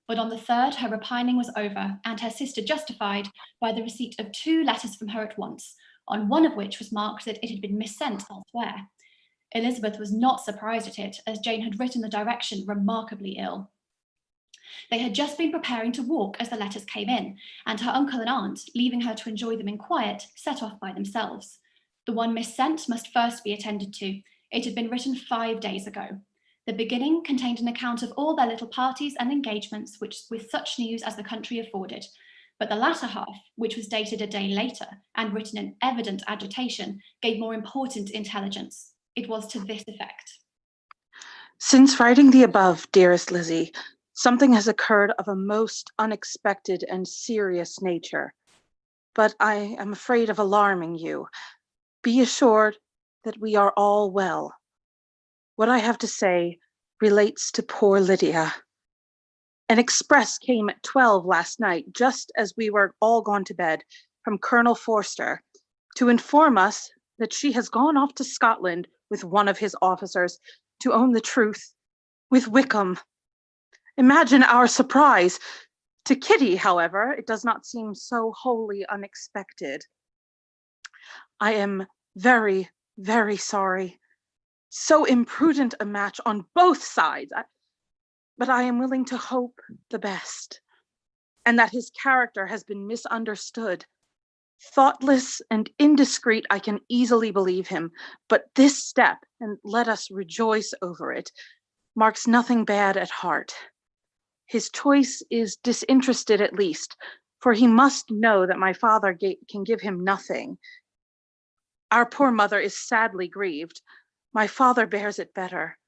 But on the third, her repining was over, and her sister justified by the receipt of 2 letters from her at once, on one of which was marked that it had been missent elsewhere. Elizabeth was not surprised at it, as Jane had written the direction remarkably ill. They had just been preparing to walk as the letters came in, and her uncle and aunt, leaving her to enjoy them in quiet, set off by themselves. The one missent must first be attended to. It had been written 5 days ago. The beginning contained an account of all their little parties and engagements, which with such news as the country afforded. But the latter half, which was dated a day later and written in evident agitation, gave more important intelligence. It was to this effect.
Since writing the above, dearest Lizzie, something has occurred of a most unexpected and serious nature, but I am afraid of alarming you. Be assured that we are all well. What I have to say relates to poor Lydia. An express came at 12 last night, just as we were all gone to bed, from Colonel Forster, to inform us that she has gone off to Scotland with one of his officers to own the truth with Wickham. Imagine our surprise. To Kitty, however, it does not seem so wholly unexpected. I am very, very sorry. So imprudent a match on both sides. But I am willing to hope the best, and that his character has been misunderstood. Thoughtless and indiscreet, I can easily believe him, but this step, and let us rejoice over it, marks nothing bad at heart. His choice is disinterested at least, for he must know that my father can give him nothing. Our poor mother is sadly grieved. My father bears it better.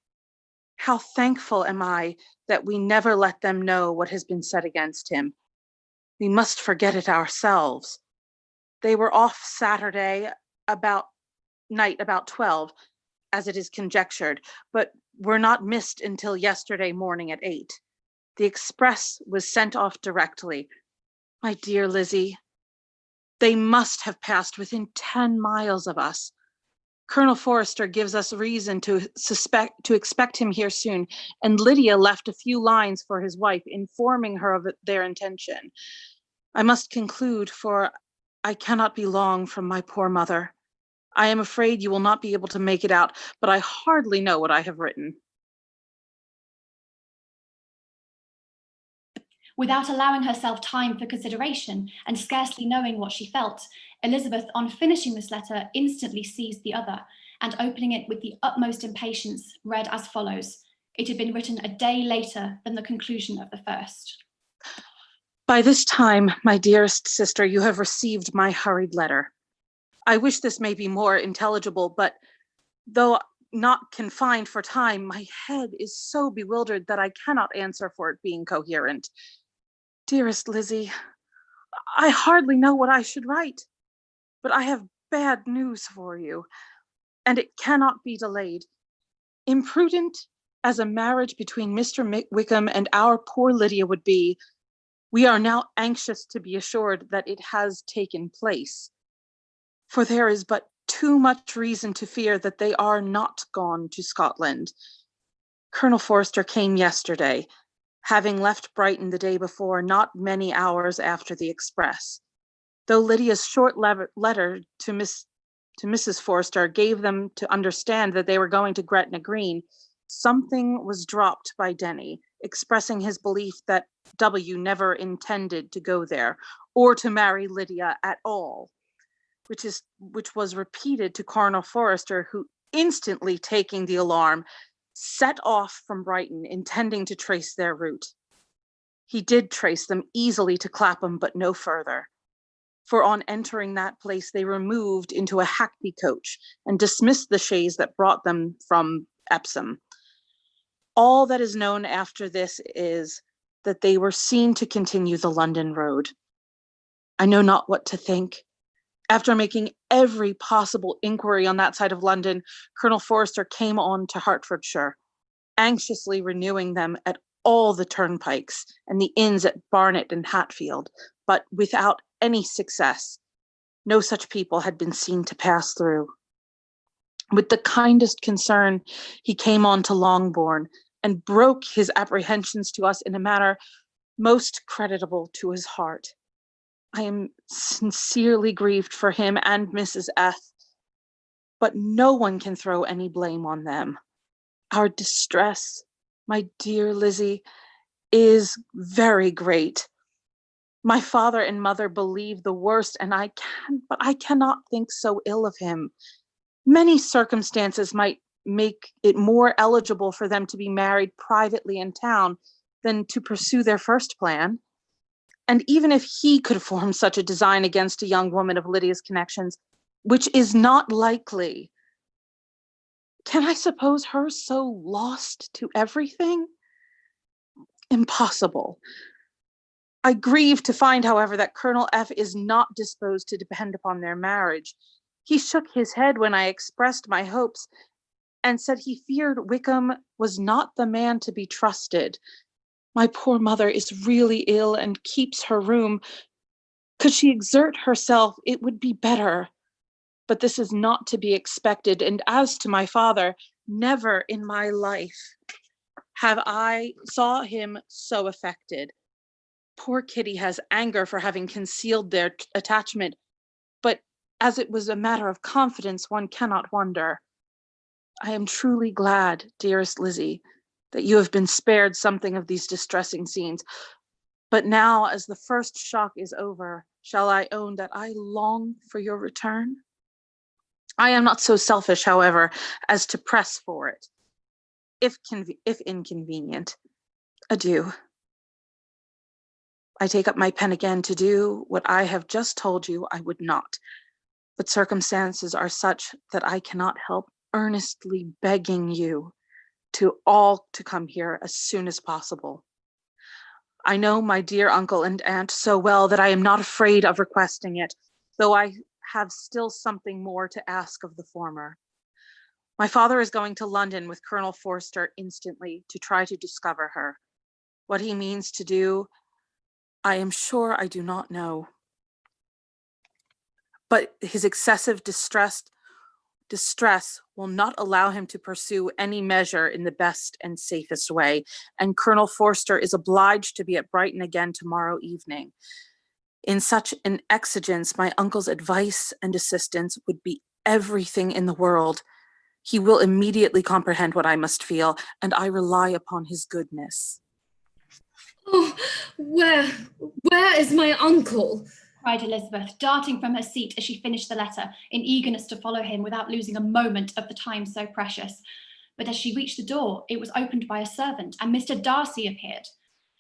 How thankful am I that we never let them know what has been said against him. We must forget it ourselves. They were off Saturday night about 12, as it is conjectured, but were not missed until yesterday morning at 8. The express was sent off directly. My dear Lizzie, they must have passed within 10 miles of us. Colonel Forrester gives us reason to expect him here soon, and Lydia left a few lines for his wife, informing her of their intention. I must conclude, for I cannot be long from my poor mother. I am afraid you will not be able to make it out, but I hardly know what I have written.
Without allowing herself time for consideration and scarcely knowing what she felt, Elizabeth, on finishing this letter, instantly seized the other, and opening it with the utmost impatience, read as follows. It had been written a day later than the conclusion of the first.
By this time, my dearest sister, you have received my hurried letter. I wish this may be more intelligible, but though not confined for time, my head is so bewildered that I cannot answer for it being coherent. Dearest Lizzie, I hardly know what I should write, but I have bad news for you, and it cannot be delayed. Imprudent as a marriage between Mr. Wickham and our poor Lydia would be, we are now anxious to be assured that it has taken place, for there is but too much reason to fear that they are not gone to Scotland. Colonel Forrester came yesterday, having left Brighton the day before, not many hours after the express. Though Lydia's short letter to Mrs. Forrester gave them to understand that they were going to Gretna Green, something was dropped by Denny, expressing his belief that W never intended to go there or to marry Lydia at all, which was repeated to Colonel Forrester, who, instantly taking the alarm, set off from Brighton, intending to trace their route. He did trace them easily to Clapham, but no further. For on entering that place, they removed into a hackney coach and dismissed the chaise that brought them from Epsom. All that is known after this is that they were seen to continue the London road. I know not what to think. After making every possible inquiry on that side of London, Colonel Forrester came on to Hertfordshire, anxiously renewing them at all the turnpikes and the inns at Barnet and Hatfield, but without any success. No such people had been seen to pass through. With the kindest concern, he came on to Longbourn and broke his apprehensions to us in a manner most creditable to his heart. I am sincerely grieved for him and Mrs. F, but no one can throw any blame on them. Our distress, my dear Lizzie, is very great. My father and mother believe the worst, and but I cannot think so ill of him. Many circumstances might make it more eligible for them to be married privately in town than to pursue their first plan. And even if he could form such a design against a young woman of Lydia's connections, which is not likely, can I suppose her so lost to everything? Impossible. I grieve to find, however, that Colonel F is not disposed to depend upon their marriage. He shook his head when I expressed my hopes and said he feared Wickham was not the man to be trusted. My poor mother is really ill and keeps her room. Could she exert herself, it would be better. But this is not to be expected. And as to my father, never in my life have I saw him so affected. Poor Kitty has anger for having concealed their attachment, but as it was a matter of confidence, one cannot wonder. I am truly glad, dearest Lizzie, that you have been spared something of these distressing scenes. But now, as the first shock is over, shall I own that I long for your return? I am not so selfish, however, as to press for it, if inconvenient. Adieu. I take up my pen again to do what I have just told you I would not, but circumstances are such that I cannot help earnestly begging you to all to come here as soon as possible. I know my dear uncle and aunt so well that I am not afraid of requesting it, though I have still something more to ask of the former. My father is going to London with Colonel Forster instantly to try to discover her. What he means to do, I am sure I do not know. But his excessive distress will not allow him to pursue any measure in the best and safest way, and Colonel Forster is obliged to be at Brighton again tomorrow evening. In such an exigence, my uncle's advice and assistance would be everything in the world. He will immediately comprehend what I must feel, and I rely upon his goodness.
Oh, where is my uncle?
Cried Elizabeth, darting from her seat as she finished the letter, in eagerness to follow him without losing a moment of the time so precious. But as she reached the door, it was opened by a servant, and Mr. Darcy appeared.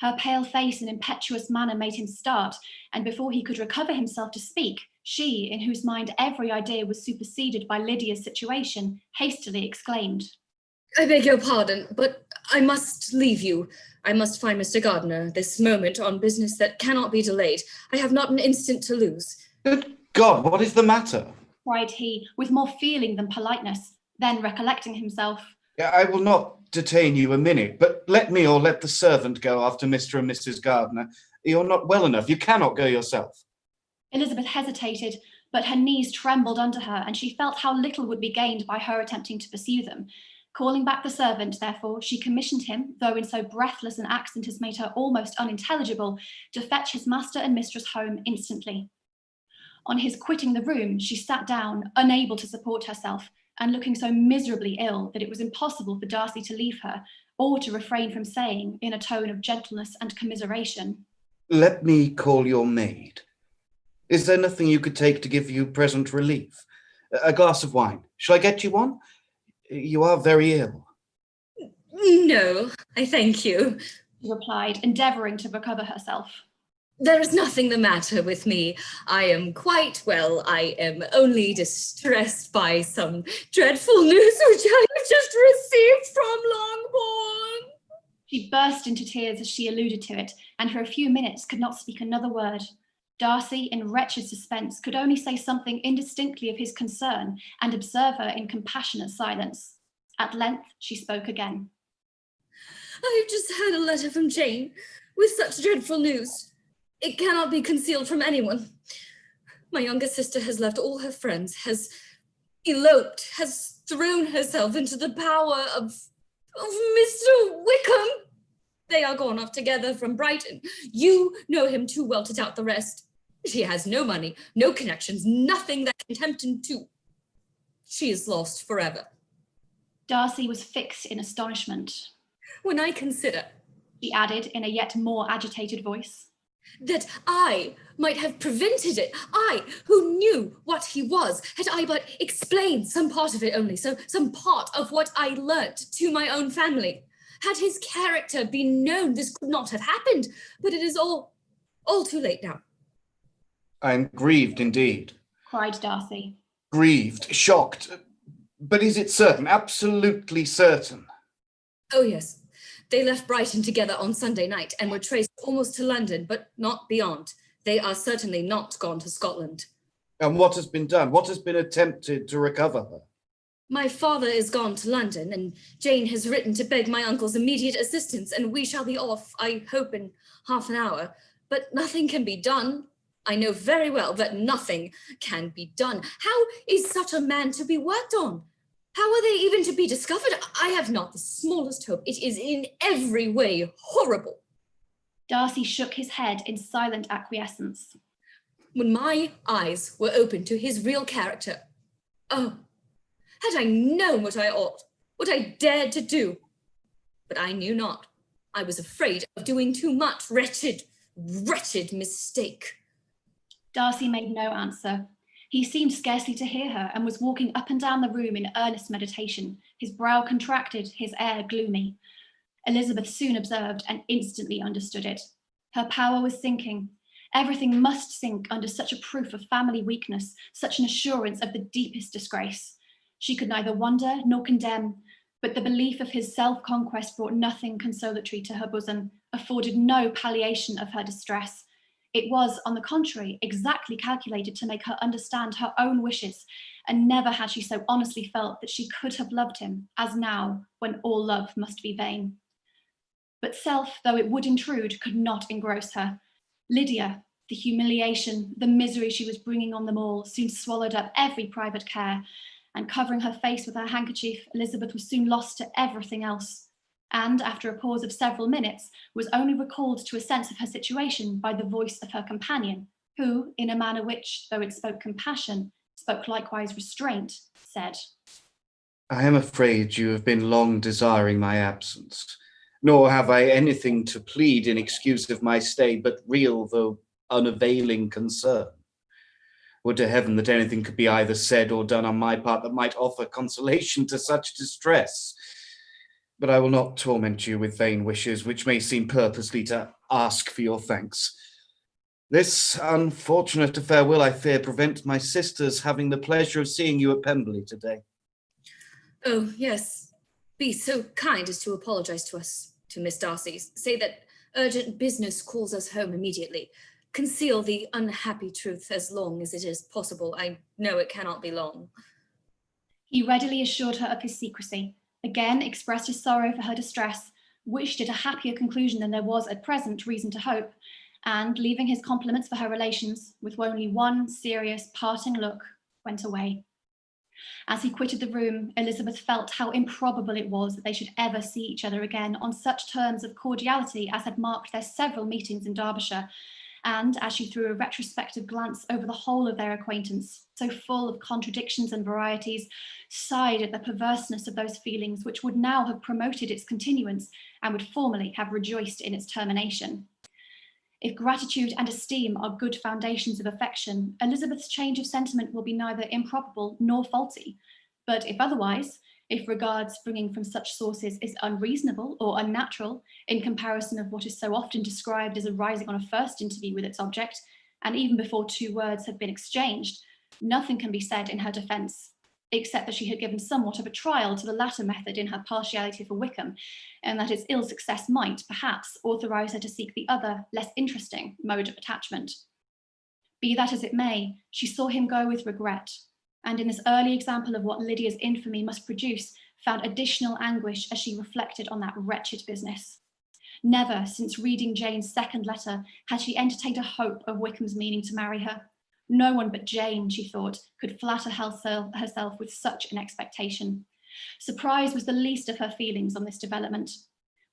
Her pale face and impetuous manner made him start, and before he could recover himself to speak, she, in whose mind every idea was superseded by Lydia's situation, hastily exclaimed,
I beg your pardon, but I must leave you. I must find Mr. Gardiner this moment on business that cannot be delayed. I have not an instant to lose.
Good God, what is the matter?
Cried he, with more feeling than politeness. Then, recollecting himself,
I will not detain you a minute, but let me or let the servant go after Mr. and Mrs. Gardiner. You're not well enough. You cannot go yourself.
Elizabeth hesitated, but her knees trembled under her, and she felt how little would be gained by her attempting to pursue them. Calling back the servant, therefore, she commissioned him, though in so breathless an accent as made her almost unintelligible, to fetch his master and mistress home instantly. On his quitting the room, she sat down, unable to support herself, and looking so miserably ill that it was impossible for Darcy to leave her, or to refrain from saying, in a tone of gentleness and commiseration,
Let me call your maid. Is there nothing you could take to give you present relief? A glass of wine. Shall I get you one? You are very ill.
No, I thank you,
she replied, endeavouring to recover herself.
There is nothing the matter with me. I am quite well. I am only distressed by some dreadful news which I have just received from Longbourn.
She burst into tears as she alluded to it, and for a few minutes could not speak another word. Darcy, in wretched suspense, could only say something indistinctly of his concern and observe her in compassionate silence. At length, she spoke again.
I have just had a letter from Jane with such dreadful news. It cannot be concealed from anyone. My younger sister has left all her friends, has eloped, has thrown herself into the power of Mr. Wickham. They are gone off together from Brighton. You know him too well to doubt the rest. She has no money, no connections, nothing that can tempt him to. She is lost forever.
Darcy was fixed in astonishment.
When I consider,
she added in a yet more agitated voice,
that I might have prevented it, I who knew what he was, had I but explained some part of it only, so some part of what I learnt to my own family. Had his character been known, this could not have happened, but it is all too late now.
I am grieved indeed.
Cried Darcy.
Grieved, shocked. But is it certain, absolutely certain?
Oh yes. They left Brighton together on Sunday night and were traced almost to London, but not beyond. They are certainly not gone to Scotland.
And what has been done? What has been attempted to recover her?
My father is gone to London, and Jane has written to beg my uncle's immediate assistance, and we shall be off, I hope, in half an hour. But nothing can be done. I know very well that nothing can be done. How is such a man to be worked on? How are they even to be discovered? I have not the smallest hope. It is in every way horrible.
Darcy shook his head in silent acquiescence.
When my eyes were opened to his real character, oh, had I known what I ought, what I dared to do. But I knew not. I was afraid of doing too much. Wretched, wretched mistake.
Darcy made no answer. He seemed scarcely to hear her and was walking up and down the room in earnest meditation, his brow contracted, his air gloomy. Elizabeth soon observed and instantly understood it. Her power was sinking. Everything must sink under such a proof of family weakness, such an assurance of the deepest disgrace. She could neither wonder nor condemn, but the belief of his self-conquest brought nothing consolatory to her bosom, afforded no palliation of her distress. It was, on the contrary, exactly calculated to make her understand her own wishes, and never had she so honestly felt that she could have loved him as now, when all love must be vain. But self, though it would intrude, could not engross her. Lydia, the humiliation, the misery she was bringing on them all, soon swallowed up every private care, and covering her face with her handkerchief, Elizabeth was soon lost to everything else, and after a pause of several minutes, was only recalled to a sense of her situation by the voice of her companion, who, in a manner which, though it spoke compassion, spoke likewise restraint, said,
I am afraid you have been long desiring my absence, nor have I anything to plead in excuse of my stay but real though unavailing concern. Would to heaven that anything could be either said or done on my part that might offer consolation to such distress. But I will not torment you with vain wishes, which may seem purposely to ask for your thanks. This unfortunate affair will, I fear, prevent my sisters having the pleasure of seeing you at Pemberley today.
Oh, yes. Be so kind as to apologize to us, to Miss Darcy. Say that urgent business calls us home immediately. Conceal the unhappy truth as long as it is possible. I know it cannot be long.
He readily assured her of his secrecy, again expressed his sorrow for her distress, wished it a happier conclusion than there was at present reason to hope, and, leaving his compliments for her relations, with only one serious parting look, went away. As he quitted the room, Elizabeth felt how improbable it was that they should ever see each other again on such terms of cordiality as had marked their several meetings in Derbyshire, and as she threw a retrospective glance over the whole of their acquaintance, so full of contradictions and varieties, sighed at the perverseness of those feelings which would now have promoted its continuance and would formerly have rejoiced in its termination. If gratitude and esteem are good foundations of affection, Elizabeth's change of sentiment will be neither improbable nor faulty. But if otherwise, if regards springing from such sources is unreasonable or unnatural in comparison of what is so often described as arising on a first interview with its object, and even before two words have been exchanged, nothing can be said in her defence, except that she had given somewhat of a trial to the latter method in her partiality for Wickham, and that its ill success might, perhaps, authorise her to seek the other, less interesting mode of attachment. Be that as it may, she saw him go with regret, and in this early example of what Lydia's infamy must produce, found additional anguish as she reflected on that wretched business. Never, since reading Jane's second letter, had she entertained a hope of Wickham's meaning to marry her. No one but Jane, she thought, could flatter herself with such an expectation. Surprise was the least of her feelings on this development.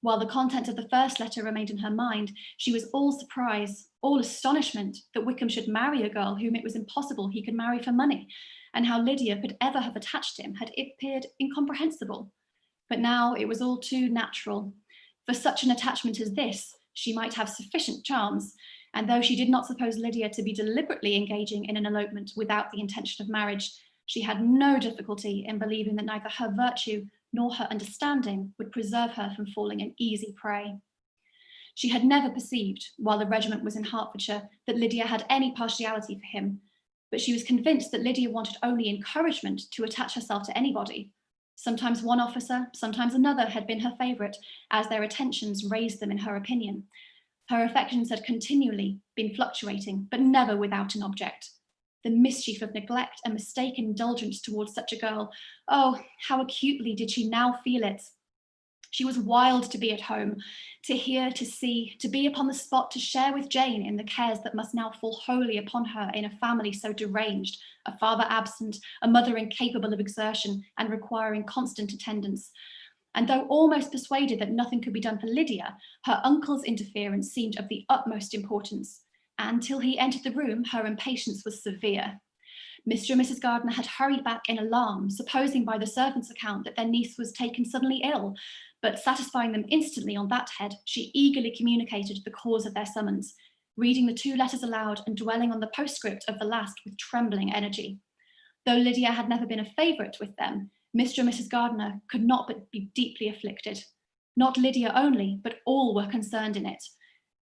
While the content of the first letter remained in her mind, she was all surprise, all astonishment that Wickham should marry a girl whom it was impossible he could marry for money, and how Lydia could ever have attached him had it appeared incomprehensible. But now it was all too natural. For such an attachment as this, she might have sufficient charms, and though she did not suppose Lydia to be deliberately engaging in an elopement without the intention of marriage, she had no difficulty in believing that neither her virtue nor her understanding would preserve her from falling an easy prey. She had never perceived, while the regiment was in Hertfordshire, that Lydia had any partiality for him, but she was convinced that Lydia wanted only encouragement to attach herself to anybody. Sometimes one officer, sometimes another had been her favourite, as their attentions raised them in her opinion. Her affections had continually been fluctuating, but never without an object. The mischief of neglect and mistaken indulgence towards such a girl, oh, how acutely did she now feel it! She was wild to be at home, to hear, to see, to be upon the spot, to share with Jane in the cares that must now fall wholly upon her in a family so deranged, a father absent, a mother incapable of exertion and requiring constant attendance. And though almost persuaded that nothing could be done for Lydia, her uncle's interference seemed of the utmost importance, and till he entered the room, her impatience was severe. Mr. and Mrs. Gardiner had hurried back in alarm, supposing by the servant's account that their niece was taken suddenly ill, but satisfying them instantly on that head, she eagerly communicated the cause of their summons, reading the two letters aloud and dwelling on the postscript of the last with trembling energy. Though Lydia had never been a favourite with them, Mr. and Mrs. Gardiner could not but be deeply afflicted. Not Lydia only, but all were concerned in it.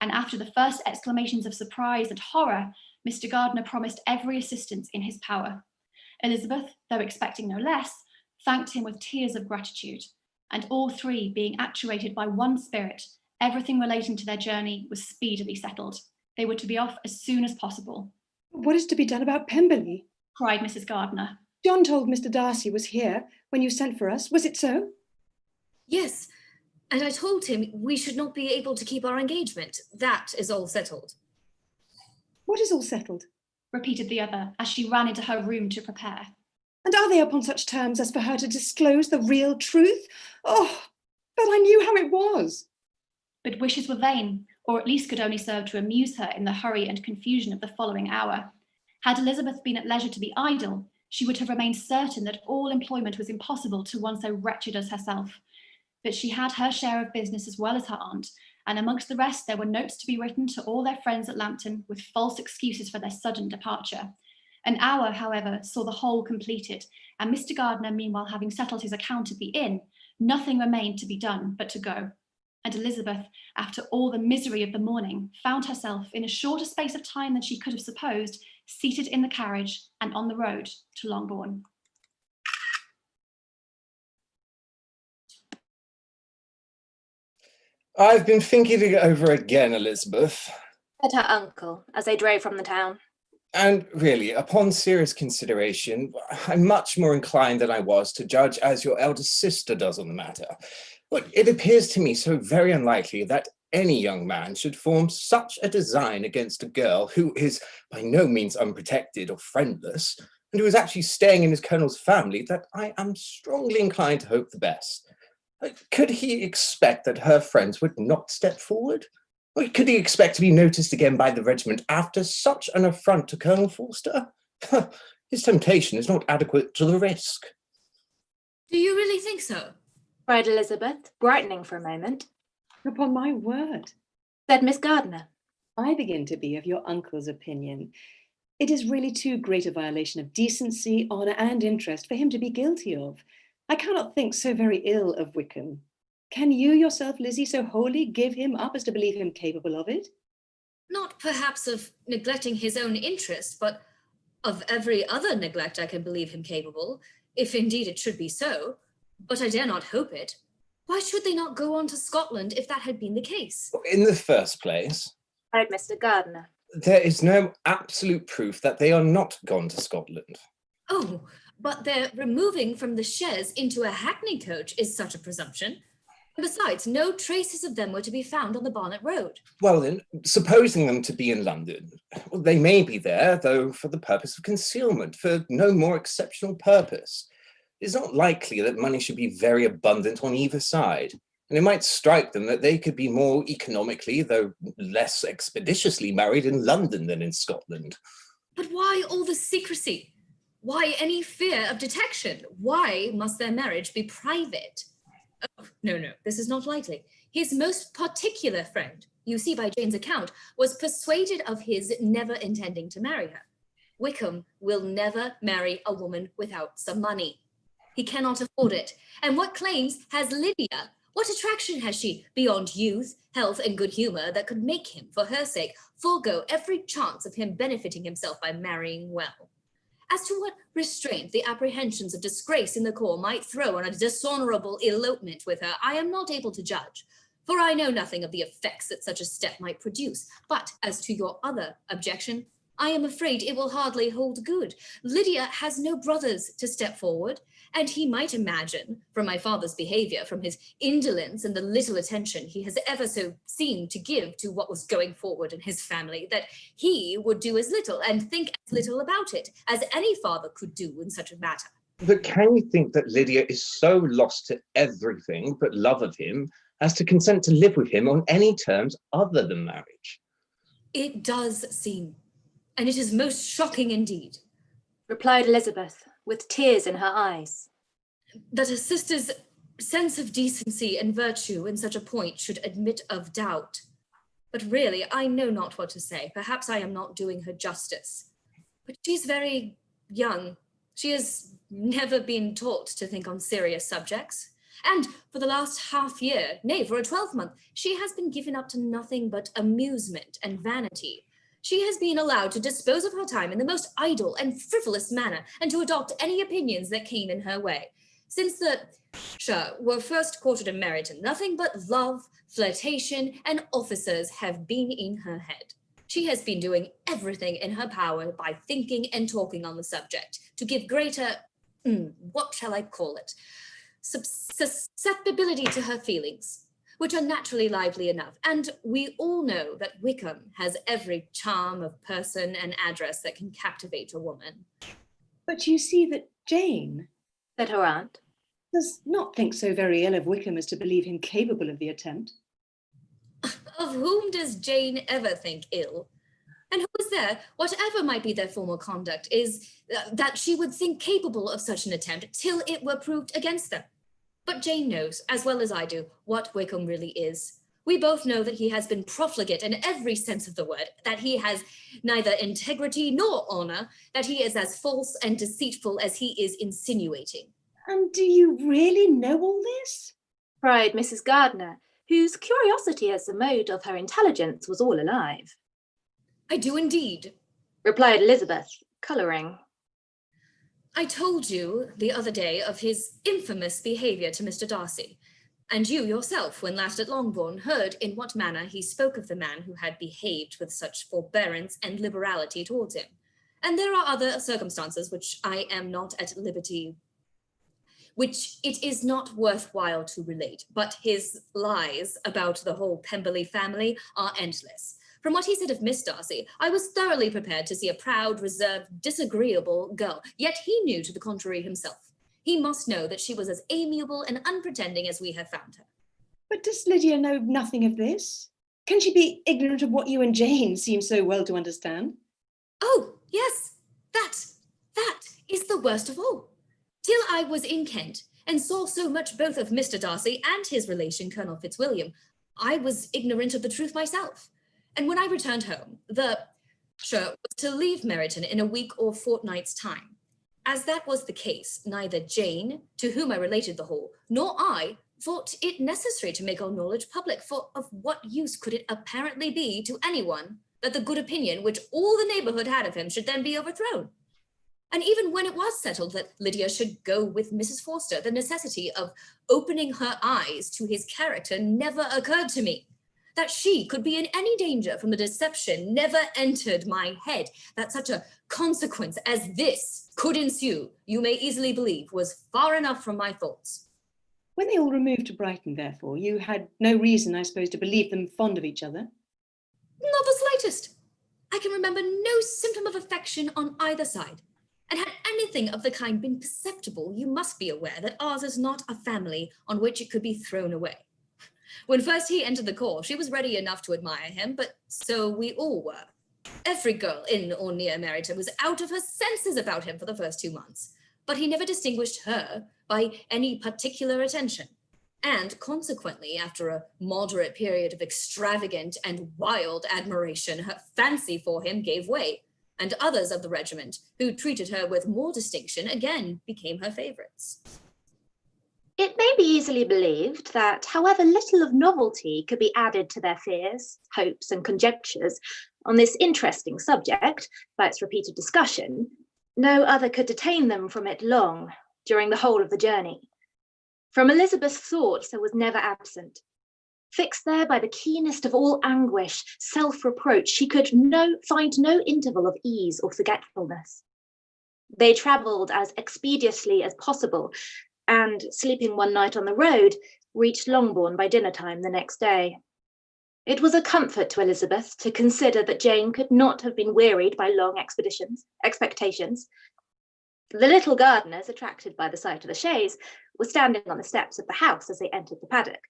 And after the first exclamations of surprise and horror, Mr. Gardiner promised every assistance in his power. Elizabeth, though expecting no less, thanked him with tears of gratitude, and all three being actuated by one spirit, everything relating to their journey was speedily settled. They were to be off as soon as possible.
What is to be done about Pemberley?
Cried Mrs. Gardiner.
John told Mr. Darcy was here when you sent for us. Was it so?
Yes, and I told him we should not be able to keep our engagement. That is all settled.
What is all settled?
Repeated the other as she ran into her room to prepare.
And are they upon such terms as for her to disclose the real truth? Oh, but I knew how it was.
But wishes were vain, or at least could only serve to amuse her in the hurry and confusion of the following hour. Had Elizabeth been at leisure to be idle, she would have remained certain that all employment was impossible to one so wretched as herself. But she had her share of business as well as her aunt, and amongst the rest there were notes to be written to all their friends at Lambton with false excuses for their sudden departure. An hour, however, saw the whole completed, and Mr. Gardiner meanwhile having settled his account at the inn, nothing remained to be done but to go. And Elizabeth, after all the misery of the morning, found herself in a shorter space of time than she could have supposed, seated in the carriage and on the road to Longbourn.
I've been thinking it over again, Elizabeth.
Said her uncle, as they drove from the town.
And really, upon serious consideration, I'm much more inclined than I was to judge as your eldest sister does on the matter. But it appears to me so very unlikely that any young man should form such a design against a girl who is by no means unprotected or friendless, and who is actually staying in his colonel's family, that I am strongly inclined to hope the best. Could he expect that her friends would not step forward? Or could he expect to be noticed again by the regiment after such an affront to Colonel Forster? His temptation is not adequate to the risk.
Do you really think so?
Cried Elizabeth, brightening for a moment.
Upon my word,
said Miss Gardiner.
I begin to be of your uncle's opinion. It is really too great a violation of decency, honour, and interest for him to be guilty of. I cannot think so very ill of Wickham. Can you yourself, Lizzie, so wholly give him up as to believe him capable of it?
Not perhaps of neglecting his own interest, but of every other neglect I can believe him capable, if indeed it should be so. But I dare not hope it. Why should they not go on to Scotland if that had been the case?
In the first place,
Cried Mr. Gardiner.
there is no absolute proof that they are not gone to Scotland.
Oh, but their removing from the chaise into a hackney coach is such a presumption. And besides, no traces of them were to be found on the Barnet Road.
Well then, supposing them to be in London, well, they may be there, though for the purpose of concealment, for no more exceptional purpose. It's not likely that money should be very abundant on either side, and it might strike them that they could be more economically, though less expeditiously married in London than in Scotland.
But why all the secrecy? Why any fear of detection? Why must their marriage be private? Oh, no, this is not likely. His most particular friend, you see by Jane's account, was persuaded of his never intending to marry her. Wickham will never marry a woman without some money. He cannot afford it. And what claims has Lydia? What attraction has she beyond youth, health, and good humour that could make him, for her sake, forego every chance of him benefiting himself by marrying well? As to what restraint the apprehensions of disgrace in the corps might throw on a dishonourable elopement with her, I am not able to judge, for I know nothing of the effects that such a step might produce. But as to your other objection, I am afraid it will hardly hold good. Lydia has no brothers to step forward, and he might imagine, from my father's behaviour, from his indolence and the little attention he has ever so seemed to give to what was going forward in his family, that he would do as little and think as little about it as any father could do in such a matter.
But can you think that Lydia is so lost to everything but love of him as to consent to live with him on any terms other than marriage?
It does seem, and it is most shocking indeed,
replied Elizabeth, with tears in her eyes,
that a sister's sense of decency and virtue in such a point should admit of doubt. But really, I know not what to say. Perhaps I am not doing her justice. But she's very young. She has never been taught to think on serious subjects. And for the last half year, nay, for a 12-month, she has been given up to nothing but amusement and vanity. She has been allowed to dispose of her time in the most idle and frivolous manner, and to adopt any opinions that came in her way. Since the were first courted and married, nothing but love, flirtation, and officers have been in her head.
She has been doing everything in her power by thinking and talking on the subject to give greater, what shall I call it, susceptibility to her feelings, which are naturally lively enough. And we all know that Wickham has every charm of person and address that can captivate a woman.
But you see that Jane,
said her aunt,
does not think so very ill of Wickham as to believe him capable of the attempt.
Of whom does Jane ever think ill? And who is there, whatever might be their former conduct, is that she would think capable of such an attempt till it were proved against them? But Jane knows, as well as I do, what Wickham really is. We both know that he has been profligate in every sense of the word, that he has neither integrity nor honour, that he is as false and deceitful as he is insinuating.
And do you really know all this?
cried Mrs. Gardiner, whose curiosity as the mode of her intelligence was all alive.
I do indeed,
replied Elizabeth, colouring.
I told you the other day of his infamous behaviour to Mr. Darcy, and you yourself, when last at Longbourn, heard in what manner he spoke of the man who had behaved with such forbearance and liberality towards him. And there are other circumstances which I am not at liberty, which it is not worthwhile to relate, but his lies about the whole Pemberley family are endless. From what he said of Miss Darcy, I was thoroughly prepared to see a proud, reserved, disagreeable girl, yet he knew to the contrary himself. He must know that she was as amiable and unpretending as we have found her.
But does Lydia know nothing of this? Can she be ignorant of what you and Jane seem so well to understand?
Oh, yes, that is the worst of all. Till I was in Kent and saw so much both of Mr. Darcy and his relation, Colonel Fitzwilliam, I was ignorant of the truth myself. And when I returned home, the was to leave Meryton in a week or fortnight's time. As that was the case, neither Jane, to whom I related the whole, nor I thought it necessary to make our knowledge public, for of what use could it apparently be to anyone that the good opinion which all the neighbourhood had of him should then be overthrown? And even when it was settled that Lydia should go with Mrs. Forster, the necessity of opening her eyes to his character never occurred to me. That she could be in any danger from the deception never entered my head. That such a consequence as this could ensue, you may easily believe, was far enough from my thoughts.
When they all removed to Brighton, therefore, you had no reason, I suppose, to believe them fond of each other?
Not the slightest. I can remember no symptom of affection on either side. And had anything of the kind been perceptible, you must be aware that ours is not a family on which it could be thrown away. When first he entered the corps, she was ready enough to admire him, but so we all were. Every girl in or near Meryton was out of her senses about him for the first 2 months, but he never distinguished her by any particular attention. And consequently, after a moderate period of extravagant and wild admiration, her fancy for him gave way, and others of the regiment, who treated her with more distinction, again became her favourites.
It may be easily believed that, however little of novelty could be added to their fears, hopes, and conjectures on this interesting subject by its repeated discussion, no other could detain them from it long during the whole of the journey. From Elizabeth's thoughts there was never absent. Fixed there by the keenest of all anguish, self-reproach, she could find no interval of ease or forgetfulness. They travelled as expeditiously as possible, and, sleeping one night on the road, reached Longbourn by dinner time the next day. It was a comfort to Elizabeth to consider that Jane could not have been wearied by long expectations. The little gardeners, attracted by the sight of the chaise, were standing on the steps of the house as they entered the paddock,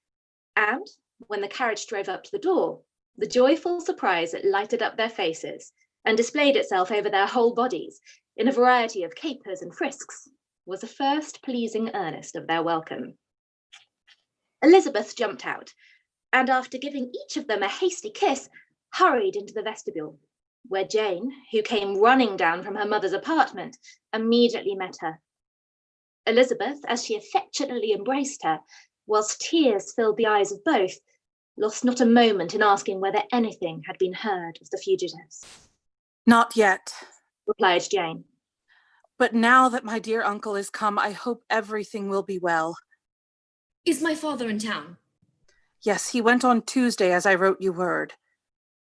and, when the carriage drove up to the door, the joyful surprise that lighted up their faces and displayed itself over their whole bodies in a variety of capers and frisks, was the first pleasing earnest of their welcome. Elizabeth jumped out, and after giving each of them a hasty kiss, hurried into the vestibule, where Jane, who came running down from her mother's apartment, immediately met her. Elizabeth, as she affectionately embraced her, whilst tears filled the eyes of both, lost not a moment in asking whether anything had been heard of the fugitives.
Not yet,
replied Jane.
But now that my dear uncle is come, I hope everything will be well.
Is my father in town?
Yes, he went on Tuesday, as I wrote you word.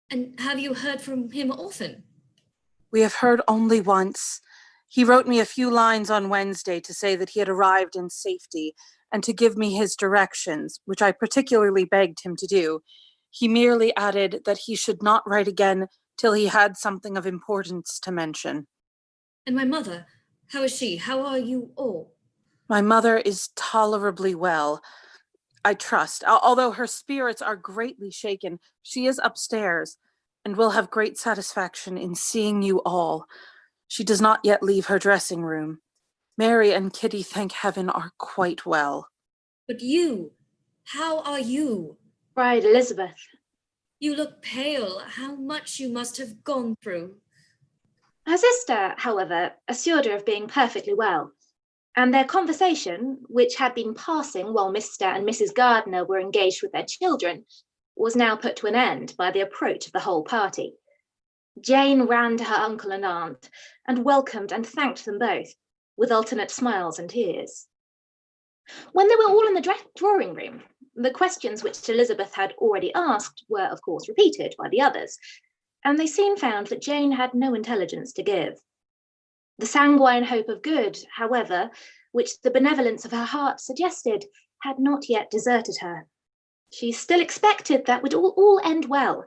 And have you heard from him often?
We have heard only once. He wrote me a few lines on Wednesday to say that he had arrived in safety and to give me his directions, which I particularly begged him to do. He merely added that he should not write again till he had something of importance to mention.
And my mother, how is she? How are you all?
My mother is tolerably well, I trust. Although her spirits are greatly shaken, she is upstairs and will have great satisfaction in seeing you all. She does not yet leave her dressing room. Mary and Kitty, thank heaven, are quite well.
But you, how are you?
Bride Elizabeth.
You look pale. How much you must have gone through.
Her sister, however, assured her of being perfectly well, and their conversation, which had been passing while Mr. and Mrs. Gardiner were engaged with their children, was now put to an end by the approach of the whole party. Jane ran to her uncle and aunt and welcomed and thanked them both, with alternate smiles and tears. When they were all in the drawing room, the questions which Elizabeth had already asked were, of course, repeated by the others, and they soon found that Jane had no intelligence to give. The sanguine hope of good, however, which the benevolence of her heart suggested, had not yet deserted her. She still expected that would all end well,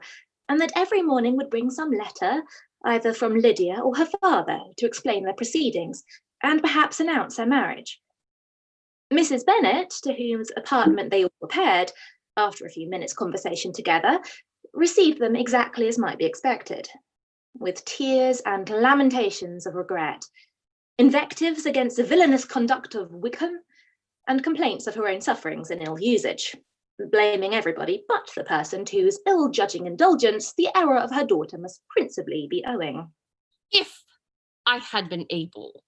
and that every morning would bring some letter, either from Lydia or her father, to explain their proceedings, and perhaps announce their marriage. Mrs. Bennet, to whose apartment they all repaired, after a few minutes' conversation together, received them exactly as might be expected, with tears and lamentations of regret, invectives against the villainous conduct of Wickham, and complaints of her own sufferings and ill usage, blaming everybody but the person to whose ill-judging indulgence the error of her daughter must principally be owing.
If I had been able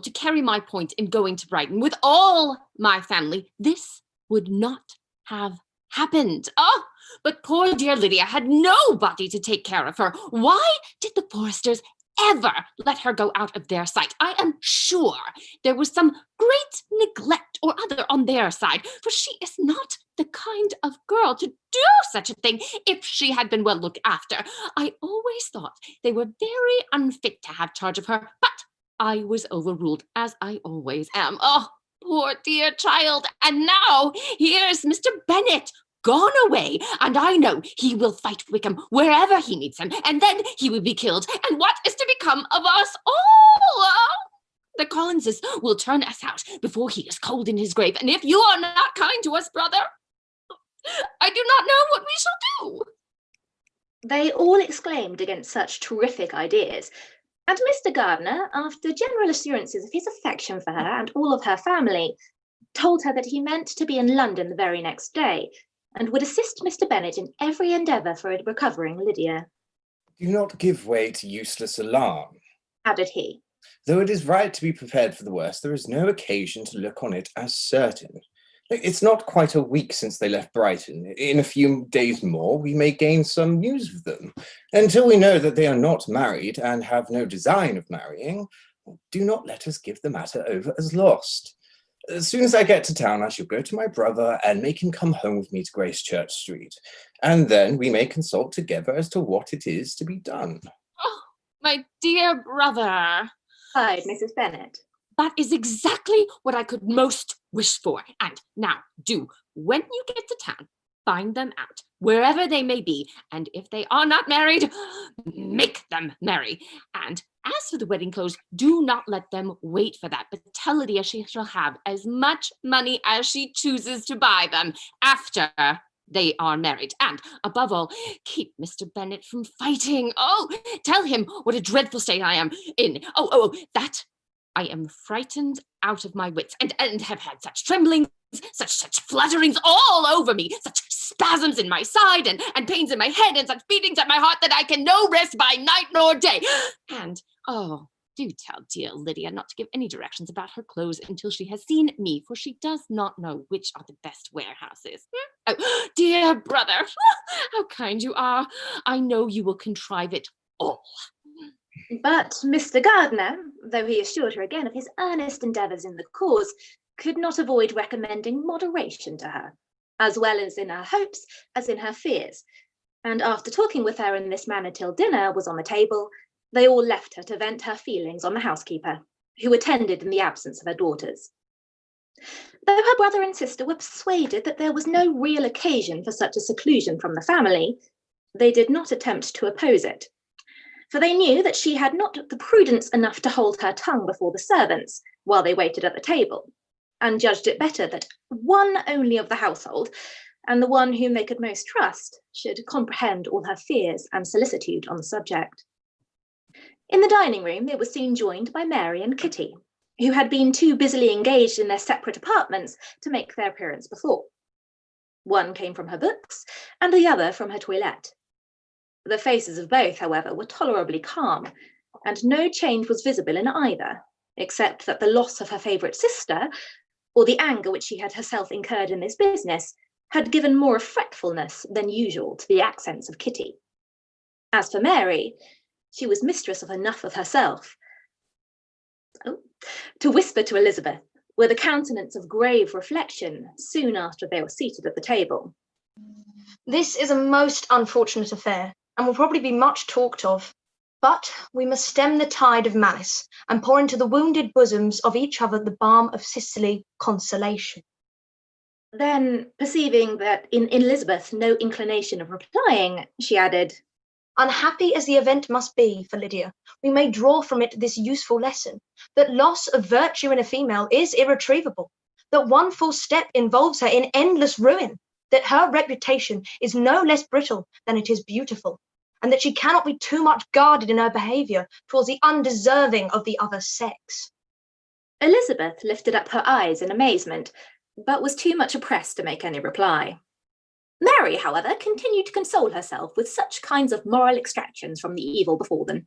to carry my point in going to Brighton with all my family, this would not have happened. Oh, but poor dear Lydia had nobody to take care of her. Why did the Foresters ever let her go out of their sight? I am sure there was some great neglect or other on their side, for she is not the kind of girl to do such a thing if she had been well looked after. I always thought they were very unfit to have charge of her, but I was overruled, as I always am. Oh, poor dear child. And now here's Mr. Bennet gone away, and I know he will fight Wickham wherever he meets him, and then he will be killed. And what is to become of us all? Oh, the Collinses will turn us out before he is cold in his grave, and if you are not kind to us, brother, I do not know what we shall do.
They all exclaimed against such terrific ideas, and Mr. Gardiner, after general assurances of his affection for her and all of her family, told her that he meant to be in London the very next day, and would assist Mr. Bennet in every endeavour for recovering Lydia.
Do not give way to useless alarm,
added he.
Though it is right to be prepared for the worst, there is no occasion to look on it as certain. It's not quite a week since they left Brighton. In a few days more, we may gain some news of them. Until we know that they are not married and have no design of marrying, do not let us give the matter over as lost. As soon as I get to town, I shall go to my brother and make him come home with me to Gracechurch Street. And then we may consult together as to what it is to be done.
Oh, my dear brother,
sighed Mrs. Bennet.
That is exactly what I could most wish for. And now do, when you get to town, find them out, wherever they may be. And if they are not married, make them marry. And as for the wedding clothes, do not let them wait for that, but tell Lydia she shall have as much money as she chooses to buy them after they are married. And above all, keep Mr. Bennet from fighting. Oh, tell him what a dreadful state I am in. That I am frightened out of my wits and have had such tremblings, such flutterings all over me, such spasms in my side and pains in my head and such beatings at my heart that I can no rest by night nor day. And, oh, do tell dear Lydia not to give any directions about her clothes until she has seen me, for she does not know which are the best warehouses. Oh, dear brother, how kind you are. I know you will contrive it all.
But Mr. Gardiner, though he assured her again of his earnest endeavours in the cause, could not avoid recommending moderation to her. as well as in her hopes as in her fears. And after talking with her in this manner till dinner was on the table, they all left her to vent her feelings on the housekeeper, who attended in the absence of her daughters. Though her brother and sister were persuaded that there was no real occasion for such a seclusion from the family, they did not attempt to oppose it, for they knew that she had not the prudence enough to hold her tongue before the servants while they waited at the table, and judged it better that one only of the household, and the one whom they could most trust, should comprehend all her fears and solicitude on the subject. In the dining room, they were soon joined by Mary and Kitty, who had been too busily engaged in their separate apartments to make their appearance before. One came from her books, and the other from her toilette. The faces of both, however, were tolerably calm, and no change was visible in either, except that the loss of her favourite sister, or the anger which she had herself incurred in this business, had given more of fretfulness than usual to the accents of Kitty. As for Mary, she was mistress of enough of herself to whisper to Elizabeth, with a countenance of grave reflection, soon after they were seated at the table.
This is a most unfortunate affair, and will probably be much talked of. But we must stem the tide of malice, and pour into the wounded bosoms of each other the balm of sisterly consolation.
Then, perceiving that in Elizabeth no inclination of replying, she added,
Unhappy as the event must be for Lydia, we may draw from it this useful lesson, that loss of virtue in a female is irretrievable, that one false step involves her in endless ruin, that her reputation is no less brittle than it is beautiful, and that she cannot be too much guarded in her behaviour towards the undeserving of the other sex.
Elizabeth lifted up her eyes in amazement, but was too much oppressed to make any reply. Mary, however, continued to console herself with such kinds of moral extractions from the evil before them.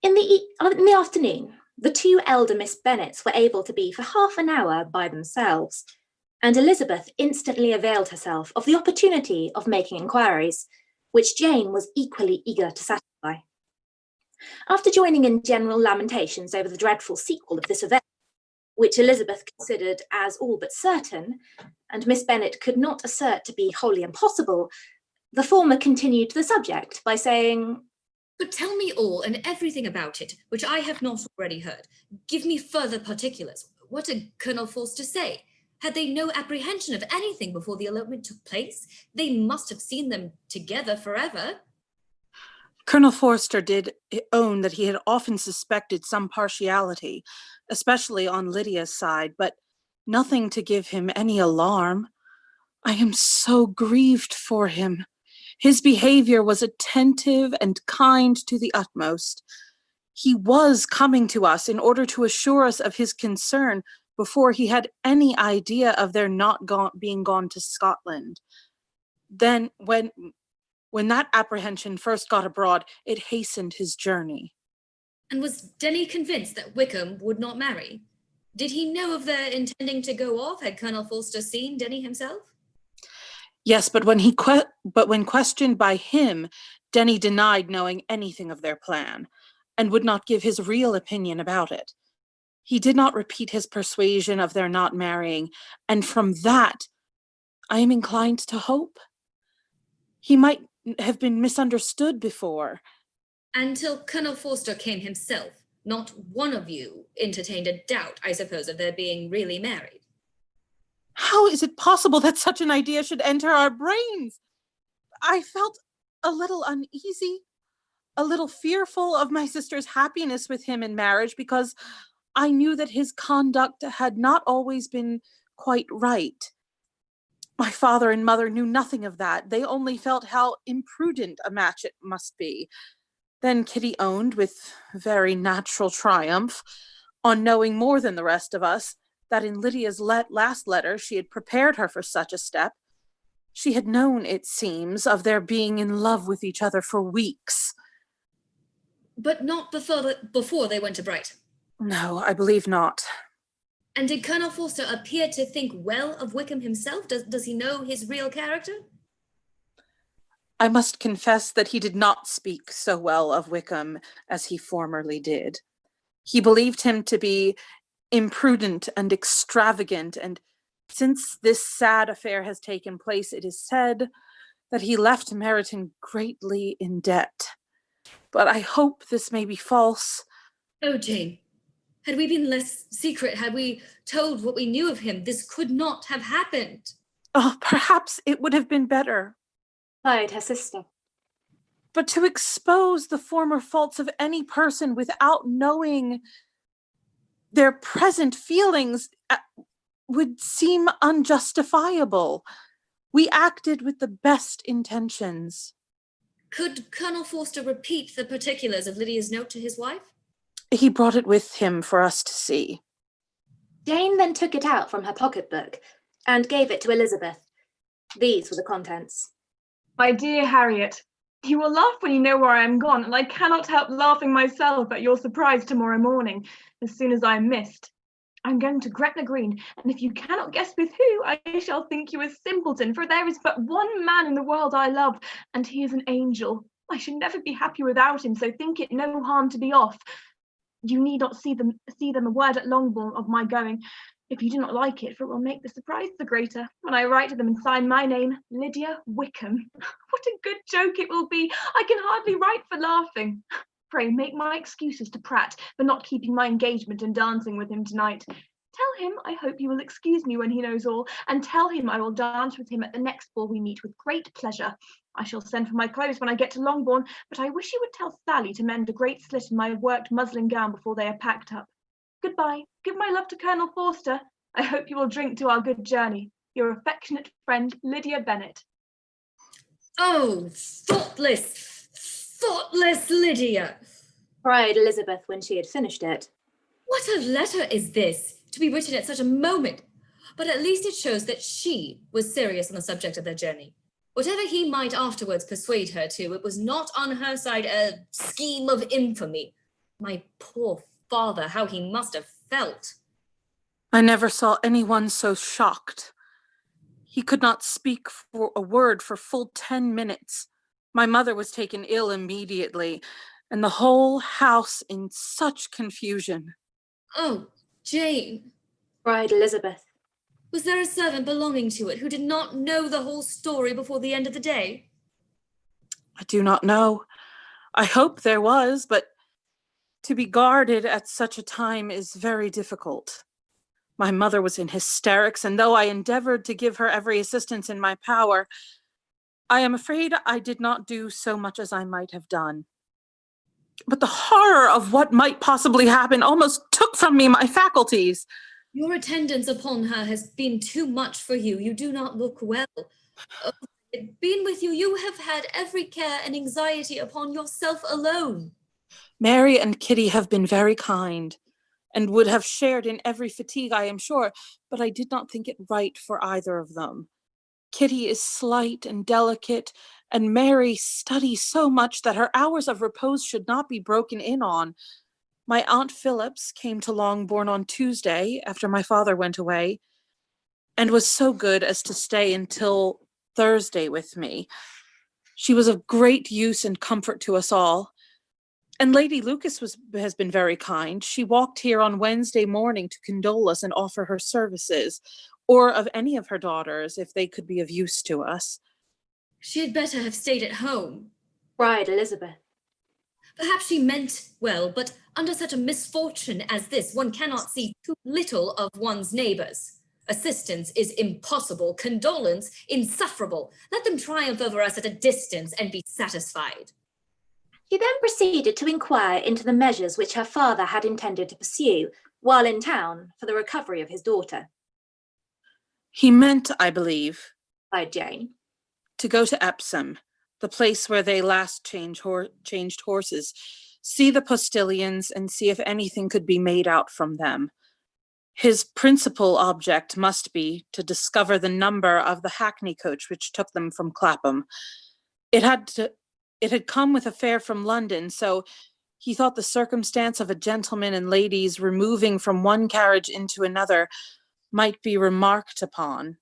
In the afternoon, the two elder Miss Bennets were able to be for half an hour by themselves, and Elizabeth instantly availed herself of the opportunity of making inquiries, which Jane was equally eager to satisfy. After joining in general lamentations over the dreadful sequel of this event, which Elizabeth considered as all but certain, and Miss Bennet could not assert to be wholly impossible, the former continued the subject by saying,
But tell me all and everything about it, which I have not already heard. Give me further particulars. What did Colonel Forster say? Had they no apprehension of anything before the elopement took place? They must have seen them together forever.
Colonel Forster did own that he had often suspected some partiality, especially on Lydia's side, but nothing to give him any alarm. I am so grieved for him. His behavior was attentive and kind to the utmost. He was coming to us in order to assure us of his concern before he had any idea of their not being gone to Scotland. Then, when that apprehension first got abroad, it hastened his journey.
And was Denny convinced that Wickham would not marry? Did he know of their intending to go off? Had Colonel Forster seen Denny himself?
Yes, but when questioned by him, Denny denied knowing anything of their plan, and would not give his real opinion about it. He did not repeat his persuasion of their not marrying, and from that, I am inclined to hope. He might have been misunderstood before.
Until Colonel Forster came himself, not one of you entertained a doubt, I suppose, of their being really married.
How is it possible that such an idea should enter our brains? I felt a little uneasy, a little fearful of my sister's happiness with him in marriage, because I knew that his conduct had not always been quite right. My father and mother knew nothing of that. They only felt how imprudent a match it must be. Then Kitty owned, with very natural triumph, on knowing more than the rest of us, that in Lydia's last letter she had prepared her for such a step. She had known, it seems, of their being in love with each other for weeks.
But not before they went to Brighton?
No, I believe not.
And did Colonel Forster appear to think well of Wickham himself? Does he know his real character?
I must confess that he did not speak so well of Wickham as he formerly did. He believed him to be imprudent and extravagant and Since this sad affair has taken place, it is said that he left Meryton greatly in debt. But I hope this may be false.
Oh, Jane, had we been less secret, had we told what we knew of him, this could not have happened.
Oh, perhaps it would have been better.
Sighed her sister.
But to expose the former faults of any person without knowing their present feelings would seem unjustifiable. We acted with the best intentions.
Could Colonel Forster repeat the particulars of Lydia's note to his wife?
He brought it with him for us to see.
Jane then took it out from her pocketbook and gave it to Elizabeth. These were the contents.
My dear Harriet, you will laugh when you know where I am gone, and I cannot help laughing myself at your surprise tomorrow morning, as soon as I am missed. I'm going to Gretna Green, and if you cannot guess with who, I shall think you a simpleton, for there is but one man in the world I love, and he is an angel. I should never be happy without him, so think it no harm to be off. You need not see them a word at Longbourn of my going, if you do not like it, for it will make the surprise the greater, when I write to them and sign my name, Lydia Wickham. What a good joke it will be! I can hardly write for laughing. Pray make my excuses to Pratt for not keeping my engagement and dancing with him tonight. Tell him I hope he will excuse me when he knows all, and tell him I will dance with him at the next ball we meet with great pleasure. I shall send for my clothes when I get to Longbourn, but I wish you would tell Sally to mend a great slit in my worked muslin gown before they are packed up. Goodbye. Give my love to Colonel Forster. I hope you will drink to our good journey. Your affectionate friend, Lydia Bennet.
Oh, thoughtless Lydia,
cried Elizabeth when she had finished it.
What a letter is this, to be written at such a moment? But at least it shows that she was serious on the subject of their journey. Whatever he might afterwards persuade her to, it was not on her side a scheme of infamy. My poor father, how he must have felt.
I never saw anyone so shocked. He could not speak for a word for full 10 minutes. My mother was taken ill immediately, and the whole house in such confusion.
Oh, Jane,
cried Elizabeth.
Was there a servant belonging to it who did not know the whole story before the end of the day?
I do not know. I hope there was, but to be guarded at such a time is very difficult. My mother was in hysterics, and though I endeavored to give her every assistance in my power, I am afraid I did not do so much as I might have done. But the horror of what might possibly happen almost took from me my faculties.
Your attendance upon her has been too much for you. You do not look well. Oh, being with you, you have had every care and anxiety upon yourself alone.
Mary and Kitty have been very kind, and would have shared in every fatigue, I am sure, but I did not think it right for either of them. Kitty is slight and delicate, and Mary studies so much that her hours of repose should not be broken in on. My Aunt Phillips came to Longbourn on Tuesday, after my father went away, and was so good as to stay until Thursday with me. She was of great use and comfort to us all. And Lady Lucas has been very kind. She walked here on Wednesday morning to condole us and offer her services, or of any of her daughters, if they could be of use to us.
She had better have stayed at home,
cried Elizabeth.
Perhaps she meant well, but under such a misfortune as this, one cannot see too little of one's neighbours. Assistance is impossible, condolence insufferable. Let them triumph over us at a distance and be satisfied.
She then proceeded to inquire into the measures which her father had intended to pursue while in town for the recovery of his daughter.
He meant, I believe,
replied Jane,
to go to Epsom, the place where they last changed horses, see the postilions, and see if anything could be made out from them. His principal object must be to discover the number of the hackney coach which took them from Clapham. It had come with a fare from London, so he thought the circumstance of a gentleman and ladies removing from one carriage into another might be remarked upon.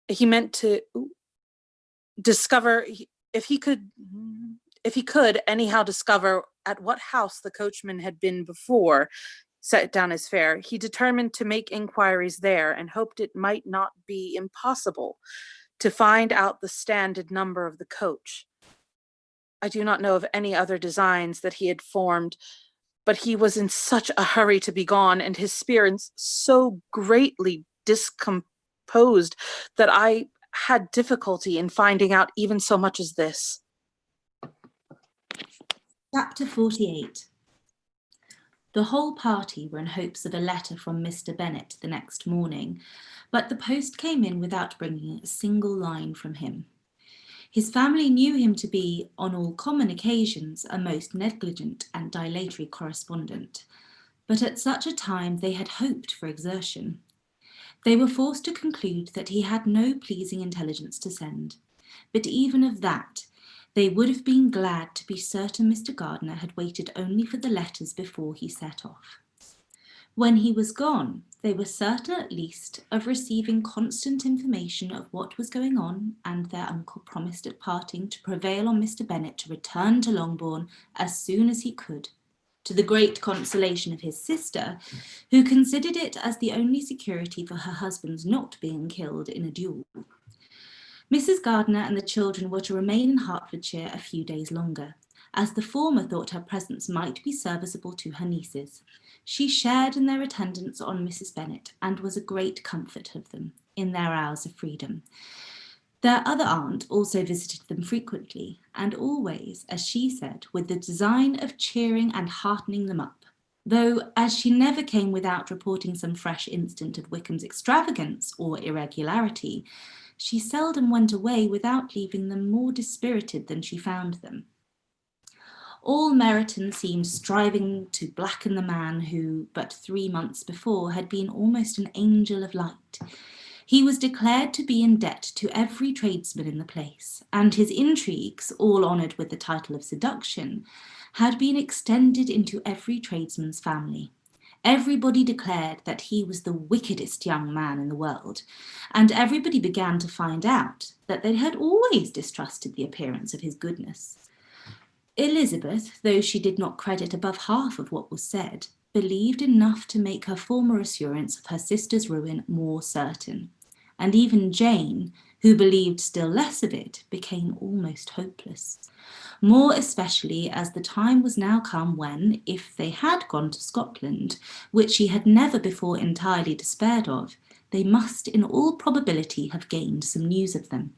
He meant to discover, if he could anyhow discover at what house the coachman had been before, set down as fair. He determined to make inquiries there and hoped it might not be impossible to find out the standard number of the coach. I do not know of any other designs that he had formed, but he was in such a hurry to be gone, and his spirits so greatly discomposed that I had difficulty in finding out even so much as this.
Chapter 48. The whole party were in hopes of a letter from Mr. Bennet the next morning, but the post came in without bringing a single line from him. His family knew him to be, on all common occasions, a most negligent and dilatory correspondent, but at such a time they had hoped for exertion. They were forced to conclude that he had no pleasing intelligence to send, but even of that, they would have been glad to be certain Mr. Gardiner had waited only for the letters before he set off. When he was gone, they were certain at least of receiving constant information of what was going on, and their uncle promised at parting to prevail on Mr. Bennet to return to Longbourn as soon as he could, to the great consolation of his sister, who considered it as the only security for her husband's not being killed in a duel. Mrs. Gardiner and the children were to remain in Hertfordshire a few days longer, as the former thought her presence might be serviceable to her nieces. She shared in their attendance on Mrs. Bennet, and was a great comfort of them in their hours of freedom. Their other aunt also visited them frequently, and always, as she said, with the design of cheering and heartening them up, though as she never came without reporting some fresh instance of Wickham's extravagance or irregularity, she seldom went away without leaving them more dispirited than she found them. All Meryton seemed striving to blacken the man who, but 3 months before, had been almost an angel of light. He was declared to be in debt to every tradesman in the place, and his intrigues, all honoured with the title of seduction, had been extended into every tradesman's family. Everybody declared that he was the wickedest young man in the world, and everybody began to find out that they had always distrusted the appearance of his goodness. Elizabeth, though she did not credit above half of what was said, believed enough to make her former assurance of her sister's ruin more certain, and even Jane, who believed still less of it, became almost hopeless, more especially as the time was now come when, if they had gone to Scotland, which she had never before entirely despaired of, they must in all probability have gained some news of them.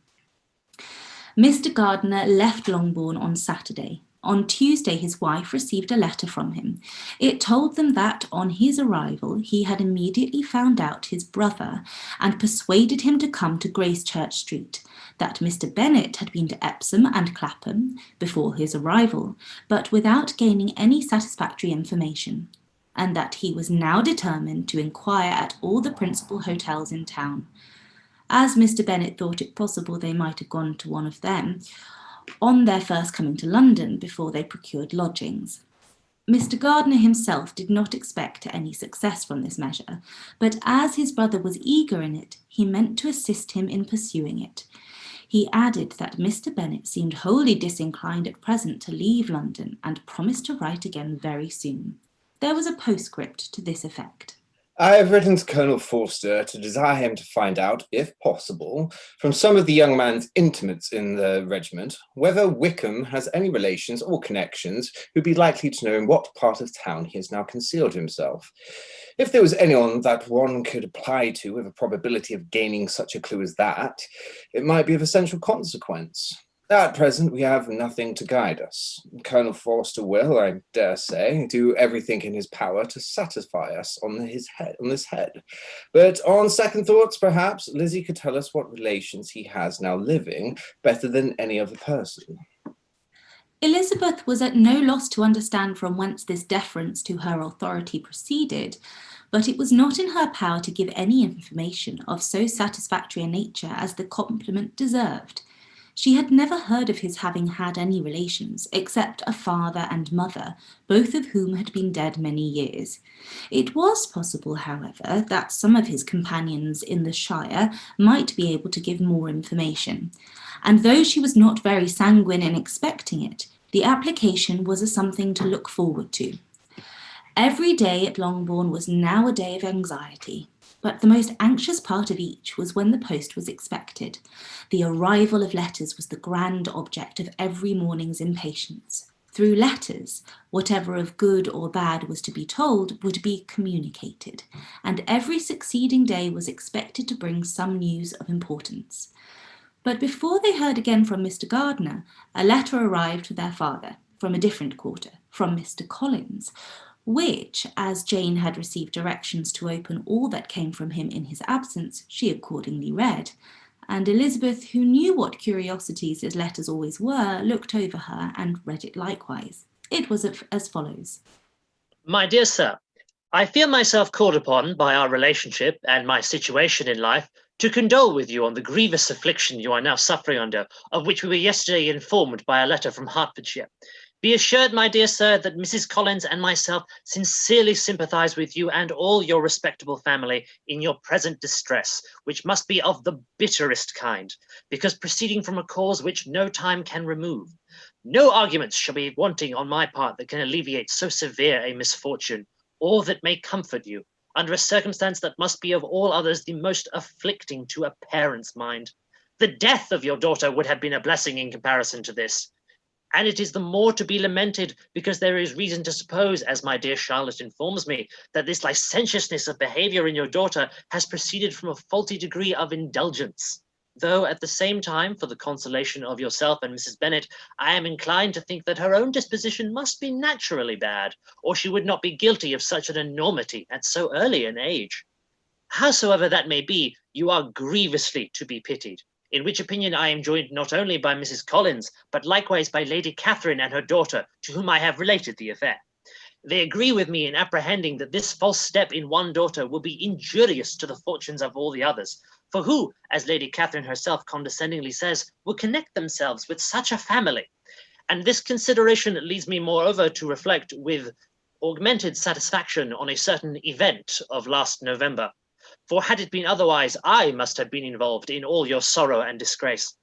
Mr. Gardiner left Longbourn on Saturday. On Tuesday, his wife received a letter from him. It told them that, on his arrival, he had immediately found out his brother and persuaded him to come to Gracechurch Street, that Mr. Bennet had been to Epsom and Clapham before his arrival, but without gaining any satisfactory information, and that he was now determined to inquire at all the principal hotels in town. As Mr. Bennet thought it possible they might have gone to one of them on their first coming to London before they procured lodgings. Mr. Gardiner himself did not expect any success from this measure, but as his brother was eager in it, he meant to assist him in pursuing it. He added that Mr. Bennet seemed wholly disinclined at present to leave London, and promised to write again very soon. There was a postscript to this effect.
I have written to Colonel Forster to desire him to find out, if possible, from some of the young man's intimates in the regiment, whether Wickham has any relations or connections who'd be likely to know in what part of town he has now concealed himself. If there was anyone that one could apply to with a probability of gaining such a clue as that, it might be of essential consequence. At present, we have nothing to guide us. Colonel Forster will, I dare say, do everything in his power to satisfy us on this head. But on second thoughts, perhaps Lizzie could tell us what relations he has now living better than any other person.
Elizabeth was at no loss to understand from whence this deference to her authority proceeded, but it was not in her power to give any information of so satisfactory a nature as the compliment deserved. She had never heard of his having had any relations, except a father and mother, both of whom had been dead many years. It was possible, however, that some of his companions in the shire might be able to give more information, and though she was not very sanguine in expecting it, the application was a something to look forward to. Every day at Longbourn was now a day of anxiety, but the most anxious part of each was when the post was expected. The arrival of letters was the grand object of every morning's impatience. Through letters, whatever of good or bad was to be told would be communicated, and every succeeding day was expected to bring some news of importance. But before they heard again from Mr. Gardiner, a letter arrived for their father, from a different quarter, from Mr. Collins, which, as Jane had received directions to open all that came from him in his absence, she accordingly read. And Elizabeth, who knew what curiosities his letters always were, looked over her and read it likewise. It was as follows.
My dear sir, I feel myself called upon by our relationship and my situation in life to condole with you on the grievous affliction you are now suffering under, of which we were yesterday informed by a letter from Hertfordshire. Be assured, my dear sir, that Mrs. Collins and myself sincerely sympathize with you and all your respectable family in your present distress, which must be of the bitterest kind, because proceeding from a cause which no time can remove. No arguments shall be wanting on my part that can alleviate so severe a misfortune, or that may comfort you, under a circumstance that must be of all others the most afflicting to a parent's mind. The death of your daughter would have been a blessing in comparison to this. And it is the more to be lamented because there is reason to suppose, as my dear Charlotte informs me, that this licentiousness of behaviour in your daughter has proceeded from a faulty degree of indulgence. Though at the same time, for the consolation of yourself and Mrs. Bennet, I am inclined to think that her own disposition must be naturally bad, or she would not be guilty of such an enormity at so early an age. Howsoever that may be, you are grievously to be pitied. In which opinion I am joined not only by Mrs. Collins, but likewise by Lady Catherine and her daughter, to whom I have related the affair. They agree with me in apprehending that this false step in one daughter will be injurious to the fortunes of all the others. For who, as Lady Catherine herself condescendingly says, will connect themselves with such a family? And this consideration leads me moreover to reflect with augmented satisfaction on a certain event of last November. For had it been otherwise, I must have been involved in all your sorrow and disgrace.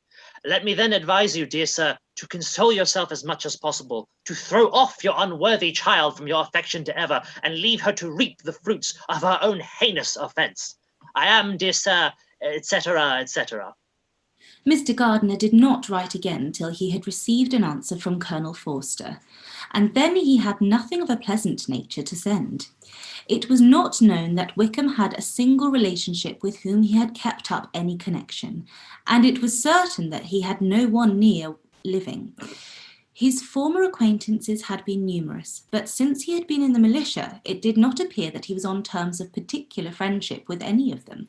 Let me then advise you, dear sir, to console yourself as much as possible, to throw off your unworthy child from your affection to ever, and leave her to reap the fruits of her own heinous offence. I am, dear sir, etc., etc.
Mr. Gardiner did not write again till he had received an answer from Colonel Forster, and then he had nothing of a pleasant nature to send. It was not known that Wickham had a single relationship with whom he had kept up any connection, and it was certain that he had no one near living. His former acquaintances had been numerous, but since he had been in the militia, it did not appear that he was on terms of particular friendship with any of them.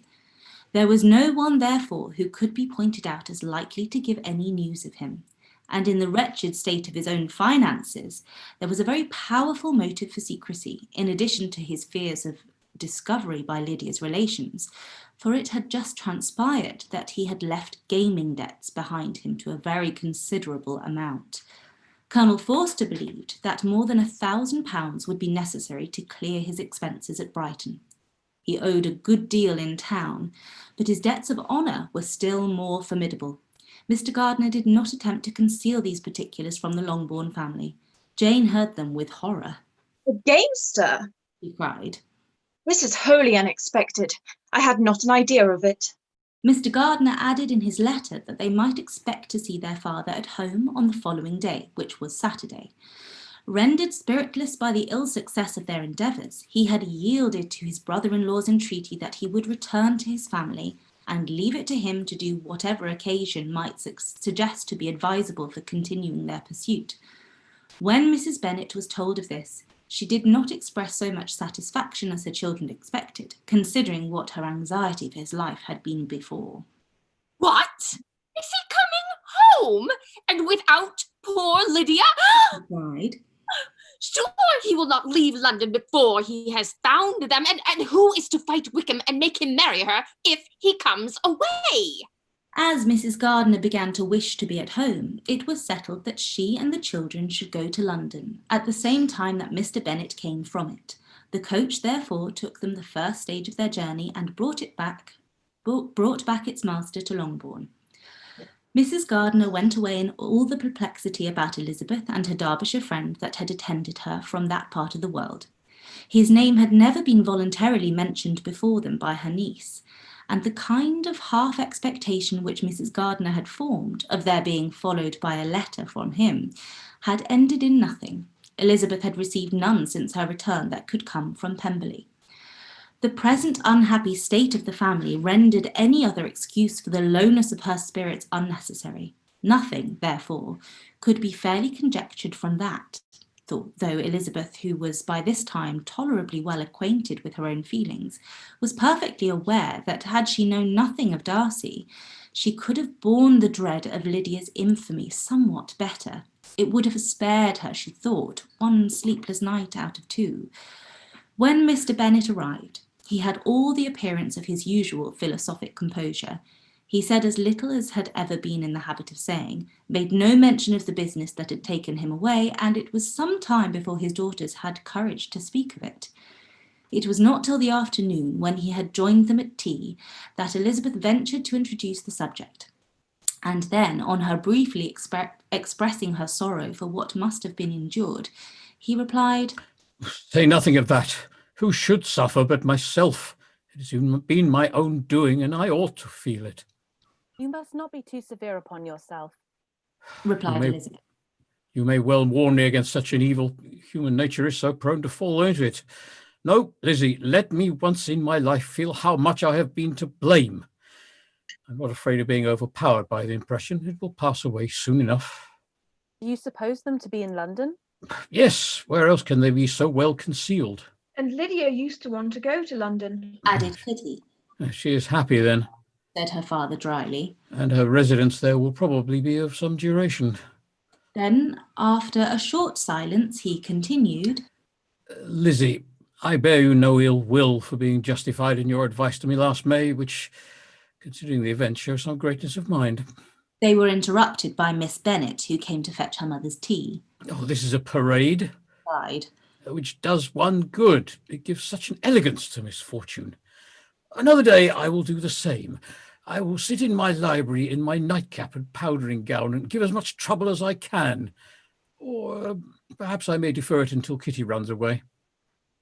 There was no one, therefore, who could be pointed out as likely to give any news of him. And in the wretched state of his own finances, there was a very powerful motive for secrecy, in addition to his fears of discovery by Lydia's relations, for it had just transpired that he had left gaming debts behind him to a very considerable amount. Colonel Forster believed that more than £1,000 would be necessary to clear his expenses at Brighton. He owed a good deal in town, but his debts of honour were still more formidable. Mr. Gardiner did not attempt to conceal these particulars from the Longbourn family. Jane heard them with horror.
A gamester?
He cried.
This is wholly unexpected. I had not an idea of it.
Mr. Gardiner added in his letter that they might expect to see their father at home on the following day, which was Saturday. Rendered spiritless by the ill success of their endeavours, he had yielded to his brother-in-law's entreaty that he would return to his family and leave it to him to do whatever occasion might suggest to be advisable for continuing their pursuit. When Mrs. Bennet was told of this, she did not express so much satisfaction as her children expected, considering what her anxiety for his life had been before.
What? Is he coming home? And without poor Lydia?
She cried.
Sure, he will not leave London before he has found them. And who is to fight Wickham and make him marry her if he comes away?
As Mrs. Gardiner began to wish to be at home, it was settled that she and the children should go to London, at the same time that Mr. Bennet came from it. The coach therefore took them the first stage of their journey and brought back its master to Longbourn. Mrs. Gardiner went away in all the perplexity about Elizabeth and her Derbyshire friend that had attended her from that part of the world. His name had never been voluntarily mentioned before them by her niece, and the kind of half expectation which Mrs. Gardiner had formed of their being followed by a letter from him had ended in nothing. Elizabeth had received none since her return that could come from Pemberley. The present unhappy state of the family rendered any other excuse for the lowness of her spirits unnecessary. Nothing, therefore, could be fairly conjectured from that, though Elizabeth, who was by this time tolerably well acquainted with her own feelings, was perfectly aware that had she known nothing of Darcy, she could have borne the dread of Lydia's infamy somewhat better. It would have spared her, she thought, one sleepless night out of 2. When Mr. Bennet arrived, he had all the appearance of his usual philosophic composure. He said as little as had ever been in the habit of saying, made no mention of the business that had taken him away, and it was some time before his daughters had courage to speak of it. It was not till the afternoon, when he had joined them at tea, that Elizabeth ventured to introduce the subject. And then, on her briefly expressing her sorrow for what must have been endured, he replied,
"Say nothing of that. Who should suffer but myself? It has been my own doing, and I ought to feel it."
You must not be too severe upon yourself,
replied Elizabeth.
You may well warn me against such an evil. Human nature is so prone to fall into it. No, Lizzie, let me once in my life feel how much I have been to blame. I'm not afraid of being overpowered by the impression. It will pass away soon enough.
Do you suppose them to be in London?
Yes, where else can they be so well concealed?
And Lydia used to want to go to London,
added Kitty.
She is happy then,
said her father dryly.
And her residence there will probably be of some duration.
Then, after a short silence, he continued,
Lizzie, I bear you no ill will for being justified in your advice to me last May, which, considering the event, shows some greatness of mind.
They were interrupted by Miss Bennet, who came to fetch her mother's tea.
Oh, this is a parade,
Cried,
which does one good. It gives such an elegance to misfortune. Another day I will do the same. I will sit in my library in my nightcap and powdering gown and give as much trouble as I can. Or perhaps I may defer it until Kitty runs away.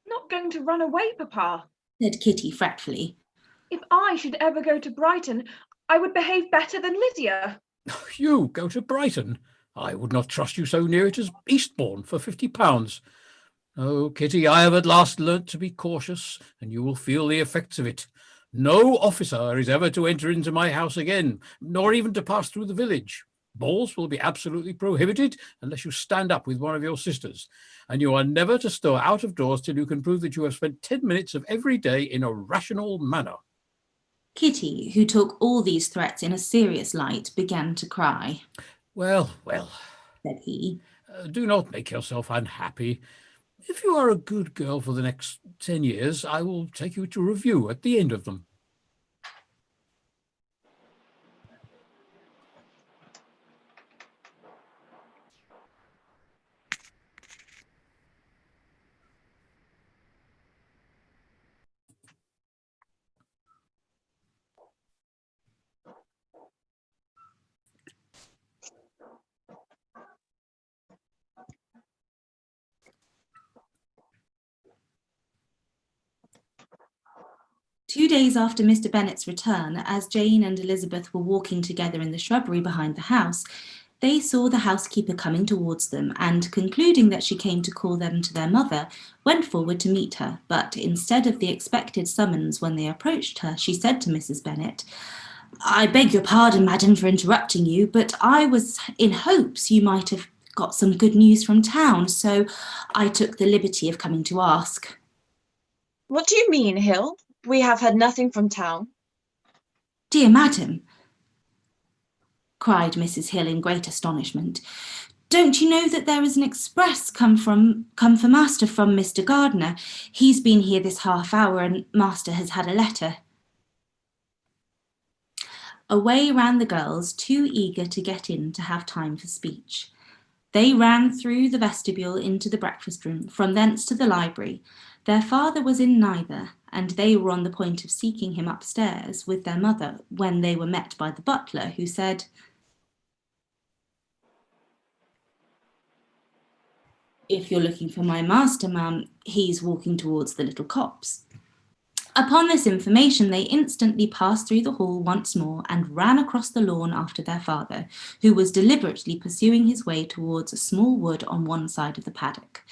Not going to run away, Papa,
said Kitty fretfully.
If I should ever go to Brighton, I would behave better than Lydia.
You go to Brighton? I would not trust you so near it as Eastbourne for £50. Oh, Kitty, I have at last learnt to be cautious, and you will feel the effects of it. No officer is ever to enter into my house again, nor even to pass through the village. Balls will be absolutely prohibited unless you stand up with one of your sisters, and you are never to stir out of doors till you can prove that you have spent 10 minutes of every day in a rational manner.
Kitty, who took all these threats in a serious light, began to cry.
Well,
said he,
do not make yourself unhappy. If you are a good girl for the next 10 years, I will take you to review at the end of them.
Two days after Mr. Bennet's return, as Jane and Elizabeth were walking together in the shrubbery behind the house, they saw the housekeeper coming towards them, and concluding that she came to call them to their mother, went forward to meet her, but instead of the expected summons when they approached her, she said to Mrs. Bennet, "I beg your pardon, madam, for interrupting you, but I was in hopes you might have got some good news from town, so I took the liberty of coming to ask."
"What do you mean, Hill? We have had nothing from town."
"Dear madam," cried Mrs. Hill in great astonishment, "don't you know that there is an express come for master from Mr. Gardiner? He's been here this half hour, and master has had a letter." Away ran the girls, too eager to get in to have time for speech. They ran through the vestibule into the breakfast room, from thence to the library. Their father was in neither, and they were on the point of seeking him upstairs with their mother when they were met by the butler, who said, If you're looking for my master, ma'am, he's walking towards the little copse. Upon this information, they instantly passed through the hall once more and ran across the lawn after their father, who was deliberately pursuing his way towards a small wood on one side of the paddock.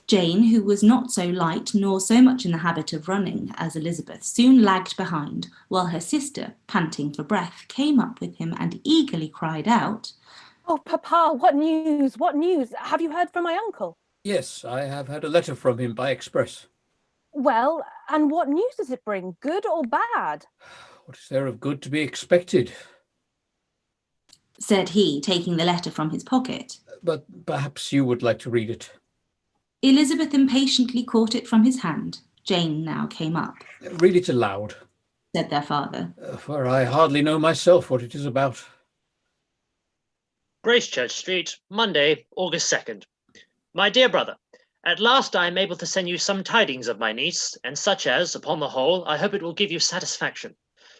Jane, who was not so light nor so much in the habit of running as Elizabeth, soon lagged behind, while her sister, panting for breath, came up with him and eagerly cried out,
"Oh, Papa, what news? What news? Have you heard from my uncle?"
Yes, I have had a letter from him by express.
"Well, and what news does it bring, good or bad?"
What is there of good to be expected?
said he, taking the letter from his pocket.
But perhaps you would like to read it.
Elizabeth impatiently caught it from his hand. Jane now came up.
Read it aloud,
said their father.
For I hardly know myself what it is about.
Gracechurch Street, Monday, August 2nd. My dear brother, at last I am able to send you some tidings of my niece, and such as, upon the whole, I hope it will give you satisfaction.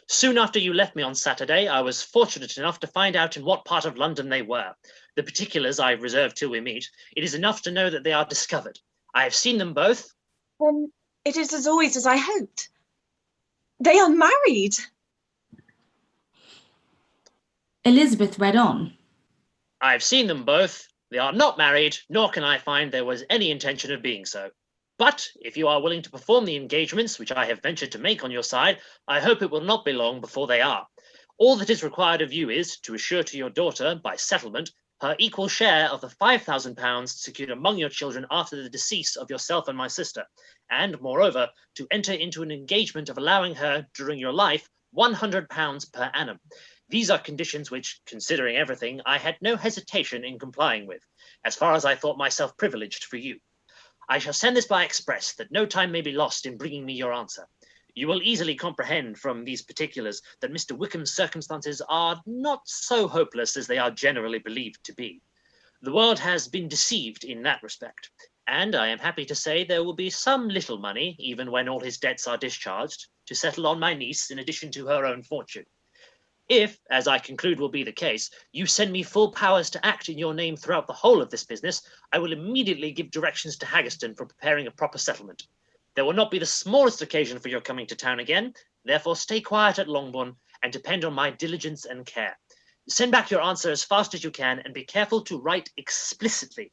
Soon after you left me on Saturday, I was fortunate enough to find out in what part of London they were. The particulars I reserve till we meet. It is enough to know that they are discovered. I have seen them both.
It is as always as I hoped. They are married.
Elizabeth read on.
I have seen them both. They are not married, nor can I find there was any intention of being so. But if you are willing to perform the engagements which I have ventured to make on your side, I hope it will not be long before they are. All that is required of you is to assure to your daughter, by settlement, her equal share of the £5,000 secured among your children after the decease of yourself and my sister, and, moreover, to enter into an engagement of allowing her, during your life, £100 per annum. These are conditions which, considering everything, I had no hesitation in complying with, as far as I thought myself privileged for you. I shall send this by express, that no time may be lost in bringing me your answer. You will easily comprehend from these particulars that Mr. Wickham's circumstances are not so hopeless as they are generally believed to be. The world has been deceived in that respect, and I am happy to say there will be some little money, even when all his debts are discharged, to settle on my niece in addition to her own fortune. If, as I conclude will be the case, you send me full powers to act in your name throughout the whole of this business, I will immediately give directions to Haggerston for preparing a proper settlement. There will not be the smallest occasion for your coming to town again, therefore stay quiet at Longbourn and depend on my diligence and care. Send back your answer as fast as you can and be careful to write explicitly.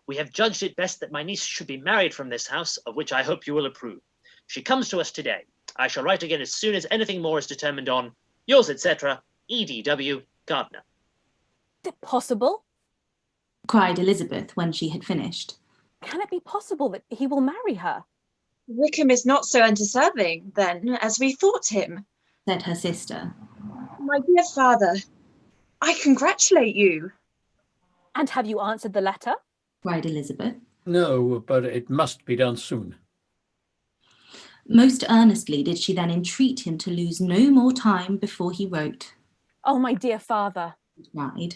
We have judged it best that my niece should be married from this house, of which I hope you will approve. She comes to us today. I shall write again as soon as anything more is determined on. Yours, etc., E.D.W. Gardner.
Is it possible?
cried Elizabeth when she had finished.
Can it be possible that he will marry her?
Wickham is not so undeserving, then, as we thought him,
said her sister.
My dear father, I congratulate you.
And have you answered the letter?
cried Elizabeth.
No, but it must be done soon.
Most earnestly did she then entreat him to lose no more time before he wrote.
Oh, my dear father,
cried.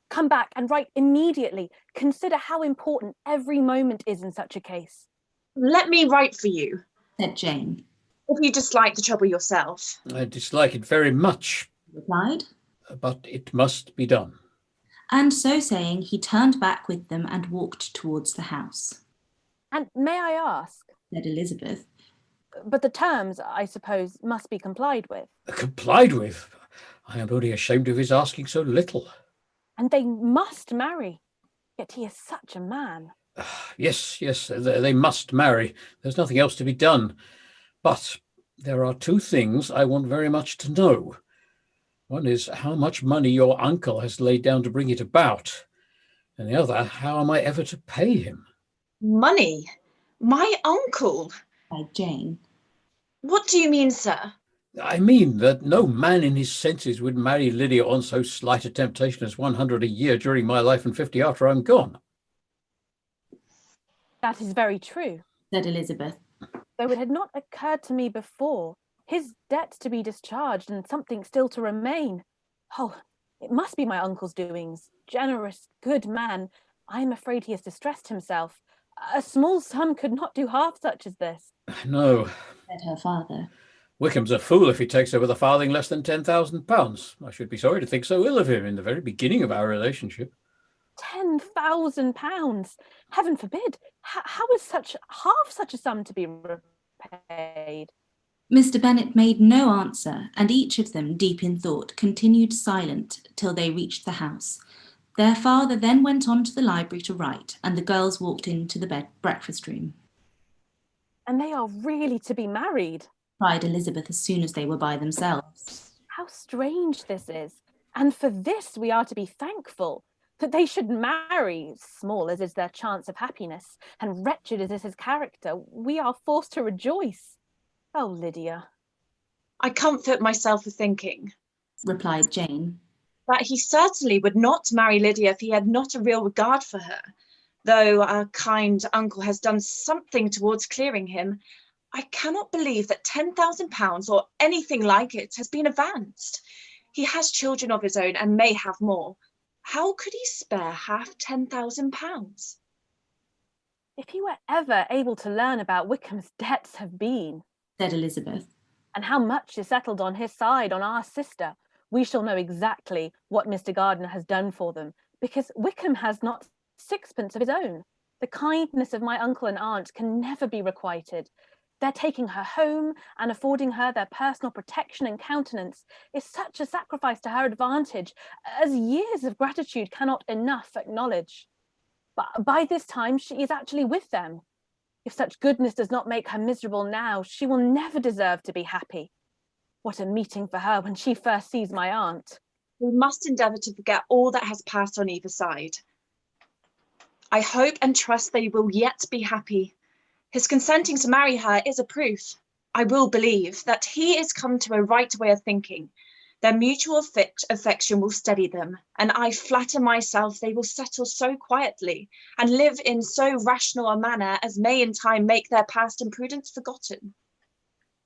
Come back and write immediately. Consider how important every moment is in such a case.
Let me write for you,
said Jane.
If you dislike the trouble yourself.
I dislike it very much,
replied.
But it must be done.
And so saying, he turned back with them and walked towards the house.
And may I ask,
said Elizabeth,
but the terms, I suppose, must be complied with.
Complied with? I am only ashamed of his asking so little.
And they must marry. Yet he is such a man.
Yes, they must marry. There's nothing else to be done. But there are two things I want very much to know. One is how much money your uncle has laid down to bring it about. And the other, how am I ever to pay him?
Money? My uncle?
Cried Jane.
What do you mean, sir?
I mean that no man in his senses would marry Lydia on so slight a temptation as 100 a year during my life and 50 after I'm gone.
That is very true,
said Elizabeth.
Though it had not occurred to me before. His debts to be discharged and something still to remain. Oh, it must be my uncle's doings. Generous, good man. I am afraid he has distressed himself. A small sum could not do half such as this.
No,
said her father.
Wickham's a fool if he takes her with a farthing less than £10,000. I should be sorry to think so ill of him in the very beginning of our relationship.
£10,000. Heaven forbid. How is half such a sum to be repaid?
Mr. Bennet made no answer, and each of them, deep in thought, continued silent till they reached the house. Their father then went on to the library to write, and the girls walked into the breakfast room.
And they are really to be married,
cried Elizabeth as soon as they were by themselves.
How strange this is. And for this we are to be thankful, that they should marry, small as is their chance of happiness, and wretched as is his character. We are forced to rejoice. Oh, Lydia.
I comfort myself with thinking,
replied Jane,
that he certainly would not marry Lydia if he had not a real regard for her. Though our kind uncle has done something towards clearing him, I cannot believe that £10,000 or anything like it has been advanced. He has children of his own and may have more. How could he spare half £10,000?
If he were ever able to learn about Wickham's debts have been,
said Elizabeth,
and how much is settled on his side on our sister, we shall know exactly what Mr. Gardiner has done for them, because Wickham has not sixpence of his own. The kindness of my uncle and aunt can never be requited. Their taking her home and affording her their personal protection and countenance is such a sacrifice to her advantage as years of gratitude cannot enough acknowledge. But by this time she is actually with them. If such goodness does not make her miserable now, she will never deserve to be happy. What a meeting for her when she first sees my aunt.
We must endeavour to forget all that has passed on either side. I hope and trust they will yet be happy. His consenting to marry her is a proof, I will believe, that he is come to a right way of thinking. Their mutual affection will steady them, and I flatter myself they will settle so quietly and live in so rational a manner as may in time make their past imprudence forgotten.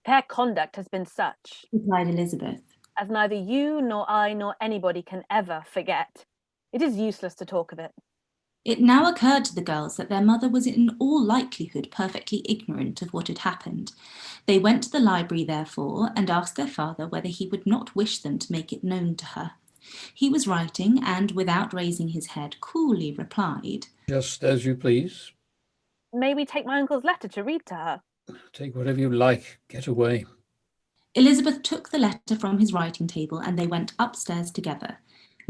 Their conduct has been such,
replied Elizabeth,
as neither you nor I nor anybody can ever forget. It is useless to talk of it.
It now occurred to the girls that their mother was in all likelihood perfectly ignorant of what had happened. They went to the library, therefore, and asked their father whether he would not wish them to make it known to her. He was writing, and, without raising his head, coolly replied,
Just as you please.
May we take my uncle's letter to read to her?
Take whatever you like. Get away.
Elizabeth took the letter from his writing table, and they went upstairs together.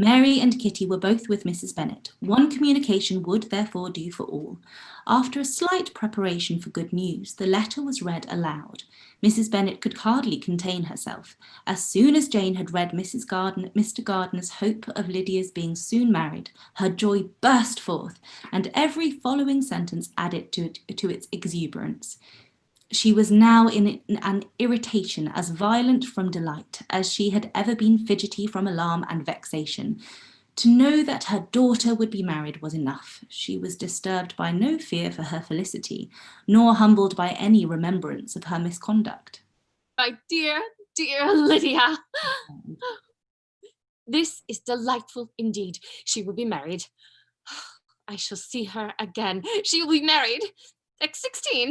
Mary and Kitty were both with Mrs. Bennet. One communication would therefore do for all. After a slight preparation for good news, the letter was read aloud. Mrs. Bennet could hardly contain herself. As soon as Jane had read Mr. Gardiner's hope of Lydia's being soon married, her joy burst forth, and every following sentence added to its exuberance. She was now in an irritation as violent from delight as she had ever been fidgety from alarm and vexation. To know that her daughter would be married was enough. She was disturbed by no fear for her felicity, nor humbled by any remembrance of her misconduct.
My dear, dear Lydia, this is delightful indeed. She will be married. I shall see her again. She will be married. Like 16.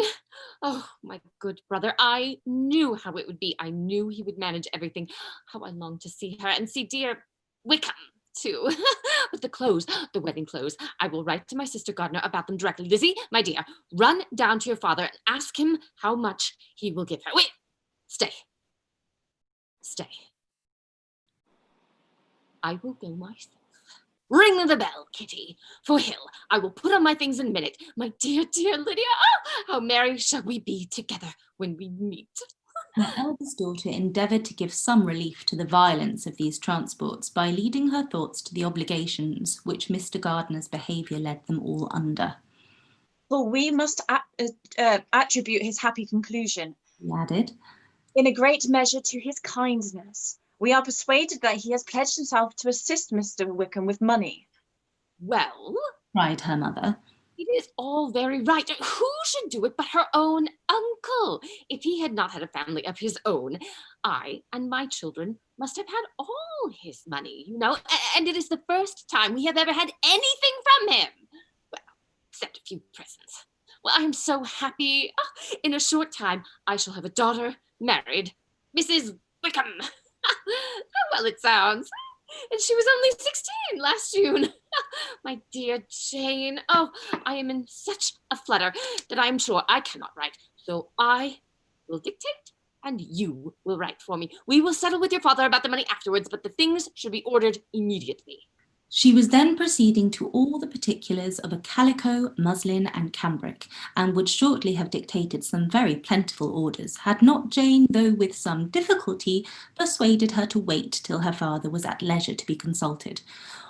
Oh, my good brother, I knew how it would be. I knew he would manage everything. How I long to see her and see dear Wickham, too. With the wedding clothes. I will write to my sister Gardiner about them directly. Lizzie, my dear, run down to your father and ask him how much he will give her. Wait, stay. I will go myself. Ring the bell, Kitty, for Hill. I will put on my things in a minute. My dear, dear Lydia, oh, how merry shall we be together when we meet.
Her eldest daughter endeavoured to give some relief to the violence of these transports by leading her thoughts to the obligations which Mr. Gardiner's behaviour led them all under.
For we must attribute his happy conclusion,
he added,
in a great measure to his kindness. We are persuaded that he has pledged himself to assist Mr. Wickham with money.
Well,
cried her mother,
it is all very right. Who should do it but her own uncle? If he had not had a family of his own, I and my children must have had all his money, you know, and it is the first time we have ever had anything from him. Well, except a few presents. Well, I am so happy. Oh, in a short time, I shall have a daughter married, Mrs. Wickham. How well it sounds. and she was only 16 last June. My dear Jane, oh, I am in such a flutter that I am sure I cannot write. So I will dictate and you will write for me. We will settle with your father about the money afterwards, but the things should be ordered immediately.
She was then proceeding to all the particulars of a calico, muslin, and cambric, and would shortly have dictated some very plentiful orders, had not Jane, though with some difficulty, persuaded her to wait till her father was at leisure to be consulted.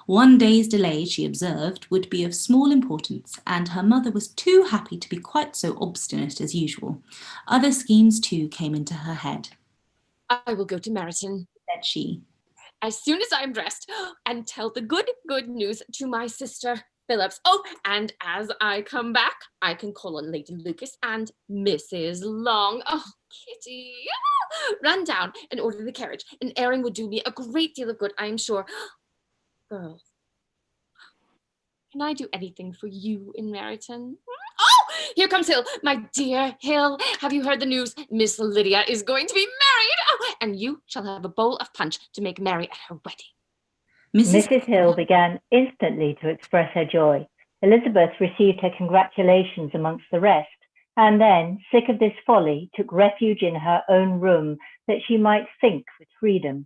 One day's delay, she observed, would be of small importance, and her mother was too happy to be quite so obstinate as usual. Other schemes, too, came into her head.
I will go to Meryton,
said she,
as soon as I am dressed, and tell the good news to my sister Phillips. Oh, and as I come back, I can call on Lady Lucas and Mrs. Long. Oh, Kitty, run down and order the carriage. An airing would do me a great deal of good, I am sure. Girls, can I do anything for you in Meryton? Oh, here comes Hill. My dear Hill, have you heard the news? Miss Lydia is going to be married. Oh, and you shall have a bowl of punch to make merry at her wedding.
Mrs. Hill began instantly to express her joy. Elizabeth received her congratulations amongst the rest, and then, sick of this folly, took refuge in her own room that she might think with freedom.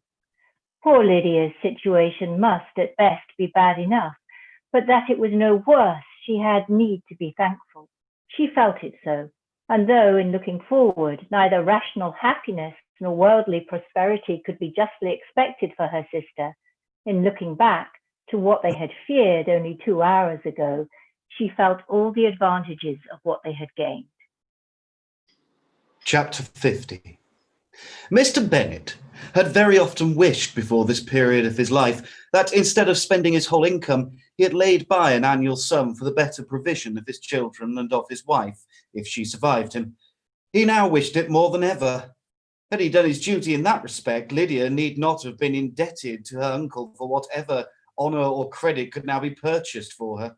Poor Lydia's situation must at best be bad enough, but that it was no worse, she had need to be thankful. She felt it so, and though in looking forward, neither rational happiness nor worldly prosperity could be justly expected for her sister, in looking back to what they had feared only 2 hours ago, she felt all the advantages of what they had gained.
Chapter 50. Mr. Bennet had very often wished before this period of his life that instead of spending his whole income, he had laid by an annual sum for the better provision of his children and of his wife, if she survived him. He now wished it more than ever. Had he done his duty in that respect, Lydia need not have been indebted to her uncle for whatever honour or credit could now be purchased for her.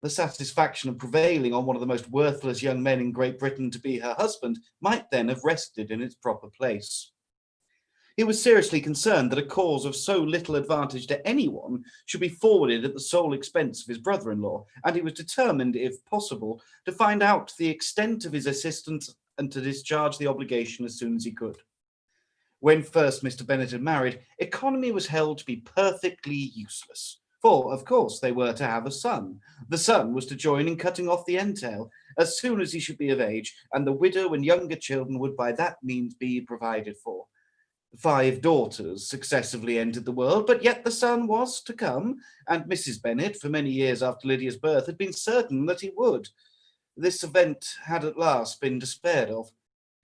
The satisfaction of prevailing on one of the most worthless young men in Great Britain to be her husband might then have rested in its proper place. He was seriously concerned that a cause of so little advantage to anyone should be forwarded at the sole expense of his brother-in-law, and he was determined, if possible, to find out the extent of his assistance and to discharge the obligation as soon as he could. When first Mr. Bennet had married, economy was held to be perfectly useless, for, of course, they were to have a son. The son was to join in cutting off the entail as soon as he should be of age, and the widow and younger children would by that means be provided for. 5 daughters successively entered the world, but yet the son was to come, and Mrs. Bennet, for many years after Lydia's birth, had been certain that he would. This event had at last been despaired of,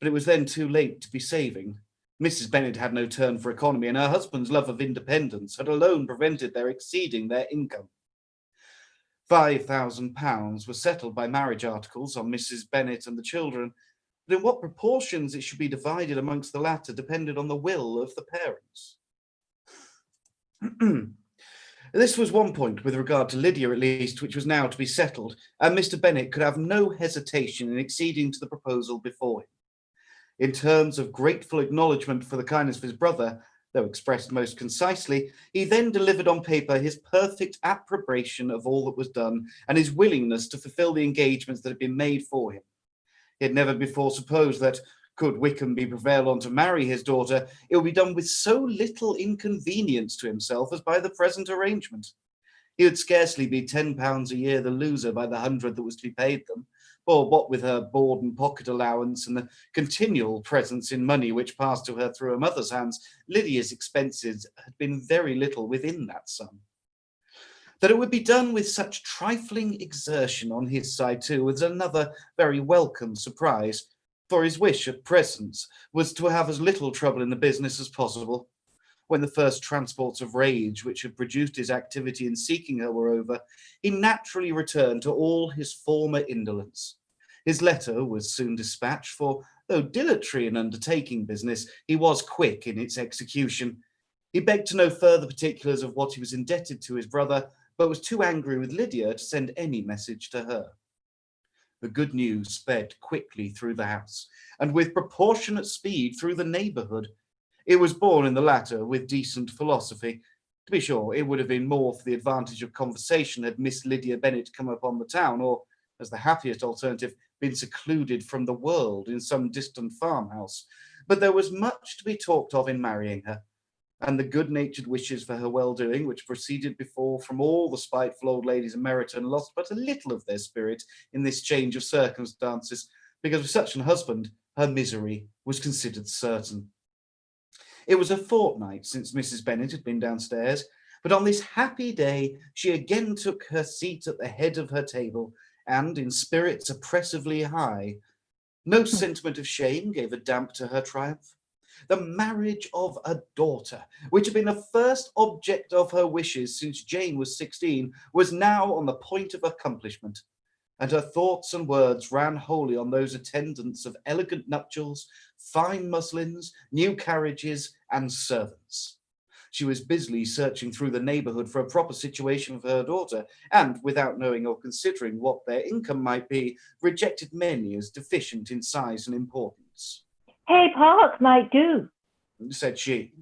but it was then too late to be saving. Mrs. Bennet had no turn for economy, and her husband's love of independence had alone prevented their exceeding their income. £5,000 was settled by marriage articles on Mrs. Bennet and the children, but in what proportions it should be divided amongst the latter depended on the will of the parents. This was one point, with regard to Lydia at least, which was now to be settled, and Mr. Bennet could have no hesitation in acceding to the proposal before him. In terms of grateful acknowledgement for the kindness of his brother, though expressed most concisely, he then delivered on paper his perfect approbation of all that was done, and his willingness to fulfil the engagements that had been made for him. He had never before supposed that, could Wickham be prevailed on to marry his daughter, it would be done with so little inconvenience to himself as by the present arrangement. He would scarcely be £10 a year the loser by the 100 that was to be paid them, or what with her board and pocket allowance and the continual presents in money which passed to her through her mother's hands, Lydia's expenses had been very little within that sum. That it would be done with such trifling exertion on his side too was another very welcome surprise, for his wish at present was to have as little trouble in the business as possible. When the first transports of rage which had produced his activity in seeking her were over, he naturally returned to all his former indolence. His letter was soon dispatched, for though dilatory in undertaking business, he was quick in its execution. He begged to know further particulars of what he was indebted to his brother, but was too angry with Lydia to send any message to her. The good news sped quickly through the house, and with proportionate speed through the neighbourhood. It was borne in the latter with decent philosophy, To be sure, it would have been more for the advantage of conversation had Miss Lydia Bennet come upon the town, or, as the happiest alternative, been secluded from the world in some distant farmhouse. But there was much to be talked of in marrying her, and the good-natured wishes for her well-doing, which proceeded before from all the spiteful old ladies of Meryton, lost but a little of their spirit in this change of circumstances, because with such an husband, her misery was considered certain. It was a fortnight since Mrs. Bennet had been downstairs, but on this happy day she again took her seat at the head of her table, and, in spirits oppressively high, no sentiment of shame gave a damp to her triumph. The marriage of a daughter, which had been the first object of her wishes since Jane was 16, was now on the point of accomplishment, and her thoughts and words ran wholly on those attendants of elegant nuptials, fine muslins, new carriages, and servants. She was busily searching through the neighbourhood for a proper situation for her daughter, and, without knowing or considering what their income might be, rejected many as deficient in size and importance.
Hay Park might do,
said she,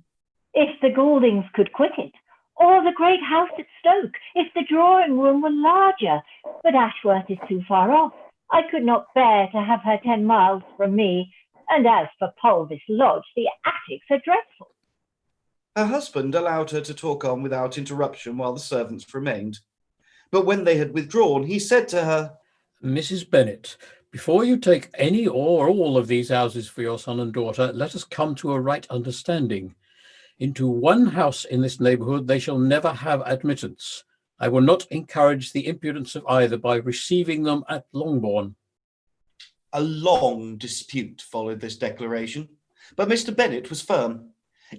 if the Gouldings could quit it, or the great house at Stoke, if the drawing room were larger, but Ashworth is too far off. I could not bear to have her 10 miles from me, and as for Pulvis Lodge, the attics are dreadful.
Her husband allowed her to talk on without interruption while the servants remained. But when they had withdrawn, he said to her,
Mrs. Bennet, before you take any or all of these houses for your son and daughter, let us come to a right understanding. Into one house in this neighbourhood they shall never have admittance. I will not encourage the impudence of either by receiving them at Longbourn.
A long dispute followed this declaration, but Mr. Bennet was firm.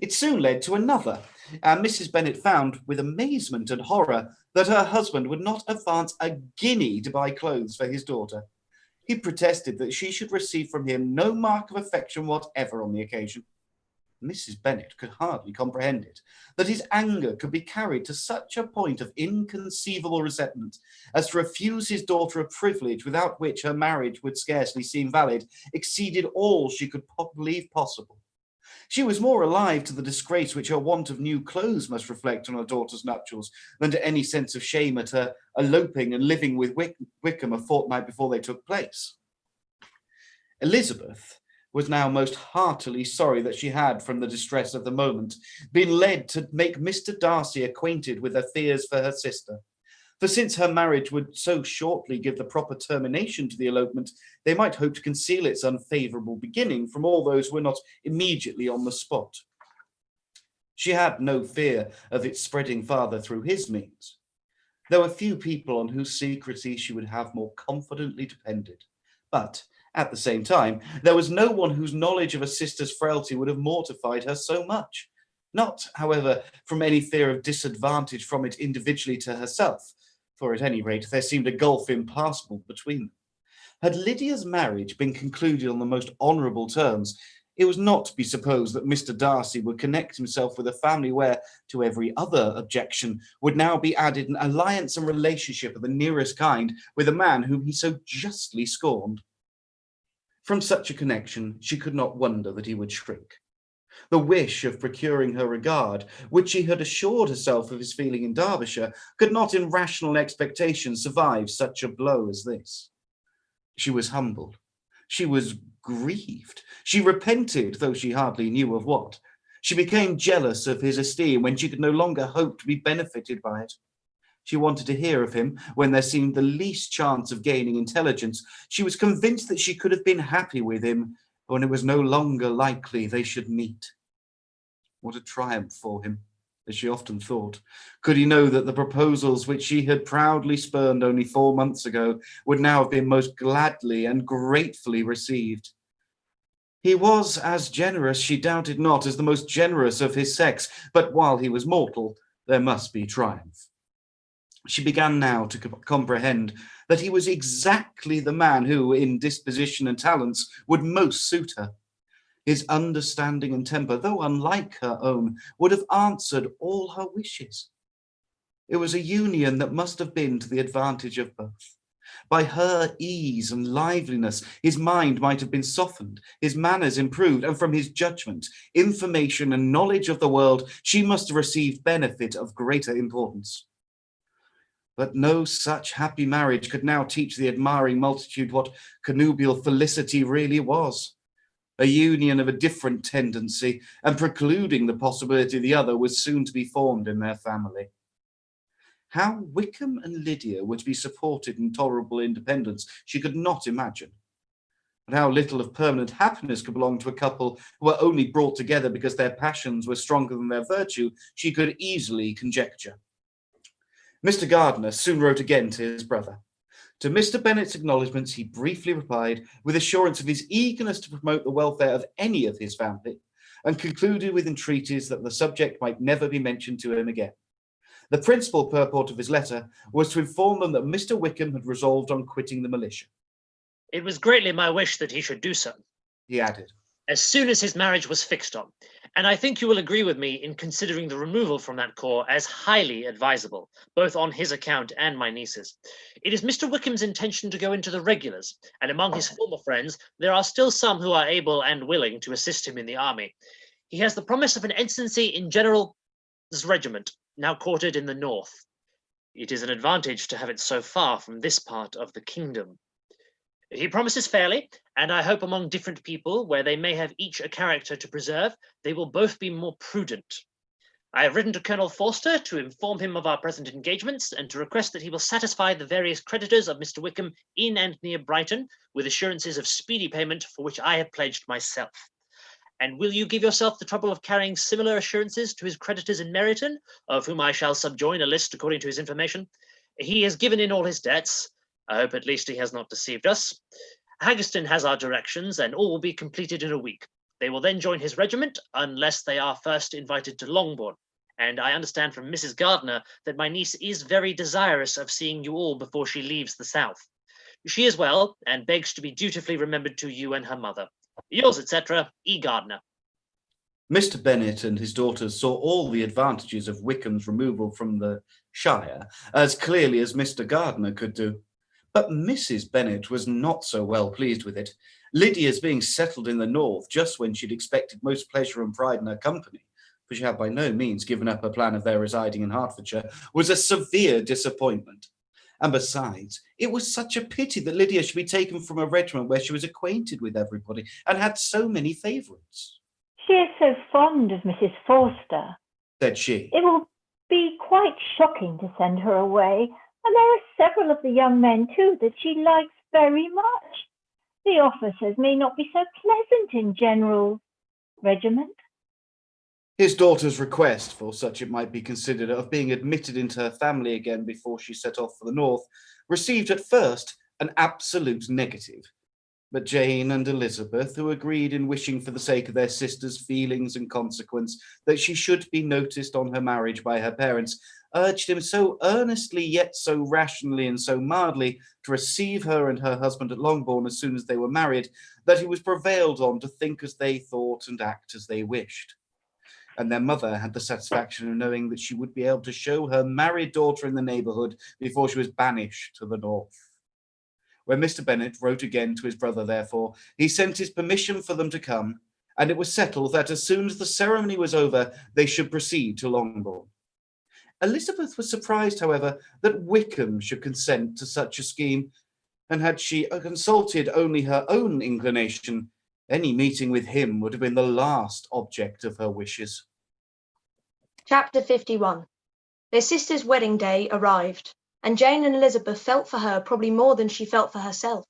It soon led to another, and Mrs. Bennet found, with amazement and horror, that her husband would not advance a guinea to buy clothes for his daughter. He protested that she should receive from him no mark of affection whatever on the occasion. Mrs. Bennet could hardly comprehend it, that his anger could be carried to such a point of inconceivable resentment as to refuse his daughter a privilege without which her marriage would scarcely seem valid, exceeded all she could believe possible. She was more alive to the disgrace which her want of new clothes must reflect on her daughter's nuptials than to any sense of shame at her eloping and living with Wickham a fortnight before they took place. Elizabeth was now most heartily sorry that she had, from the distress of the moment, been led to make Mr. Darcy acquainted with her fears for her sister. For since her marriage would so shortly give the proper termination to the elopement, they might hope to conceal its unfavourable beginning from all those who were not immediately on the spot. She had no fear of its spreading farther through his means. There were few people on whose secrecy she would have more confidently depended, but at the same time, there was no one whose knowledge of a sister's frailty would have mortified her so much. Not, however, from any fear of disadvantage from it individually to herself, for at any rate there seemed a gulf impassable between them. Had Lydia's marriage been concluded on the most honourable terms, it was not to be supposed that Mr. Darcy would connect himself with a family where, to every other objection, would now be added an alliance and relationship of the nearest kind with a man whom he so justly scorned. From such a connection, she could not wonder that he would shrink. The wish of procuring her regard, which she had assured herself of his feeling in Derbyshire, could not in rational expectation survive such a blow as this. She was humbled. She was grieved. She repented, though she hardly knew of what. She became jealous of his esteem when she could no longer hope to be benefited by it. She wanted to hear of him when there seemed the least chance of gaining intelligence. She was convinced that she could have been happy with him when it was no longer likely they should meet. What a triumph for him, as she often thought, could he know that the proposals which she had proudly spurned only 4 months ago would now have been most gladly and gratefully received. He was as generous, she doubted not, as the most generous of his sex, but while he was mortal, there must be triumph. She began now to comprehend that he was exactly the man who, in disposition and talents, would most suit her. His understanding and temper, though unlike her own, would have answered all her wishes. It was a union that must have been to the advantage of both. By her ease and liveliness, his mind might have been softened, his manners improved, and from his judgment, information, and knowledge of the world, she must have received benefit of greater importance. But no such happy marriage could now teach the admiring multitude what connubial felicity really was. A union of a different tendency, and precluding the possibility the other, was soon to be formed in their family. How Wickham and Lydia were to be supported in tolerable independence, she could not imagine. But how little of permanent happiness could belong to a couple who were only brought together because their passions were stronger than their virtue, she could easily conjecture. Mr. Gardiner soon wrote again to his brother. To Mr. Bennet's acknowledgments he briefly replied, with assurance of his eagerness to promote the welfare of any of his family, and concluded with entreaties that the subject might never be mentioned to him again. The principal purport of his letter was to inform them that Mr. Wickham had resolved on quitting the militia.
It was greatly my wish that he should do so,
he added,
as soon as his marriage was fixed on, and I think you will agree with me in considering the removal from that corps as highly advisable, both on his account and my niece's. It is Mr. Wickham's intention to go into the regulars, and among his former friends, there are still some who are able and willing to assist him in the army. He has the promise of an ensigncy in General's regiment, now quartered in the north. It is an advantage to have it so far from this part of the kingdom. He promises fairly, and I hope among different people, where they may have each a character to preserve, they will both be more prudent. I have written to Colonel Forster to inform him of our present engagements and to request that he will satisfy the various creditors of Mr. Wickham in and near Brighton with assurances of speedy payment for which I have pledged myself. And will you give yourself the trouble of carrying similar assurances to his creditors in Meryton, of whom I shall subjoin a list according to his information? He has given in all his debts. I hope at least he has not deceived us. Haggerston has our directions, and all will be completed in a week. They will then join his regiment, unless they are first invited to Longbourn. And I understand from Mrs. Gardiner that my niece is very desirous of seeing you all before she leaves the south. She is well, and begs to be dutifully remembered to you and her mother. Yours, etc., E. Gardiner.
Mr. Bennet and his daughters saw all the advantages of Wickham's removal from the shire as clearly as Mr. Gardiner could do. But Mrs. Bennet was not so well pleased with it. Lydia's being settled in the north just when she'd expected most pleasure and pride in her company, for she had by no means given up her plan of their residing in Hertfordshire, was a severe disappointment. And besides, it was such a pity that Lydia should be taken from a regiment where she was acquainted with everybody and had so many favourites.
She is so fond of Mrs. Forster,
said she.
It will be quite shocking to send her away, and there are several of the young men too that she likes very much. The officers may not be so pleasant in General's regiment.
His daughter's request, for such it might be considered, of being admitted into her family again before she set off for the north, received at first an absolute negative. But Jane and Elizabeth, who agreed in wishing for the sake of their sister's feelings and consequence that she should be noticed on her marriage by her parents, urged him so earnestly yet so rationally and so mildly to receive her and her husband at Longbourn as soon as they were married, that he was prevailed on to think as they thought and act as they wished. And their mother had the satisfaction of knowing that she would be able to show her married daughter in the neighbourhood before she was banished to the north. When Mr. Bennet wrote again to his brother, therefore, he sent his permission for them to come, and it was settled that as soon as the ceremony was over, they should proceed to Longbourn. Elizabeth was surprised, however, that Wickham should consent to such a scheme, and had she consulted only her own inclination, any meeting with him would have been the last object of her wishes.
Chapter 51. Their sister's wedding day arrived, and Jane and Elizabeth felt for her probably more than she felt for herself.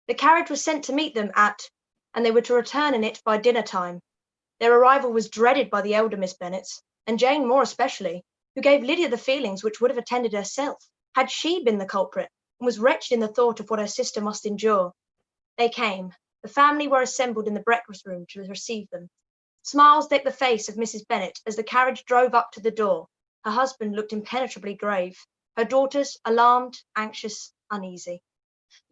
The carriage was sent to meet them and they were to return in it by dinner time. Their arrival was dreaded by the elder Miss Bennets, and Jane more especially, who gave Lydia the feelings which would have attended herself, had she been the culprit, and was wretched in the thought of what her sister must endure. They came. The family were assembled in the breakfast room to receive them. Smiles decked the face of Mrs. Bennet as the carriage drove up to the door. Her husband looked impenetrably grave. Her daughters, alarmed, anxious, uneasy.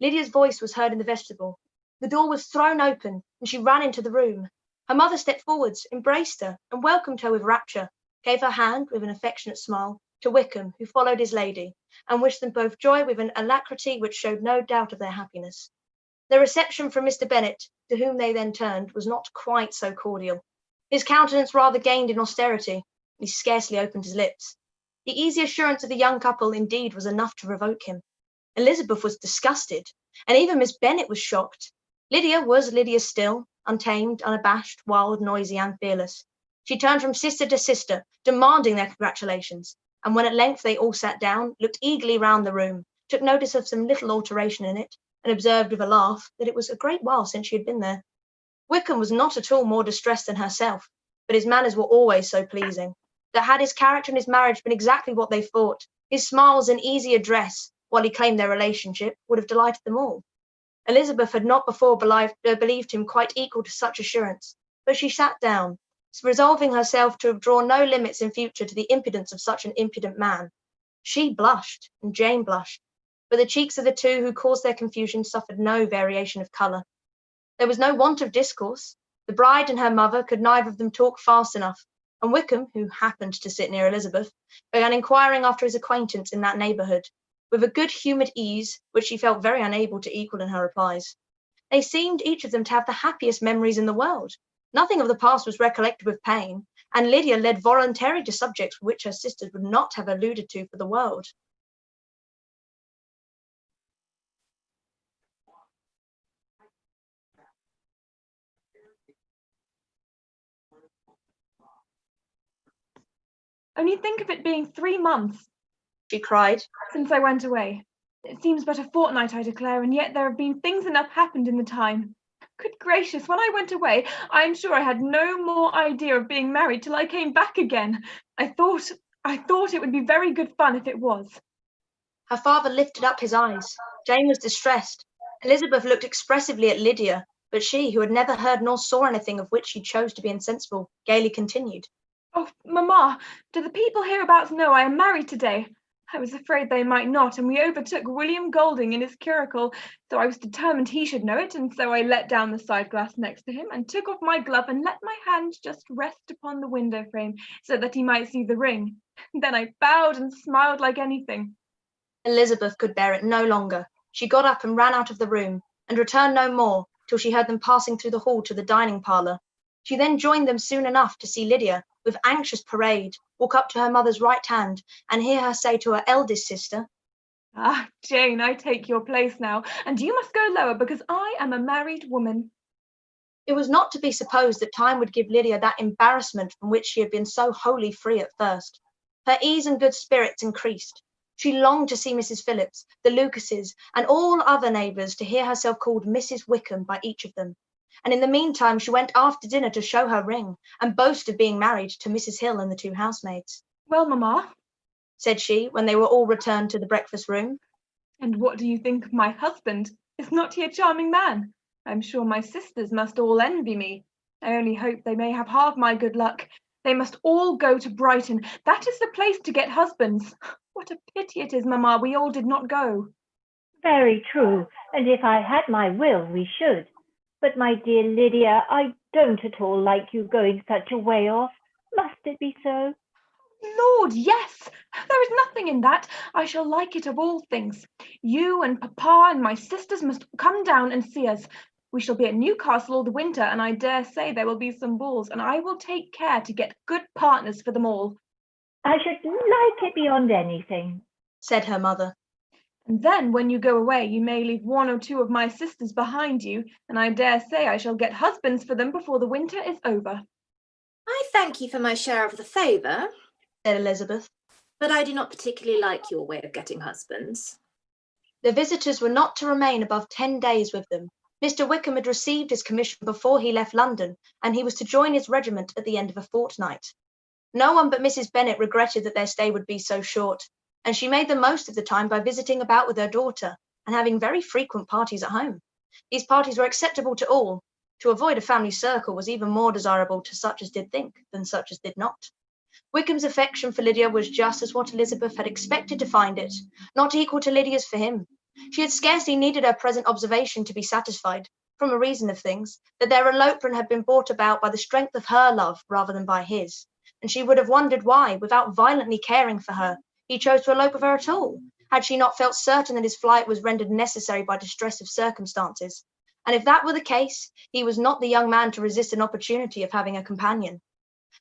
Lydia's voice was heard in the vestibule. The door was thrown open, and she ran into the room. Her mother stepped forwards, embraced her, and welcomed her with rapture, gave her hand with an affectionate smile, to Wickham, who followed his lady, and wished them both joy with an alacrity which showed no doubt of their happiness. The reception from Mr. Bennet, to whom they then turned, was not quite so cordial. His countenance rather gained in austerity. He scarcely opened his lips. The easy assurance of the young couple, indeed, was enough to provoke him. Elizabeth was disgusted, and even Miss Bennet was shocked. Lydia was Lydia still, untamed, unabashed, wild, noisy, and fearless. She turned from sister to sister, demanding their congratulations, and when at length they all sat down, looked eagerly round the room, took notice of some little alteration in it, and observed with a laugh that it was a great while since she had been there. Wickham was not at all more distressed than herself, but his manners were always so pleasing, that had his character and his marriage been exactly what they thought, his smiles and easy address, while he claimed their relationship, would have delighted them all. Elizabeth had not before believed him quite equal to such assurance, but she sat down, resolving herself to draw no limits in future to the impudence of such an impudent man. She blushed, and Jane blushed, but the cheeks of the two who caused their confusion suffered no variation of colour. There was no want of discourse. The bride and her mother could neither of them talk fast enough, and Wickham, who happened to sit near Elizabeth, began inquiring after his acquaintance in that neighbourhood, with a good-humoured ease which she felt very unable to equal in her replies. They seemed each of them to have the happiest memories in the world. Nothing of the past was recollected with pain, and Lydia led voluntarily to subjects which her sisters would not have alluded to for the world.
Only think of it being 3 months,
she cried,
since I went away. It seems but a fortnight, I declare, and yet there have been things enough happened in the time. Good gracious, when I went away, I am sure I had no more idea of being married till I came back again. I thought it would be very good fun if it was.
Her father lifted up his eyes. Jane was distressed. Elizabeth looked expressively at Lydia, but she, who had never heard nor saw anything of which she chose to be insensible, gaily continued.
Oh, Mamma, do the people hereabouts know I am married today? I was afraid they might not, and we overtook William Golding in his curricle, so I was determined he should know it, and so I let down the side glass next to him and took off my glove and let my hand just rest upon the window frame so that he might see the ring. Then I bowed and smiled like anything.
Elizabeth could bear it no longer. She got up and ran out of the room, and returned no more till she heard them passing through the hall to the dining parlour. She then joined them soon enough to see Lydia, with anxious parade, walk up to her mother's right hand and hear her say to her eldest sister,
Ah, Jane, I take your place now, and you must go lower because I am a married woman.
It was not to be supposed that time would give Lydia that embarrassment from which she had been so wholly free at first. Her ease and good spirits increased. She longed to see Mrs. Phillips, the Lucases, and all other neighbours, to hear herself called Mrs. Wickham by each of them. And in the meantime she went after dinner to show her ring, and boast of being married to Mrs. Hill and the 2 housemaids.
Well, Mamma,
said she, when they were all returned to the breakfast room.
And what do you think of my husband? Is not he a charming man? I'm sure my sisters must all envy me. I only hope they may have half my good luck. They must all go to Brighton. That is the place to get husbands. What a pity it is, Mamma, we all did not go.
Very true, and if I had my will, we should. But my dear Lydia, I don't at all like you going such a way off. Must it be so?
Lord, yes. There is nothing in that. I shall like it of all things. You and Papa and my sisters must come down and see us. We shall be at Newcastle all the winter, and I dare say there will be some balls, and I will take care to get good partners for them all.
I should like it beyond anything,
said her mother.
And then when you go away, you may leave 1 or 2 of my sisters behind you, and I dare say I shall get husbands for them before the winter is over.
I thank you for my share of the favour,
said Elizabeth,
but I do not particularly like your way of getting husbands.
The visitors were not to remain above 10 days with them. Mr. Wickham had received his commission before he left London, and he was to join his regiment at the end of a fortnight. No one but Mrs. Bennet regretted that their stay would be so short, and she made the most of the time by visiting about with her daughter and having very frequent parties at home. These parties were acceptable to all. To avoid a family circle was even more desirable to such as did think than such as did not. Wickham's affection for Lydia was just as what Elizabeth had expected to find it, not equal to Lydia's for him. She had scarcely needed her present observation to be satisfied, from a reason of things, that their elopement had been brought about by the strength of her love rather than by his, and she would have wondered why, without violently caring for her, he chose to elope with her at all, had she not felt certain that his flight was rendered necessary by distress of circumstances. And if that were the case, he was not the young man to resist an opportunity of having a companion.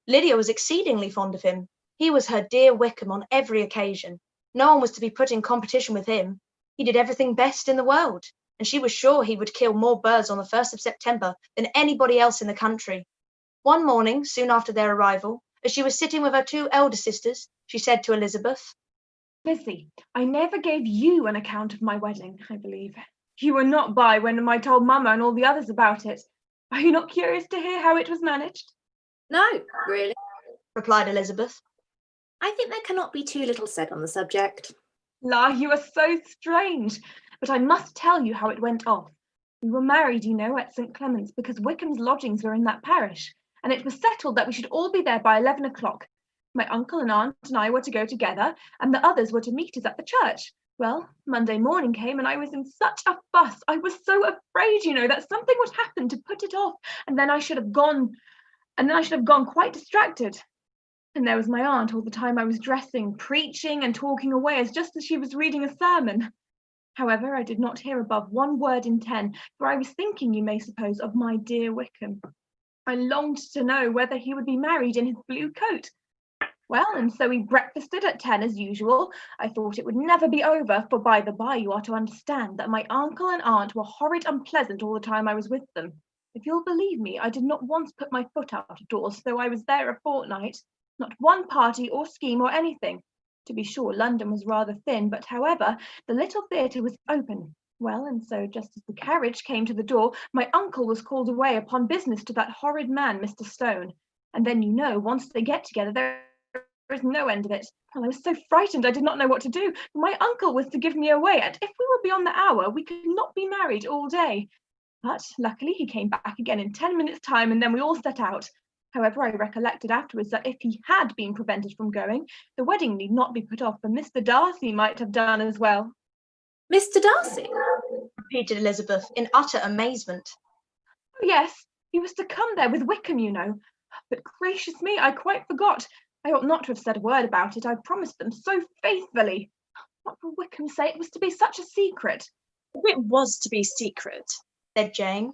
Lydia was exceedingly fond of him. He was her dear Wickham on every occasion. No one was to be put in competition with him. He did everything best in the world, and she was sure he would kill more birds on the 1st of September than anybody else in the country. One morning, soon after their arrival, as she was sitting with her 2 elder sisters, she said to Elizabeth,
Lizzie, I never gave you an account of my wedding, I believe. You were not by when I told Mamma and all the others about it. Are you not curious to hear how it was managed?
No, really,
replied Elizabeth.
I think there cannot be too little said on the subject.
La, you are so strange. But I must tell you how it went off. We were married, you know, at St. Clement's because Wickham's lodgings were in that parish, and it was settled that we should all be there by 11 o'clock. My uncle and aunt and I were to go together, and the others were to meet us at the church. Well, Monday morning came, and I was in such a fuss. I was so afraid, you know, that something would happen to put it off, and then I should have gone quite distracted. And there was my aunt all the time I was dressing, preaching and talking away as just as she was reading a sermon. However, I did not hear above 1 word in 10, for I was thinking, you may suppose, of my dear Wickham. I longed to know whether he would be married in his blue coat. Well, and so we breakfasted at 10 as usual. I thought it would never be over, for by the by you are to understand that my uncle and aunt were horrid unpleasant all the time I was with them. If you'll believe me, I did not once put my foot out of doors, though I was there a fortnight. Not one party or scheme or anything. To be sure, London was rather thin, but however, the little theatre was open. Well, and so just as the carriage came to the door, my uncle was called away upon business to that horrid man, Mr. Stone. And then, you know, once they get together, there is no end of it. Well, I was so frightened I did not know what to do. My uncle was to give me away, and if we were beyond the hour, we could not be married all day. But luckily he came back again in 10 minutes' time, and then we all set out. However, I recollected afterwards that if he had been prevented from going, the wedding need not be put off, and Mr. Darcy might have done as well.
Mr. Darcy?
repeated Elizabeth in utter amazement.
Oh, yes, he was to come there with Wickham, you know. But gracious me, I quite forgot. I ought not to have said a word about it. I promised them so faithfully. What will Wickham say? It was to be such a secret.
If it was to be secret,
said Jane,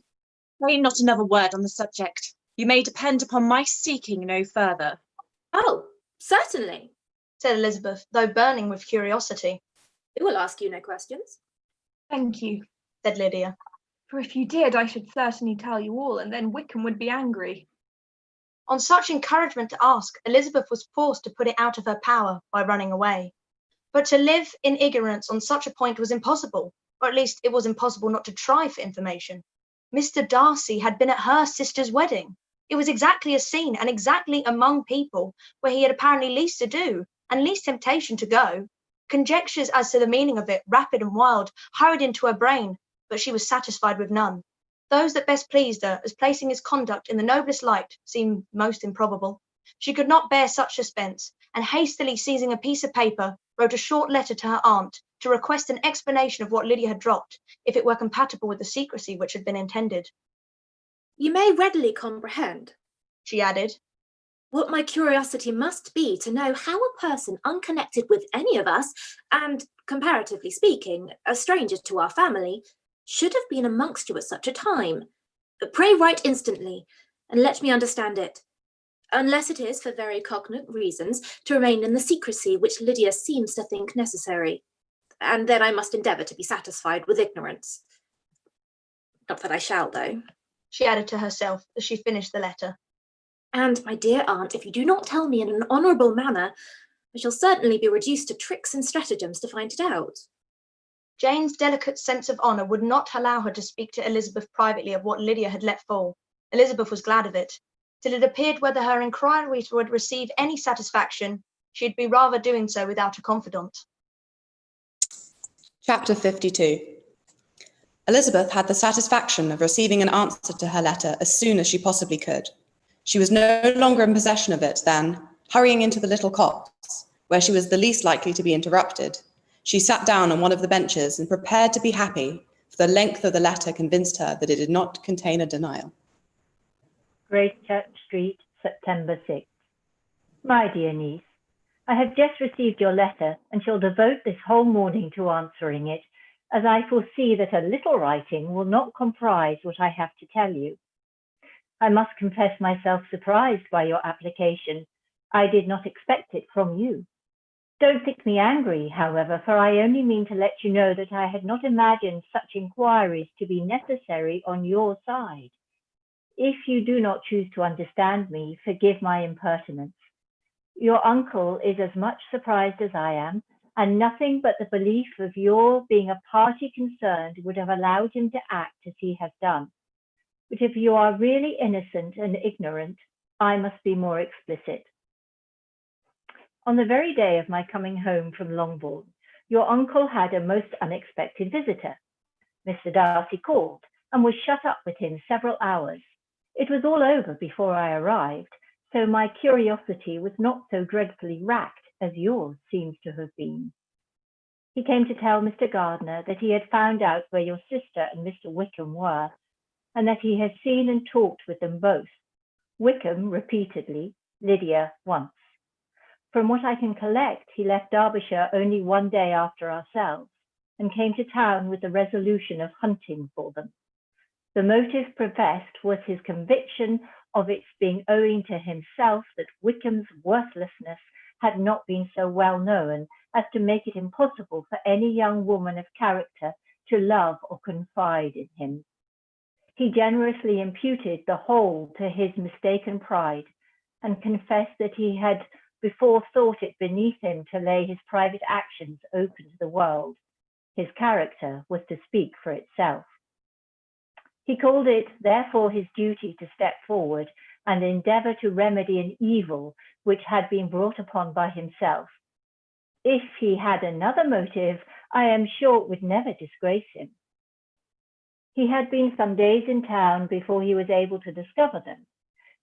say not another word on the subject. You may depend upon my seeking no further.
Oh, certainly,
said Elizabeth, though burning with curiosity.
We will ask you no questions.
Thank you,
said Lydia.
For if you did, I should certainly tell you all, and then Wickham would be angry.
On such encouragement to ask, Elizabeth was forced to put it out of her power by running away. But to live in ignorance on such a point was impossible, or at least it was impossible not to try for information. Mr. Darcy had been at her sister's wedding. It was exactly a scene, and exactly among people where he had apparently least to do, and least temptation to go. Conjectures as to the meaning of it, rapid and wild, hurried into her brain, but she was satisfied with none. Those that best pleased her, as placing his conduct in the noblest light, seemed most improbable. She could not bear such suspense, and hastily seizing a piece of paper, wrote a short letter to her aunt to request an explanation of what Lydia had dropped, if it were compatible with the secrecy which had been intended.
You may readily comprehend,
she added,
what my curiosity must be to know how a person unconnected with any of us, and, comparatively speaking, a stranger to our family, should have been amongst you at such a time. Pray write instantly, and let me understand it, unless it is for very cognate reasons to remain in the secrecy which Lydia seems to think necessary, and then I must endeavour to be satisfied with ignorance. Not that I shall, though,
she added to herself as she finished the letter.
And, my dear aunt, if you do not tell me in an honourable manner, I shall certainly be reduced to tricks and stratagems to find it out.
Jane's delicate sense of honour would not allow her to speak to Elizabeth privately of what Lydia had let fall. Elizabeth was glad of it. Till it appeared whether her inquiries would receive any satisfaction, she'd be rather doing so without a confidant.
Chapter 52. Elizabeth had the satisfaction of receiving an answer to her letter as soon as she possibly could. She was no longer in possession of it than, hurrying into the little copse, where she was the least likely to be interrupted, she sat down on one of the benches and prepared to be happy, for the length of the letter convinced her that it did not contain a denial.
Great Church Street, September 6th. My dear niece, I have just received your letter and shall devote this whole morning to answering it, as I foresee that a little writing will not comprise what I have to tell you. I must confess myself surprised by your application. I did not expect it from you. Don't think me angry, however, for I only mean to let you know that I had not imagined such inquiries to be necessary on your side. If you do not choose to understand me, forgive my impertinence. Your uncle is as much surprised as I am, and nothing but the belief of your being a party concerned would have allowed him to act as he has done. But if you are really innocent and ignorant, I must be more explicit. On the very day of my coming home from Longbourn, your uncle had a most unexpected visitor. Mr. Darcy called and was shut up with him several hours. It was all over before I arrived, so my curiosity was not so dreadfully racked as yours seems to have been. He came to tell Mr. Gardiner that he had found out where your sister and Mr. Wickham were, and that he had seen and talked with them both, Wickham repeatedly, Lydia once. From what I can collect, he left Derbyshire only one day after ourselves, and came to town with the resolution of hunting for them. The motive professed was his conviction of its being owing to himself that Wickham's worthlessness had not been so well known as to make it impossible for any young woman of character to love or confide in him. He generously imputed the whole to his mistaken pride, and confessed that he had before thought it beneath him to lay his private actions open to the world. His character was to speak for itself. He called it, therefore, his duty to step forward and endeavour to remedy an evil which had been brought upon by himself. If he had another motive, I am sure it would never disgrace him. He had been some days in town before he was able to discover them,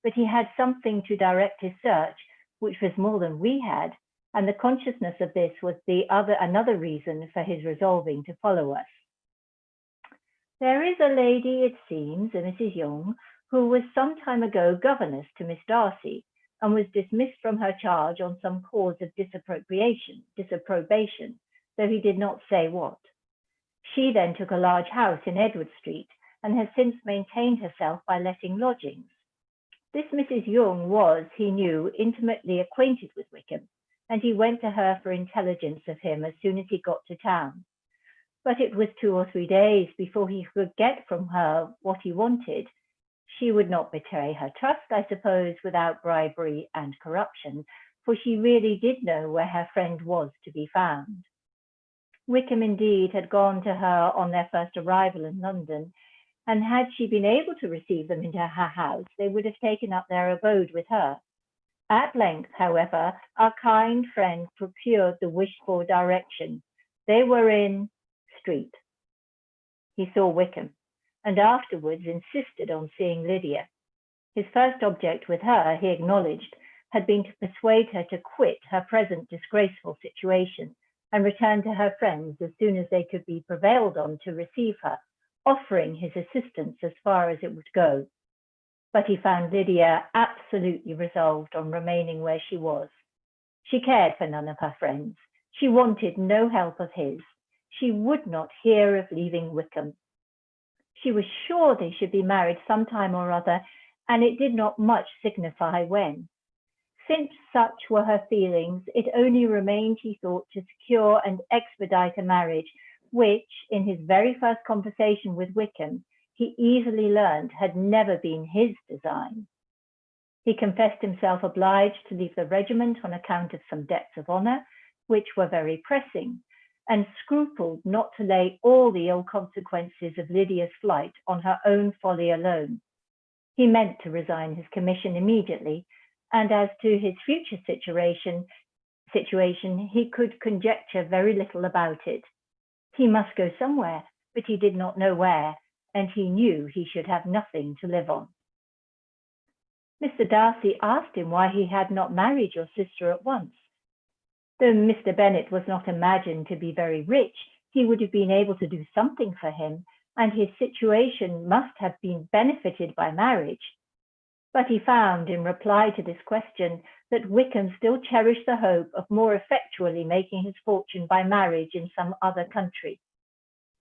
but he had something to direct his search, which was more than we had, and the consciousness of this was another reason for his resolving to follow us. There is a lady, it seems, a Mrs. Young, who was some time ago governess to Miss Darcy, and was dismissed from her charge on some cause of disapprobation, though he did not say what. She then took a large house in Edward Street, and has since maintained herself by letting lodgings. This Mrs. Young was, he knew, intimately acquainted with Wickham, and he went to her for intelligence of him as soon as he got to town. But it was 2 or 3 days before he could get from her what he wanted. She would not betray her trust, I suppose, without bribery and corruption, for she really did know where her friend was to be found. Wickham, indeed, had gone to her on their first arrival in London, and had she been able to receive them into her house, they would have taken up their abode with her. At length, however, our kind friend procured the wished-for direction. They were in Street. He saw Wickham, and afterwards insisted on seeing Lydia. His first object with her, he acknowledged, had been to persuade her to quit her present disgraceful situation and return to her friends as soon as they could be prevailed on to receive her, offering his assistance as far as it would go. But he found Lydia absolutely resolved on remaining where she was. She cared for none of her friends. She wanted no help of his. She would not hear of leaving Wickham. She was sure they should be married some time or other, and it did not much signify when. Since such were her feelings, it only remained, he thought, to secure and expedite a marriage, which, in his very first conversation with Wickham, he easily learned had never been his design. He confessed himself obliged to leave the regiment on account of some debts of honour, which were very pressing, and scrupled not to lay all the ill consequences of Lydia's flight on her own folly alone. He meant to resign his commission immediately, and as to his future situation, he could conjecture very little about it. He must go somewhere, but he did not know where, and he knew he should have nothing to live on. Mr. Darcy asked him why he had not married your sister at once. Though Mr. Bennet was not imagined to be very rich, he would have been able to do something for him, and his situation must have been benefited by marriage. But he found, in reply to this question, that Wickham still cherished the hope of more effectually making his fortune by marriage in some other country.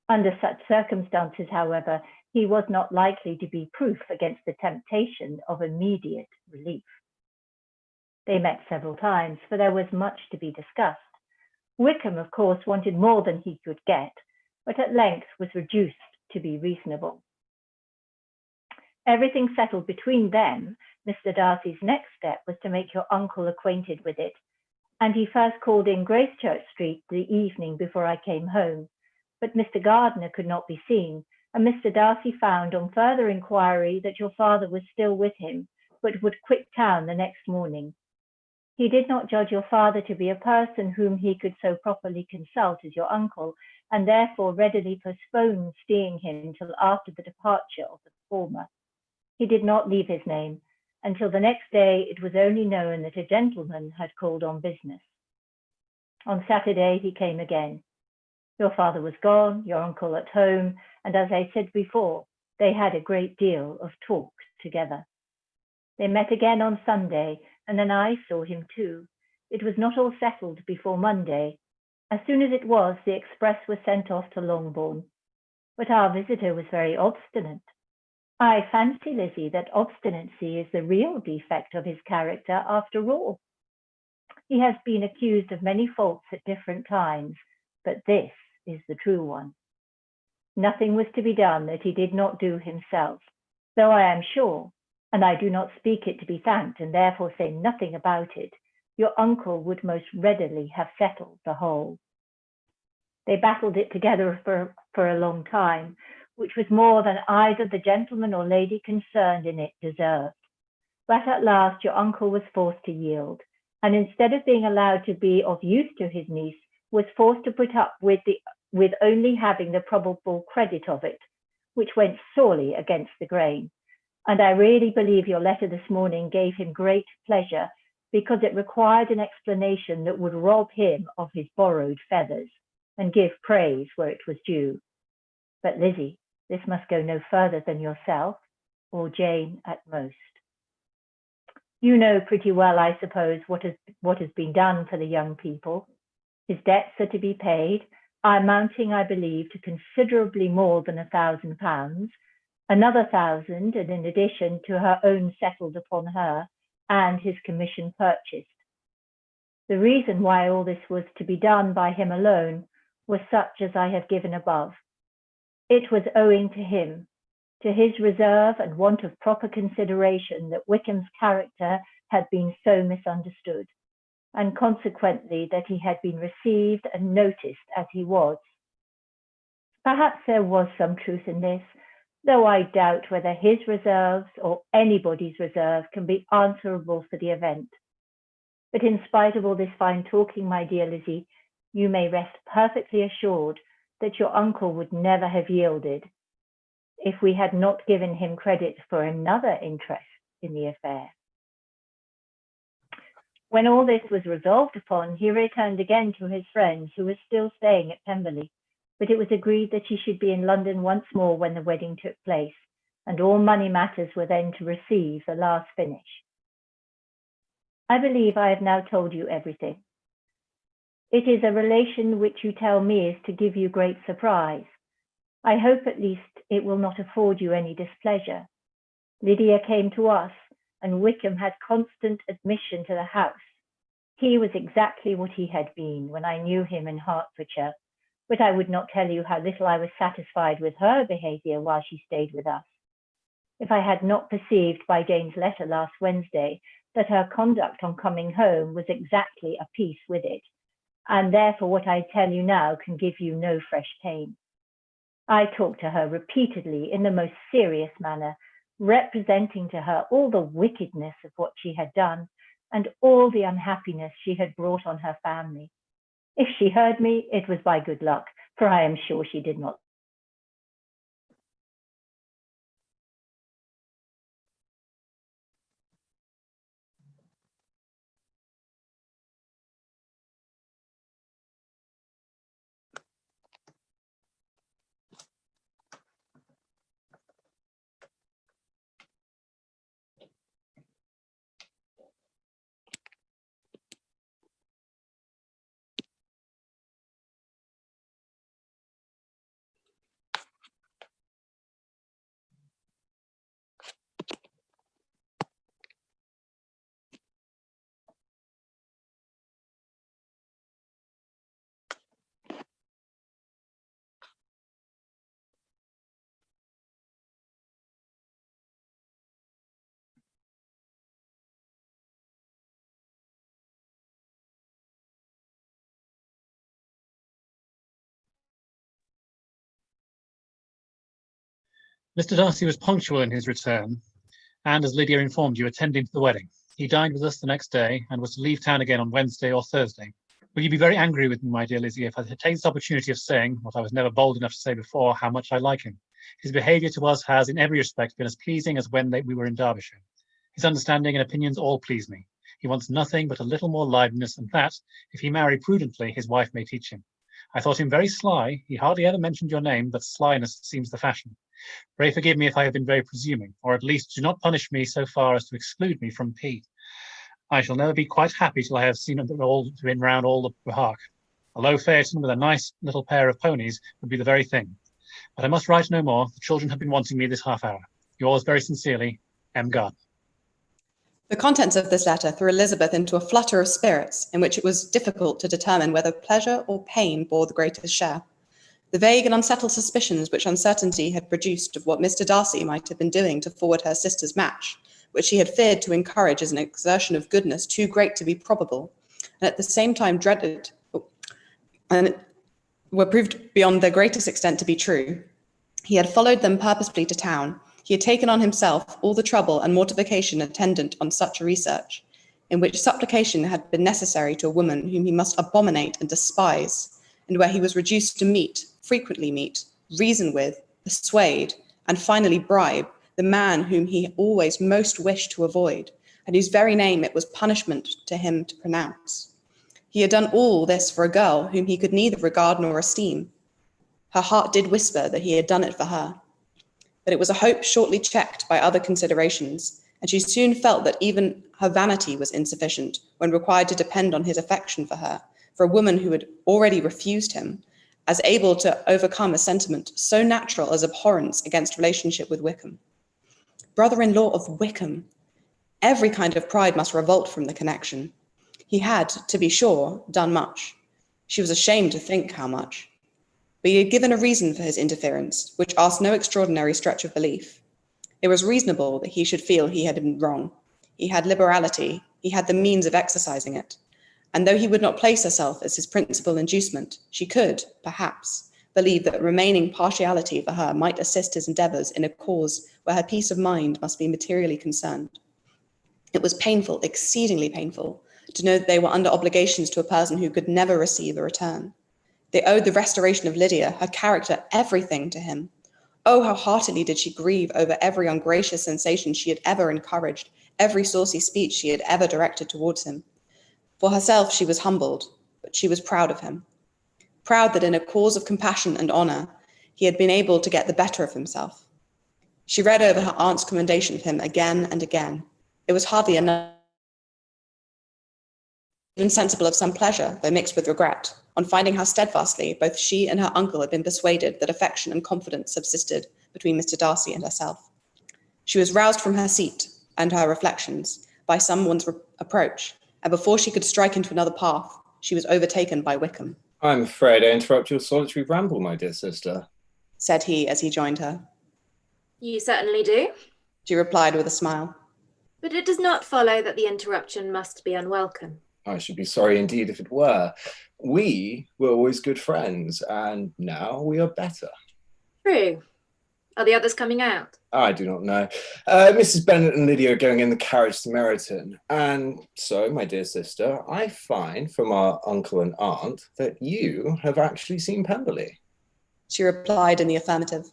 Under such circumstances, however, he was not likely to be proof against the temptation of immediate relief. They met several times, for there was much to be discussed. Wickham, of course, wanted more than he could get, but at length was reduced to be reasonable. Everything settled between them, Mr. Darcy's next step was to make your uncle acquainted with it, and he first called in Gracechurch Street the evening before I came home. But Mr. Gardiner could not be seen, and Mr. Darcy found on further inquiry that your father was still with him, but would quit town the next morning. He did not judge your father to be a person whom he could so properly consult as your uncle, and therefore readily postponed seeing him till after the departure of the former. He did not leave his name. Until the next day, it was only known that a gentleman had called on business. On Saturday, he came again. Your father was gone, your uncle at home, and as I said before, they had a great deal of talk together. They met again on Sunday, and then I saw him too. It was not all settled before Monday. As soon as it was, the express was sent off to Longbourn. But our visitor was very obstinate. I fancy, Lizzie, that obstinacy is the real defect of his character after all. He has been accused of many faults at different times, but this is the true one. Nothing was to be done that he did not do himself, though I am sure, and I do not speak it to be thanked and therefore say nothing about it, your uncle would most readily have settled the whole. They battled it together for a long time, which was more than either the gentleman or lady concerned in it deserved. But at last your uncle was forced to yield, and instead of being allowed to be of use to his niece, was forced to put up with only having the probable credit of it, which went sorely against the grain. And I really believe your letter this morning gave him great pleasure, because it required an explanation that would rob him of his borrowed feathers, and give praise where it was due. But Lizzie, this must go no further than yourself, or Jane at most. You know pretty well, I suppose, what has been done for the young people. His debts are to be paid, amounting, I believe, to considerably more than £1,000, another 1,000, and in addition to her own settled upon her, and his commission purchased. The reason why all this was to be done by him alone was such as I have given above. It was owing to him, to his reserve and want of proper consideration, that Wickham's character had been so misunderstood, and consequently that he had been received and noticed as he was. Perhaps there was some truth in this, though I doubt whether his reserves or anybody's reserve can be answerable for the event. But in spite of all this fine talking, my dear Lizzie, you may rest perfectly assured that your uncle would never have yielded if we had not given him credit for another interest in the affair. When all this was resolved upon, he returned again to his friends, who were still staying at Pemberley, but it was agreed that he should be in London once more when the wedding took place, and all money matters were then to receive the last finish. I believe I have now told you everything. It is a relation which you tell me is to give you great surprise. I hope at least it will not afford you any displeasure. Lydia came to us, and Wickham had constant admission to the house. He was exactly what he had been when I knew him in Hertfordshire, but I would not tell you how little I was satisfied with her behaviour while she stayed with us. If I had not perceived by Jane's letter last Wednesday that her conduct on coming home was exactly a piece with it, and therefore what I tell you now can give you no fresh pain. I talked to her repeatedly in the most serious manner, representing to her all the wickedness of what she had done and all the unhappiness she had brought on her family. If she heard me, it was by good luck, for I am sure she did not
Mr. Darcy was punctual in his return, and as Lydia informed you, attending to the wedding. He dined with us the next day and was to leave town again on Wednesday or Thursday. Will you be very angry with me, my dear Lizzie, if I take this opportunity of saying, what I was never bold enough to say before, how much I like him? His behaviour to us has, in every respect, been as pleasing as when we were in Derbyshire. His understanding and opinions all please me. He wants nothing but a little more liveliness, and that, if he marry prudently, his wife may teach him. I thought him very sly. He hardly ever mentioned your name, but slyness seems the fashion. Pray forgive me if I have been very presuming, or at least do not punish me so far as to exclude me from P. I shall never be quite happy till I have seen it all been round all the park. A low phaeton with a nice little pair of ponies would be the very thing. But I must write no more. The children have been wanting me this half hour. Yours very sincerely, M. Gardner.
The contents of this letter threw Elizabeth into a flutter of spirits in which it was difficult to determine whether pleasure or pain bore the greatest share. The vague and unsettled suspicions which uncertainty had produced of what Mr. Darcy might have been doing to forward her sister's match, which she had feared to encourage as an exertion of goodness too great to be probable, and at the same time dreaded, and were proved beyond their greatest extent to be true. He had followed them purposely to town. He had taken on himself all the trouble and mortification attendant on such a research, in which supplication had been necessary to a woman whom he must abominate and despise, and where he was reduced to frequently meet, reason with, persuade, and finally bribe the man whom he always most wished to avoid, and whose very name it was punishment to him to pronounce. He had done all this for a girl whom he could neither regard nor esteem. Her heart did whisper that he had done it for her. But it was a hope shortly checked by other considerations, and she soon felt that even her vanity was insufficient when required to depend on his affection for her, for a woman who had already refused him, as able to overcome a sentiment so natural as abhorrence against relationship with Wickham. Brother-in-law of Wickham! Every kind of pride must revolt from the connection. He had, to be sure, done much. She was ashamed to think how much. But he had given a reason for his interference, which asked no extraordinary stretch of belief. It was reasonable that he should feel he had been wrong. He had liberality, he had the means of exercising it. And though he would not place herself as his principal inducement, she could, perhaps, believe that remaining partiality for her might assist his endeavours in a cause where her peace of mind must be materially concerned. It was painful, exceedingly painful, to know that they were under obligations to a person who could never receive a return. They owed the restoration of Lydia, her character, everything to him. Oh, how heartily did she grieve over every ungracious sensation she had ever encouraged, every saucy speech she had ever directed towards him. For herself, she was humbled, but she was proud of him. Proud that in a cause of compassion and honour, he had been able to get the better of himself. She read over her aunt's commendation of him again and again. It was hardly enough. Even sensible of some pleasure, though mixed with regret, on finding how steadfastly both she and her uncle had been persuaded that affection and confidence subsisted between Mr. Darcy and herself. She was roused from her seat and her reflections by someone's approach, and before she could strike into another path, she was overtaken by Wickham.
I'm afraid I interrupt your solitary ramble, my dear sister,
said he as he joined her.
You certainly do.
She replied with a smile.
But it does not follow that the interruption must be unwelcome.
I should be sorry indeed if it were. We were always good friends, and now we are better.
True. Are the others coming out?
I do not know. Mrs. Bennet and Lydia are going in the carriage to Meryton. And so, my dear sister, I find from our uncle and aunt that you have actually seen Pemberley.
She replied in the affirmative.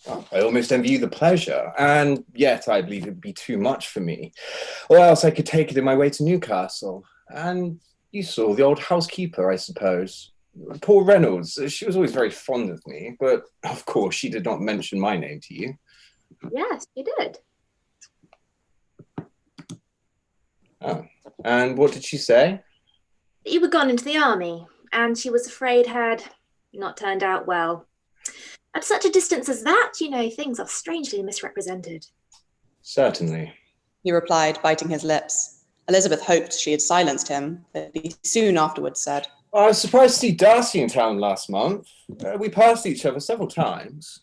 Well, I almost envy you the pleasure, and yet I believe it would be too much for me. Or else I could take it in my way to Newcastle. And you saw the old housekeeper, I suppose. Poor Reynolds, she was always very fond of me, but of course she did not mention my name to you.
Yes, you did.
Oh, and what did she say?
You were gone into the army, and she was afraid had not turned out well. At such a distance as that, you know, things are strangely misrepresented.
Certainly,
he replied, biting his lips. Elizabeth hoped she had silenced him, but he soon afterwards said,
I was surprised to see Darcy in town last month. We passed each other several times.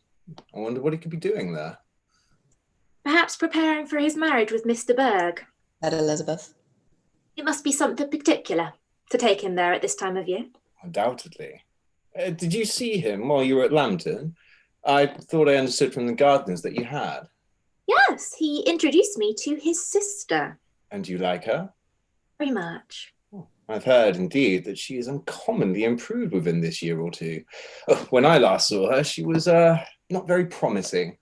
I wonder what he could be doing there.
Perhaps preparing for his marriage with Mr. Berg,
said Elizabeth.
It must be something particular to take him there at this time of year.
Undoubtedly. Did you see him while you were at Lambton? I thought I understood from the gardeners that you had.
Yes, he introduced me to his sister.
And you like her?
Very much.
I've heard, indeed, that she is uncommonly improved within this year or two. Oh, when I last saw her, she was not very promising.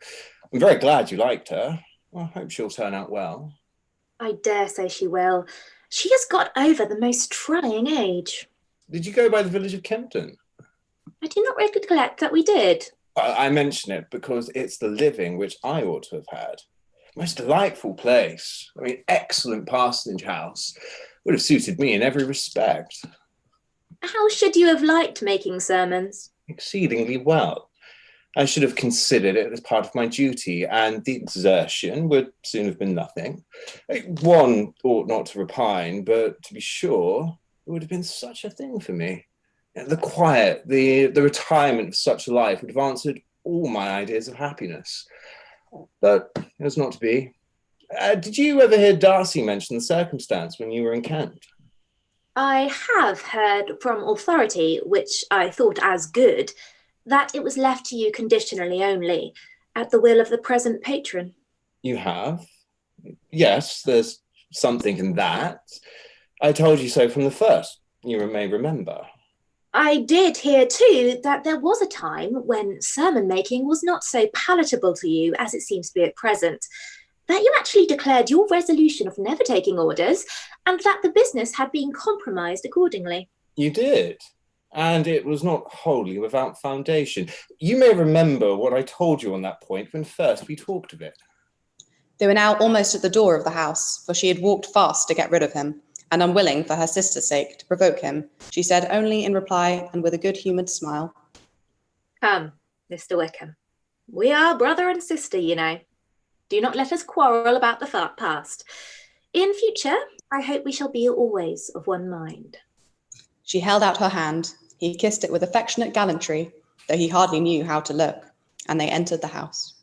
I'm very glad you liked her. I hope she'll turn out well.
I dare say she will. She has got over the most trying age.
Did you go by the village of Kempton?
I do not recollect that we did.
I mention it because it's the living which I ought to have had. Most delightful place. I mean, excellent parsonage house. Would have suited me in every respect.
How should you have liked making sermons?
Exceedingly well. I should have considered it as part of my duty, and the exertion would soon have been nothing. One ought not to repine, but to be sure, it would have been such a thing for me. The quiet, the retirement of such a life would have answered all my ideas of happiness. But it was not to be. Did you ever hear Darcy mention the circumstance when you were in Kent?
I have heard from authority, which I thought as good, that it was left to you conditionally only, at the will of the present patron.
You have? Yes, there's something in that. I told you so from the first, you may remember.
I did hear too that there was a time when sermon making was not so palatable to you as it seems to be at present, that you actually declared your resolution of never taking orders, and that the business had been compromised accordingly.
You did, and it was not wholly without foundation. You may remember what I told you on that point when first we talked of it.
They were now almost at the door of the house, for she had walked fast to get rid of him, and unwilling for her sister's sake to provoke him, she said only in reply and with a good-humoured smile,
Come, Mr. Wickham, we are brother and sister, you know. Do not let us quarrel about the past. In future, I hope we shall be always of one mind.
She held out her hand. He kissed it with affectionate gallantry, though he hardly knew how to look, and they entered the house.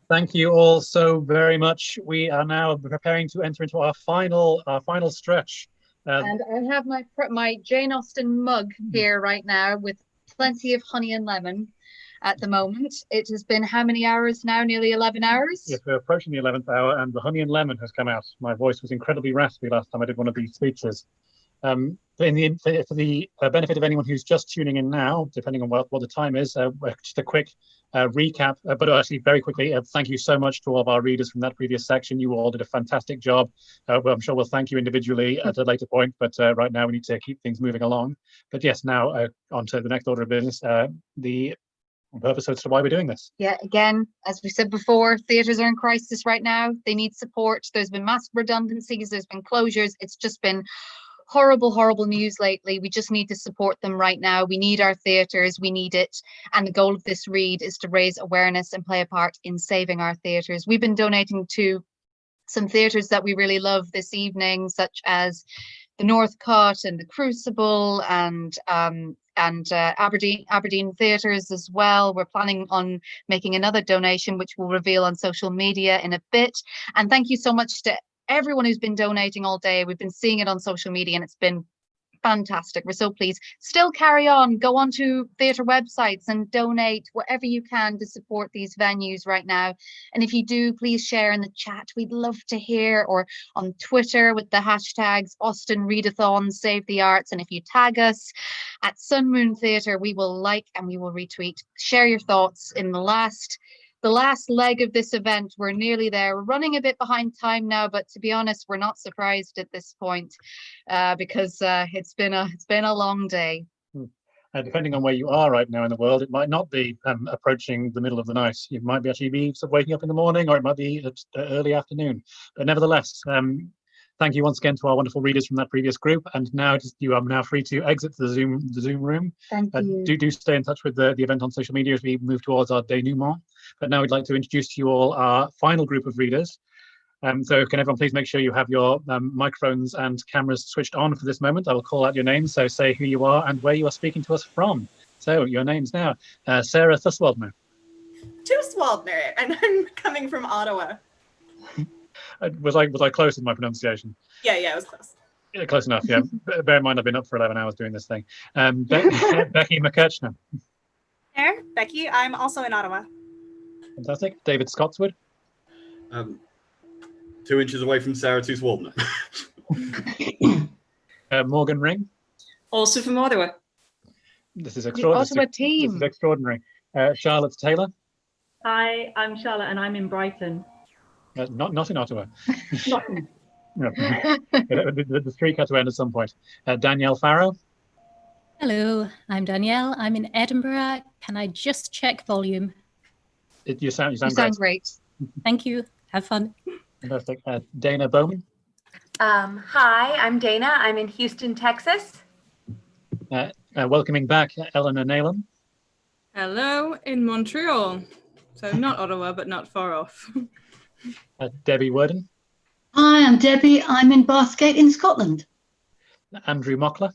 Thank you all so very much. We are now preparing to enter into our final stretch.
And I have my Jane Austen mug here right now with plenty of honey and lemon. At the moment, it has been how many hours now? Nearly 11 hours?
Yes, we're approaching the 11th hour and the honey and lemon has come out. My voice was incredibly raspy last time I did one of these speeches. For the benefit of anyone who's just tuning in now, depending on what the time is, just a quick recap, but actually very quickly, thank you so much to all of our readers from that previous section. You all did a fantastic job. Well, I'm sure we'll thank you individually at a later point, but right now we need to keep things moving along. But yes, now on to the next order of business, the purpose as to why we're doing this.
Yeah, again, as we said before, theatres are in crisis right now. They need support. There's been massive redundancies, there's been closures. It's just been horrible news lately. We just need to support them right now. We need our theatres, we need it. And the goal of this read is to raise awareness and play a part in saving our theatres. We've been donating to some theatres that we really love this evening, such as the Northcott and the Crucible and Aberdeen theatres as well. We're planning on making another donation, which we'll reveal on social media in a bit. And thank you so much to everyone who's been donating all day. We've been seeing it on social media and it's been fantastic. We're so pleased. Still carry on. Go on to theatre websites and donate whatever you can to support these venues right now. And if you do, please share in the chat. We'd love to hear, or on Twitter with the hashtags Austen Readathon, Save the Arts. And if you tag us at Sun Moon Theatre, we will like and we will retweet. Share your thoughts in the last leg of this event. We're nearly there. We're running a bit behind time now, but to be honest, we're not surprised at this point because it's been a long day.
Depending on where you are right now in the world, it might not be approaching the middle of the night. You might be actually be sort of waking up in the morning, or it might be early afternoon. But nevertheless, thank you once again to our wonderful readers from that previous group. And now you are now free to exit the Zoom room.
Thank you.
Do stay in touch with the event on social media as we move towards our denouement. But now we'd like to introduce to you all our final group of readers. So can everyone please make sure you have your microphones and cameras switched on for this moment. I will call out your names, so say who you are and where you are speaking to us from. So your names now. Sarah Thuswaldner.
Thuswaldner, and I'm coming from Ottawa.
Was I close in my pronunciation?
Yeah, it was close.
Yeah, close enough, yeah. Bear in mind, I've been up for 11 hours doing this thing. Becky McKirchner.
There, Becky. I'm also in Ottawa.
Fantastic. David Scotswood.
2 inches away from Sarah Tooth Waldner.
Morgan Ring.
Also from Ottawa.
This is extraordinary.
Ottawa team.
This is extraordinary. Charlotte Taylor.
Hi, I'm Charlotte and I'm in Brighton.
Not in Ottawa.
Not
No. The streak had to end at some point. Danielle Farrow.
Hello, I'm Danielle. I'm in Edinburgh. Can I just check volume?
You sound
great. Thank you. Have fun.
Fantastic. Dana Bowman.
Hi, I'm Dana. I'm in Houston, Texas.
Welcoming back Eleanor Naylam.
Hello, in Montreal. So not Ottawa, but not far off.
Debbie Worden.
Hi, I'm Debbie. I'm in Bathgate in Scotland.
Andrew Mockler.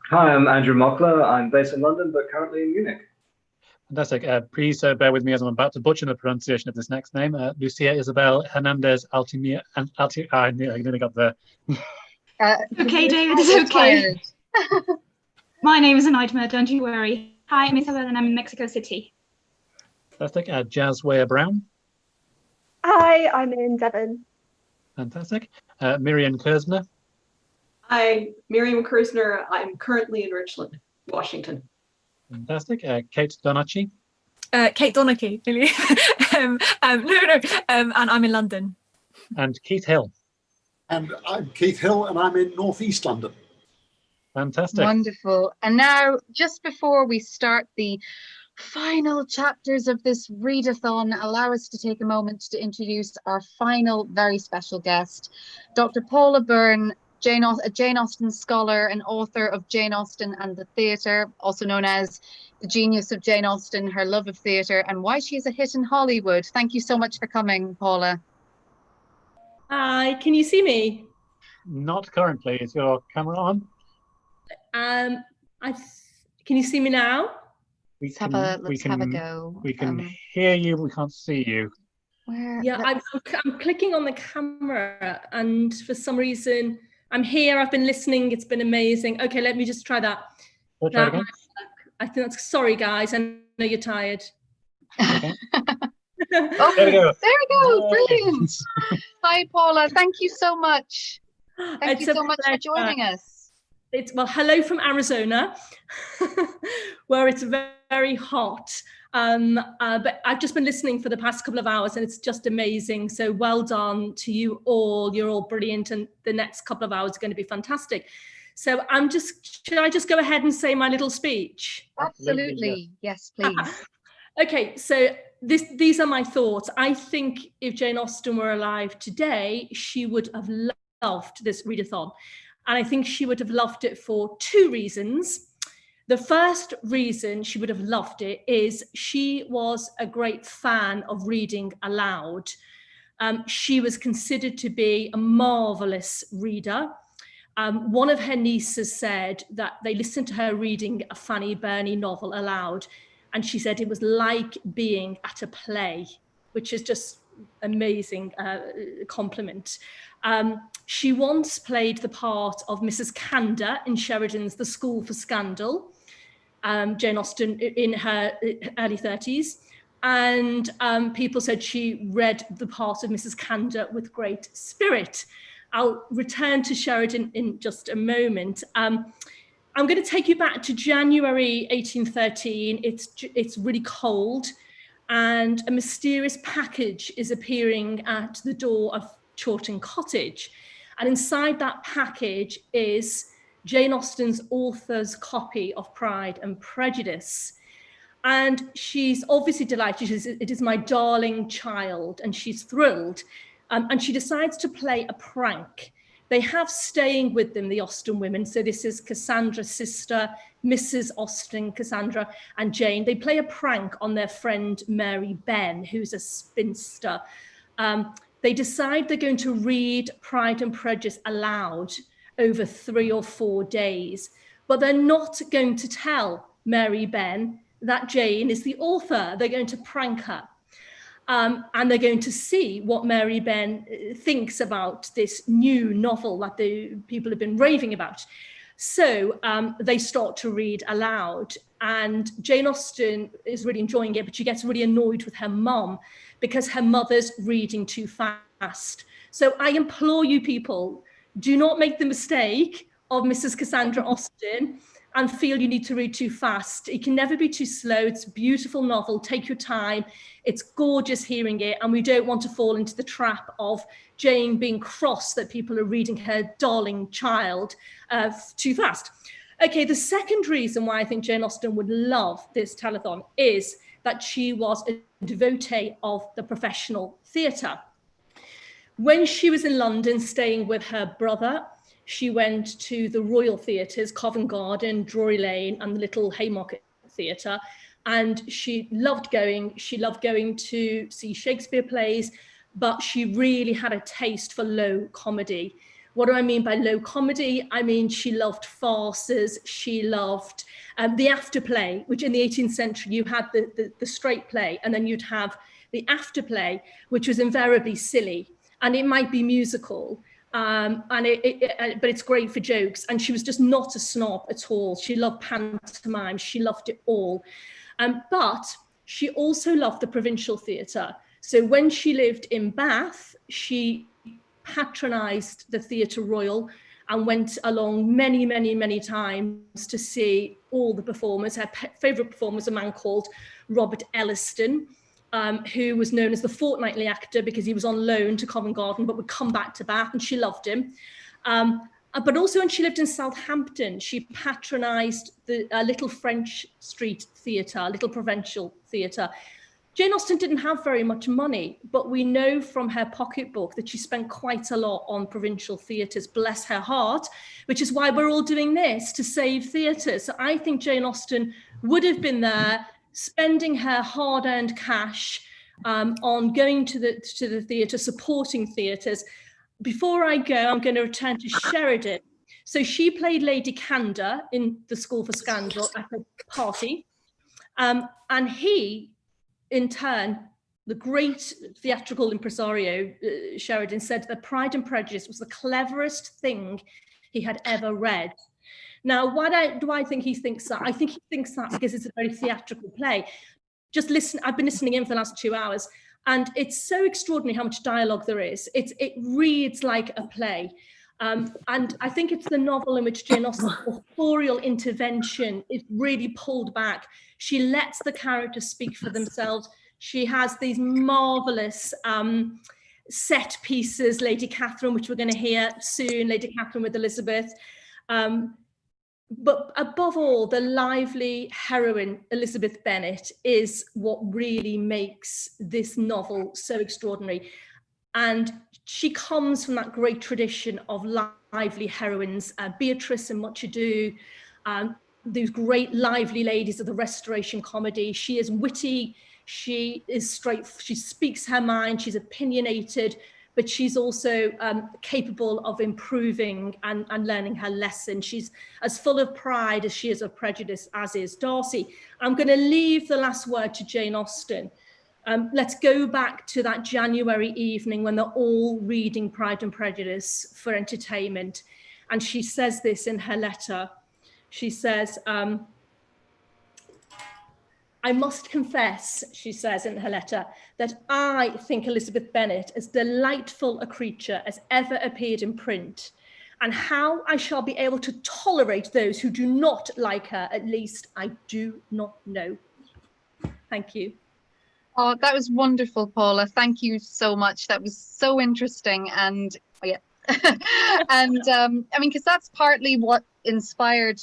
Hi, I'm Andrew Mockler. I'm based in London, but currently in Munich.
Fantastic. Please bear with me as I'm about to butcher the pronunciation of this next name. Lucia Isabel Hernandez Altimia. I nearly got there.
Okay, David, it's okay. My name is Anaitma, don't you worry. Hi, I'm Isabel and I'm in Mexico City.
Fantastic. Jazz Weyer Brown.
Hi, I'm in Devon.
Fantastic. Miriam Kersner.
I'm Miriam Kersner. I'm currently in Richland, Washington.
Fantastic. Kate Donachie.
Kate Donachie, really. And I'm in London.
And Keith Hill.
And I'm Keith Hill, and I'm in Northeast London.
Fantastic.
Wonderful. And now, just before we start the final chapters of this readathon, allow us to take a moment to introduce our final very special guest, Dr. Paula Byrne, a Jane Austen scholar and author of Jane Austen and the Theatre, also known as The Genius of Jane Austen, Her Love of Theatre, and Why She is a Hit in Hollywood. Thank you so much for coming, Paula.
Hi, can you see me?
Not currently. Is your camera on?
Can you see me now?
Let's have a go.
We can hear you, we can't see you.
Yeah, I'm clicking on the camera and for some reason I'm here, I've been listening, it's been amazing. Okay, let me just try that.
Try again.
I think that's, sorry guys, I know you're tired.
Okay.
Oh, there we go, brilliant. Hi Paula, thank you so much. Thank you so much for joining us.
Well, hello from Arizona, where it's very hot. But I've just been listening for the past couple of hours and it's just amazing. So well done to you all. You're all brilliant. And the next couple of hours are going to be fantastic. So should I just go ahead and say my little speech?
Absolutely. Yes, please.
Okay, so these are my thoughts. I think if Jane Austen were alive today, she would have loved this readathon. And I think she would have loved it for two reasons. The first reason she would have loved it is she was a great fan of reading aloud. She was considered to be a marvelous reader. One of her nieces said that they listened to her reading a Fanny Burney novel aloud, and she said it was like being at a play, which is just amazing compliment. She once played the part of Mrs. Candor in Sheridan's The School for Scandal, Jane Austen in her early 30s. And people said she read the part of Mrs. Candor with great spirit. I'll return to Sheridan in just a moment. I'm going to take you back to January 1813. It's really cold and a mysterious package is appearing at the door of Chawton Cottage. And inside that package is Jane Austen's author's copy of Pride and Prejudice. And she's obviously delighted. She says, "It is my darling child," and she's thrilled. And she decides to play a prank. They have staying with them, the Austen women. So this is Cassandra's sister, Mrs. Austen, Cassandra, and Jane. They play a prank on their friend Mary Benn, who's a spinster. They decide they're going to read Pride and Prejudice aloud over 3 or 4 days, but they're not going to tell Mary Benn that Jane is the author. They're going to prank her. and they're going to see what Mary Benn thinks about this new novel that the people have been raving about. So they start to read aloud, and Jane Austen is really enjoying it, but she gets really annoyed with her mum because her mother's reading too fast. So I implore you people, do not make the mistake of Mrs. Cassandra Austen and feel you need to read too fast. It can never be too slow. It's a beautiful novel. Take your time. It's gorgeous hearing it. And we don't want to fall into the trap of Jane being cross that people are reading her darling child too fast. Okay, the second reason why I think Jane Austen would love this telethon is that she was a devotee of the professional theatre. When she was in London staying with her brother, she went to the Royal Theatres, Covent Garden, Drury Lane, and the Little Haymarket Theatre. And she loved going. She loved going to see Shakespeare plays, but she really had a taste for low comedy. What do I mean by low comedy? I mean, she loved farces. She loved the afterplay, which in the 18th century, you had the straight play, and then you'd have the afterplay, which was invariably silly. And it might be musical, but it's great for jokes. And she was just not a snob at all. She loved pantomime. She loved it all. But she also loved the provincial theatre. So when she lived in Bath, she patronised the Theatre Royal and went along many, many, many times to see all the performers. Her favourite performer was a man called Robert Elliston, who was known as the fortnightly actor because he was on loan to Covent Garden but would come back to Bath, and she loved him. But also when she lived in Southampton, she patronised the Little French Street Theatre, Little Provincial Theatre. Jane Austen didn't have very much money, but we know from her pocketbook that she spent quite a lot on provincial theatres, bless her heart, which is why we're all doing this, to save theatres. So I think Jane Austen would have been there spending her hard-earned cash on going to the theatre, supporting theatres. Before I go, I'm going to return to Sheridan. So she played Lady Candor in The School for Scandal at a party. And he, in turn, the great theatrical impresario, Sheridan, said that Pride and Prejudice was the cleverest thing he had ever read. Now, why do I think he thinks that? I think he thinks that because it's a very theatrical play. Just listen, I've been listening in for the last 2 hours, and it's so extraordinary how much dialogue there is. It reads like a play. And I think it's the novel in which Jane Austen's authorial intervention is really pulled back. She lets the characters speak for themselves. She has these marvelous set pieces, Lady Catherine, which we're going to hear soon, Lady Catherine with Elizabeth. But above all, the lively heroine, Elizabeth Bennet, is what really makes this novel so extraordinary. And she comes from that great tradition of lively heroines, Beatrice and Much Ado, these great lively ladies of the Restoration comedy. She is witty, she is straight, she speaks her mind, she's opinionated, but she's also capable of improving and learning her lesson. She's as full of pride as she is of prejudice, as is Darcy. I'm going to leave the last word to Jane Austen. Let's go back to that January evening when they're all reading Pride and Prejudice for entertainment. And she says this in her letter. She says, I must confess, she says in her letter, that I think Elizabeth Bennet as delightful a creature as ever appeared in print, and how I shall be able to tolerate those who do not like her, at least I do not know. Thank you.
Oh, that was wonderful, Paula. Thank you so much. That was so interesting. And oh, yeah. And I mean, because that's partly what inspired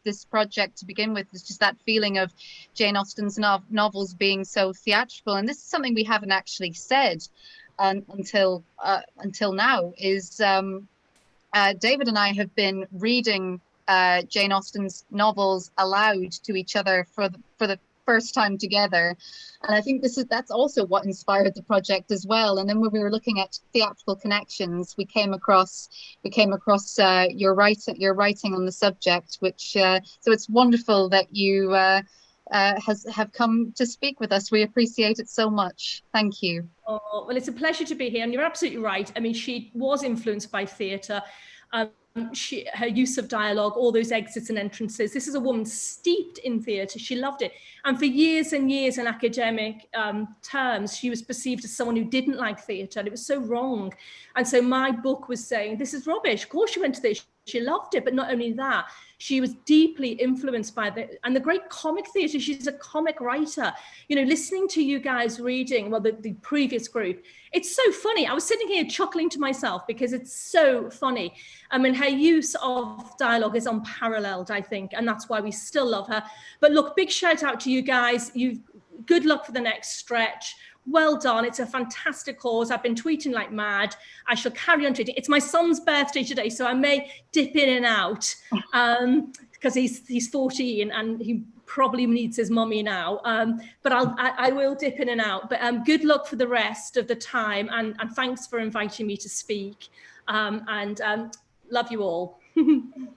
this project to begin with, is just that feeling of Jane Austen's novels being so theatrical. And this is something we haven't actually said until now, is David and I have been reading Jane Austen's novels aloud to each other for the first time together, and I think that's also what inspired the project as well. And then when we were looking at theatrical connections, we came across your writing on the subject, which so it's wonderful that you have come to speak with us. We appreciate it so much. Thank you.
Oh, well, it's a pleasure to be here, and you're absolutely right. I mean, she was influenced by theatre. Her use of dialogue, all those exits and entrances. This is a woman steeped in theatre. She loved it. And for years and years in academic terms, she was perceived as someone who didn't like theatre, and it was so wrong. And so my book was saying, this is rubbish. Of course she went to theatre. She loved it, but not only that, she was deeply influenced by the great comic theatre. She's a comic writer. You know, listening to you guys reading, well, the previous group, it's so funny. I was sitting here chuckling to myself because it's so funny. I mean, her use of dialogue is unparalleled, I think, and that's why we still love her. But look, big shout out to you guys. Good luck for the next stretch. Well done. It's a fantastic cause. I've been tweeting like mad. I shall carry on tweeting. It's my son's birthday today, so I may dip in and out because he's 14 and he probably needs his mummy now. But I will dip in and out. But good luck for the rest of the time, and thanks for inviting me to speak. And love you all.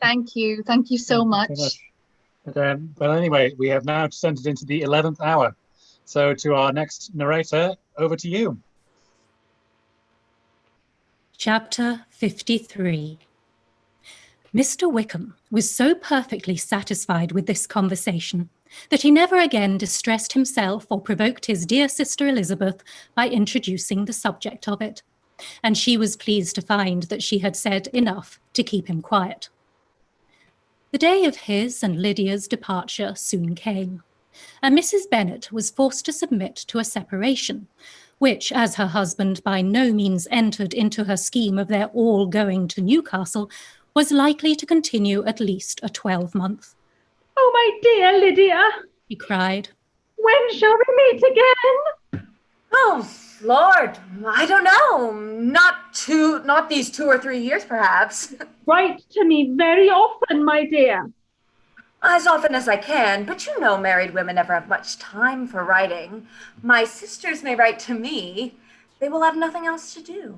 Thank you. Thank you so much.
But anyway, we have now descended into the 11th hour. So to our next narrator, over to you.
Chapter 53. Mr. Wickham was so perfectly satisfied with this conversation that he never again distressed himself or provoked his dear sister Elizabeth by introducing the subject of it, and she was pleased to find that she had said enough to keep him quiet. The day of his and Lydia's departure soon came, and Mrs. Bennet was forced to submit to a separation, which, as her husband by no means entered into her scheme of their all going to Newcastle, was likely to continue at least a 12-month.
Oh, my dear Lydia,
he cried.
When shall we meet again?
Oh, Lord, I don't know. Not these 2 or 3 years, perhaps.
Write to me very often, my dear.
As often as I can, but you know married women never have much time for writing. My sisters may write to me. They will have nothing else to do.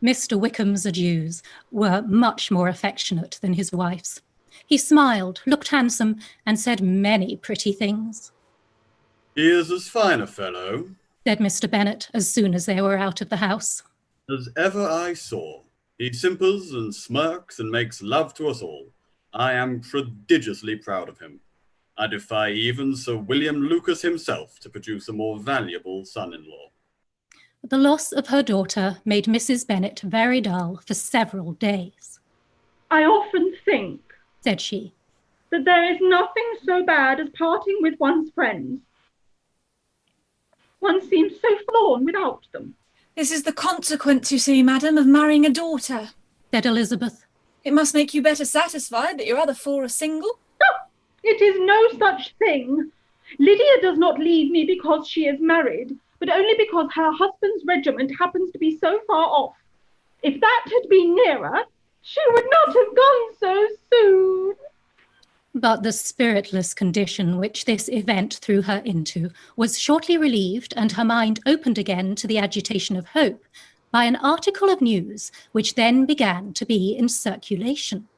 Mr. Wickham's adieus were much more affectionate than his wife's. He smiled, looked handsome, and said many pretty things.
He is as fine a fellow,
said Mr. Bennet as soon as they were out of the house,
as ever I saw. He simpers and smirks and makes love to us all. I am prodigiously proud of him. I defy even Sir William Lucas himself to produce a more valuable son-in-law.
The loss of her daughter made Mrs. Bennet very dull for several days.
I often think,
said she,
that there is nothing so bad as parting with one's friends. One seems so forlorn without them.
This is the consequence, you see, madam, of marrying a daughter,
said Elizabeth.
It must make you better satisfied that your other 4 are single.
Oh, it is no such thing. Lydia does not leave me because she is married, but only because her husband's regiment happens to be so far off. If that had been nearer, she would not have gone so soon.
But the spiritless condition which this event threw her into was shortly relieved, and her mind opened again to the agitation of hope by an article of news which then began to be in circulation.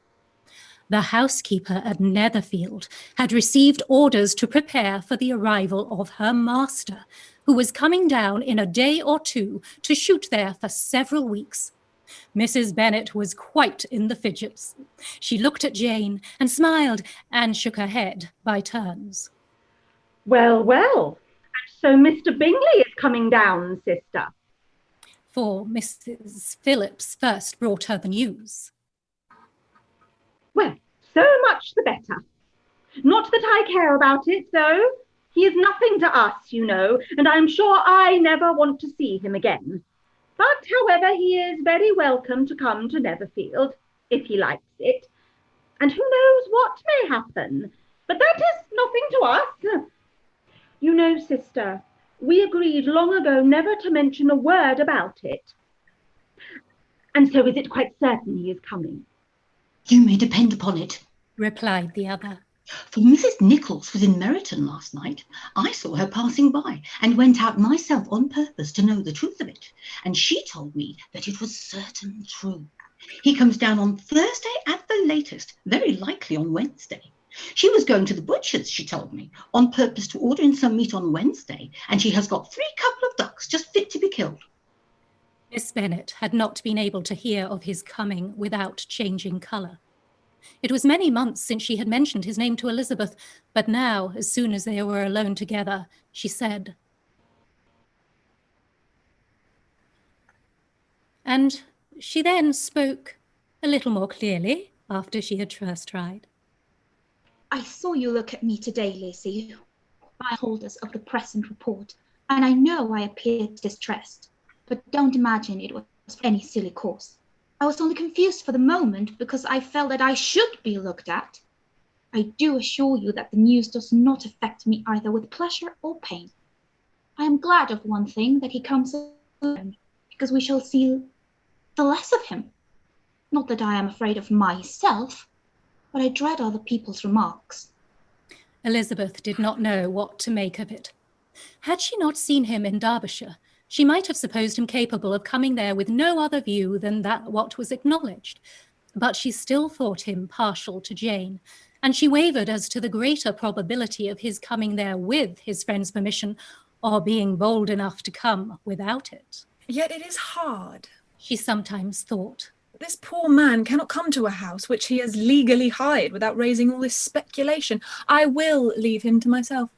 The housekeeper at Netherfield had received orders to prepare for the arrival of her master, who was coming down in a day or 2 to shoot there for several weeks. Mrs. Bennet was quite in the fidgets. She looked at Jane and smiled and shook her head by turns.
Well, well, so Mr. Bingley is coming down, sister.
For Mrs. Phillips first brought her the news.
Well, so much the better. Not that I care about it, though. He is nothing to us, you know, and I'm sure I never want to see him again. But, however, he is very welcome to come to Netherfield, if he likes it. And who knows what may happen? But that is nothing to us. You know, sister, we agreed long ago never to mention a word about it. And so is it quite certain he is coming?
You may depend upon it,
replied the other.
For Mrs. Nichols was in Meryton last night. I saw her passing by and went out myself on purpose to know the truth of it. And she told me that it was certain true. He comes down on Thursday at the latest, very likely on Wednesday. She was going to the butcher's, she told me, on purpose to order in some meat on Wednesday, and she has got 3 couple of ducks just fit to be killed.
Miss Bennet had not been able to hear of his coming without changing colour. It was many months since she had mentioned his name to Elizabeth, but now, as soon as they were alone together, she said, and she then spoke a little more clearly after she had first tried.
I saw you look at me today, Lacey, by holders of the present report, and I know I appeared distressed, but don't imagine it was for any silly cause. I was only confused for the moment because I felt that I should be looked at. I do assure you that the news does not affect me either with pleasure or pain. I am glad of one thing, that he comes alone, because we shall see the less of him. Not that I am afraid of myself, but I dread other people's remarks.
Elizabeth did not know what to make of it. Had she not seen him in Derbyshire, she might have supposed him capable of coming there with no other view than that what was acknowledged. But she still thought him partial to Jane, and she wavered as to the greater probability of his coming there with his friend's permission, or being bold enough to come without it.
Yet it is hard,
she sometimes thought.
This poor man cannot come to a house which he has legally hired without raising all this speculation. I will leave him to myself.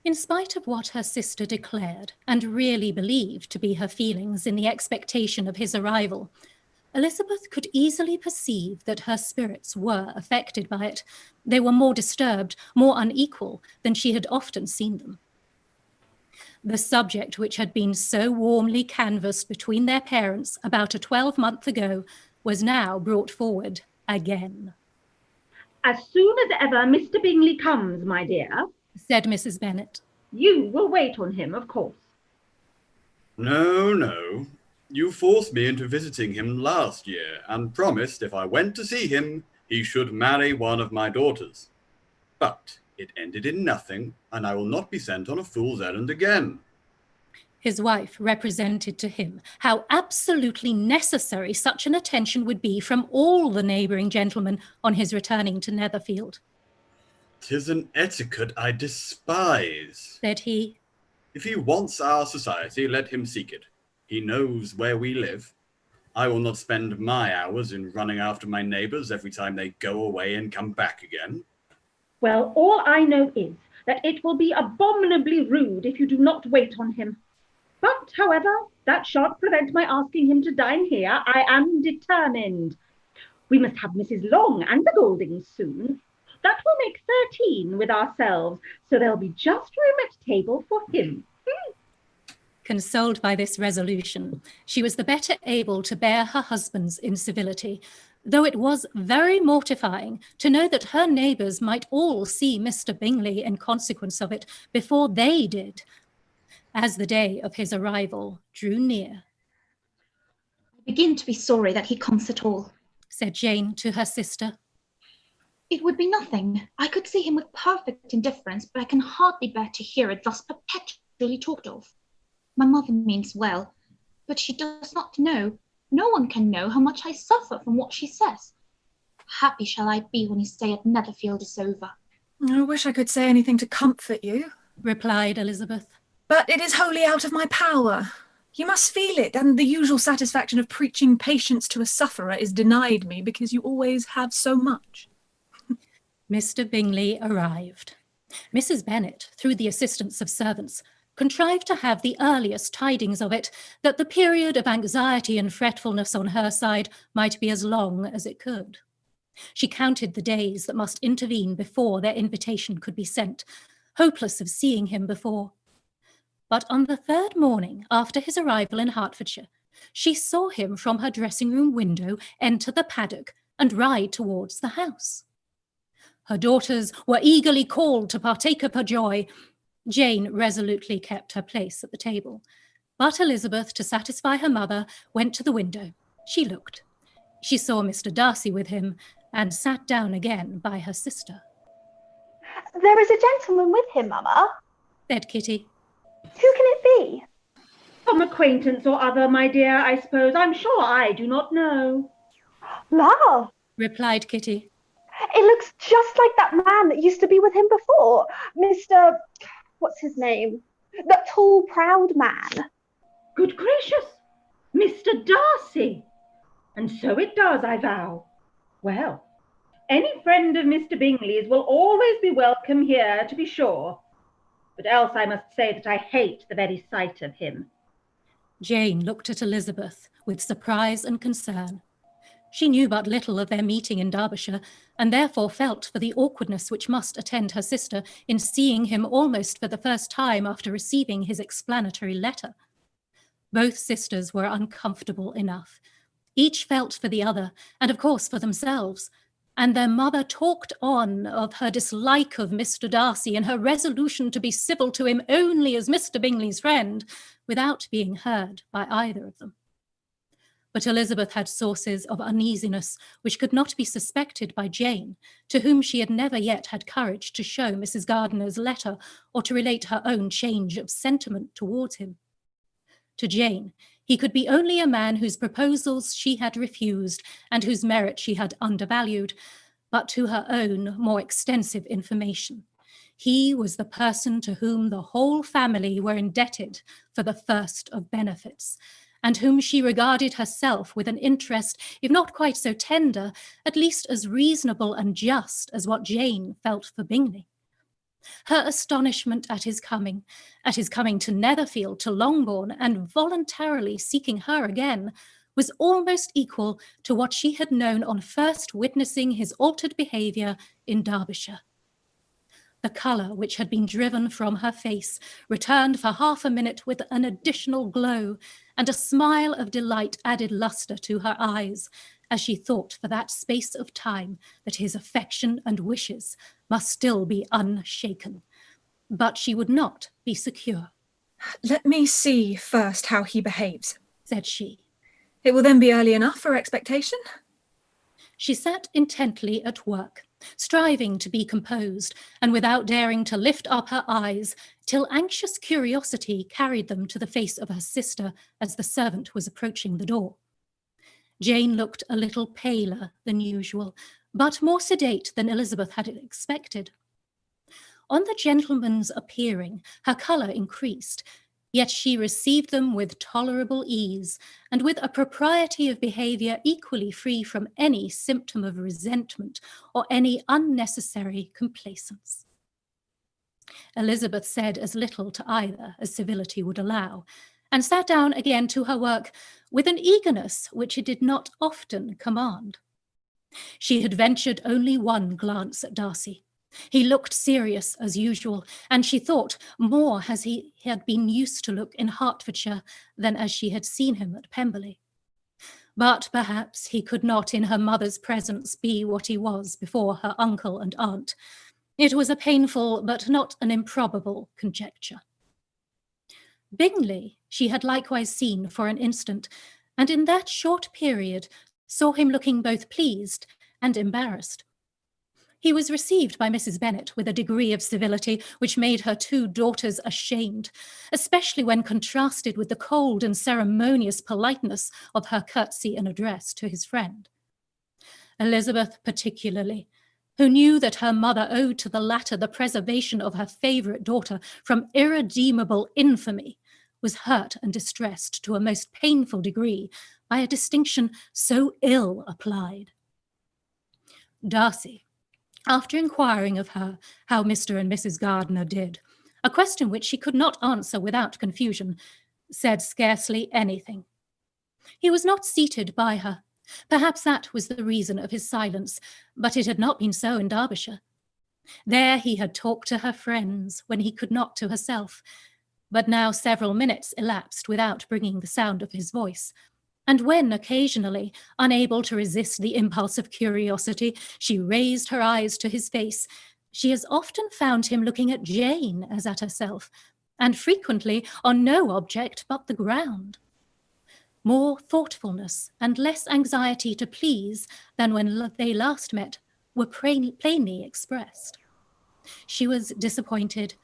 In spite of what her sister declared and really believed to be her feelings in the expectation of his arrival, Elizabeth could easily perceive that her spirits were affected by it. They were more disturbed, more unequal than she had often seen them. The subject which had been so warmly canvassed between their parents about a 12-month ago was now brought forward again.
As soon as ever Mr. Bingley comes, my dear,
said Mrs. Bennet.
You will wait on him, of course.
No, no. You forced me into visiting him last year and promised if I went to see him, he should marry one of my daughters. But it ended in nothing, and I will not be sent on a fool's errand again.
His wife represented to him how absolutely necessary such an attention would be from all the neighbouring gentlemen on his returning to Netherfield.
"'Tis an etiquette I despise,"
said he.
"If he wants our society, let him seek it. He knows where we live. I will not spend my hours in running after my neighbours every time they go away and come back again."
Well, all I know is that it will be abominably rude if you do not wait on him. But, however, that shan't prevent my asking him to dine here. I am determined. We must have Mrs. Long and the Goldings soon. That will make 13 with ourselves, so there'll be just room at table for him.
Consoled by this resolution, she was the better able to bear her husband's incivility, though it was very mortifying to know that her neighbours might all see Mr. Bingley in consequence of it before they did. As the day of his arrival drew near,
I begin to be sorry that he comes at all,
said Jane to her sister.
It would be nothing. I could see him with perfect indifference, but I can hardly bear to hear it thus perpetually talked of. My mother means well, but she does not know. No one can know how much I suffer from what she says. Happy shall I be when his stay at Netherfield is over.
I wish I could say anything to comfort you,
replied Elizabeth.
But it is wholly out of my power. You must feel it, and the usual satisfaction of preaching patience to a sufferer is denied me because you always have so much.
Mr. Bingley arrived. Mrs. Bennet, through the assistance of servants, contrived to have the earliest tidings of it, that the period of anxiety and fretfulness on her side might be as long as it could. She counted the days that must intervene before their invitation could be sent, hopeless of seeing him before. But on the 3rd morning after his arrival in Hertfordshire, she saw him from her dressing-room window enter the paddock and ride towards the house. Her daughters were eagerly called to partake of her joy. Jane resolutely kept her place at the table, but Elizabeth, to satisfy her mother, went to the window. She looked. She saw Mr. Darcy with him, and sat down again by her sister.
"There is a gentleman with him, Mamma,"
said Kitty.
"Who can it be?"
"Some acquaintance or other, my dear, I suppose. I'm sure I do not know."
"La!"
replied Kitty.
It looks just like that man that used to be with him before. Mr. What's his name? That tall, proud man.
Good gracious, Mr. Darcy. And so it does, I vow. Well, any friend of Mr. Bingley's will always be welcome here, to be sure. But else I must say that I hate the very sight of him.
Jane looked at Elizabeth with surprise and concern. She knew but little of their meeting in Derbyshire, and therefore felt for the awkwardness which must attend her sister in seeing him almost for the first time after receiving his explanatory letter. Both sisters were uncomfortable enough. Each felt for the other, and of course for themselves, and their mother talked on of her dislike of Mr. Darcy and her resolution to be civil to him only as Mr. Bingley's friend, without being heard by either of them. But Elizabeth had sources of uneasiness which could not be suspected by Jane, to whom she had never yet had courage to show Mrs. Gardiner's letter or to relate her own change of sentiment towards him. To Jane, he could be only a man whose proposals she had refused and whose merit she had undervalued, but to her own more extensive information, he was the person to whom the whole family were indebted for the first of benefits, and whom she regarded herself with an interest, if not quite so tender, at least as reasonable and just as what Jane felt for Bingley. Her astonishment at his coming to Netherfield, to Longbourn, and voluntarily seeking her again, was almost equal to what she had known on first witnessing his altered behaviour in Derbyshire. The colour which had been driven from her face returned for half a minute with an additional glow, and a smile of delight added lustre to her eyes, as she thought for that space of time that his affection and wishes must still be unshaken. But she would not be secure.
"Let me see first how he behaves,"
said she.
"It will then be early enough for expectation."
She sat intently at work, striving to be composed, and without daring to lift up her eyes, till anxious curiosity carried them to the face of her sister as the servant was approaching the door. Jane looked a little paler than usual, but more sedate than Elizabeth had expected. On the gentleman's appearing, her colour increased, yet she received them with tolerable ease, and with a propriety of behaviour equally free from any symptom of resentment or any unnecessary complaisance. Elizabeth said as little to either as civility would allow, and sat down again to her work with an eagerness which it did not often command. She had ventured only one glance at Darcy. He looked serious as usual, and she thought more as he had been used to look in Hertfordshire than as she had seen him at Pemberley. But perhaps he could not in her mother's presence be what he was before her uncle and aunt. It was a painful but not an improbable conjecture. Bingley she had likewise seen for an instant, and in that short period saw him looking both pleased and embarrassed. He was received by Mrs. Bennet with a degree of civility which made her two daughters ashamed, especially when contrasted with the cold and ceremonious politeness of her curtsy and address to his friend. Elizabeth particularly, who knew that her mother owed to the latter the preservation of her favourite daughter from irredeemable infamy, was hurt and distressed to a most painful degree by a distinction so ill applied. Darcy, after inquiring of her how Mr. and Mrs. Gardiner did, a question which she could not answer without confusion, said scarcely anything. He was not seated by her. Perhaps that was the reason of his silence, but it had not been so in Derbyshire. There he had talked to her friends when he could not to herself, but now several minutes elapsed without bringing the sound of his voice, and when occasionally, unable to resist the impulse of curiosity, she raised her eyes to his face, she as often found him looking at Jane as at herself, and frequently on no object but the ground. More thoughtfulness and less anxiety to please than when they last met were plainly expressed. She was disappointed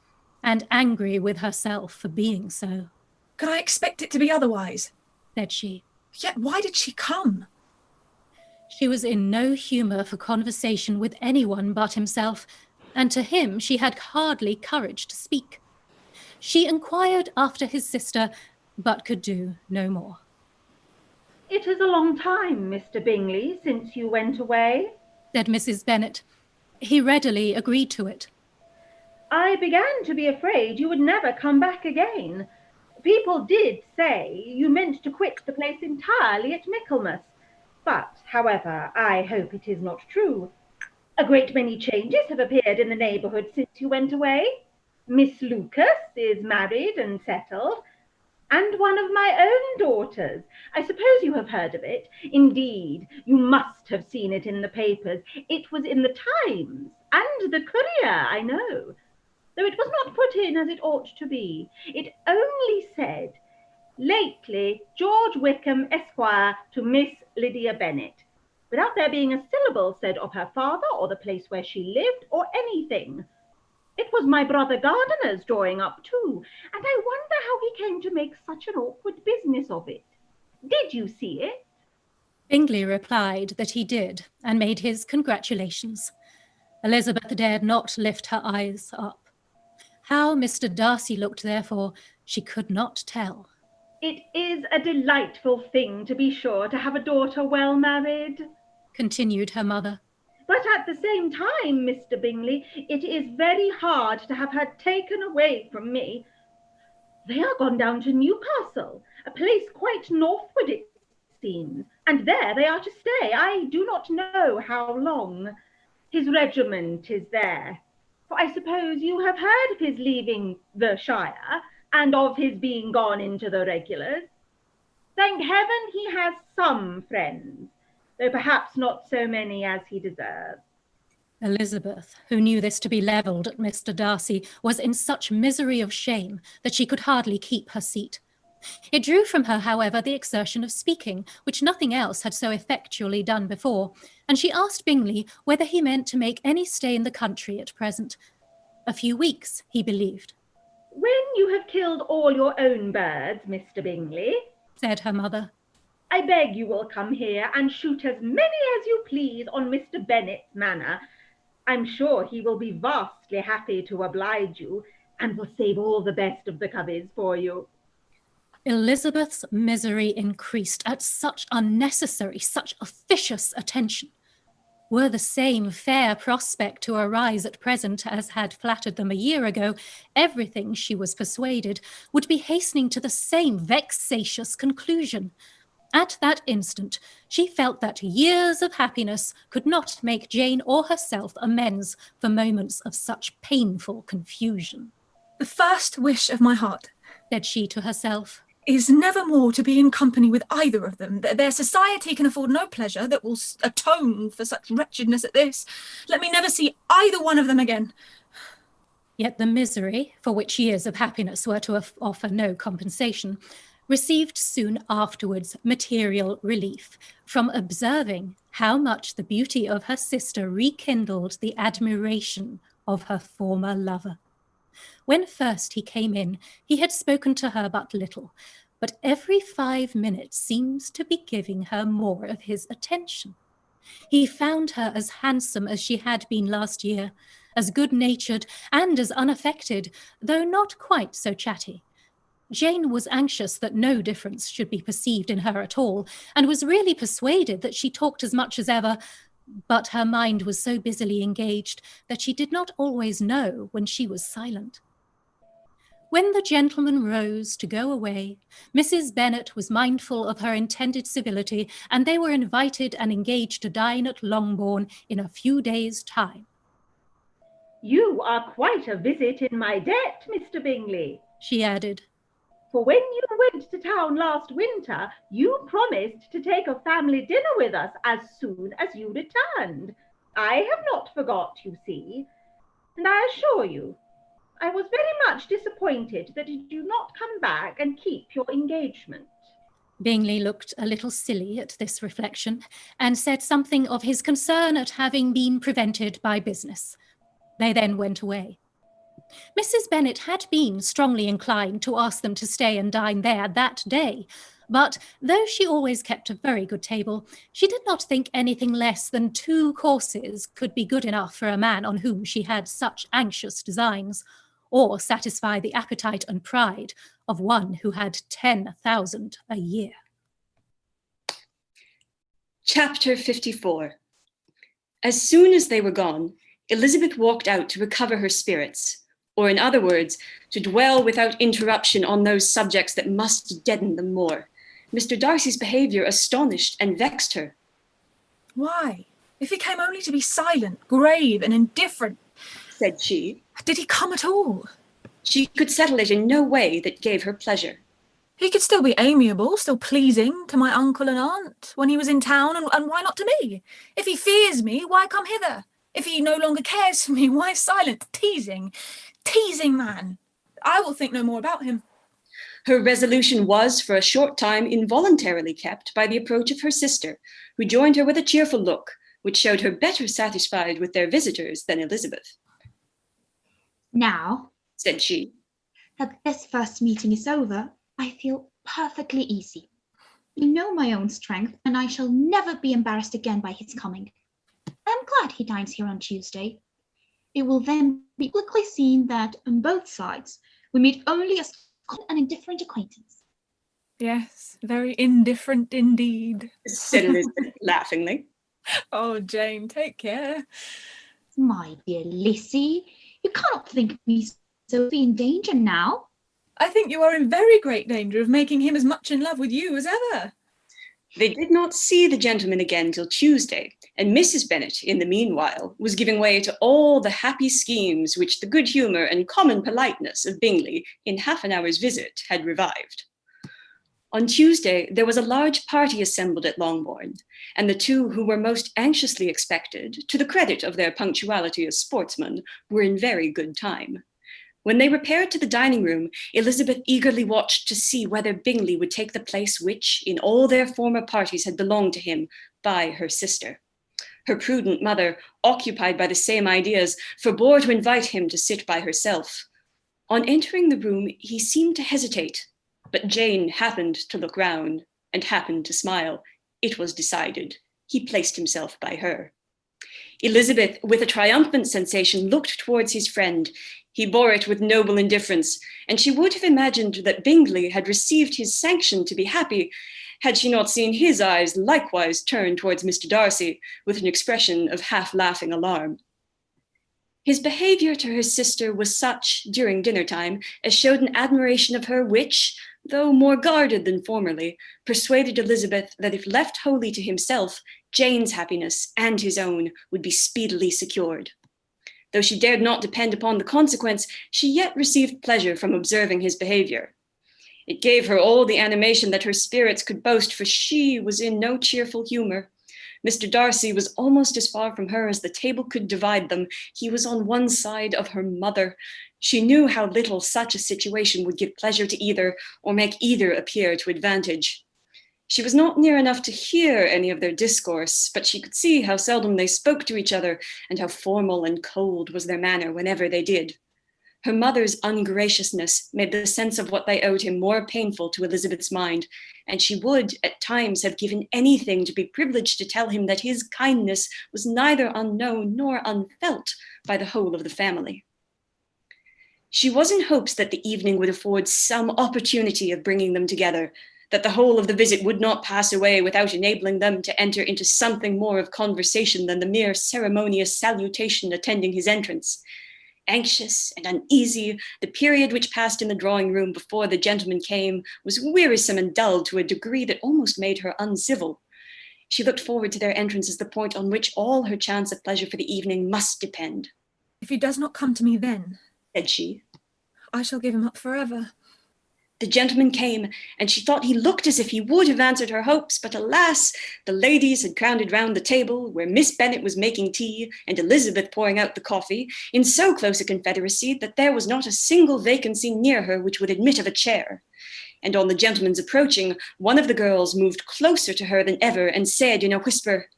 and angry with herself for being so.
"Could I expect it to be otherwise?"
said she.
"Yet why did she come?"
She was in no humour for conversation with anyone but himself, and to him she had hardly courage to speak. She inquired after his sister, but could do no more.
It is a long time, Mr. Bingley, since you went away,
said Mrs. Bennet. He readily agreed to it.
I began to be afraid you would never come back again. People did say you meant to quit the place entirely at Michaelmas, but, however, I hope it is not true. A great many changes have appeared in the neighbourhood since you went away. Miss Lucas is married and settled, and one of my own daughters. I suppose you have heard of it. Indeed, you must have seen it in the papers. It was in the Times and the Courier, I know, though it was not put in as it ought to be. It only said, lately George Wickham, Esquire, to Miss Lydia Bennet, without there being a syllable said of her father or the place where she lived or anything. It was my brother Gardiner's drawing up too, and I wonder how he came to make such an awkward business of it. Did you see it?
Bingley replied that he did, and made his congratulations. Elizabeth dared not lift her eyes up. How Mr. Darcy looked, therefore, she could not tell.
It is a delightful thing, to be sure, to have a daughter well married,
continued her mother.
But at the same time, Mr. Bingley, it is very hard to have her taken away from me. They are gone down to Newcastle, a place quite northward, it seems, and there they are to stay. I do not know how long. His regiment is there. For I suppose you have heard of his leaving the Shire, and of his being gone into the regulars. Thank heaven he has some friends, though perhaps not so many as he deserves.
Elizabeth, who knew this to be levelled at Mr. Darcy, was in such misery of shame that she could hardly keep her seat. It drew from her, however, the exertion of speaking, which nothing else had so effectually done before, and she asked Bingley whether he meant to make any stay in the country at present. A few weeks, he believed.
When you have killed all your own birds, Mr. Bingley,
said her mother,
I beg you will come here and shoot as many as you please on Mr. Bennet's manor. I'm sure he will be vastly happy to oblige you, and will save all the best of the coveys for you.
Elizabeth's misery increased at such unnecessary, such officious attention. Were the same fair prospect to arise at present as had flattered them a year ago, everything, she was persuaded, would be hastening to the same vexatious conclusion. At that instant, she felt that years of happiness could not make Jane or herself amends for moments of such painful confusion.
The first wish of my heart,
said she to herself,
is never more to be in company with either of them. Their society can afford no pleasure that will atone for such wretchedness as this. Let me never see either one of them again.
Yet the misery, for which years of happiness were to offer no compensation, received soon afterwards material relief from observing how much the beauty of her sister rekindled the admiration of her former lover. When first he came in, he had spoken to her but little, but every 5 minutes seems to be giving her more of his attention. He found her as handsome as she had been last year, as good-natured and as unaffected, though not quite so chatty. Jane was anxious that no difference should be perceived in her at all, and was really persuaded that she talked as much as ever, but her mind was so busily engaged that she did not always know when she was silent. When the gentleman rose to go away, Mrs. Bennet was mindful of her intended civility, and they were invited and engaged to dine at Longbourn in a few days' time.
You are quite a visit in my debt, Mr. Bingley,
she added.
For when you went to town last winter, you promised to take a family dinner with us as soon as you returned. I have not forgot, you see, and I assure you, I was very much disappointed that you do not come back and keep your engagement.
Bingley looked a little silly at this reflection, and said something of his concern at having been prevented by business. They then went away. Mrs. Bennet had been strongly inclined to ask them to stay and dine there that day, But though she always kept a very good table, she did not think anything less than 2 courses could be good enough for a man on whom she had such anxious designs, or satisfy the appetite and pride of one who had 10,000 a year.
Chapter 54. As soon as they were gone, Elizabeth walked out to recover her spirits, or in other words, to dwell without interruption on those subjects that must deaden them more. Mr. Darcy's behaviour astonished and vexed her.
Why? If he came only to be silent, grave, and indifferent,
said she.
Did he come at all?
She could settle it in no way that gave her pleasure.
He could still be amiable, still pleasing to my uncle and aunt when he was in town, and why not to me? If he fears me, why come hither? If he no longer cares for me, why silent? Teasing man. I will think no more about him.
Her resolution was for a short time involuntarily kept by the approach of her sister, who joined her with a cheerful look, which showed her better satisfied with their visitors than Elizabeth.
Now,
said she,
that this first meeting is over, I feel perfectly easy. You know my own strength, and I shall never be embarrassed again by his coming. I am glad he dines here on Tuesday. It will then be quickly seen that, on both sides, we meet only as an indifferent acquaintance.
Yes, very indifferent indeed,
said Elizabeth laughingly.
Oh, Jane, take care.
My dear Lizzie, you cannot think me so in danger now.
I think you are in very great danger of making him as much in love with you as ever.
They did not see the gentleman again till Tuesday, and Mrs. Bennet, in the meanwhile, was giving way to all the happy schemes which the good humour and common politeness of Bingley, in half an hour's visit, had revived. On Tuesday, there was a large party assembled at Longbourn, and the two who were most anxiously expected, to the credit of their punctuality as sportsmen, were in very good time. When they repaired to the dining room, Elizabeth eagerly watched to see whether Bingley would take the place which, in all their former parties, had belonged to him by her sister. Her prudent mother, occupied by the same ideas, forbore to invite him to sit by herself. On entering the room, he seemed to hesitate, but Jane happened to look round and happened to smile. It was decided. He placed himself by her. Elizabeth, with a triumphant sensation, looked towards his friend. He bore it with noble indifference, and she would have imagined that Bingley had received his sanction to be happy, had she not seen his eyes likewise turn towards Mr. Darcy with an expression of half-laughing alarm. His behaviour to her sister was such, during dinner time, as showed an admiration of her which, though more guarded than formerly, persuaded Elizabeth that if left wholly to himself, Jane's happiness and his own would be speedily secured. Though she dared not depend upon the consequence, she yet received pleasure from observing his behaviour. It gave her all the animation that her spirits could boast, for she was in no cheerful humour. Mr. Darcy was almost as far from her as the table could divide them. He was on one side of her mother. She knew how little such a situation would give pleasure to either, or make either appear to advantage. She was not near enough to hear any of their discourse, but she could see how seldom they spoke to each other, and how formal and cold was their manner whenever they did. Her mother's ungraciousness made the sense of what they owed him more painful to Elizabeth's mind, and she would, at times, have given anything to be privileged to tell him that his kindness was neither unknown nor unfelt by the whole of the family. She was in hopes that the evening would afford some opportunity of bringing them together, that the whole of the visit would not pass away without enabling them to enter into something more of conversation than the mere ceremonious salutation attending his entrance. Anxious and uneasy, the period which passed in the drawing-room before the gentleman came was wearisome and dull to a degree that almost made her uncivil. She looked forward to their entrance as the point on which all her chance of pleasure for the evening must depend.
If he does not come to me then,
said she,
I shall give him up forever.
The gentleman came, and she thought he looked as if he would have answered her hopes, but alas, the ladies had crowded round the table, where Miss Bennet was making tea, and Elizabeth pouring out the coffee, in so close a confederacy that there was not a single vacancy near her which would admit of a chair. And on the gentleman's approaching, one of the girls moved closer to her than ever, and said in a whisper,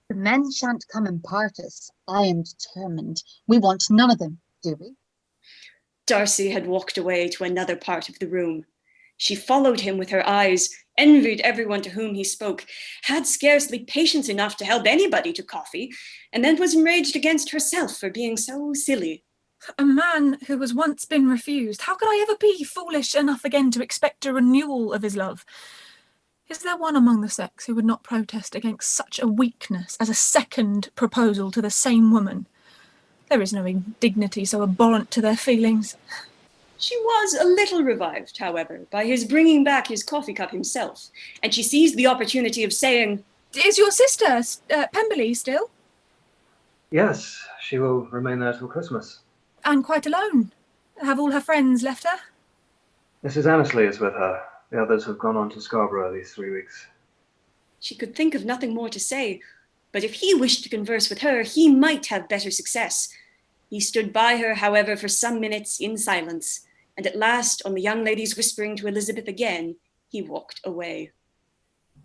"The men shan't come and part us. I am determined. We want none of them, do we?"
Darcy had walked away to another part of the room. She followed him with her eyes, envied everyone to whom he spoke, had scarcely patience enough to help anybody to coffee, and then was enraged against herself for being so silly.
A man who has once been refused, how could I ever be foolish enough again to expect a renewal of his love? Is there one among the sex who would not protest against such a weakness as a second proposal to the same woman? There is no indignity so abhorrent to their feelings.
She was a little revived, however, by his bringing back his coffee cup himself, and she seized the opportunity of saying,
"Is your sister, Pemberley, still?"
Yes, she will remain there till Christmas.
"And quite alone? Have all her friends left her?"
Mrs. Annesley is with her. The others have gone on to Scarborough these 3 weeks.
She could think of nothing more to say, but if he wished to converse with her, he might have better success. He stood by her, however, for some minutes in silence, and at last, on the young lady's whispering to Elizabeth again, he walked away.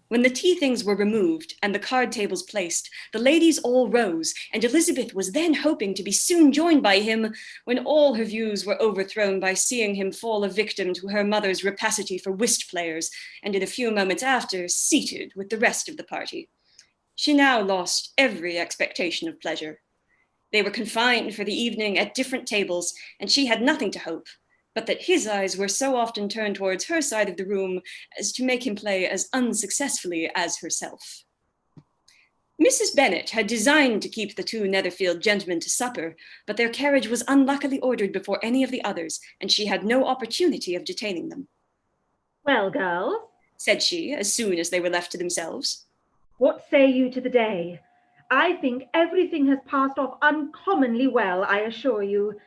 When the tea things were removed and the card tables placed, the ladies all rose, and Elizabeth was then hoping to be soon joined by him, when all her views were overthrown by seeing him fall a victim to her mother's rapacity for whist players, and in a few moments after, seated with the rest of the party. She now lost every expectation of pleasure. They were confined for the evening at different tables, and she had nothing to hope, but that his eyes were so often turned towards her side of the room as to make him play as unsuccessfully as herself. Mrs. Bennet had designed to keep the two Netherfield gentlemen to supper, but their carriage was unluckily ordered before any of the others, and she had no opportunity of detaining them.
"Well, girls,"
said she, as soon as they were left to themselves,
"what say you to the day? I think everything has passed off uncommonly well, I assure you.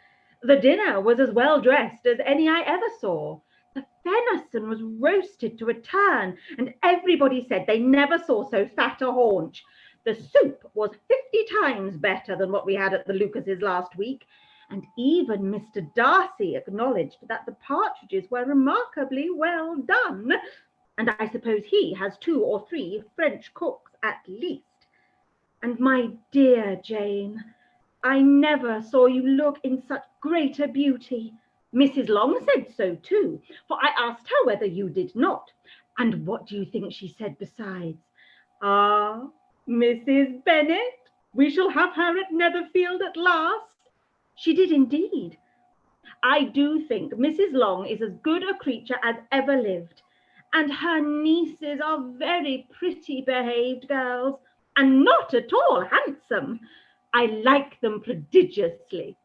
The dinner was as well dressed as any I ever saw. The venison was roasted to a turn, and everybody said they never saw so fat a haunch. The soup was 50 times better than what we had at the Lucases last week, and even Mr. Darcy acknowledged that the partridges were remarkably well done. And I suppose he has 2 or 3 French cooks at least. And my dear Jane, I never saw you look in such greater beauty. Mrs. Long said so too, for I asked her whether you did not. And what do you think she said besides? 'Ah, Mrs. Bennet, we shall have her at Netherfield at last.' She did indeed. I do think Mrs. Long is as good a creature as ever lived, and her nieces are very pretty behaved girls, and not at all handsome. I like them prodigiously."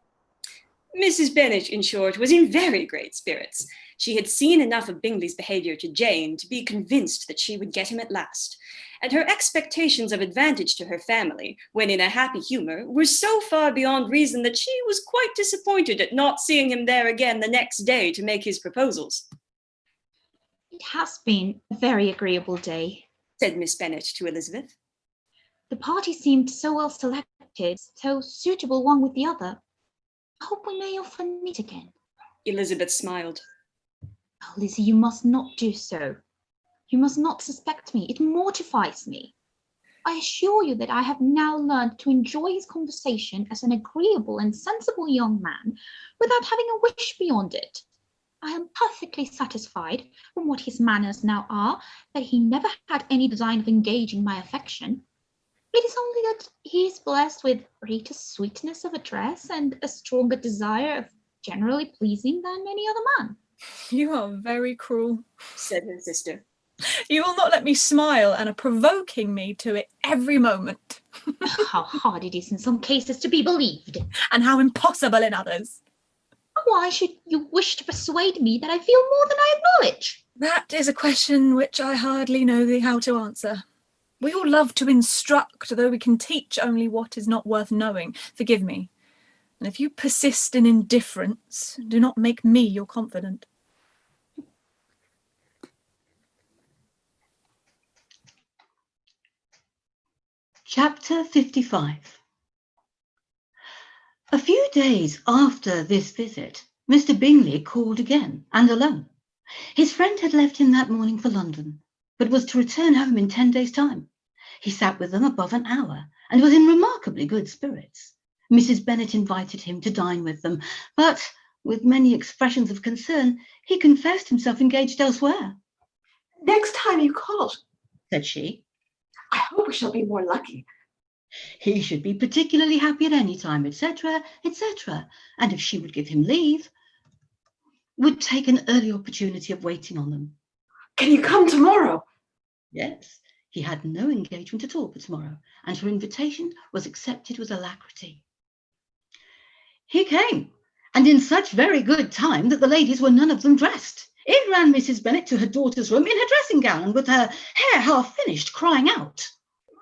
Mrs. Bennet, in short, was in very great spirits. She had seen enough of Bingley's behaviour to Jane to be convinced that she would get him at last, and her expectations of advantage to her family, when in a happy humour, were so far beyond reason that she was quite disappointed at not seeing him there again the next day to make his proposals.
"It has been a very agreeable day,"
said Miss Bennet to Elizabeth.
"The party seemed so well selected, so suitable one with the other. I hope we may often meet again."
Elizabeth smiled.
"Oh, Lizzie, you must not do so. You must not suspect me. It mortifies me. I assure you that I have now learned to enjoy his conversation as an agreeable and sensible young man without having a wish beyond it. I am perfectly satisfied, from what his manners now are, that he never had any design of engaging my affection. It is only that he is blessed with greater sweetness of address and a stronger desire of generally pleasing than any other man."
"You are very cruel,"
said her sister.
"You will not let me smile and are provoking me to it every moment."
"How hard it is in some cases to be believed."
"And how impossible in others."
"Why should you wish to persuade me that I feel more than I acknowledge?"
"That is a question which I hardly know how to answer. We all love to instruct, though we can teach only what is not worth knowing. Forgive me. And if you persist in indifference, do not make me your confidant."
Chapter 55. A few days after this visit, Mr. Bingley called again, and alone. His friend had left him that morning for London, but was to return home in 10 days' time. He sat with them above an hour, and was in remarkably good spirits. Mrs. Bennet invited him to dine with them, but, with many expressions of concern, he confessed himself engaged elsewhere.
Next time you call,
said she.
I hope we shall be more lucky.
He should be particularly happy at any time, etc., etc. And if she would give him leave, would take an early opportunity of waiting on them.
Can you come tomorrow?
Yes, he had no engagement at all for tomorrow, and her invitation was accepted with alacrity. He came, and in such very good time that the ladies were none of them dressed. In ran Mrs. Bennet to her daughter's room in her dressing gown and with her hair half finished, crying out,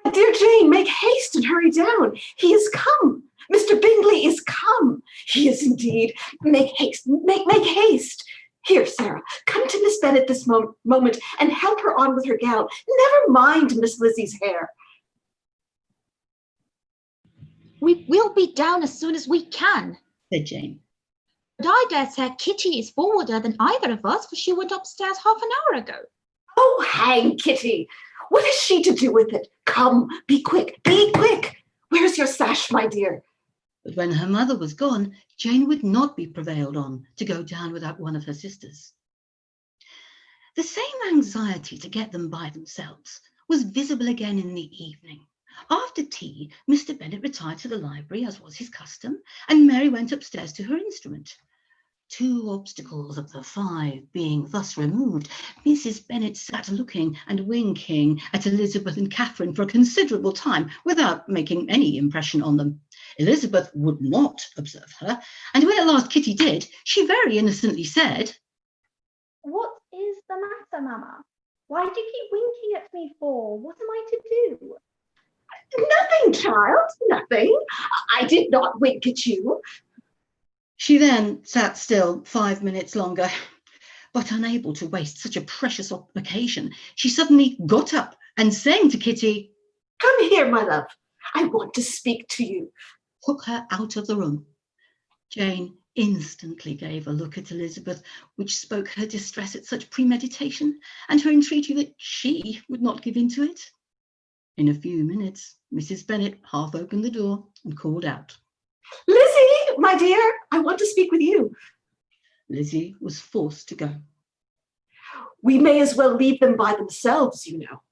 "My dear Jane, make haste and hurry down. He is come. Mr. Bingley is come. He is indeed. Make haste, make haste. Here, Sarah, come to Miss Bennet this moment and help her on with her gown. Never mind Miss Lizzie's hair."
We will be down as soon as we can,
said Jane.
But I dare say Kitty is forwarder than either of us, for she went upstairs half an hour ago.
Oh, hang Kitty. What has she to do with it? Come, be quick, be quick. Where's your sash, my dear?
But when her mother was gone, Jane would not be prevailed on to go down without one of her sisters. The same anxiety to get them by themselves was visible again in the evening. After tea, Mr. Bennet retired to the library, as was his custom, and Mary went upstairs to her instrument. 2 obstacles of the 5 being thus removed, Mrs. Bennet sat looking and winking at Elizabeth and Catherine for a considerable time without making any impression on them. Elizabeth would not observe her, and when at last Kitty did, she very innocently said,
"What is the matter, Mamma? Why do you keep winking at me for? What am I to do?"
Nothing, child, nothing. I did not wink at you.
She then sat still 5 minutes longer, but unable to waste such a precious occasion, she suddenly got up and saying to Kitty,
"Come here, my love. I want to speak to you,"
took her out of the room. Jane instantly gave a look at Elizabeth, which spoke her distress at such premeditation and her entreaty that she would not give in to it. In a few minutes, Mrs. Bennet half opened the door and called out,
"Lizzie, my dear, I want to speak with you."
Lizzie was forced to go.
"We may as well leave them by themselves, you know,"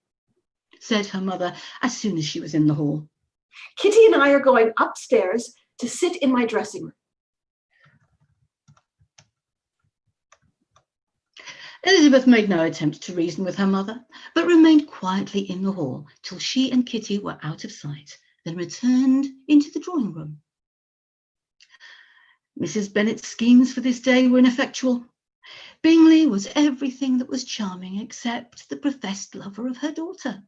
said her mother as soon as she was in the hall.
"Kitty and I are going upstairs to sit in my dressing room."
Elizabeth made no attempt to reason with her mother, but remained quietly in the hall till she and Kitty were out of sight, then returned into the drawing room. Mrs. Bennet's schemes for this day were ineffectual. Bingley was everything that was charming except the professed lover of her daughter.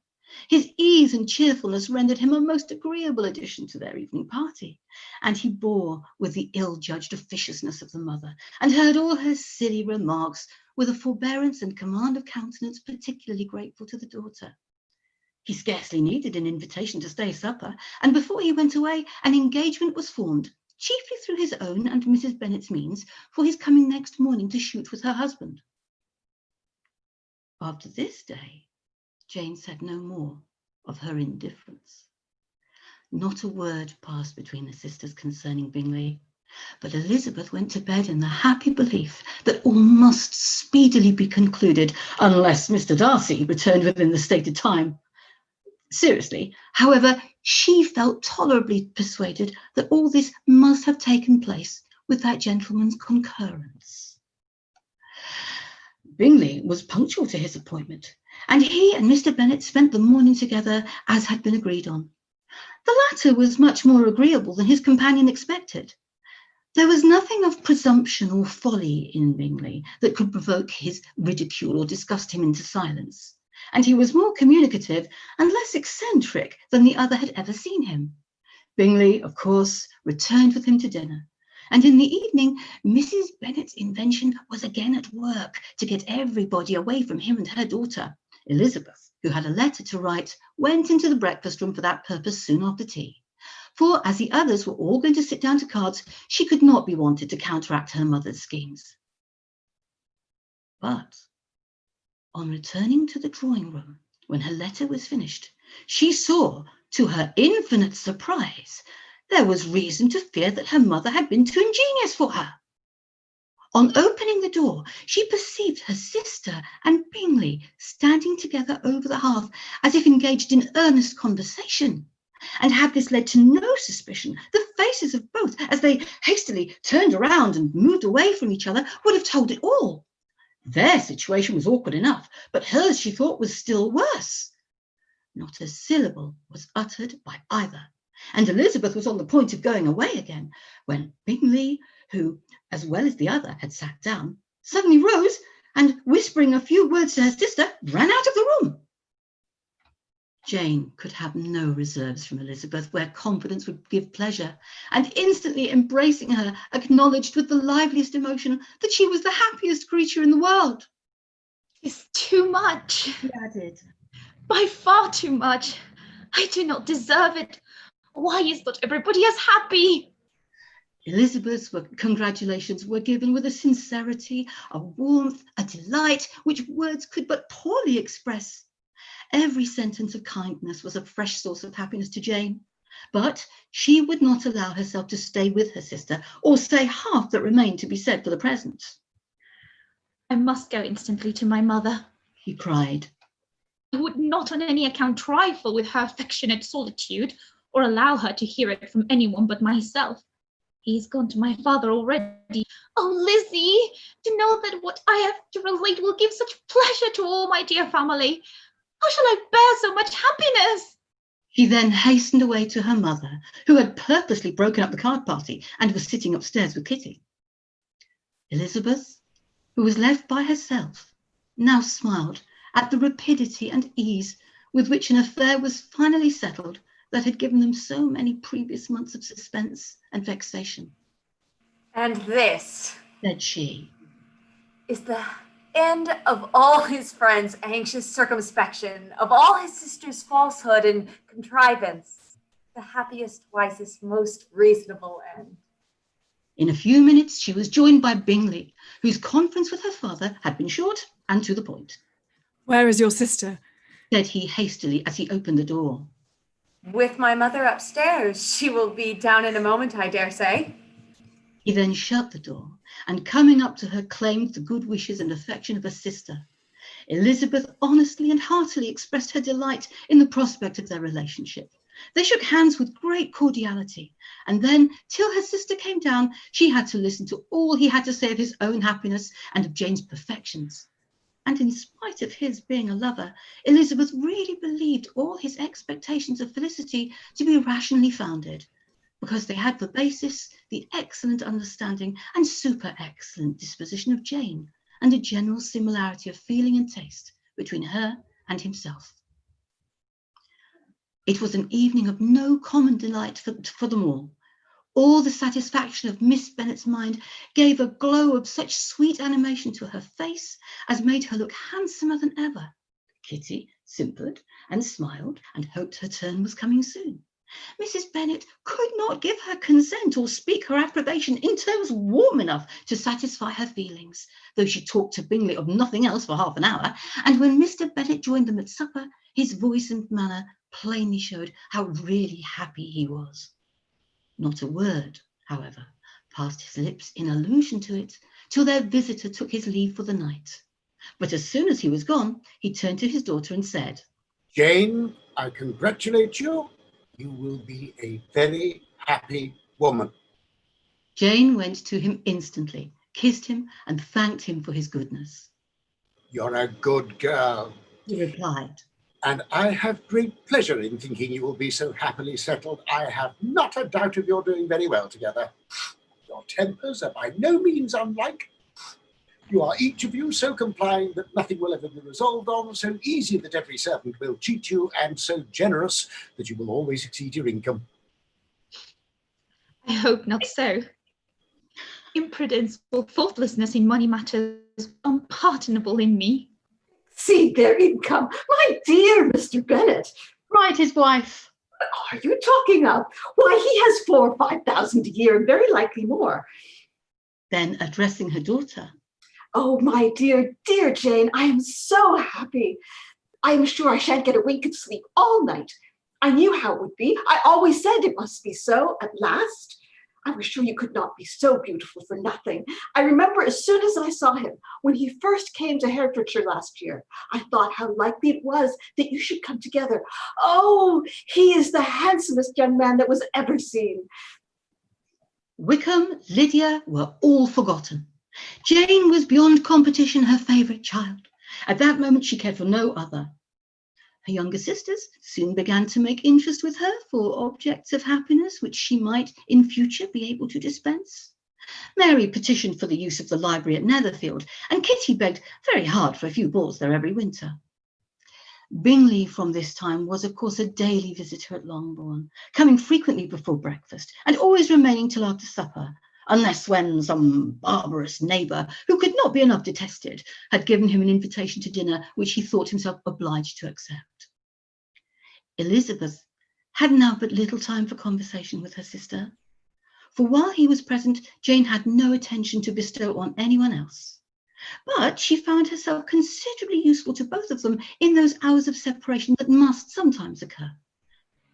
His ease and cheerfulness rendered him a most agreeable addition to their evening party, and he bore with the ill-judged officiousness of the mother, and heard all her silly remarks with a forbearance and command of countenance particularly grateful to the daughter. He scarcely needed an invitation to stay supper, and before he went away, an engagement was formed, chiefly through his own and Mrs. Bennet's means, for his coming next morning to shoot with her husband. After this day, Jane said no more of her indifference. Not a word passed between the sisters concerning Bingley, but Elizabeth went to bed in the happy belief that all must speedily be concluded unless Mr. Darcy returned within the stated time. Seriously, however, she felt tolerably persuaded that all this must have taken place with that gentleman's concurrence. Bingley was punctual to his appointment, and he and Mr. Bennet spent the morning together as had been agreed on. The latter was much more agreeable than his companion expected. There was nothing of presumption or folly in Bingley that could provoke his ridicule or disgust him into silence, and he was more communicative and less eccentric than the other had ever seen him. Bingley, of course, returned with him to dinner, and in the evening Mrs. Bennet's invention was again at work to get everybody away from him and her daughter. Elizabeth, who had a letter to write, went into the breakfast room for that purpose soon after tea. For as the others were all going to sit down to cards, she could not be wanted to counteract her mother's schemes. But on returning to the drawing room, when her letter was finished, she saw, to her infinite surprise, there was reason to fear that her mother had been too ingenious for her. On opening the door, she perceived her sister and Bingley standing together over the hearth, as if engaged in earnest conversation. And had this led to no suspicion, the faces of both, as they hastily turned around and moved away from each other, would have told it all. Their situation was awkward enough, but hers, she thought, was still worse. Not a syllable was uttered by either, and Elizabeth was on the point of going away again, when Bingley, who, as well as the other, had sat down, suddenly rose and, whispering a few words to her sister, ran out of the room. Jane could have no reserves from Elizabeth where confidence would give pleasure, and instantly embracing her, acknowledged with the liveliest emotion that she was the happiest creature in the world.
It's too much.
She added.
By far too much. I do not deserve it. Why is not everybody as happy?
Elizabeth's congratulations were given with a sincerity, a warmth, a delight, which words could but poorly express. Every sentence of kindness was a fresh source of happiness to Jane, but she would not allow herself to stay with her sister or say half that remained to be said for the present.
I must go instantly to my mother,
he cried.
I would not on any account trifle with her affectionate solitude or allow her to hear it from anyone but myself. He is gone to my father already. Oh, Lizzie, to know that what I have to relate will give such pleasure to all my dear family. How shall I bear so much happiness?
She then hastened away to her mother, who had purposely broken up the card party and was sitting upstairs with Kitty. Elizabeth, who was left by herself, now smiled at the rapidity and ease with which an affair was finally settled that had given them so many previous months of suspense and vexation.
And this,
said she,
is the end of all his friends' anxious circumspection, of all his sister's falsehood and contrivance, the happiest, wisest, most reasonable end.
In a few minutes she was joined by Bingley, whose conference with her father had been short and to the point.
Where is your sister?
Said he hastily as he opened the door.
With my mother upstairs. She will be down in a moment, I dare say.
He then shut the door and, coming up to her, claimed the good wishes and affection of her sister. Elizabeth honestly and heartily expressed her delight in the prospect of their relationship. They shook hands with great cordiality, and then, till her sister came down, she had to listen to all he had to say of his own happiness and of Jane's perfections. And in spite of his being a lover, Elizabeth really believed all his expectations of felicity to be rationally founded, because they had for basis the excellent understanding and super-excellent disposition of Jane, and a general similarity of feeling and taste between her and himself. It was an evening of no common delight for them all. All the satisfaction of Miss Bennet's mind gave a glow of such sweet animation to her face as made her look handsomer than ever. Kitty simpered and smiled and hoped her turn was coming soon. Mrs. Bennet could not give her consent or speak her approbation in terms warm enough to satisfy her feelings, though she talked to Bingley of nothing else for half an hour, and when Mr. Bennet joined them at supper, his voice and manner plainly showed how really happy he was. Not a word, however, passed his lips in allusion to it till their visitor took his leave for the night. But as soon as he was gone, he turned to his daughter and said,
Jane, I congratulate you. You will be a very happy woman.
Jane went to him instantly, kissed him, and thanked him for his goodness.
You're a good girl,
he replied.
And I have great pleasure in thinking you will be so happily settled. I have not a doubt of your doing very well together. Your tempers are by no means unlike. You are each of you so complying that nothing will ever be resolved on, so easy that every servant will cheat you, and so generous that you will always exceed your income.
I hope not so. Imprudence or thoughtlessness in money matters is unpardonable in me.
Exceed their income, my dear Mr. Bennet.
Cried his wife.
What are you talking of? Why, he has 4,000 or 5,000 a year, and very likely more.
Then, addressing her daughter,
oh, my dear, dear Jane, I am so happy. I am sure I shan't get a wink of sleep all night. I knew how it would be. I always said it must be so at last. I was sure you could not be so beautiful for nothing. I remember as soon as I saw him, when he first came to Herefordshire last year, I thought how likely it was that you should come together. Oh, he is the handsomest young man that was ever seen.
Wickham, Lydia were all forgotten. Jane was beyond competition her favourite child. At that moment, she cared for no other. Her younger sisters soon began to make interest with her for objects of happiness which she might in future be able to dispense. Mary petitioned for the use of the library at Netherfield, and Kitty begged very hard for a few balls there every winter. Bingley from this time was of course a daily visitor at Longbourn, coming frequently before breakfast and always remaining till after supper, unless when some barbarous neighbour, who could not be enough detested, had given him an invitation to dinner which he thought himself obliged to accept. Elizabeth had now but little time for conversation with her sister, for while he was present, Jane had no attention to bestow on anyone else. But she found herself considerably useful to both of them in those hours of separation that must sometimes occur.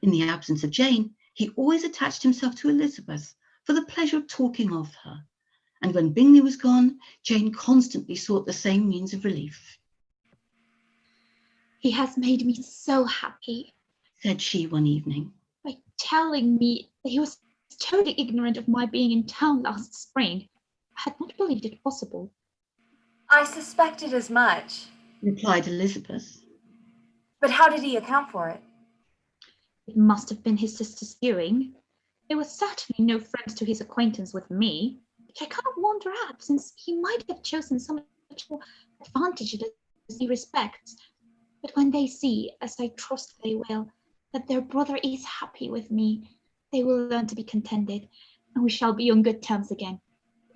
In the absence of Jane, he always attached himself to Elizabeth for the pleasure of talking of her, and when Bingley was gone, Jane constantly sought the same means of relief.
He has made me so happy,
said she one evening,
by telling me that he was totally ignorant of my being in town last spring. I had not believed it possible.
I suspected as much,
replied Elizabeth.
But how did he account for it?
It must have been his sister's doing. There was certainly no friend to his acquaintance with me, which I cannot wonder at, since he might have chosen some more advantageous respects. But when they see, as I trust they will, that their brother is happy with me, they will learn to be contented, and we shall be on good terms again,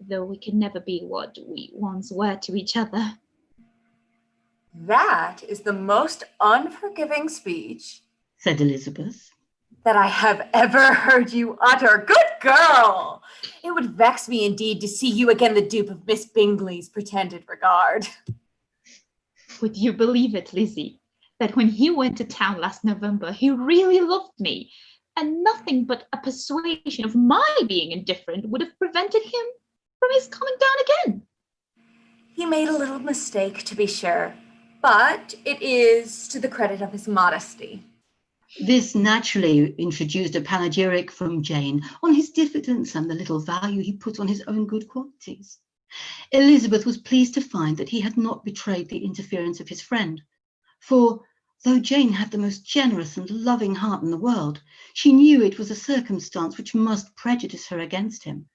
though we can never be what we once were to each other.
That is the most unforgiving speech,
said Elizabeth,
that I have ever heard you utter. Good girl! It would vex me indeed to see you again the dupe of Miss Bingley's pretended regard.
Would you believe it, Lizzie, that when he went to town last November, he really loved me, and nothing but a persuasion of my being indifferent would have prevented him from his coming down again?
He made a little mistake, to be sure, but it is to the credit of his modesty.
This naturally introduced a panegyric from Jane on his diffidence and the little value he put on his own good qualities. Elizabeth was pleased to find that he had not betrayed the interference of his friend, for though Jane had the most generous and loving heart in the world, she knew it was a circumstance which must prejudice her against him.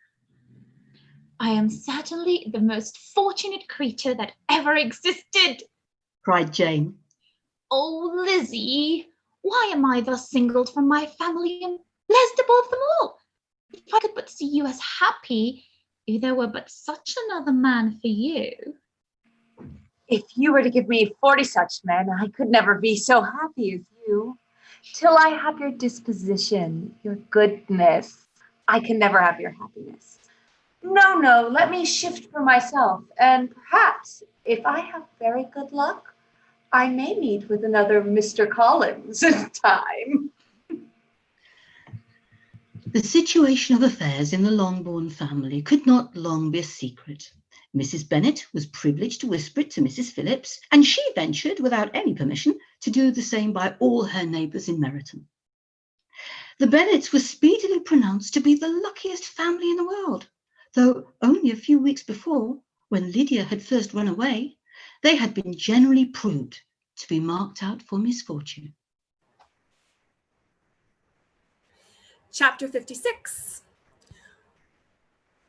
I am certainly the most fortunate creature that ever existed,
cried Jane.
Oh, Lizzie, why am I thus singled from my family and blessed above them all? If I could but see you as happy, if there were but such another man for you.
If you were to give me 40 such men, I could never be so happy as you. Till I have your disposition, your goodness, I can never have your happiness. No, let me shift for myself, and perhaps, if I have very good luck, I may meet with another Mr. Collins in time.
The situation of affairs in the Longbourn family could not long be a secret. Mrs. Bennet was privileged to whisper it to Mrs. Phillips, and she ventured, without any permission, to do the same by all her neighbours in Meryton. The Bennets were speedily pronounced to be the luckiest family in the world, though only a few weeks before, when Lydia had first run away, they had been generally proved to be marked out for misfortune.
Chapter 56.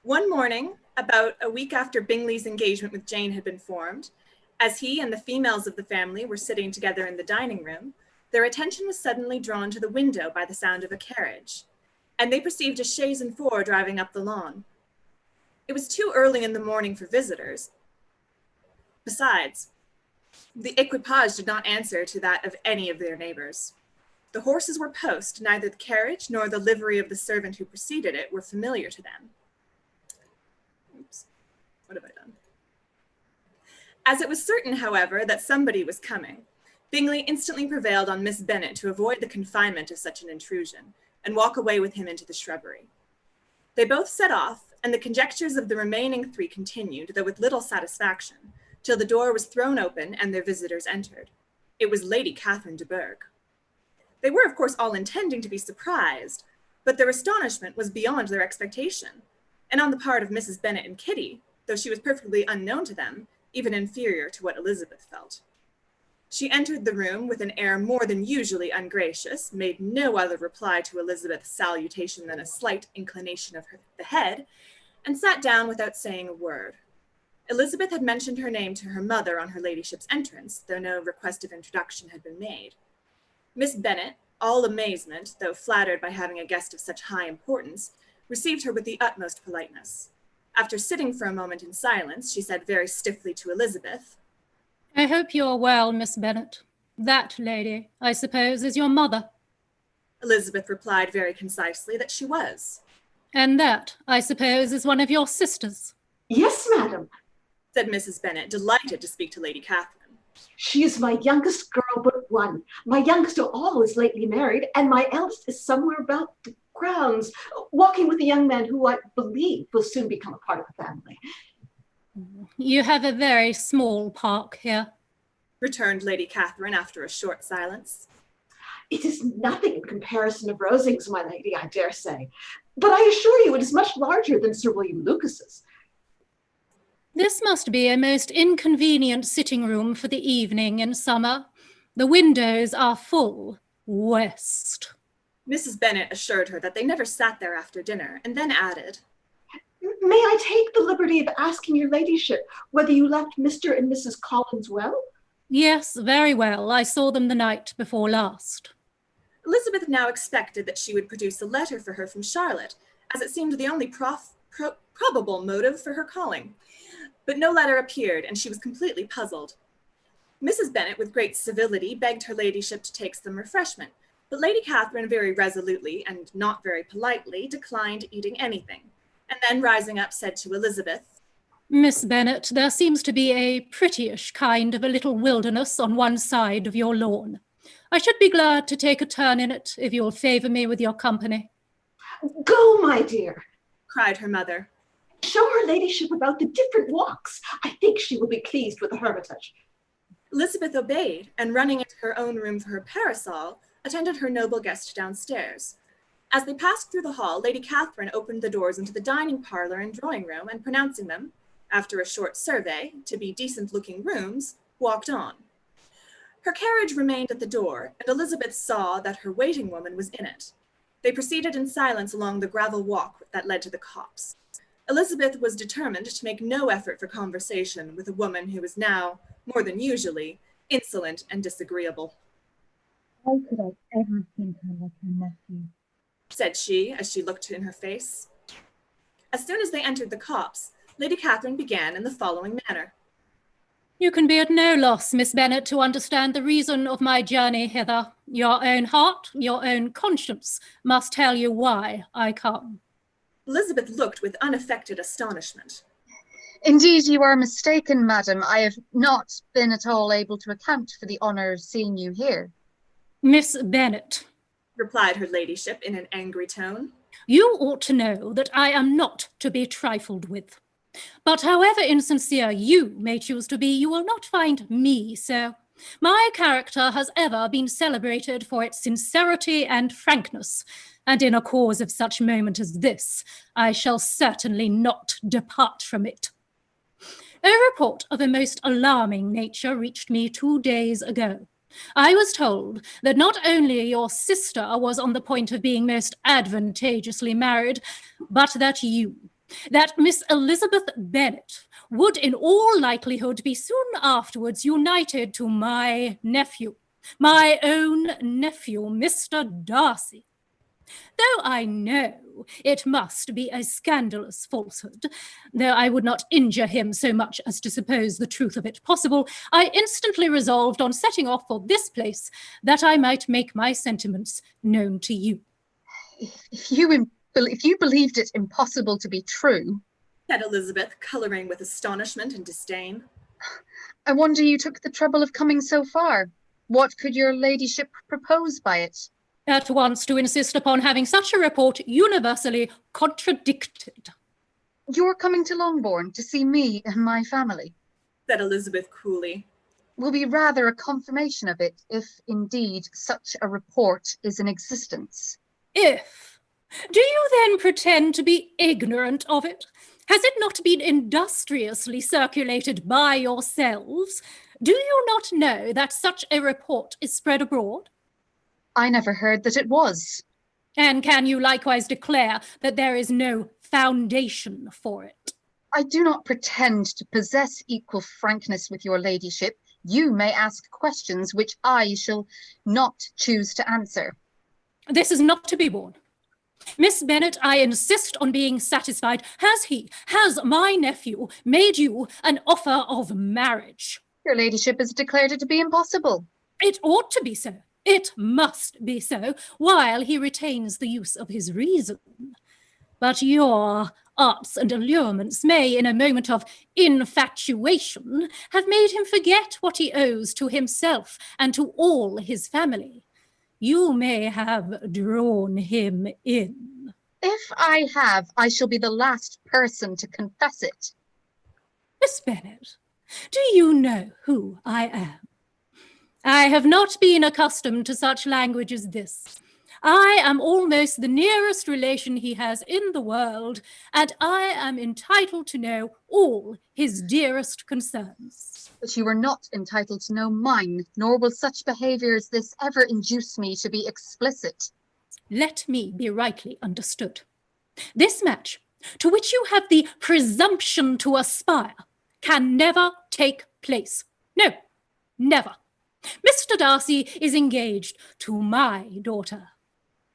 One morning, about a week after Bingley's engagement with Jane had been formed, as he and the females of the family were sitting together in the dining room, their attention was suddenly drawn to the window by the sound of a carriage, and they perceived a chaise and four driving up the lawn. It was too early in the morning for visitors. Besides, the equipage did not answer to that of any of their neighbours. The horses were post, neither the carriage nor the livery of the servant who preceded it were familiar to them. Oops, what have I done? As it was certain, however, that somebody was coming, Bingley instantly prevailed on Miss Bennet to avoid the confinement of such an intrusion, and walk away with him into the shrubbery. They both set off, and the conjectures of the remaining three continued, though with little satisfaction, till the door was thrown open and their visitors entered. It was Lady Catherine de Bourgh. They were, of course, all intending to be surprised, but their astonishment was beyond their expectation, and on the part of Mrs. Bennet and Kitty, though she was perfectly unknown to them, even inferior to what Elizabeth felt. She entered the room with an air more than usually ungracious, made no other reply to Elizabeth's salutation than a slight inclination of the head, and sat down without saying a word. Elizabeth had mentioned her name to her mother on her ladyship's entrance, though no request of introduction had been made. Miss Bennet, all amazement, though flattered by having a guest of such high importance, received her with the utmost politeness. After sitting for a moment in silence, she said very stiffly to Elizabeth,
I hope you are well, Miss Bennet. That lady, I suppose, is your mother.
Elizabeth replied very concisely that she was.
And that, I suppose, is one of your sisters.
Yes, madam,
said Mrs. Bennet, delighted to speak to Lady Catherine.
She is my youngest girl but one. My youngest of all is lately married, and my eldest is somewhere about the grounds, walking with a young man who I believe will soon become a part of the family.
You have a very small park here,
returned Lady Catherine after a short silence.
It is nothing in comparison of Rosings, my lady, I dare say. But I assure you it is much larger than Sir William Lucas's.
This must be a most inconvenient sitting room for the evening in summer. The windows are full west.
Mrs. Bennet assured her that they never sat there after dinner, and then added,
May I take the liberty of asking your ladyship whether you left Mr. and Mrs. Collins well?
Yes, very well. I saw them the night before last.
Elizabeth now expected that she would produce a letter for her from Charlotte, as it seemed the only probable motive for her calling. But no letter appeared, and she was completely puzzled. Mrs. Bennet, with great civility, begged her ladyship to take some refreshment, but Lady Catherine very resolutely, and not very politely, declined eating anything, and then rising up said to Elizabeth,
Miss Bennet, there seems to be a prettyish kind of a little wilderness on one side of your lawn. I should be glad to take a turn in it, if you'll favour me with your company.
Go, my dear,
cried her mother.
Show her ladyship about the different walks. I think she will be pleased with the hermitage.
Elizabeth obeyed, and running into her own room for her parasol, attended her noble guest downstairs. As they passed through the hall, Lady Catherine opened the doors into the dining parlour and drawing room, and pronouncing them, after a short survey, to be decent-looking rooms, walked on. Her carriage remained at the door, and Elizabeth saw that her waiting woman was in it. They proceeded in silence along the gravel walk that led to the copse. Elizabeth was determined to make no effort for conversation with a woman who was now, more than usually, insolent and disagreeable.
How could I ever think her like her nephew?
Said she, as she looked in her face. As soon as they entered the copse, Lady Catherine began in the following manner.
You can be at no loss, Miss Bennet, to understand the reason of my journey hither. Your own heart, your own conscience must tell you why I come.
Elizabeth looked with unaffected astonishment.
Indeed, you are mistaken, madam. I have not been at all able to account for the honour of seeing you here.
Miss Bennet,
replied her ladyship in an angry tone,
you ought to know that I am not to be trifled with. But however insincere you may choose to be, you will not find me so. My character has ever been celebrated for its sincerity and frankness, and in a cause of such moment as this, I shall certainly not depart from it. A report of a most alarming nature reached me 2 days ago. I was told that not only your sister was on the point of being most advantageously married, but that you, that Miss Elizabeth Bennet, would in all likelihood be soon afterwards united to my nephew, my own nephew, Mr. Darcy. Though I know it must be a scandalous falsehood, though I would not injure him so much as to suppose the truth of it possible, I instantly resolved on setting off for this place, that I might make my sentiments known to you.
If you believed it impossible to be true,
said Elizabeth, colouring with astonishment and disdain,
I wonder you took the trouble of coming so far. What could your ladyship propose by it?
at once to insist upon having such a report universally contradicted.
You're coming to Longbourn to see me and my family,
said Elizabeth coolly.
Will be rather a confirmation of it, if indeed such a report is in existence.
If? Do you then pretend to be ignorant of it? Has it not been industriously circulated by yourselves? Do you not know that such a report is spread abroad?
I never heard that it was.
And can you likewise declare that there is no foundation for it?
I do not pretend to possess equal frankness with your ladyship. You may ask questions which I shall not choose to answer.
This is not to be borne. Miss Bennet, I insist on being satisfied. Has my nephew made you an offer of marriage?
Your ladyship has declared it to be impossible.
It ought to be so. It must be so, while he retains the use of his reason. But your arts and allurements may, in a moment of infatuation, have made him forget what he owes to himself and to all his family. You may have drawn him in.
If I have, I shall be the last person to confess it.
Miss Bennet, do you know who I am? I have not been accustomed to such language as this. I am almost the nearest relation he has in the world, and I am entitled to know all his dearest concerns.
But you are not entitled to know mine, nor will such behaviour as this ever induce me to be explicit.
Let me be rightly understood. This match, to which you have the presumption to aspire, can never take place. No, never. Mr. Darcy is engaged to my daughter.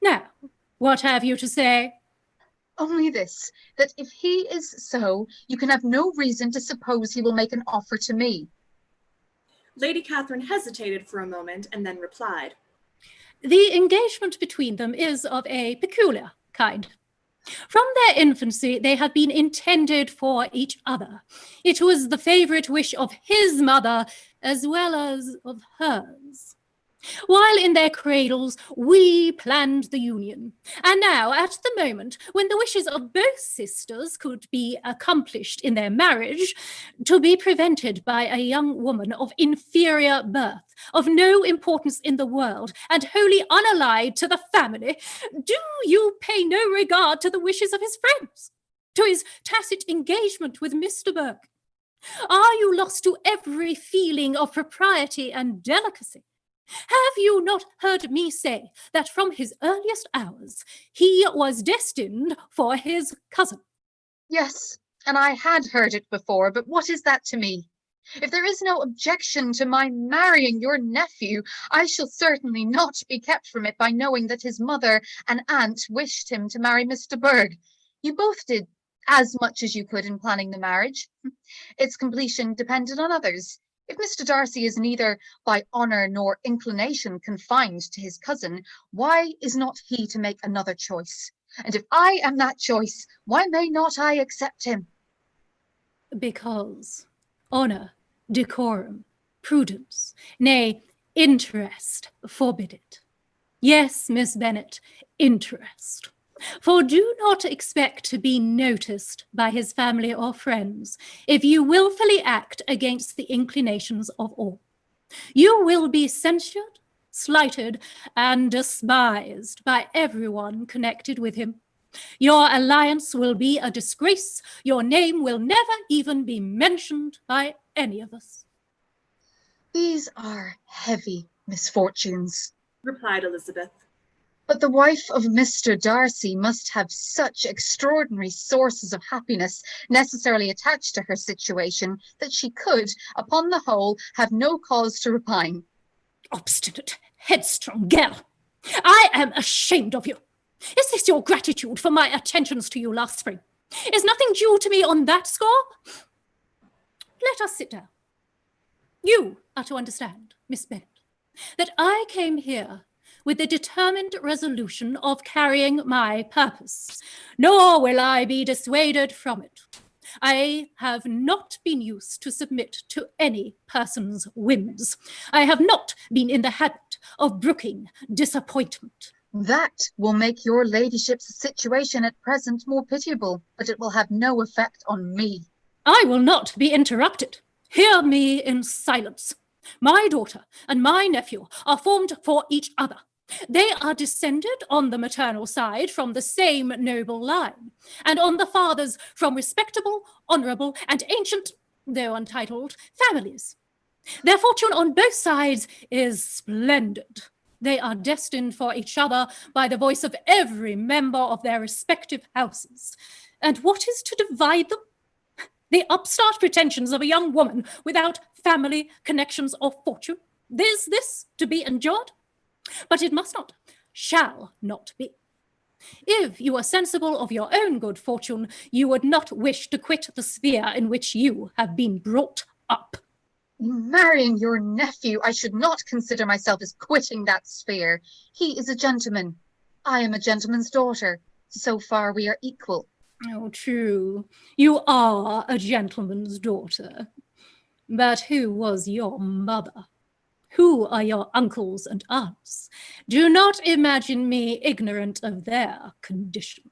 Now, what have you to say?
Only this, that if he is so, you can have no reason to suppose he will make an offer to me.
Lady Catherine hesitated for a moment and then replied.
The engagement between them is of a peculiar kind. From their infancy, they have been intended for each other. It was the favourite wish of his mother as well as of hers. While in their cradles, we planned the union. And now, at the moment when the wishes of both sisters could be accomplished in their marriage, to be prevented by a young woman of inferior birth, of no importance in the world, and wholly unallied to the family, do you pay no regard to the wishes of his friends, to his tacit engagement with Mr. Burke? Are you lost to every feeling of propriety and delicacy? Have you not heard me say that from his earliest hours he was destined for his cousin?
Yes, and I had heard it before, but what is that to me? If there is no objection to my marrying your nephew, I shall certainly not be kept from it by knowing that his mother and aunt wished him to marry Mr. Berg. You both did as much as you could in planning the marriage. Its completion depended on others. If Mr. Darcy is neither by honour nor inclination confined to his cousin, why is not he to make another choice? And if I am that choice, why may not I accept him?
Because honour, decorum, prudence, nay, interest forbid it. Yes, Miss Bennet, interest. For do not expect to be noticed by his family or friends if you wilfully act against the inclinations of all. You will be censured, slighted, and despised by everyone connected with him. Your alliance will be a disgrace. Your name will never even be mentioned by any of us.
These are heavy misfortunes,
replied Elizabeth.
But the wife of Mr. Darcy must have such extraordinary sources of happiness necessarily attached to her situation that she could, upon the whole, have no cause to repine.
Obstinate, headstrong girl! I am ashamed of you. Is this your gratitude for my attentions to you last spring? Is nothing due to me on that score? Let us sit down. You are to understand, Miss Bennet, that I came here with the determined resolution of carrying my purpose, nor will I be dissuaded from it. I have not been used to submit to any person's whims. I have not been in the habit of brooking disappointment.
That will make your ladyship's situation at present more pitiable, but it will have no effect on me.
I will not be interrupted. Hear me in silence. My daughter and my nephew are formed for each other. They are descended on the maternal side from the same noble line, and on the father's from respectable, honourable, and ancient, though untitled, families. Their fortune on both sides is splendid. They are destined for each other by the voice of every member of their respective houses. And what is to divide them? The upstart pretensions of a young woman without family, connections, or fortune. Is this to be endured? But it must not, shall not be. If you are sensible of your own good fortune, you would not wish to quit the sphere in which you have been brought up.
In marrying your nephew, I should not consider myself as quitting that sphere. He is a gentleman. I am a gentleman's daughter. So far we are equal.
Oh, true. You are a gentleman's daughter. But who was your mother? Who are your uncles and aunts? Do not imagine me ignorant of their condition.